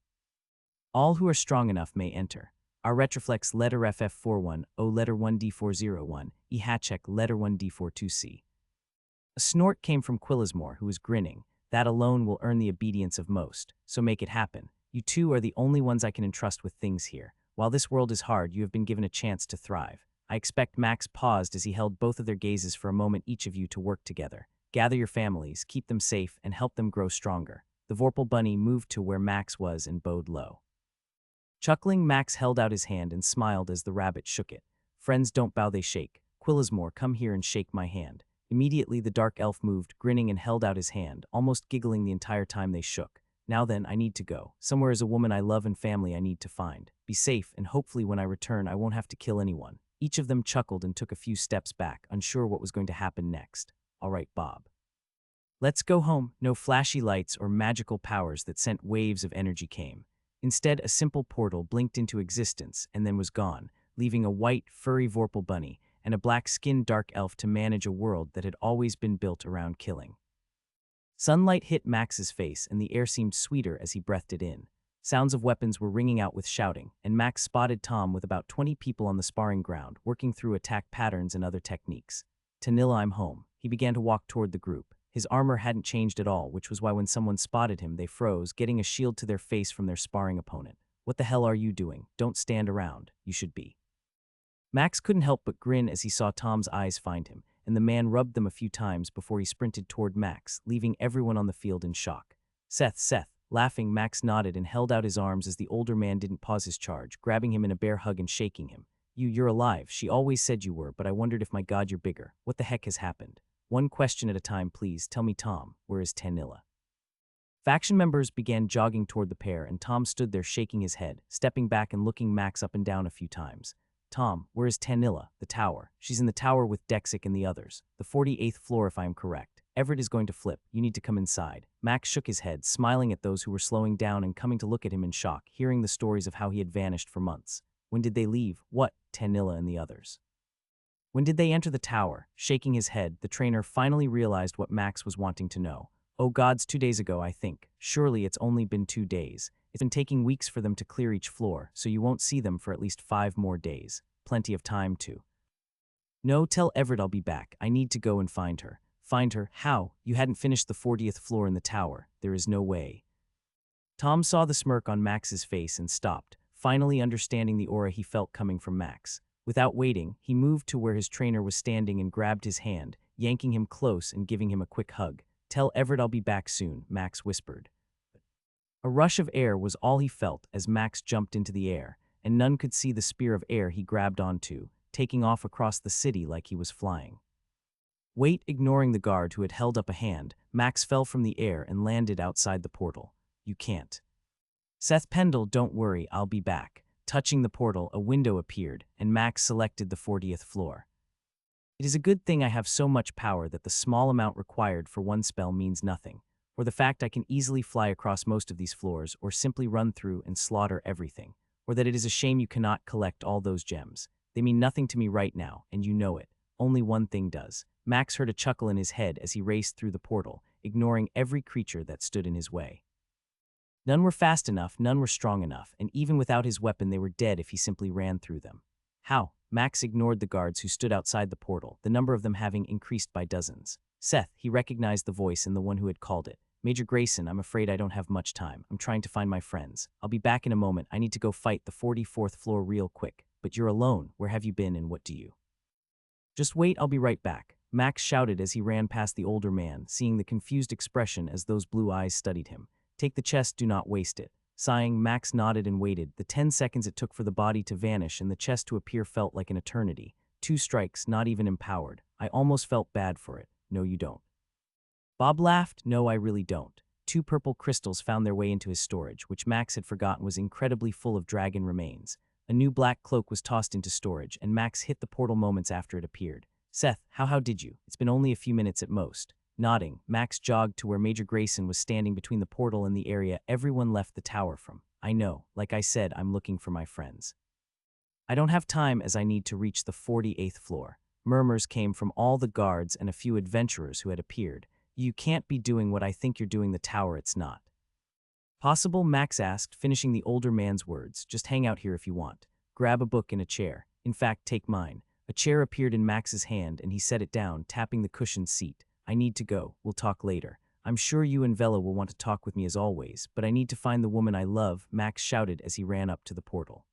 All who are strong enough may enter. Our retroflex letter FF41, O letter 1D401, E hatchek letter 1D42C. A snort came from Quillismore, who was grinning. That alone will earn the obedience of most, so make it happen. You two are the only ones I can entrust with things here. While this world is hard, you have been given a chance to thrive. I expect Max paused as he held both of their gazes for a moment, each of you to work together. Gather your families, keep them safe, and help them grow stronger. The Vorpal Bunny moved to where Max was and bowed low. Chuckling, Max held out his hand and smiled as the rabbit shook it. Friends don't bow, they shake. Quillismore, come here and shake my hand. Immediately the dark elf moved, grinning, and held out his hand, almost giggling the entire time they shook. Now then, I need to go. Somewhere is a woman I love and family I need to find. Be safe, and hopefully when I return I won't have to kill anyone. Each of them chuckled and took a few steps back, unsure what was going to happen next. All right, Bob. Let's go home. No flashy lights or magical powers that sent waves of energy came. Instead, a simple portal blinked into existence and then was gone, leaving a white, furry Vorpal Bunny and a black-skinned dark elf to manage a world that had always been built around killing. Sunlight hit Max's face and the air seemed sweeter as he breathed it in. Sounds of weapons were ringing out with shouting, and Max spotted Tom with about 20 people on the sparring ground, working through attack patterns and other techniques. Tanilla, I'm home. He began to walk toward the group. His armor hadn't changed at all, which was why when someone spotted him, they froze, getting a shield to their face from their sparring opponent. What the hell are you doing? Don't stand around. You should be. Max couldn't help but grin as he saw Tom's eyes find him, and the man rubbed them a few times before he sprinted toward Max, leaving everyone on the field in shock. Seth. Laughing, Max nodded and held out his arms as the older man didn't pause his charge, grabbing him in a bear hug and shaking him. You're alive. She always said you were, but I wondered if my God you're bigger. What the heck has happened? One question at a time, please. Tell me, Tom, where is Tanilla? Faction members began jogging toward the pair, and Tom stood there shaking his head, stepping back and looking Max up and down a few times. Tom, where is Tanilla? The tower. She's in the tower with Dexic and the others. The 48th floor if I am correct. Everett is going to flip. You need to come inside. Max shook his head, smiling at those who were slowing down and coming to look at him in shock, hearing the stories of how he had vanished for months. When did they leave? What? Tanilla and the others. When did they enter the tower? Shaking his head, the trainer finally realized what Max was wanting to know. Oh gods, 2 days ago, I think. Surely it's only been 2 days. It's been taking weeks for them to clear each floor, so you won't see them for at least 5 more days. Plenty of time to. No, tell Everett I'll be back. I need to go and find her. Find her? How? You hadn't finished the 40th floor in the tower. There is no way. Tom saw the smirk on Max's face and stopped, finally understanding the aura he felt coming from Max. Without waiting, he moved to where his trainer was standing and grabbed his hand, yanking him close and giving him a quick hug. Tell Everett I'll be back soon, Max whispered. A rush of air was all he felt as Max jumped into the air, and none could see the spear of air he grabbed onto, taking off across the city like he was flying. Wait, ignoring the guard who had held up a hand, Max fell from the air and landed outside the portal. You can't. Seth Pendle, don't worry, I'll be back. Touching the portal, a window appeared, and Max selected the 40th floor. It is a good thing I have so much power that the small amount required for one spell means nothing, or the fact I can easily fly across most of these floors or simply run through and slaughter everything, or that it is a shame you cannot collect all those gems. They mean nothing to me right now, and you know it. Only one thing does. Max heard a chuckle in his head as he raced through the portal, ignoring every creature that stood in his way. None were fast enough, none were strong enough, and even without his weapon they were dead if he simply ran through them. How? Max ignored the guards who stood outside the portal, the number of them having increased by dozens. Seth, he recognized the voice and the one who had called it. Major Grayson, I'm afraid I don't have much time. I'm trying to find my friends. I'll be back in a moment. I need to go fight the 44th floor real quick. But you're alone. Where have you been and what do you? Just wait, I'll be right back. Max shouted as he ran past the older man, seeing the confused expression as those blue eyes studied him. Take the chest, do not waste it. Sighing, Max nodded and waited. The 10 seconds it took for the body to vanish and the chest to appear felt like an eternity. 2 strikes, not even empowered. I almost felt bad for it. No, you don't. Bob laughed. No, I really don't. 2 purple crystals found their way into his storage, which Max had forgotten was incredibly full of dragon remains. A new black cloak was tossed into storage, and Max hit the portal moments after it appeared. Seth, how did you? It's been only a few minutes at most. Nodding, Max jogged to where Major Grayson was standing between the portal and the area everyone left the tower from. I know, like I said, I'm looking for my friends. I don't have time as I need to reach the 48th floor. Murmurs came from all the guards and a few adventurers who had appeared. You can't be doing what I think you're doing, the tower, it's not possible, Max asked, finishing the older man's words. Just hang out here if you want. Grab a book and a chair. In fact, take mine. A chair appeared in Max's hand and he set it down, tapping the cushioned seat. I need to go. We'll talk later. I'm sure you and Vela will want to talk with me as always, but I need to find the woman I love, Max shouted as he ran up to the portal.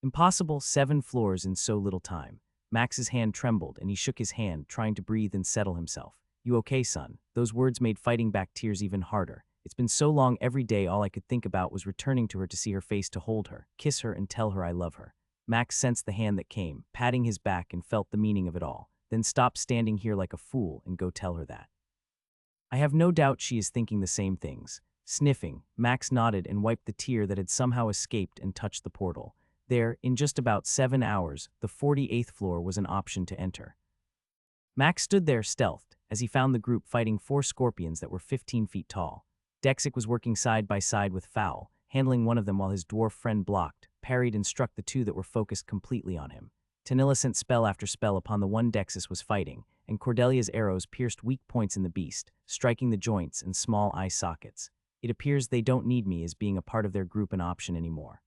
Impossible, 7 floors in so little time. Max's hand trembled and he shook his hand, trying to breathe and settle himself. You okay, son? Those words made fighting back tears even harder. It's been so long, every day all I could think about was returning to her to see her face, to hold her, kiss her, and tell her I love her. Max sensed the hand that came, patting his back, and felt the meaning of it all. Then stop standing here like a fool and go tell her that. I have no doubt she is thinking the same things. Sniffing, Max nodded and wiped the tear that had somehow escaped and touched the portal. There, in just about 7 hours, the 48th floor was an option to enter. Max stood there stealthed as he found the group fighting 4 scorpions that were 15 feet tall. Dexic was working side by side with Fowl, handling one of them while his dwarf friend blocked, parried, and struck the 2 that were focused completely on him. Tanilla sent spell after spell upon the one Dexis was fighting, and Cordelia's arrows pierced weak points in the beast, striking the joints and small eye sockets. It appears they don't need me as being a part of their group an option anymore.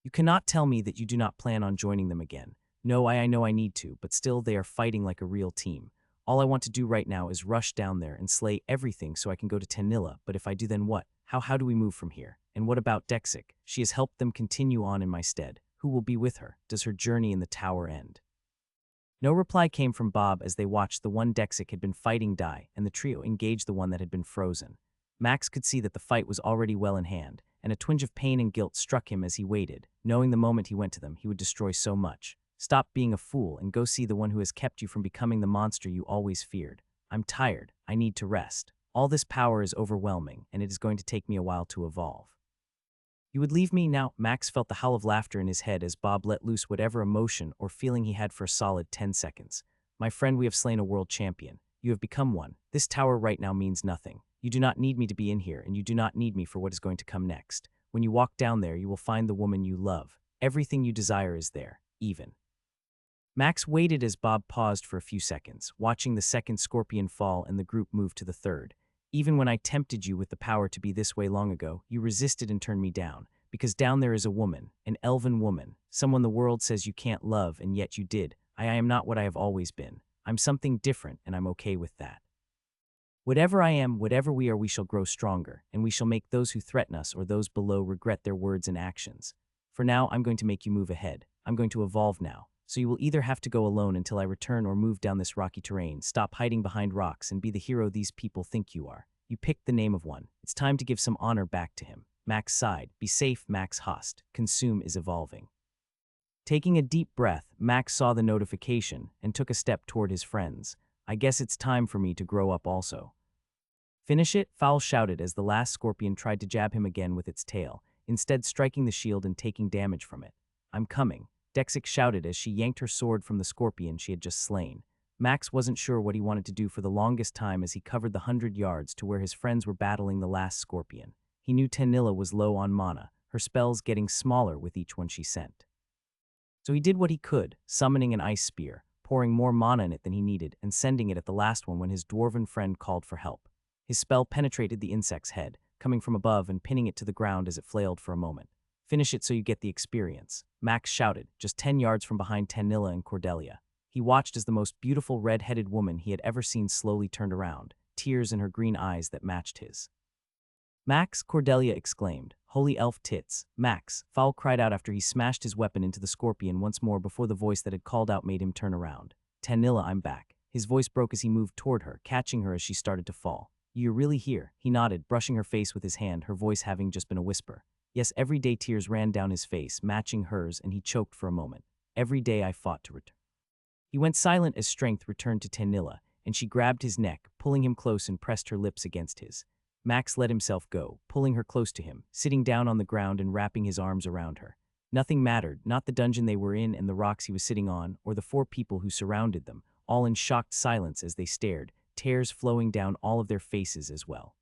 You cannot tell me that you do not plan on joining them again. No, I know I need to, but still they are fighting like a real team. All I want to do right now is rush down there and slay everything so I can go to Tanilla, but if I do, then what? How do we move from here? And what about Dexic? She has helped them continue on in my stead. Who will be with her? Does her journey in the tower end? No reply came from Bob as they watched the one Dexic had been fighting die, and the trio engaged the one that had been frozen. Max could see that the fight was already well in hand, and a twinge of pain and guilt struck him as he waited, knowing the moment he went to them, he would destroy so much. Stop being a fool and go see the one who has kept you from becoming the monster you always feared. I'm tired. I need to rest. All this power is overwhelming, and it is going to take me a while to evolve. You would leave me now? Max felt the howl of laughter in his head as Bob let loose whatever emotion or feeling he had for a solid 10 seconds. My friend, we have slain a world champion. You have become one. This tower right now means nothing. You do not need me to be in here, and you do not need me for what is going to come next. When you walk down there, you will find the woman you love. Everything you desire is there, even. Max waited as Bob paused for a few seconds, watching the second scorpion fall and the group move to the third. Even when I tempted you with the power to be this way long ago, you resisted and turned me down, because down there is a woman, an elven woman, someone the world says you can't love, and yet you did. I am not what I have always been. I'm something different, and I'm okay with that. Whatever I am, whatever we are, we shall grow stronger, and we shall make those who threaten us or those below regret their words and actions. For now, I'm going to make you move ahead. I'm going to evolve now. So you will either have to go alone until I return or move down this rocky terrain, stop hiding behind rocks, and be the hero these people think you are. You picked the name of one. It's time to give some honor back to him. Max sighed. Be safe, Max Host. Consume is evolving. Taking a deep breath, Max saw the notification and took a step toward his friends. I guess it's time for me to grow up also. Finish it, Fowl shouted as the last scorpion tried to jab him again with its tail, instead striking the shield and taking damage from it. I'm coming, Dexic shouted as she yanked her sword from the scorpion she had just slain. Max wasn't sure what he wanted to do for the longest time as he covered the 100 yards to where his friends were battling the last scorpion. He knew Tanilla was low on mana, her spells getting smaller with each one she sent. So he did what he could, summoning an ice spear, pouring more mana in it than he needed, and sending it at the last one when his dwarven friend called for help. His spell penetrated the insect's head, coming from above and pinning it to the ground as it flailed for a moment. Finish it so you get the experience, Max shouted, just 10 yards from behind Tanilla and Cordelia. He watched as the most beautiful red-headed woman he had ever seen slowly turned around, tears in her green eyes that matched his. Max, Cordelia exclaimed. Holy elf tits. Max, Fowl cried out after he smashed his weapon into the scorpion once more before the voice that had called out made him turn around. Tanilla, I'm back. His voice broke as he moved toward her, catching her as she started to fall. You're really here, he nodded, brushing her face with his hand, her voice having just been a whisper. Yes, everyday tears ran down his face, matching hers, and he choked for a moment. Every day I fought to return. He went silent as strength returned to Tanilla, and she grabbed his neck, pulling him close and pressed her lips against his. Max let himself go, pulling her close to him, sitting down on the ground and wrapping his arms around her. Nothing mattered, not the dungeon they were in and the rocks he was sitting on, or the 4 people who surrounded them, all in shocked silence as they stared, tears flowing down all of their faces as well.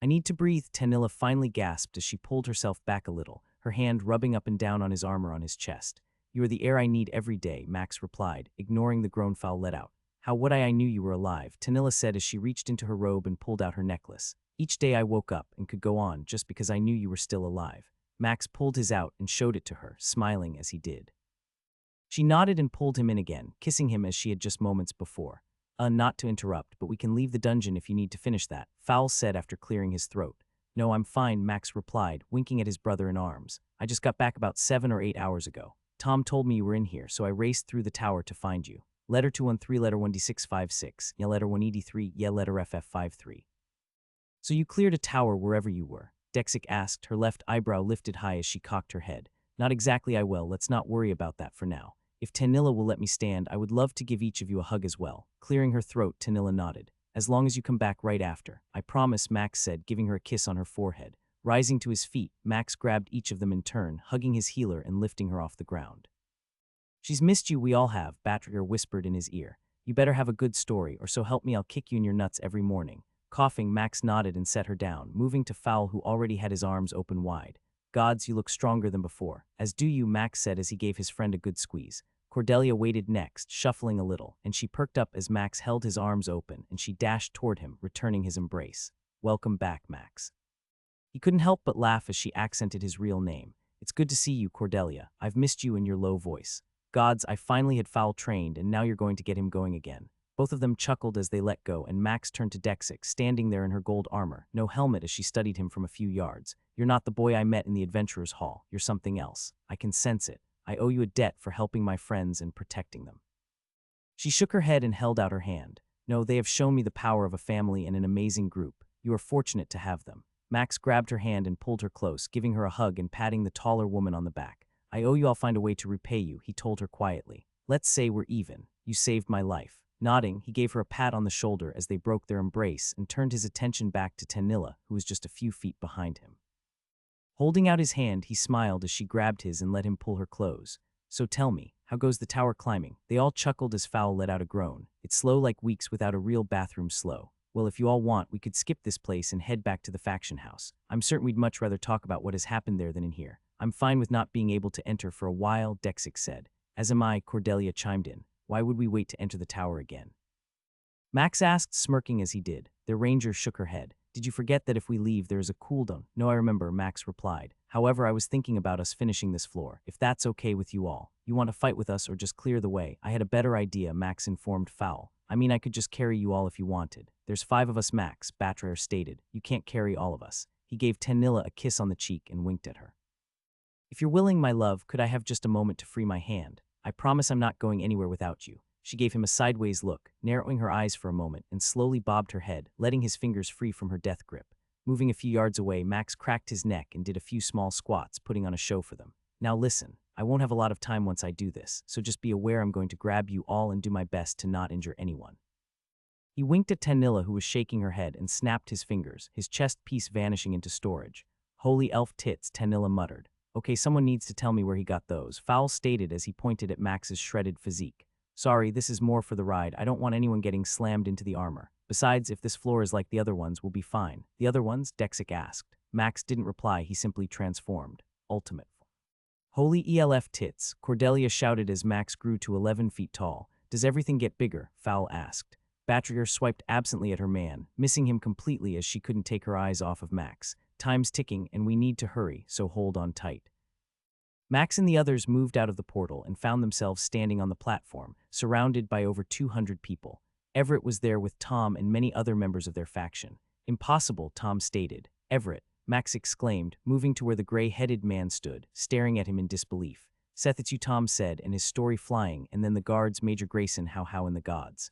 I need to breathe, Tanilla finally gasped as she pulled herself back a little, her hand rubbing up and down on his armor on his chest. You are the air I need every day, Max replied, ignoring the groan Fowl let out. How would I knew you were alive, Tanilla said as she reached into her robe and pulled out her necklace. Each day I woke up and could go on just because I knew you were still alive. Max pulled his out and showed it to her, smiling as he did. She nodded and pulled him in again, kissing him as she had just moments before. Not to interrupt, but we can leave the dungeon if you need to finish that, Fowl said after clearing his throat. No, I'm fine, Max replied, winking at his brother in arms. I just got back about 7 or 8 hours ago. Tom told me you were in here, so I raced through the tower to find you. Letter 213, letter 1d656, yeah, letter 183, yeah, letter FF53. So you cleared a tower wherever you were? Dexic asked, her left eyebrow lifted high as she cocked her head. Not exactly, I will. Let's not worry about that for now. If Tanilla will let me stand, I would love to give each of you a hug as well. Clearing her throat, Tanilla nodded. As long as you come back right after. I promise, Max said, giving her a kiss on her forehead. Rising to his feet, Max grabbed each of them in turn, hugging his healer and lifting her off the ground. She's missed you, we all have, Batrier whispered in his ear. You better have a good story, or so help me I'll kick you in your nuts every morning. Coughing, Max nodded and set her down, moving to Fowl who already had his arms open wide. Gods, you look stronger than before. As do you, Max said as he gave his friend a good squeeze. Cordelia waited next, shuffling a little, and she perked up as Max held his arms open and she dashed toward him, returning his embrace. Welcome back, Max. He couldn't help but laugh as she accented his real name. It's good to see you, Cordelia. I've missed you in your low voice. Gods, I finally had Fowl trained and now you're going to get him going again. Both of them chuckled as they let go, and Max turned to Dexic, standing there in her gold armor, no helmet as she studied him from a few yards. You're not the boy I met in the Adventurers' Hall. You're something else. I can sense it. I owe you a debt for helping my friends and protecting them. She shook her head and held out her hand. No, they have shown me the power of a family and an amazing group. You are fortunate to have them. Max grabbed her hand and pulled her close, giving her a hug and patting the taller woman on the back. I owe you, I'll find a way to repay you, he told her quietly. Let's say we're even. You saved my life. Nodding, he gave her a pat on the shoulder as they broke their embrace and turned his attention back to Tanilla, who was just a few feet behind him. Holding out his hand, he smiled as she grabbed his and let him pull her close. So tell me, how goes the tower climbing? They all chuckled as Fowl let out a groan. It's slow like weeks without a real bathroom slow. Well, if you all want, we could skip this place and head back to the faction house. I'm certain we'd much rather talk about what has happened there than in here. I'm fine with not being able to enter for a while, Dexic said. As am I, Cordelia chimed in. Why would we wait to enter the tower again? Max asked, smirking as he did. The ranger shook her head. Did you forget that if we leave, there is a cooldown? No, I remember, Max replied. However, I was thinking about us finishing this floor, if that's okay with you all. You want to fight with us or just clear the way? I had a better idea, Max informed Fowl. I mean, I could just carry you all if you wanted. There's 5 of us max, Batrier stated. You can't carry all of us. He gave Tanilla a kiss on the cheek and winked at her. If you're willing, my love, could I have just a moment to free my hand? I promise I'm not going anywhere without you. She gave him a sideways look, narrowing her eyes for a moment, and slowly bobbed her head, letting his fingers free from her death grip. Moving a few yards away, Max cracked his neck and did a few small squats, putting on a show for them. Now listen, I won't have a lot of time once I do this, so just be aware I'm going to grab you all and do my best to not injure anyone. He winked at Tanilla, who was shaking her head, and snapped his fingers, his chest piece vanishing into storage. Holy elf tits, Tanilla muttered. Okay, someone needs to tell me where he got those, Fowl stated as he pointed at Max's shredded physique. Sorry, this is more for the ride. I don't want anyone getting slammed into the armor. Besides, if this floor is like the other ones, we'll be fine. The other ones? Dexic asked. Max didn't reply, he simply transformed. Ultimate. Holy ELF tits, Cordelia shouted as Max grew to 11 feet tall. Does everything get bigger? Fowl asked. Batrier swiped absently at her man, missing him completely as she couldn't take her eyes off of Max. Time's ticking and we need to hurry, so hold on tight. Max and the others moved out of the portal and found themselves standing on the platform, surrounded by over 200 people. Everett was there with Tom and many other members of their faction. Impossible, Tom stated. Everett, Max exclaimed, moving to where the gray-headed man stood, staring at him in disbelief. Seth, it's you, Tom said, and his story flying, and then the guards, Major Grayson, how and the gods.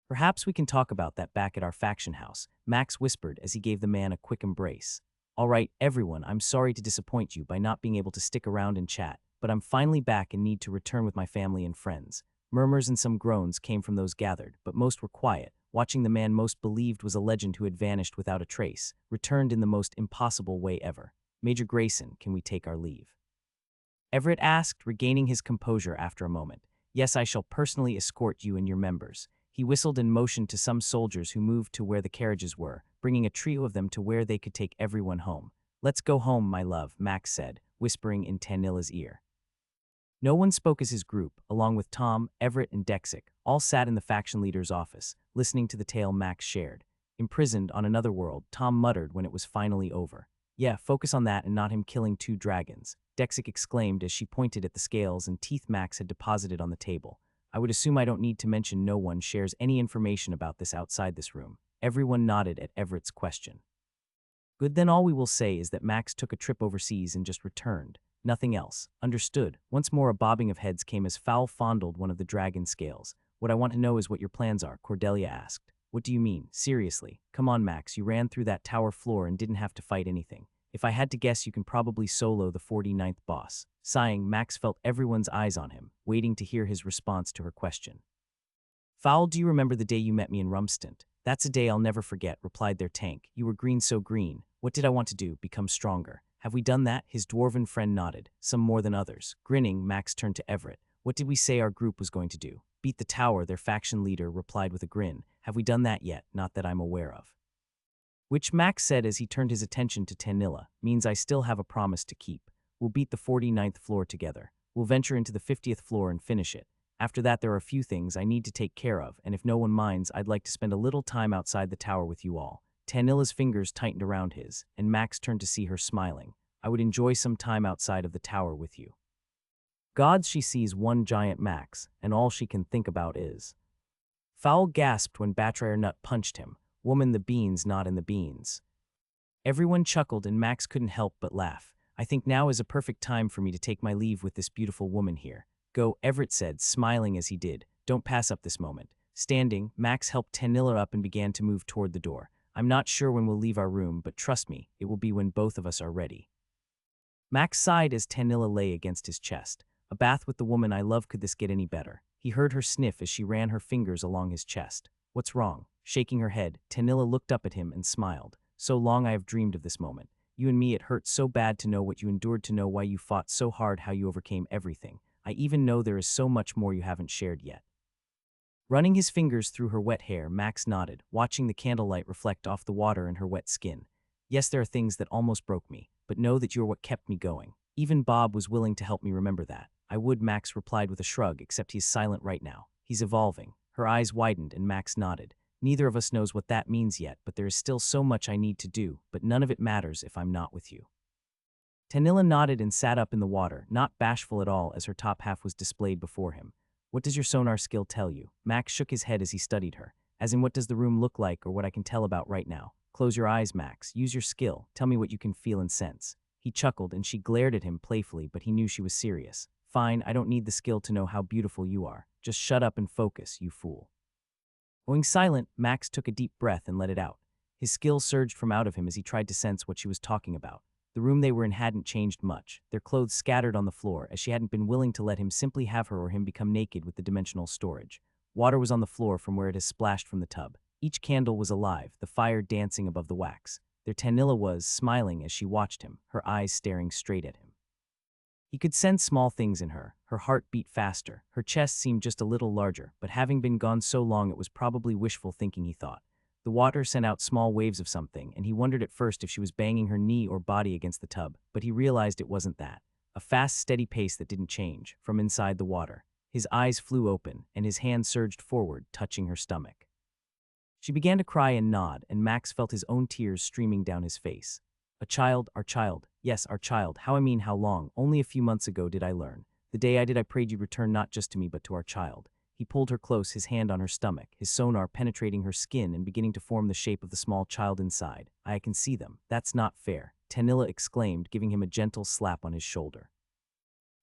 Perhaps we can talk about that back at our faction house, Max whispered as he gave the man a quick embrace. All right, everyone, I'm sorry to disappoint you by not being able to stick around and chat, but I'm finally back and need to return with my family and friends. Murmurs and some groans came from those gathered, but most were quiet, watching the man most believed was a legend who had vanished without a trace, returned in the most impossible way ever. Major Grayson, can we take our leave? Everett asked, regaining his composure after a moment. Yes, I shall personally escort you and your members. He whistled and motioned to some soldiers who moved to where the carriages were, bringing a trio of them to where they could take everyone home. Let's go home, my love, Max said, whispering in Tanilla's ear. No one spoke as his group, along with Tom, Everett, and Dexic, all sat in the faction leader's office, listening to the tale Max shared. Imprisoned on another world, Tom muttered when it was finally over. Yeah, focus on that and not him killing 2 dragons, Dexic exclaimed as she pointed at the scales and teeth Max had deposited on the table. I would assume I don't need to mention no one shares any information about this outside this room. Everyone nodded at Everett's question. Good, then all we will say is that Max took a trip overseas and just returned. Nothing else. Understood. Once more a bobbing of heads came as Fowl fondled one of the dragon scales. What I want to know is what your plans are, Cordelia asked. What do you mean? Seriously. Come on, Max, you ran through that tower floor and didn't have to fight anything. If I had to guess, you can probably solo the 49th boss. Sighing, Max felt everyone's eyes on him, waiting to hear his response to her question. Fowl, do you remember the day you met me in Rumstant? That's a day I'll never forget, replied their tank. You were green, so green. What did I want to do? Become stronger. Have we done that? His dwarven friend nodded, some more than others. Grinning, Max turned to Everett. What did we say our group was going to do? Beat the tower, their faction leader replied with a grin. Have we done that yet? Not that I'm aware of. Which Max said as he turned his attention to Tanilla, means I still have a promise to keep. We'll beat the 49th floor together. We'll venture into the 50th floor and finish it. After that, there are a few things I need to take care of, and if no one minds, I'd like to spend a little time outside the tower with you all. Tanilla's fingers tightened around his, and Max turned to see her smiling. I would enjoy some time outside of the tower with you. Gods, she sees one giant Max, and all she can think about is. Fowl gasped when Batrier Nut punched him. Woman, the beans, not in the beans. Everyone chuckled and Max couldn't help but laugh. I think now is a perfect time for me to take my leave with this beautiful woman here. Go, Everett said, smiling as he did. Don't pass up this moment. Standing, Max helped Tanilla up and began to move toward the door. I'm not sure when we'll leave our room, but trust me, it will be when both of us are ready. Max sighed as Tanilla lay against his chest. A bath with the woman I love, could this get any better? He heard her sniff as she ran her fingers along his chest. What's wrong? Shaking her head, Tanilla looked up at him and smiled. So long I have dreamed of this moment. You and me, it hurts so bad to know what you endured, to know why you fought so hard, how you overcame everything. I even know there is so much more you haven't shared yet. Running his fingers through her wet hair, Max nodded, watching the candlelight reflect off the water in her wet skin. Yes, there are things that almost broke me, but know that you're what kept me going. Even Bob was willing to help me remember that. I would, Max replied with a shrug, except he's silent right now. He's evolving. Her eyes widened and Max nodded. Neither of us knows what that means yet, but there is still so much I need to do, but none of it matters if I'm not with you. Tanilla nodded and sat up in the water, not bashful at all as her top half was displayed before him. What does your sonar skill tell you? Max shook his head as he studied her. As in, what does the room look like or what I can tell about right now? Close your eyes, Max. Use your skill. Tell me what you can feel and sense. He chuckled and she glared at him playfully, but he knew she was serious. Fine, I don't need the skill to know how beautiful you are. Just shut up and focus, you fool. Going silent, Max took a deep breath and let it out. His skill surged from out of him as he tried to sense what she was talking about. The room they were in hadn't changed much, their clothes scattered on the floor, as she hadn't been willing to let him simply have her or him become naked with the dimensional storage. Water was on the floor from where it had splashed from the tub. Each candle was alive, the fire dancing above the wax. Their Tanilla was smiling as she watched him, her eyes staring straight at him. He could sense small things in her. Her heart beat faster. Her chest seemed just a little larger, but having been gone so long it was probably wishful thinking, he thought. The water sent out small waves of something, and he wondered at first if she was banging her knee or body against the tub, but he realized it wasn't that. A fast, steady pace that didn't change, from inside the water. His eyes flew open, and his hand surged forward, touching her stomach. She began to cry and nod, and Max felt his own tears streaming down his face. A child, our child. Yes, our child. How long? Only a few months ago did I learn. The day I did, I prayed you'd return not just to me but to our child. He pulled her close, his hand on her stomach, his sonar penetrating her skin and beginning to form the shape of the small child inside. I can see them. That's not fair, Tanilla exclaimed, giving him a gentle slap on his shoulder.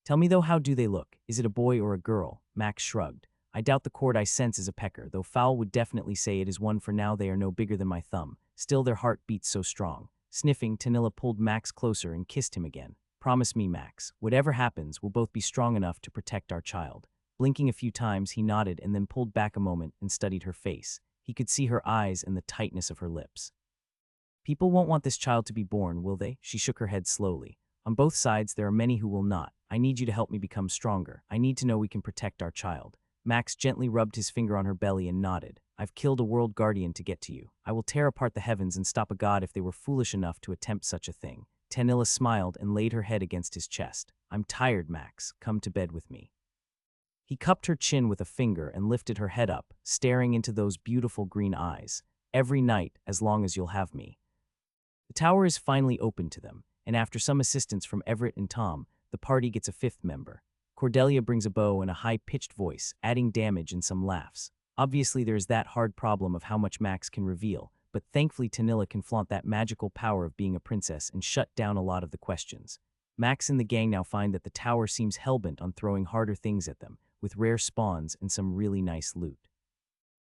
Tell me though, how do they look? Is it a boy or a girl? Max shrugged. I doubt the cord I sense is a pecker, though Fowl would definitely say it is one. For now they are no bigger than my thumb. Still their heart beats so strong. Sniffing, Tanilla pulled Max closer and kissed him again. Promise me, Max, whatever happens, we'll both be strong enough to protect our child. Blinking a few times, he nodded and then pulled back a moment and studied her face. He could see her eyes and the tightness of her lips. People won't want this child to be born, will they? She shook her head slowly. On both sides, there are many who will not. I need you to help me become stronger. I need to know we can protect our child. Max gently rubbed his finger on her belly and nodded. I've killed a world guardian to get to you. I will tear apart the heavens and stop a god if they were foolish enough to attempt such a thing. Tanilla smiled and laid her head against his chest. I'm tired, Max. Come to bed with me. He cupped her chin with a finger and lifted her head up, staring into those beautiful green eyes. Every night, as long as you'll have me. The tower is finally open to them, and after some assistance from Everett and Tom, the party gets a fifth member. Cordelia brings a bow and a high-pitched voice, adding damage and some laughs. Obviously, there's that hard problem of how much Max can reveal, but thankfully Tanilla can flaunt that magical power of being a princess and shut down a lot of the questions. Max and the gang now find that the tower seems hellbent on throwing harder things at them, with rare spawns and some really nice loot.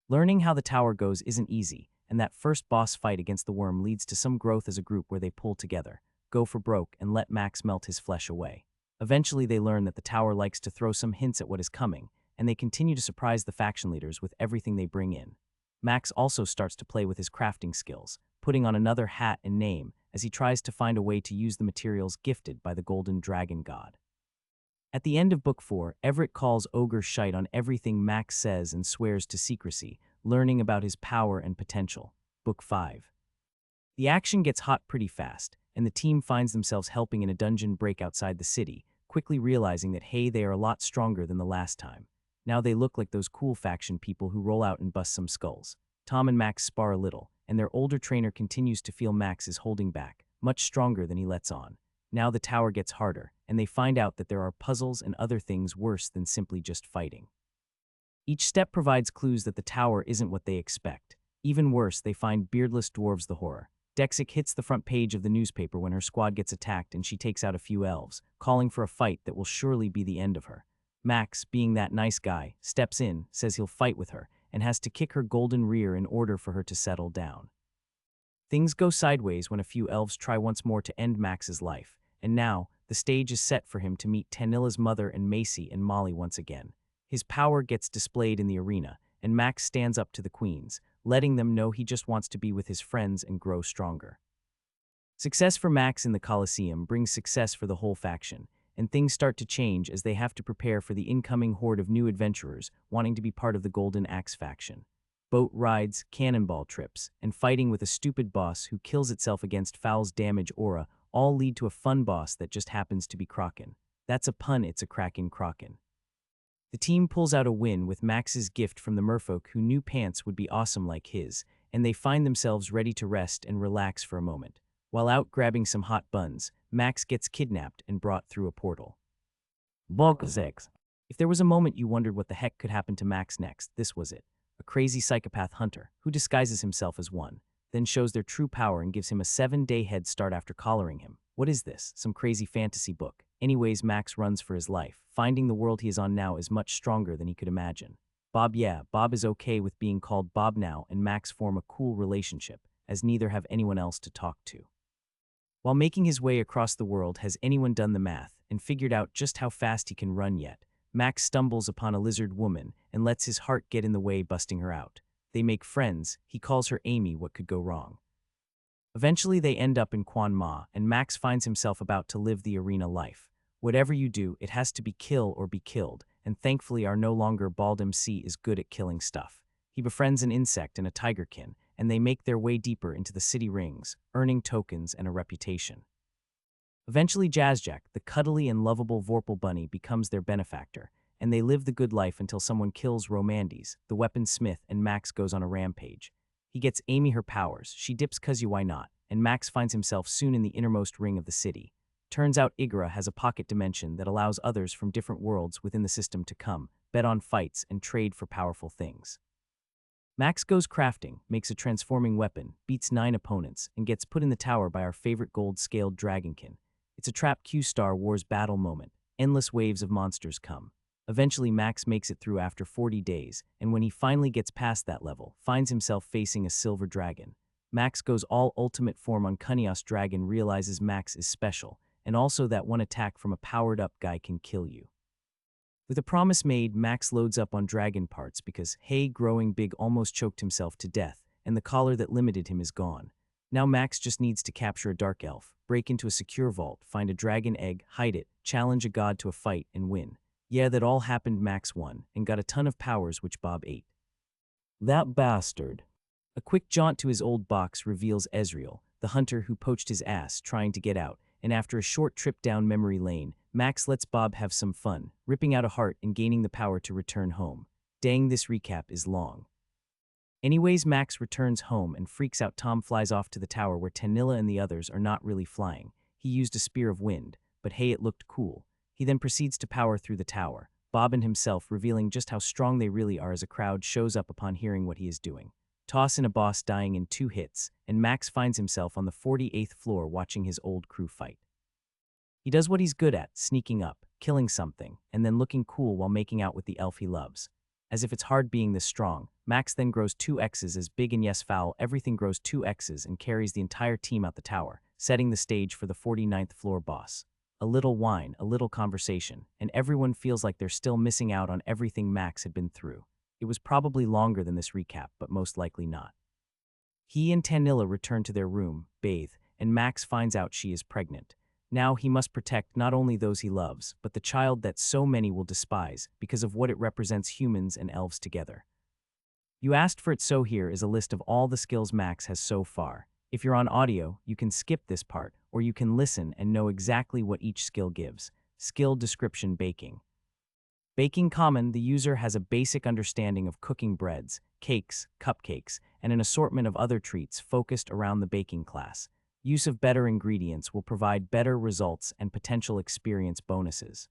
Learning how the tower goes isn't easy, and that first boss fight against the worm leads to some growth as a group where they pull together, go for broke, and let Max melt his flesh away. Eventually they learn that the tower likes to throw some hints at what is coming, and they continue to surprise the faction leaders with everything they bring in. Max also starts to play with his crafting skills, putting on another hat and name as he tries to find a way to use the materials gifted by the Golden Dragon God. At the end of Book 4, Everett calls Ogre shite on everything Max says and swears to secrecy, learning about his power and potential. Book 5. The action gets hot pretty fast, and the team finds themselves helping in a dungeon break outside the city, quickly realizing that hey, they are a lot stronger than the last time. Now they look like those cool faction people who roll out and bust some skulls. Tom and Max spar a little, and their older trainer continues to feel Max is holding back, much stronger than he lets on. Now the tower gets harder, and they find out that there are puzzles and other things worse than simply just fighting. Each step provides clues that the tower isn't what they expect. Even worse, they find beardless dwarves the horror. Dexic hits the front page of the newspaper when her squad gets attacked and she takes out a few elves, calling for a fight that will surely be the end of her. Max, being that nice guy, steps in, says he'll fight with her, and has to kick her golden rear in order for her to settle down. Things go sideways when a few elves try once more to end Max's life, and now, the stage is set for him to meet Tanilla's mother and Macy and Molly once again. His power gets displayed in the arena, and Max stands up to the queens, letting them know he just wants to be with his friends and grow stronger. Success for Max in the Colosseum brings success for the whole faction, and things start to change as they have to prepare for the incoming horde of new adventurers wanting to be part of the Golden Axe faction. Boat rides, cannonball trips, and fighting with a stupid boss who kills itself against Fowl's damage aura all lead to a fun boss that just happens to be Kraken. That's a pun, it's a Kraken. The team pulls out a win with Max's gift from the merfolk who knew pants would be awesome like his, and they find themselves ready to rest and relax for a moment. While out grabbing some hot buns, Max gets kidnapped and brought through a portal. Book 6. If there was a moment you wondered what the heck could happen to Max next, this was it. A crazy psychopath hunter, who disguises himself as one, then shows their true power and gives him a 7-day head start after collaring him. What is this? Some crazy fantasy book? Anyways, Max runs for his life. Finding the world he is on now is much stronger than he could imagine. Bob is okay with being called Bob now, and Max form a cool relationship, as neither have anyone else to talk to. While making his way across the world, has anyone done the math and figured out just how fast he can run yet? Max stumbles upon a lizard woman and lets his heart get in the way, busting her out. They make friends. He calls her Amy. What could go wrong? Eventually, they end up in Quan Ma, and Max finds himself about to live the arena life. Whatever you do, it has to be kill or be killed, and thankfully our no longer bald MC is good at killing stuff. He befriends an insect and a tigerkin, and they make their way deeper into the city rings, earning tokens and a reputation. Eventually, Jazzjack, the cuddly and lovable Vorpal bunny, becomes their benefactor, and they live the good life until someone kills Romandes, the weaponsmith, and Max goes on a rampage. He gets Amy her powers, she dips 'cause why not, and Max finds himself soon in the innermost ring of the city. Turns out Igra has a pocket dimension that allows others from different worlds within the system to come, bet on fights, and trade for powerful things. Max goes crafting, makes a transforming weapon, beats 9 opponents, and gets put in the tower by our favorite gold-scaled dragonkin. It's a trap Q Star Wars battle moment. Endless waves of monsters come. Eventually, Max makes it through after 40 days, and when he finally gets past that level, finds himself facing a silver dragon. Max goes all ultimate form on Cunios Dragon, realizes Max is special, and also that one attack from a powered-up guy can kill you. With a promise made, Max loads up on dragon parts because, hey, growing big almost choked himself to death, and the collar that limited him is gone. Now Max just needs to capture a dark elf, break into a secure vault, find a dragon egg, hide it, challenge a god to a fight, and win. Yeah, that all happened. Max won, and got a ton of powers which Bob ate. That bastard. A quick jaunt to his old box reveals Ezreal, the hunter who poached his ass trying to get out, and after a short trip down memory lane, Max lets Bob have some fun, ripping out a heart and gaining the power to return home. Dang, this recap is long. Anyways, Max returns home and freaks out. Tom flies off to the tower where Tanilla and the others are not really flying. He used a spear of wind, but hey, it looked cool. He then proceeds to power through the tower, Bob and himself revealing just how strong they really are as a crowd shows up upon hearing what he is doing. Toss in a boss dying in 2 hits, and Max finds himself on the 48th floor watching his old crew fight. He does what he's good at, sneaking up, killing something, and then looking cool while making out with the elf he loves. As if it's hard being this strong, Max then grows 2 X's as big and yes foul, everything grows 2 X's and carries the entire team out the tower, setting the stage for the 49th floor boss. A little wine, a little conversation, and everyone feels like they're still missing out on everything Max had been through. It was probably longer than this recap, but most likely not. He and Tanilla return to their room, bathe, and Max finds out she is pregnant. Now he must protect not only those he loves, but the child that so many will despise because of what it represents, humans and elves together. You asked for it, so here is a list of all the skills Max has so far. If you're on audio, you can skip this part, or you can listen and know exactly what each skill gives. Skill description: baking. Baking common, the user has a basic understanding of cooking breads, cakes, cupcakes, and an assortment of other treats focused around the baking class. Use of better ingredients will provide better results and potential experience bonuses.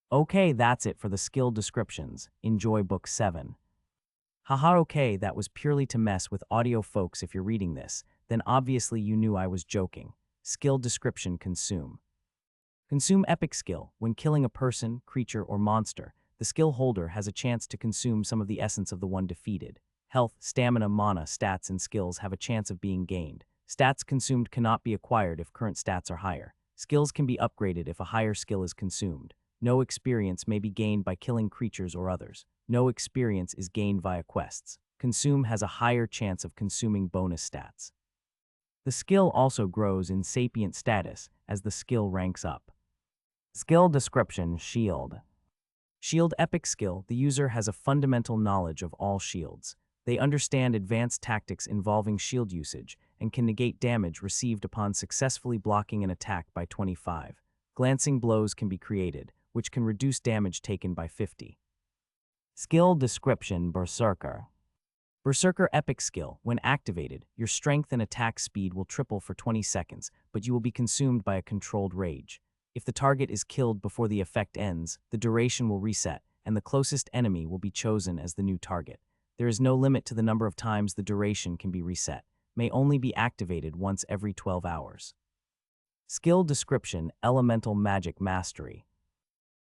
Okay, that's it for the skill descriptions. Enjoy Book 7. Haha, okay, that was purely to mess with audio folks. If you're reading this, then obviously you knew I was joking. Skill description: consume. Consume epic skill. When killing a person, creature, or monster, the skill holder has a chance to consume some of the essence of the one defeated. Health, stamina, mana, stats, and skills have a chance of being gained. Stats consumed cannot be acquired if current stats are higher. Skills can be upgraded if a higher skill is consumed. No experience may be gained by killing creatures or others. No experience is gained via quests. Consume has a higher chance of consuming bonus stats. The skill also grows in sapient status as the skill ranks up. Skill description: shield. Shield epic skill. The user has a fundamental knowledge of all shields. They understand advanced tactics involving shield usage and can negate damage received upon successfully blocking an attack by 25. Glancing blows can be created, which can reduce damage taken by 50. Skill description: berserker. Berserker epic skill. When activated, your strength and attack speed will triple for 20 seconds, but you will be consumed by a controlled rage. If the target is killed before the effect ends, the duration will reset, and the closest enemy will be chosen as the new target. There is no limit to the number of times the duration can be reset. May only be activated once every 12 hours. Skill description, Elemental Magic Mastery.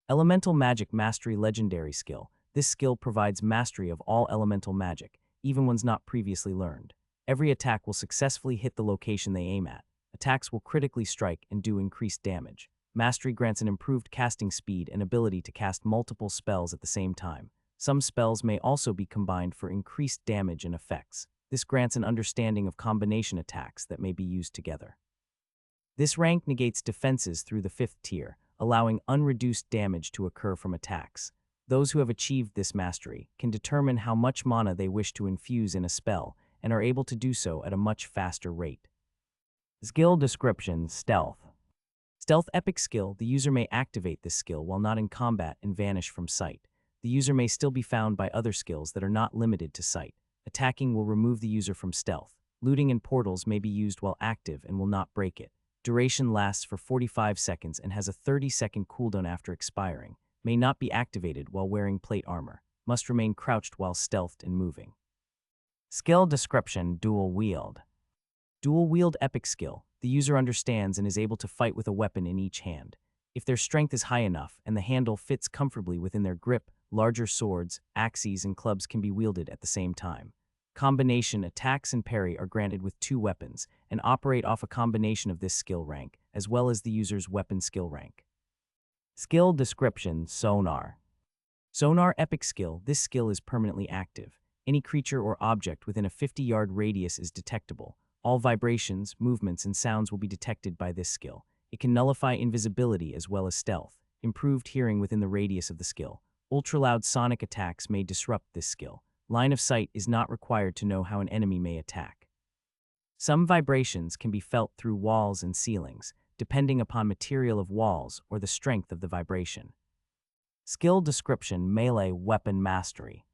Elemental Magic Mastery Legendary Skill. This skill provides mastery of all elemental magic, even ones not previously learned. Every attack will successfully hit the location they aim at. Attacks will critically strike and do increased damage. Mastery grants an improved casting speed and ability to cast multiple spells at the same time. Some spells may also be combined for increased damage and effects. This grants an understanding of combination attacks that may be used together. This rank negates defenses through the 5th tier, allowing unreduced damage to occur from attacks. Those who have achieved this mastery can determine how much mana they wish to infuse in a spell and are able to do so at a much faster rate. Skill description, Stealth. Stealth epic skill. The user may activate this skill while not in combat and vanish from sight. The user may still be found by other skills that are not limited to sight. Attacking will remove the user from stealth. Looting and portals may be used while active and will not break it. Duration lasts for 45 seconds and has a 30-second cooldown after expiring. May not be activated while wearing plate armor. Must remain crouched while stealthed and moving. Skill description, Dual Wield. Dual Wield epic skill. The user understands and is able to fight with a weapon in each hand. If their strength is high enough and the handle fits comfortably within their grip, larger swords, axes, and clubs can be wielded at the same time. Combination attacks and parry are granted with 2 weapons and operate off a combination of this skill rank, as well as the user's weapon skill rank. Skill description, Sonar. Sonar epic skill. This skill is permanently active. Any creature or object within a 50-yard radius is detectable. All vibrations, movements, and sounds will be detected by this skill. It can nullify invisibility as well as stealth. Improved hearing within the radius of the skill. Ultra-loud sonic attacks may disrupt this skill. Line of sight is not required to know how an enemy may attack. Some vibrations can be felt through walls and ceilings, depending upon material of walls or the strength of the vibration. Skill description, Melee Weapon Mastery.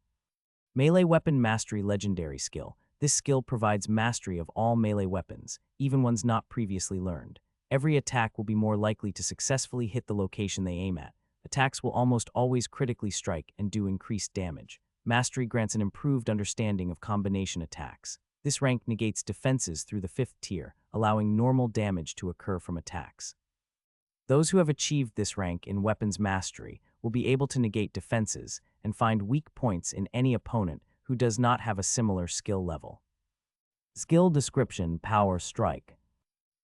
Melee Weapon Mastery Legendary Skill. This skill provides mastery of all melee weapons, even ones not previously learned. Every attack will be more likely to successfully hit the location they aim at. Attacks will almost always critically strike and do increased damage. Mastery grants an improved understanding of combination attacks. This rank negates defenses through the 5th tier, allowing normal damage to occur from attacks. Those who have achieved this rank in weapons mastery will be able to negate defenses and find weak points in any opponent who does not have a similar skill level. Skill description, Power Strike.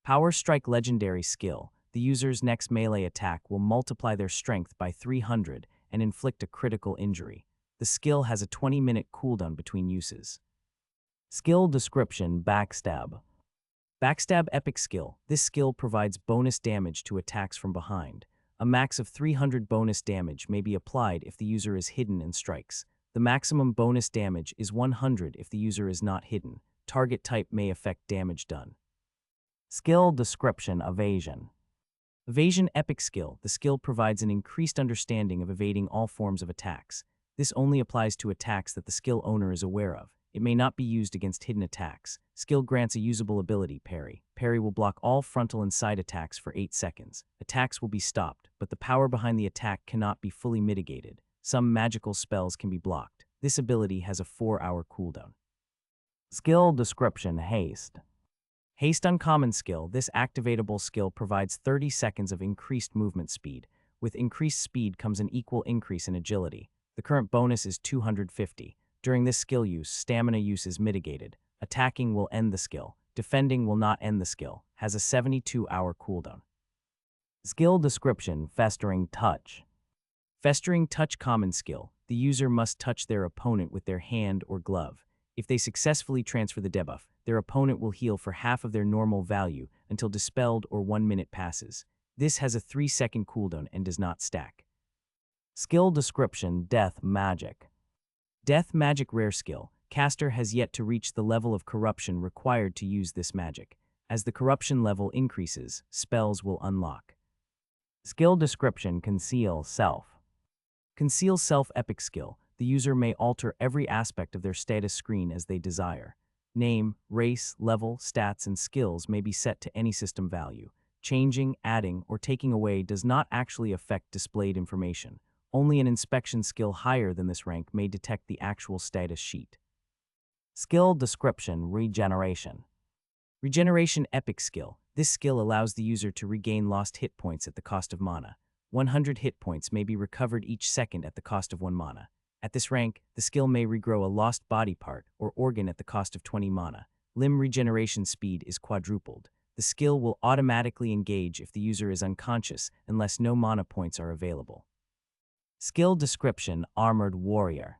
Power Strike Legendary Skill. The user's next melee attack will multiply their strength by 300 and inflict a critical injury. The skill has a 20-minute cooldown between uses. Skill description, Backstab. Backstab epic skill. This skill provides bonus damage to attacks from behind. A max of 300 bonus damage may be applied if the user is hidden and strikes. The maximum bonus damage is 100 if the user is not hidden. Target type may affect damage done. Skill description, Evasion. Evasion epic skill. The skill provides an increased understanding of evading all forms of attacks. This only applies to attacks that the skill owner is aware of. It may not be used against hidden attacks. Skill grants a usable ability, Parry. Parry will block all frontal and side attacks for 8 seconds. Attacks will be stopped, but the power behind the attack cannot be fully mitigated. Some magical spells can be blocked. This ability has a 4-hour cooldown. Skill description, Haste. Haste uncommon skill. This activatable skill provides 30 seconds of increased movement speed. With increased speed comes an equal increase in agility. The current bonus is 250. During this skill use, stamina use is mitigated. Attacking will end the skill. Defending will not end the skill. Has a 72-hour cooldown. Skill description, Festering Touch. Festering Touch common skill. The user must touch their opponent with their hand or glove. If they successfully transfer the debuff, their opponent will heal for half of their normal value until dispelled or 1 minute passes. This has a 3-second cooldown and does not stack. Skill description, Death Magic. Death Magic rare skill. Caster has yet to reach the level of corruption required to use this magic. As the corruption level increases, spells will unlock. Skill description, Conceal Self. Conceal Self epic skill. The user may alter every aspect of their status screen as they desire. Name, race, level, stats, and skills may be set to any system value. Changing, adding, or taking away does not actually affect displayed information. Only an inspection skill higher than this rank may detect the actual status sheet. Skill description, Regeneration. Regeneration epic skill. This skill allows the user to regain lost hit points at the cost of mana. 100 hit points may be recovered each second at the cost of 1 mana. At this rank, the skill may regrow a lost body part or organ at the cost of 20 mana. Limb regeneration speed is quadrupled. The skill will automatically engage if the user is unconscious unless no mana points are available. Skill description: Armored Warrior.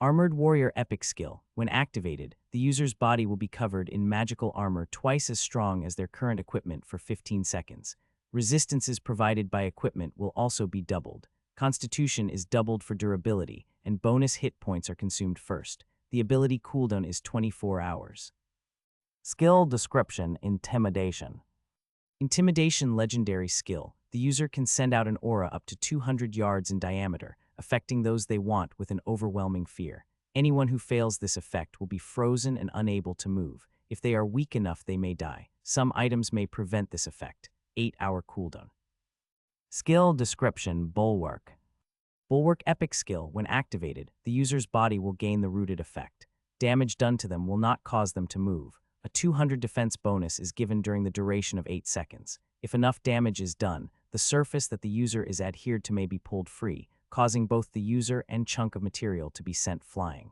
Armored Warrior epic skill. When activated, the user's body will be covered in magical armor twice as strong as their current equipment for 15 seconds. Resistances provided by equipment will also be doubled. Constitution is doubled for durability, and bonus hit points are consumed first. The ability cooldown is 24 hours. Skill description: Intimidation. Intimidation legendary skill. The user can send out an aura up to 200 yards in diameter, affecting those they want with an overwhelming fear. Anyone who fails this effect will be frozen and unable to move. If they are weak enough, they may die. Some items may prevent this effect. 8-hour cooldown. Skill description: Bulwark. Bulwark epic skill. When activated, the user's body will gain the rooted effect. Damage done to them will not cause them to move. A 200 defense bonus is given during the duration of 8 seconds. If enough damage is done, the surface that the user is adhered to may be pulled free, causing both the user and chunk of material to be sent flying.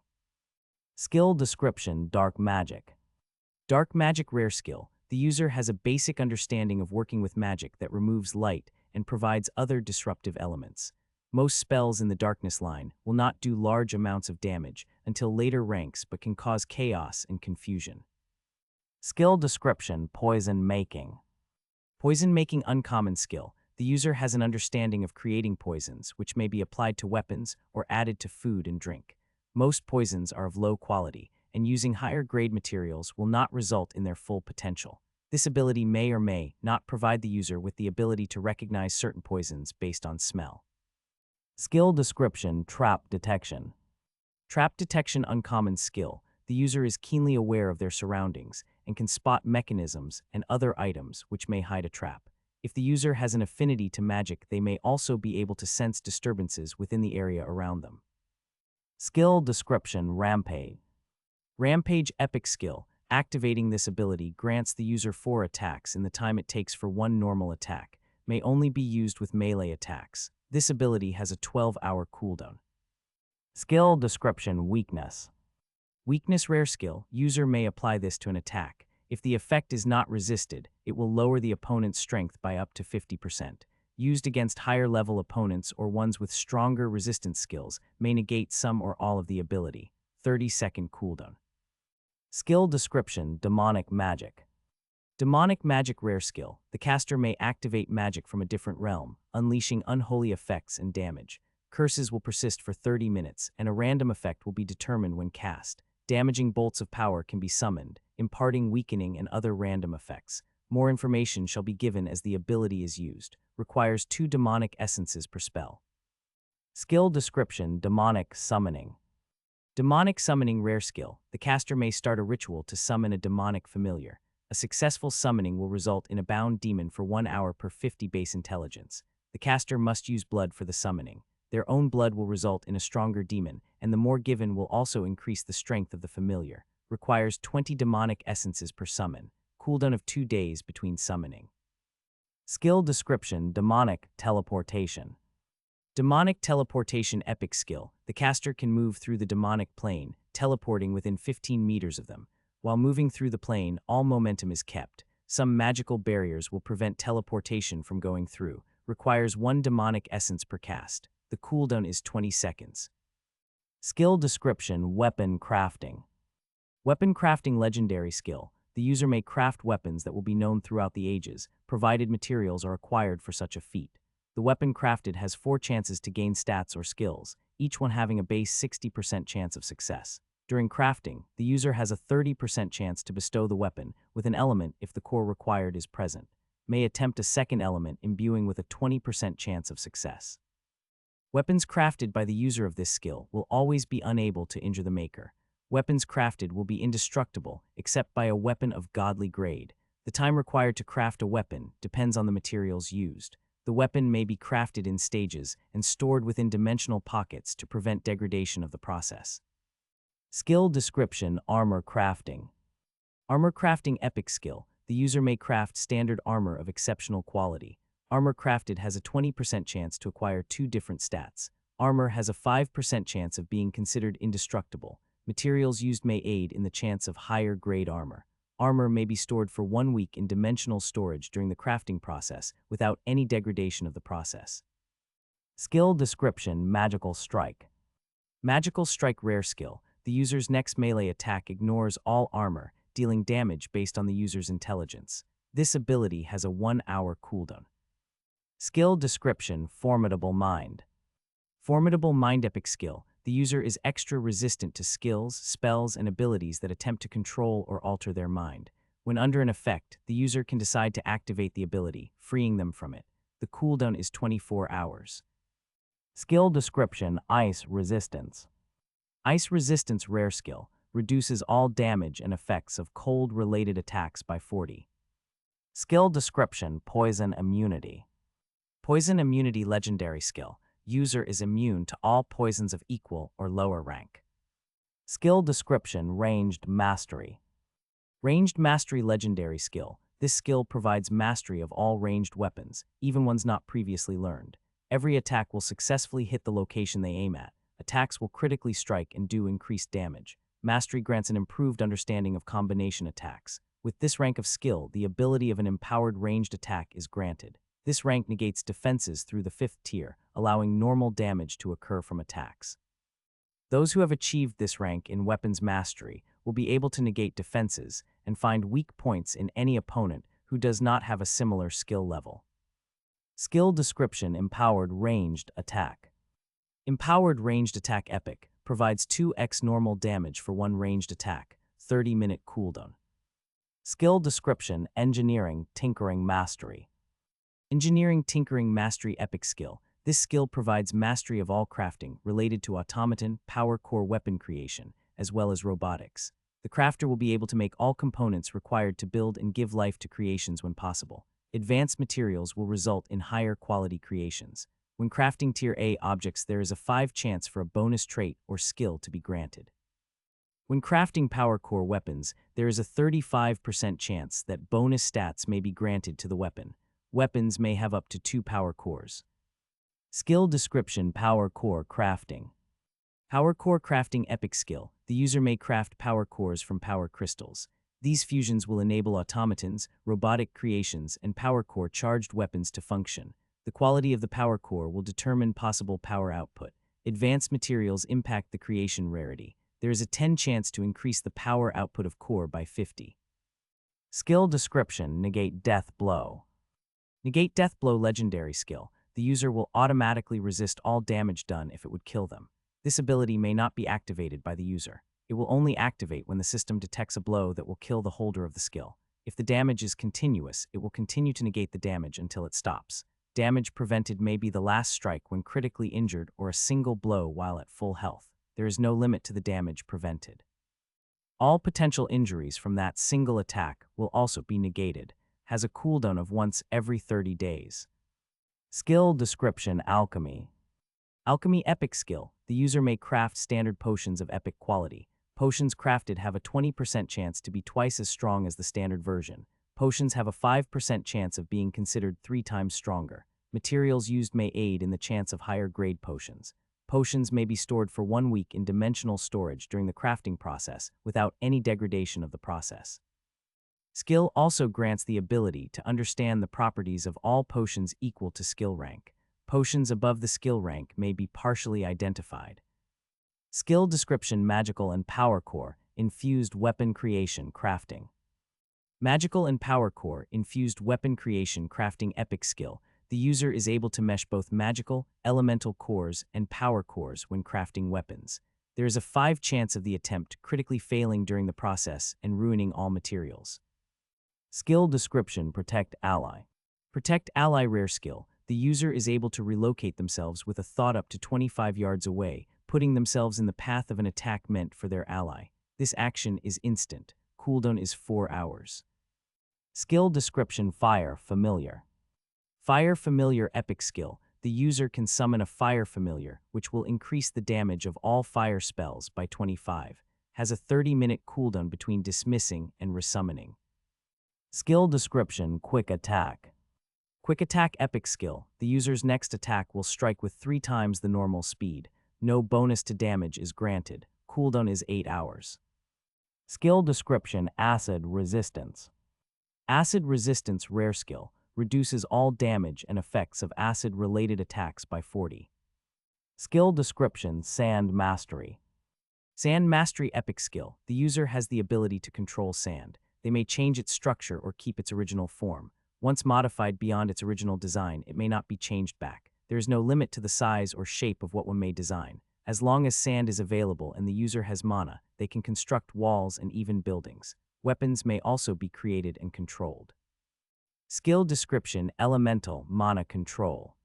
Skill description: Dark Magic. Dark Magic rare skill. The user has a basic understanding of working with magic that removes light and provides other disruptive elements. Most spells in the darkness line will not do large amounts of damage until later ranks but can cause chaos and confusion. Skill description: Poison Making. Poison Making uncommon skill. The user has an understanding of creating poisons, which may be applied to weapons or added to food and drink. Most poisons are of low quality, and using higher grade materials will not result in their full potential. This ability may or may not provide the user with the ability to recognize certain poisons based on smell. Skill description: Trap Detection. Trap Detection uncommon skill. The user is keenly aware of their surroundings and can spot mechanisms and other items which may hide a trap. If the user has an affinity to magic, they may also be able to sense disturbances within the area around them. Skill description: Rampage. Rampage epic skill. Activating this ability grants the user 4 attacks in the time it takes for 1 normal attack. May only be used with melee attacks. This ability has a 12-hour cooldown. Skill description: Weakness. Weakness rare skill. User may apply this to an attack. If the effect is not resisted, it will lower the opponent's strength by up to 50%. Used against higher-level opponents or ones with stronger resistance skills, may negate some or all of the ability. 30-second cooldown. Skill description: Demonic Magic. Demonic Magic rare skill. The caster may activate magic from a different realm, unleashing unholy effects and damage. Curses will persist for 30 minutes, and a random effect will be determined when cast. Damaging bolts of power can be summoned, imparting weakening and other random effects. More information shall be given as the ability is used. Requires 2 demonic essences per spell. Skill description: Demonic Summoning. Demonic Summoning rare skill. The caster may start a ritual to summon a demonic familiar. A successful summoning will result in a bound demon for 1 hour per 50 base intelligence. The caster must use blood for the summoning. Their own blood will result in a stronger demon, and the more given will also increase the strength of the familiar. Requires 20 demonic essences per summon. Cooldown of 2 days between summoning. Skill description: Demonic Teleportation. Demonic Teleportation epic skill. The caster can move through the demonic plane, teleporting within 15 meters of them. While moving through the plane, all momentum is kept. Some magical barriers will prevent teleportation from going through. Requires 1 demonic essence per cast. The cooldown is 20 seconds. Skill description: Weapon Crafting. Weapon Crafting legendary skill. The user may craft weapons that will be known throughout the ages, provided materials are acquired for such a feat. The weapon crafted has 4 chances to gain stats or skills, each one having a base 60% chance of success. During crafting, the user has a 30% chance to bestow the weapon with an element if the core required is present. May attempt a second element imbuing with a 20% chance of success. Weapons crafted by the user of this skill will always be unable to injure the maker. Weapons crafted will be indestructible except by a weapon of godly grade. The time required to craft a weapon depends on the materials used. The weapon may be crafted in stages and stored within dimensional pockets to prevent degradation of the process. Skill description: Armor Crafting. Armor Crafting epic skill. the user may craft standard armor of exceptional quality. Armor crafted has a 20% chance to acquire 2 different stats. Armor has a 5% chance of being considered indestructible. Materials used may aid in the chance of higher grade armor. Armor may be stored for 1 week in dimensional storage during the crafting process without any degradation of the process. Skill description: Magical Strike. Magical Strike rare skill. The user's next melee attack ignores all armor, dealing damage based on the user's intelligence. This ability has a 1-hour cooldown. Skill description: Formidable Mind. Formidable Mind epic skill. The user is extra resistant to skills, spells, and abilities that attempt to control or alter their mind. When under an effect, the user can decide to activate the ability, freeing them from it. The cooldown is 24 hours. Skill description: Ice Resistance. Ice Resistance rare skill reduces all damage and effects of cold-related attacks by 40. Skill description: Poison Immunity. Poison Immunity legendary skill. User is immune to all poisons of equal or lower rank. Skill description: Ranged Mastery. Ranged Mastery legendary skill. This skill provides mastery of all ranged weapons, even ones not previously learned. Every attack will successfully hit the location they aim at. Attacks will critically strike and do increased damage. Mastery grants an improved understanding of combination attacks. With this rank of skill, the ability of an empowered ranged attack is granted. This rank negates defenses through the 5th tier, allowing normal damage to occur from attacks. Those who have achieved this rank in Weapons Mastery will be able to negate defenses and find weak points in any opponent who does not have a similar skill level. Skill description: Empowered Ranged Attack. Empowered Ranged Attack Epic provides 2x normal damage for 1 ranged attack, 30-minute cooldown. Skill description: Engineering Tinkering Mastery. Engineering Tinkering Mastery epic skill. This skill provides mastery of all crafting related to automaton, power core weapon creation, as well as robotics. The crafter will be able to make all components required to build and give life to creations when possible. Advanced materials will result in higher quality creations. When crafting Tier A objects, there is a 5 chance for a bonus trait or skill to be granted. When crafting power core weapons, there is a 35% chance that bonus stats may be granted to the weapon. Weapons may have up to 2 power cores. Skill description: Power Core Crafting. Power Core Crafting epic skill. The user may craft power cores from power crystals. These fusions will enable automatons, robotic creations, and power core charged weapons to function. The quality of the power core will determine possible power output. Advanced materials impact the creation rarity. There is a 10 chance to increase the power output of core by 50. Skill description: Negate Death Blow. Negate Death Blow legendary skill. The user will automatically resist all damage done if it would kill them. This ability may not be activated by the user. It will only activate when the system detects a blow that will kill the holder of the skill. If the damage is continuous, it will continue to negate the damage until it stops. Damage prevented may be the last strike when critically injured or a single blow while at full health. There is no limit to the damage prevented. All potential injuries from that single attack will also be negated. Has a cooldown of once every 30 days. Skill description: Alchemy. Alchemy epic skill. The user may craft standard potions of epic quality. Potions crafted have a 20% chance to be twice as strong as the standard version. Potions have a 5% chance of being considered 3 times stronger. Materials used may aid in the chance of higher grade potions. Potions may be stored for 1 week in dimensional storage during the crafting process without any degradation of the process. Skill also grants the ability to understand the properties of all potions equal to skill rank. Potions above the skill rank may be partially identified. Skill description: Magical and Power Core Infused Weapon Creation Crafting. Magical and Power Core Infused Weapon Creation Crafting epic skill. The user is able to mesh both magical, elemental cores and power cores when crafting weapons. There is a 5 chance of the attempt critically failing during the process and ruining all materials. Skill description: Protect Ally. Protect Ally rare skill. The user is able to relocate themselves with a thought up to 25 yards away, putting themselves in the path of an attack meant for their ally. This action is instant. Cooldown is 4 hours. Skill description: Fire Familiar. Fire Familiar epic skill. The user can summon a Fire Familiar, which will increase the damage of all fire spells by 25. Has a 30-minute cooldown between dismissing and resummoning. Skill description, quick attack. Quick attack epic skill. The user's next attack will strike with 3 times the normal speed. No bonus to damage is granted. Cooldown is 8 hours. Skill description, acid resistance. Acid resistance rare skill reduces all damage and effects of acid-related attacks by 40. Skill description, sand mastery. Sand mastery epic skill. The user has the ability to control sand. They may change its structure or keep its original form. Once modified beyond its original design, it may not be changed back. There is no limit to the size or shape of what one may design. As long as sand is available and the user has mana, they can construct walls and even buildings. Weapons may also be created and controlled. Skill description, elemental mana control.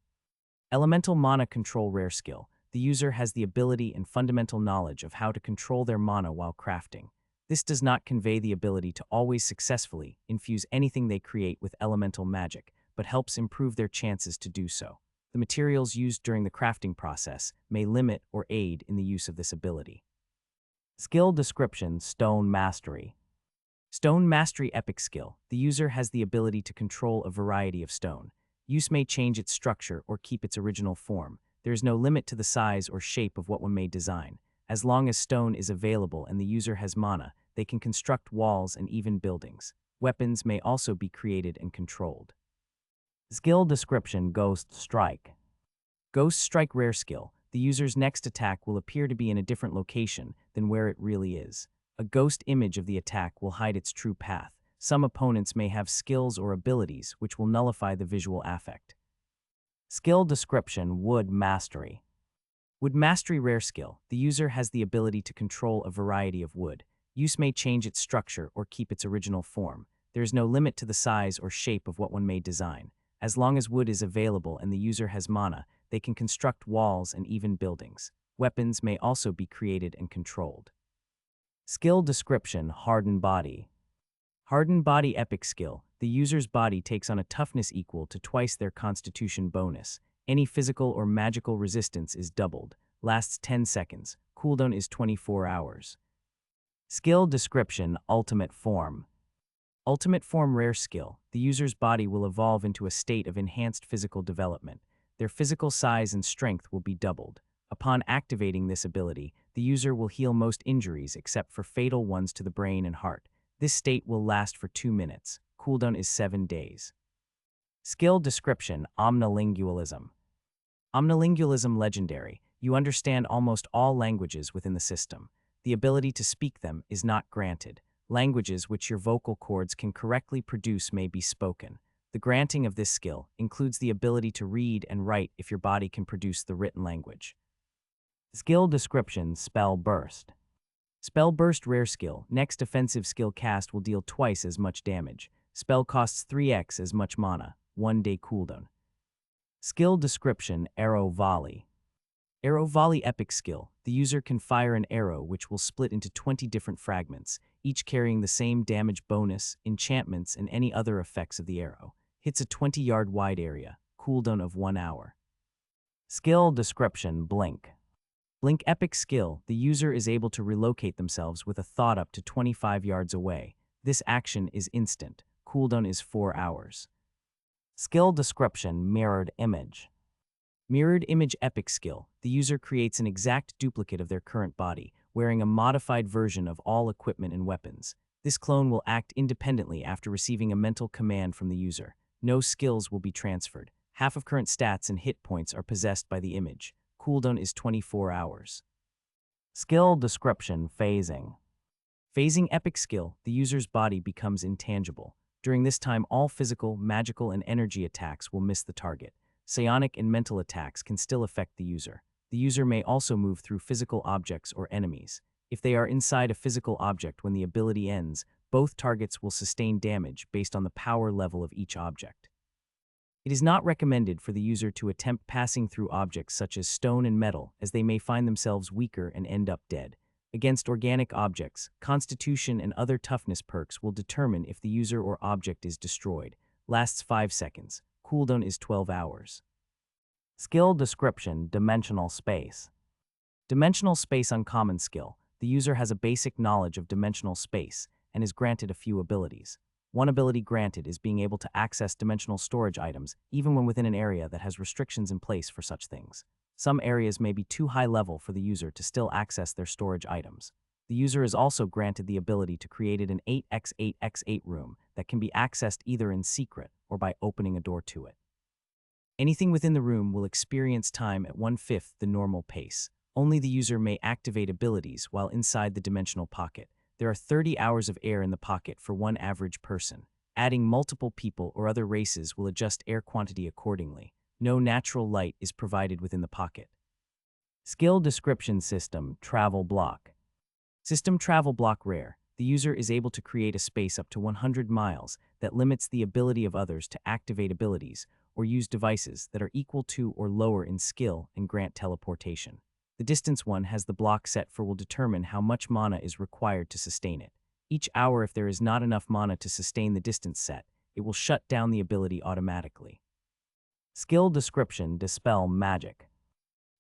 Elemental mana control rare skill. The user has the ability and fundamental knowledge of how to control their mana while crafting. This does not convey the ability to always successfully infuse anything they create with elemental magic, but helps improve their chances to do so. The materials used during the crafting process may limit or aid in the use of this ability. Skill description, stone mastery. Stone mastery epic skill. The user has the ability to control a variety of stone. Use may change its structure or keep its original form. There is no limit to the size or shape of what one may design. As long as stone is available and the user has mana, they can construct walls and even buildings. Weapons may also be created and controlled. Skill description, ghost strike. Ghost strike rare skill. The user's next attack will appear to be in a different location than where it really is. A ghost image of the attack will hide its true path. Some opponents may have skills or abilities which will nullify the visual affect. Skill description, wood mastery. Wood mastery rare skill. The user has the ability to control a variety of wood. Use may change its structure or keep its original form. There is no limit to the size or shape of what one may design. As long as wood is available and the user has mana, they can construct walls and even buildings. Weapons may also be created and controlled. Skill description, hardened body. Hardened body epic skill. The user's body takes on a toughness equal to twice their constitution bonus. Any physical or magical resistance is doubled. Lasts 10 seconds. Cooldown is 24 hours. Skill description, ultimate form. Ultimate form rare skill. The user's body will evolve into a state of enhanced physical development. Their physical size and strength will be doubled. Upon activating this ability, the user will heal most injuries except for fatal ones to the brain and heart. This state will last for 2 minutes. Cooldown is 7 days. Skill description, omnilingualism. Omnilingualism legendary. You understand almost all languages within the system. The ability to speak them is not granted. Languages which your vocal cords can correctly produce may be spoken. The granting of this skill includes the ability to read and write if your body can produce the written language. Skill description, spell burst. Spell burst rare skill. Next offensive skill cast will deal twice as much damage. Spell costs 3x as much mana. 1 day cooldown. Skill description, arrow volley. Arrow volley epic skill. The user can fire an arrow which will split into 20 different fragments, each carrying the same damage bonus, enchantments, and any other effects of the arrow. Hits a 20-yard wide area. Cooldown of 1 hour. Skill description, blink. Blink epic skill. The user is able to relocate themselves with a thought up to 25 yards away. This action is instant. Cooldown is 4 hours. Skill description, mirrored image. Mirrored image epic skill. The user creates an exact duplicate of their current body, wearing a modified version of all equipment and weapons. This clone will act independently after receiving a mental command from the user. No skills will be transferred. Half of current stats and hit points are possessed by the image. Cooldown is 24 hours. Skill description, phasing. Phasing epic skill. The user's body becomes intangible. During this time, all physical, magical, and energy attacks will miss the target. Psionic and mental attacks can still affect the user. The user may also move through physical objects or enemies. If they are inside a physical object when the ability ends, both targets will sustain damage based on the power level of each object. It is not recommended for the user to attempt passing through objects such as stone and metal, as they may find themselves weaker and end up dead. Against organic objects, constitution and other toughness perks will determine if the user or object is destroyed. Lasts 5 seconds. Cooldown is 12 hours. Skill description, dimensional space. Dimensional space uncommon skill. The user has a basic knowledge of dimensional space and is granted a few abilities. One ability granted is being able to access dimensional storage items even when within an area that has restrictions in place for such things. Some areas may be too high level for the user to still access their storage items. The user is also granted the ability to create an 8x8x8 room that can be accessed either in secret or by opening a door to it. Anything within the room will experience time at 1/5 the normal pace. Only the user may activate abilities while inside the dimensional pocket. There are 30 hours of air in the pocket for one average person. Adding multiple people or other races will adjust air quantity accordingly. No natural light is provided within the pocket. Skill Description System Travel Block. System Travel Block Rare. The user is able to create a space up to 100 miles that limits the ability of others to activate abilities or use devices that are equal to or lower in skill and grant teleportation. The distance one has the block set for will determine how much mana is required to sustain it. Each hour, if there is not enough mana to sustain the distance set, it will shut down the ability automatically. Skill Description Dispel Magic.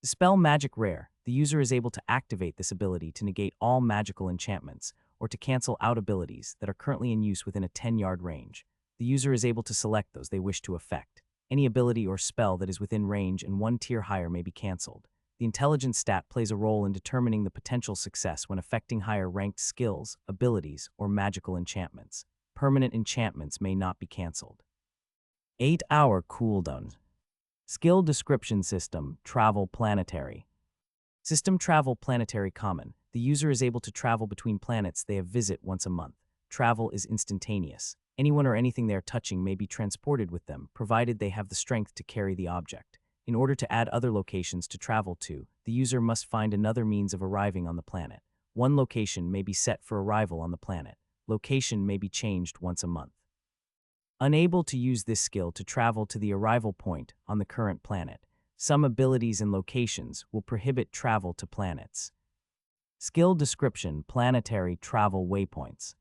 Dispel Magic Rare. The user is able to activate this ability to negate all magical enchantments or to cancel out abilities that are currently in use within a 10-yard range. The user is able to select those they wish to affect. Any ability or spell that is within range and one tier higher may be cancelled. The intelligence stat plays a role in determining the potential success when affecting higher ranked skills, abilities, or magical enchantments. Permanent enchantments may not be cancelled. 8-hour cooldown. Skill Description System Travel Planetary. System Travel Planetary Common. The user is able to travel between planets they have visit once a month. Travel is instantaneous. Anyone or anything they are touching may be transported with them, provided they have the strength to carry the object. In order to add other locations to travel to, the user must find another means of arriving on the planet. One location may be set for arrival on the planet. Location may be changed once a month. Unable to use this skill to travel to the arrival point on the current planet. Some abilities and locations will prohibit travel to planets. Skill Description Planetary Travel Waypoints.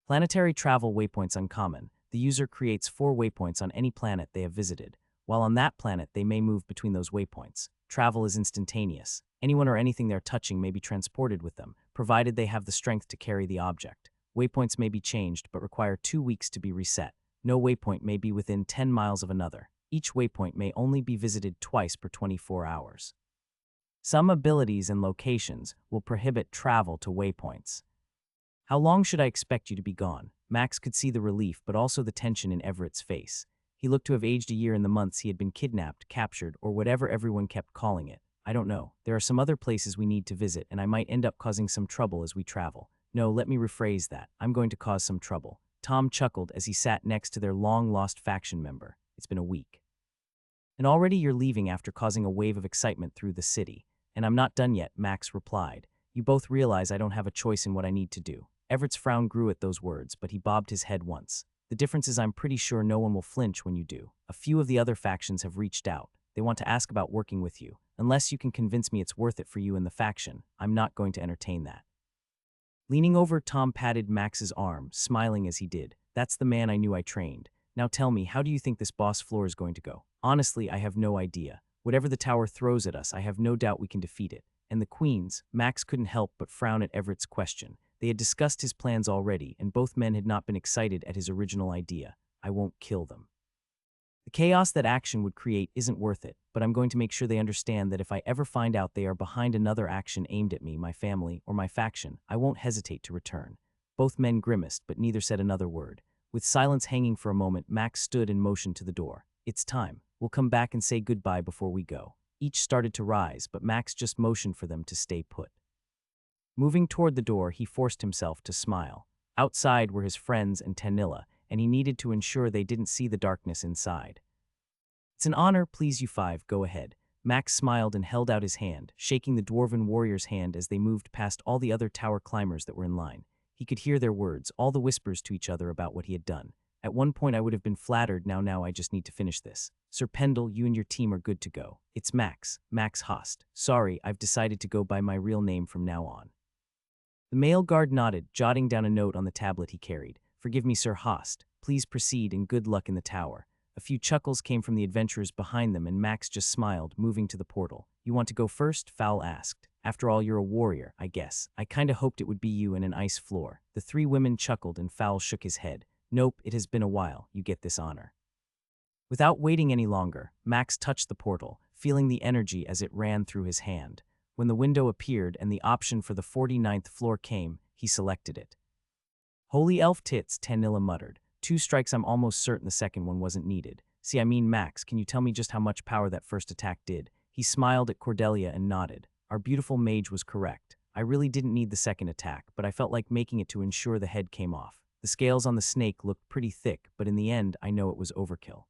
Planetary travel waypoints uncommon. The user creates 4 waypoints on any planet they have visited. While on that planet, they may move between those waypoints. Travel is instantaneous. Anyone or anything they're touching may be transported with them, provided they have the strength to carry the object. Waypoints may be changed but require 2 weeks to be reset. No waypoint may be within 10 miles of another. Each waypoint may only be visited twice per 24 hours. Some abilities and locations will prohibit travel to waypoints. How long should I expect you to be gone? Max could see the relief but also the tension in Everett's face. He looked to have aged a year in the months he had been kidnapped, captured, or whatever everyone kept calling it. I don't know. There are some other places we need to visit, and I might end up causing some trouble as we travel. No, let me rephrase that. I'm going to cause some trouble. Tom chuckled as he sat next to their long-lost faction member. It's been a week. And already you're leaving after causing a wave of excitement through the city. And I'm not done yet, Max replied. You both realize I don't have a choice in what I need to do. Everett's frown grew at those words, but he bobbed his head once. The difference is I'm pretty sure no one will flinch when you do. A few of the other factions have reached out. They want to ask about working with you. Unless you can convince me it's worth it for you and the faction, I'm not going to entertain that. Leaning over, Tom patted Max's arm, smiling as he did. That's the man I knew I trained. Now tell me, how do you think this boss floor is going to go? Honestly, I have no idea. Whatever the tower throws at us, I have no doubt we can defeat it. And the queens, Max couldn't help but frown at Everett's question. They had discussed his plans already, and both men had not been excited at his original idea. I won't kill them. The chaos that action would create isn't worth it, but I'm going to make sure they understand that if I ever find out they are behind another action aimed at me, my family, or my faction, I won't hesitate to return. Both men grimaced, but neither said another word. With silence hanging for a moment, Max stood and motioned to the door. It's time. We'll come back and say goodbye before we go. Each started to rise, but Max just motioned for them to stay put. Moving toward the door, he forced himself to smile. Outside were his friends and Tanilla, and he needed to ensure they didn't see the darkness inside. It's an honor, please you 5, go ahead. Max smiled and held out his hand, shaking the dwarven warrior's hand as they moved past all the other tower climbers that were in line. He could hear their words, all the whispers to each other about what he had done. At one point I would have been flattered, now I just need to finish this. Sir Pendle, you and your team are good to go. It's Max Host. Sorry, I've decided to go by my real name from now on. The male guard nodded, jotting down a note on the tablet he carried. Forgive me, Sir Host. Please proceed and good luck in the tower. A few chuckles came from the adventurers behind them and Max just smiled, moving to the portal. You want to go first? Fowl asked. After all, you're a warrior, I guess. I kinda hoped it would be you and an ice floor. The 3 women chuckled and Fowl shook his head. Nope, it has been a while. You get this honor. Without waiting any longer, Max touched the portal, feeling the energy as it ran through his hand. When the window appeared and the option for the 49th floor came, he selected it. Holy elf tits, Tanilla muttered. 2 strikes, I'm almost certain the second one wasn't needed. See, I mean, Max, can you tell me just how much power that first attack did? He smiled at Cordelia and nodded. Our beautiful mage was correct. I really didn't need the second attack, but I felt like making it to ensure the head came off. The scales on the snake looked pretty thick, but in the end, I know it was overkill.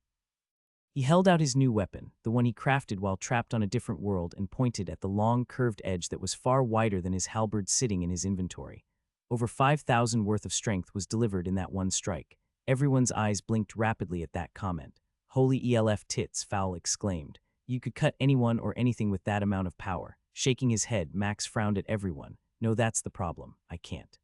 He held out his new weapon, the one he crafted while trapped on a different world, and pointed at the long, curved edge that was far wider than his halberd sitting in his inventory. Over 5,000 worth of strength was delivered in that one strike. Everyone's eyes blinked rapidly at that comment. Holy ELF tits, Fowl exclaimed. You could cut anyone or anything with that amount of power. Shaking his head, Max frowned at everyone. No, that's the problem. I can't.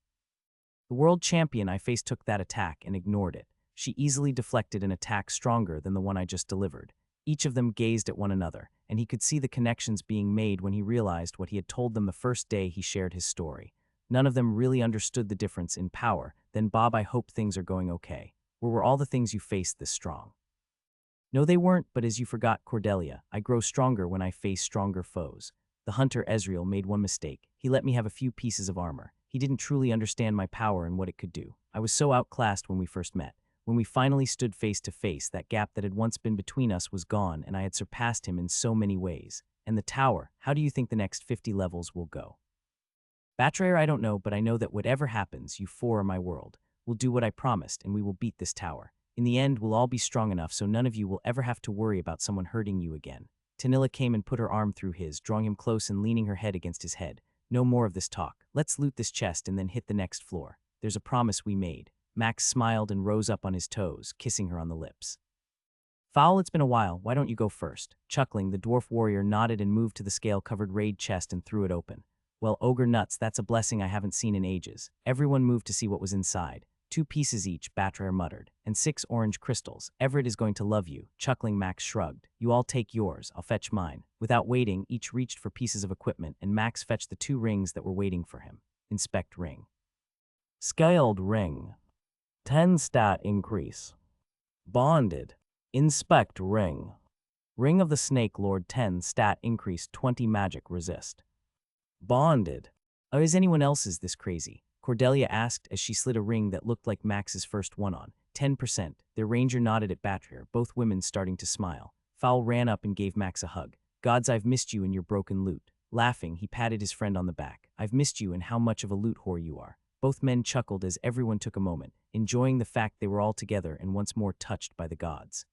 The world champion I faced took that attack and ignored it. She easily deflected an attack stronger than the one I just delivered. Each of them gazed at one another, and he could see the connections being made when he realized what he had told them the first day he shared his story. None of them really understood the difference in power. Then, Bob, I hope things are going okay. Where were all the things you faced this strong? No, they weren't, but as you forgot, Cordelia, I grow stronger when I face stronger foes. The hunter Ezreal made one mistake. He let me have a few pieces of armor. He didn't truly understand my power and what it could do. I was so outclassed when we first met. When we finally stood face to face, that gap that had once been between us was gone, and I had surpassed him in so many ways. And the tower, how do you think the next 50 levels will go? Batrayer, I don't know, but I know that whatever happens, you 4 are my world. We'll do what I promised, and we will beat this tower. In the end, we'll all be strong enough so none of you will ever have to worry about someone hurting you again. Tanilla came and put her arm through his, drawing him close and leaning her head against his head. No more of this talk. Let's loot this chest and then hit the next floor. There's a promise we made. Max smiled and rose up on his toes, kissing her on the lips. Fowl, it's been a while. Why don't you go first? Chuckling, the dwarf warrior nodded and moved to the scale-covered raid chest and threw it open. Well, ogre nuts, that's a blessing I haven't seen in ages. Everyone moved to see what was inside. 2 pieces each, Batrayer muttered, and 6 orange crystals. Everett is going to love you. Chuckling, Max shrugged. You all take yours, I'll fetch mine. Without waiting, each reached for pieces of equipment, and Max fetched the 2 rings that were waiting for him. Inspect ring. Scaled ring. 10 stat increase. Bonded. Inspect ring. Ring of the Snake Lord 10 stat increase 20 magic resist. Bonded. Oh, is anyone else's this crazy? Cordelia asked as she slid a ring that looked like Max's first one on. 10%. Their ranger nodded at Batrayer, both women starting to smile. Fowl ran up and gave Max a hug. Gods, I've missed you and your broken loot. Laughing, he patted his friend on the back. I've missed you and how much of a loot whore you are. Both men chuckled as everyone took a moment, enjoying the fact they were all together and once more touched by the gods.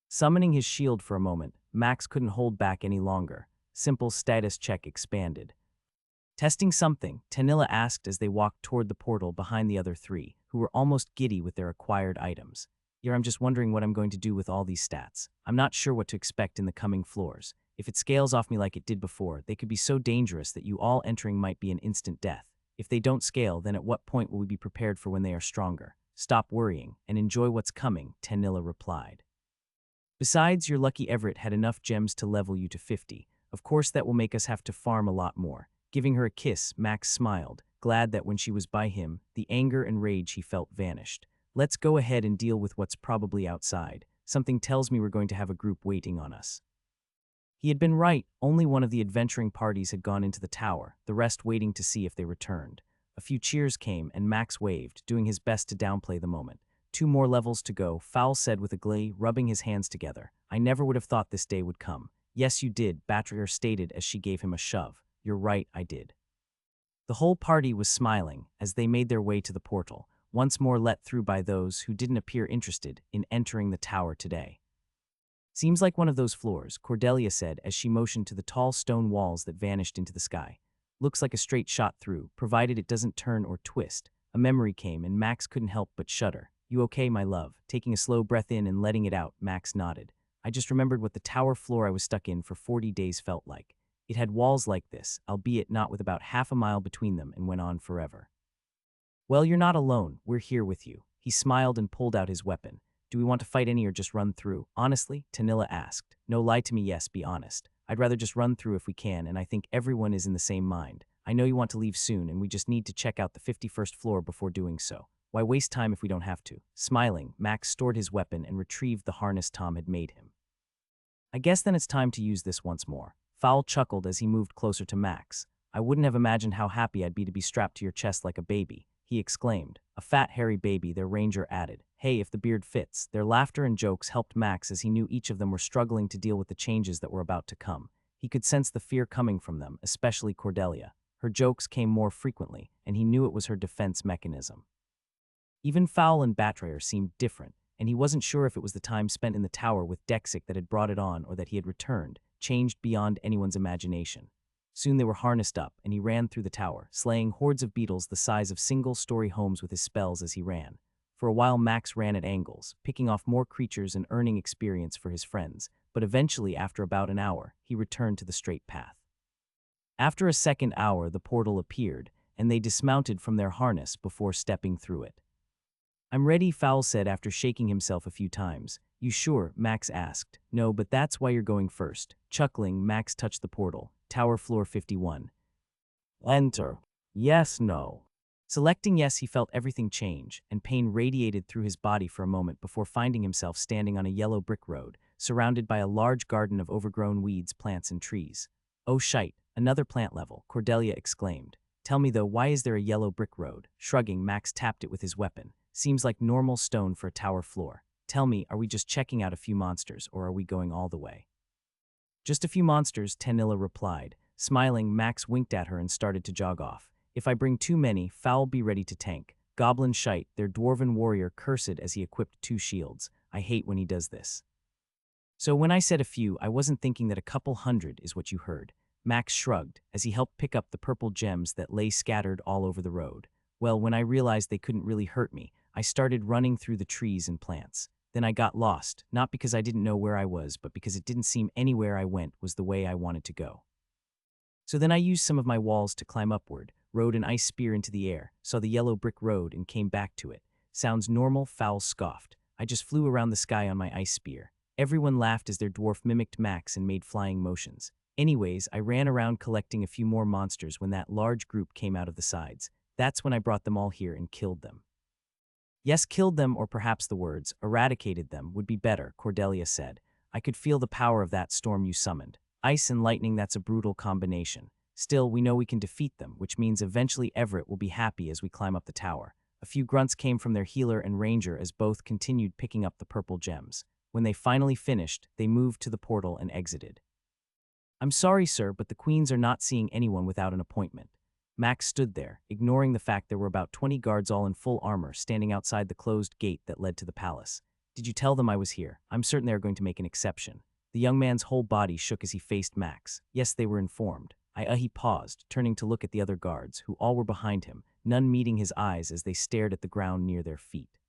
Summoning his shield for a moment, Max couldn't hold back any longer. Simple status check expanded. Testing something, Tanilla asked as they walked toward the portal behind the other 3, who were almost giddy with their acquired items. Yeah, I'm just wondering what I'm going to do with all these stats. I'm not sure what to expect in the coming floors. If it scales off me like it did before, they could be so dangerous that you all entering might be an instant death. If they don't scale, then at what point will we be prepared for when they are stronger? Stop worrying and enjoy what's coming, Tanilla replied. Besides, your lucky Everett had enough gems to level you to 50. Of course, that will make us have to farm a lot more. Giving her a kiss, Max smiled, glad that when she was by him, the anger and rage he felt vanished. Let's go ahead and deal with what's probably outside. Something tells me we're going to have a group waiting on us. He had been right. Only one of the adventuring parties had gone into the tower, the rest waiting to see if they returned. A few cheers came, and Max waved, doing his best to downplay the moment. 2 more levels to go, Fowl said with a glee, rubbing his hands together. I never would have thought this day would come. Yes, you did, Batrayer stated as she gave him a shove. You're right, I did. The whole party was smiling as they made their way to the portal, once more let through by those who didn't appear interested in entering the tower today. Seems like one of those floors, Cordelia said as she motioned to the tall stone walls that vanished into the sky. Looks like a straight shot through, provided it doesn't turn or twist. A memory came and Max couldn't help but shudder. You okay, my love? Taking a slow breath in and letting it out, Max nodded. I just remembered what the tower floor I was stuck in for 40 days felt like. It had walls like this, albeit not with about half a mile between them, and went on forever. Well, you're not alone. We're here with you. He smiled and pulled out his weapon. Do we want to fight any or just run through? Honestly, Tanilla asked. No, lie to me, yes, be honest. I'd rather just run through if we can, and I think everyone is in the same mind. I know you want to leave soon, and we just need to check out the 51st floor before doing so. Why waste time if we don't have to? Smiling, Max stored his weapon and retrieved the harness Tom had made him. I guess then it's time to use this once more. Fowl chuckled as he moved closer to Max. I wouldn't have imagined how happy I'd be to be strapped to your chest like a baby, he exclaimed. A fat, hairy baby, their ranger added. Hey, if the beard fits. Their laughter and jokes helped Max as he knew each of them were struggling to deal with the changes that were about to come. He could sense the fear coming from them, especially Cordelia. Her jokes came more frequently, and he knew it was her defense mechanism. Even Fowl and Batrayer seemed different, and he wasn't sure if it was the time spent in the tower with Dexic that had brought it on or that he had returned, changed beyond anyone's imagination. Soon they were harnessed up, and he ran through the tower, slaying hordes of beetles the size of single-story homes with his spells as he ran. For a while Max ran at angles, picking off more creatures and earning experience for his friends, but eventually, after about an hour, he returned to the straight path. After a second hour, the portal appeared, and they dismounted from their harness before stepping through it. I'm ready, Fowl said after shaking himself a few times. You sure? Max asked. No, but that's why you're going first. Chuckling, Max touched the portal. Tower floor 51. Enter. Yes, no. Selecting yes, he felt everything change, and pain radiated through his body for a moment before finding himself standing on a yellow brick road, surrounded by a large garden of overgrown weeds, plants, and trees. Oh shite, another plant level, Cordelia exclaimed. Tell me though, why is there a yellow brick road? Shrugging, Max tapped it with his weapon. Seems like normal stone for a tower floor. Tell me, are we just checking out a few monsters, or are we going all the way? Just a few monsters, Tenilla replied. Smiling, Max winked at her and started to jog off. If I bring too many, Fowl be ready to tank. Goblin Shite, their dwarven warrior, cursed as he equipped 2 shields. I hate when he does this. So when I said a few, I wasn't thinking that a couple hundred is what you heard. Max shrugged as he helped pick up the purple gems that lay scattered all over the road. Well, when I realized they couldn't really hurt me, I started running through the trees and plants. Then I got lost, not because I didn't know where I was, but because it didn't seem anywhere I went was the way I wanted to go. So then I used some of my walls to climb upward, rode an ice spear into the air, saw the yellow brick road and came back to it. Sounds normal, Fowl scoffed. I just flew around the sky on my ice spear. Everyone laughed as their dwarf mimicked Max and made flying motions. Anyways, I ran around collecting a few more monsters when that large group came out of the sides. That's when I brought them all here and killed them. Yes, killed them, or perhaps the words, eradicated them, would be better, Cordelia said. I could feel the power of that storm you summoned. Ice and lightning, that's a brutal combination. Still, we know we can defeat them, which means eventually Everett will be happy as we climb up the tower. A few grunts came from their healer and ranger as both continued picking up the purple gems. When they finally finished, they moved to the portal and exited. I'm sorry, sir, but the queens are not seeing anyone without an appointment. Max stood there, ignoring the fact there were about 20 guards all in full armor standing outside the closed gate that led to the palace. Did you tell them I was here? I'm certain they are going to make an exception. The young man's whole body shook as he faced Max. Yes, they were informed. He paused, turning to look at the other guards, who all were behind him, none meeting his eyes as they stared at the ground near their feet.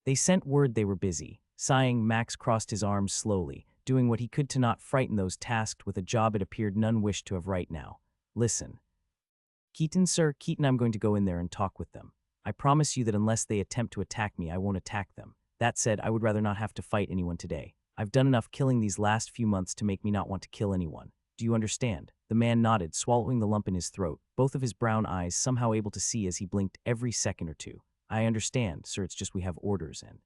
They sent word they were busy. Sighing, Max crossed his arms slowly, doing what he could to not frighten those tasked with a job it appeared none wished to have right now. Listen. Keaton, sir, Keaton, I'm going to go in there and talk with them. I promise you that unless they attempt to attack me, I won't attack them. That said, I would rather not have to fight anyone today. I've done enough killing these last few months to make me not want to kill anyone. Do you understand? The man nodded, swallowing the lump in his throat, both of his brown eyes somehow able to see as he blinked every second or two. I understand, sir, it's just we have orders and...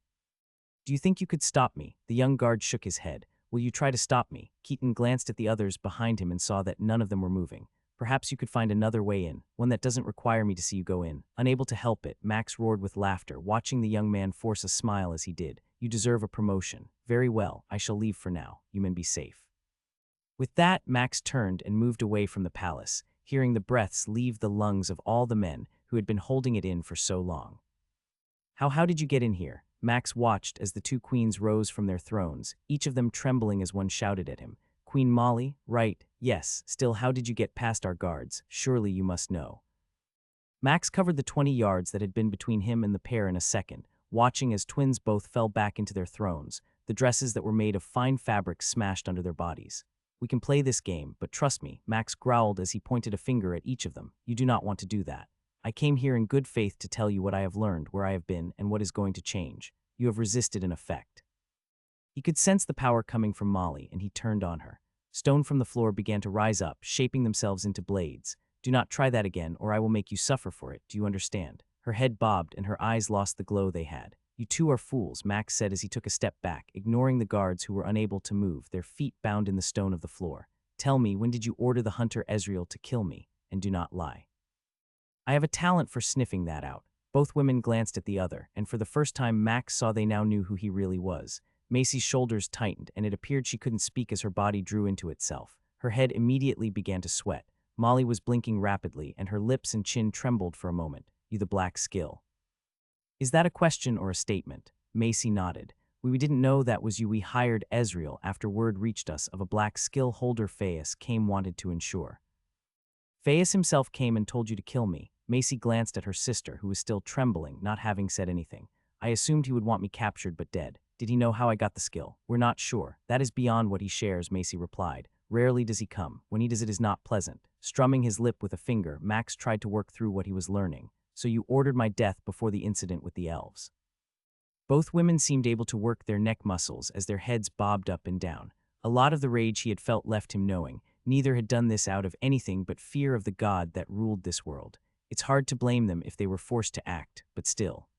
Do you think you could stop me? The young guard shook his head. Will you try to stop me? Keaton glanced at the others behind him and saw that none of them were moving. Perhaps you could find another way in, one that doesn't require me to see you go in. Unable to help it, Max roared with laughter, watching the young man force a smile as he did. You deserve a promotion. Very well, I shall leave for now. You men be safe. With that, Max turned and moved away from the palace, hearing the breaths leave the lungs of all the men who had been holding it in for so long. How did you get in here? Max watched as the 2 queens rose from their thrones, each of them trembling as one shouted at him. Queen Molly, right, yes, still how did you get past our guards? Surely you must know. Max covered the 20 yards that had been between him and the pair in a second, watching as twins both fell back into their thrones, the dresses that were made of fine fabric smashed under their bodies. We can play this game, but trust me, Max growled as he pointed a finger at each of them. You do not want to do that. I came here in good faith to tell you what I have learned, where I have been, and what is going to change. You have resisted in effect. He could sense the power coming from Molly, and he turned on her. Stone from the floor began to rise up, shaping themselves into blades. Do not try that again, or I will make you suffer for it. Do you understand? Her head bobbed and her eyes lost the glow they had. "You two are fools," Max said as he took a step back, ignoring the guards who were unable to move, their feet bound in the stone of the floor. "Tell me, when did you order the hunter Ezreal to kill me? And do not lie." "I have a talent for sniffing that out." Both women glanced at the other, and for the first time Max saw they now knew who he really was. Macy's shoulders tightened, and it appeared she couldn't speak as her body drew into itself. Her head immediately began to sweat. Molly was blinking rapidly, and her lips and chin trembled for a moment. "You the black skill." "Is that a question or a statement?" Macy nodded. We didn't know that was you. We hired Ezreal after word reached us of a black skill holder Phaeus came wanted to ensure." "Phaeus himself came and told you to kill me." Macy glanced at her sister, who was still trembling, not having said anything. "I assumed he would want me captured but dead. Did he know how I got the skill?" "We're not sure. That is beyond what he shares," Macy replied. "Rarely does he come. When he does it is not pleasant." Strumming his lip with a finger, Max tried to work through what he was learning. "So you ordered my death before the incident with the elves." Both women seemed able to work their neck muscles as their heads bobbed up and down. A lot of the rage he had felt left him knowing. Neither had done this out of anything but fear of the god that ruled this world. It's hard to blame them if they were forced to act, but still.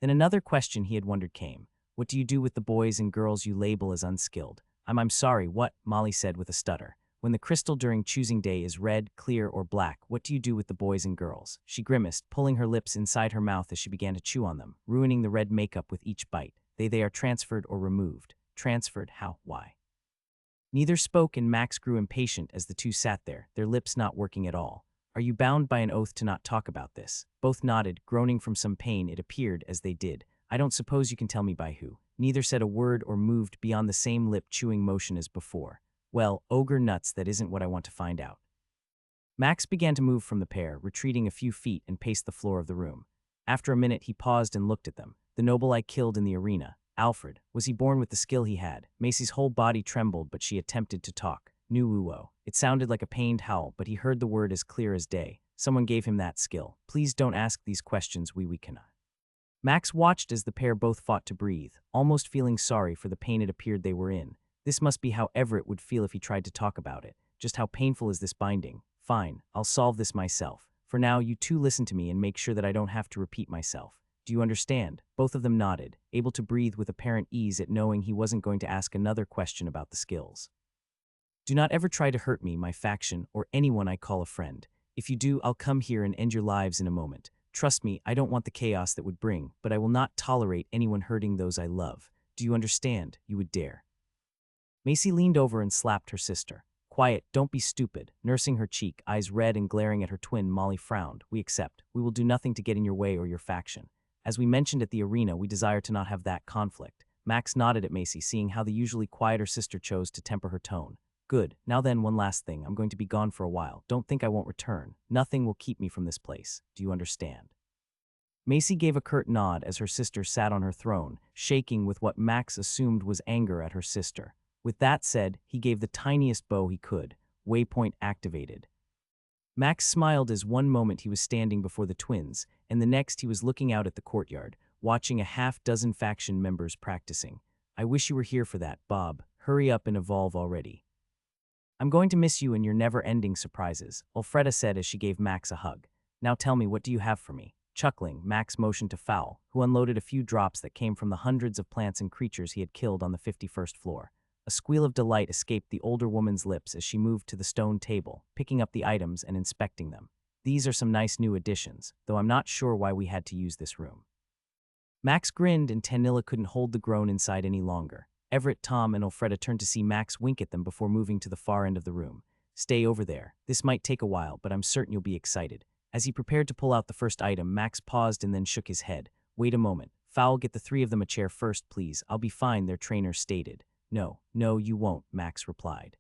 Then another question he had wondered came. "What do you do with the boys and girls you label as unskilled?" I'm sorry, what?" Molly said with a stutter. "When the crystal during choosing day is red, clear, or black, what do you do with the boys and girls?" She grimaced, pulling her lips inside her mouth as she began to chew on them, ruining the red makeup with each bite. They are transferred or removed." "Transferred? How? Why?" Neither spoke, and Max grew impatient as the two sat there, their lips not working at all. "Are you bound by an oath to not talk about this?" Both nodded, groaning from some pain it appeared as they did. "I don't suppose you can tell me by who." Neither said a word or moved beyond the same lip-chewing motion as before. "Well, ogre nuts, that isn't what I want to find out." Max began to move from the pair, retreating a few feet and paced the floor of the room. After a minute he paused and looked at them. "The noble I killed in the arena, Alfred, was he born with the skill he had?" Macy's whole body trembled, but she attempted to talk. "Nuuwo." It sounded like a pained howl, but he heard the word as clear as day. "Someone gave him that skill. Please don't ask these questions, we cannot." Max watched as the pair both fought to breathe, almost feeling sorry for the pain it appeared they were in. This must be how Everett would feel if he tried to talk about it. Just how painful is this binding? Fine, I'll solve this myself. For now, you two listen to me and make sure that I don't have to repeat myself. Do you understand? Both of them nodded, able to breathe with apparent ease at knowing he wasn't going to ask another question about the skills. "Do not ever try to hurt me, my faction, or anyone I call a friend. If you do, I'll come here and end your lives in a moment. Trust me, I don't want the chaos that would bring, but I will not tolerate anyone hurting those I love. Do you understand? You would dare." Macy leaned over and slapped her sister. "Quiet, don't be stupid." Nursing her cheek, eyes red and glaring at her twin, Molly frowned. "We accept. We will do nothing to get in your way or your faction. As we mentioned at the arena, we desire to not have that conflict." Max nodded at Macy, seeing how the usually quieter sister chose to temper her tone. "Good. Now then, one last thing. I'm going to be gone for a while. Don't think I won't return. Nothing will keep me from this place. Do you understand?" Macy gave a curt nod as her sister sat on her throne, shaking with what Max assumed was anger at her sister. With that said, he gave the tiniest bow he could. Waypoint activated. Max smiled as one moment he was standing before the twins, and the next he was looking out at the courtyard, watching a half-dozen faction members practicing. "I wish you were here for that, Bob. Hurry up and evolve already." "I'm going to miss you and your never-ending surprises," Elfreda said as she gave Max a hug. "Now tell me, what do you have for me?" Chuckling, Max motioned to Fowl, who unloaded a few drops that came from the hundreds of plants and creatures he had killed on the 51st floor. A squeal of delight escaped the older woman's lips as she moved to the stone table, picking up the items and inspecting them. "These are some nice new additions, though I'm not sure why we had to use this room." Max grinned, and Tanilla couldn't hold the groan inside any longer. Everett, Tom, and Elfreda turned to see Max wink at them before moving to the far end of the room. "Stay over there. This might take a while, but I'm certain you'll be excited." As he prepared to pull out the first item, Max paused and then shook his head. "Wait a moment. Fowl, get the three of them a chair first, please." "I'll be fine," their trainer stated. No, you won't," Max replied.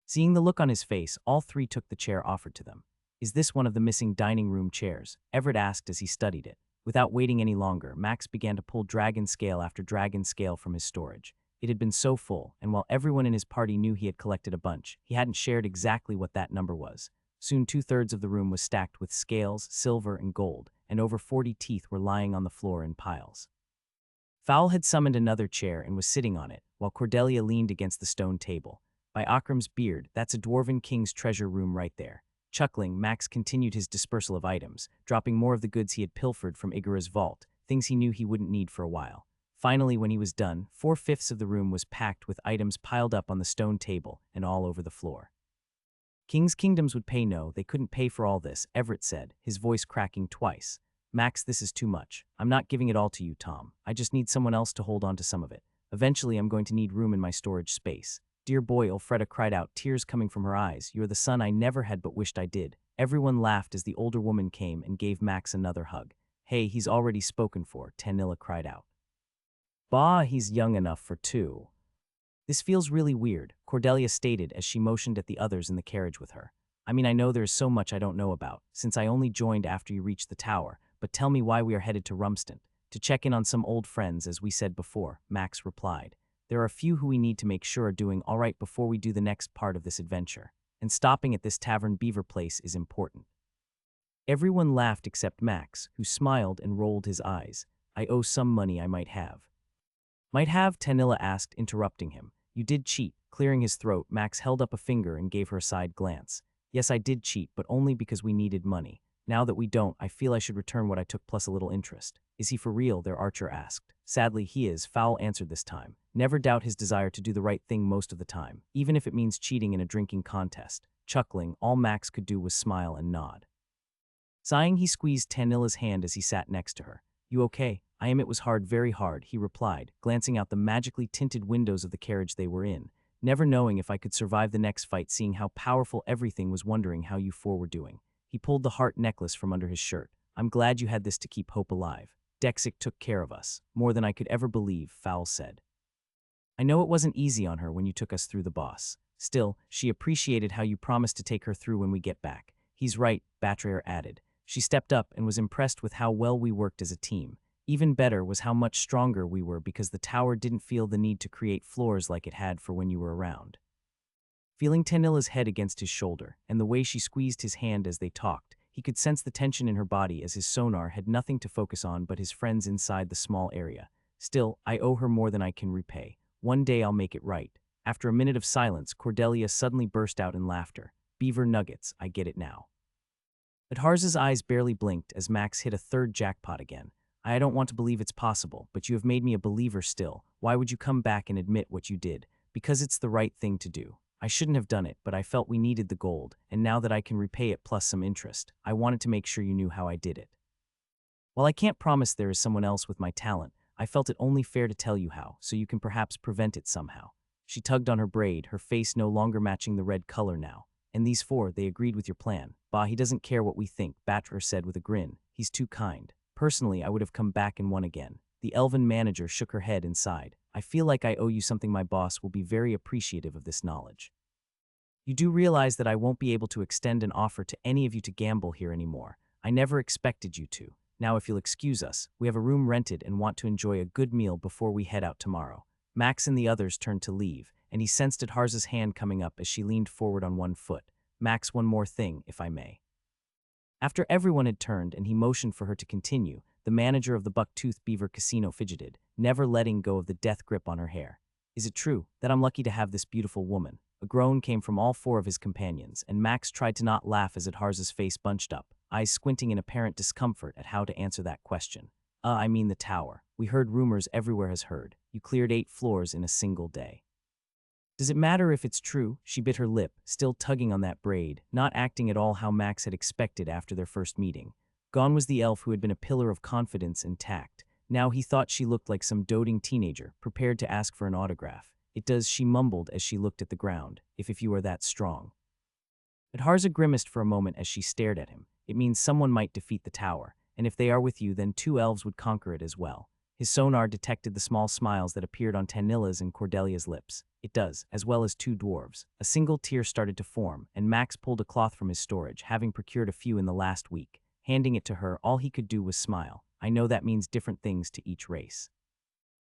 Seeing the look on his face, all three took the chair offered to them. "Is this one of the missing dining room chairs?" Everett asked as he studied it. Without waiting any longer, Max began to pull dragon scale after dragon scale from his storage. It had been so full, and while everyone in his party knew he had collected a bunch, he hadn't shared exactly what that number was. Soon 2/3 of the room was stacked with scales, silver, and gold, and over 40 teeth were lying on the floor in piles. Fowl had summoned another chair and was sitting on it, while Cordelia leaned against the stone table. "By Akram's beard, that's a dwarven king's treasure room right there." Chuckling, Max continued his dispersal of items, dropping more of the goods he had pilfered from Igara's vault, things he knew he wouldn't need for a while. Finally, when he was done, 4/5 of the room was packed with items piled up on the stone table and all over the floor. King's kingdoms would pay no, they couldn't pay for all this, Everett said, his voice cracking twice. Max, this is too much. I'm not giving it all to you, Tom. I just need someone else to hold on to some of it. Eventually, I'm going to need room in my storage space. Dear boy, Elfreda cried out, tears coming from her eyes. You're the son I never had but wished I did. Everyone laughed as the older woman came and gave Max another hug. Hey, he's already spoken for, Tanilla cried out. Bah, he's young enough for two. This feels really weird, Cordelia stated as she motioned at the others in the carriage with her. I mean, I know there's so much I don't know about, since I only joined after you reached the tower, but tell me why we are headed to Rumston. To check in on some old friends, as we said before, Max replied. There are a few who we need to make sure are doing all right before we do the next part of this adventure, and stopping at this tavern Beaver Place is important. Everyone laughed except Max, who smiled and rolled his eyes. I owe some money I might have. Might have, Tanilla asked, interrupting him. You did cheat. Clearing his throat, Max held up a finger and gave her a side glance. Yes, I did cheat, but only because we needed money. Now that we don't, I feel I should return what I took plus a little interest. Is he for real? Their archer asked. Sadly, he is, Fowl answered this time. Never doubt his desire to do the right thing most of the time, even if it means cheating in a drinking contest. Chuckling, all Max could do was smile and nod. Sighing, he squeezed Tanilla's hand as he sat next to her. You okay? I am. It was hard, very hard, he replied, glancing out the magically tinted windows of the carriage they were in, never knowing if I could survive the next fight, seeing how powerful everything was, wondering how you four were doing. He pulled the heart necklace from under his shirt. I'm glad you had this to keep hope alive. Dexic took care of us, more than I could ever believe, Fowl said. I know it wasn't easy on her when you took us through the boss. Still, she appreciated how you promised to take her through when we get back. He's right, Batrayer added. She stepped up and was impressed with how well we worked as a team. Even better was how much stronger we were because the tower didn't feel the need to create floors like it had for when you were around. Feeling Tanilla's head against his shoulder, and the way she squeezed his hand as they talked, he could sense the tension in her body as his sonar had nothing to focus on but his friends inside the small area. Still, I owe her more than I can repay. One day I'll make it right. After a minute of silence, Cordelia suddenly burst out in laughter. Beaver nuggets, I get it now. Adharza's eyes barely blinked as Max hit a third jackpot again. I don't want to believe it's possible, but you have made me a believer still. Why would you come back and admit what you did? Because it's the right thing to do. I shouldn't have done it, but I felt we needed the gold, and now that I can repay it plus some interest, I wanted to make sure you knew how I did it. While I can't promise there is someone else with my talent, I felt it only fair to tell you how, so you can perhaps prevent it somehow. She tugged on her braid, her face no longer matching the red color now. And these four, they agreed with your plan. Bah, he doesn't care what we think, Batrer said with a grin. He's too kind. Personally, I would have come back and won again. The elven manager shook her head and sighed. I feel like I owe you something. My boss will be very appreciative of this knowledge. You do realize that I won't be able to extend an offer to any of you to gamble here anymore. I never expected you to. Now if you'll excuse us, we have a room rented and want to enjoy a good meal before we head out tomorrow. Max and the others turned to leave, and he sensed Adharza's hand coming up as she leaned forward on one foot. Max, one more thing, if I may. After everyone had turned and he motioned for her to continue, the manager of the Bucktooth Beaver Casino fidgeted, never letting go of the death grip on her hair. Is it true that I'm lucky to have this beautiful woman? A groan came from all four of his companions, and Max tried to not laugh as Adharza's face bunched up, eyes squinting in apparent discomfort at how to answer that question. I mean the tower. We heard rumors everywhere has heard. You cleared 8 floors in a single day. Does it matter if it's true? She bit her lip, still tugging on that braid, not acting at all how Max had expected after their first meeting. Gone was the elf who had been a pillar of confidence and tact. Now he thought she looked like some doting teenager, prepared to ask for an autograph. It does, she mumbled as she looked at the ground, if you are that strong. Adharza grimaced for a moment as she stared at him. It means someone might defeat the tower, and if they are with you, then 2 elves would conquer it as well. His sonar detected the small smiles that appeared on Tanilla's and Cordelia's lips. It does, as well as 2 dwarves. A single tear started to form, and Max pulled a cloth from his storage, having procured a few in the last week. Handing it to her, all he could do was smile. I know that means different things to each race.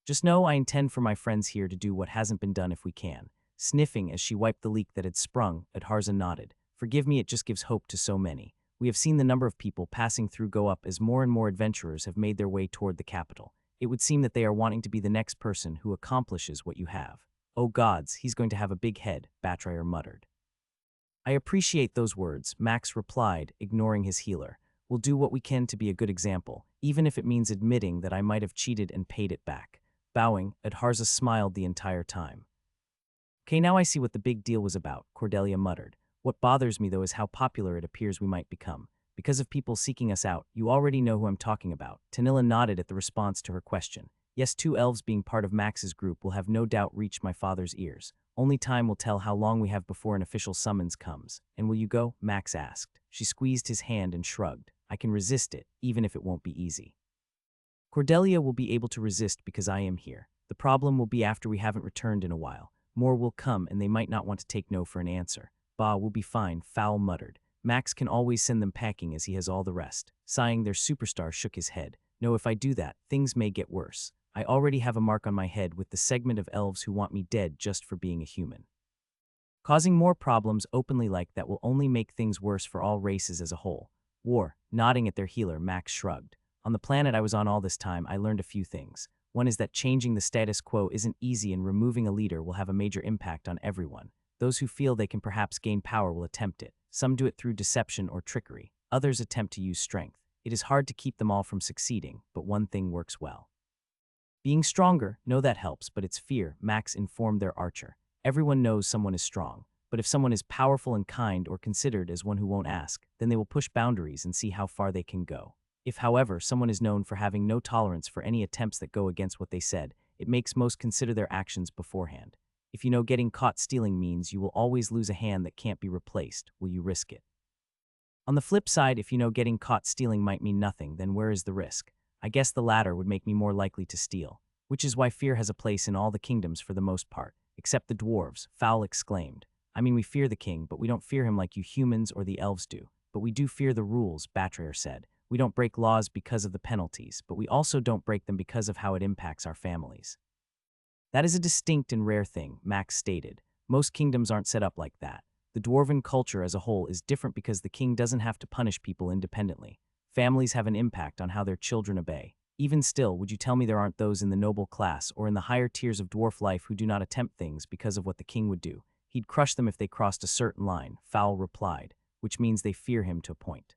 Just know I intend for my friends here to do what hasn't been done if we can. Sniffing as she wiped the leak that had sprung, Adharza nodded. Forgive me, it just gives hope to so many. We have seen the number of people passing through go up as more and more adventurers have made their way toward the capital. It would seem that they are wanting to be the next person who accomplishes what you have. Oh gods, he's going to have a big head, Batrayer muttered. I appreciate those words, Max replied, ignoring his healer. We'll do what we can to be a good example, even if it means admitting that I might have cheated and paid it back. Bowing, Adharza smiled the entire time. Okay, now I see what the big deal was about, Cordelia muttered. What bothers me, though, is how popular it appears we might become. Because of people seeking us out, you already know who I'm talking about. Tanilla nodded at the response to her question. Yes, 2 elves being part of Max's group will have no doubt reached my father's ears. Only time will tell how long we have before an official summons comes. And will you go? Max asked. She squeezed his hand and shrugged. I can resist it, even if it won't be easy. Cordelia will be able to resist because I am here. The problem will be after we haven't returned in a while. More will come and they might not want to take no for an answer. Bah, we'll be fine, Fowl muttered. Max can always send them packing as he has all the rest. Sighing, their superstar shook his head. No, if I do that, things may get worse. I already have a mark on my head with the segment of elves who want me dead just for being a human. Causing more problems openly like that will only make things worse for all races as a whole. War, nodding at their healer, Max shrugged. On the planet I was on all this time, I learned a few things. One is that changing the status quo isn't easy and removing a leader will have a major impact on everyone. Those who feel they can perhaps gain power will attempt it. Some do it through deception or trickery. Others attempt to use strength. It is hard to keep them all from succeeding, but one thing works well. Being stronger, no, that helps, but it's fear, Max informed their archer. Everyone knows someone is strong, but if someone is powerful and kind or considered as one who won't ask, then they will push boundaries and see how far they can go. If, however, someone is known for having no tolerance for any attempts that go against what they said, it makes most consider their actions beforehand. If you know getting caught stealing means you will always lose a hand that can't be replaced, will you risk it? On the flip side, if you know getting caught stealing might mean nothing, then where is the risk? I guess the latter would make me more likely to steal, which is why fear has a place in all the kingdoms for the most part, except the dwarves, Fowl exclaimed. I mean, we fear the king, but we don't fear him like you humans or the elves do. But we do fear the rules, Batrayer said. We don't break laws because of the penalties, but we also don't break them because of how it impacts our families. That is a distinct and rare thing, Max stated. Most kingdoms aren't set up like that. The dwarven culture as a whole is different because the king doesn't have to punish people independently. Families have an impact on how their children obey. Even still, would you tell me there aren't those in the noble class or in the higher tiers of dwarf life who do not attempt things because of what the king would do? He'd crush them if they crossed a certain line, Fowl replied, which means they fear him to a point.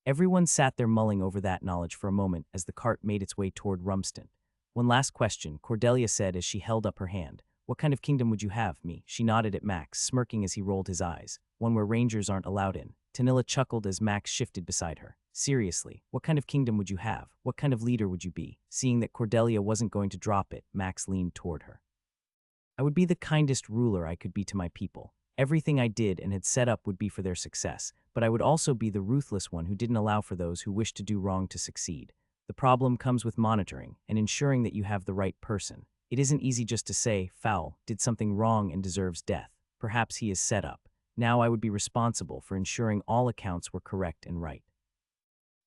Everyone sat there mulling over that knowledge for a moment as the cart made its way toward Rumston. One last question, Cordelia said as she held up her hand. What kind of kingdom would you have, me? She nodded at Max, smirking as he rolled his eyes. One where rangers aren't allowed in. Tanilla chuckled as Max shifted beside her. Seriously, what kind of kingdom would you have? What kind of leader would you be? Seeing that Cordelia wasn't going to drop it, Max leaned toward her. I would be the kindest ruler I could be to my people. Everything I did and had set up would be for their success, but I would also be the ruthless one who didn't allow for those who wished to do wrong to succeed. The problem comes with monitoring and ensuring that you have the right person. It isn't easy just to say, Fowl did something wrong and deserves death. Perhaps he is set up. Now I would be responsible for ensuring all accounts were correct and right.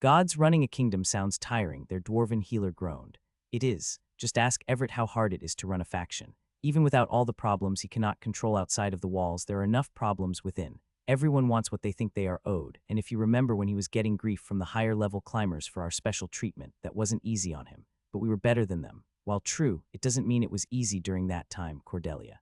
Gods running a kingdom sounds tiring, their dwarven healer groaned. It is. Just ask Everett how hard it is to run a faction. Even without all the problems he cannot control outside of the walls, there are enough problems within. Everyone wants what they think they are owed, and if you remember when he was getting grief from the higher-level climbers for our special treatment, that wasn't easy on him. But we were better than them. While true, it doesn't mean it was easy during that time, Cordelia.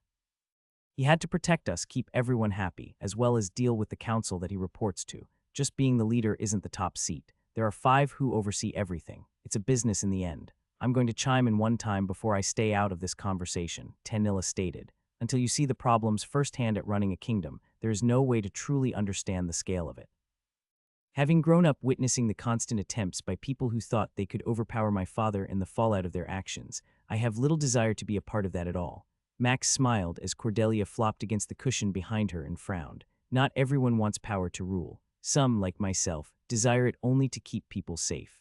He had to protect us, keep everyone happy, as well as deal with the council that he reports to. Just being the leader isn't the top seat. There are 5 who oversee everything. It's a business in the end. I'm going to chime in one time before I stay out of this conversation, Tanilla stated. Until you see the problems firsthand at running a kingdom, there is no way to truly understand the scale of it. Having grown up witnessing the constant attempts by people who thought they could overpower my father and the fallout of their actions, I have little desire to be a part of that at all. Max smiled as Cordelia flopped against the cushion behind her and frowned. Not everyone wants power to rule. Some, like myself, desire it only to keep people safe.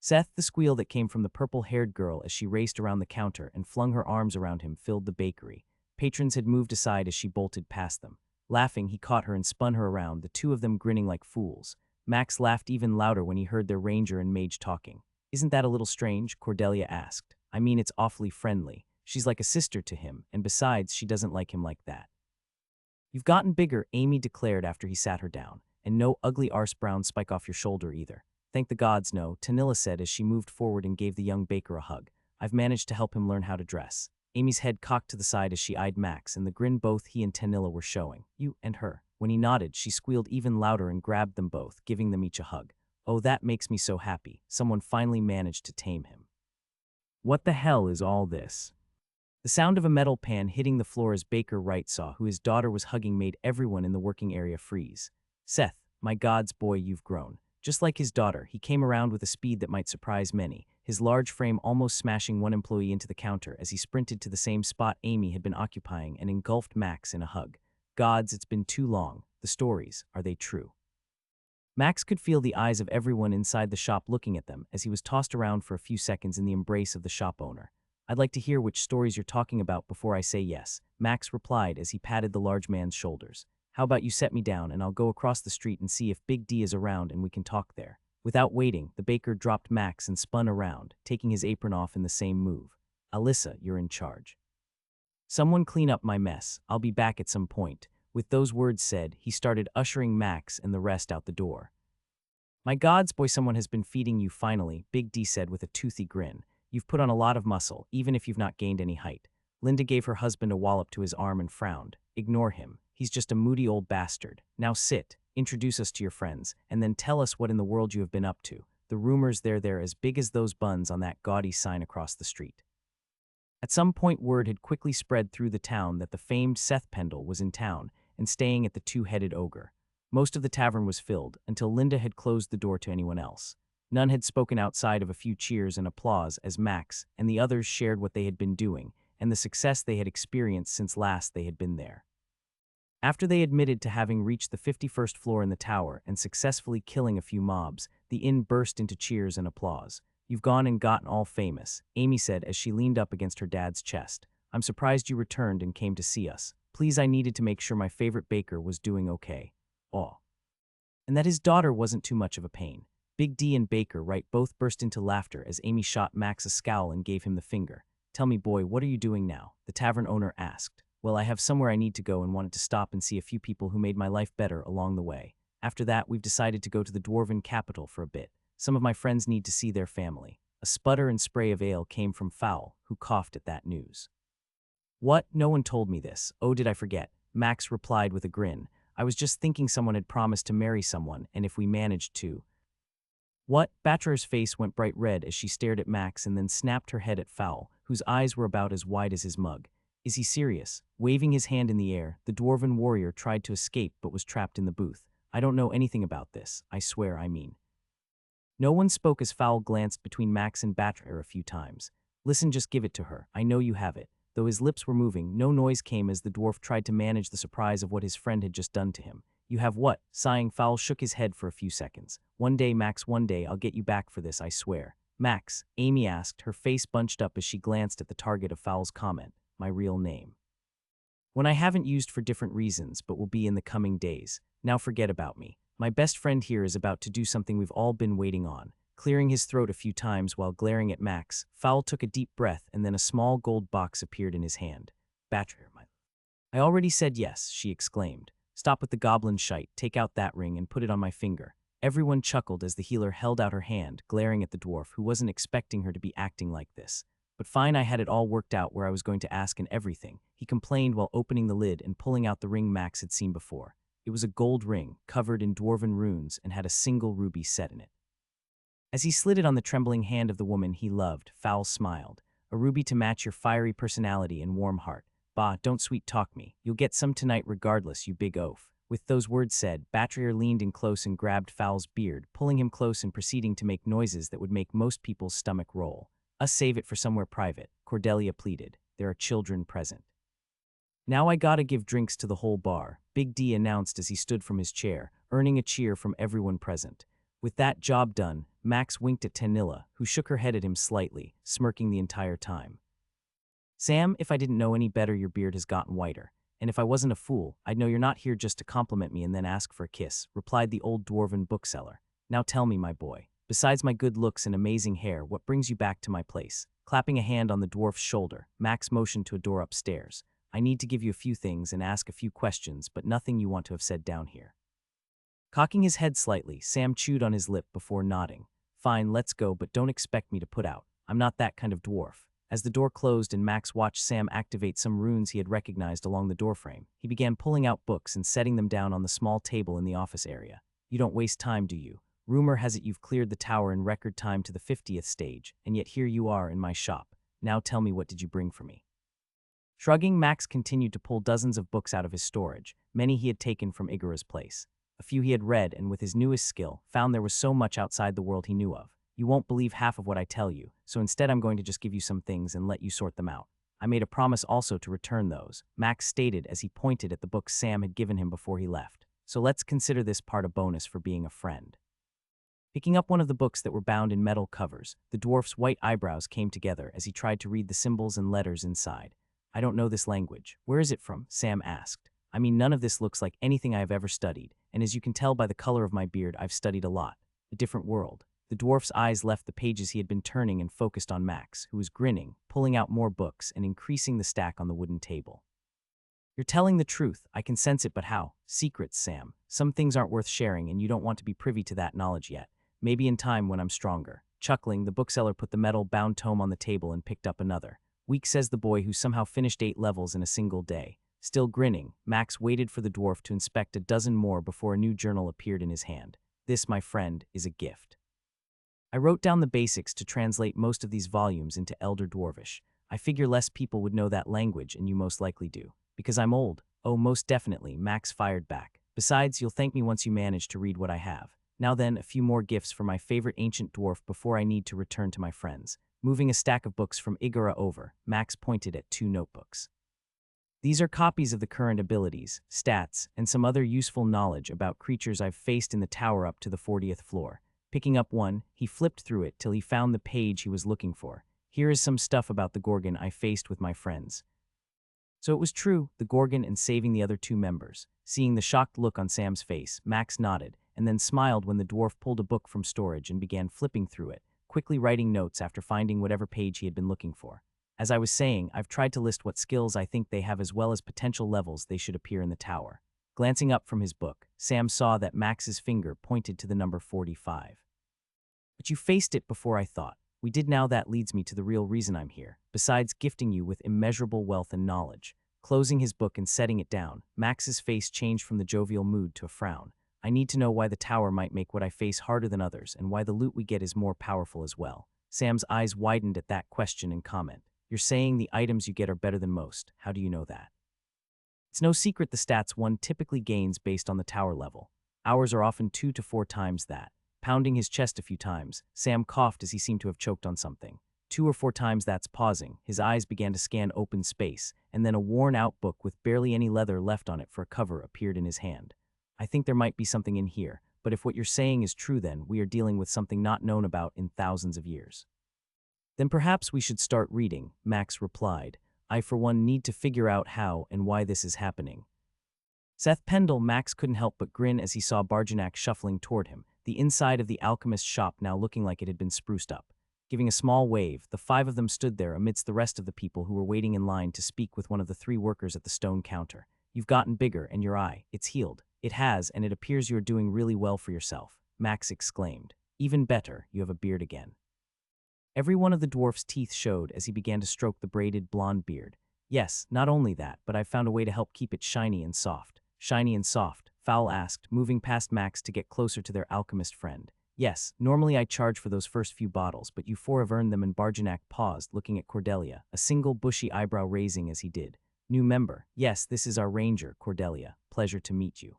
Seth, the squeal that came from the purple-haired girl as she raced around the counter and flung her arms around him, filled the bakery. Patrons had moved aside as she bolted past them. Laughing, he caught her and spun her around, the two of them grinning like fools. Max laughed even louder when he heard their ranger and mage talking. Isn't that a little strange? Cordelia asked. I mean, it's awfully friendly. She's like a sister to him, and besides, she doesn't like him like that. You've gotten bigger, Amy declared after he sat her down. And no ugly arse brown spike off your shoulder either. Thank the gods, no, Tanilla said as she moved forward and gave the young baker a hug. I've managed to help him learn how to dress. Amy's head cocked to the side as she eyed Max, and the grin both he and Tanilla were showing. You and her. When he nodded, she squealed even louder and grabbed them both, giving them each a hug. Oh, that makes me so happy. Someone finally managed to tame him. What the hell is all this? The sound of a metal pan hitting the floor as Baker Wright saw who his daughter was hugging made everyone in the working area freeze. Seth, my God's boy, you've grown. Just like his daughter, he came around with a speed that might surprise many, his large frame almost smashing one employee into the counter as he sprinted to the same spot Amy had been occupying and engulfed Max in a hug. Gods, it's been too long. The stories, are they true? Max could feel the eyes of everyone inside the shop looking at them as he was tossed around for a few seconds in the embrace of the shop owner. I'd like to hear which stories you're talking about before I say yes, Max replied as he patted the large man's shoulders. How about you set me down and I'll go across the street and see if Big D is around and we can talk there. Without waiting, the baker dropped Max and spun around, taking his apron off in the same move. Alyssa, you're in charge. Someone clean up my mess. I'll be back at some point. With those words said, he started ushering Max and the rest out the door. My God's boy, someone has been feeding you finally, Big D said with a toothy grin. You've put on a lot of muscle, even if you've not gained any height. Linda gave her husband a wallop to his arm and frowned. Ignore him. He's just a moody old bastard. Now sit, introduce us to your friends, and then tell us what in the world you have been up to. The rumors they're as big as those buns on that gaudy sign across the street. At some point word had quickly spread through the town that the famed Seth Pendle was in town and staying at the Two-Headed Ogre. Most of the tavern was filled until Linda had closed the door to anyone else. None had spoken outside of a few cheers and applause as Max and the others shared what they had been doing and the success they had experienced since last they had been there. After they admitted to having reached the 51st floor in the tower and successfully killing a few mobs, the inn burst into cheers and applause. You've gone and gotten all famous, Amy said as she leaned up against her dad's chest. I'm surprised you returned and came to see us. Please, I needed to make sure my favorite baker was doing okay. Aw. And that his daughter wasn't too much of a pain. Big D and Baker Wright both burst into laughter as Amy shot Max a scowl and gave him the finger. Tell me, boy, what are you doing now? The tavern owner asked. Well, I have somewhere I need to go and wanted to stop and see a few people who made my life better along the way. After that, we've decided to go to the dwarven capital for a bit. Some of my friends need to see their family. A sputter and spray of ale came from Fowl, who coughed at that news. What? No one told me this. Oh, did I forget? Max replied with a grin. I was just thinking someone had promised to marry someone, and if we managed to. What? Batcher's face went bright red as she stared at Max and then snapped her head at Fowl, whose eyes were about as wide as his mug. Is he serious? Waving his hand in the air, the dwarven warrior tried to escape but was trapped in the booth. I don't know anything about this, I swear I mean. No one spoke as Fowl glanced between Max and Batcher a few times. Listen, just give it to her, I know you have it. Though his lips were moving, no noise came as the dwarf tried to manage the surprise of what his friend had just done to him. You have what? Sighing, Fowl shook his head for a few seconds. One day, Max, one day, I'll get you back for this, I swear. Max, Amy asked, her face bunched up as she glanced at the target of Fowl's comment. My real name. One I haven't used for different reasons, but will be in the coming days. Now forget about me. My best friend here is about to do something we've all been waiting on. Clearing his throat a few times while glaring at Max, Fowl took a deep breath and then a small gold box appeared in his hand. Batcher, I already said yes, she exclaimed. Stop with the goblin shite, take out that ring and put it on my finger. Everyone chuckled as the healer held out her hand, glaring at the dwarf who wasn't expecting her to be acting like this. But fine, I had it all worked out where I was going to ask and everything, he complained while opening the lid and pulling out the ring Max had seen before. It was a gold ring, covered in dwarven runes and had a single ruby set in it. As he slid it on the trembling hand of the woman he loved, Fowl smiled. A ruby to match your fiery personality and warm heart. Bah, don't sweet talk me. You'll get some tonight regardless, you big oaf. With those words said, Batcher leaned in close and grabbed Fowl's beard, pulling him close and proceeding to make noises that would make most people's stomach roll. Us save it for somewhere private, Cordelia pleaded. There are children present. Now I gotta give drinks to the whole bar, Big D announced as he stood from his chair, earning a cheer from everyone present. With that job done, Max winked at Tanilla, who shook her head at him slightly, smirking the entire time. Sam, if I didn't know any better, your beard has gotten whiter. And if I wasn't a fool, I'd know you're not here just to compliment me and then ask for a kiss, replied the old dwarven bookseller. Now tell me, my boy, besides my good looks and amazing hair, what brings you back to my place? Clapping a hand on the dwarf's shoulder, Max motioned to a door upstairs. I need to give you a few things and ask a few questions, but nothing you want to have said down here. Cocking his head slightly, Sam chewed on his lip before nodding. Fine, let's go, but don't expect me to put out. I'm not that kind of dwarf. As the door closed and Max watched Sam activate some runes he had recognized along the doorframe, he began pulling out books and setting them down on the small table in the office area. You don't waste time, do you? Rumor has it you've cleared the tower in record time to the 50th stage, and yet here you are in my shop. Now tell me, what did you bring for me? Shrugging, Max continued to pull dozens of books out of his storage. Many he had taken from Igara's place. A few he had read, and with his newest skill, found there was so much outside the world he knew of. You won't believe half of what I tell you, so instead I'm going to just give you some things and let you sort them out. I made a promise also to return those, Max stated as he pointed at the books Sam had given him before he left. So let's consider this part a bonus for being a friend. Picking up one of the books that were bound in metal covers, the dwarf's white eyebrows came together as he tried to read the symbols and letters inside. I don't know this language. Where is it from? Sam asked. I mean, none of this looks like anything I have ever studied, and as you can tell by the color of my beard, I've studied a lot. A different world. The dwarf's eyes left the pages he had been turning and focused on Max, who was grinning, pulling out more books and increasing the stack on the wooden table. You're telling the truth. I can sense it, but how? Secrets, Sam. Some things aren't worth sharing, and you don't want to be privy to that knowledge yet. Maybe in time when I'm stronger. Chuckling, the bookseller put the metal-bound tome on the table and picked up another. Weak, says the boy who somehow finished 8 levels in a single day. Still grinning, Max waited for the dwarf to inspect a dozen more before a new journal appeared in his hand. This, my friend, is a gift. I wrote down the basics to translate most of these volumes into Elder Dwarvish. I figure less people would know that language, and you most likely do. Because I'm old. Oh, most definitely, Max fired back. Besides, you'll thank me once you manage to read what I have. Now then, a few more gifts for my favorite ancient dwarf before I need to return to my friends. Moving a stack of books from Igara over, Max pointed at 2 notebooks. These are copies of the current abilities, stats, and some other useful knowledge about creatures I've faced in the tower up to the 40th floor. Picking up one, he flipped through it till he found the page he was looking for. Here is some stuff about the Gorgon I faced with my friends. So it was true, the Gorgon, and saving the other 2 members. Seeing the shocked look on Sam's face, Max nodded, and then smiled when the dwarf pulled a book from storage and began flipping through it, quickly writing notes after finding whatever page he had been looking for. As I was saying, I've tried to list what skills I think they have as well as potential levels they should appear in the tower. Glancing up from his book, Sam saw that Max's finger pointed to the number 45. But you faced it before I thought. We did. Now that leads me to the real reason I'm here, besides gifting you with immeasurable wealth and knowledge. Closing his book and setting it down, Max's face changed from the jovial mood to a frown. I need to know why the tower might make what I face harder than others, and why the loot we get is more powerful as well. Sam's eyes widened at that question and comment. You're saying the items you get are better than most. How do you know that? It's no secret the stats one typically gains based on the tower level. Ours are often 2 to 4 times that. Pounding his chest a few times, Sam coughed as he seemed to have choked on something. 2 or 4 times that's pausing. His eyes began to scan open space, and then a worn-out book with barely any leather left on it for a cover appeared in his hand. I think there might be something in here, but if what you're saying is true, then we are dealing with something not known about in thousands of years. Then perhaps we should start reading, Max replied. I, for one, need to figure out how and why this is happening. Seth Pendle, Max couldn't help but grin as he saw Barjanak shuffling toward him, the inside of the alchemist's shop now looking like it had been spruced up. Giving a small wave, the 5 of them stood there amidst the rest of the people who were waiting in line to speak with one of the 3 workers at the stone counter. You've gotten bigger, and your eye, it's healed. It has, and it appears you're doing really well for yourself, Max exclaimed. Even better, you have a beard again. Every one of the dwarf's teeth showed as he began to stroke the braided blonde beard. Yes, not only that, but I've found a way to help keep it shiny and soft. Shiny and soft, Fowl asked, moving past Max to get closer to their alchemist friend. Yes, normally I charge for those first few bottles, but you 4 have earned them, and Barjanak paused, looking at Cordelia, a single bushy eyebrow raising as he did. New member. Yes, this is our ranger, Cordelia. Pleasure to meet you.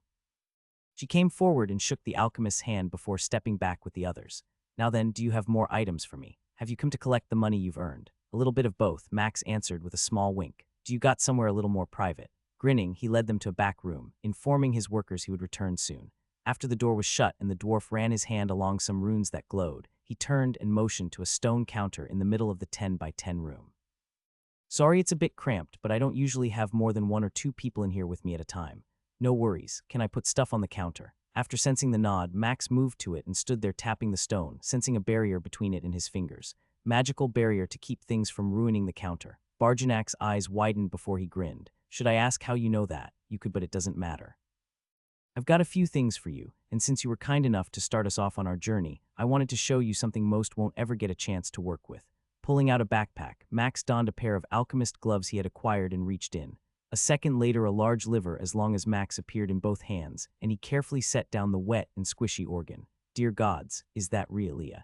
She came forward and shook the alchemist's hand before stepping back with the others. Now then, do you have more items for me? Have you come to collect the money you've earned? A little bit of both, Max answered with a small wink. Do you got somewhere a little more private? Grinning, he led them to a back room, informing his workers he would return soon. After the door was shut and the dwarf ran his hand along some runes that glowed, he turned and motioned to a stone counter in the middle of the 10 by 10 room. Sorry it's a bit cramped, but I don't usually have more than 1 or 2 people in here with me at a time. No worries, can I put stuff on the counter? After sensing the nod, Max moved to it and stood there tapping the stone, sensing a barrier between it and his fingers. Magical barrier to keep things from ruining the counter. Barjanak's eyes widened before he grinned. Should I ask how you know that? You could, but it doesn't matter. I've got a few things for you, and since you were kind enough to start us off on our journey, I wanted to show you something most won't ever get a chance to work with. Pulling out a backpack, Max donned a pair of alchemist gloves he had acquired and reached in. A second later, a large liver as long as Max appeared in both hands, and he carefully set down the wet and squishy organ. Dear gods, is that realia?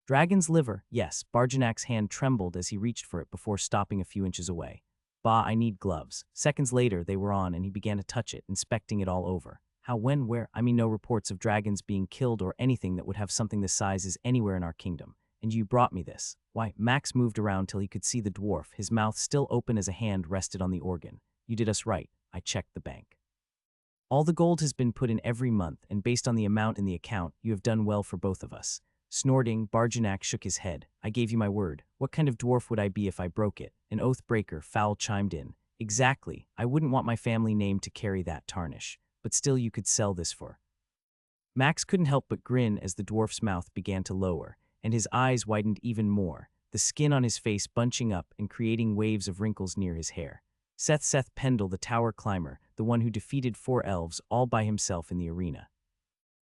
Dragon's liver, yes. Barjanak's hand trembled as he reached for it before stopping a few inches away. Bah, I need gloves. Seconds later, they were on and he began to touch it, inspecting it all over. How, when, where? I mean, no reports of dragons being killed or anything that would have something this size is anywhere in our kingdom. And you brought me this. Why? Max moved around till he could see the dwarf, his mouth still open as a hand rested on the organ. You did us right. I checked the bank. All the gold has been put in every month, and based on the amount in the account, you have done well for both of us. Snorting, Barjanak shook his head. I gave you my word. What kind of dwarf would I be if I broke it? An oath breaker, Fowl chimed in. Exactly. I wouldn't want my family name to carry that tarnish. But still you could sell this for. Max couldn't help but grin as the dwarf's mouth began to lower, and his eyes widened even more, the skin on his face bunching up and creating waves of wrinkles near his hair. Seth Pendle, the tower climber, the one who defeated 4 elves all by himself in the arena.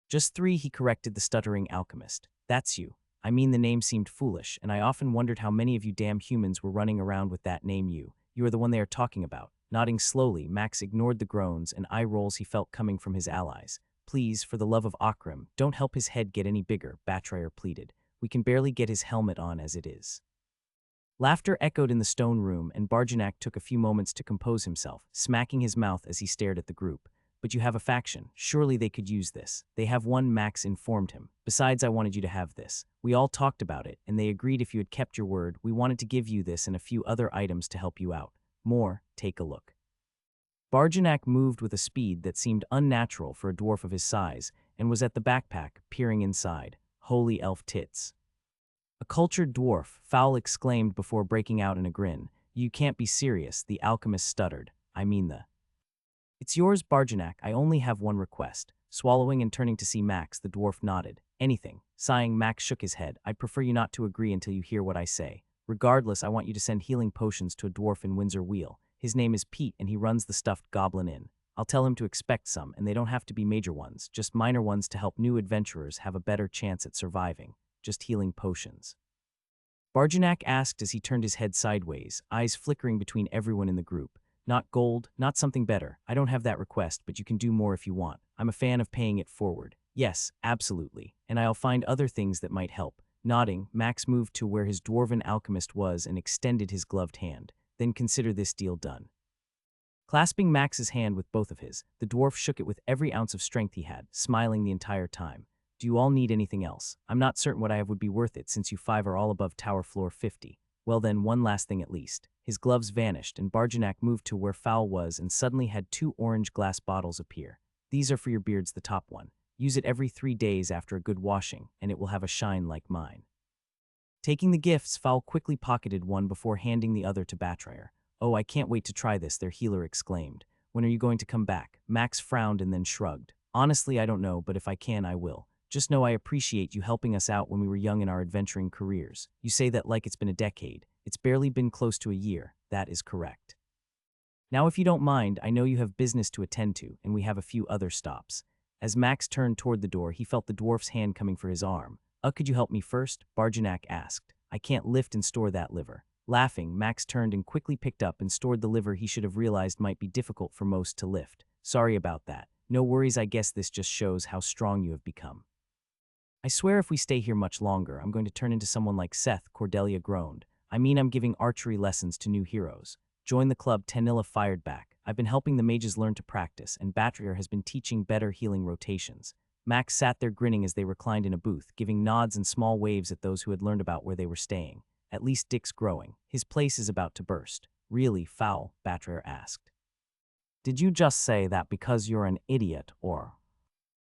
Just 3, he corrected the stuttering alchemist. That's you. I mean, the name seemed foolish, and I often wondered how many of you damn humans were running around with that name. You are the one they are talking about. Nodding slowly, Max ignored the groans and eye rolls he felt coming from his allies. Please, for the love of Akram, don't help his head get any bigger, Batrayer pleaded. We can barely get his helmet on as it is. Laughter echoed in the stone room, and Barjanak took a few moments to compose himself, smacking his mouth as he stared at the group. But you have a faction. Surely they could use this. They have one, Max informed him. Besides, I wanted you to have this. We all talked about it, and they agreed if you had kept your word, we wanted to give you this and a few other items to help you out. More, take a look. Barjanak moved with a speed that seemed unnatural for a dwarf of his size, and was at the backpack, peering inside. Holy elf tits. A cultured dwarf, Fowl exclaimed before breaking out in a grin. You can't be serious, the alchemist stuttered. I mean the... It's yours, Barjanak. I only have one request. Swallowing and turning to see Max, the dwarf nodded. Anything. Sighing, Max shook his head. I'd prefer you not to agree until you hear what I say. Regardless, I want you to send healing potions to a dwarf in Windsor Wheel. His name is Pete, and he runs the Stuffed Goblin Inn. I'll tell him to expect some, and they don't have to be major ones, just minor ones to help new adventurers have a better chance at surviving. Just healing potions. Barjanak asked as he turned his head sideways, eyes flickering between everyone in the group. Not gold, not something better. I don't have that request, but you can do more if you want. I'm a fan of paying it forward. Yes, absolutely. And I'll find other things that might help. Nodding, Max moved to where his dwarven alchemist was and extended his gloved hand. Then consider this deal done. Clasping Max's hand with both of his, the dwarf shook it with every ounce of strength he had, smiling the entire time. Do you all need anything else? I'm not certain what I have would be worth it since you 5 are all above tower floor 50. Well then, one last thing at least. His gloves vanished and Barjanak moved to where Fowl was and suddenly had 2 orange glass bottles appear. These are for your beards, the top one. Use it every 3 days after a good washing, and it will have a shine like mine. Taking the gifts, Fowl quickly pocketed one before handing the other to Batrayer. Oh, I can't wait to try this, their healer exclaimed. When are you going to come back? Max frowned and then shrugged. Honestly, I don't know, but if I can, I will. Just know I appreciate you helping us out when we were young in our adventuring careers. You say that like it's been a decade. It's barely been close to a year. That is correct. Now, if you don't mind, I know you have business to attend to, and we have a few other stops. As Max turned toward the door, he felt the dwarf's hand coming for his arm. Could you help me first? Barjanak asked. I can't lift and store that liver. Laughing, Max turned and quickly picked up and stored the liver he should have realized might be difficult for most to lift. Sorry about that. No worries, I guess this just shows how strong you have become. I swear if we stay here much longer, I'm going to turn into someone like Seth, Cordelia groaned. I mean, I'm giving archery lessons to new heroes. Join the club, Tanilla fired back. I've been helping the mages learn to practice, and Batrier has been teaching better healing rotations. Max sat there grinning as they reclined in a booth, giving nods and small waves at those who had learned about where they were staying. At least Dick's growing. His place is about to burst. Really, Fowl? Batrier asked. Did you just say that because you're an idiot, or...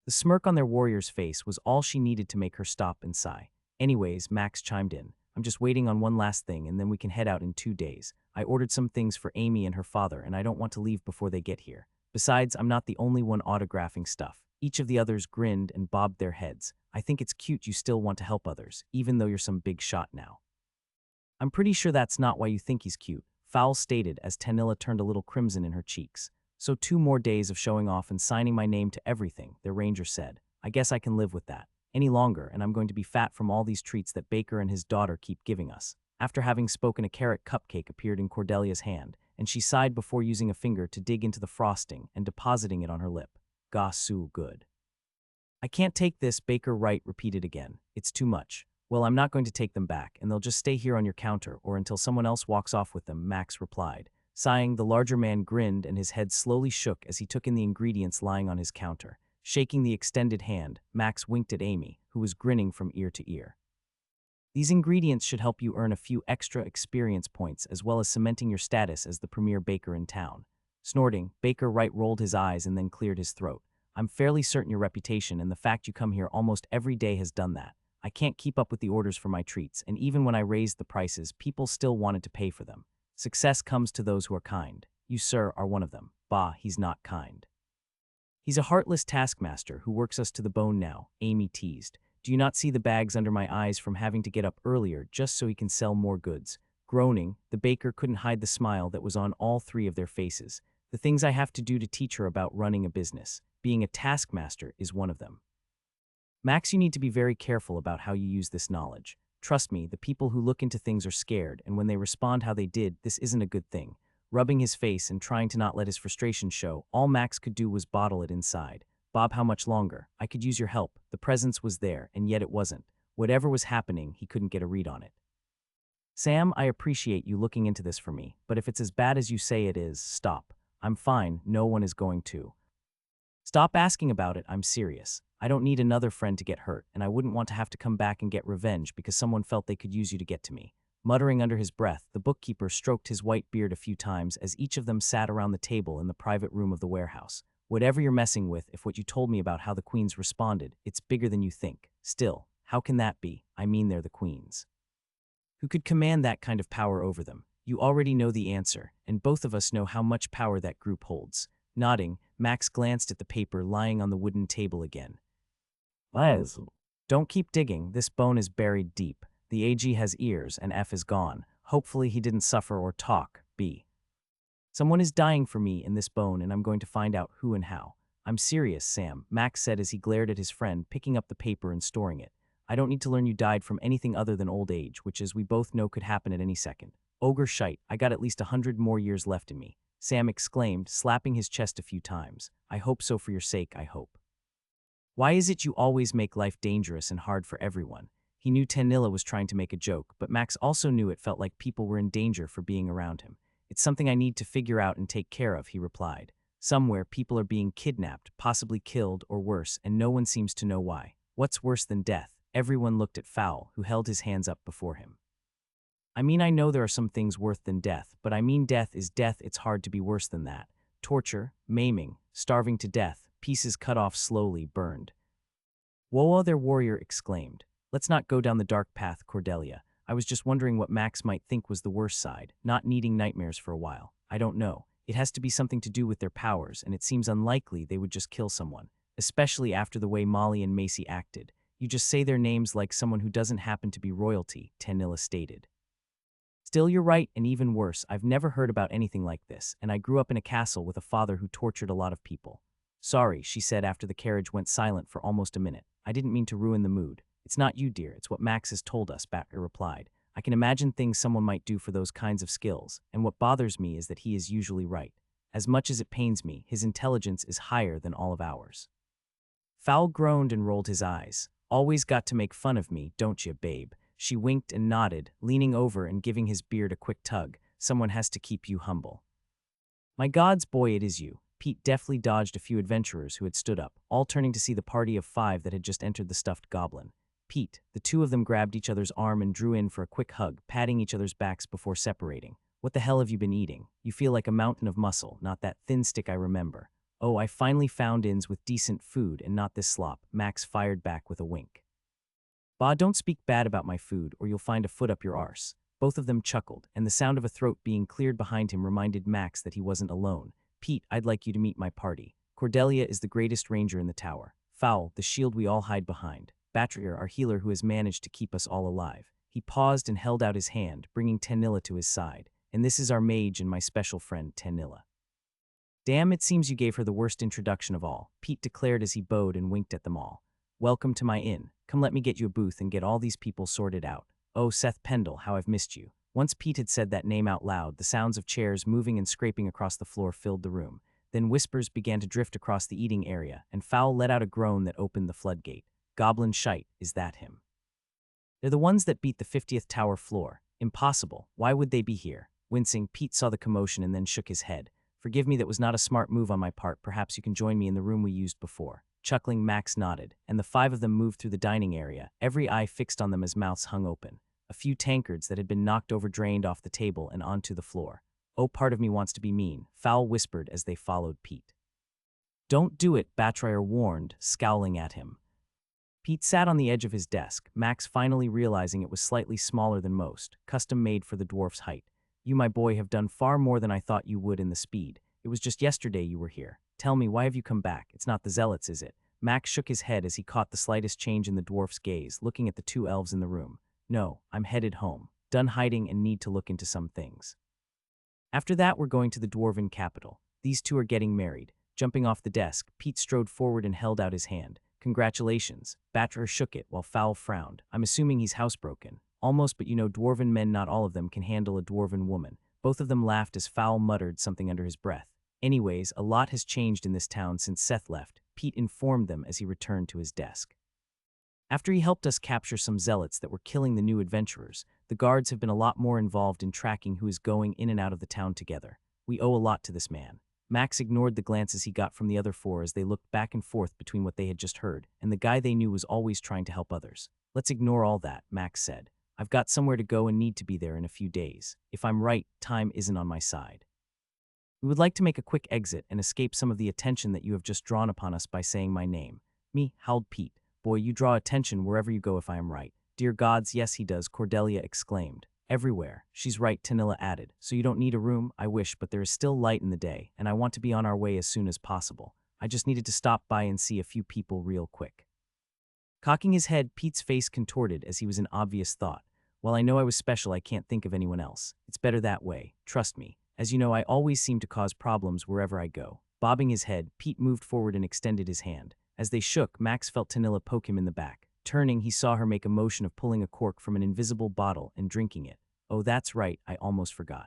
The smirk on their warrior's face was all she needed to make her stop and sigh. Anyways, Max chimed in. I'm just waiting on one last thing, and then we can head out in 2 days. I ordered some things for Amy and her father, and I don't want to leave before they get here. Besides, I'm not the only one autographing stuff. Each of the others grinned and bobbed their heads. I think it's cute you still want to help others, even though you're some big shot now. I'm pretty sure that's not why you think he's cute, Fowl stated as Tanilla turned a little crimson in her cheeks. So 2 more days of showing off and signing my name to everything, their ranger said. I guess I can live with that. any longer, and I'm going to be fat from all these treats that Baker and his daughter keep giving us." After having spoken, a carrot cupcake appeared in Cordelia's hand, and she sighed before using a finger to dig into the frosting and depositing it on her lip. "Gah, so good." "I can't take this," Baker Wright repeated again. "It's too much." "Well, I'm not going to take them back, and they'll just stay here on your counter or until someone else walks off with them," Max replied. Sighing, the larger man grinned and his head slowly shook as he took in the ingredients lying on his counter. Shaking the extended hand, Max winked at Amy, who was grinning from ear to ear. "These ingredients should help you earn a few extra experience points as well as cementing your status as the premier baker in town." Snorting, Baker Wright rolled his eyes and then cleared his throat. "I'm fairly certain your reputation and the fact you come here almost every day has done that. I can't keep up with the orders for my treats, and even when I raised the prices, people still wanted to pay for them. Success comes to those who are kind. You, sir, are one of them." "Bah, he's not kind. He's a heartless taskmaster who works us to the bone now," Amy teased. "Do you not see the bags under my eyes from having to get up earlier just so he can sell more goods?" Groaning, the baker couldn't hide the smile that was on all three of their faces. "The things I have to do to teach her about running a business. Being a taskmaster is one of them. Max, you need to be very careful about how you use this knowledge. Trust me, the people who look into things are scared, and when they respond how they did, this isn't a good thing." Rubbing his face and trying to not let his frustration show, all Max could do was bottle it inside. "Bob, how much longer? I could use your help." The presence was there, and yet it wasn't. Whatever was happening, he couldn't get a read on it. "Sam, I appreciate you looking into this for me, but if it's as bad as you say it is, stop. I'm fine, no one is going to. Stop asking about it, I'm serious. I don't need another friend to get hurt, and I wouldn't want to have to come back and get revenge because someone felt they could use you to get to me." Muttering under his breath, the bookkeeper stroked his white beard a few times as each of them sat around the table in the private room of the warehouse. "Whatever you're messing with, if what you told me about how the queens responded, it's bigger than you think. Still, how can that be? I mean, they're the queens. Who could command that kind of power over them? You already know the answer, and both of us know how much power that group holds." Nodding, Max glanced at the paper lying on the wooden table again. "Lies. Don't keep digging, this bone is buried deep. The AG has ears and F is gone. Hopefully he didn't suffer or talk. B. Someone is dying for me in this bone, and I'm going to find out who and how." "I'm serious, Sam," Max said as he glared at his friend, picking up the paper and storing it. "I don't need to learn you died from anything other than old age, which as we both know could happen at any second." "Ogre shite, I got at least 100 more years left in me," Sam exclaimed, slapping his chest a few times. "I hope so for your sake, I hope. Why is it you always make life dangerous and hard for everyone?" He knew Tanilla was trying to make a joke, but Max also knew it felt like people were in danger for being around him. "It's something I need to figure out and take care of," he replied. "Somewhere, people are being kidnapped, possibly killed, or worse, and no one seems to know why. What's worse than death?" Everyone looked at Fowl, who held his hands up before him. "I mean, I know there are some things worse than death, but I mean death is death. It's hard to be worse than that. Torture, maiming, starving to death, pieces cut off slowly, burned." "Whoa," their warrior exclaimed. "Let's not go down the dark path, Cordelia. I was just wondering what Max might think was the worst side, not needing nightmares for a while. I don't know. It has to be something to do with their powers, and it seems unlikely they would just kill someone, especially after the way Molly and Macy acted. You just say their names like someone who doesn't happen to be royalty," Tanilla stated. "Still, you're right, and even worse, I've never heard about anything like this, and I grew up in a castle with a father who tortured a lot of people." "Sorry," she said after the carriage went silent for almost a minute. "I didn't mean to ruin the mood." "It's not you, dear, it's what Max has told us," Batker replied. "I can imagine things someone might do for those kinds of skills, and what bothers me is that he is usually right. As much as it pains me, his intelligence is higher than all of ours." Fowl groaned and rolled his eyes. "Always got to make fun of me, don't you, babe?" She winked and nodded, leaning over and giving his beard a quick tug. "Someone has to keep you humble." "My God's boy, it is you." Pete deftly dodged a few adventurers who had stood up, all turning to see the party of 5 that had just entered the stuffed goblin. "Pete," the two of them grabbed each other's arm and drew in for a quick hug, patting each other's backs before separating. "What the hell have you been eating? You feel like a mountain of muscle, not that thin stick I remember." "Oh, I finally found inns with decent food and not this slop," Max fired back with a wink. "Bah, don't speak bad about my food or you'll find a foot up your arse." Both of them chuckled, and the sound of a throat being cleared behind him reminded Max that he wasn't alone. "Pete, I'd like you to meet my party. Cordelia is the greatest ranger in the tower. Fowl, the shield we all hide behind. Batrier, our healer who has managed to keep us all alive." He paused and held out his hand, bringing Tanilla to his side. "And this is our mage and my special friend, Tanilla." "Damn, it seems you gave her the worst introduction of all," Pete declared as he bowed and winked at them all. Welcome to my inn. Come let me get you a booth and get all these people sorted out. Oh, Seth Pendle, how I've missed you. Once Pete had said that name out loud, the sounds of chairs moving and scraping across the floor filled the room. Then whispers began to drift across the eating area, and Fowl let out a groan that opened the floodgate. Goblin shite, is that him? They're the ones that beat the 50th tower floor. Impossible. Why would they be here? Wincing, Pete saw the commotion and then shook his head. Forgive me, that was not a smart move on my part. Perhaps you can join me in the room we used before. Chuckling, Max nodded, and the five of them moved through the dining area, every eye fixed on them as mouths hung open. A few tankards that had been knocked over drained off the table and onto the floor. Oh, part of me wants to be mean, Fowl whispered as they followed Pete. Don't do it, Batrier warned, scowling at him. Pete sat on the edge of his desk, Max finally realizing it was slightly smaller than most, custom made for the dwarf's height. You, my boy, have done far more than I thought you would in the speed. It was just yesterday you were here. Tell me, why have you come back? It's not the zealots, is it? Max shook his head as he caught the slightest change in the dwarf's gaze, looking at the two elves in the room. No, I'm headed home. Done hiding and need to look into some things. After that, we're going to the dwarven capital. These two are getting married. Jumping off the desk, Pete strode forward and held out his hand. Congratulations. Batrer shook it while Fowl frowned. I'm assuming he's housebroken. Almost, but you know, dwarven men, not all of them can handle a dwarven woman. Both of them laughed as Fowl muttered something under his breath. Anyways, a lot has changed in this town since Seth left, Pete informed them as he returned to his desk. After he helped us capture some zealots that were killing the new adventurers, the guards have been a lot more involved in tracking who is going in and out of the town together. We owe a lot to this man. Max ignored the glances he got from the other four as they looked back and forth between what they had just heard, and the guy they knew was always trying to help others. Let's ignore all that, Max said. I've got somewhere to go and need to be there in a few days. If I'm right, time isn't on my side. We would like to make a quick exit and escape some of the attention that you have just drawn upon us by saying my name. Me, howled Pete. Boy, you draw attention wherever you go if I am right. Dear gods, yes he does, Cordelia exclaimed. Everywhere. She's right, Tanilla added. So you don't need a room? I wish, but there is still light in the day, and I want to be on our way as soon as possible. I just needed to stop by and see a few people real quick. Cocking his head, Pete's face contorted as he was in obvious thought. While I know I was special, I can't think of anyone else. It's better that way. Trust me. As you know, I always seem to cause problems wherever I go. Bobbing his head, Pete moved forward and extended his hand. As they shook, Max felt Tanilla poke him in the back. Turning, he saw her make a motion of pulling a cork from an invisible bottle and drinking it. Oh, that's right, I almost forgot.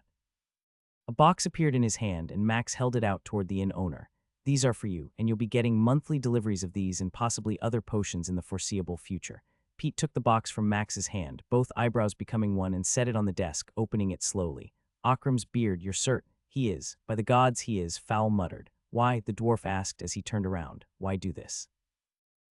A box appeared in his hand, and Max held it out toward the inn owner. These are for you, and you'll be getting monthly deliveries of these and possibly other potions in the foreseeable future. Pete took the box from Max's hand, both eyebrows becoming one, and set it on the desk, opening it slowly. Akram's beard, you're certain? He is. By the gods, he is, Fowl muttered. Why? The dwarf asked as he turned around. Why do this?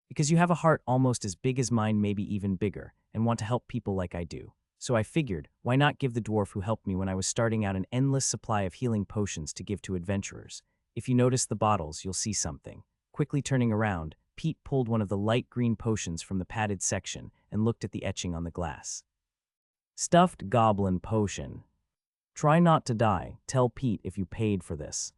Because you have a heart almost as big as mine, maybe even bigger, and want to help people like I do. So I figured, why not give the dwarf who helped me when I was starting out an endless supply of healing potions to give to adventurers? If you notice the bottles, you'll see something. Quickly turning around, Pete pulled one of the light green potions from the padded section and looked at the etching on the glass. Stuffed goblin potion. Try not to die. Tell Pete if you paid for this.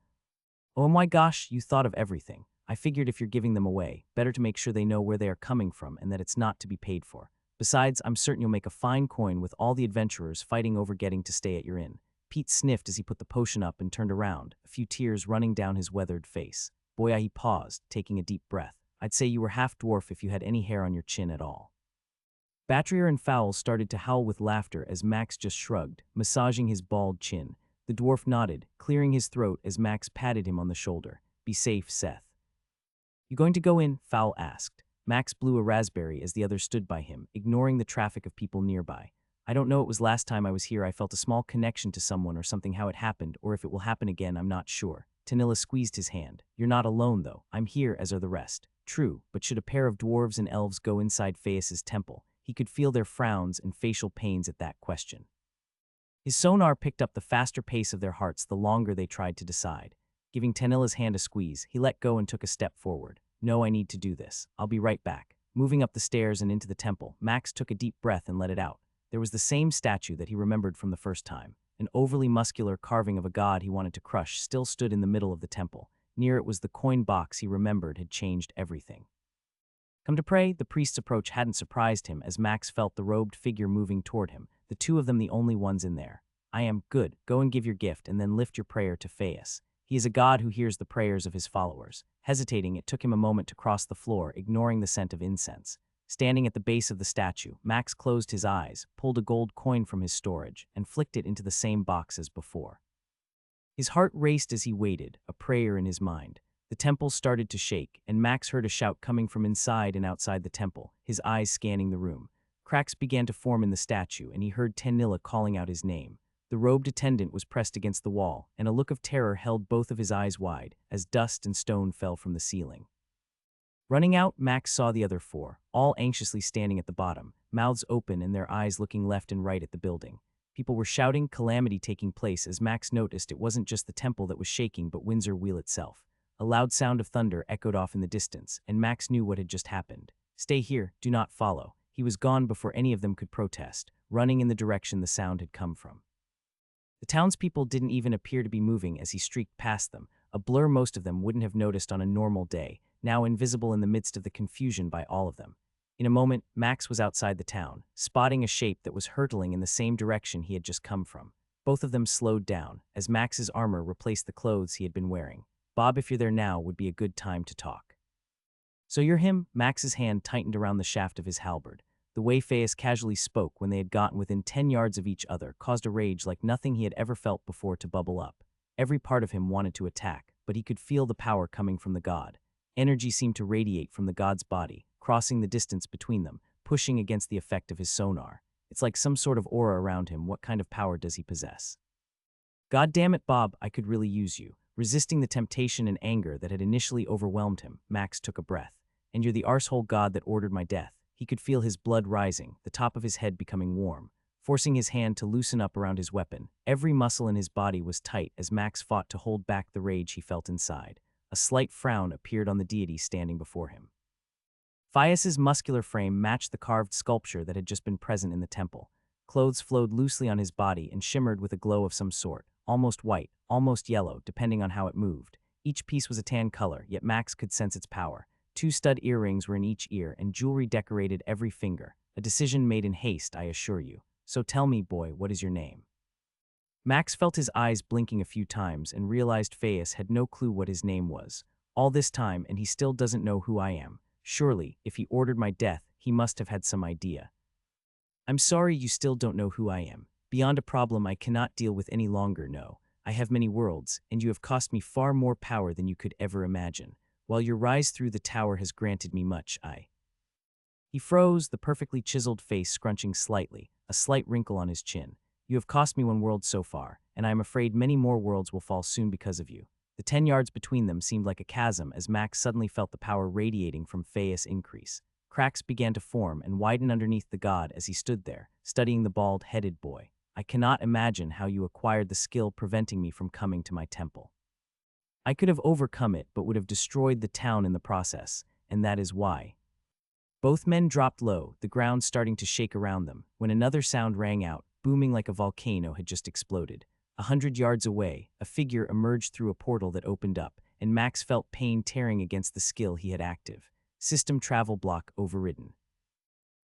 Oh my gosh, you thought of everything. I figured if you're giving them away, better to make sure they know where they are coming from and that it's not to be paid for. Besides, I'm certain you'll make a fine coin with all the adventurers fighting over getting to stay at your inn. Pete sniffed as he put the potion up and turned around, a few tears running down his weathered face. Boy, he paused, taking a deep breath. I'd say you were half dwarf if you had any hair on your chin at all. Batrier and Fowl started to howl with laughter as Max just shrugged, massaging his bald chin. The dwarf nodded, clearing his throat as Max patted him on the shoulder. Be safe, Seth. You going to go in? Fowl asked. Max blew a raspberry as the others stood by him, ignoring the traffic of people nearby. I don't know, it was last time I was here I felt a small connection to someone or something, how it happened, or if it will happen again, I'm not sure. Tanilla squeezed his hand. You're not alone though, I'm here as are the rest. True, but should a pair of dwarves and elves go inside Phaeus' temple? He could feel their frowns and facial pains at that question. His sonar picked up the faster pace of their hearts the longer they tried to decide. Giving Tanilla's hand a squeeze, he let go and took a step forward. No, I need to do this. I'll be right back. Moving up the stairs and into the temple, Max took a deep breath and let it out. There was the same statue that he remembered from the first time. An overly muscular carving of a god he wanted to crush still stood in the middle of the temple. Near it was the coin box he remembered had changed everything. Come to pray, the priest's approach hadn't surprised him as Max felt the robed figure moving toward him, the two of them the only ones in there. I am good. Go and give your gift and then lift your prayer to Phaeus. He is a god who hears the prayers of his followers. Hesitating, it took him a moment to cross the floor, ignoring the scent of incense. Standing at the base of the statue, Max closed his eyes, pulled a gold coin from his storage, and flicked it into the same box as before. His heart raced as he waited, a prayer in his mind. The temple started to shake, and Max heard a shout coming from inside and outside the temple, his eyes scanning the room. Cracks began to form in the statue, and he heard Tanilla calling out his name. The robed attendant was pressed against the wall, and a look of terror held both of his eyes wide, as dust and stone fell from the ceiling. Running out, Max saw the other four, all anxiously standing at the bottom, mouths open and their eyes looking left and right at the building. People were shouting, calamity taking place, as Max noticed it wasn't just the temple that was shaking but Windsor Wheel itself. A loud sound of thunder echoed off in the distance, and Max knew what had just happened. Stay here, do not follow. He was gone before any of them could protest, running in the direction the sound had come from. The townspeople didn't even appear to be moving as he streaked past them, a blur most of them wouldn't have noticed on a normal day, now invisible in the midst of the confusion by all of them. In a moment, Max was outside the town, spotting a shape that was hurtling in the same direction he had just come from. Both of them slowed down, as Max's armor replaced the clothes he had been wearing. Bob, if you're there now, would be a good time to talk. So you're him? Max's hand tightened around the shaft of his halberd. The way Phaeus casually spoke when they had gotten within 10 yards of each other caused a rage like nothing he had ever felt before to bubble up. Every part of him wanted to attack, but he could feel the power coming from the god. Energy seemed to radiate from the god's body, crossing the distance between them, pushing against the effect of his sonar. It's like some sort of aura around him. What kind of power does he possess? God damn it, Bob, I could really use you. Resisting the temptation and anger that had initially overwhelmed him, Max took a breath. And you're the arsehole god that ordered my death. He could feel his blood rising, the top of his head becoming warm, forcing his hand to loosen up around his weapon. Every muscle in his body was tight as Max fought to hold back the rage he felt inside. A slight frown appeared on the deity standing before him. Phaeus's muscular frame matched the carved sculpture that had just been present in the temple. Clothes flowed loosely on his body and shimmered with a glow of some sort, almost white, almost yellow, depending on how it moved. Each piece was a tan color, yet Max could sense its power. 2 stud earrings were in each ear, and jewelry decorated every finger. A decision made in haste, I assure you. So tell me, boy, what is your name? Max felt his eyes blinking a few times and realized Phaeus had no clue what his name was. All this time, and he still doesn't know who I am. Surely, if he ordered my death, he must have had some idea. I'm sorry you still don't know who I am. Beyond a problem I cannot deal with any longer, no. I have many worlds, and you have cost me far more power than you could ever imagine. While your rise through the tower has granted me much, He froze, the perfectly chiseled face scrunching slightly, a slight wrinkle on his chin. You have cost me 1 world so far, and I am afraid many more worlds will fall soon because of you. The 10 yards between them seemed like a chasm as Max suddenly felt the power radiating from Phaeus increase. Cracks began to form and widen underneath the god as he stood there, studying the bald-headed boy. I cannot imagine how you acquired the skill preventing me from coming to my temple. I could have overcome it but would have destroyed the town in the process, and that is why. Both men dropped low, the ground starting to shake around them, when another sound rang out, booming like a volcano had just exploded. 100 yards away, a figure emerged through a portal that opened up, and Max felt pain tearing against the skill he had active. System travel block overridden.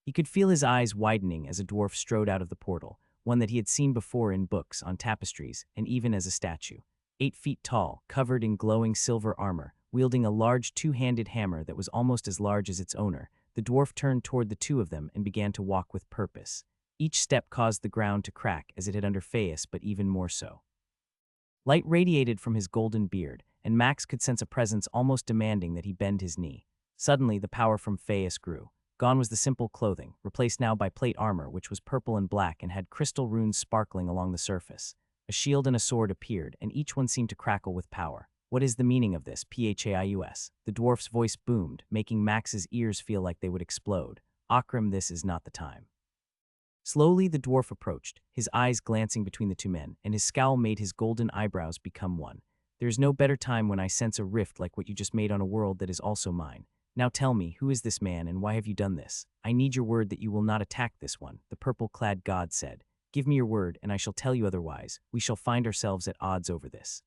He could feel his eyes widening as a dwarf strode out of the portal, one that he had seen before in books, on tapestries, and even as a statue. 8 feet tall, covered in glowing silver armor, wielding a large 2-handed hammer that was almost as large as its owner, the dwarf turned toward the 2 of them and began to walk with purpose. Each step caused the ground to crack as it had under Phaeus, but even more so. Light radiated from his golden beard, and Max could sense a presence almost demanding that he bend his knee. Suddenly, the power from Phaeus grew. Gone was the simple clothing, replaced now by plate armor which was purple and black and had crystal runes sparkling along the surface. A shield and a sword appeared, and each one seemed to crackle with power. What is the meaning of this? Phaius. The dwarf's voice boomed, making Max's ears feel like they would explode. Akram, this is not the time. Slowly, the dwarf approached, his eyes glancing between the 2 men, and his scowl made his golden eyebrows become one. There is no better time when I sense a rift like what you just made on a world that is also mine. Now tell me, who is this man and why have you done this? I need your word that you will not attack this one, the purple-clad god said. Give me your word, and I shall tell you otherwise. We shall find ourselves at odds over this.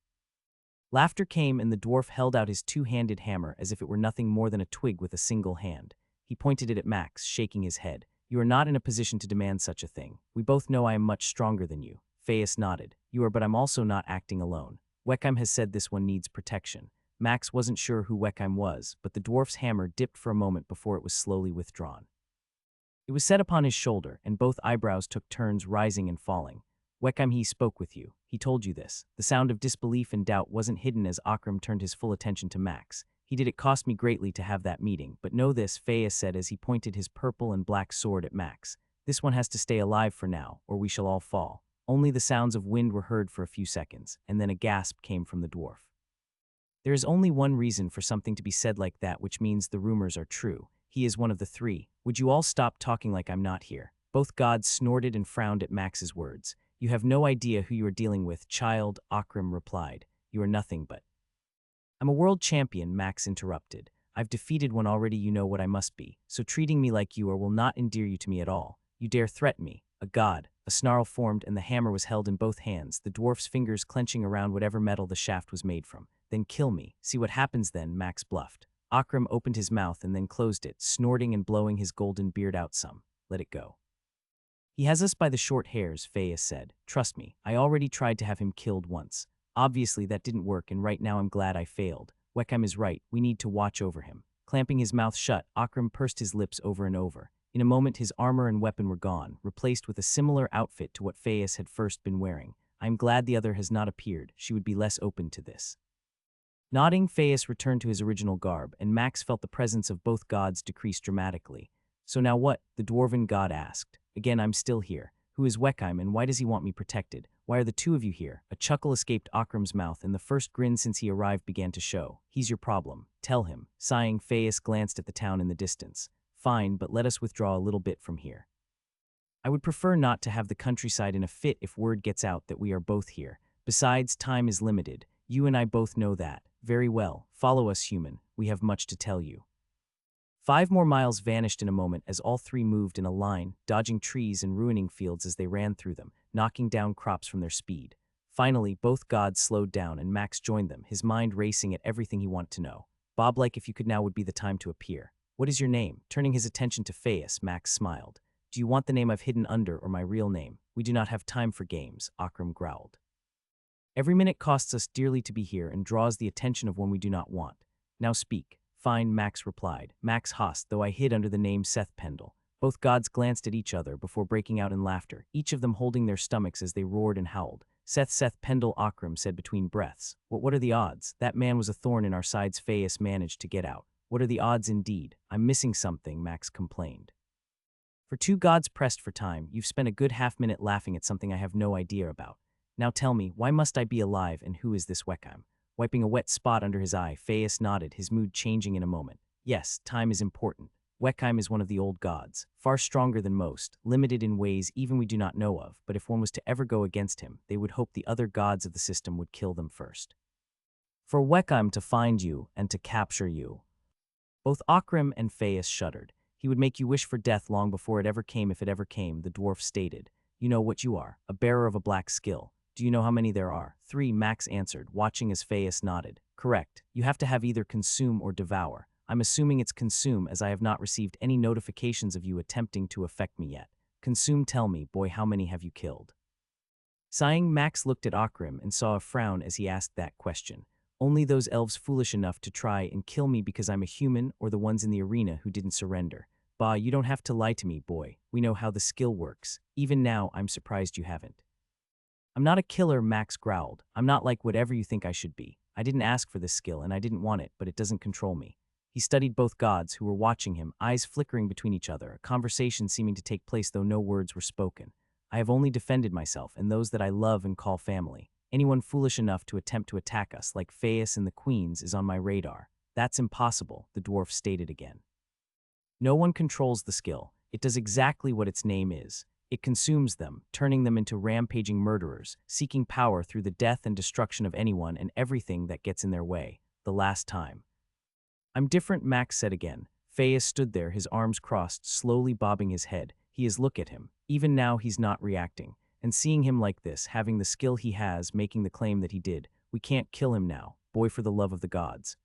Laughter came, and the dwarf held out his 2-handed hammer as if it were nothing more than a twig with a single hand. He pointed it at Max, shaking his head. You are not in a position to demand such a thing. We both know I am much stronger than you. Phaeus nodded. You are, but I'm also not acting alone. Wekheim has said this one needs protection. Max wasn't sure who Wekheim was, but the dwarf's hammer dipped for a moment before it was slowly withdrawn. It was set upon his shoulder, and both eyebrows took turns rising and falling. Wekheim, he spoke with you. He told you this. The sound of disbelief and doubt wasn't hidden as Akram turned his full attention to Max. He did it cost me greatly to have that meeting, but know this, Fayez said as he pointed his purple and black sword at Max. This one has to stay alive for now, or we shall all fall. Only the sounds of wind were heard for a few seconds, and then a gasp came from the dwarf. There is only one reason for something to be said like that, which means the rumors are true. He is one of the three. Would you all stop talking like I'm not here? Both gods snorted and frowned at Max's words. You have no idea who you are dealing with, child, Akram replied. You are nothing but. I'm a world champion, Max interrupted. I've defeated one already, you know what I must be, so treating me like you are will not endear you to me at all. You dare threaten me, a god. A snarl formed and the hammer was held in both hands, the dwarf's fingers clenching around whatever metal the shaft was made from. Then kill me. See what happens then, Max bluffed. Akram opened his mouth and then closed it, snorting and blowing his golden beard out some. Let it go. He has us by the short hairs, Fayez said. Trust me, I already tried to have him killed once. Obviously that didn't work, and right now I'm glad I failed. Wekheim is right, we need to watch over him. Clamping his mouth shut, Akram pursed his lips over and over. In a moment his armor and weapon were gone, replaced with a similar outfit to what Fayez had first been wearing. I am glad the other has not appeared, she would be less open to this. Nodding, Fayez returned to his original garb, and Max felt the presence of both gods decrease dramatically. So now what? The dwarven god asked. Again, I'm still here. Who is Wekheim, and why does he want me protected? Why are the two of you here? A chuckle escaped Akram's mouth, and the first grin since he arrived began to show. He's your problem. Tell him. Sighing, Fayez glanced at the town in the distance. Fine, but let us withdraw a little bit from here. I would prefer not to have the countryside in a fit if word gets out that we are both here. Besides, time is limited. You and I both know that. Very well. Follow us, human. We have much to tell you. 5 more miles vanished in a moment as all three moved in a line, dodging trees and ruining fields as they ran through them, knocking down crops from their speed. Finally, both gods slowed down and Max joined them, his mind racing at everything he wanted to know. Bob, like if you could now would be the time to appear. What is your name? Turning his attention to Fayez, Max smiled. Do you want the name I've hidden under or my real name? We do not have time for games, Akram growled. Every minute costs us dearly to be here and draws the attention of one we do not want. Now speak. Fine, Max replied. Max Host, though I hid under the name Seth Pendle. Both gods glanced at each other before breaking out in laughter, each of them holding their stomachs as they roared and howled. Seth Pendle, Akram said between breaths. What are the odds? That man was a thorn in our sides. Fayez managed to get out. What are the odds indeed? I'm missing something, Max complained. For two gods pressed for time, you've spent a good half-minute laughing at something I have no idea about. Now tell me, why must I be alive, and who is this Wekheim? Wiping a wet spot under his eye, Fayez nodded, his mood changing in a moment. Yes, time is important. Wekheim is one of the old gods, far stronger than most, limited in ways even we do not know of, but if one was to ever go against him, they would hope the other gods of the system would kill them first. For Wekheim to find you and to capture you. Both Akram and Fayez shuddered. He would make you wish for death long before it ever came, if it ever came, the dwarf stated. You know what you are, a bearer of a black skill. Do you know how many there are? 3, Max answered, watching as Fayez nodded. Correct. You have to have either consume or devour. I'm assuming it's consume, as I have not received any notifications of you attempting to affect me yet. Consume, tell me, boy, how many have you killed? Sighing, Max looked at Akram and saw a frown as he asked that question. Only those elves foolish enough to try and kill me because I'm a human, or the ones in the arena who didn't surrender. Bah, you don't have to lie to me, boy. We know how the skill works. Even now, I'm surprised you haven't. I'm not a killer, Max growled. I'm not like whatever you think I should be. I didn't ask for this skill and I didn't want it, but it doesn't control me. He studied both gods who were watching him, eyes flickering between each other, a conversation seeming to take place though no words were spoken. I have only defended myself and those that I love and call family. Anyone foolish enough to attempt to attack us, like Fayez and the Queens, is on my radar. That's impossible, the dwarf stated again. No one controls the skill. It does exactly what its name is. It consumes them, turning them into rampaging murderers, seeking power through the death and destruction of anyone and everything that gets in their way. The last time. I'm different, Max said again. Fayez stood there, his arms crossed, slowly bobbing his head. He is look at him. Even now he's not reacting. And seeing him like this, having the skill he has, making the claim that he did, we can't kill him now, boy, for the love of the gods.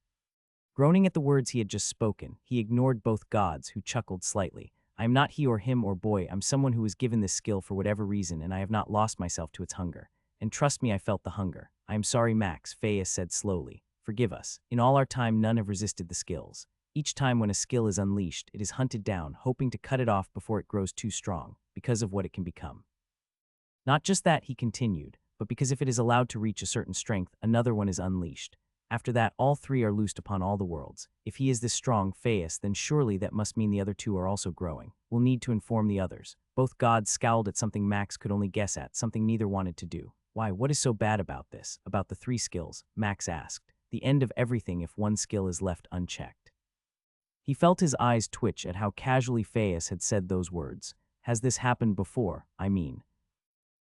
Groaning at the words he had just spoken, he ignored both gods, who chuckled slightly. I am not he or him or boy, I'm someone who was given this skill for whatever reason, and I have not lost myself to its hunger. And trust me, I felt the hunger. "I am sorry, Max," Fayus said slowly. "Forgive us. In all our time, none have resisted the skills. Each time when a skill is unleashed, it is hunted down, hoping to cut it off before it grows too strong, because of what it can become. Not just that," he continued, "but because if it is allowed to reach a certain strength, another one is unleashed. After that, all three are loosed upon all the worlds. If he is this strong, Fayus, then surely that must mean the other two are also growing. We'll need to inform the others." Both gods scowled at something Max could only guess at, something neither wanted to do. "Why, what is so bad about this, about the three skills?" Max asked. "The end of everything if one skill is left unchecked." He felt his eyes twitch at how casually Fayus had said those words. "Has this happened before, I mean?"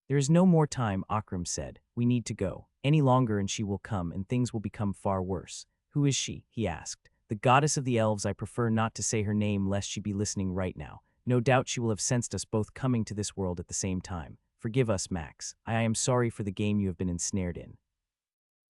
"There is no more time," Akram said. "We need to go. Any longer and she will come, and things will become far worse." "Who is she?" he asked. "The goddess of the elves. I prefer not to say her name lest she be listening right now. No doubt she will have sensed us both coming to this world at the same time. Forgive us, Max. I am sorry for the game you have been ensnared in.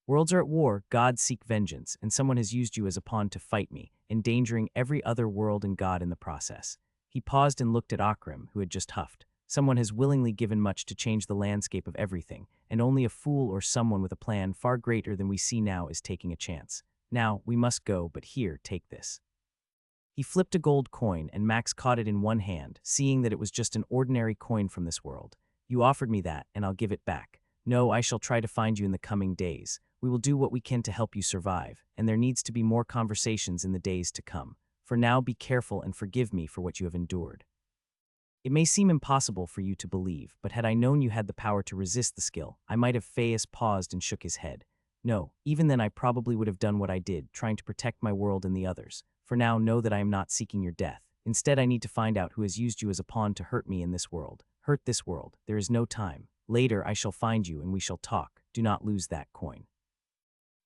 Worlds are at war, gods seek vengeance, and someone has used you as a pawn to fight me, endangering every other world and god in the process." He paused and looked at Akram, who had just huffed. "Someone has willingly given much to change the landscape of everything, and only a fool or someone with a plan far greater than we see now is taking a chance. Now, we must go, but here, take this." He flipped a gold coin, and Max caught it in one hand, seeing that it was just an ordinary coin from this world. "You offered me that, and I'll give it back. No, I shall try to find you in the coming days. We will do what we can to help you survive, and there needs to be more conversations in the days to come. For now, be careful and forgive me for what you have endured. It may seem impossible for you to believe, but had I known you had the power to resist the skill, I might have." Fayus paused and shook his head. "No, even then I probably would have done what I did, trying to protect my world and the others. For now, know that I am not seeking your death. Instead, I need to find out who has used you as a pawn to hurt me in this world. Hurt this world. There is no time. Later, I shall find you and we shall talk. Do not lose that coin."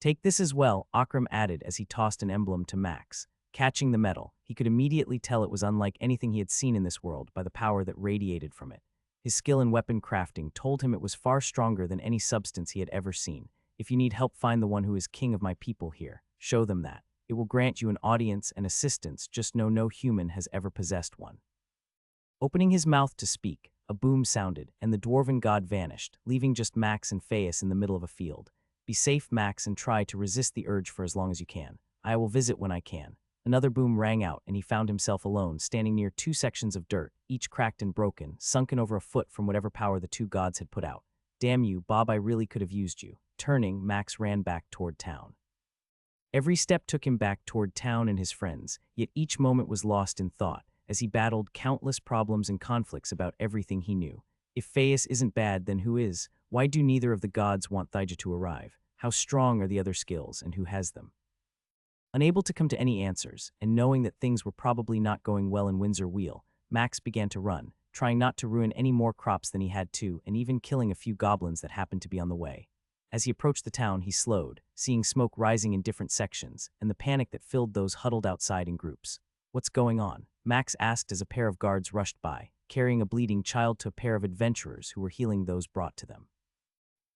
"Take this as well," Akram added as he tossed an emblem to Max. Catching the metal, he could immediately tell it was unlike anything he had seen in this world by the power that radiated from it. His skill in weapon crafting told him it was far stronger than any substance he had ever seen. "If you need help find the one who is king of my people here, show them that. It will grant you an audience and assistance, just know no human has ever possessed one." Opening his mouth to speak, a boom sounded, and the dwarven god vanished, leaving just Max and Fayus in the middle of a field. "Be safe, Max, and try to resist the urge for as long as you can. I will visit when I can." Another boom rang out, and he found himself alone, standing near two sections of dirt, each cracked and broken, sunken over a foot from whatever power the two gods had put out. "Damn you, Bob, I really could have used you." Turning, Max ran back toward town. Every step took him back toward town and his friends, yet each moment was lost in thought, as he battled countless problems and conflicts about everything he knew. If Fayus isn't bad, then who is? Why do neither of the gods want Thija to arrive? How strong are the other skills, and who has them? Unable to come to any answers, and knowing that things were probably not going well in Windsor Wheel, Max began to run, trying not to ruin any more crops than he had to, and even killing a few goblins that happened to be on the way. As he approached the town, he slowed, seeing smoke rising in different sections, and the panic that filled those huddled outside in groups. "What's going on?" Max asked as a pair of guards rushed by, carrying a bleeding child to a pair of adventurers who were healing those brought to them.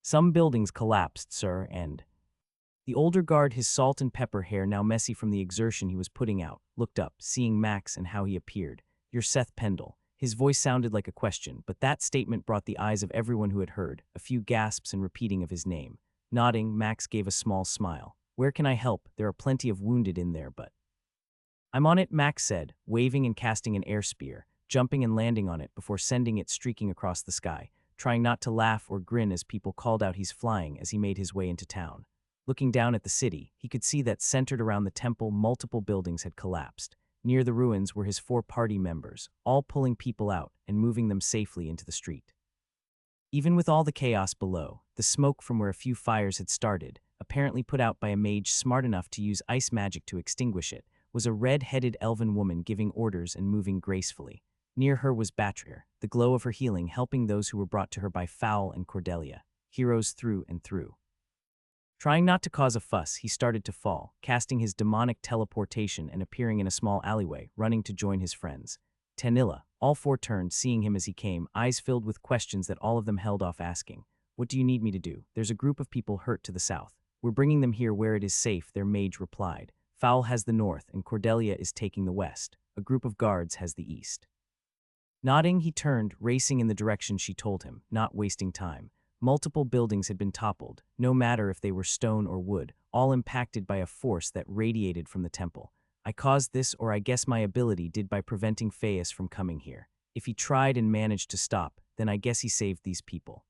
"Some buildings collapsed, sir, and—" The older guard, his salt and pepper hair now messy from the exertion he was putting out, looked up, seeing Max and how he appeared. "You're Seth Pendle." His voice sounded like a question, but that statement brought the eyes of everyone who had heard, a few gasps and repeating of his name. Nodding, Max gave a small smile. "Where can I help? There are plenty of wounded in there, but—" "I'm on it," Max said, waving and casting an air spear, jumping and landing on it before sending it streaking across the sky, trying not to laugh or grin as people called out he's flying as he made his way into town. Looking down at the city, he could see that centered around the temple, multiple buildings had collapsed. Near the ruins were his 4 party members, all pulling people out and moving them safely into the street. Even with all the chaos below, the smoke from where a few fires had started, apparently put out by a mage smart enough to use ice magic to extinguish it, was a red-headed elven woman giving orders and moving gracefully. Near her was Batrir, the glow of her healing helping those who were brought to her by Fowl and Cordelia, heroes through and through. Trying not to cause a fuss, he started to fall, casting his demonic teleportation and appearing in a small alleyway, running to join his friends. Tanilla, all 4 turned, seeing him as he came, eyes filled with questions that all of them held off asking. "What do you need me to do? There's a group of people hurt to the south. We're bringing them here where it is safe," their mage replied. "Fowl has the north, and Cordelia is taking the west. A group of guards has the east." Nodding, he turned, racing in the direction she told him, not wasting time. Multiple buildings had been toppled, no matter if they were stone or wood, all impacted by a force that radiated from the temple. I caused this, or I guess my ability did, by preventing Phaeus from coming here. If he tried and managed to stop, then I guess he saved these people.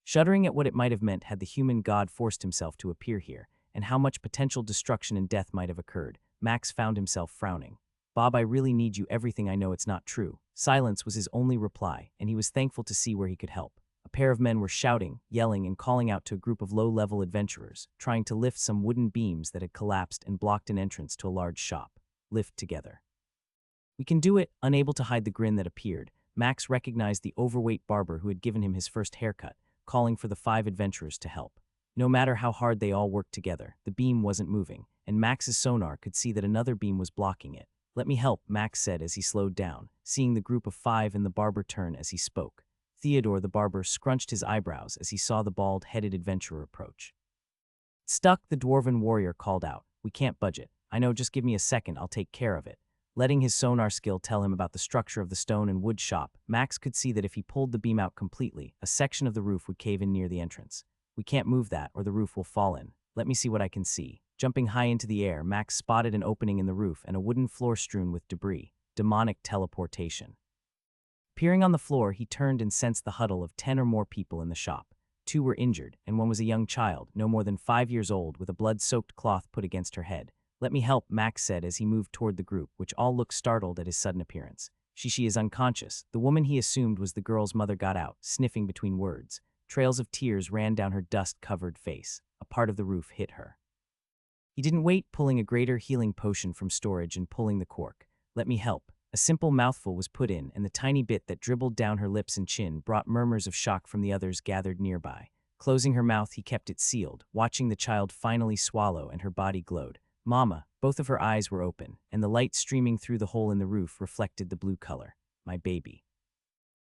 Shuddering at what it might have meant had the human god forced himself to appear here, and how much potential destruction and death might have occurred, Max found himself frowning. Bob, I really need you. Everything I know, it's not true. Silence was his only reply, and he was thankful to see where he could help. A pair of men were shouting, yelling, and calling out to a group of low-level adventurers, trying to lift some wooden beams that had collapsed and blocked an entrance to a large shop. Lift together. We can do it. Unable to hide the grin that appeared, Max recognized the overweight barber who had given him his first haircut, calling for the 5 adventurers to help. No matter how hard they all worked together, the beam wasn't moving, and Max's sonar could see that another beam was blocking it. Let me help, Max said as he slowed down, seeing the group of 5 and the barber turn as he spoke. Theodore the barber scrunched his eyebrows as he saw the bald-headed adventurer approach. Stuck, the dwarven warrior called out. We can't budget. I know, just give me a second, I'll take care of it. Letting his sonar skill tell him about the structure of the stone and wood shop, Max could see that if he pulled the beam out completely, a section of the roof would cave in near the entrance. We can't move that, or the roof will fall in. Let me see what I can see. Jumping high into the air, Max spotted an opening in the roof and a wooden floor strewn with debris. Demonic teleportation. Peering on the floor, he turned and sensed the huddle of 10 or more people in the shop. 2 were injured, and one was a young child, no more than 5 years old, with a blood-soaked cloth put against her head. Let me help, Max said as he moved toward the group, which all looked startled at his sudden appearance. She is unconscious. The woman he assumed was the girl's mother got out, sniffing between words. Trails of tears ran down her dust-covered face. A part of the roof hit her. He didn't wait, pulling a greater healing potion from storage and pulling the cork. Let me help. A simple mouthful was put in, and the tiny bit that dribbled down her lips and chin brought murmurs of shock from the others gathered nearby. Closing her mouth, he kept it sealed, watching the child finally swallow, and her body glowed. Mama, both of her eyes were open, and the light streaming through the hole in the roof reflected the blue color. My baby.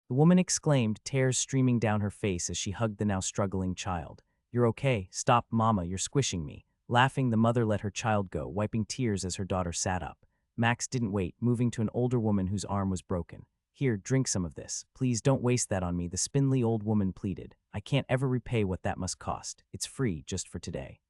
The woman exclaimed, tears streaming down her face as she hugged the now struggling child. You're okay. Stop, Mama, you're squishing me. Laughing, the mother let her child go, wiping tears as her daughter sat up. Max didn't wait, moving to an older woman whose arm was broken. Here, drink some of this. Please don't waste that on me, the spindly old woman pleaded. I can't ever repay what that must cost. It's free, just for today.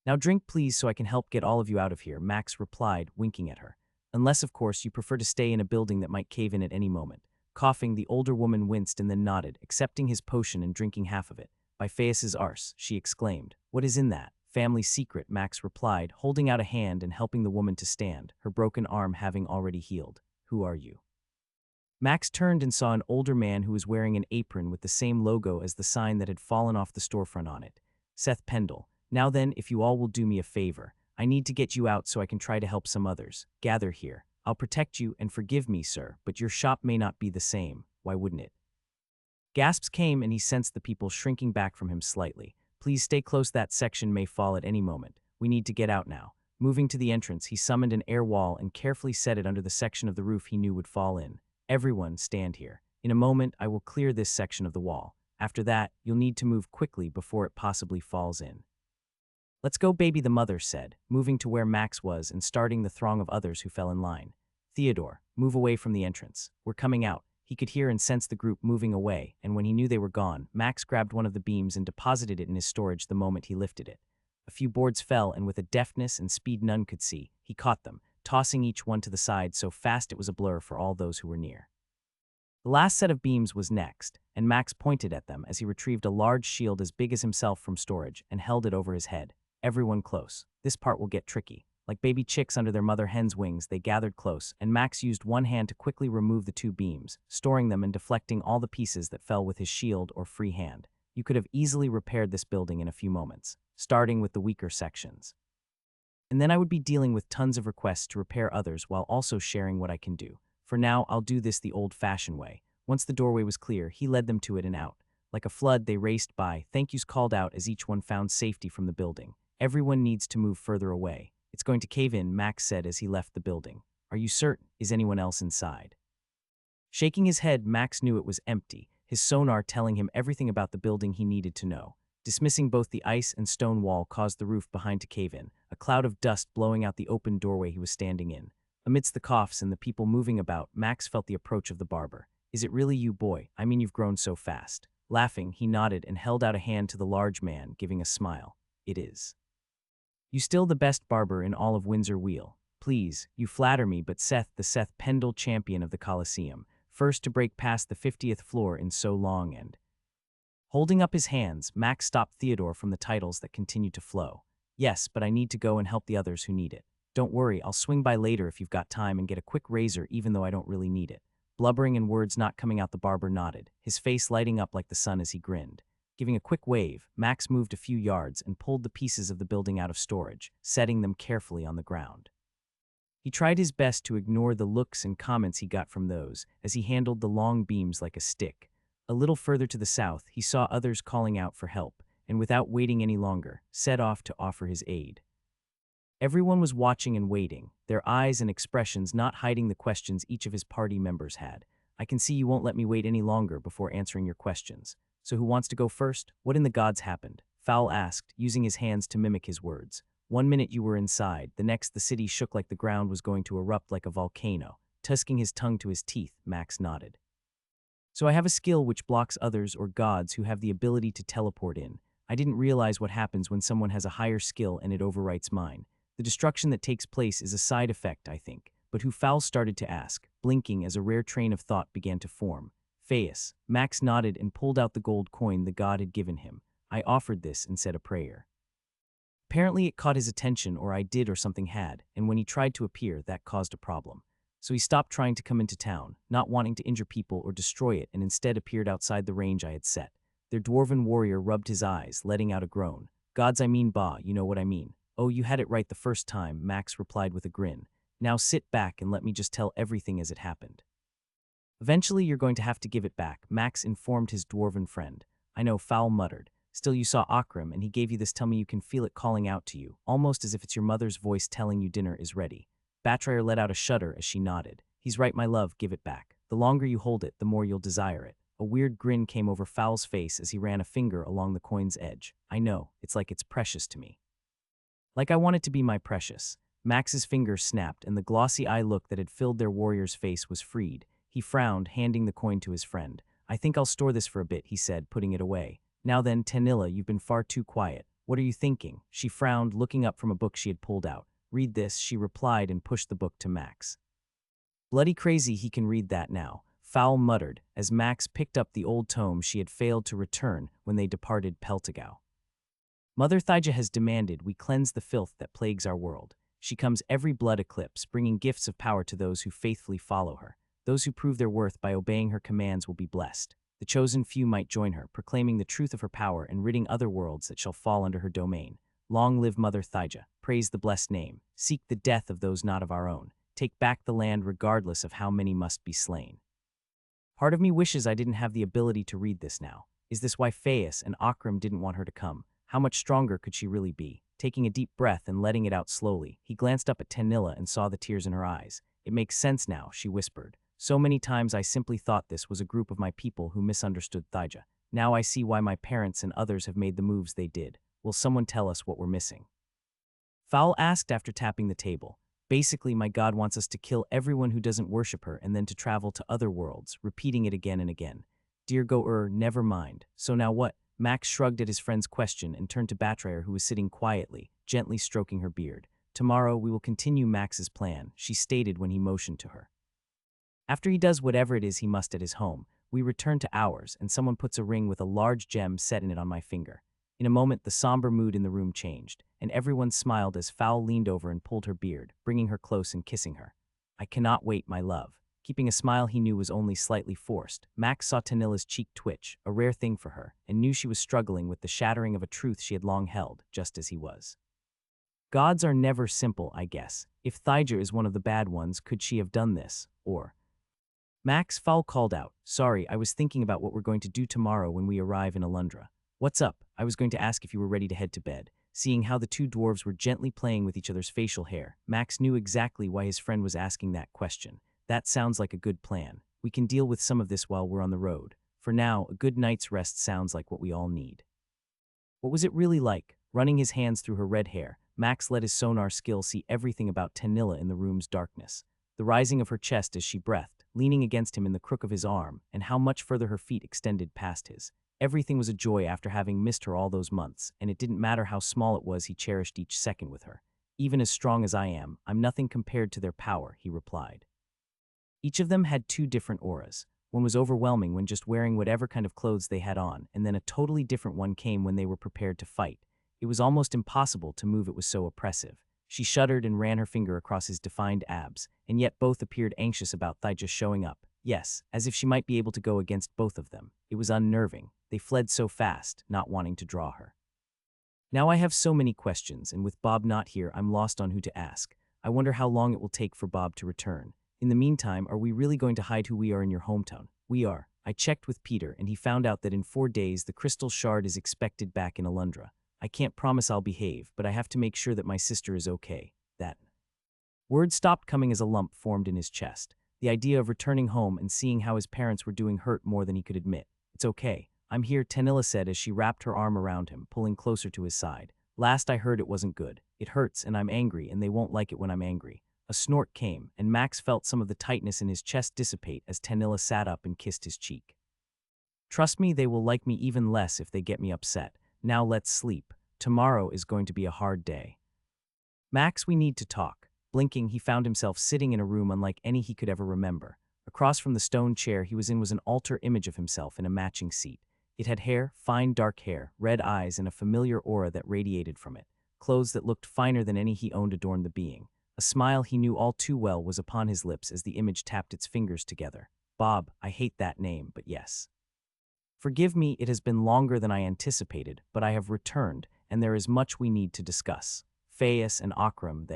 Now drink please so I can help get all of you out of here, Max replied, winking at her. Unless, of course, you prefer to stay in a building that might cave in at any moment. Coughing, the older woman winced and then nodded, accepting his potion and drinking half of it. By Phaeus's arse, she exclaimed. What is in that? Family secret, Max replied, holding out a hand and helping the woman to stand, her broken arm having already healed. Who are you? Max turned and saw an older man who was wearing an apron with the same logo as the sign that had fallen off the storefront on it. Seth Pendle. Now then, if you all will do me a favor, I need to get you out so I can try to help some others. Gather here. I'll protect you, and forgive me, sir, but your shop may not be the same. Why wouldn't it? Gasps came, and he sensed the people shrinking back from him slightly. Please stay close, that section may fall at any moment. We need to get out now. Moving to the entrance, he summoned an air wall and carefully set it under the section of the roof he knew would fall in. Everyone, stand here. In a moment, I will clear this section of the wall. After that, you'll need to move quickly before it possibly falls in. Let's go, baby, the mother said, moving to where Max was and starting the throng of others who fell in line. Theodore, move away from the entrance. We're coming out. He could hear and sense the group moving away, and when he knew they were gone, Max grabbed one of the beams and deposited it in his storage the moment he lifted it. A few boards fell, and with a deftness and speed none could see, he caught them, tossing each one to the side so fast it was a blur for all those who were near. The last set of beams was next, and Max pointed at them as he retrieved a large shield as big as himself from storage and held it over his head. Everyone close. This part will get tricky. Like baby chicks under their mother hen's wings, they gathered close, and Max used one hand to quickly remove the 2 beams, storing them and deflecting all the pieces that fell with his shield or free hand. You could have easily repaired this building in a few moments, starting with the weaker sections. And then I would be dealing with tons of requests to repair others while also sharing what I can do. For now, I'll do this the old-fashioned way. Once the doorway was clear, he led them to it and out. Like a flood, they raced by, thank yous called out as each one found safety from the building. Everyone needs to move further away. It's going to cave in, Max said as he left the building. Are you certain? Is anyone else inside? Shaking his head, Max knew it was empty, his sonar telling him everything about the building he needed to know. Dismissing both the ice and stone wall caused the roof behind to cave in, a cloud of dust blowing out the open doorway he was standing in. Amidst the coughs and the people moving about, Max felt the approach of the barber. Is it really you, boy? I mean, you've grown so fast. Laughing, he nodded and held out a hand to the large man, giving a smile. It is. You still the best barber in all of Windsor Wheel. Please, you flatter me, but Seth Pendle, champion of the Colosseum, first to break past the 50th floor in so long and... Holding up his hands, Max stopped Theodore from the titles that continued to flow. Yes, but I need to go and help the others who need it. Don't worry, I'll swing by later if you've got time and get a quick razor even though I don't really need it. Blubbering and words not coming out, the barber nodded, his face lighting up like the sun as he grinned. Giving a quick wave, Max moved a few yards and pulled the pieces of the building out of storage, setting them carefully on the ground. He tried his best to ignore the looks and comments he got from those as he handled the long beams like a stick. A little further to the south, he saw others calling out for help, and without waiting any longer, set off to offer his aid. Everyone was watching and waiting, their eyes and expressions not hiding the questions each of his party members had. I can see you won't let me wait any longer before answering your questions. So who wants to go first? What in the gods happened? Fowl asked, using his hands to mimic his words. 1 minute you were inside, the next the city shook like the ground was going to erupt like a volcano. Tusking his tongue to his teeth, Max nodded. So I have a skill which blocks others or gods who have the ability to teleport in. I didn't realize what happens when someone has a higher skill and it overwrites mine. The destruction that takes place is a side effect, I think. But who? Fowl started to ask, blinking as a rare train of thought began to form. Phaeus. Max nodded and pulled out the gold coin the god had given him. I offered this and said a prayer. Apparently it caught his attention, or I did, or something had, and when he tried to appear, that caused a problem. So he stopped trying to come into town, not wanting to injure people or destroy it, and instead appeared outside the range I had set. Their dwarven warrior rubbed his eyes, letting out a groan. Gods, I mean, bah, you know what I mean. Oh, you had it right the first time, Max replied with a grin. Now sit back and let me just tell everything as it happened. Eventually you're going to have to give it back, Max informed his dwarven friend. I know, Fowl muttered. Still, you saw Akram and he gave you this. Tell me you can feel it calling out to you, almost as if it's your mother's voice telling you dinner is ready. Batrier let out a shudder as she nodded. He's right, my love, give it back. The longer you hold it, the more you'll desire it. A weird grin came over Fowl's face as he ran a finger along the coin's edge. I know, it's like it's precious to me. Like I want it to be my precious. Max's fingers snapped and the glossy eye look that had filled their warrior's face was freed. He frowned, handing the coin to his friend. I think I'll store this for a bit, he said, putting it away. Now then, Tanilla, you've been far too quiet. What are you thinking? She frowned, looking up from a book she had pulled out. Read this, she replied and pushed the book to Max. Bloody crazy he can read that now, Fowl muttered, as Max picked up the old tome she had failed to return when they departed Peltigau. Mother Thyja has demanded we cleanse the filth that plagues our world. She comes every blood eclipse, bringing gifts of power to those who faithfully follow her. Those who prove their worth by obeying her commands will be blessed. The chosen few might join her, proclaiming the truth of her power and ridding other worlds that shall fall under her domain. Long live Mother Thyja. Praise the blessed name. Seek the death of those not of our own. Take back the land regardless of how many must be slain. Part of me wishes I didn't have the ability to read this now. Is this why Phaeus and Akram didn't want her to come? How much stronger could she really be? Taking a deep breath and letting it out slowly, he glanced up at Tanilla and saw the tears in her eyes. It makes sense now, she whispered. So many times I simply thought this was a group of my people who misunderstood Thyja. Now I see why my parents and others have made the moves they did. Will someone tell us what we're missing? Fowl asked after tapping the table. Basically, my god wants us to kill everyone who doesn't worship her and then to travel to other worlds, repeating it again and again. Dear Goer, never mind. So now what? Max shrugged at his friend's question and turned to Batrier, who was sitting quietly, gently stroking her beard. Tomorrow we will continue Max's plan, she stated when he motioned to her. After he does whatever it is he must at his home, we return to ours and someone puts a ring with a large gem set in it on my finger. In a moment, the somber mood in the room changed, and everyone smiled as Fowl leaned over and pulled her beard, bringing her close and kissing her. I cannot wait, my love. Keeping a smile he knew was only slightly forced, Max saw Tanilla's cheek twitch, a rare thing for her, and knew she was struggling with the shattering of a truth she had long held, just as he was. Gods are never simple, I guess. If Thyja is one of the bad ones, could she have done this? Or... Max, Fowl called out. Sorry, I was thinking about what we're going to do tomorrow when we arrive in Alundra. What's up? I was going to ask if you were ready to head to bed. Seeing how the two dwarves were gently playing with each other's facial hair, Max knew exactly why his friend was asking that question. That sounds like a good plan. We can deal with some of this while we're on the road. For now, a good night's rest sounds like what we all need. What was it really like? Running his hands through her red hair, Max let his sonar skill see everything about Tanilla in the room's darkness. The rising of her chest as she breathed, leaning against him in the crook of his arm, and how much further her feet extended past his. Everything was a joy after having missed her all those months, and it didn't matter how small it was, he cherished each second with her. Even as strong as I am, I'm nothing compared to their power, he replied. Each of them had two different auras. One was overwhelming when just wearing whatever kind of clothes they had on, and then a totally different one came when they were prepared to fight. It was almost impossible to move, it was so oppressive. She shuddered and ran her finger across his defined abs, and yet both appeared anxious about Thija showing up. Yes, as if she might be able to go against both of them. It was unnerving. They fled so fast, not wanting to draw her. Now I have so many questions, and with Bob not here, I'm lost on who to ask. I wonder how long it will take for Bob to return. In the meantime, are we really going to hide who we are in your hometown? We are. I checked with Peter, and he found out that in 4 days the crystal shard is expected back in Alundra. I can't promise I'll behave, but I have to make sure that my sister is okay. That. Words stopped coming as a lump formed in his chest. The idea of returning home and seeing how his parents were doing hurt more than he could admit. It's okay. I'm here, Tanilla said as she wrapped her arm around him, pulling closer to his side. Last I heard, it wasn't good. It hurts, and I'm angry, and they won't like it when I'm angry. A snort came, and Max felt some of the tightness in his chest dissipate as Tanilla sat up and kissed his cheek. Trust me, they will like me even less if they get me upset. Now let's sleep. Tomorrow is going to be a hard day. Max, we need to talk. Blinking, he found himself sitting in a room unlike any he could ever remember. Across from the stone chair he was in was an altar image of himself in a matching seat. It had hair, fine dark hair, red eyes, and a familiar aura that radiated from it. Clothes that looked finer than any he owned adorned the being. A smile he knew all too well was upon his lips as the image tapped its fingers together. Bob, I hate that name, but yes. Forgive me, it has been longer than I anticipated, but I have returned, and there is much we need to discuss. Faius and Akram,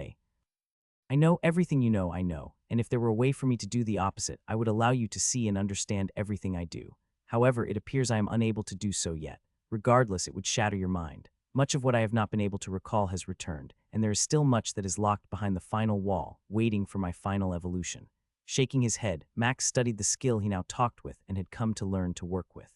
I know everything you know, I know, and if there were a way for me to do the opposite, I would allow you to see and understand everything I do. However, it appears I am unable to do so yet. Regardless, it would shatter your mind. Much of what I have not been able to recall has returned, and there is still much that is locked behind the final wall, waiting for my final evolution. Shaking his head, Max studied the skill he now talked with and had come to learn to work with.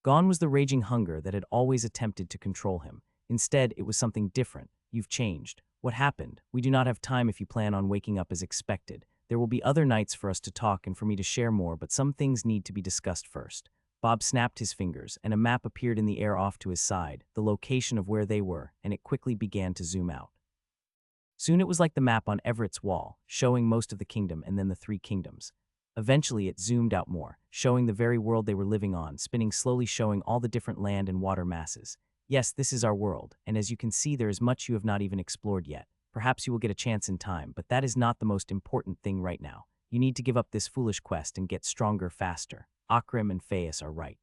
Gone was the raging hunger that had always attempted to control him. Instead, it was something different. You've changed. What happened? We do not have time if you plan on waking up as expected. There will be other nights for us to talk and for me to share more, but some things need to be discussed first. Bob snapped his fingers, and a map appeared in the air off to his side, the location of where they were, and it quickly began to zoom out. Soon it was like the map on Everett's wall, showing most of the kingdom and then the 3 kingdoms. Eventually it zoomed out more, showing the very world they were living on, spinning slowly, showing all the different land and water masses. Yes, this is our world, and as you can see, there is much you have not even explored yet. Perhaps you will get a chance in time, but that is not the most important thing right now. You need to give up this foolish quest and get stronger faster. Akram and Faius are right.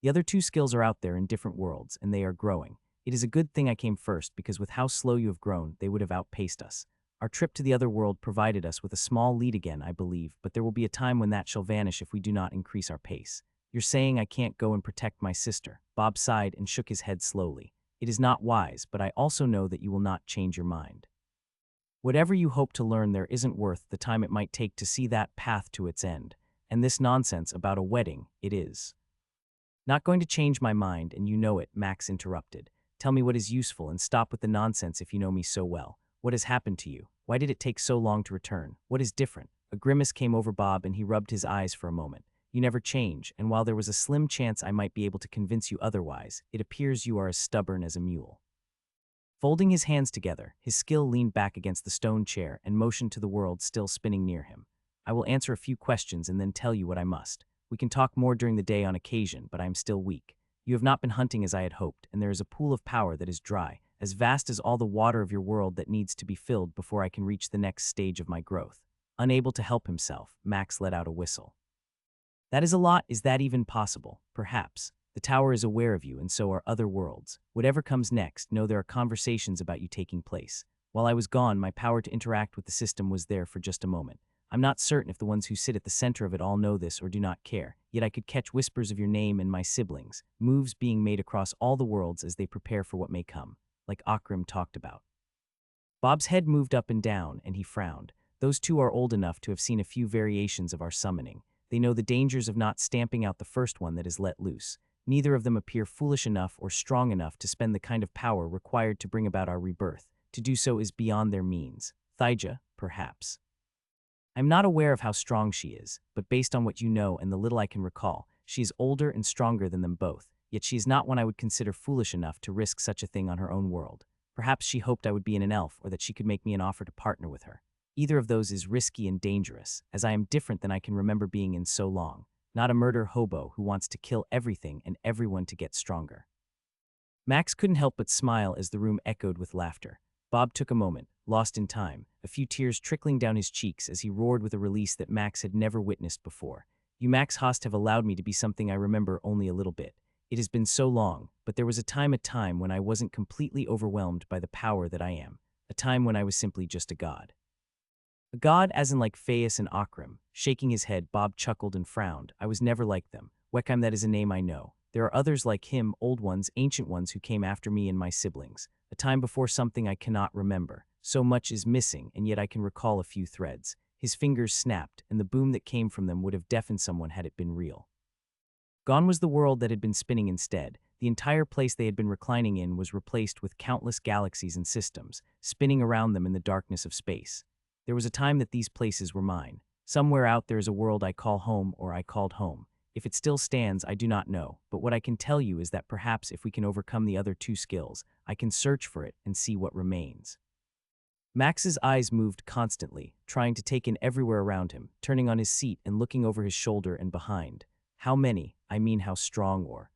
The other 2 skills are out there in different worlds, and they are growing. It is a good thing I came first, because with how slow you have grown, they would have outpaced us. Our trip to the other world provided us with a small lead again, I believe, but there will be a time when that shall vanish if we do not increase our pace. You're saying I can't go and protect my sister. Bob sighed and shook his head slowly. It is not wise, but I also know that you will not change your mind. Whatever you hope to learn there isn't worth the time it might take to see that path to its end. And this nonsense about a wedding, it is. Not going to change my mind, and you know it, Max interrupted. Tell me what is useful and stop with the nonsense if you know me so well. What has happened to you? Why did it take so long to return? What is different? A grimace came over Bob and he rubbed his eyes for a moment. You never change, and while there was a slim chance I might be able to convince you otherwise, it appears you are as stubborn as a mule. Folding his hands together, his skill leaned back against the stone chair and motioned to the world still spinning near him. I will answer a few questions and then tell you what I must. We can talk more during the day on occasion, but I am still weak. You have not been hunting as I had hoped, and there is a pool of power that is dry, as vast as all the water of your world that needs to be filled before I can reach the next stage of my growth. Unable to help himself, Max let out a whistle. That is a lot. Is that even possible? Perhaps. The tower is aware of you, and so are other worlds. Whatever comes next, know there are conversations about you taking place. While I was gone, my power to interact with the system was there for just a moment. I'm not certain if the ones who sit at the center of it all know this or do not care, yet I could catch whispers of your name and my siblings, moves being made across all the worlds as they prepare for what may come, like Akram talked about. Bob's head moved up and down, and he frowned. Those 2 are old enough to have seen a few variations of our summoning. They know the dangers of not stamping out the first one that is let loose. Neither of them appear foolish enough or strong enough to spend the kind of power required to bring about our rebirth. To do so is beyond their means. Thija, perhaps. I'm not aware of how strong she is, but based on what you know and the little I can recall, She is older and stronger than them both, yet she is not one I would consider foolish enough to risk such a thing on her own world. Perhaps she hoped I would be an elf or that she could make me an offer to partner with her. Either of those is risky and dangerous, as I am different than I can remember being in so long, not a murder hobo who wants to kill everything and everyone to get stronger. Max couldn't help but smile as the room echoed with laughter. Bob took a moment, lost in time, a few tears trickling down his cheeks as he roared with a release that Max had never witnessed before. You Max Host have allowed me to be something I remember only a little bit. It has been so long, but there was a time when I wasn't completely overwhelmed by the power that I am, a time when I was simply just a god. A god as in like Phaeus and Akram. Shaking his head, Bob chuckled and frowned. I was never like them. Wekheim, that is a name I know. There are others like him, old ones, ancient ones who came after me and my siblings. A time before something I cannot remember. So much is missing, and yet I can recall a few threads. His fingers snapped, and the boom that came from them would have deafened someone had it been real. Gone was the world that had been spinning instead. The entire place they had been reclining in was replaced with countless galaxies and systems, spinning around them in the darkness of space. There was a time that these places were mine. Somewhere out there is a world I call home or I called home. If it still stands, I do not know, but what I can tell you is that perhaps if we can overcome the other two skills, I can search for it and see what remains. Max's eyes moved constantly, trying to take in everywhere around him, turning on his seat and looking over his shoulder and behind. How many, I mean how strong or...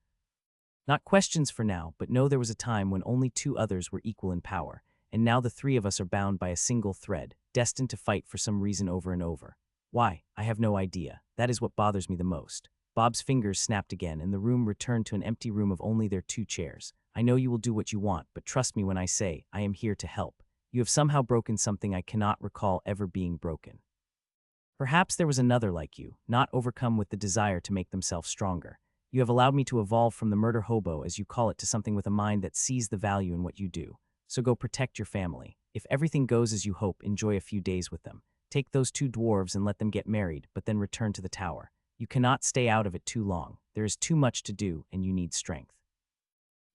Not questions for now, but know there was a time when only two others were equal in power, and now the three of us are bound by a single thread, destined to fight for some reason over and over. Why? I have no idea. That is what bothers me the most. Bob's fingers snapped again, and the room returned to an empty room of only their two chairs. I know you will do what you want, but trust me when I say, I am here to help. You have somehow broken something I cannot recall ever being broken. Perhaps there was another like you, not overcome with the desire to make themselves stronger. You have allowed me to evolve from the murder hobo, as you call it, to something with a mind that sees the value in what you do. So go protect your family. If everything goes as you hope, enjoy a few days with them. Take those two dwarves and let them get married, but then return to the tower. You cannot stay out of it too long. There is too much to do, and you need strength.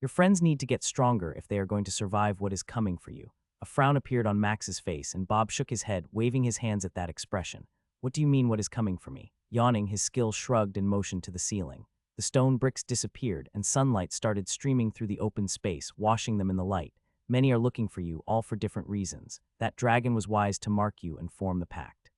Your friends need to get stronger if they are going to survive what is coming for you. A frown appeared on Max's face, and Bob shook his head, waving his hands at that expression. What do you mean, what is coming for me? Yawning, his skill shrugged and motioned to the ceiling. The stone bricks disappeared, and sunlight started streaming through the open space, washing them in the light. Many are looking for you, all for different reasons. That dragon was wise to mark you and form the pact.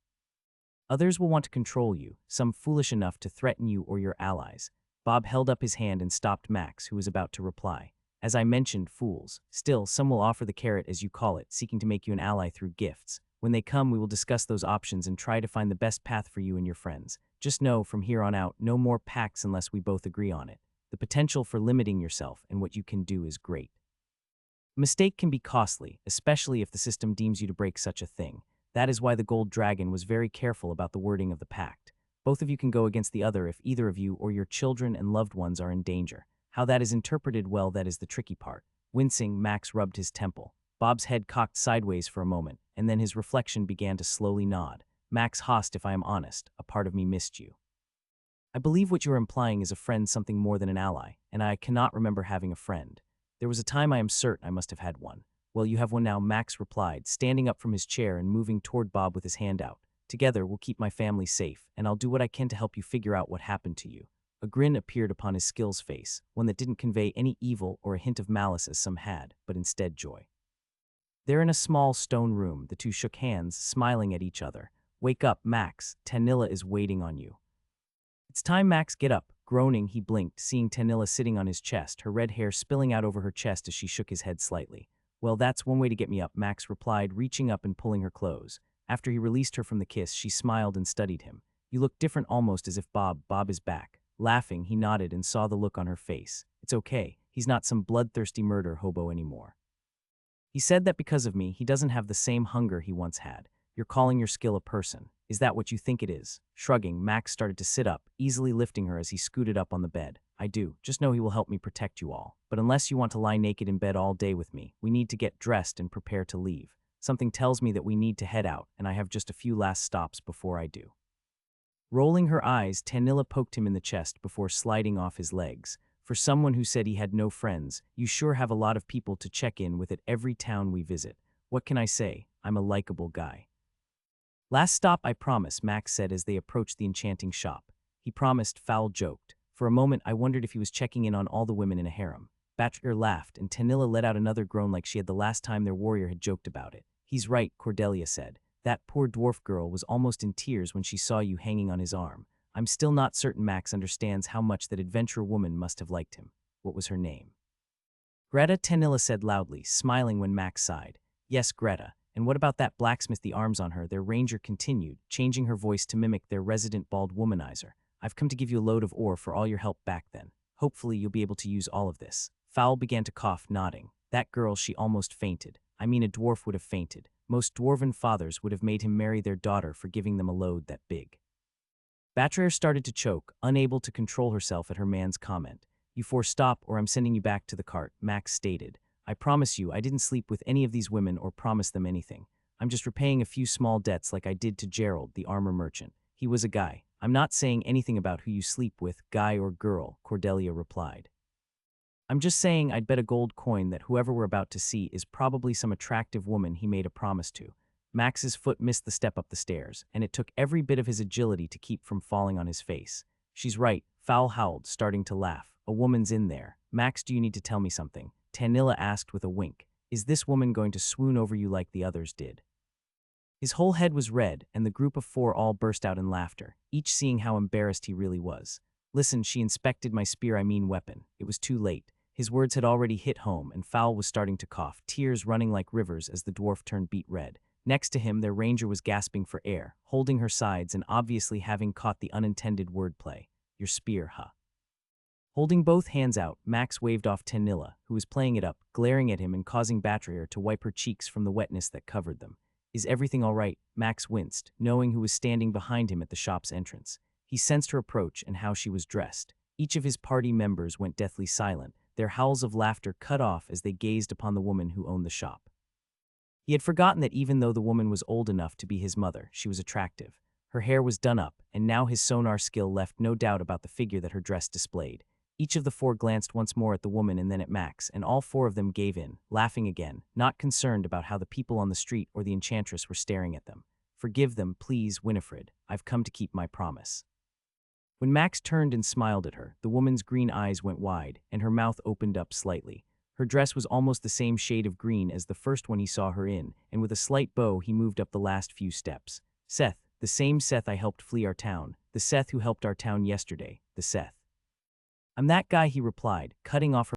Others will want to control you, some foolish enough to threaten you or your allies. Bob held up his hand and stopped Max, who was about to reply. As I mentioned, fools. Still, some will offer the carrot, as you call it, seeking to make you an ally through gifts. When they come, we will discuss those options and try to find the best path for you and your friends. Just know, from here on out, no more pacts unless we both agree on it. The potential for limiting yourself and what you can do is great. A mistake can be costly, especially if the system deems you to break such a thing. That is why the Gold Dragon was very careful about the wording of the pact. Both of you can go against the other if either of you or your children and loved ones are in danger. How that is interpreted, well, that is the tricky part. Wincing, Max rubbed his temple. Bob's head cocked sideways for a moment, and then his reflection began to slowly nod. Max Host, if I am honest, a part of me missed you. I believe what you are implying is a friend something more than an ally, and I cannot remember having a friend. There was a time I am certain I must have had one. Well, you have one now, Max replied, standing up from his chair and moving toward Bob with his hand out. Together, we'll keep my family safe, and I'll do what I can to help you figure out what happened to you. A grin appeared upon his skill's face, one that didn't convey any evil or a hint of malice as some had, but instead joy. There in a small stone room, the two shook hands, smiling at each other. Wake up, Max. Tanilla is waiting on you. It's time, Max, get up. Groaning, he blinked, seeing Tanilla sitting on his chest, her red hair spilling out over her chest as she shook his head slightly. Well, that's one way to get me up, Max replied, reaching up and pulling her clothes. After he released her from the kiss, she smiled and studied him. You look different, almost as if Bob is back. Laughing, he nodded and saw the look on her face. It's okay. He's not some bloodthirsty murder hobo anymore. He said that because of me, he doesn't have the same hunger he once had. You're calling your skill a person. Is that what you think it is? Shrugging, Max started to sit up, easily lifting her as he scooted up on the bed. I do. Just know he will help me protect you all. But unless you want to lie naked in bed all day with me, we need to get dressed and prepare to leave. Something tells me that we need to head out, and I have just a few last stops before I do. Rolling her eyes, Tanilla poked him in the chest before sliding off his legs. For someone who said he had no friends, you sure have a lot of people to check in with at every town we visit. What can I say? I'm a likable guy. Last stop, I promise, Max said as they approached the enchanting shop. He promised, foul joked. For a moment, I wondered if he was checking in on all the women in a harem. Batcher laughed, and Tanilla let out another groan like she had the last time their warrior had joked about it. He's right, Cordelia said. That poor dwarf girl was almost in tears when she saw you hanging on his arm. I'm still not certain Max understands how much that adventurer woman must have liked him. What was her name? Greta, Tanilla said loudly, smiling when Max sighed. Yes, Greta. And what about that blacksmith the arms on her? Their ranger continued, changing her voice to mimic their resident bald womanizer. I've come to give you a load of ore for all your help back then. Hopefully you'll be able to use all of this. Fowl began to cough, nodding. That girl, she almost fainted. I mean, a dwarf would have fainted. Most dwarven fathers would have made him marry their daughter for giving them a load that big. Batcher started to choke, unable to control herself at her man's comment. You four stop or I'm sending you back to the cart, Max stated. I promise you I didn't sleep with any of these women or promise them anything. I'm just repaying a few small debts like I did to Gerald, the armor merchant. He was a guy. I'm not saying anything about who you sleep with, guy or girl, Cordelia replied. I'm just saying I'd bet a gold coin that whoever we're about to see is probably some attractive woman he made a promise to. Max's foot missed the step up the stairs, and it took every bit of his agility to keep from falling on his face. She's right, Fowl howled, starting to laugh. A woman's in there. Max, do you need to tell me something? Tanilla asked with a wink. Is this woman going to swoon over you like the others did? His whole head was red, and the group of four all burst out in laughter, each seeing how embarrassed he really was. Listen, she inspected my weapon. It was too late. His words had already hit home, and Fowl was starting to cough, tears running like rivers as the dwarf turned beet red. Next to him, their ranger was gasping for air, holding her sides and obviously having caught the unintended wordplay. Your spear, huh? Holding both hands out, Max waved off Tanilla, who was playing it up, glaring at him and causing Batcher to wipe her cheeks from the wetness that covered them. Is everything all right? Max winced, knowing who was standing behind him at the shop's entrance. He sensed her approach and how she was dressed. Each of his party members went deathly silent, their howls of laughter cut off as they gazed upon the woman who owned the shop. He had forgotten that even though the woman was old enough to be his mother, she was attractive. Her hair was done up, and now his sonar skill left no doubt about the figure that her dress displayed. Each of the four glanced once more at the woman and then at Max, and all four of them gave in, laughing again, not concerned about how the people on the street or the enchantress were staring at them. Forgive them, please, Winifred. I've come to keep my promise. When Max turned and smiled at her, the woman's green eyes went wide, and her mouth opened up slightly. Her dress was almost the same shade of green as the first one he saw her in, and with a slight bow he moved up the last few steps. Seth, the same Seth I helped flee our town, the Seth who helped our town yesterday, the Seth. I'm that guy, he replied, cutting off her